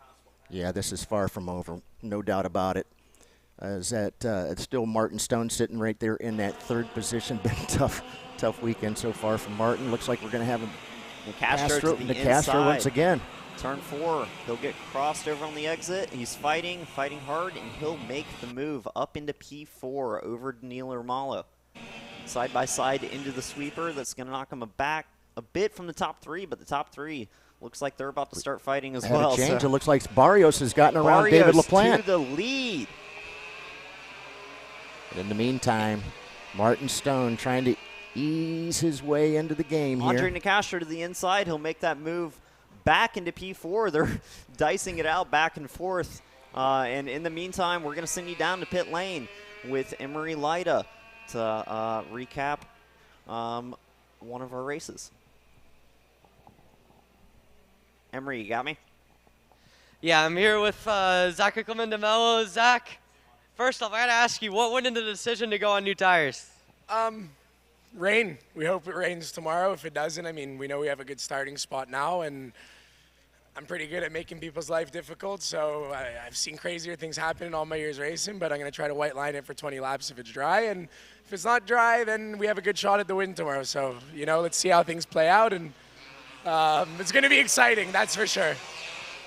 Yeah, this is far from over, no doubt about it. It's still Martin Stone sitting right there in that 3rd position. Been a tough weekend so far from Martin. Looks like we're going to have Nicastro once again. Turn 4, he'll get crossed over on the exit. He's fighting hard, and he'll make the move up into P4 over Danilo Romalo. Side by side into the sweeper. That's going to knock him back a bit from the top 3, but the top 3 looks like they're about to start fighting as well. Change. It looks like Barrios has gotten around David LaPlante. To the lead. But in the meantime, Martin Stone trying to ease his way into the game here. Andre Nicastro to the inside. He'll make that move back into P4. They're dicing it out back and forth. And in the meantime, we're going to send you down to pit lane with Emery Lida to recap one of our races. Emery, you got me? Yeah, I'm here with Zachary Clemente-Mello. Zach, first off, I got to ask you, what went into the decision to go on new tires? Rain. We hope it rains tomorrow. If it doesn't, I mean, we know we have a good starting spot now, and I'm pretty good at making people's life difficult, so I've seen crazier things happen in all my years racing, but I'm going to try to white line it for 20 laps if it's dry, and if it's not dry, then we have a good shot at the win tomorrow. So, let's see how things play out, and it's going to be exciting, that's for sure.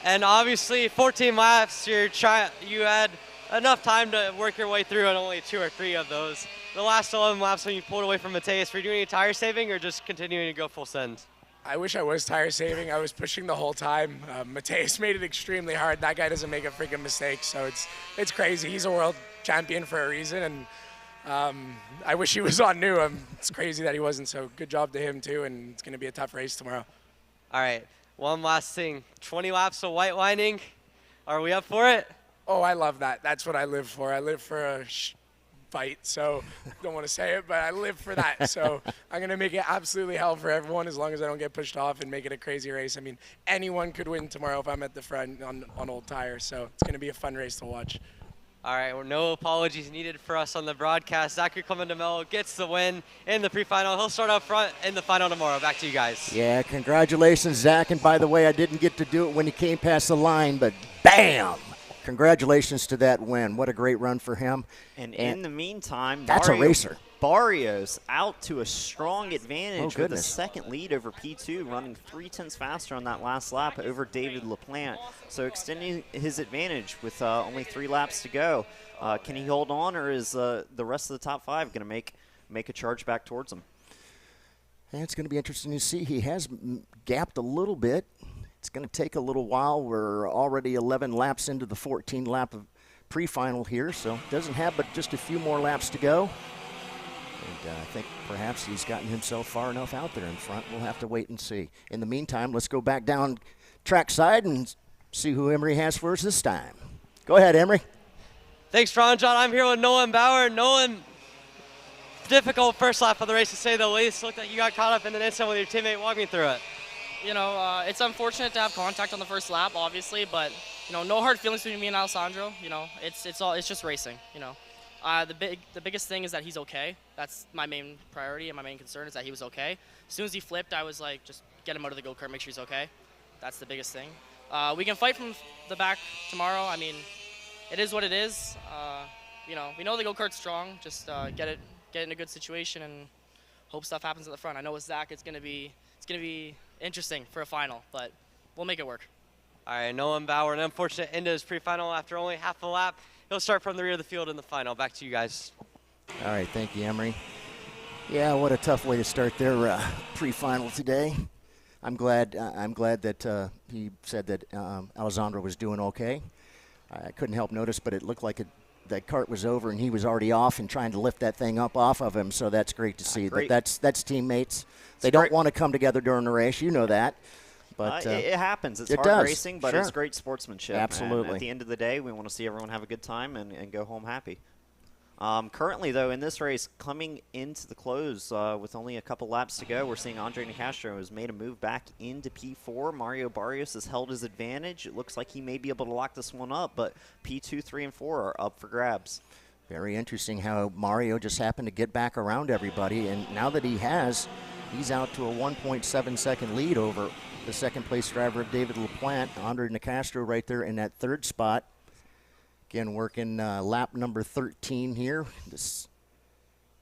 And obviously, 14 laps, you had enough time to work your way through on only 2 or 3 of those. The last 11 laps when you pulled away from Mateus, were you doing any tire saving or just continuing to go full send? I wish I was tire saving. I was pushing the whole time. Mateus made it extremely hard. That guy doesn't make a freaking mistake, so it's crazy. He's a world champion for a reason, and I wish he was on new. It's crazy that he wasn't, so good job to him too, and it's going to be a tough race tomorrow. All right, one last thing. 20 laps of white lining. Are we up for it? Oh, I love that. That's what I live for. I live for a fight, so don't want to say it, but I live for that. So I'm going to make it absolutely hell for everyone as long as I don't get pushed off and make it a crazy race. I mean, anyone could win tomorrow if I'm at the front on old tires, so it's going to be a fun race to watch. All right, well, no apologies needed for us on the broadcast. Zachary Clemente-Mello gets the win in the pre-final. He'll start up front in the final tomorrow. Back to you guys. Yeah, congratulations, Zach. And by the way, I didn't get to do it when he came past the line, but bam! Congratulations to that win. What a great run for him. And in the meantime, that's a racer. Barrios out to a strong advantage with a goodness. second lead over P2, running 0.3 faster on that last lap over David LaPlante. So extending his advantage with only 3 laps to go. Can he hold on, or is the rest of the top 5 going to make a charge back towards him? And it's going to be interesting to see. He has gapped a little bit. It's going to take a little while. We're already 11 laps into the 14 lap of pre-final here, so doesn't have but just a few more laps to go. And I think perhaps he's gotten himself far enough out there in front. We'll have to wait and see. In the meantime, let's go back down trackside and see who Emery has for us this time. Go ahead, Emery. Thanks, Ron John. I'm here with Nolan Bauer. Nolan, difficult first lap of the race, to say the least. Looked like you got caught up in an instant with your teammate. Walk me through it. You know, it's unfortunate to have contact on the first lap, obviously, but you know, no hard feelings between me and Alessandro. You know, it's just racing. You know, the biggest thing is that he's okay. That's my main priority and my main concern is that he was okay. As soon as he flipped, I was like, just get him out of the go-kart, make sure he's okay. That's the biggest thing. We can fight from the back tomorrow. I mean, it is what it is. You know, we know the go-kart's strong. Just get it in a good situation and hope stuff happens at the front. I know with Zach, it's gonna be interesting for a final, but we'll make it work. All right, Nolan Bauer, an unfortunate end to his pre-final after only half a lap. He'll start from the rear of the field in the final. Back to you guys. All right, thank you, Emery. Yeah, what a tough way to start their pre-final today. I'm glad that he said that Alessandro was doing okay. I couldn't help notice, but it looked like that cart was over and he was already off and trying to lift that thing up off of him. So that's great to see. Great. But that's teammates. They don't want to come together during the race. You know that. But it happens. It's it hard does. racing, but Sure. it's great sportsmanship. Absolutely. And at the end of the day, we want to see everyone have a good time and go home happy. Currently, though, in this race, coming into the close with only a couple laps to go, we're seeing Andre Nicastro has made a move back into P4. Mario Barrios has held his advantage. It looks like he may be able to lock this one up, but P2, 3, and 4 are up for grabs. Very interesting how Mario just happened to get back around everybody, and now that he's out to a 1.7 second lead over the second place driver of David LaPlante. Andre Nicastro right there in that third spot. Again, working lap number 13 here. This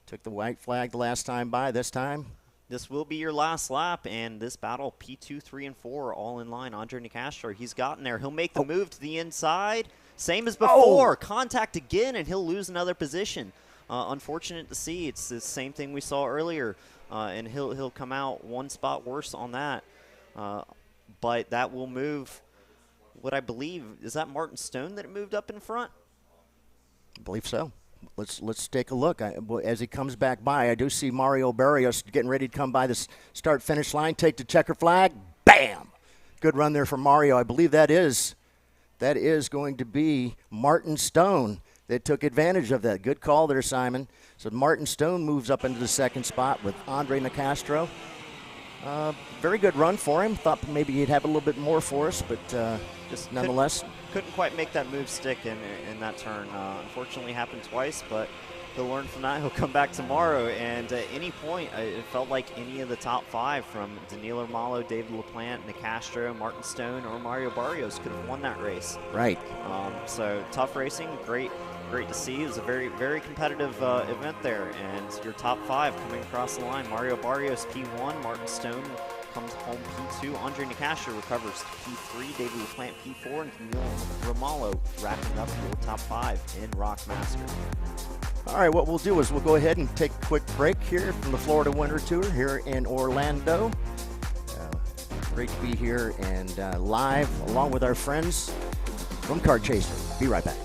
took the white flag the last time by. This time, this will be your last lap, and this battle, P2, 3, and 4 all in line. Andre Nicastro, he's gotten there. He'll make the move to the inside. Same as before. Contact again, and he'll lose another position. Unfortunate to see. It's the same thing we saw earlier, and he'll come out one spot worse on that. But that will move what I believe, is that Martin Stone that it moved up in front? I believe so. Let's take a look. As he comes back by, I do see Mario Barrios getting ready to come by the start-finish line, take the checker flag, bam! Good run there for Mario. I believe that is going to be Martin Stone that took advantage of that. Good call there, Simon. So Martin Stone moves up into the second spot with Andre Nicastro. Very good run for him. Thought maybe he'd have a little bit more for us, but just nonetheless. Couldn't quite make that move stick in that turn. Unfortunately happened twice, but he'll learn from that. He'll come back tomorrow, and at any point, it felt like any of the top 5 from Danilo Malo, David LaPlante, Nicastro, Martin Stone, or Mario Barrios could have won that race. Right. So tough racing, great to see. It was a very, very competitive event there, and your top 5 coming across the line. Mario Barrios, P1, Martin Stone comes home P2, Andre Nicastro recovers to P3, David LaPlante P4, and Danilo Romalo wrapping up your top 5 in ROK Master. All right, what we'll do is we'll go ahead and take a quick break here from the Florida Winter Tour here in Orlando. Great to be here and live along with our friends from Kart Chaser. Be right back.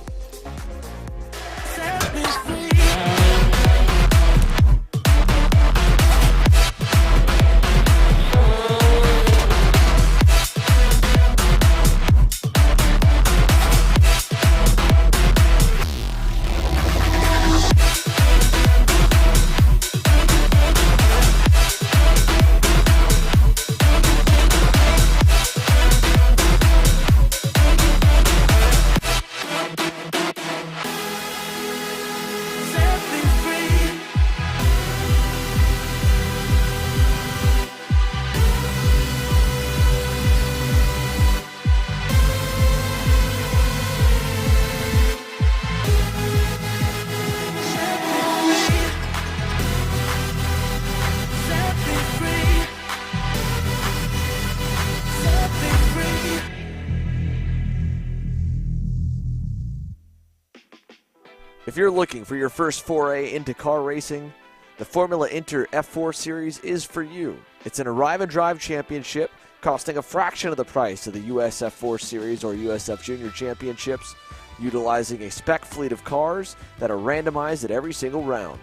If you're looking for your first foray into car racing, the Formula Inter F4 Series is for you. It's an arrive and drive championship costing a fraction of the price of the US F4 Series or USF Junior Championships, utilizing a spec fleet of cars that are randomized at every single round.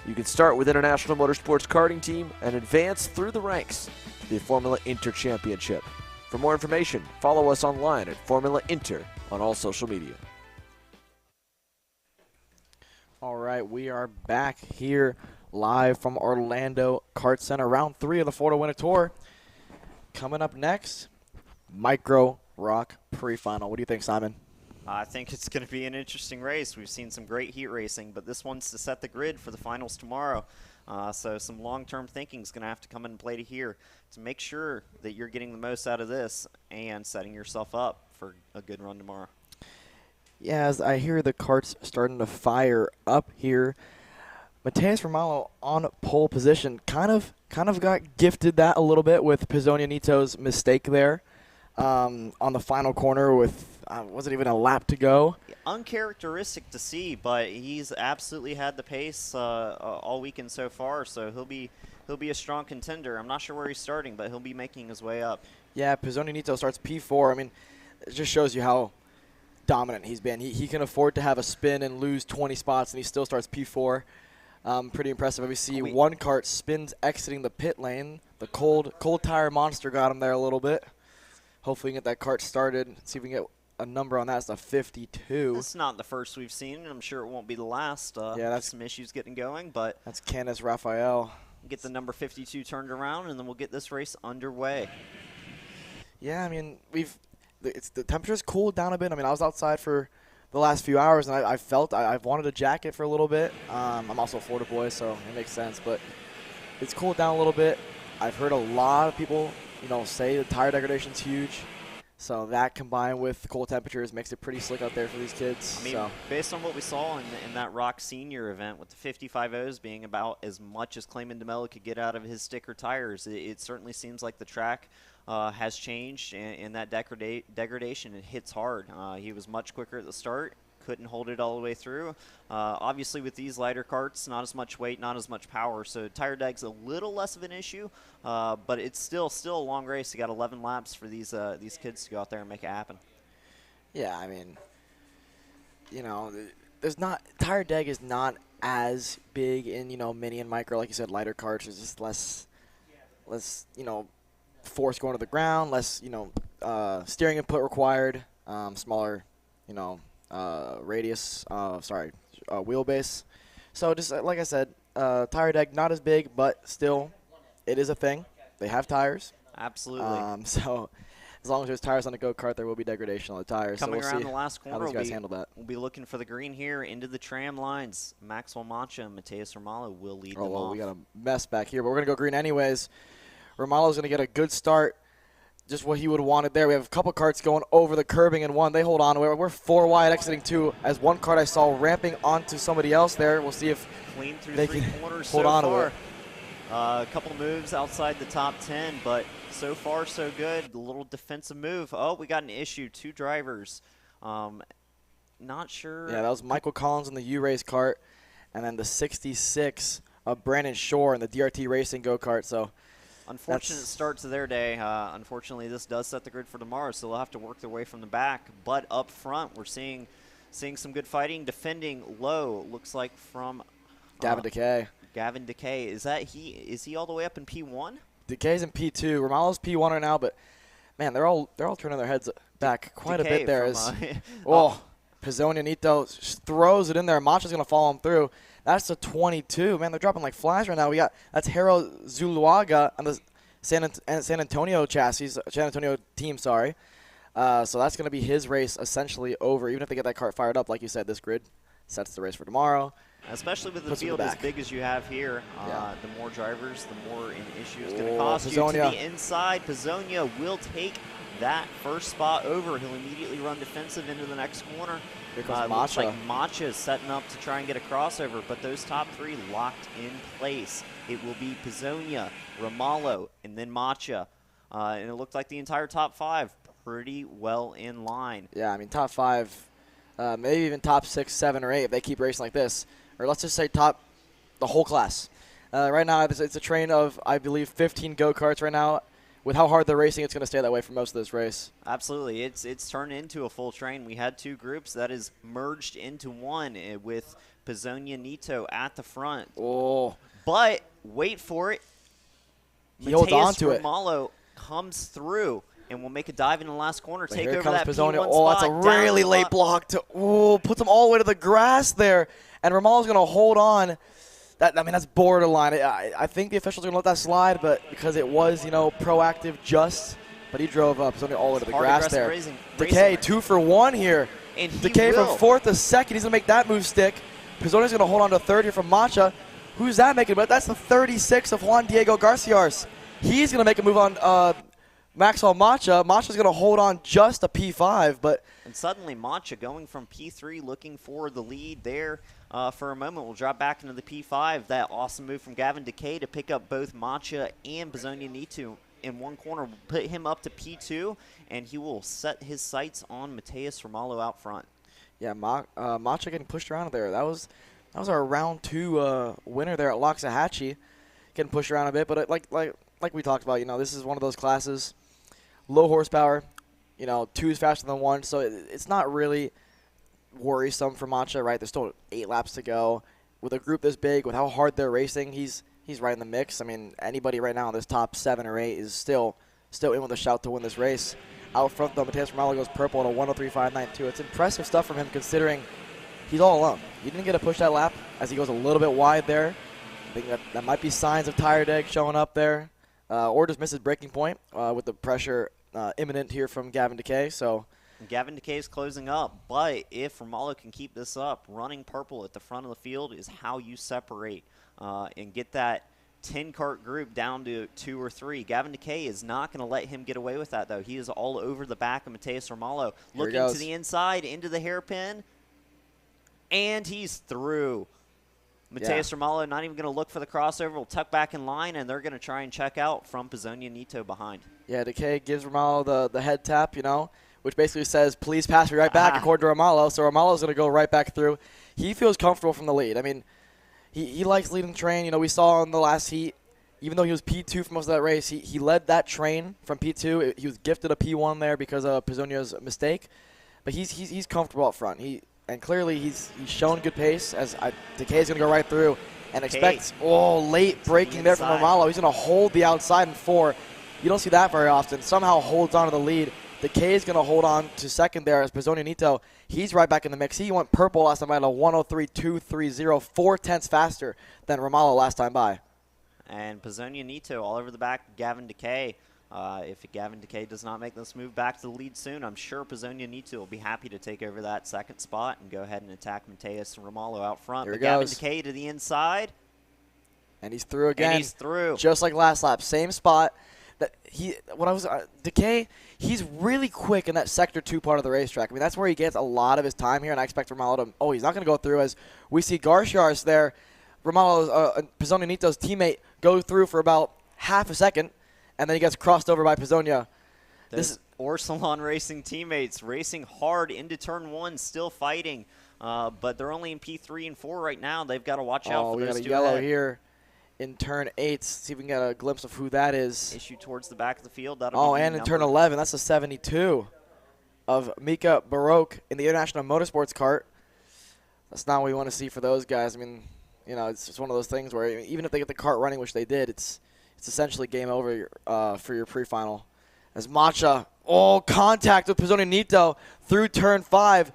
You can start with International Motorsports Karting Team and advance through the ranks to the Formula Inter Championship. For more information, follow us online at Formula Inter on all social media. All right, we are back here live from Orlando Kart Center, round 3 of the Florida Winter Tour. Coming up next, Micro ROK Pre Final. What do you think, Simon? I think it's going to be an interesting race. We've seen some great heat racing, but this one's to set the grid for the finals tomorrow. So some long-term thinking is going to have to come into play here to make sure that you're getting the most out of this and setting yourself up for a good run tomorrow. Yeah, as I hear the karts starting to fire up here, Mateus Romano on pole position kind of got gifted that a little bit with Pizzonia Nito's mistake there on the final corner with wasn't even a lap to go. Uncharacteristic to see, but he's absolutely had the pace all weekend so far, so he'll be a strong contender. I'm not sure where he's starting, but he'll be making his way up. Yeah, Pizzonia Nito starts P4. I mean, it just shows you how dominant he's been. He can afford to have a spin and lose 20 spots, and he still starts P4. Pretty impressive. We see one kart spins exiting the pit lane. The cold tire monster got him there a little bit. Hopefully we can get that kart started. See if we can get a number on that. It's a 52. It's not the first we've seen, and I'm sure it won't be the last. Yeah, that's some issues getting going, but that's Candice Raphael. Get the number 52 turned around, and then we'll get this race underway. Yeah, I mean the temperature's cooled down a bit. I mean, I was outside for the last few hours, and I felt I've wanted a jacket for a little bit. I'm also a Florida boy, so it makes sense. But it's cooled down a little bit. I've heard a lot of people, say the tire degradation's huge. So that combined with cold temperatures makes it pretty slick out there for these kids. I mean, based on what we saw in that ROK Sr event with the 55Os being about as much as Clayman DeMello could get out of his sticker tires, it certainly seems like the track has changed, and that degradation, it hits hard. He was much quicker at the start, couldn't hold it all the way through. Obviously with these lighter karts, not as much weight, not as much power, so tire deg's a little less of an issue, but it's still a long race. You got 11 laps for these kids to go out there and make it happen. Yeah, I mean, tire deg is not as big in, mini and micro, like you said, lighter karts. There's just less, force going to the ground, less, steering input required, smaller, radius, wheelbase. So just like I said, tire deck not as big, but still, it is a thing. They have tires. Absolutely. So as long as there's tires on the go-kart, there will be degradation on the tires. Coming so we'll around see the last corner, how these guys handle that. We'll be looking for the green here into the tram lines. Maxwell Mancha and Mateus Romalo will lead them off. We got a mess back here, but we're going to go green anyways. Romalo's going to get a good start. Just what he would have wanted there. We have a couple karts going over the curbing and one. They hold on to it. We're 4 wide exiting 2 as one kart I saw ramping onto somebody else there. We'll see if clean through they 3 can corners hold so on far. to it. A couple moves outside the top 10, but so far so good. A little defensive move. Oh, we got an issue. 2 drivers. Not sure. Yeah, that was Michael Collins in the U-Race kart, and then the 66 of Brandon Shore in the DRT Racing go-kart. So unfortunate start to their day. Unfortunately, this does set the grid for tomorrow, so they'll have to work their way from the back. But up front, we're seeing some good fighting. Defending low, looks like from Gavin Decay. Gavin Decay. Is he all the way up in P1? Decay's in P2. Romalo's P1 right now, but man, they're all turning their heads back quite a bit there. Pizzonia Nito throws it in there. Macha's going to follow him through. That's a 22. Man, they're dropping like flies right now. That's Hero Zuluaga on the San Antonio team, sorry. So that's going to be his race essentially over. Even if they get that kart fired up, like you said, this grid sets the race for tomorrow. Especially with the field as big as you have here, the more drivers, the more an issue is going to cost Pizzonia. You. To the inside, Pizzonia will take that first spot over. He'll immediately run defensive into the next corner. Here comes looks Macha. like Macha is setting up to try and get a crossover, but those top 3 locked in place. It will be Pizzonia, Romalo, and then Macha. And it looked like the entire top 5 pretty well in line. Yeah, I mean, top 5, maybe even top 6, 7, or 8 if they keep racing like this. Or let's just say top the whole class. Right now, it's a train of, I believe, 15 go-karts right now. With how hard they're racing, it's going to stay that way for most of this race. Absolutely. It's turned into a full train. We had 2 groups that is merged into one with Pizzonia Nito at the front. Oh. But wait for it. He holds on to it. Romalo comes through and will make a dive in the last corner. But take here over comes that Pizzonia. P1 Oh, that's a spot, really down late block. Puts them all the way to the grass there. And Romalo's going to hold on. That's borderline. I think the officials are going to let that slide, but because it was, proactive just. But he drove up Pizzonia all the way to the grass there. Decay, 2 for 1 here. And Decay from 4th to 2nd. He's going to make that move stick. Pizzonia's going to hold on to 3rd here from Macha. Who's that making? But that's the 36 of Juan Diego Garciars. He's going to make a move on Maxwell Macha. Macha's going to hold on just a P5, but... And suddenly Macha going from P3 looking for the lead there for a moment. We'll drop back into the P5. That awesome move from Gavin Decay to pick up both Macha and Pizzonia Nito in one corner. Will put him up to P2, and he will set his sights on Mateus Romalo out front. Yeah, Macha getting pushed around there. That was our round 2 winner there at Loxahatchee. Getting pushed around a bit, but like we talked about, this is one of those classes, low horsepower, 2 is faster than 1, so it's not really worrisome for Macha, right? There's still 8 laps to go. With a group this big, with how hard they're racing, he's right in the mix. I mean, anybody right now in this top 7 or 8 is still in with a shout to win this race. Out front, though, Mateus Romalo goes purple at a 1:03.592. It's impressive stuff from him considering he's all alone. He didn't get to push that lap as he goes a little bit wide there. I think that might be signs of tire deg showing up there. Or just misses breaking point with the pressure imminent here from Gavin Decay. So Gavin Decay is closing up, but if Romalo can keep this up, running purple at the front of the field is how you separate and get that 10-kart group down to 2 or 3. Gavin Decay is not going to let him get away with that, though. He is all over the back of Mateus Romalo. Looking to the inside, into the hairpin, and he's through. Mateus Romalo not even going to look for the crossover. Will tuck back in line, and they're going to try and check out from Pizzonia Nito behind. Yeah, Decay gives Romalo the head tap, which basically says, please pass me right back, according to Romalo. So Romalo's going to go right back through. He feels comfortable from the lead. I mean, he likes leading the train. We saw in the last heat, even though he was P2 for most of that race, he led that train from P2. He was gifted a P1 there because of Pizzonia's mistake. But he's comfortable up front. And clearly he's shown good pace as Decay's going to go right through and expects, late braking there from Romalo. He's going to hold the outside in 4. You don't see that very often. Somehow holds on to the lead. Decay is going to hold on to 2nd there as Pizzonia Nito. He's right back in the mix. He went purple last time by a 1:03.230, 4/10 faster than Romalo last time by. And Pizzonia Nito all over the back of Gavin Decay. If Gavin Decay does not make this move back to the lead soon, I'm sure Pizzonia Nito will be happy to take over that 2nd spot and go ahead and attack Mateus and Romalo out front. Here but Gavin Decay to the inside. And he's through again. And he's through. Just like last lap. Same spot. Decay, he's really quick in that Sector 2 part of the racetrack. I mean, that's where he gets a lot of his time here, and I expect Romalo to, he's not going to go through as we see Garciars there. Romalo's, Pizzonia Nito's teammate, go through for about half a second, and then he gets crossed over by Pizzonia. This is Orsalon Racing teammates racing hard into turn 1, still fighting, but they're only in P3 and 4 right now. They've got to watch out for those 2 we got a yellow ahead. here in turn 8. See if we can get a glimpse of who that is. Issue towards the back of the field. That'll be and in turn 11, that's a 72 of Mika Baroque in the International Motorsports kart. That's not what we want to see for those guys. I mean, it's just one of those things where even if they get the kart running, which they did, it's essentially game over for your pre-final. As Macha, contact with Pizzonia Nito through turn 5.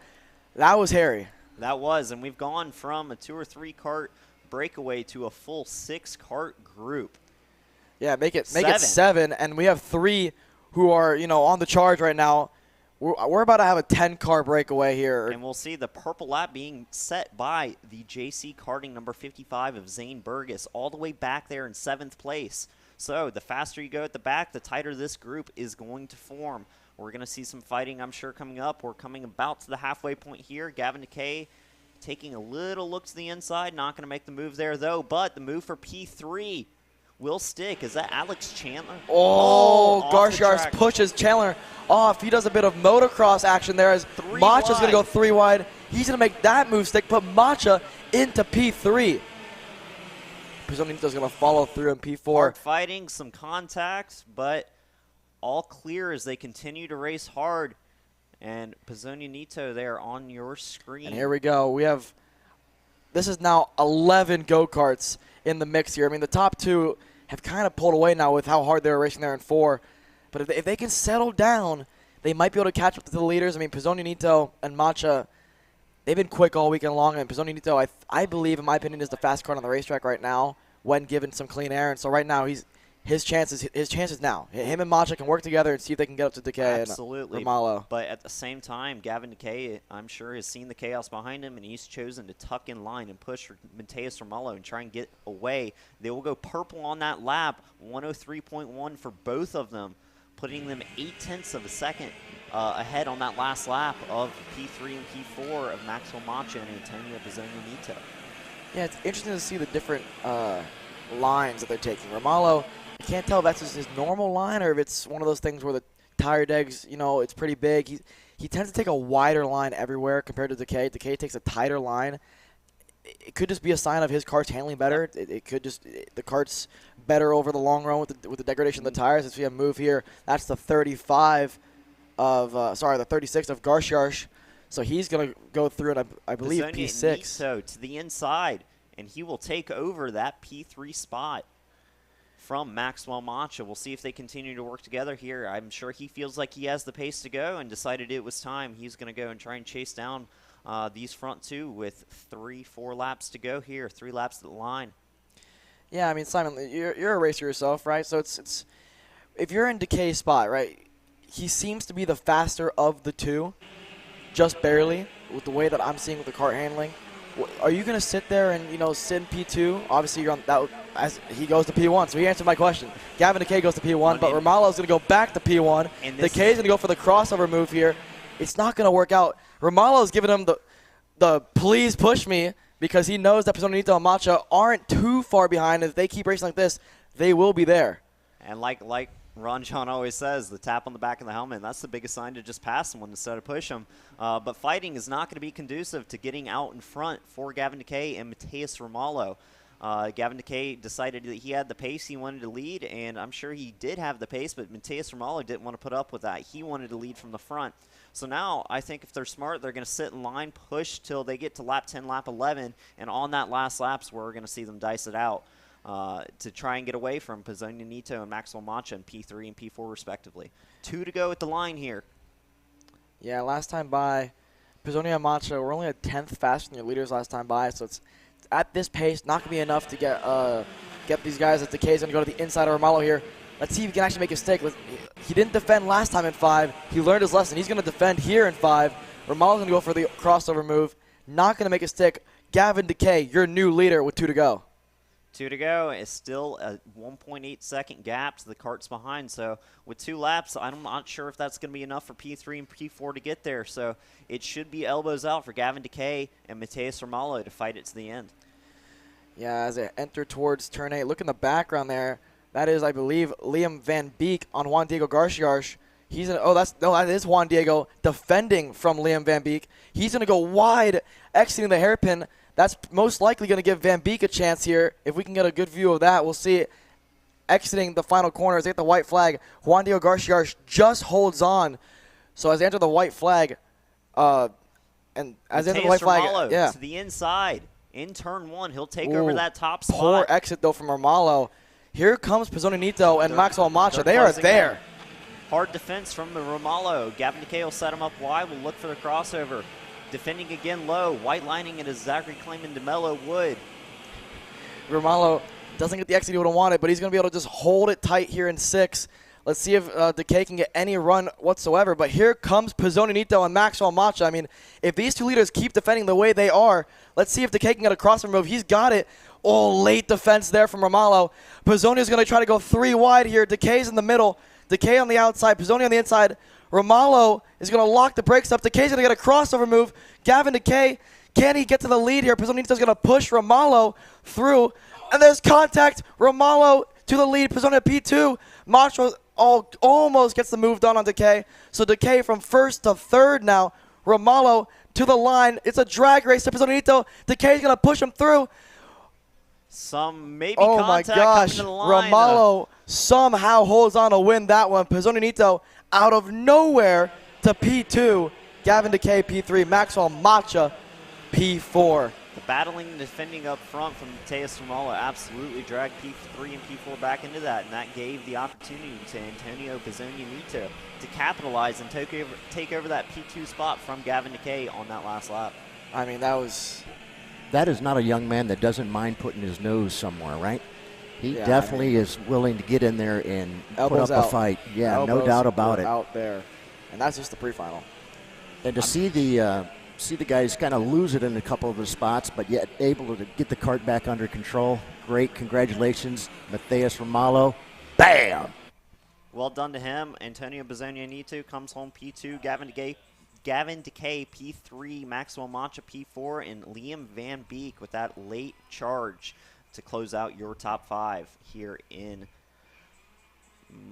That was hairy. That was, and we've gone from a 2 or 3 kart breakaway to a full 6 kart group. Yeah, make it 7, and we have 3 who are on the charge right now. We're about to have a 10-car breakaway here. And we'll see the purple lap being set by the JC Karting number 55 of Zane Burgess, all the way back there in 7th place. So the faster you go at the back, the tighter this group is going to form. We're going to see some fighting, I'm sure, coming up. We're coming about to the halfway point here. Gavin Decay taking a little look to the inside. Not going to make the move there, though. But the move for P3 will stick. Is that Alex Chandler? Oh, off the Garciar's track. pushes Chandler off. He does a bit of motocross action there as Macha's going to go 3 wide. He's going to make that move stick, put Macha into P3. Pizzonito's going to follow through in P4. Hard fighting, some contacts, but all clear as they continue to race hard. And Pizzonito there on your screen. And here we go. We have, this is now 11 go-karts in the mix here. I mean, the top 2 have kind of pulled away now with how hard they were racing there in 4. But if they can settle down, they might be able to catch up to the leaders. I mean, Pizzonito and Macha, they've been quick all weekend long. And Pizzonito, I believe, in my opinion, is the fast car on the racetrack right now when given some clean air. And so right now, his chances now. Him and Macha can work together and see if they can get up to Decay and Romalo. But at the same time, Gavin Decay, I'm sure, has seen the chaos behind him, and he's chosen to tuck in line and push Mateus Romalo and try and get away. They will go purple on that lap, 103.1 for both of them, putting them 0.8 of a second ahead on that last lap of P3 and P4 of Maxwell Macha and Antonio Pizzonito. Yeah, it's interesting to see the different lines that they're taking. Romalo, I can't tell if that's just his normal line or if it's one of those things where the tire degs, it's pretty big. He tends to take a wider line everywhere compared to Decay. Decay takes a tighter line. It could just be a sign of his cart's handling better. It could just, the cart's better over the long run with the degradation of the tires. As we have move here, that's the 35 of, the 36 of Garciarsh. So he's going to go through it, I believe, P6. So to the inside, and he will take over that P3 spot from Maxwell Macha. We'll see if they continue to work together here. I'm sure he feels like he has the pace to go and decided it was time. He's going to go and try and chase down these front 2 with 3-4 laps to go here, 3 laps at the line. Yeah, I mean, Simon, you're a racer yourself, right? So it's if you're in Decay's spot, right, he seems to be the faster of the 2, just barely, with the way that I'm seeing with the kart handling. Are you going to sit there and, sit in P2? Obviously, you're on that as he goes to P1. So he answered my question. Gavin Decay goes to P1, but Romalo's going to go back to P1. Decay's going to go for the crossover move here. It's not going to work out. Romalo's giving him the please push me because he knows that Pizzonito and Macha aren't too far behind. If they keep racing like this, they will be there. And like Ron John always says, the tap on the back of the helmet, that's the biggest sign to just pass someone instead of push them. But fighting is not going to be conducive to getting out in front for Gavin Decay and Mateus Romalo. Gavin Decay decided that he had the pace he wanted to lead, and I'm sure he did have the pace, but Mateus Romalo didn't want to put up with that. He wanted to lead from the front. So now I think if they're smart, they're going to sit in line, push till they get to lap 10, lap 11, and on that last lap's where we're going to see them dice it out. To try and get away from Pizzonito and Maxwell Macha in P3 and P4 respectively. 2 to go at the line here. Yeah, last time by, Pizzonito and Macha were only a 10th faster than your leaders last time by, so it's at this pace not going to be enough to get these guys. As Decay's going to go to the inside of Romalo here. Let's see if he can actually make a stick. He didn't defend last time in 5. He learned his lesson. He's going to defend here in 5. Romalo's going to go for the crossover move. Not going to make a stick. Gavin Decay, your new leader with 2 to go. 2 to go is still a 1.8 second gap to the carts behind. So with 2 laps, I'm not sure if that's going to be enough for P3 and P4 to get there. So it should be elbows out for Gavin Decay and Mateus Romalo to fight it to the end. Yeah, as they enter towards turn 8, look in the background there. That is, I believe, Liam Van Beek on Juan Diego Garciarsh. That is Juan Diego defending from Liam Van Beek. He's going to go wide, exiting the hairpin. That's most likely going to give Van Beek a chance here. If we can get a good view of that, we'll see it exiting the final corner. As they get the white flag, Juan Diego Garciarsh just holds on. So as they enter the white flag, to the inside. In turn 1, he'll take over that top spot. Poor exit, though, from Romalo. Here comes Pizzonito and Maxwell Macha. They are there. Hard defense from the Romalo. Gavin Decay will set him up wide. We'll look for the crossover. Defending again low. White lining it as Zachary Clayman DeMello would. Romalo doesn't get the exit he would have wanted, but he's going to be able to just hold it tight here in 6. Let's see if Decay can get any run whatsoever. But here comes Pizzonito and Maxwell Macha. I mean, if these 2 leaders keep defending the way they are, let's see if Decay can get a crossover move. He's got it. Oh, late defense there from Romalo. Pizzoni is going to try to go 3 wide here. Decay's in the middle. Decay on the outside. Pizzoni on the inside. Romalo is going to lock the brakes up. Decay's going to get a crossover move. Gavin Decay, can he get to the lead here? Pizzonito's going to push Romalo through. And there's contact. Romalo to the lead, position at P2. Macho almost gets the move done on Decay. So Decay from first to third now. Romalo to the line. It's a drag race to Pizzonito. Decay's going to push him through. Some maybe oh my contact gosh, coming to the line. Romalo somehow holds on to win that one. Pizzonito out of nowhere to P2. Gavin Decay P3. Maxwell Macha P4. The battling and defending up front from Mateus Romalo absolutely dragged P3 and P4 back into that, and that gave the opportunity to Antonio Pizzonito to capitalize and take over that P2 spot from Gavin Decay on that last lap. I mean, that is not a young man that doesn't mind putting his nose somewhere, right? He Yeah, definitely is willing to get in there and put Elbows up out. a fight. Yeah, Elbows no doubt about were it. out there. And that's just the pre-final. And to see the guys kind of lose it in a couple of the spots, but yet able to get the cart back under control. Great. Congratulations, Mateus Romalo. Bam! Well done to him. Antonio Pizzonito comes home P2. Gavin Decay P3. Maxwell Macha P4. And Liam Van Beek with that late charge to close out your top 5 here in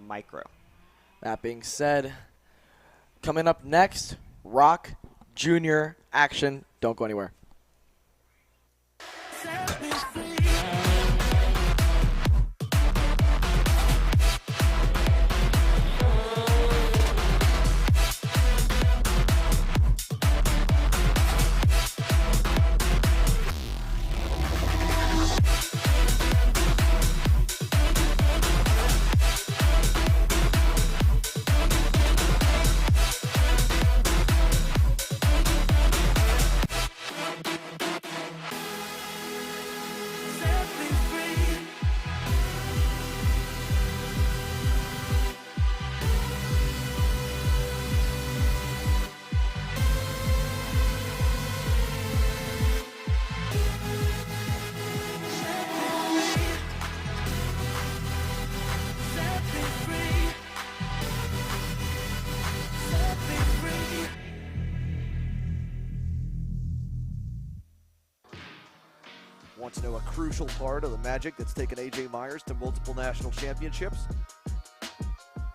Micro. That being said, coming up next, ROK Jr action. Don't go anywhere. Want to know a crucial part of the magic that's taken AJ Myers to multiple national championships?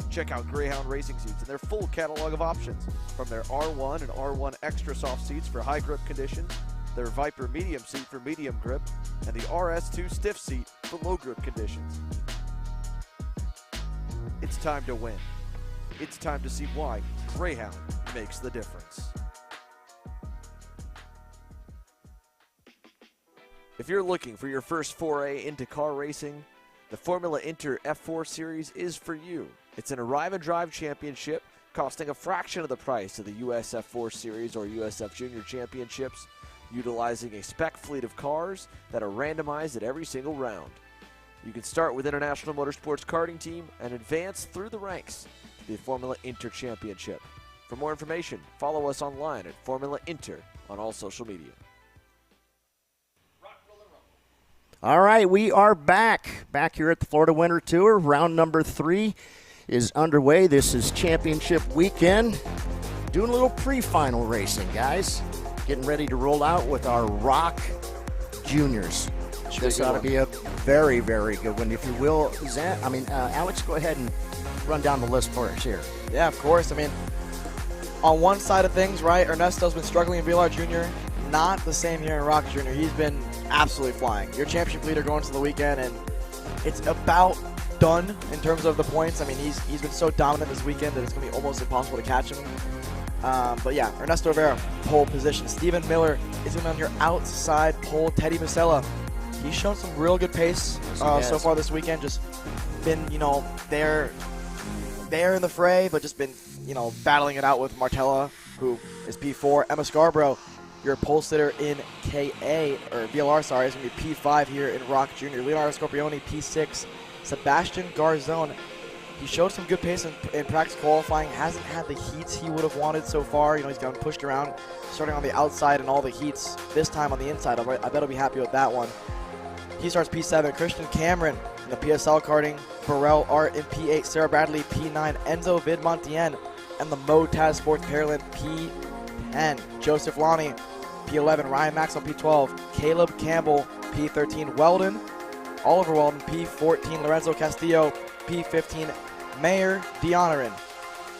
Check out Greyhound Racing Seats and their full catalog of options, from their R1 and R1 Extra Soft seats for high grip conditions, their Viper Medium seat for medium grip, and the RS2 Stiff seat for low grip conditions. It's time to win. It's time to see why Greyhound makes the difference. If you're looking for your first foray into car racing, the Formula Inter F4 Series is for you. It's an arrive and drive championship costing a fraction of the price of the US F4 Series or USF Junior Championships, utilizing a spec fleet of cars that are randomized at every single round. You can start with International Motorsports Karting Team and advance through the ranks to the Formula Inter Championship. For more information, follow us online at Formula Inter on all social media. All right, we are back here at the Florida Winter Tour. Round number 3 is underway. This is championship weekend. Doing a little pre-final racing, guys. Getting ready to roll out with our ROK Juniors. This ought to be a very, very good one. If you will, Alex, go ahead and run down the list for us here. Yeah, of course. I mean, on one side of things, right, Ernesto's been struggling in VLR Jr. Not the same here in ROK Jr. He's been absolutely flying. Your championship leader going into the weekend, and it's about done in terms of the points. I mean, he's been so dominant this weekend that it's going to be almost impossible to catch him. But yeah, Ernesto Rivera, pole position. Steven Miller is going to be on your outside pole. Teddy Musella, he's shown some real good pace so far this weekend. Just been, there in the fray, but just been, battling it out with Martella, who is P4. Emma Scarborough, your pole sitter in KA, or VLR, sorry, is going to be P5 here in ROK Jr. Leonardo Scorpione, P6. Sebastian Garzone, he showed some good pace in practice qualifying. Hasn't had the heats he would have wanted so far. He's gotten pushed around, starting on the outside in all the heats. This time on the inside, I bet he'll be happy with that one. He starts P7. Christian Cameron in the PSL karting. Burrell Art in P8. Sarah Bradley, P9. Enzo Vidmontien and the Motaz Sports Pearland, P10. Joseph Lonnie, P11. Ryan Maxwell, P12. Caleb Campbell, P13. Weldon Oliver Weldon, P14, Lorenzo Castillo, P15, Mayor Deonarin,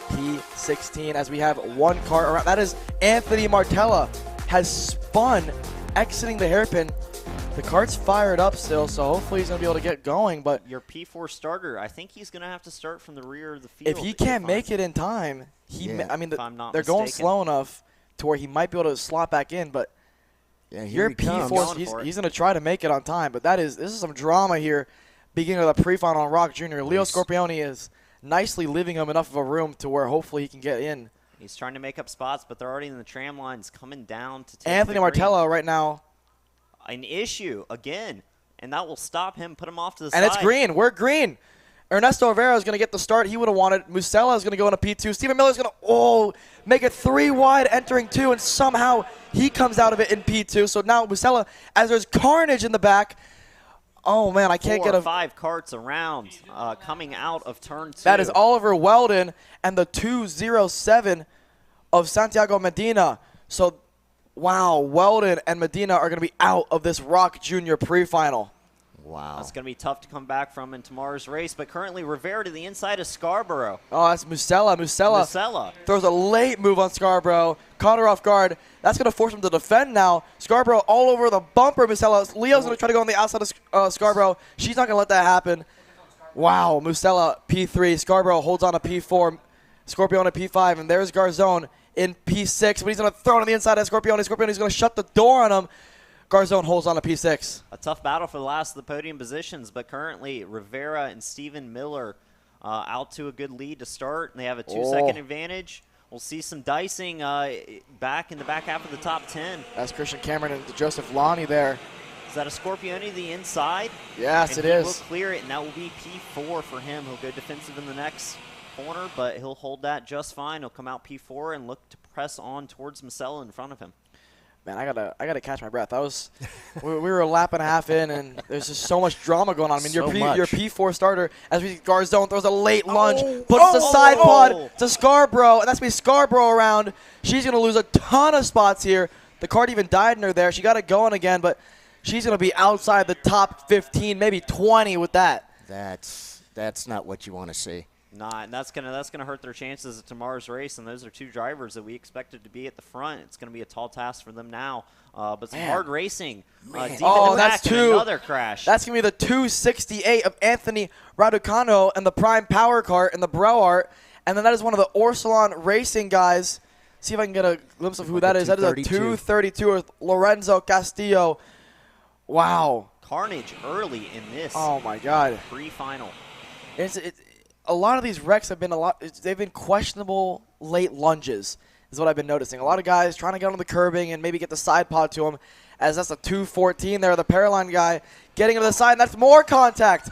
P16, as we have one car around. That is Anthony Martella has spun, exiting the hairpin. The kart's fired up still, so hopefully he's going to be able to get going. But your P4 starter, I think he's going to have to start from the rear of the field. If he can't make it in time, they're going slow enough to where he might be able to slot back in. But your P4, he's going to try to make it on time. But this is some drama here, beginning of the pre-final on ROK Jr. Leo Scorpioni is nicely leaving him enough of a room to where hopefully he can get in. He's trying to make up spots, but they're already in the tram lines coming down to take Anthony Martella right now. An issue again, and that will stop him, put him off to the side. And it's green. We're green. Ernesto Rivera is going to get the start he would have wanted. Musella is going to go into P2. Stephen Miller is going to make it 3 wide entering 2, and somehow he comes out of it in P2. So now Musella, as there's carnage in the back. Oh, man, I can't get 5 karts around coming out of turn 2. That is Oliver Weldon and the 207 of Santiago Medina. So, wow, Weldon and Medina are going to be out of this ROK Jr pre-final. Wow. That's going to be tough to come back from in tomorrow's race, but currently Rivera to the inside of Scarborough. Oh, that's Musella. Musella throws a late move on Scarborough, caught her off guard. That's going to force him to defend now. Scarborough all over the bumper, Musella. Leo's going to try to go on the outside of Scarborough. She's not going to let that happen. Wow, Musella, P3. Scarborough holds on to P4. Scorpione at P5, and there's Garzone in P6, but he's going to throw it on the inside of Scorpione. Scorpione's going to shut the door on him. Garzone holds on to P6. A tough battle for the last of the podium positions, but currently Rivera and Stephen Miller out to a good lead to start, and they have a 2-second advantage. We'll see some dicing back in the back half of the top 10. That's Christian Cameron and Joseph Lonnie there. Is that a Scorpione the inside? Yes, and it is. He will clear it, and that will be P4 for him. He'll go defensive in the next corner, but he'll hold that just fine. He'll come out P4 and look to press on towards Musella in front of him. Man, I gotta catch my breath. We were a lap and a half in, and there's just so much drama going on. I mean, your P4 starter, as we Garzone throws a late lunge, puts the side pod to Scarborough, and that's me Scarborough around. She's gonna lose a ton of spots here. The kart even died in her there. She got it going again, but she's gonna be outside the top 15, maybe 20 with that. That's not what you want to see. Nah, and that's gonna hurt their chances at tomorrow's race. And those are 2 drivers that we expected to be at the front. It's gonna be a tall task for them now. But some hard racing. That's 2. Another crash. That's gonna be the 268 of Anthony Raducano and the Prime Power Kart and the Browart. And then that is one of the Orsalon Racing guys. See if I can get a glimpse of who that is. That is a 232 with Lorenzo Castillo. Wow. Carnage early in this. Oh my God. Pre-final. A lot of these wrecks have been they've been questionable late lunges, is what I've been noticing. A lot of guys trying to get on the curbing and maybe get the side pod to them, as that's a 214 there, the Paraline guy getting to the side, and that's more contact.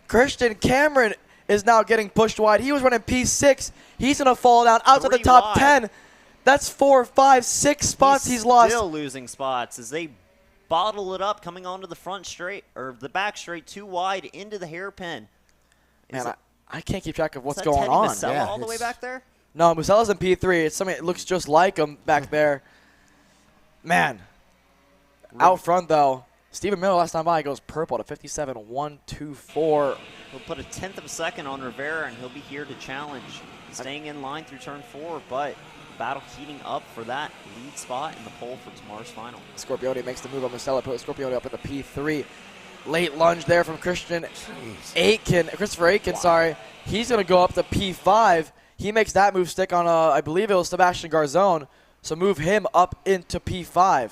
Christian Cameron is now getting pushed wide. He was running P6. He's going to fall down outside the top 10. That's 4, 5, 6 spots he's lost. Still losing spots as they bottle it up coming onto the front straight, or the back straight, 2 wide into the hairpin. Man, I can't keep track of what's going on. Musella all the way back there? No, Musella's in P3. It's something that looks just like him back there. Man. Out front, though, Stephen Miller last time by goes purple to 57.124. He'll put a 1/10 of a second on Rivera, and he'll be here to challenge. Staying in line through turn 4, but battle heating up for that lead spot in the pole for tomorrow's final. Scorpione makes the move on Musella, put Scorpione up in the P3. Late lunge there from Christopher Aiken, sorry. He's going to go up to P5. He makes that move stick on, I believe it was Sebastian Garzone. So move him up into P5.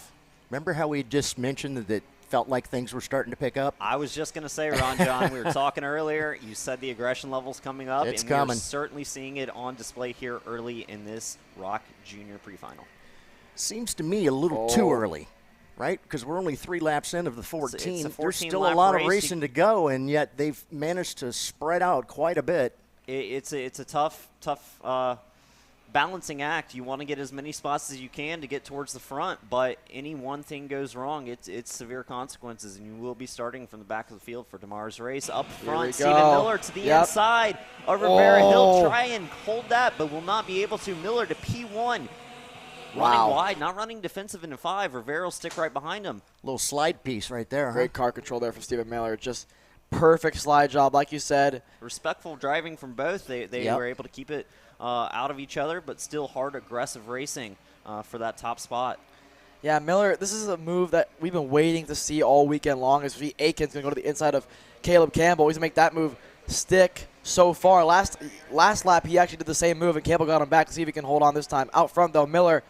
Remember how we just mentioned that it felt like things were starting to pick up? I was just going to say, Ron John, we were talking earlier. You said the aggression level's coming up. It's and coming. We're certainly seeing it on display here early in this ROK Jr Pre Final. Seems to me a little too early. Right? Because we're only 3 laps in of the 14. It's There's still a lot of racing to go, and yet they've managed to spread out quite a bit. It's a tough balancing act. You want to get as many spots as you can to get towards the front, but any one thing goes wrong, it's severe consequences, and you will be starting from the back of the field for tomorrow's race. Up front, Stephen Miller to the inside of Rivera. He'll try and hold that, but will not be able to. Miller to P1. Running wide, not running defensive into 5. Rivera will stick right behind him. Little slide piece right there. Great car control there from Stephen Miller. Just perfect slide job, like you said. Respectful driving from both. They were able to keep it out of each other, but still hard, aggressive racing for that top spot. Yeah, Miller, this is a move that we've been waiting to see all weekend long. As Aiken's going to go to the inside of Caleb Campbell. He's going to make that move stick so far. Last lap, he actually did the same move, and Campbell got him back to see if he can hold on this time. Out front, though, Miller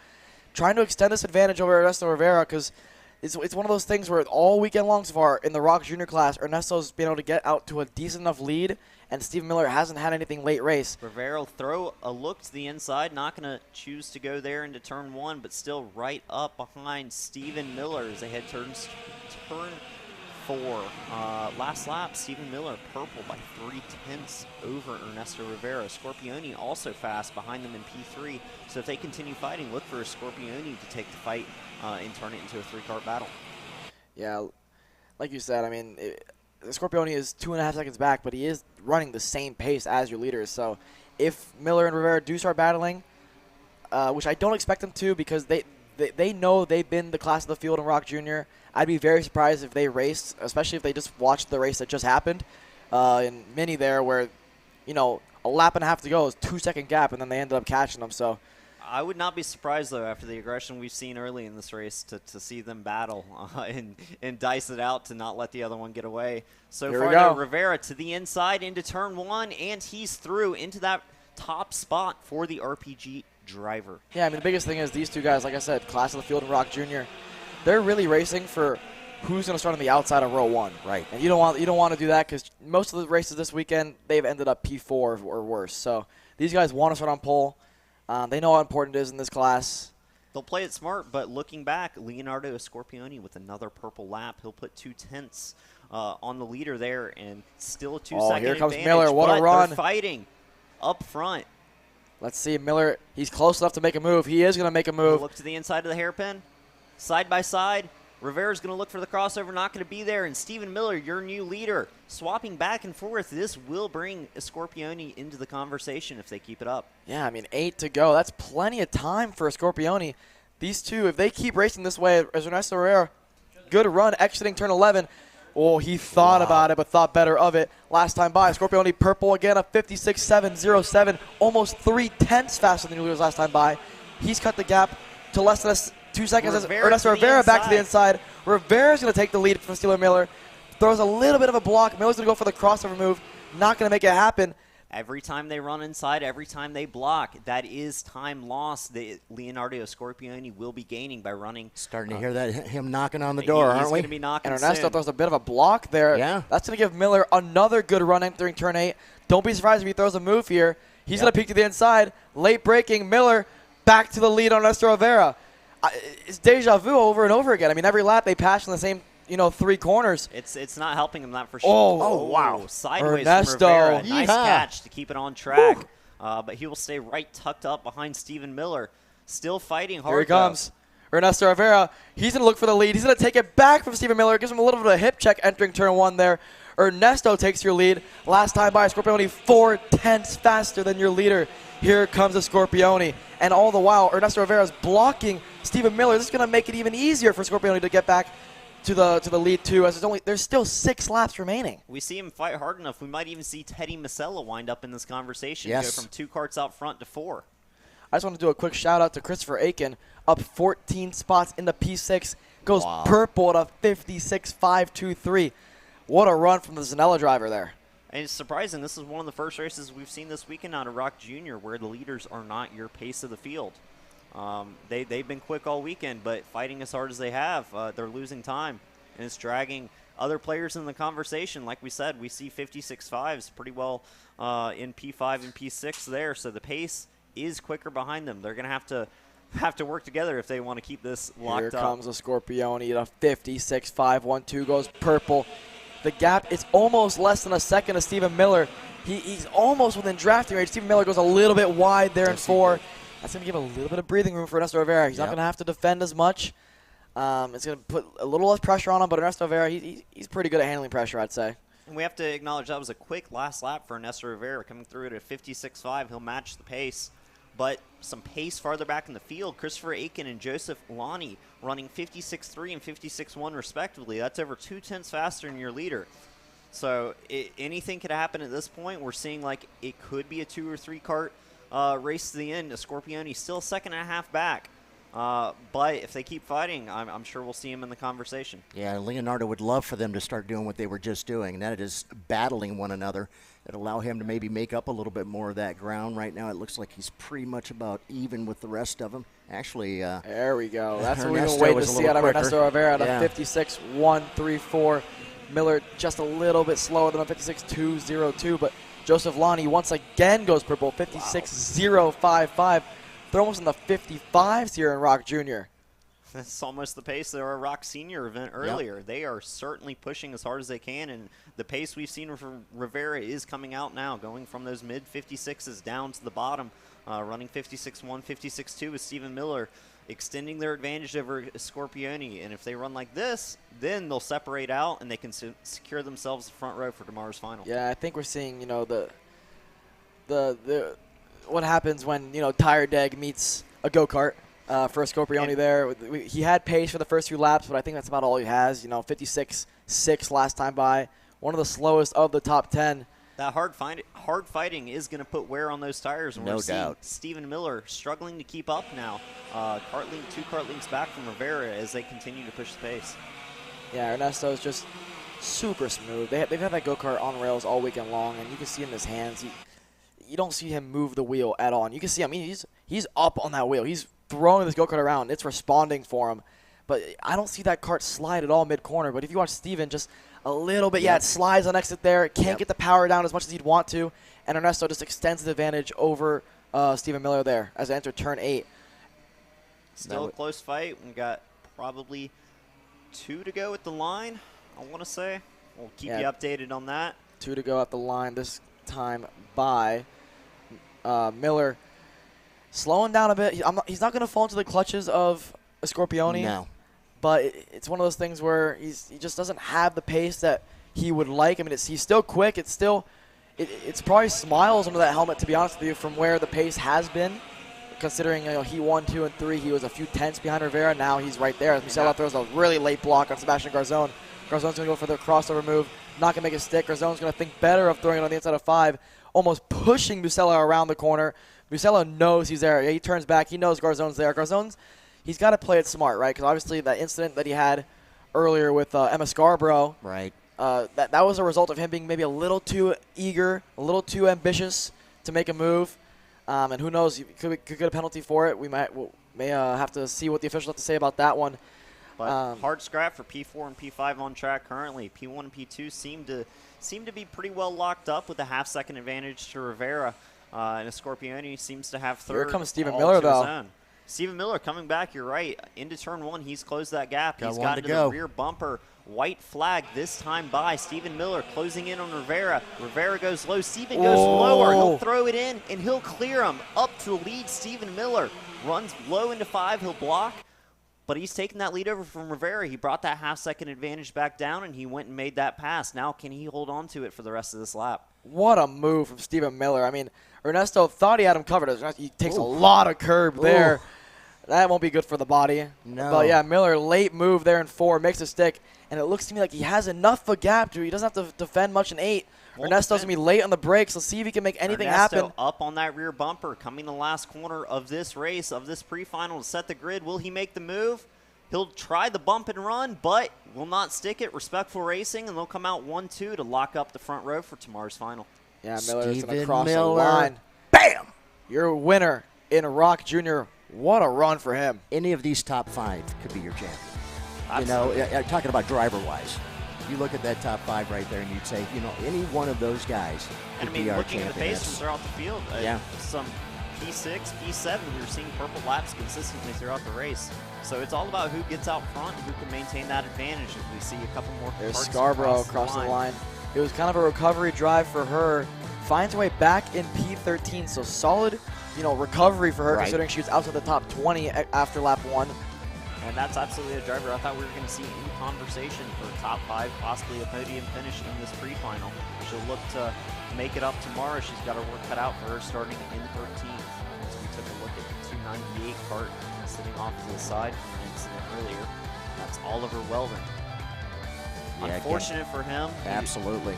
trying to extend this advantage over Ernesto Rivera because it's one of those things where all weekend long so far in the ROK Jr class, Ernesto's been able to get out to a decent enough lead, and Stephen Miller hasn't had anything late race. Rivera will throw a look to the inside, not going to choose to go there into turn 1, but still right up behind Stephen Miller as they head turn 4. Last lap, Stephen Miller purple by 3/10 over Ernesto Rivera. Scorpioni also fast behind them in P3, so if they continue fighting, look for Scorpioni to take the fight and turn it into a 3-car battle. Yeah, like you said, I mean, Scorpioni is 2.5 seconds back, but he is running the same pace as your leaders. So if Miller and Rivera do start battling, which I don't expect them to because they know they've been the class of the field in ROK Jr., I'd be very surprised if they raced, especially if they just watched the race that just happened in Mini there where, you know, a lap and a half to go is 2-second gap, and then they ended up catching them. So I would not be surprised, though, after the aggression we've seen early in this race to see them battle and dice it out to not let the other one get away. So far, though, Rivera to the inside into turn 1, and he's through into that top spot for the RPG driver. Yeah, I mean, the biggest thing is these two guys, like I said, class of the field in ROK Jr., they're really racing for who's going to start on the outside of row 1. Right. And you don't want to do that because most of the races this weekend, they've ended up P4 or worse. So these guys want to start on pole. They know how important it is in this class. They'll play it smart, but looking back, Leonardo Scorpioni with another purple lap. He'll put 2/10 on the leader there and still a 2-second here comes advantage. Miller. What a run. They're fighting up front. Let's see. Miller, he's close enough to make a move. He is going to make a move. Look to the inside of the hairpin. Side by side. Rivera's going to look for the crossover, not going to be there. And Stephen Miller, your new leader, swapping back and forth. This will bring Scorpioni into the conversation if they keep it up. Yeah, I mean, 8 to go. That's plenty of time for Scorpioni. These two, if they keep racing this way, as Ernesto Rivera, good run exiting turn 11. Oh, he thought about it, but thought better of it last time by. Scorpioni purple again, a 56.707, almost 3/10 faster than he was last time by. He's cut the gap to less than 2 seconds as Ernesto Rivera back to the inside. Rivera's going to take the lead from Stephen Miller. Throws a little bit of a block. Miller's going to go for the crossover move. Not going to make it happen. Every time they run inside, every time they block, that is time lost. Leonardo Scorpioni will be gaining by running. Starting to hear that him knocking on the door, aren't we? He's going to be knocking And Ernesto soon. throws a bit of a block there. Yeah. That's going to give Miller another good run entering turn 8. Don't be surprised if he throws a move here. He's going to peek to the inside. Late braking. Miller back to the lead on Ernesto Rivera. It's deja vu over and over again. I mean, every lap they pass in the same, 3 corners. It's not helping him that for sure. Oh, wow. Sideways Ernesto. from Rivera. Nice Yeehaw. catch to keep it on track. But he will stay right tucked up behind Stephen Miller. Still fighting hard. Here he comes. Ernesto Rivera. He's going to look for the lead. He's going to take it back from Stephen Miller. Gives him a little bit of a hip check entering turn 1 there. Ernesto takes your lead. Last time by, Scorpioni 4/10 faster than your leader. Here comes the Scorpioni. And all the while, Ernesto Rivera is blocking Stephen Miller. This is going to make it even easier for Scorpioni to get back to the lead too, as there's still 6 laps remaining. We see him fight hard enough. We might even see Teddy Masella wind up in this conversation. Yes. Go from 2 karts out front to 4. I just want to do a quick shout out to Christopher Aiken, up 14 spots in the P6, goes purple at a 56.523. What a run from the Zanella driver there. And it's surprising. This is one of the first races we've seen this weekend out of ROK Jr. where the leaders are not your pace of the field. They've been quick all weekend, but fighting as hard as they have, they're losing time. And it's dragging other players in the conversation. Like we said, we see 56.5s pretty well in P5 and P6 there. So the pace is quicker behind them. They're going to have to work together if they want to keep this locked up. Here comes a Scorpioni at a 56.512, goes purple. The gap is almost less than a second of Stephen Miller. He's almost within drafting range. Stephen Miller goes a little bit wide there in 4. That's going to give a little bit of breathing room for Ernesto Rivera. He's not going to have to defend as much. It's going to put a little less pressure on him, but Ernesto Rivera, he's pretty good at handling pressure, I'd say. And we have to acknowledge that was a quick last lap for Ernesto Rivera. Coming through at a 56.5, he'll match the pace. But some pace farther back in the field, Christopher Aiken and Joseph Lonnie running 56.3 and 56.1 respectively. That's over 2/10 faster than your leader. So anything could happen at this point. We're seeing like it could be a 2 or 3 kart race to the end. Scorpione still a second and a half back. But if they keep fighting, I'm sure we'll see him in the conversation. Yeah, Leonardo would love for them to start doing what they were just doing, and that is battling one another. It'll allow him to maybe make up a little bit more of that ground. Right now it looks like he's pretty much about even with the rest of them. Actually, there we go. That's what we've been waiting to see out of Ernesto Rivera at a 56.134. Miller just a little bit slower than a 56.202, but Joseph Lonnie once again goes purple, 56.055. They're almost in the 55s here in ROK Jr. That's almost the pace of our ROK Sr event earlier. Yep. They are certainly pushing as hard as they can, and the pace we've seen from Rivera is coming out now, going from those mid-56s down to the bottom, running 56.1, 56.2 with Stephen Miller, extending their advantage over Scorpione. And if they run like this, then they'll separate out, and they can secure themselves the front row for tomorrow's final. Yeah, I think we're seeing, you know, the what happens when, you know, tire deg meets a go-kart. For Scorpione there. He had pace for the first few laps, but I think that's about all he has. You know, 56.6 last time by. One of the slowest of the top 10. That hard fighting is going to put wear on those tires. And no we're doubt. Seeing Stephen Miller struggling to keep up now. 2 kart links back from Rivera as they continue to push the pace. Yeah, Ernesto's just super smooth. They've had that go-kart on rails all weekend long, and you can see in his hands. You don't see him move the wheel at all. And you can see, I mean, he's up on that wheel. He's throwing this go-kart around. It's responding for him. But I don't see that kart slide at all mid-corner. But if you watch Steven just a little bit, yeah, it slides on exit there. It can't get the power down as much as he'd want to. And Ernesto just extends the advantage over Stephen Miller there as they enter turn 8. Still a close fight. We've got probably 2 to go at the line, I want to say. We'll keep you updated on that. 2 to go at the line this time by Miller. Slowing down a bit. He's not going to fall into the clutches of a Scorpione. No. But it's one of those things where he just doesn't have the pace that he would like. I mean, he's still quick. It's probably smiles under that helmet, to be honest with you, from where the pace has been. Considering, you know, he 1, 2, and 3, he was a few tenths behind Rivera. Now he's right there. As Musella throws a really late block on Sebastian Garzon. Garzon's going to go for the crossover move. Not going to make a stick. Garzon's going to think better of throwing it on the inside of 5, almost pushing Musella around the corner. Musella knows he's there. He turns back. He knows Garzon's there. Garzon's, he's got to play it smart, right? Because obviously that incident that he had earlier with Emma Scarborough, right? That was a result of him being maybe a little too eager, a little too ambitious to make a move. And who knows, he could get a penalty for it. We may have to see what the officials have to say about that one. But hard scrap for P4 and P5 on track currently. P1 and P2 seem to be pretty well locked up with a half-second advantage to Rivera. And Scorpione seems to have third. Here comes Stephen Miller, though. Stephen Miller coming back, you're right. Into turn 1, he's closed that gap. He's got into the rear bumper. White flag this time by Stephen Miller closing in on Rivera. Rivera goes low. Stephen goes lower. He'll throw it in, and he'll clear him up to the lead. Stephen Miller runs low into 5. He'll block. But he's taken that lead over from Rivera. He brought that half-second advantage back down, and he went and made that pass. Now can he hold on to it for the rest of this lap? What a move from Stephen Miller. I mean, Ernesto thought he had him covered. He takes a lot of curb there. That won't be good for the body. No. But, yeah, Miller, late move there in 4, makes a stick. And it looks to me like he has enough of a gap to. He doesn't have to defend much in 8. Ernesto's going to be late on the brakes. Let's see if he can make anything happen. Up on that rear bumper, coming the last corner of this race, of this pre-final to set the grid. Will he make the move? He'll try the bump and run, but will not stick it. Respectful racing, and they'll come out 1-2 to lock up the front row for tomorrow's final. Yeah, Miller's going to cross the line. Bam! Your winner in ROK Jr. What a run for him. Any of these top 5 could be your champion. Absolutely. You know, talking about driver-wise, you look at that top 5 right there, and you'd say, you know, any one of those guys could be our looking champion. at the pace from throughout the field, some P6, P7, we were seeing purple laps consistently throughout the race. So it's all about who gets out front and who can maintain that advantage. If we see a couple more There's Scarborough across the line. It was kind of a recovery drive for her. Finds her way back in P13, so solid, you know, recovery for her considering she was outside the top 20 after lap 1. And that's absolutely a driver I thought we were going to see in conversation for a top 5, possibly a podium finish in this pre-final. She'll look to make it up tomorrow. She's got her work cut out for her starting in 13th. As we took a look at the 298 kart sitting off to the side from an incident earlier. That's Oliver Weldon. Yeah, unfortunate for him. Absolutely.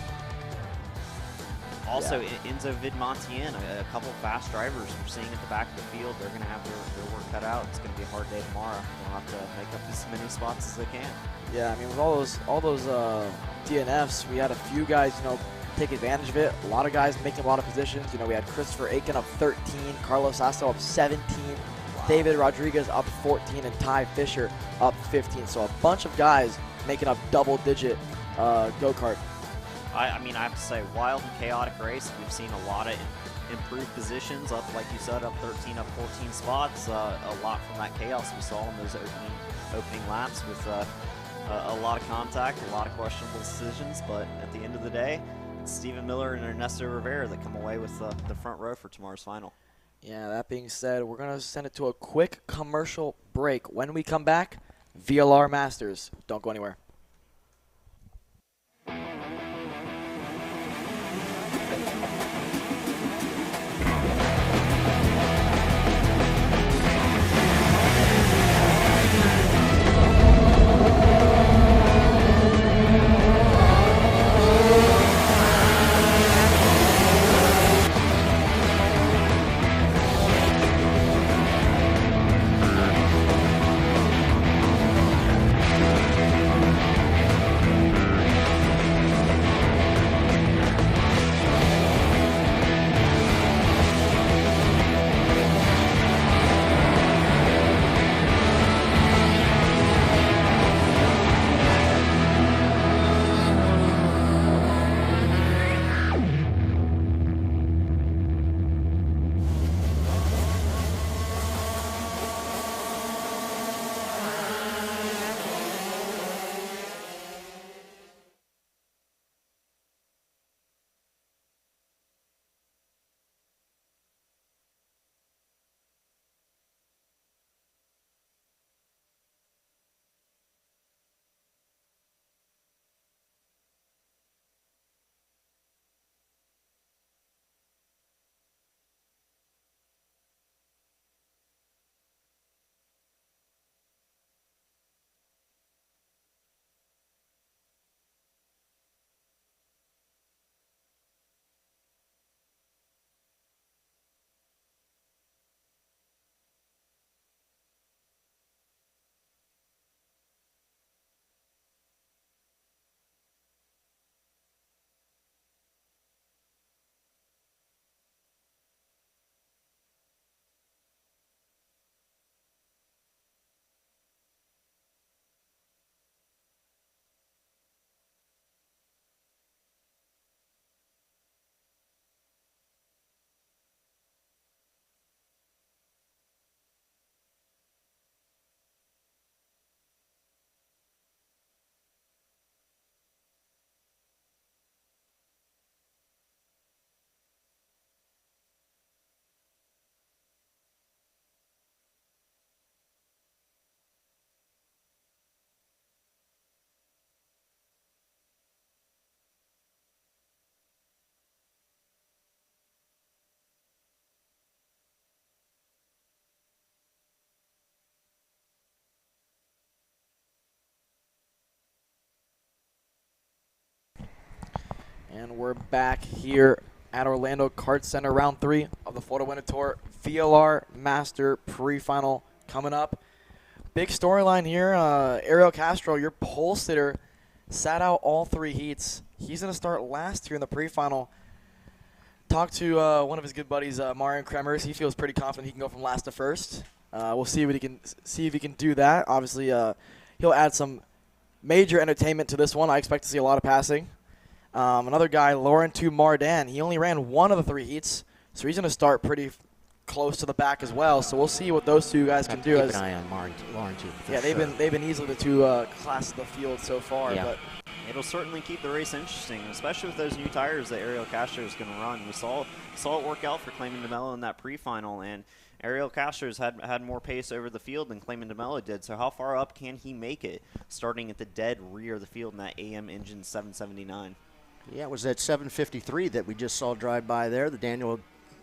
Also, Enzo Vidmontien, a couple fast drivers we're seeing at the back of the field. They're going to have their work cut out. It's going to be a hard day tomorrow. They'll have to make up as many spots as they can. Yeah, I mean, with all those DNFs, we had a few guys, take advantage of it. A lot of guys making a lot of positions. We had Christopher Aiken up 13, Carlos Sasso up 17, David Rodriguez up 14, and Ty Fisher up 15. So a bunch of guys making up double-digit go-kart. I mean, I have to say, wild and chaotic race. We've seen a lot of improved positions, up, like you said, up 13, up 14 spots. A lot from that chaos we saw in those opening laps with a lot of contact, a lot of questionable decisions. But at the end of the day, it's Stephen Miller and Ernesto Rivera that come away with the front row for tomorrow's final. Yeah, that being said, we're going to send it to a quick commercial break. When we come back, VLR Masters. Don't go anywhere. And we're back here at Orlando Kart Center, round 3 of the Florida Winter Tour VLR Master Pre Final coming up. Big storyline here. Ariel Castro, your pole sitter, sat out all 3 heats. He's going to start last here in the pre-final. Talked to one of his good buddies, Marian Kremers. He feels pretty confident he can go from last to first. We'll see what if he can do that. Obviously, he'll add some major entertainment to this one. I expect to see a lot of passing. Another guy, Lauren Mardan, he only ran 1 of the 3 heats, so he's going to start pretty close to the back as well. So we'll see what those 2 guys can do. Keep an eye on Lauren too. Yeah, they've been easily the 2 classes of the field so far. Yeah. But It'll certainly keep the race interesting, especially with those new tires that Ariel Castro is going to run. We saw it work out for Clayman DeMello in that pre-final, and Ariel Castro's had more pace over the field than Clayman DeMello did. So how far up can he make it, starting at the dead rear of the field in that AM engine 779? Yeah, it was that 753 that we just saw drive by there, the Daniel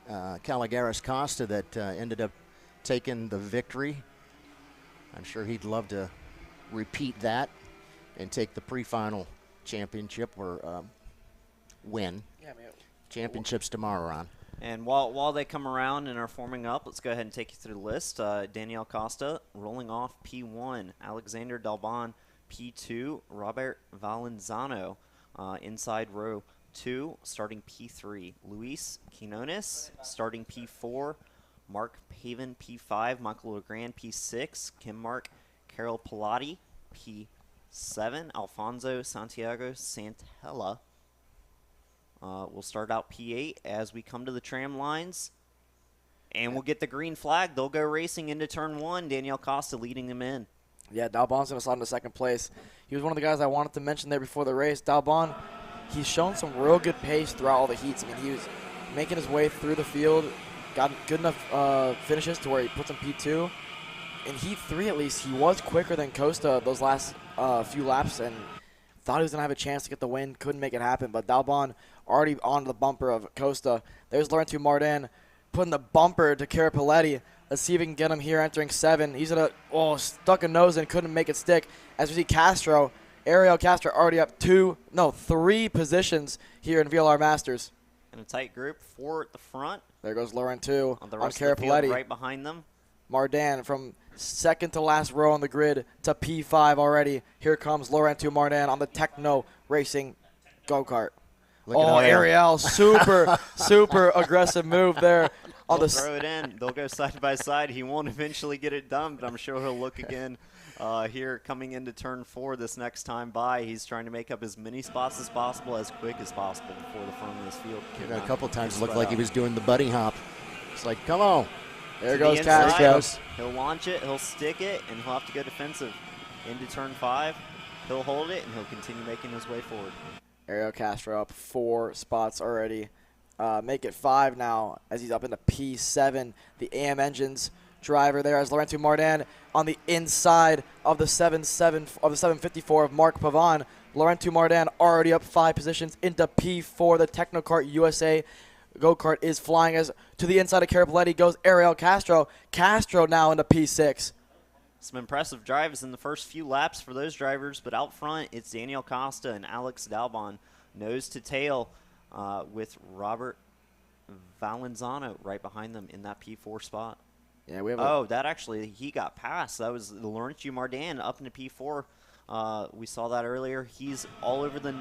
Calagaris Costa that ended up taking the victory. I'm sure he'd love to repeat that and take the pre-final championship or win. Yeah, man. Championship's tomorrow, Ron. And while they come around and are forming up, let's go ahead and take you through the list. Daniel Costa rolling off P1. Alexander Dalban, P2. Robert Valenzano inside row 2, starting P3. Luis Quinones starting P4. Mark Paven, P5. Michael Legrand, P6. Kim Mark, Carol Pilati, P7. Alfonso Santiago Santella we'll start out P8 as we come to the tram lines. And we'll get the green flag. They'll go racing into turn 1. Daniel Costa leading them in. Yeah, Dalbon's going to slide into second place. He was one of the guys I wanted to mention there before the race. Dalbon, he's shown some real good pace throughout all the heats. I mean, he was making his way through the field, got good enough finishes to where he puts in P2. In Heat 3, at least, he was quicker than Costa those last few laps and thought he was going to have a chance to get the win. Couldn't make it happen, but Dalbon already on the bumper of Costa. There's Laurent Martin putting the bumper to Carapoletti. Let's see if we can get him here entering 7. He's going to, stuck a nose and couldn't make it stick. As we see Castro, Ariel Castro already up 3 positions here in VLR Masters. In a tight group, 4 at the front. There goes Laurent on Carapoletti. Right behind them. Martin from second to last row on the grid to P5 already. Here comes Laurent Martin on the Techno Racing go-kart. Ariel, super aggressive move there. They'll throw it in. They'll go side by side. He won't eventually get it done, but I'm sure he'll look again here coming into turn 4 this next time by. He's trying to make up as many spots as possible, as quick as possible before the front of this field. A couple times looked like he was doing the buddy hop. It's like, come on. There goes Castro. He'll launch it, he'll stick it, and he'll have to go defensive. Into turn 5, he'll hold it, and he'll continue making his way forward. Ariel Castro up 4 spots already. Make it 5 now as he's up into P7. The AM Engines driver there as Laurent Martin on the inside of the 754 of Mark Pavon. Laurent Martin already up 5 positions into P4. The Technokart USA go-kart is flying as to the inside of Carapoletti goes Ariel Castro. Castro now into P6. Some impressive drives in the first few laps for those drivers, but out front it's Daniel Costa and Alex Dalbon, nose to tail, with Robert Valenzano right behind them in that P4 spot. Yeah, we have. That actually he got past. That was Laurent Martin up into P4. We saw that earlier. He's all over the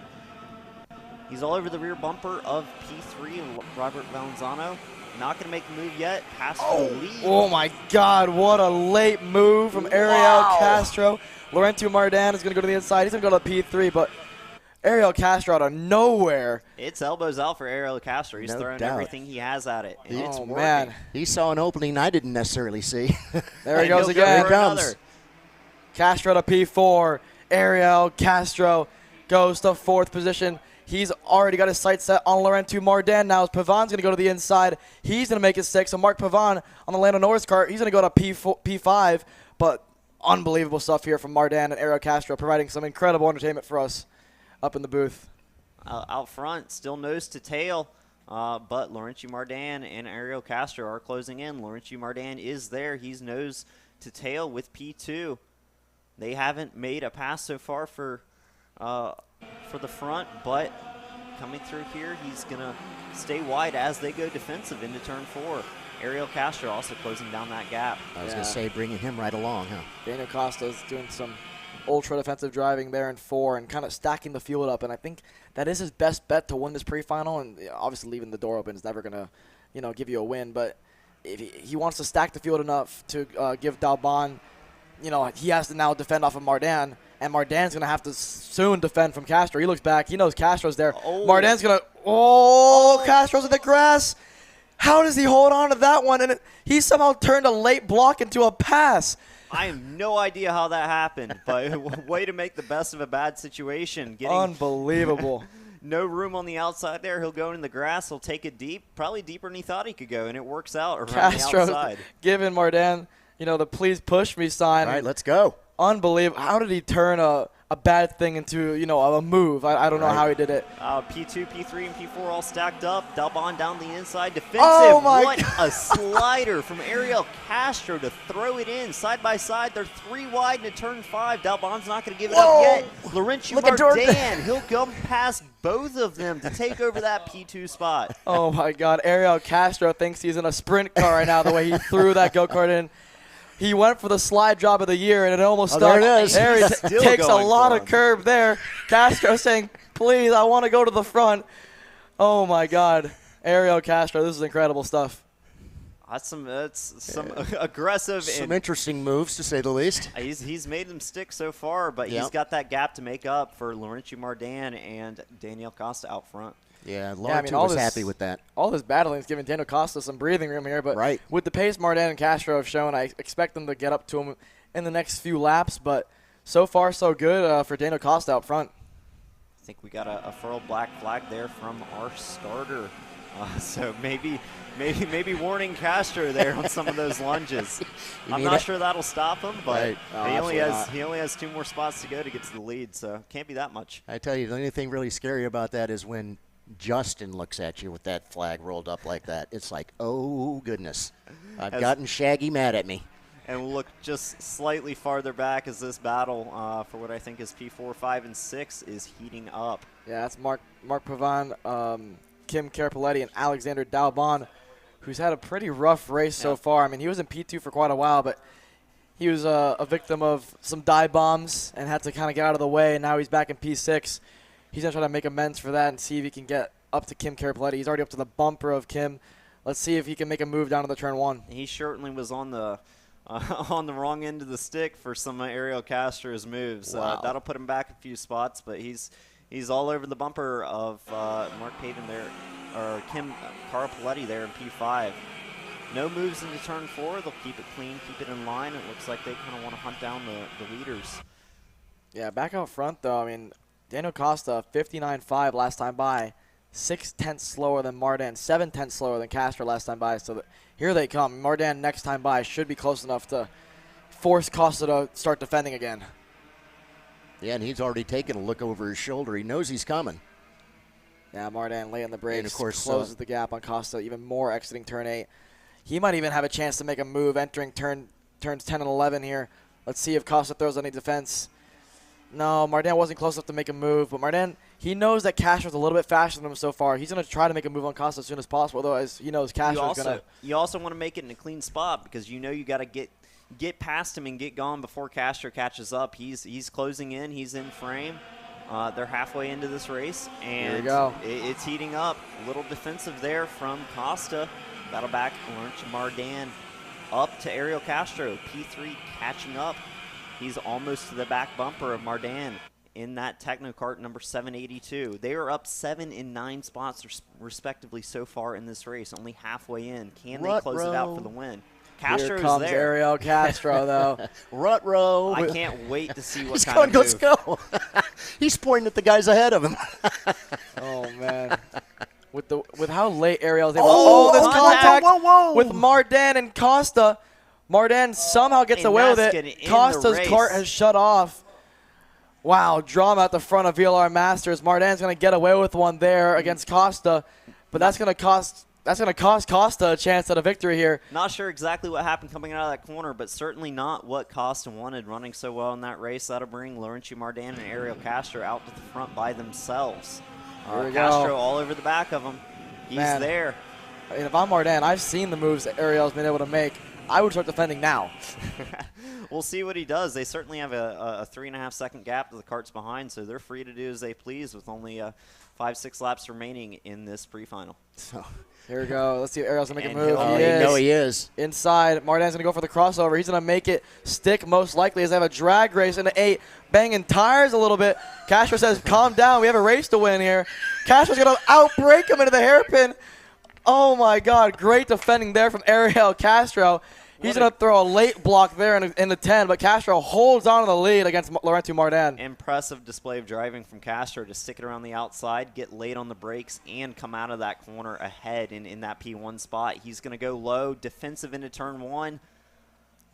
rear bumper of P3 and Robert Valenzano. Not going to make the move yet. Pass for the lead. Oh, my God. What a late move from Ariel Castro. Laurent Martin is going to go to the inside. He's going to go to P3, but Ariel Castro out of nowhere. It's elbows out for Ariel Castro. He's throwing everything he has at it. And it's working. Man. He saw an opening I didn't necessarily see. There he goes again. Here he comes. Castro to P4. Ariel Castro goes to 4th position. He's already got his sights set on Laurent Martin. Now as Pavon's going to go to the inside. He's going to make it 6. So Mark Pavon on the Lando Norris kart, he's going to go to P5. But unbelievable stuff here from Martin and Ariel Castro, providing some incredible entertainment for us up in the booth. Out front, still nose to tail. But Laurent Martin and Ariel Castro are closing in. Laurent Martin is there. He's nose to tail with P2. They haven't made a pass so far for the front, but coming through here, he's going to stay wide as they go defensive into turn 4. Ariel Castro also closing down that gap. I was going to say bringing him right along, huh? Daniel Costa's doing some ultra defensive driving there in 4 and kind of stacking the field up, and I think that is his best bet to win this pre-final, and obviously leaving the door open is never going to give you a win, but if he wants to stack the field enough to give Dalbon, he has to now defend off of Martin. And Martin's going to have to soon defend from Castro. He looks back. He knows Castro's there. Martin's going to – Castro's in the grass. How does he hold on to that one? And he somehow turned a late block into a pass. I have no idea how that happened, but way to make the best of a bad situation. Unbelievable. No room on the outside there. He'll go in the grass. He'll take it deep, probably deeper than he thought he could go, and it works out around the outside. Giving Martin, the please push me sign. All right, let's go. Unbelievable. How did he turn a a bad thing into, you know, a move. I don't know how he did it. P2, P3, and P4 all stacked up. Dalbon down the inside. Defensive. Oh my what God. a slider from Ariel Castro to throw it in. Side by side. They're 3 wide into turn 5. Dalbon's not going to give it up yet. Laurentiu Mardan, he'll come past both of them to take over that P2 spot. Oh my God. Ariel Castro thinks he's in a sprint car right now, the way he threw that go-kart in. He went for the slide job of the year, and it almost stuck. There it is. There he Still takes a going lot for of him. curve there. Castro saying, please, I want to go to the front. Oh, my God. Ariel Castro, this is incredible stuff. That's some aggressive. Some interesting moves, to say the least. He's made them stick so far, but he's got that gap to make up for Laurentiu Mardan and Daniel Costa out front. Yeah, Laurentiu was happy with that. All this battling is giving Daniel Costa some breathing room here, but with the pace Mardan and Castro have shown, I expect them to get up to him in the next few laps, but so far so good for Daniel Costa out front. I think we got a furled black flag there from our starter. So maybe warning Castro there on some of those lunges. I'm not sure that'll stop him, but he only has 2 more spots to go to get to the lead, so can't be that much. I tell you, the only thing really scary about that is when Justin looks at you with that flag rolled up like that. It's like, oh goodness, I've gotten Shaggy mad at me. And we'll look just slightly farther back as this battle for what I think is P4, 5, and 6 is heating up. Yeah, that's Mark Pavon, Kim Carapoletti, and Alexander Dalbon, who's had a pretty rough race so far. I mean, he was in P2 for quite a while, but he was a victim of some dive bombs and had to kind of get out of the way, and now he's back in P6. He's going to try to make amends for that and see if he can get up to Kim Carapoletti. He's already up to the bumper of Kim. Let's see if he can make a move down to the turn 1. He certainly was on the wrong end of the stick for some of Ariel Castro's moves. Wow. That'll put him back a few spots, but he's all over the bumper of Mark Pavon there, or Kim Carapoletti there in P5. No moves into turn 4. They'll keep it clean, keep it in line. It looks like they kind of want to hunt down the leaders. Yeah, back out front, though, I mean, Daniel Costa, 59.5 last time by, 6/10 slower than Mardan, 7/10 slower than Castro last time by. So here they come. Mardan next time by should be close enough to force Costa to start defending again. Yeah, and he's already taken a look over his shoulder. He knows he's coming. Yeah, Mardan laying the brakes, and of course, closes the gap on Costa even more exiting turn 8. He might even have a chance to make a move entering turns 10 and 11 here. Let's see if Costa throws any defense. No, Mardan wasn't close enough to make a move, but Mardan, he knows that Castro's a little bit faster than him so far. He's going to try to make a move on Costa as soon as possible, otherwise he knows Castro's going to. You also want to make it in a clean spot because you know you got to get past him and get gone before Castro catches up. He's closing in. He's in frame. They're halfway into this race, and here we go. It's heating up. A little defensive there from Costa. Battle back, Laurentiu Mardan up to Ariel Castro. P3 catching up. He's almost to the back bumper of Mardan in that Technocart number 782. They are up 7 and 9 spots respectively so far in this race, only halfway in. Can they close it out for the win? Castro's Here comes there. Ariel Castro, though. Rut-row. I can't wait to see what He's kind going, of move. let's go. He's pointing at the guys ahead of him. Oh, man. With how late Ariel's able this contact whoa. with Mardan and Costa. Mardan somehow gets away with it. Costa's cart has shut off. Wow, drama at the front of VLR Masters. Mardan's going to get away with one there against Costa, but that's going to cost Costa a chance at a victory here. Not sure exactly what happened coming out of that corner, but certainly not what Costa wanted running so well in that race. That'll bring Laurentiu Mardan and Ariel Castro out to the front by themselves. Castro all over the back of him. He's there. I mean, if I'm Mardan, I've seen the moves that Ariel's been able to make. I would start defending now. We'll see what he does. They certainly have a 3.5 second gap to the carts behind, so they're free to do as they please with only 5-6 laps remaining in this pre-final. So here we go. Let's see if Ariel's going to make a move. He is. Inside. Mardan's going to go for the crossover. He's going to make it stick most likely as they have a drag race into 8. Banging tires a little bit. Castro says, calm down. We have a race to win here. Castro's going to outbrake him into the hairpin. Oh, my God. Great defending there from Ariel Castro. He's going to throw a late block there in the 10, but Castro holds on to the lead against Laurentiu Mardan. Impressive display of driving from Castro to stick it around the outside, get late on the brakes, and come out of that corner ahead in that P1 spot. He's going to go low, defensive into turn 1.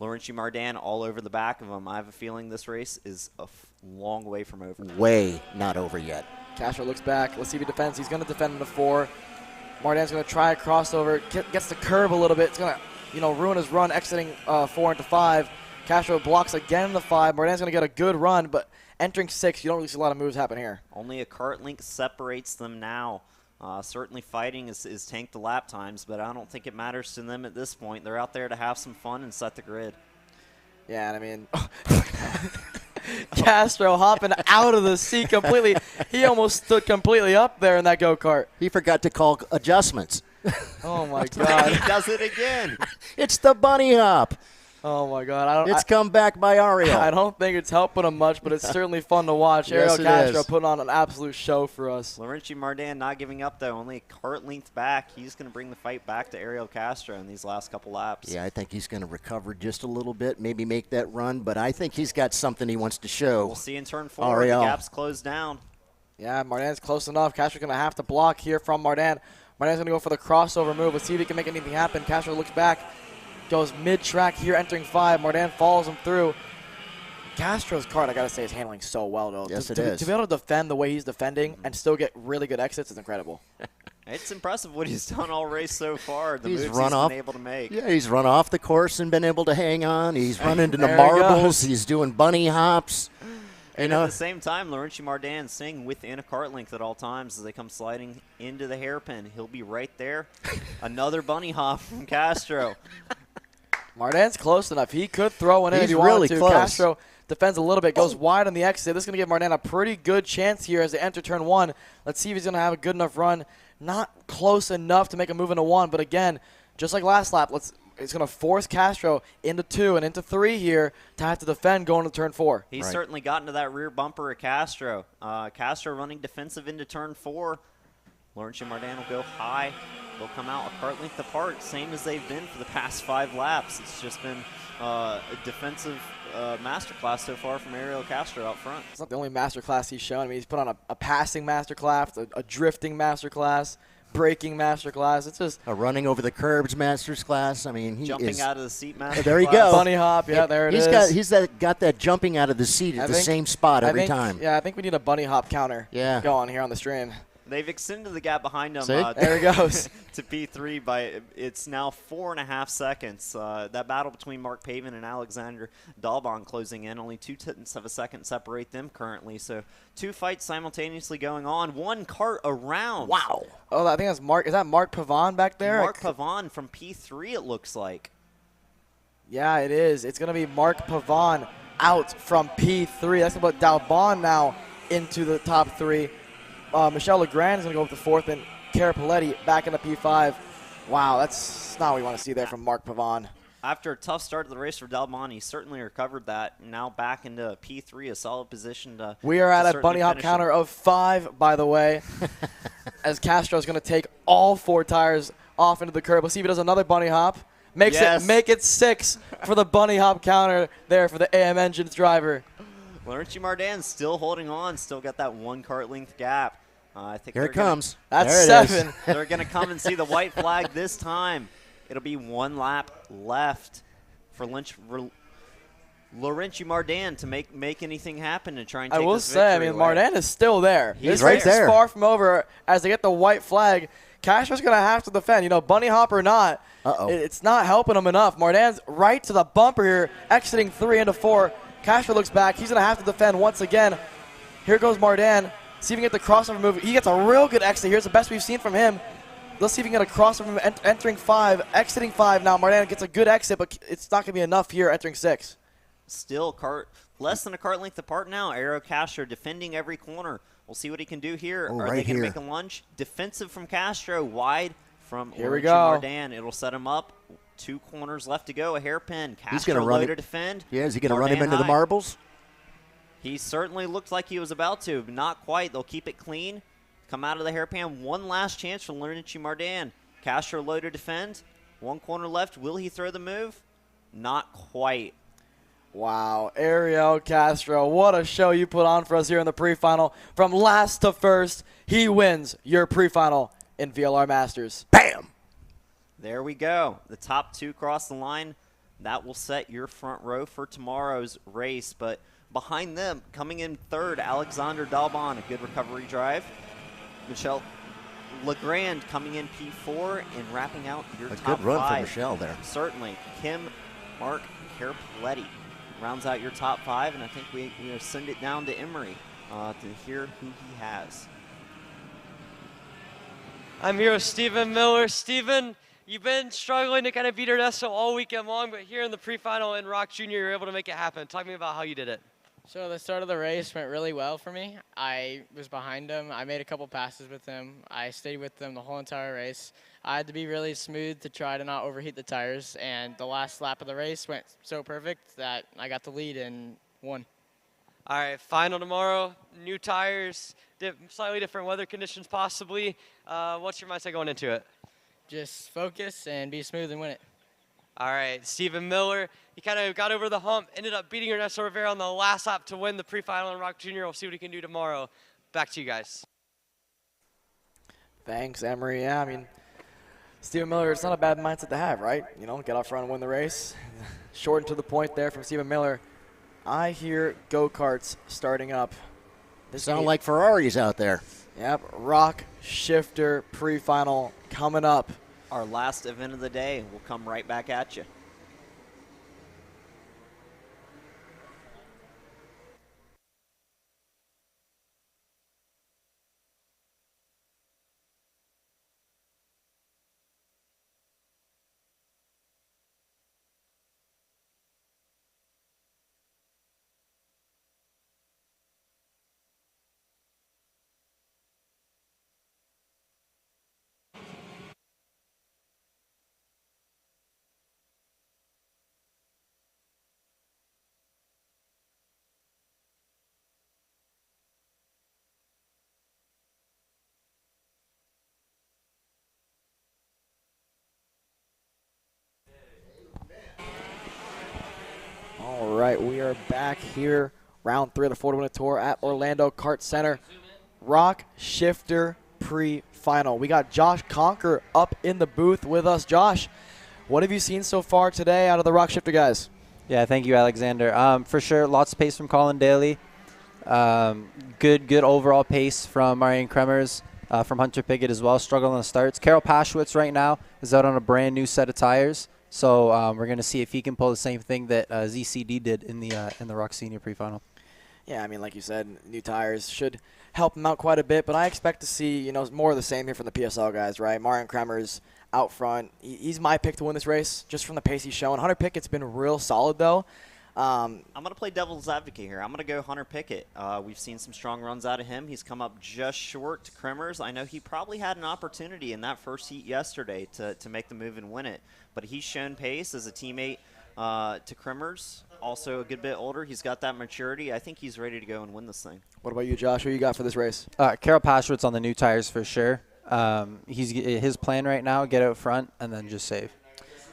Laurentiu Mardan all over the back of him. I have a feeling this race is a long way from over. Way not over yet. Castro looks back. Let's see if he defends. He's going to defend in the 4. Mardan's going to try a crossover. Gets the curve a little bit. It's going to, ruin his run exiting 4 into 5. Castro blocks again in the 5. Mardan's going to get a good run, but entering 6, you don't really see a lot of moves happen here. Only a kart length separates them now. Certainly fighting is tanked the lap times, but I don't think it matters to them at this point. They're out there to have some fun and set the grid. Yeah, and I mean, Castro hopping out of the seat completely. He almost stood completely up there in that go-kart. He forgot to call adjustments. Oh, my God. He does it again. It's the bunny hop. Oh, my God. It's come back by Ariel. I don't think it's helping him much, but it's certainly fun to watch. Yes, Ariel Castro putting on an absolute show for us. Laurentiu Mardan not giving up, though. Only a kart length back. He's going to bring the fight back to Ariel Castro in these last couple laps. Yeah, I think he's going to recover just a little bit, maybe make that run, but I think he's got something he wants to show. We'll see in turn 4. Ariel. The gap's closed down. Yeah, Mardan's close enough. Castro's going to have to block here from Mardan. Mardan's going to go for the crossover move. Let's see if he can make anything happen. Castro looks back. Goes mid-track here, entering 5. Mardan follows him through. Castro's kart, I got to say, is handling so well, though. Yes, it to is. To be able to defend the way he's defending and still get really good exits is incredible. It's impressive what he's done all race so far. The He's moves run he's off, been able to make. Yeah, he's run off the course and been able to hang on. He's run into the There he marbles. goes. He's doing bunny hops. And at the same time, Laurentiu Mardan staying within a kart length at all times as they come sliding into the hairpin. He'll be right there. Another bunny hop from Castro. Mardan's close enough. He could throw one in if He's he wanted really to. close. Castro defends a little bit, goes wide on the exit. This is going to give Mardan a pretty good chance here as they enter turn 1. Let's see if he's going to have a good enough run. Not close enough to make a move into 1, but again, just like last lap, it's going to force Castro into 2 and into 3 here to have to defend going to turn 4. He's certainly gotten to that rear bumper of Castro. Castro running defensive into turn 4. Laurentiu Mardan will go high. They'll come out a kart length apart, same as they've been for the past 5 laps. It's just been a defensive masterclass so far from Ariel Castro out front. It's not the only masterclass he's shown. I mean, he's put on a passing masterclass, a drifting masterclass, braking masterclass. It's just a running over the curbs masterclass. I mean, he jumping is out of the seat masterclass. There you go. Bunny hop, yeah, there it is. He's got that jumping out of the seat at the same spot every time. Yeah, I think we need a bunny hop counter going here on the stream. They've extended the gap behind them. There he goes. To P3 by it's now 4.5 seconds. That battle between Mark Pavin and Alexander Dalbon closing in. Only 0.2 of a second separate them currently. So 2 fights simultaneously going on. 1 kart around. Wow. Oh, I think that's Mark. Is that Mark Pavon back there? Mark Pavon from P3 it looks like. Yeah, it is. It's going to be Mark Pavon out from P3. That's going to put Dalbon now into the top 3. Michelle Legrand is going to go with the 4th, and Cara Paletti back into P5. Wow, that's not what we want to see there from Mark Pavon. After a tough start to the race for Dalbon, he certainly recovered that. Now back into P3, a solid position to We are at a bunny hop finish counter of 5, by the way, as Castro is going to take all 4 tires off into the curb. We'll see if he does another bunny hop. Make it 6 for the bunny hop counter there for the AM Engines driver. Laurentiu Mardan still holding on, still got that 1 kart length gap. I think Here it comes. That's there it 7. is. They're going to come and see the white flag this time. It'll be 1 lap left for Laurentiu Mardan to make anything happen and try and take I will this say, I mean, victory away. Mardan is still there. He's This right race there. is far from over as they get the white flag. Castro's going to have to defend. You know, bunny hop or not, it's not helping him enough. Mardan's right to the bumper here, exiting 3 into 4. Castro looks back. He's going to have to defend once again. Here goes Mardan. See if he can get the crossover move. He gets a real good exit. Here's the best we've seen from him. Let's see if he can get a crossover move entering 5, exiting 5 now. Mardan gets a good exit, but it's not going to be enough here entering 6. Still less than a kart length apart now. Ariel Castro defending every corner. We'll see what he can do here. Oh, Are right they going to here. make a lunge? Defensive from Castro, wide from Here we Laurentiu go. Mardan. It'll set him up. 2 corners left to go. A hairpin. He's Castro going to run low it. to defend. Yeah, is he going to run him Mardan into the high. marbles? He certainly looked like he was about to, but not quite. They'll keep it clean. Come out of the hairpin. 1 last chance for Laurentiu Mardan. Castro low to defend. 1 corner left. Will he throw the move? Not quite. Wow, Ariel Castro, what a show you put on for us here in the pre-final. From last to first, he wins your pre-final in VLR Masters. Bam! There we go. The top 2 cross the line. that will set your front row for tomorrow's race. But behind them, coming in third, Alexander Dalbon, a good recovery drive. Michelle Legrand coming in P4 and wrapping out your top 5. A good run for Michelle there. Certainly. Kim, Mark, Carapaletti rounds out your top 5, and I think we send it down to Emery to hear who he has. I'm here with Stephen Miller. Stephen, you've been struggling to kind of beat Ernesto all weekend long, but here in the pre-final in ROK Jr, you were able to make it happen. Talk to me about how you did it. So the start of the race went really well for me. I was behind him. I made a couple passes with him. I stayed with him the whole entire race. I had to be really smooth to try to not overheat the tires, and the last lap of the race went so perfect that I got the lead and won. All right, final tomorrow, new tires, slightly different weather conditions possibly. What's your mindset going into it? Just focus and be smooth and win it. All right, Stephen Miller, he kind of got over the hump, ended up beating Ernesto Rivera on the last lap to win the pre-final in ROK Jr. We'll see what he can do tomorrow. Back to you guys. Thanks, Emery. Yeah, I mean, Stephen Miller, it's not a bad mindset to have, right? You know, get out front and win the race. Short and to the point there from Stephen Miller. I hear go-karts starting up. They sound like Ferraris out there. Yep, ROK Shifter Pre Final coming up. Our last event of the day will come right back at you. All right, we are back here, round 3 of the 40-minute tour at Orlando Kart Center. ROK Shifter Pre Final. We got Josh Conker up in the booth with us. Josh, what have you seen so far today out of the ROK Shifter guys? Yeah, thank you, Alexander. For sure, lots of pace from Colin Daly. Good overall pace from Marian Kremers, from Hunter Pickett as well. Struggling on the starts. Karol Paschwitz right now is out on a brand new set of tires. So we're going to see if he can pull the same thing that ZCD did in the ROK Sr Pre Final. Yeah, I mean, like you said, new tires should help him out quite a bit, but I expect to see, you know, more of the same here from the PSL guys, right? Marian Kremers out front. He's my pick to win this race just from the pace he's showing. Hunter Pickett's been real solid, though. I'm going to play devil's advocate here. I'm going to go Hunter Pickett. We've seen some strong runs out of him. He's come up just short to Kremers. I know he probably had an opportunity in that first heat yesterday to make the move and win it, but he's shown pace as a teammate to Kremers. Also a good bit older. He's got that maturity. I think he's ready to go and win this thing. What about you, Josh? Who you got for this race? Karol Paschwitz on the new tires for sure. His plan right now, get out front and then just save.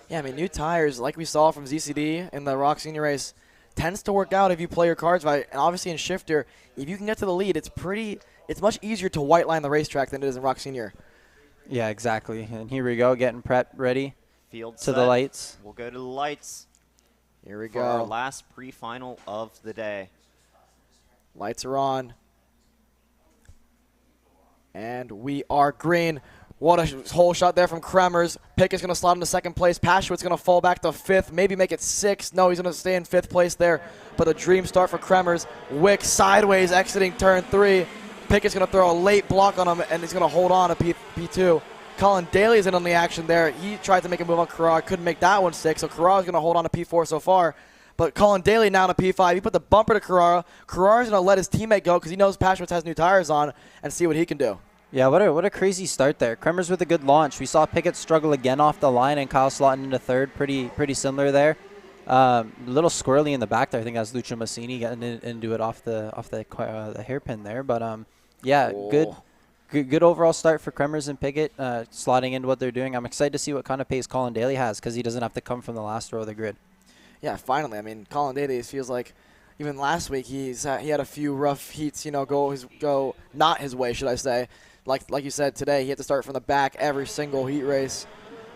Yeah, I mean, new tires, like we saw from ZCD in the ROK Senior race, tends to work out if you play your cards right. And obviously in Shifter, if you can get to the lead, it's much easier to white line the racetrack than it is in ROK Senior. Yeah, exactly. And here we go, getting prepped, ready. Field to set. The lights. We'll go to the lights. Here we for go. Our last pre-final of the day. Lights are on. And we are green. What a hole shot there from Kremers. Pickett's going to slide into second place. Paschwitz going to fall back to 5th, maybe make it 6th. No, he's going to stay in 5th place there. But a dream start for Kremers. Wick sideways exiting turn 3. Pickett's going to throw a late block on him, and he's going to hold on to P2. Colin Daly's in on the action there. He tried to make a move on Carrara. Couldn't make that one stick, so Carrara's going to hold on to P4 so far. But Colin Daly now to P5. He put the bumper to Carrara. Carrara's going to let his teammate go because he knows Paschwitz has new tires on and see what he can do. Yeah, what a crazy start there. Kremers with a good launch. We saw Pickett struggle again off the line, and Kyle slotting into 3rd. Pretty similar there. A little squirrely in the back there. I think that's Lucio Massini getting into it off the hairpin there. But yeah, good overall start for Kremers and Pickett, slotting into what they're doing. I'm excited to see what kind of pace Colin Daly has because he doesn't have to come from the last row of the grid. Yeah, finally. I mean, Colin Daly feels like even last week he had a few rough heats, you know, go not his way, should I say. Like you said today, he had to start from the back every single heat race.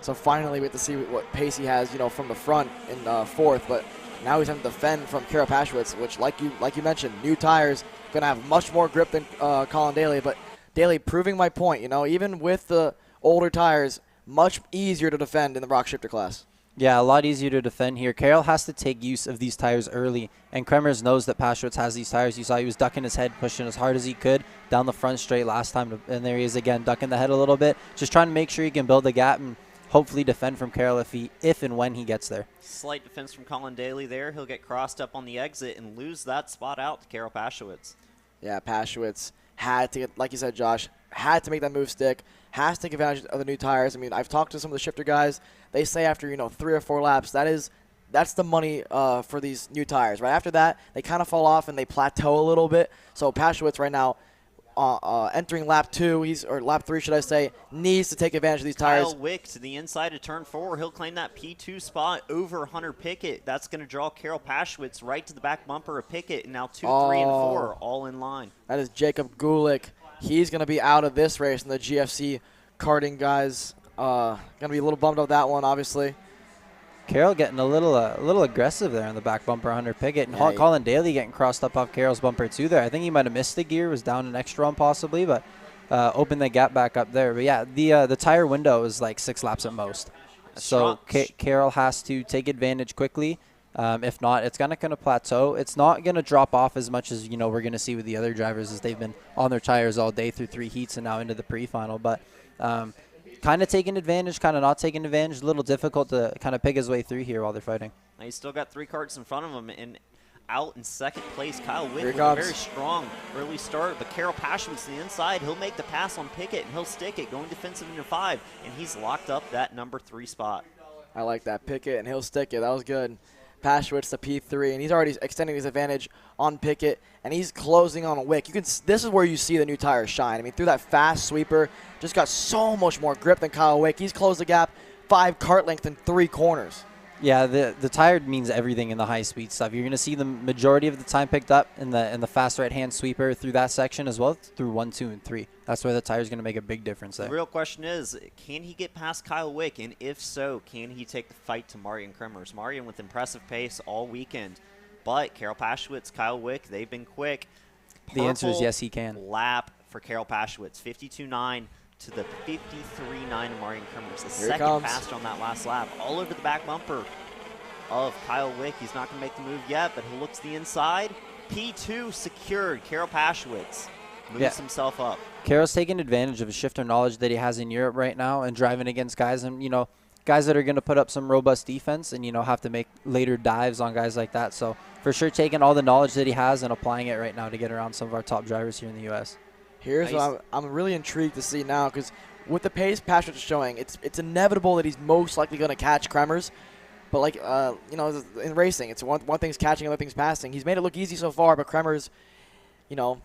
So finally we get to see what pace he has, from the front in fourth. But now he's having to defend from Karol Pashwitz, which, like you mentioned, new tires, going to have much more grip than Colin Daly. But Daly proving my point, even with the older tires, much easier to defend in the ROK Shifter class. Yeah, a lot easier to defend here. Karol has to take use of these tires early, and Kremers knows that Pashwitz has these tires. You saw he was ducking his head, pushing as hard as he could down the front straight last time, and there he is again, ducking the head a little bit, just trying to make sure he can build a gap and hopefully defend from Karol if and when he gets there. Slight defense from Colin Daly there. He'll get crossed up on the exit and lose that spot out to Karol Pashwitz. Yeah, Pashwitz had to, like you said, Josh, had to make that move stick, has to take advantage of the new tires. I mean, I've talked to some of the shifter guys. They say after, 3 or 4 laps, that's the money for these new tires. Right after that, they kind of fall off and they plateau a little bit. So Pashwitz right now, entering lap 2, or lap 3, should I say, needs to take advantage of these tires. Kyle Wick to the inside of turn 4. He'll claim that P2 spot over Hunter Pickett. That's going to draw Karol Pashwitz right to the back bumper of Pickett. And now 2, 3, and 4 all in line. That is Jacob Gulick. He's going to be out of this race, and the GFC karting guys going to be a little bummed about that one, obviously. Karol getting a little aggressive there on the back bumper, Hunter Pickett, and Yeah, Colin Daly getting crossed up off Karol's bumper too there. I think he might have missed the gear, was down an extra one possibly, but opened the gap back up there. But yeah, the tire window is like 6 laps at most. So Karol has to take advantage quickly. If not, it's kind of plateau. It's not going to drop off as much as we're going to see with the other drivers as they've been on their tires all day through 3 heats and now into the pre-final. But kind of taking advantage, kind of not taking advantage. A little difficult to kind of pick his way through here while they're fighting. Now he's still got 3 karts in front of him, and out in second place, Kyle Wick with a comes. very strong early start, but Karol Pashwitz to the inside. He'll make the pass on Pickett, and he'll stick it, going defensive into 5, and he's locked up that number 3 spot. I like that. Pickett, and he'll stick it. That was good. Pashwitz to P3, and he's already extending his advantage on Pickett, and he's closing on Wick. This is where you see the new tires shine. I mean, through that fast sweeper, just got so much more grip than Kyle Wick. He's closed the gap 5 kart length in 3 corners. Yeah, the tire means everything in the high-speed stuff. You're going to see the majority of the time picked up in the fast right-hand sweeper through that section as well, through 1, 2, and 3. That's where the tire's going to make a big difference there. The real question is, can he get past Kyle Wick? And if so, can he take the fight to Marian Kremers? Marian with impressive pace all weekend. But Karol Pashwitz, Kyle Wick, they've been quick. The answer is yes, he can. Lap for Karol Pashwitz, 52.9 to the 53.9 of Marian Kremers. The Here second faster on that last lap. All over the back bumper of Kyle Wick. He's not going to make the move yet, but he looks to the inside. P2 secured. Karol Pashwitz moves himself up. Karol's taking advantage of his shifter knowledge that he has in Europe right now and driving against guys guys that are going to put up some robust defense and have to make later dives on guys like that. So for sure taking all the knowledge that he has and applying it right now to get around some of our top drivers here in the U.S. Here's what I'm really intrigued to see now, because with the pace Pashwitz is showing, it's inevitable that he's most likely going to catch Kremers. But in racing, it's one thing's catching, other thing's passing. He's made it look easy so far, but Kremers,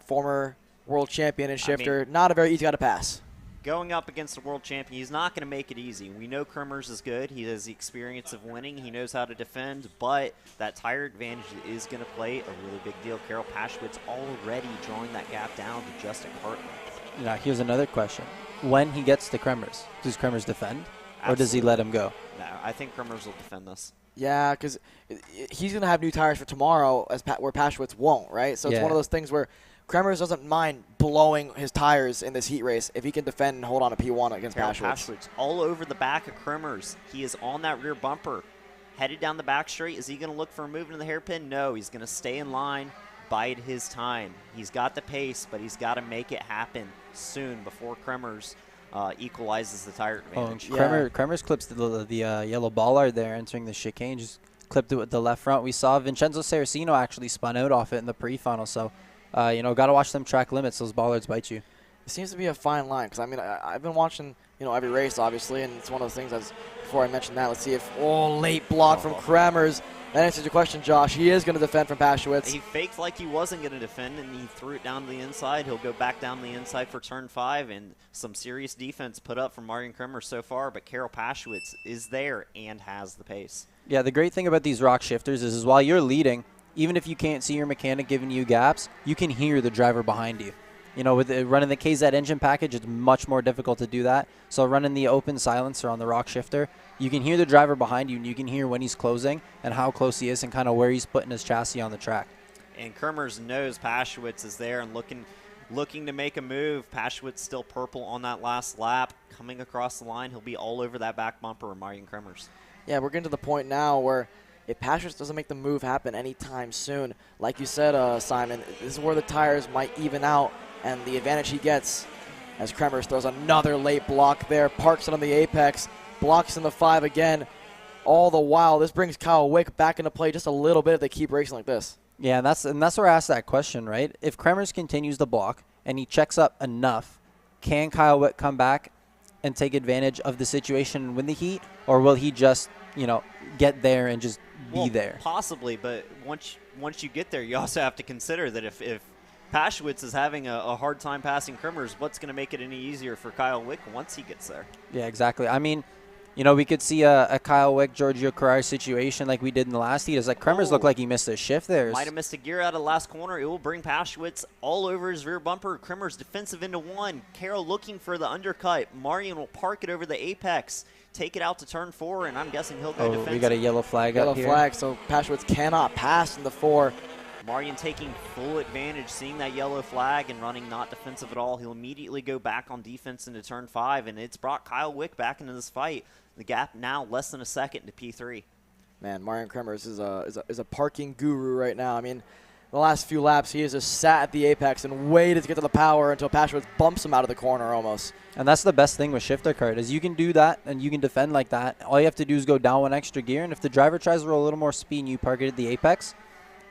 former world champion and shifter, not a very easy guy to pass. Going up against a world champion, he's not going to make it easy. We know Kremers is good. He has the experience of winning. He knows how to defend, but that tire advantage is going to play a really big deal. Karol Pashwitz already drawing that gap down to just a kart length. Now, here's another question. When he gets to Kremers, does Kremers defend? Or does he let him go? No, I think Kremers will defend this. Yeah, because he's going to have new tires for tomorrow, where Pashwitz won't, right? So it's one of those things where Kremers doesn't mind blowing his tires in this heat race if he can defend and hold on to P1 against Pashwitz. All over the back of Kremers. He is on that rear bumper, headed down the back straight. Is he going to look for a move into the hairpin? No, he's going to stay in line, bide his time. He's got the pace, but he's got to make it happen soon before Kremers equalizes the tire advantage. Kremers clips the yellow bollard there entering the chicane, just clipped it with the left front. We saw Vincenzo Saraceno actually spun out off it in the pre-final, so got to watch them track limits. Those bollards bite you. It seems to be a fine line, because I've been watching every race obviously, and it's one of those things. As before I mentioned that, let's see if late block from Kremers. That answers your question, Josh. He is going to defend from Pashwitz. He faked like he wasn't going to defend, and he threw it down to the inside. He'll go back down to the inside for turn 5, and some serious defense put up from Marian Kremers so far, but Karol Pashwitz is there and has the pace. Yeah, the great thing about these ROK shifters is while you're leading, even if you can't see your mechanic giving you gaps, you can hear the driver behind you. You know, with running the KZ engine package, it's much more difficult to do that. So running the open silencer on the ROK Shifter, you can hear the driver behind you, and you can hear when he's closing and how close he is and kind of where he's putting his chassis on the track. And Kermers knows Paschwitz is there and looking to make a move. Paschwitz still purple on that last lap. Coming across the line, he'll be all over that back bumper of Marian Kremers. Yeah, we're getting to the point now where if Paschwitz doesn't make the move happen anytime soon, like you said, Simon, this is where the tires might even out, and the advantage he gets as Kremers throws another late block there, parks it on the apex, blocks in the 5 again. All the while, this brings Kyle Wick back into play just a little bit if they keep racing like this. Yeah, and that's where I asked that question, right? If Kremers continues to block and he checks up enough, can Kyle Wick come back and take advantage of the situation and win the heat, or will he just, you know, get there and just be there? Possibly, but once you get there, you also have to consider that if Paschwitz is having a hard time passing Kremers, what's going to make it any easier for Kyle Wick once he gets there? Yeah, exactly. I mean, you know, we could see a Kyle Wick, Giorgio Carrara situation like we did in the last heat. It's like Kremers looked like he missed a shift there. Might have missed a gear out of the last corner. It will bring Paschwitz all over his rear bumper. Kremers defensive into 1. Carroll looking for the undercut. Marian will park it over the apex, take it out to turn 4, and I'm guessing he'll go defensive. We got a yellow flag up here. Yellow flag, so Paschwitz cannot pass in the 4. Marian taking full advantage, seeing that yellow flag and running not defensive at all. He'll immediately go back on defense into turn 5, and it's brought Kyle Wick back into this fight. The gap now less than a second to P3. Man, Marian Kremers is a parking guru right now. I mean, the last few laps, he has just sat at the apex and waited to get to the power until Paschwitz bumps him out of the corner almost. And that's the best thing with shifter kart is you can do that and you can defend like that. All you have to do is go down 1 extra gear, and if the driver tries to roll a little more speed and you park it at the apex,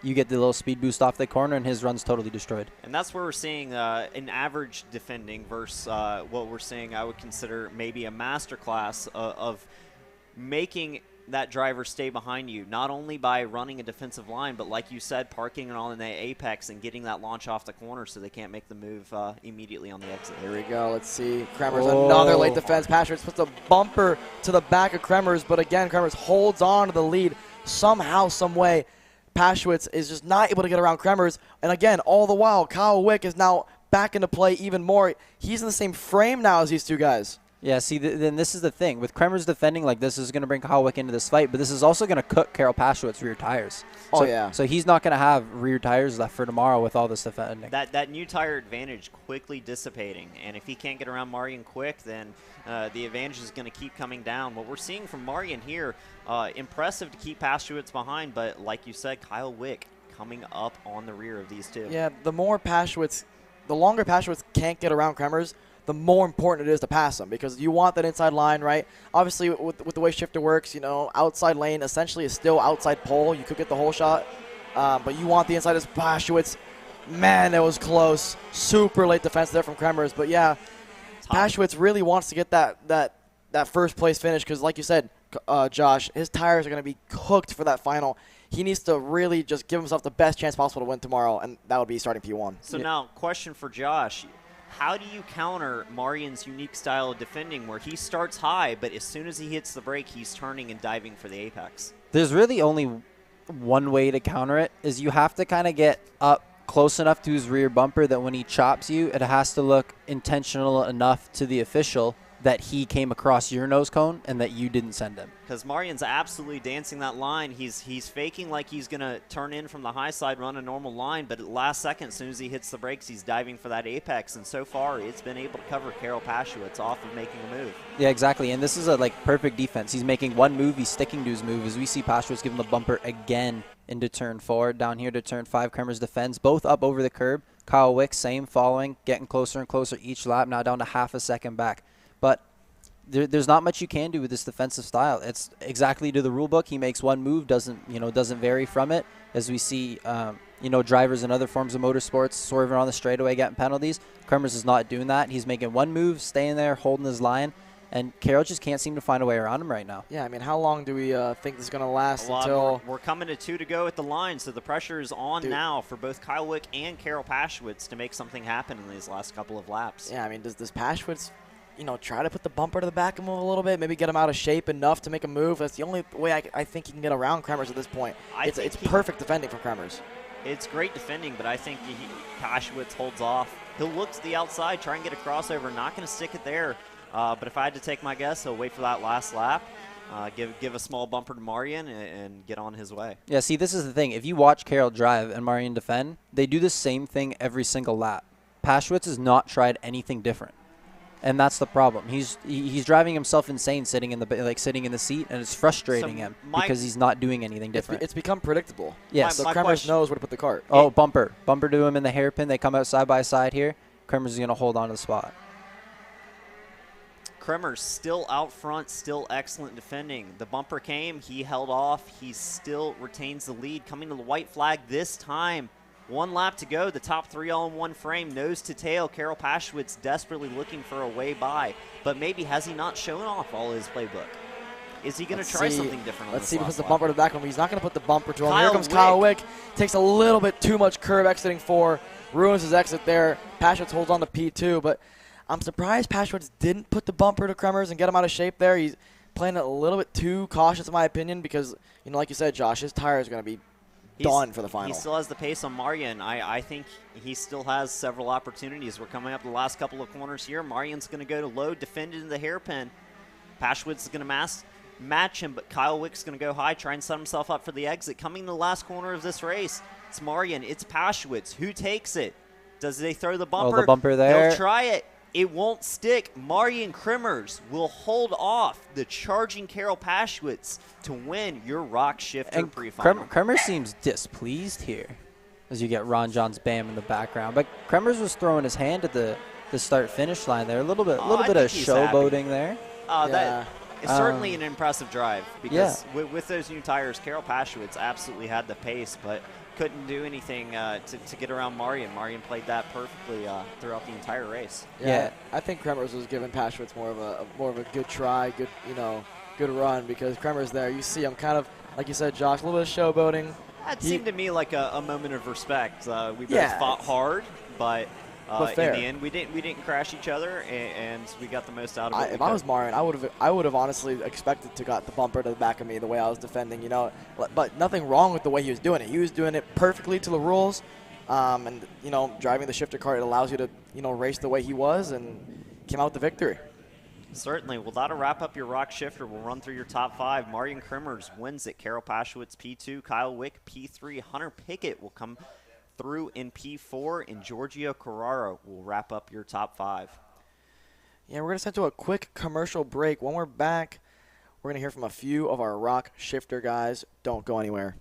you get the little speed boost off the corner, and his run's totally destroyed. And that's where we're seeing an average defending versus what we're seeing I would consider maybe a master class of making that driver stay behind you, not only by running a defensive line, but like you said, parking it on the apex and getting that launch off the corner so they can't make the move immediately on the exit. Here we go. Let's see. Kremers, another late defense. Paschwitz puts a bumper to the back of Kremers, but again, Kremers holds on to the lead somehow, some way. Paschwitz is just not able to get around Kremers. And again, all the while, Kyle Wick is now back into play even more. He's in the same frame now as these two guys. Yeah, see, then this is the thing. With Kremers defending like this is going to bring Kyle Wick into this fight, but this is also going to cook Karel Paschwitz's rear tires. Oh, yeah. So he's not going to have rear tires left for tomorrow with all this defending. That new tire advantage quickly dissipating. And if he can't get around Marian quick, then the advantage is going to keep coming down. What we're seeing from Marian here, impressive to keep Paschwitz behind, but like you said, Kyle Wick coming up on the rear of these two. Yeah, the longer Paschwitz can't get around Kremers, the more important it is to pass them, because you want that inside line, right? Obviously, with the way shifter works, you know, outside lane essentially is still outside pole. You could get the whole shot, but you want the inside as Paschwitz. Man, that was close. Super late defense there from Kremers, but yeah, Paschwitz really wants to get that first place finish because, like you said, Josh, his tires are going to be cooked for that final. He needs to really just give himself the best chance possible to win tomorrow, and that would be starting P1. So now, question for Josh. How do you counter Marian's unique style of defending where he starts high, but as soon as he hits the brake, he's turning and diving for the apex? There's really only one way to counter it, is you have to kind of get up close enough to his rear bumper that when he chops you, it has to look intentional enough to the official that he came across your nose cone and that you didn't send him. Because Marian's absolutely dancing that line. He's faking like he's going to turn in from the high side, run a normal line, but at the last second, as soon as he hits the brakes, he's diving for that apex. And so far, it's been able to cover Karel Paschwitz off of making a move. Yeah, exactly. And this is a perfect defense. He's making one move. He's sticking to his move. As we see Paschwitz give him the bumper again into turn 4. Down here to turn 5, Kremers defends. Both up over the curb. Kyle Wick, same following, getting closer and closer each lap. Now down to half a second back. But there's not much you can do with this defensive style. It's exactly to the rule book. He makes one move, doesn't vary from it. As we see, drivers in other forms of motorsports swerving on the straightaway, getting penalties. Kremers is not doing that. He's making one move, staying there, holding his line, and Karel just can't seem to find a way around him right now. Yeah, I mean, how long do we think this is going to last until we're coming to 2 to go at the line? So the pressure is on now for both Kyle Wick and Karel Paschwitz to make something happen in these last couple of laps. Yeah, I mean, does Paschwitz try to put the bumper to the back and move a little bit, maybe get him out of shape enough to make a move? That's the only way I think he can get around Kremers at this point. It's perfect defending from Kremers. It's great defending, but I think Paschwitz holds off. He'll look to the outside, try and get a crossover. Not going to stick it there. But if I had to take my guess, he'll wait for that last lap, give a small bumper to Marian, and get on his way. Yeah, see, this is the thing. If you watch Carroll drive and Marian defend, they do the same thing every single lap. Paschwitz has not tried anything different. And that's the problem. He's driving himself insane sitting in the seat, and it's frustrating him because he's not doing anything different. It's become predictable. Yes. So Kremers knows where to put the cart. Oh, bumper to him in the hairpin. They come out side by side here. Kremers is going to hold on to the spot. Kremers still out front, still excellent defending. The bumper came, he held off. He still retains the lead. Coming to the white flag this time. 1 lap to go. The top 3 all in one frame, nose to tail. Karel Paschwitz desperately looking for a way by, but maybe has he not shown off all his playbook? Is he going to try something different? Let's see if he puts the bumper to the back of him. He's not going to put the bumper to him. Here comes Kyle Wick. Takes a little bit too much curve exiting 4. Ruins his exit there. Paschwitz holds on to P2, but I'm surprised Paschwitz didn't put the bumper to Kremers and get him out of shape there. He's playing it a little bit too cautious in my opinion because, like you said, Josh, his tire is going to be done for the final. He still has the pace on Marian. I think he still has several opportunities. We're coming up the last couple of corners here. Marian's going to go to low, defend into the hairpin. Paschwitz is going to match him, but Kyle Wick's going to go high, try and set himself up for the exit. Coming to the last corner of this race, it's Marian, it's Paschwitz. Who takes it? Does they throw the bumper? Oh, the bumper there. They'll try it. It won't stick. Marian Kremers will hold off the charging Karel Paschwitz to win your ROK Shifter Pre Final. Kremers seems displeased here as you get Ron John's BAM in the background. But Kremers was throwing his hand at the start-finish line there. A little bit of showboating there. That is certainly an impressive drive because with those new tires, Karel Paschwitz absolutely had the pace, but couldn't do anything to get around Marian. Marian played that perfectly throughout the entire race. Yeah, I think Kremers was giving Paschwitz more of a good try, good run because Kremers there. You see him kind of, like you said, Josh, a little bit of showboating. That seemed to me like a moment of respect. We both fought hard, but in the end, we didn't crash each other, and we got the most out of it. If I was Marian, I would have honestly expected to got the bumper to the back of me the way I was defending, But nothing wrong with the way he was doing it. He was doing it perfectly to the rules, and driving the shifter cart, it allows you to race the way he was, and came out with the victory. Certainly. Well, that'll wrap up your ROK Shifter. We'll run through your top 5. Marian Kremers wins it. Karel Paschwitz P2, Kyle Wick P3, Hunter Pickett will come through in P4, and Giorgio Carraro will wrap up your top 5. Yeah, we're going to send to a quick commercial break. When we're back, we're going to hear from a few of our ROK Shifter guys. Don't go anywhere.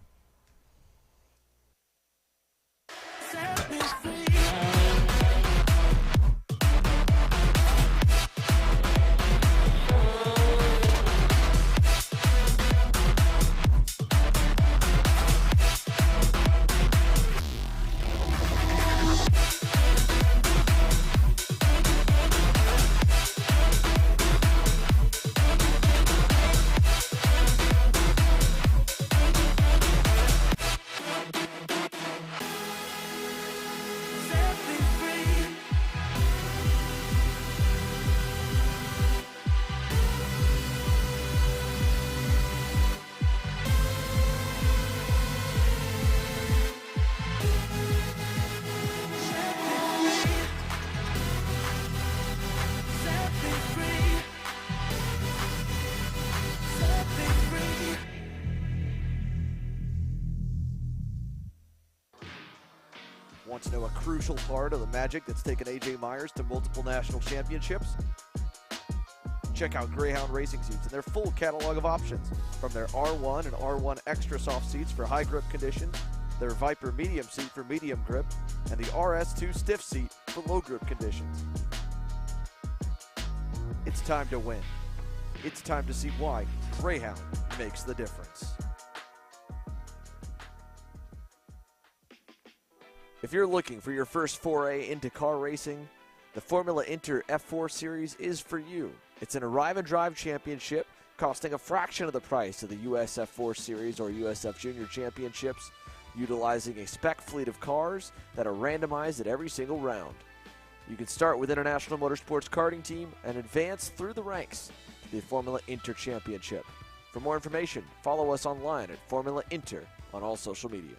Want to know a crucial part of the magic that's taken AJ Myers to multiple national championships? Check out Greyhound Racing Seats and their full catalog of options, from their R1 and R1 Extra Soft seats for high grip conditions, their Viper Medium seat for medium grip, and the RS2 Stiff seat for low grip conditions. It's time to win. It's time to see why Greyhound makes the difference. If you're looking for your first foray into car racing, the Formula Inter F4 Series is for you. It's an arrive and drive championship costing a fraction of the price of the US F4 Series or USF Junior Championships, utilizing a spec fleet of cars that are randomized at every single round. You can start with International Motorsports Karting Team and advance through the ranks to the Formula Inter Championship. For more information, follow us online at Formula Inter on all social media.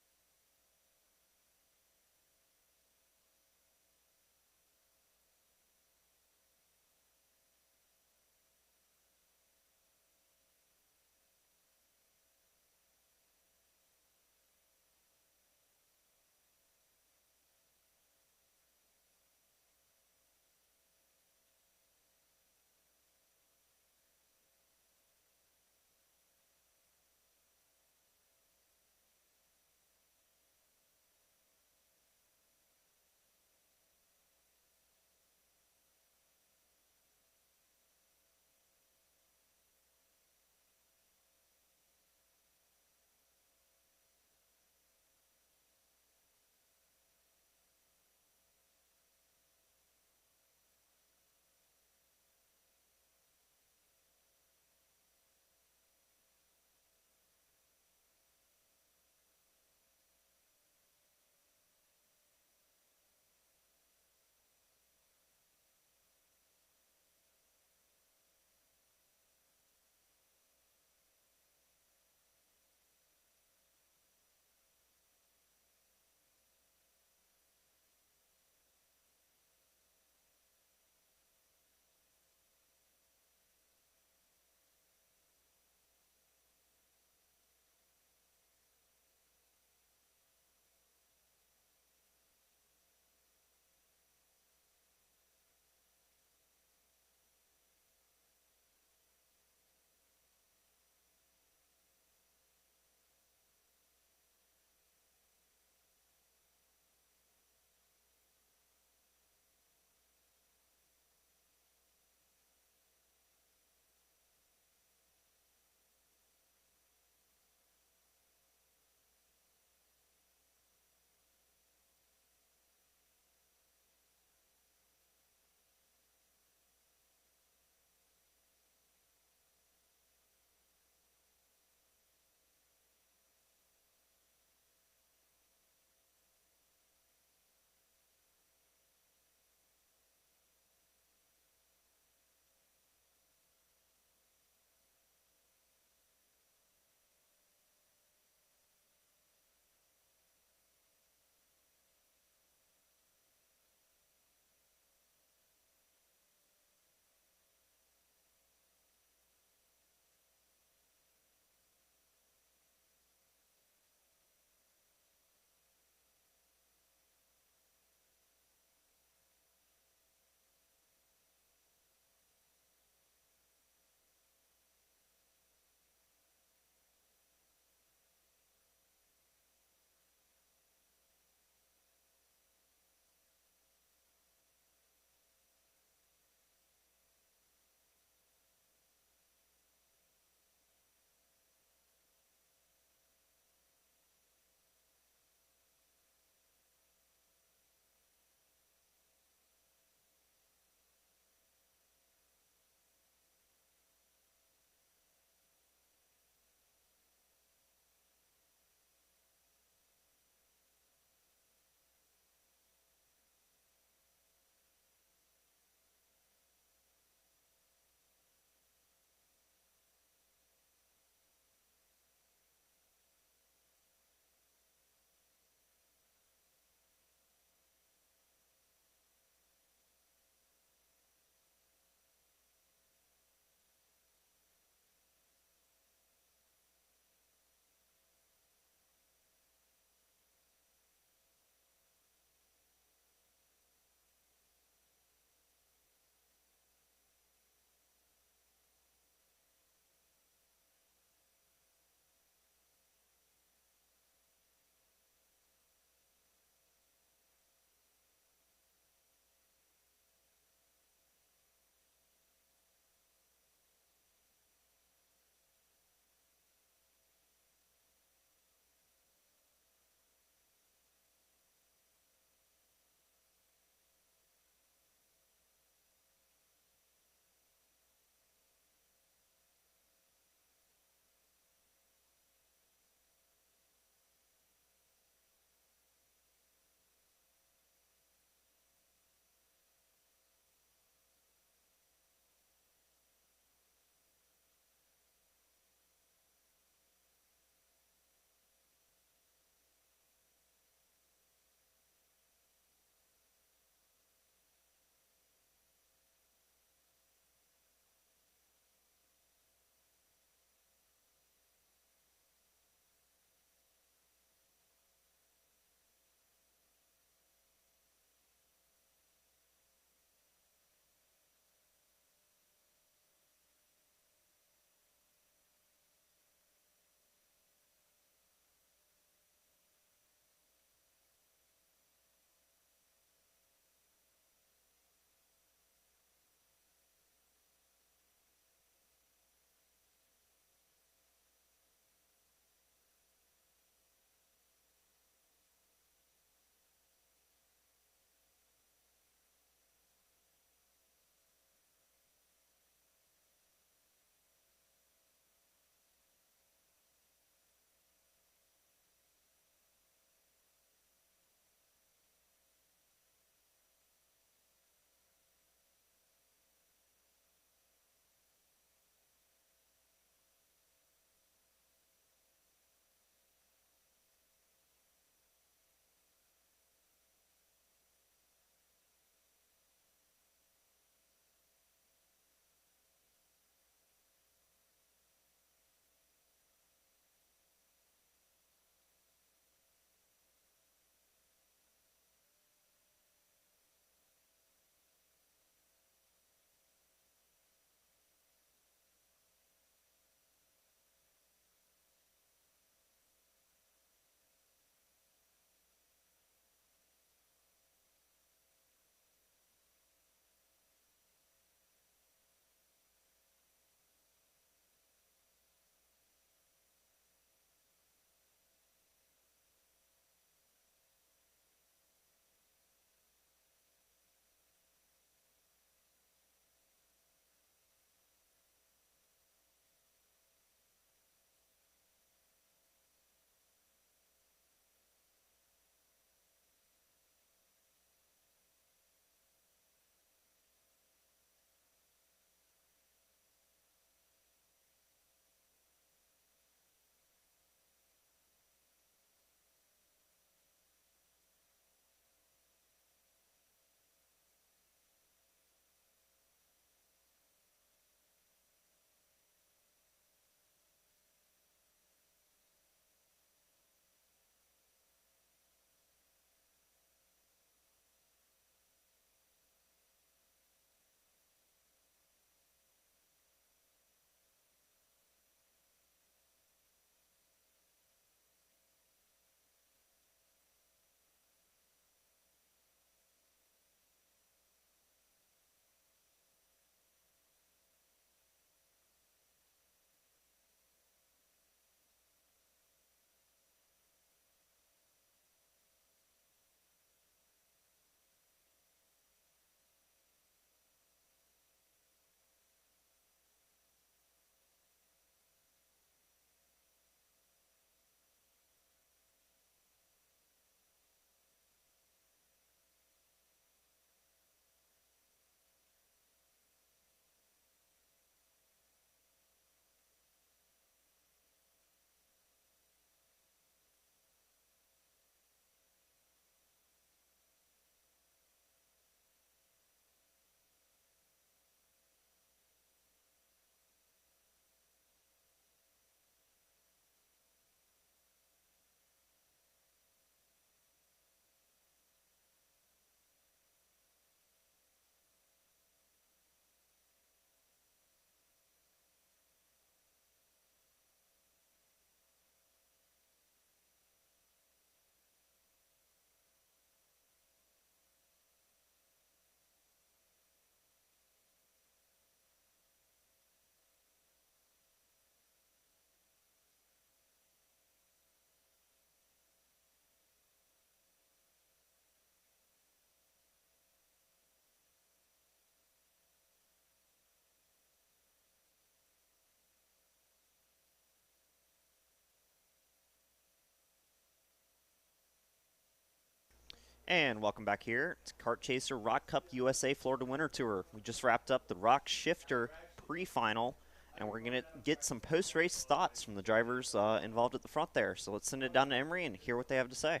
And welcome back here to Kart Chaser Rock Cup USA Florida Winter Tour. We just wrapped up the ROK Shifter Pre Final, and we're going to get some post-race thoughts from the drivers involved at the front there. So let's send it down to Emery and hear what they have to say.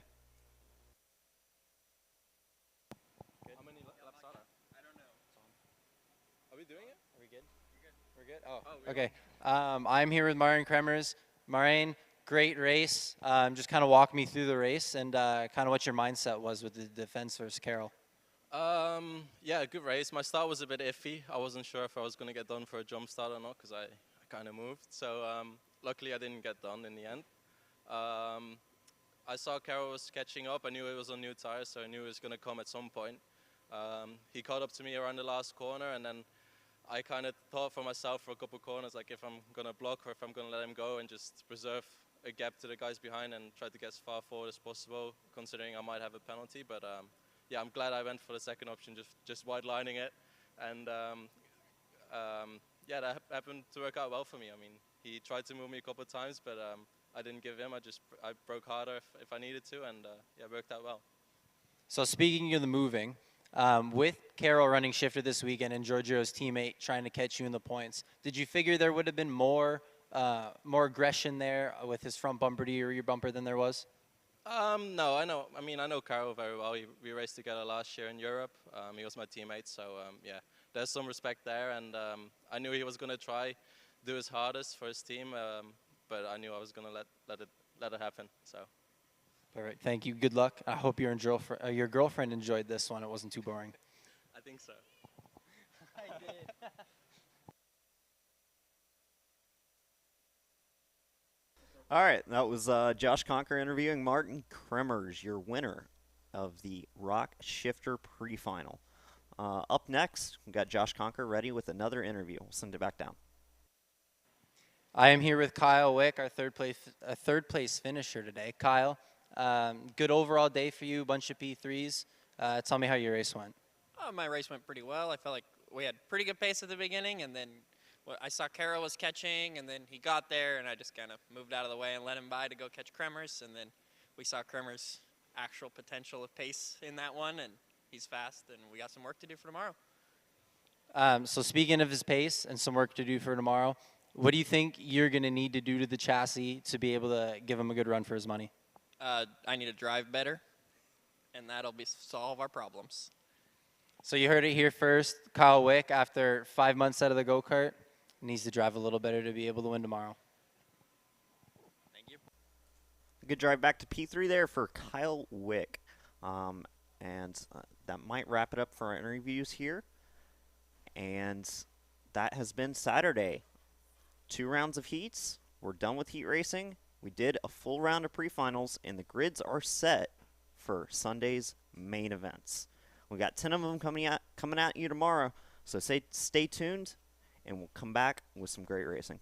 How many laps are there? I don't know. Are we doing it? Are we good? We're good? Oh, Okay. I'm here with Marian Kremers. Marian, great race. Just kind of walk me through the race and kind of what your mindset was with the defense versus Carroll. Yeah, good race. My start was a bit iffy. I wasn't sure if I was going to get done for a jump start or not because I kind of moved. So luckily I didn't get done in the end. I saw Carroll was catching up. I knew it was on new tires, so I knew it was going to come at some point. He caught up to me around the last corner, and then I kind of thought for myself for a couple corners, like if I'm going to block or if I'm going to let him go and just preserve a gap to the guys behind and try to get as far forward as possible, considering I might have a penalty. But yeah, I'm glad I went for the second option, just wide lining it. And yeah, that happened to work out well for me. I mean, he tried to move me a couple of times, but I didn't give him. I broke harder if I needed to, and yeah, it worked out well. So speaking of the moving, with Carroll running shifter this weekend and Giorgio's teammate trying to catch you in the points, did you figure there would have been more aggression there with his front bumper to your rear bumper than there was? No, I know. I mean, I know Carroll very well. We raced together last year in Europe. He was my teammate, so yeah, there's some respect there. And I knew he was going to try do his hardest for his team, but I knew I was going to let it happen. So. Perfect. Thank you. Good luck. I hope your girlfriend enjoyed this one. It wasn't too boring. I think so. I did. All right, that was Josh Conker interviewing Martin Kremers, your winner of the ROK Shifter Pre Final. Up next, we got Josh Conker ready with another interview. We'll send it back down. I am here with Kyle Wick, our third place finisher today. Kyle, good overall day for you, bunch of P3s. Tell me how your race went. My race went pretty well. I felt like we had pretty good pace at the beginning, and then I saw Carroll was catching, and then he got there, and I just kind of moved out of the way and let him by to go catch Kremers, and then we saw Kremers' actual potential of pace in that one, and he's fast, and we got some work to do for tomorrow. So speaking of his pace and some work to do for tomorrow, what do you think you're going to need to do to the chassis to be able to give him a good run for his money? I need to drive better, and that'll solve our problems. So you heard it here first. Kyle Wick, after 5 months out of the go-kart, needs to drive a little better to be able to win tomorrow. Thank you. A good drive back to P3 there for Kyle Wick. That might wrap it up for our interviews here. And that has been Saturday. 2 rounds of heats. We're done with heat racing. We did a full round of pre-finals, and the grids are set for Sunday's main events. We got 10 of them coming at you tomorrow, so stay tuned, and we'll come back with some great racing.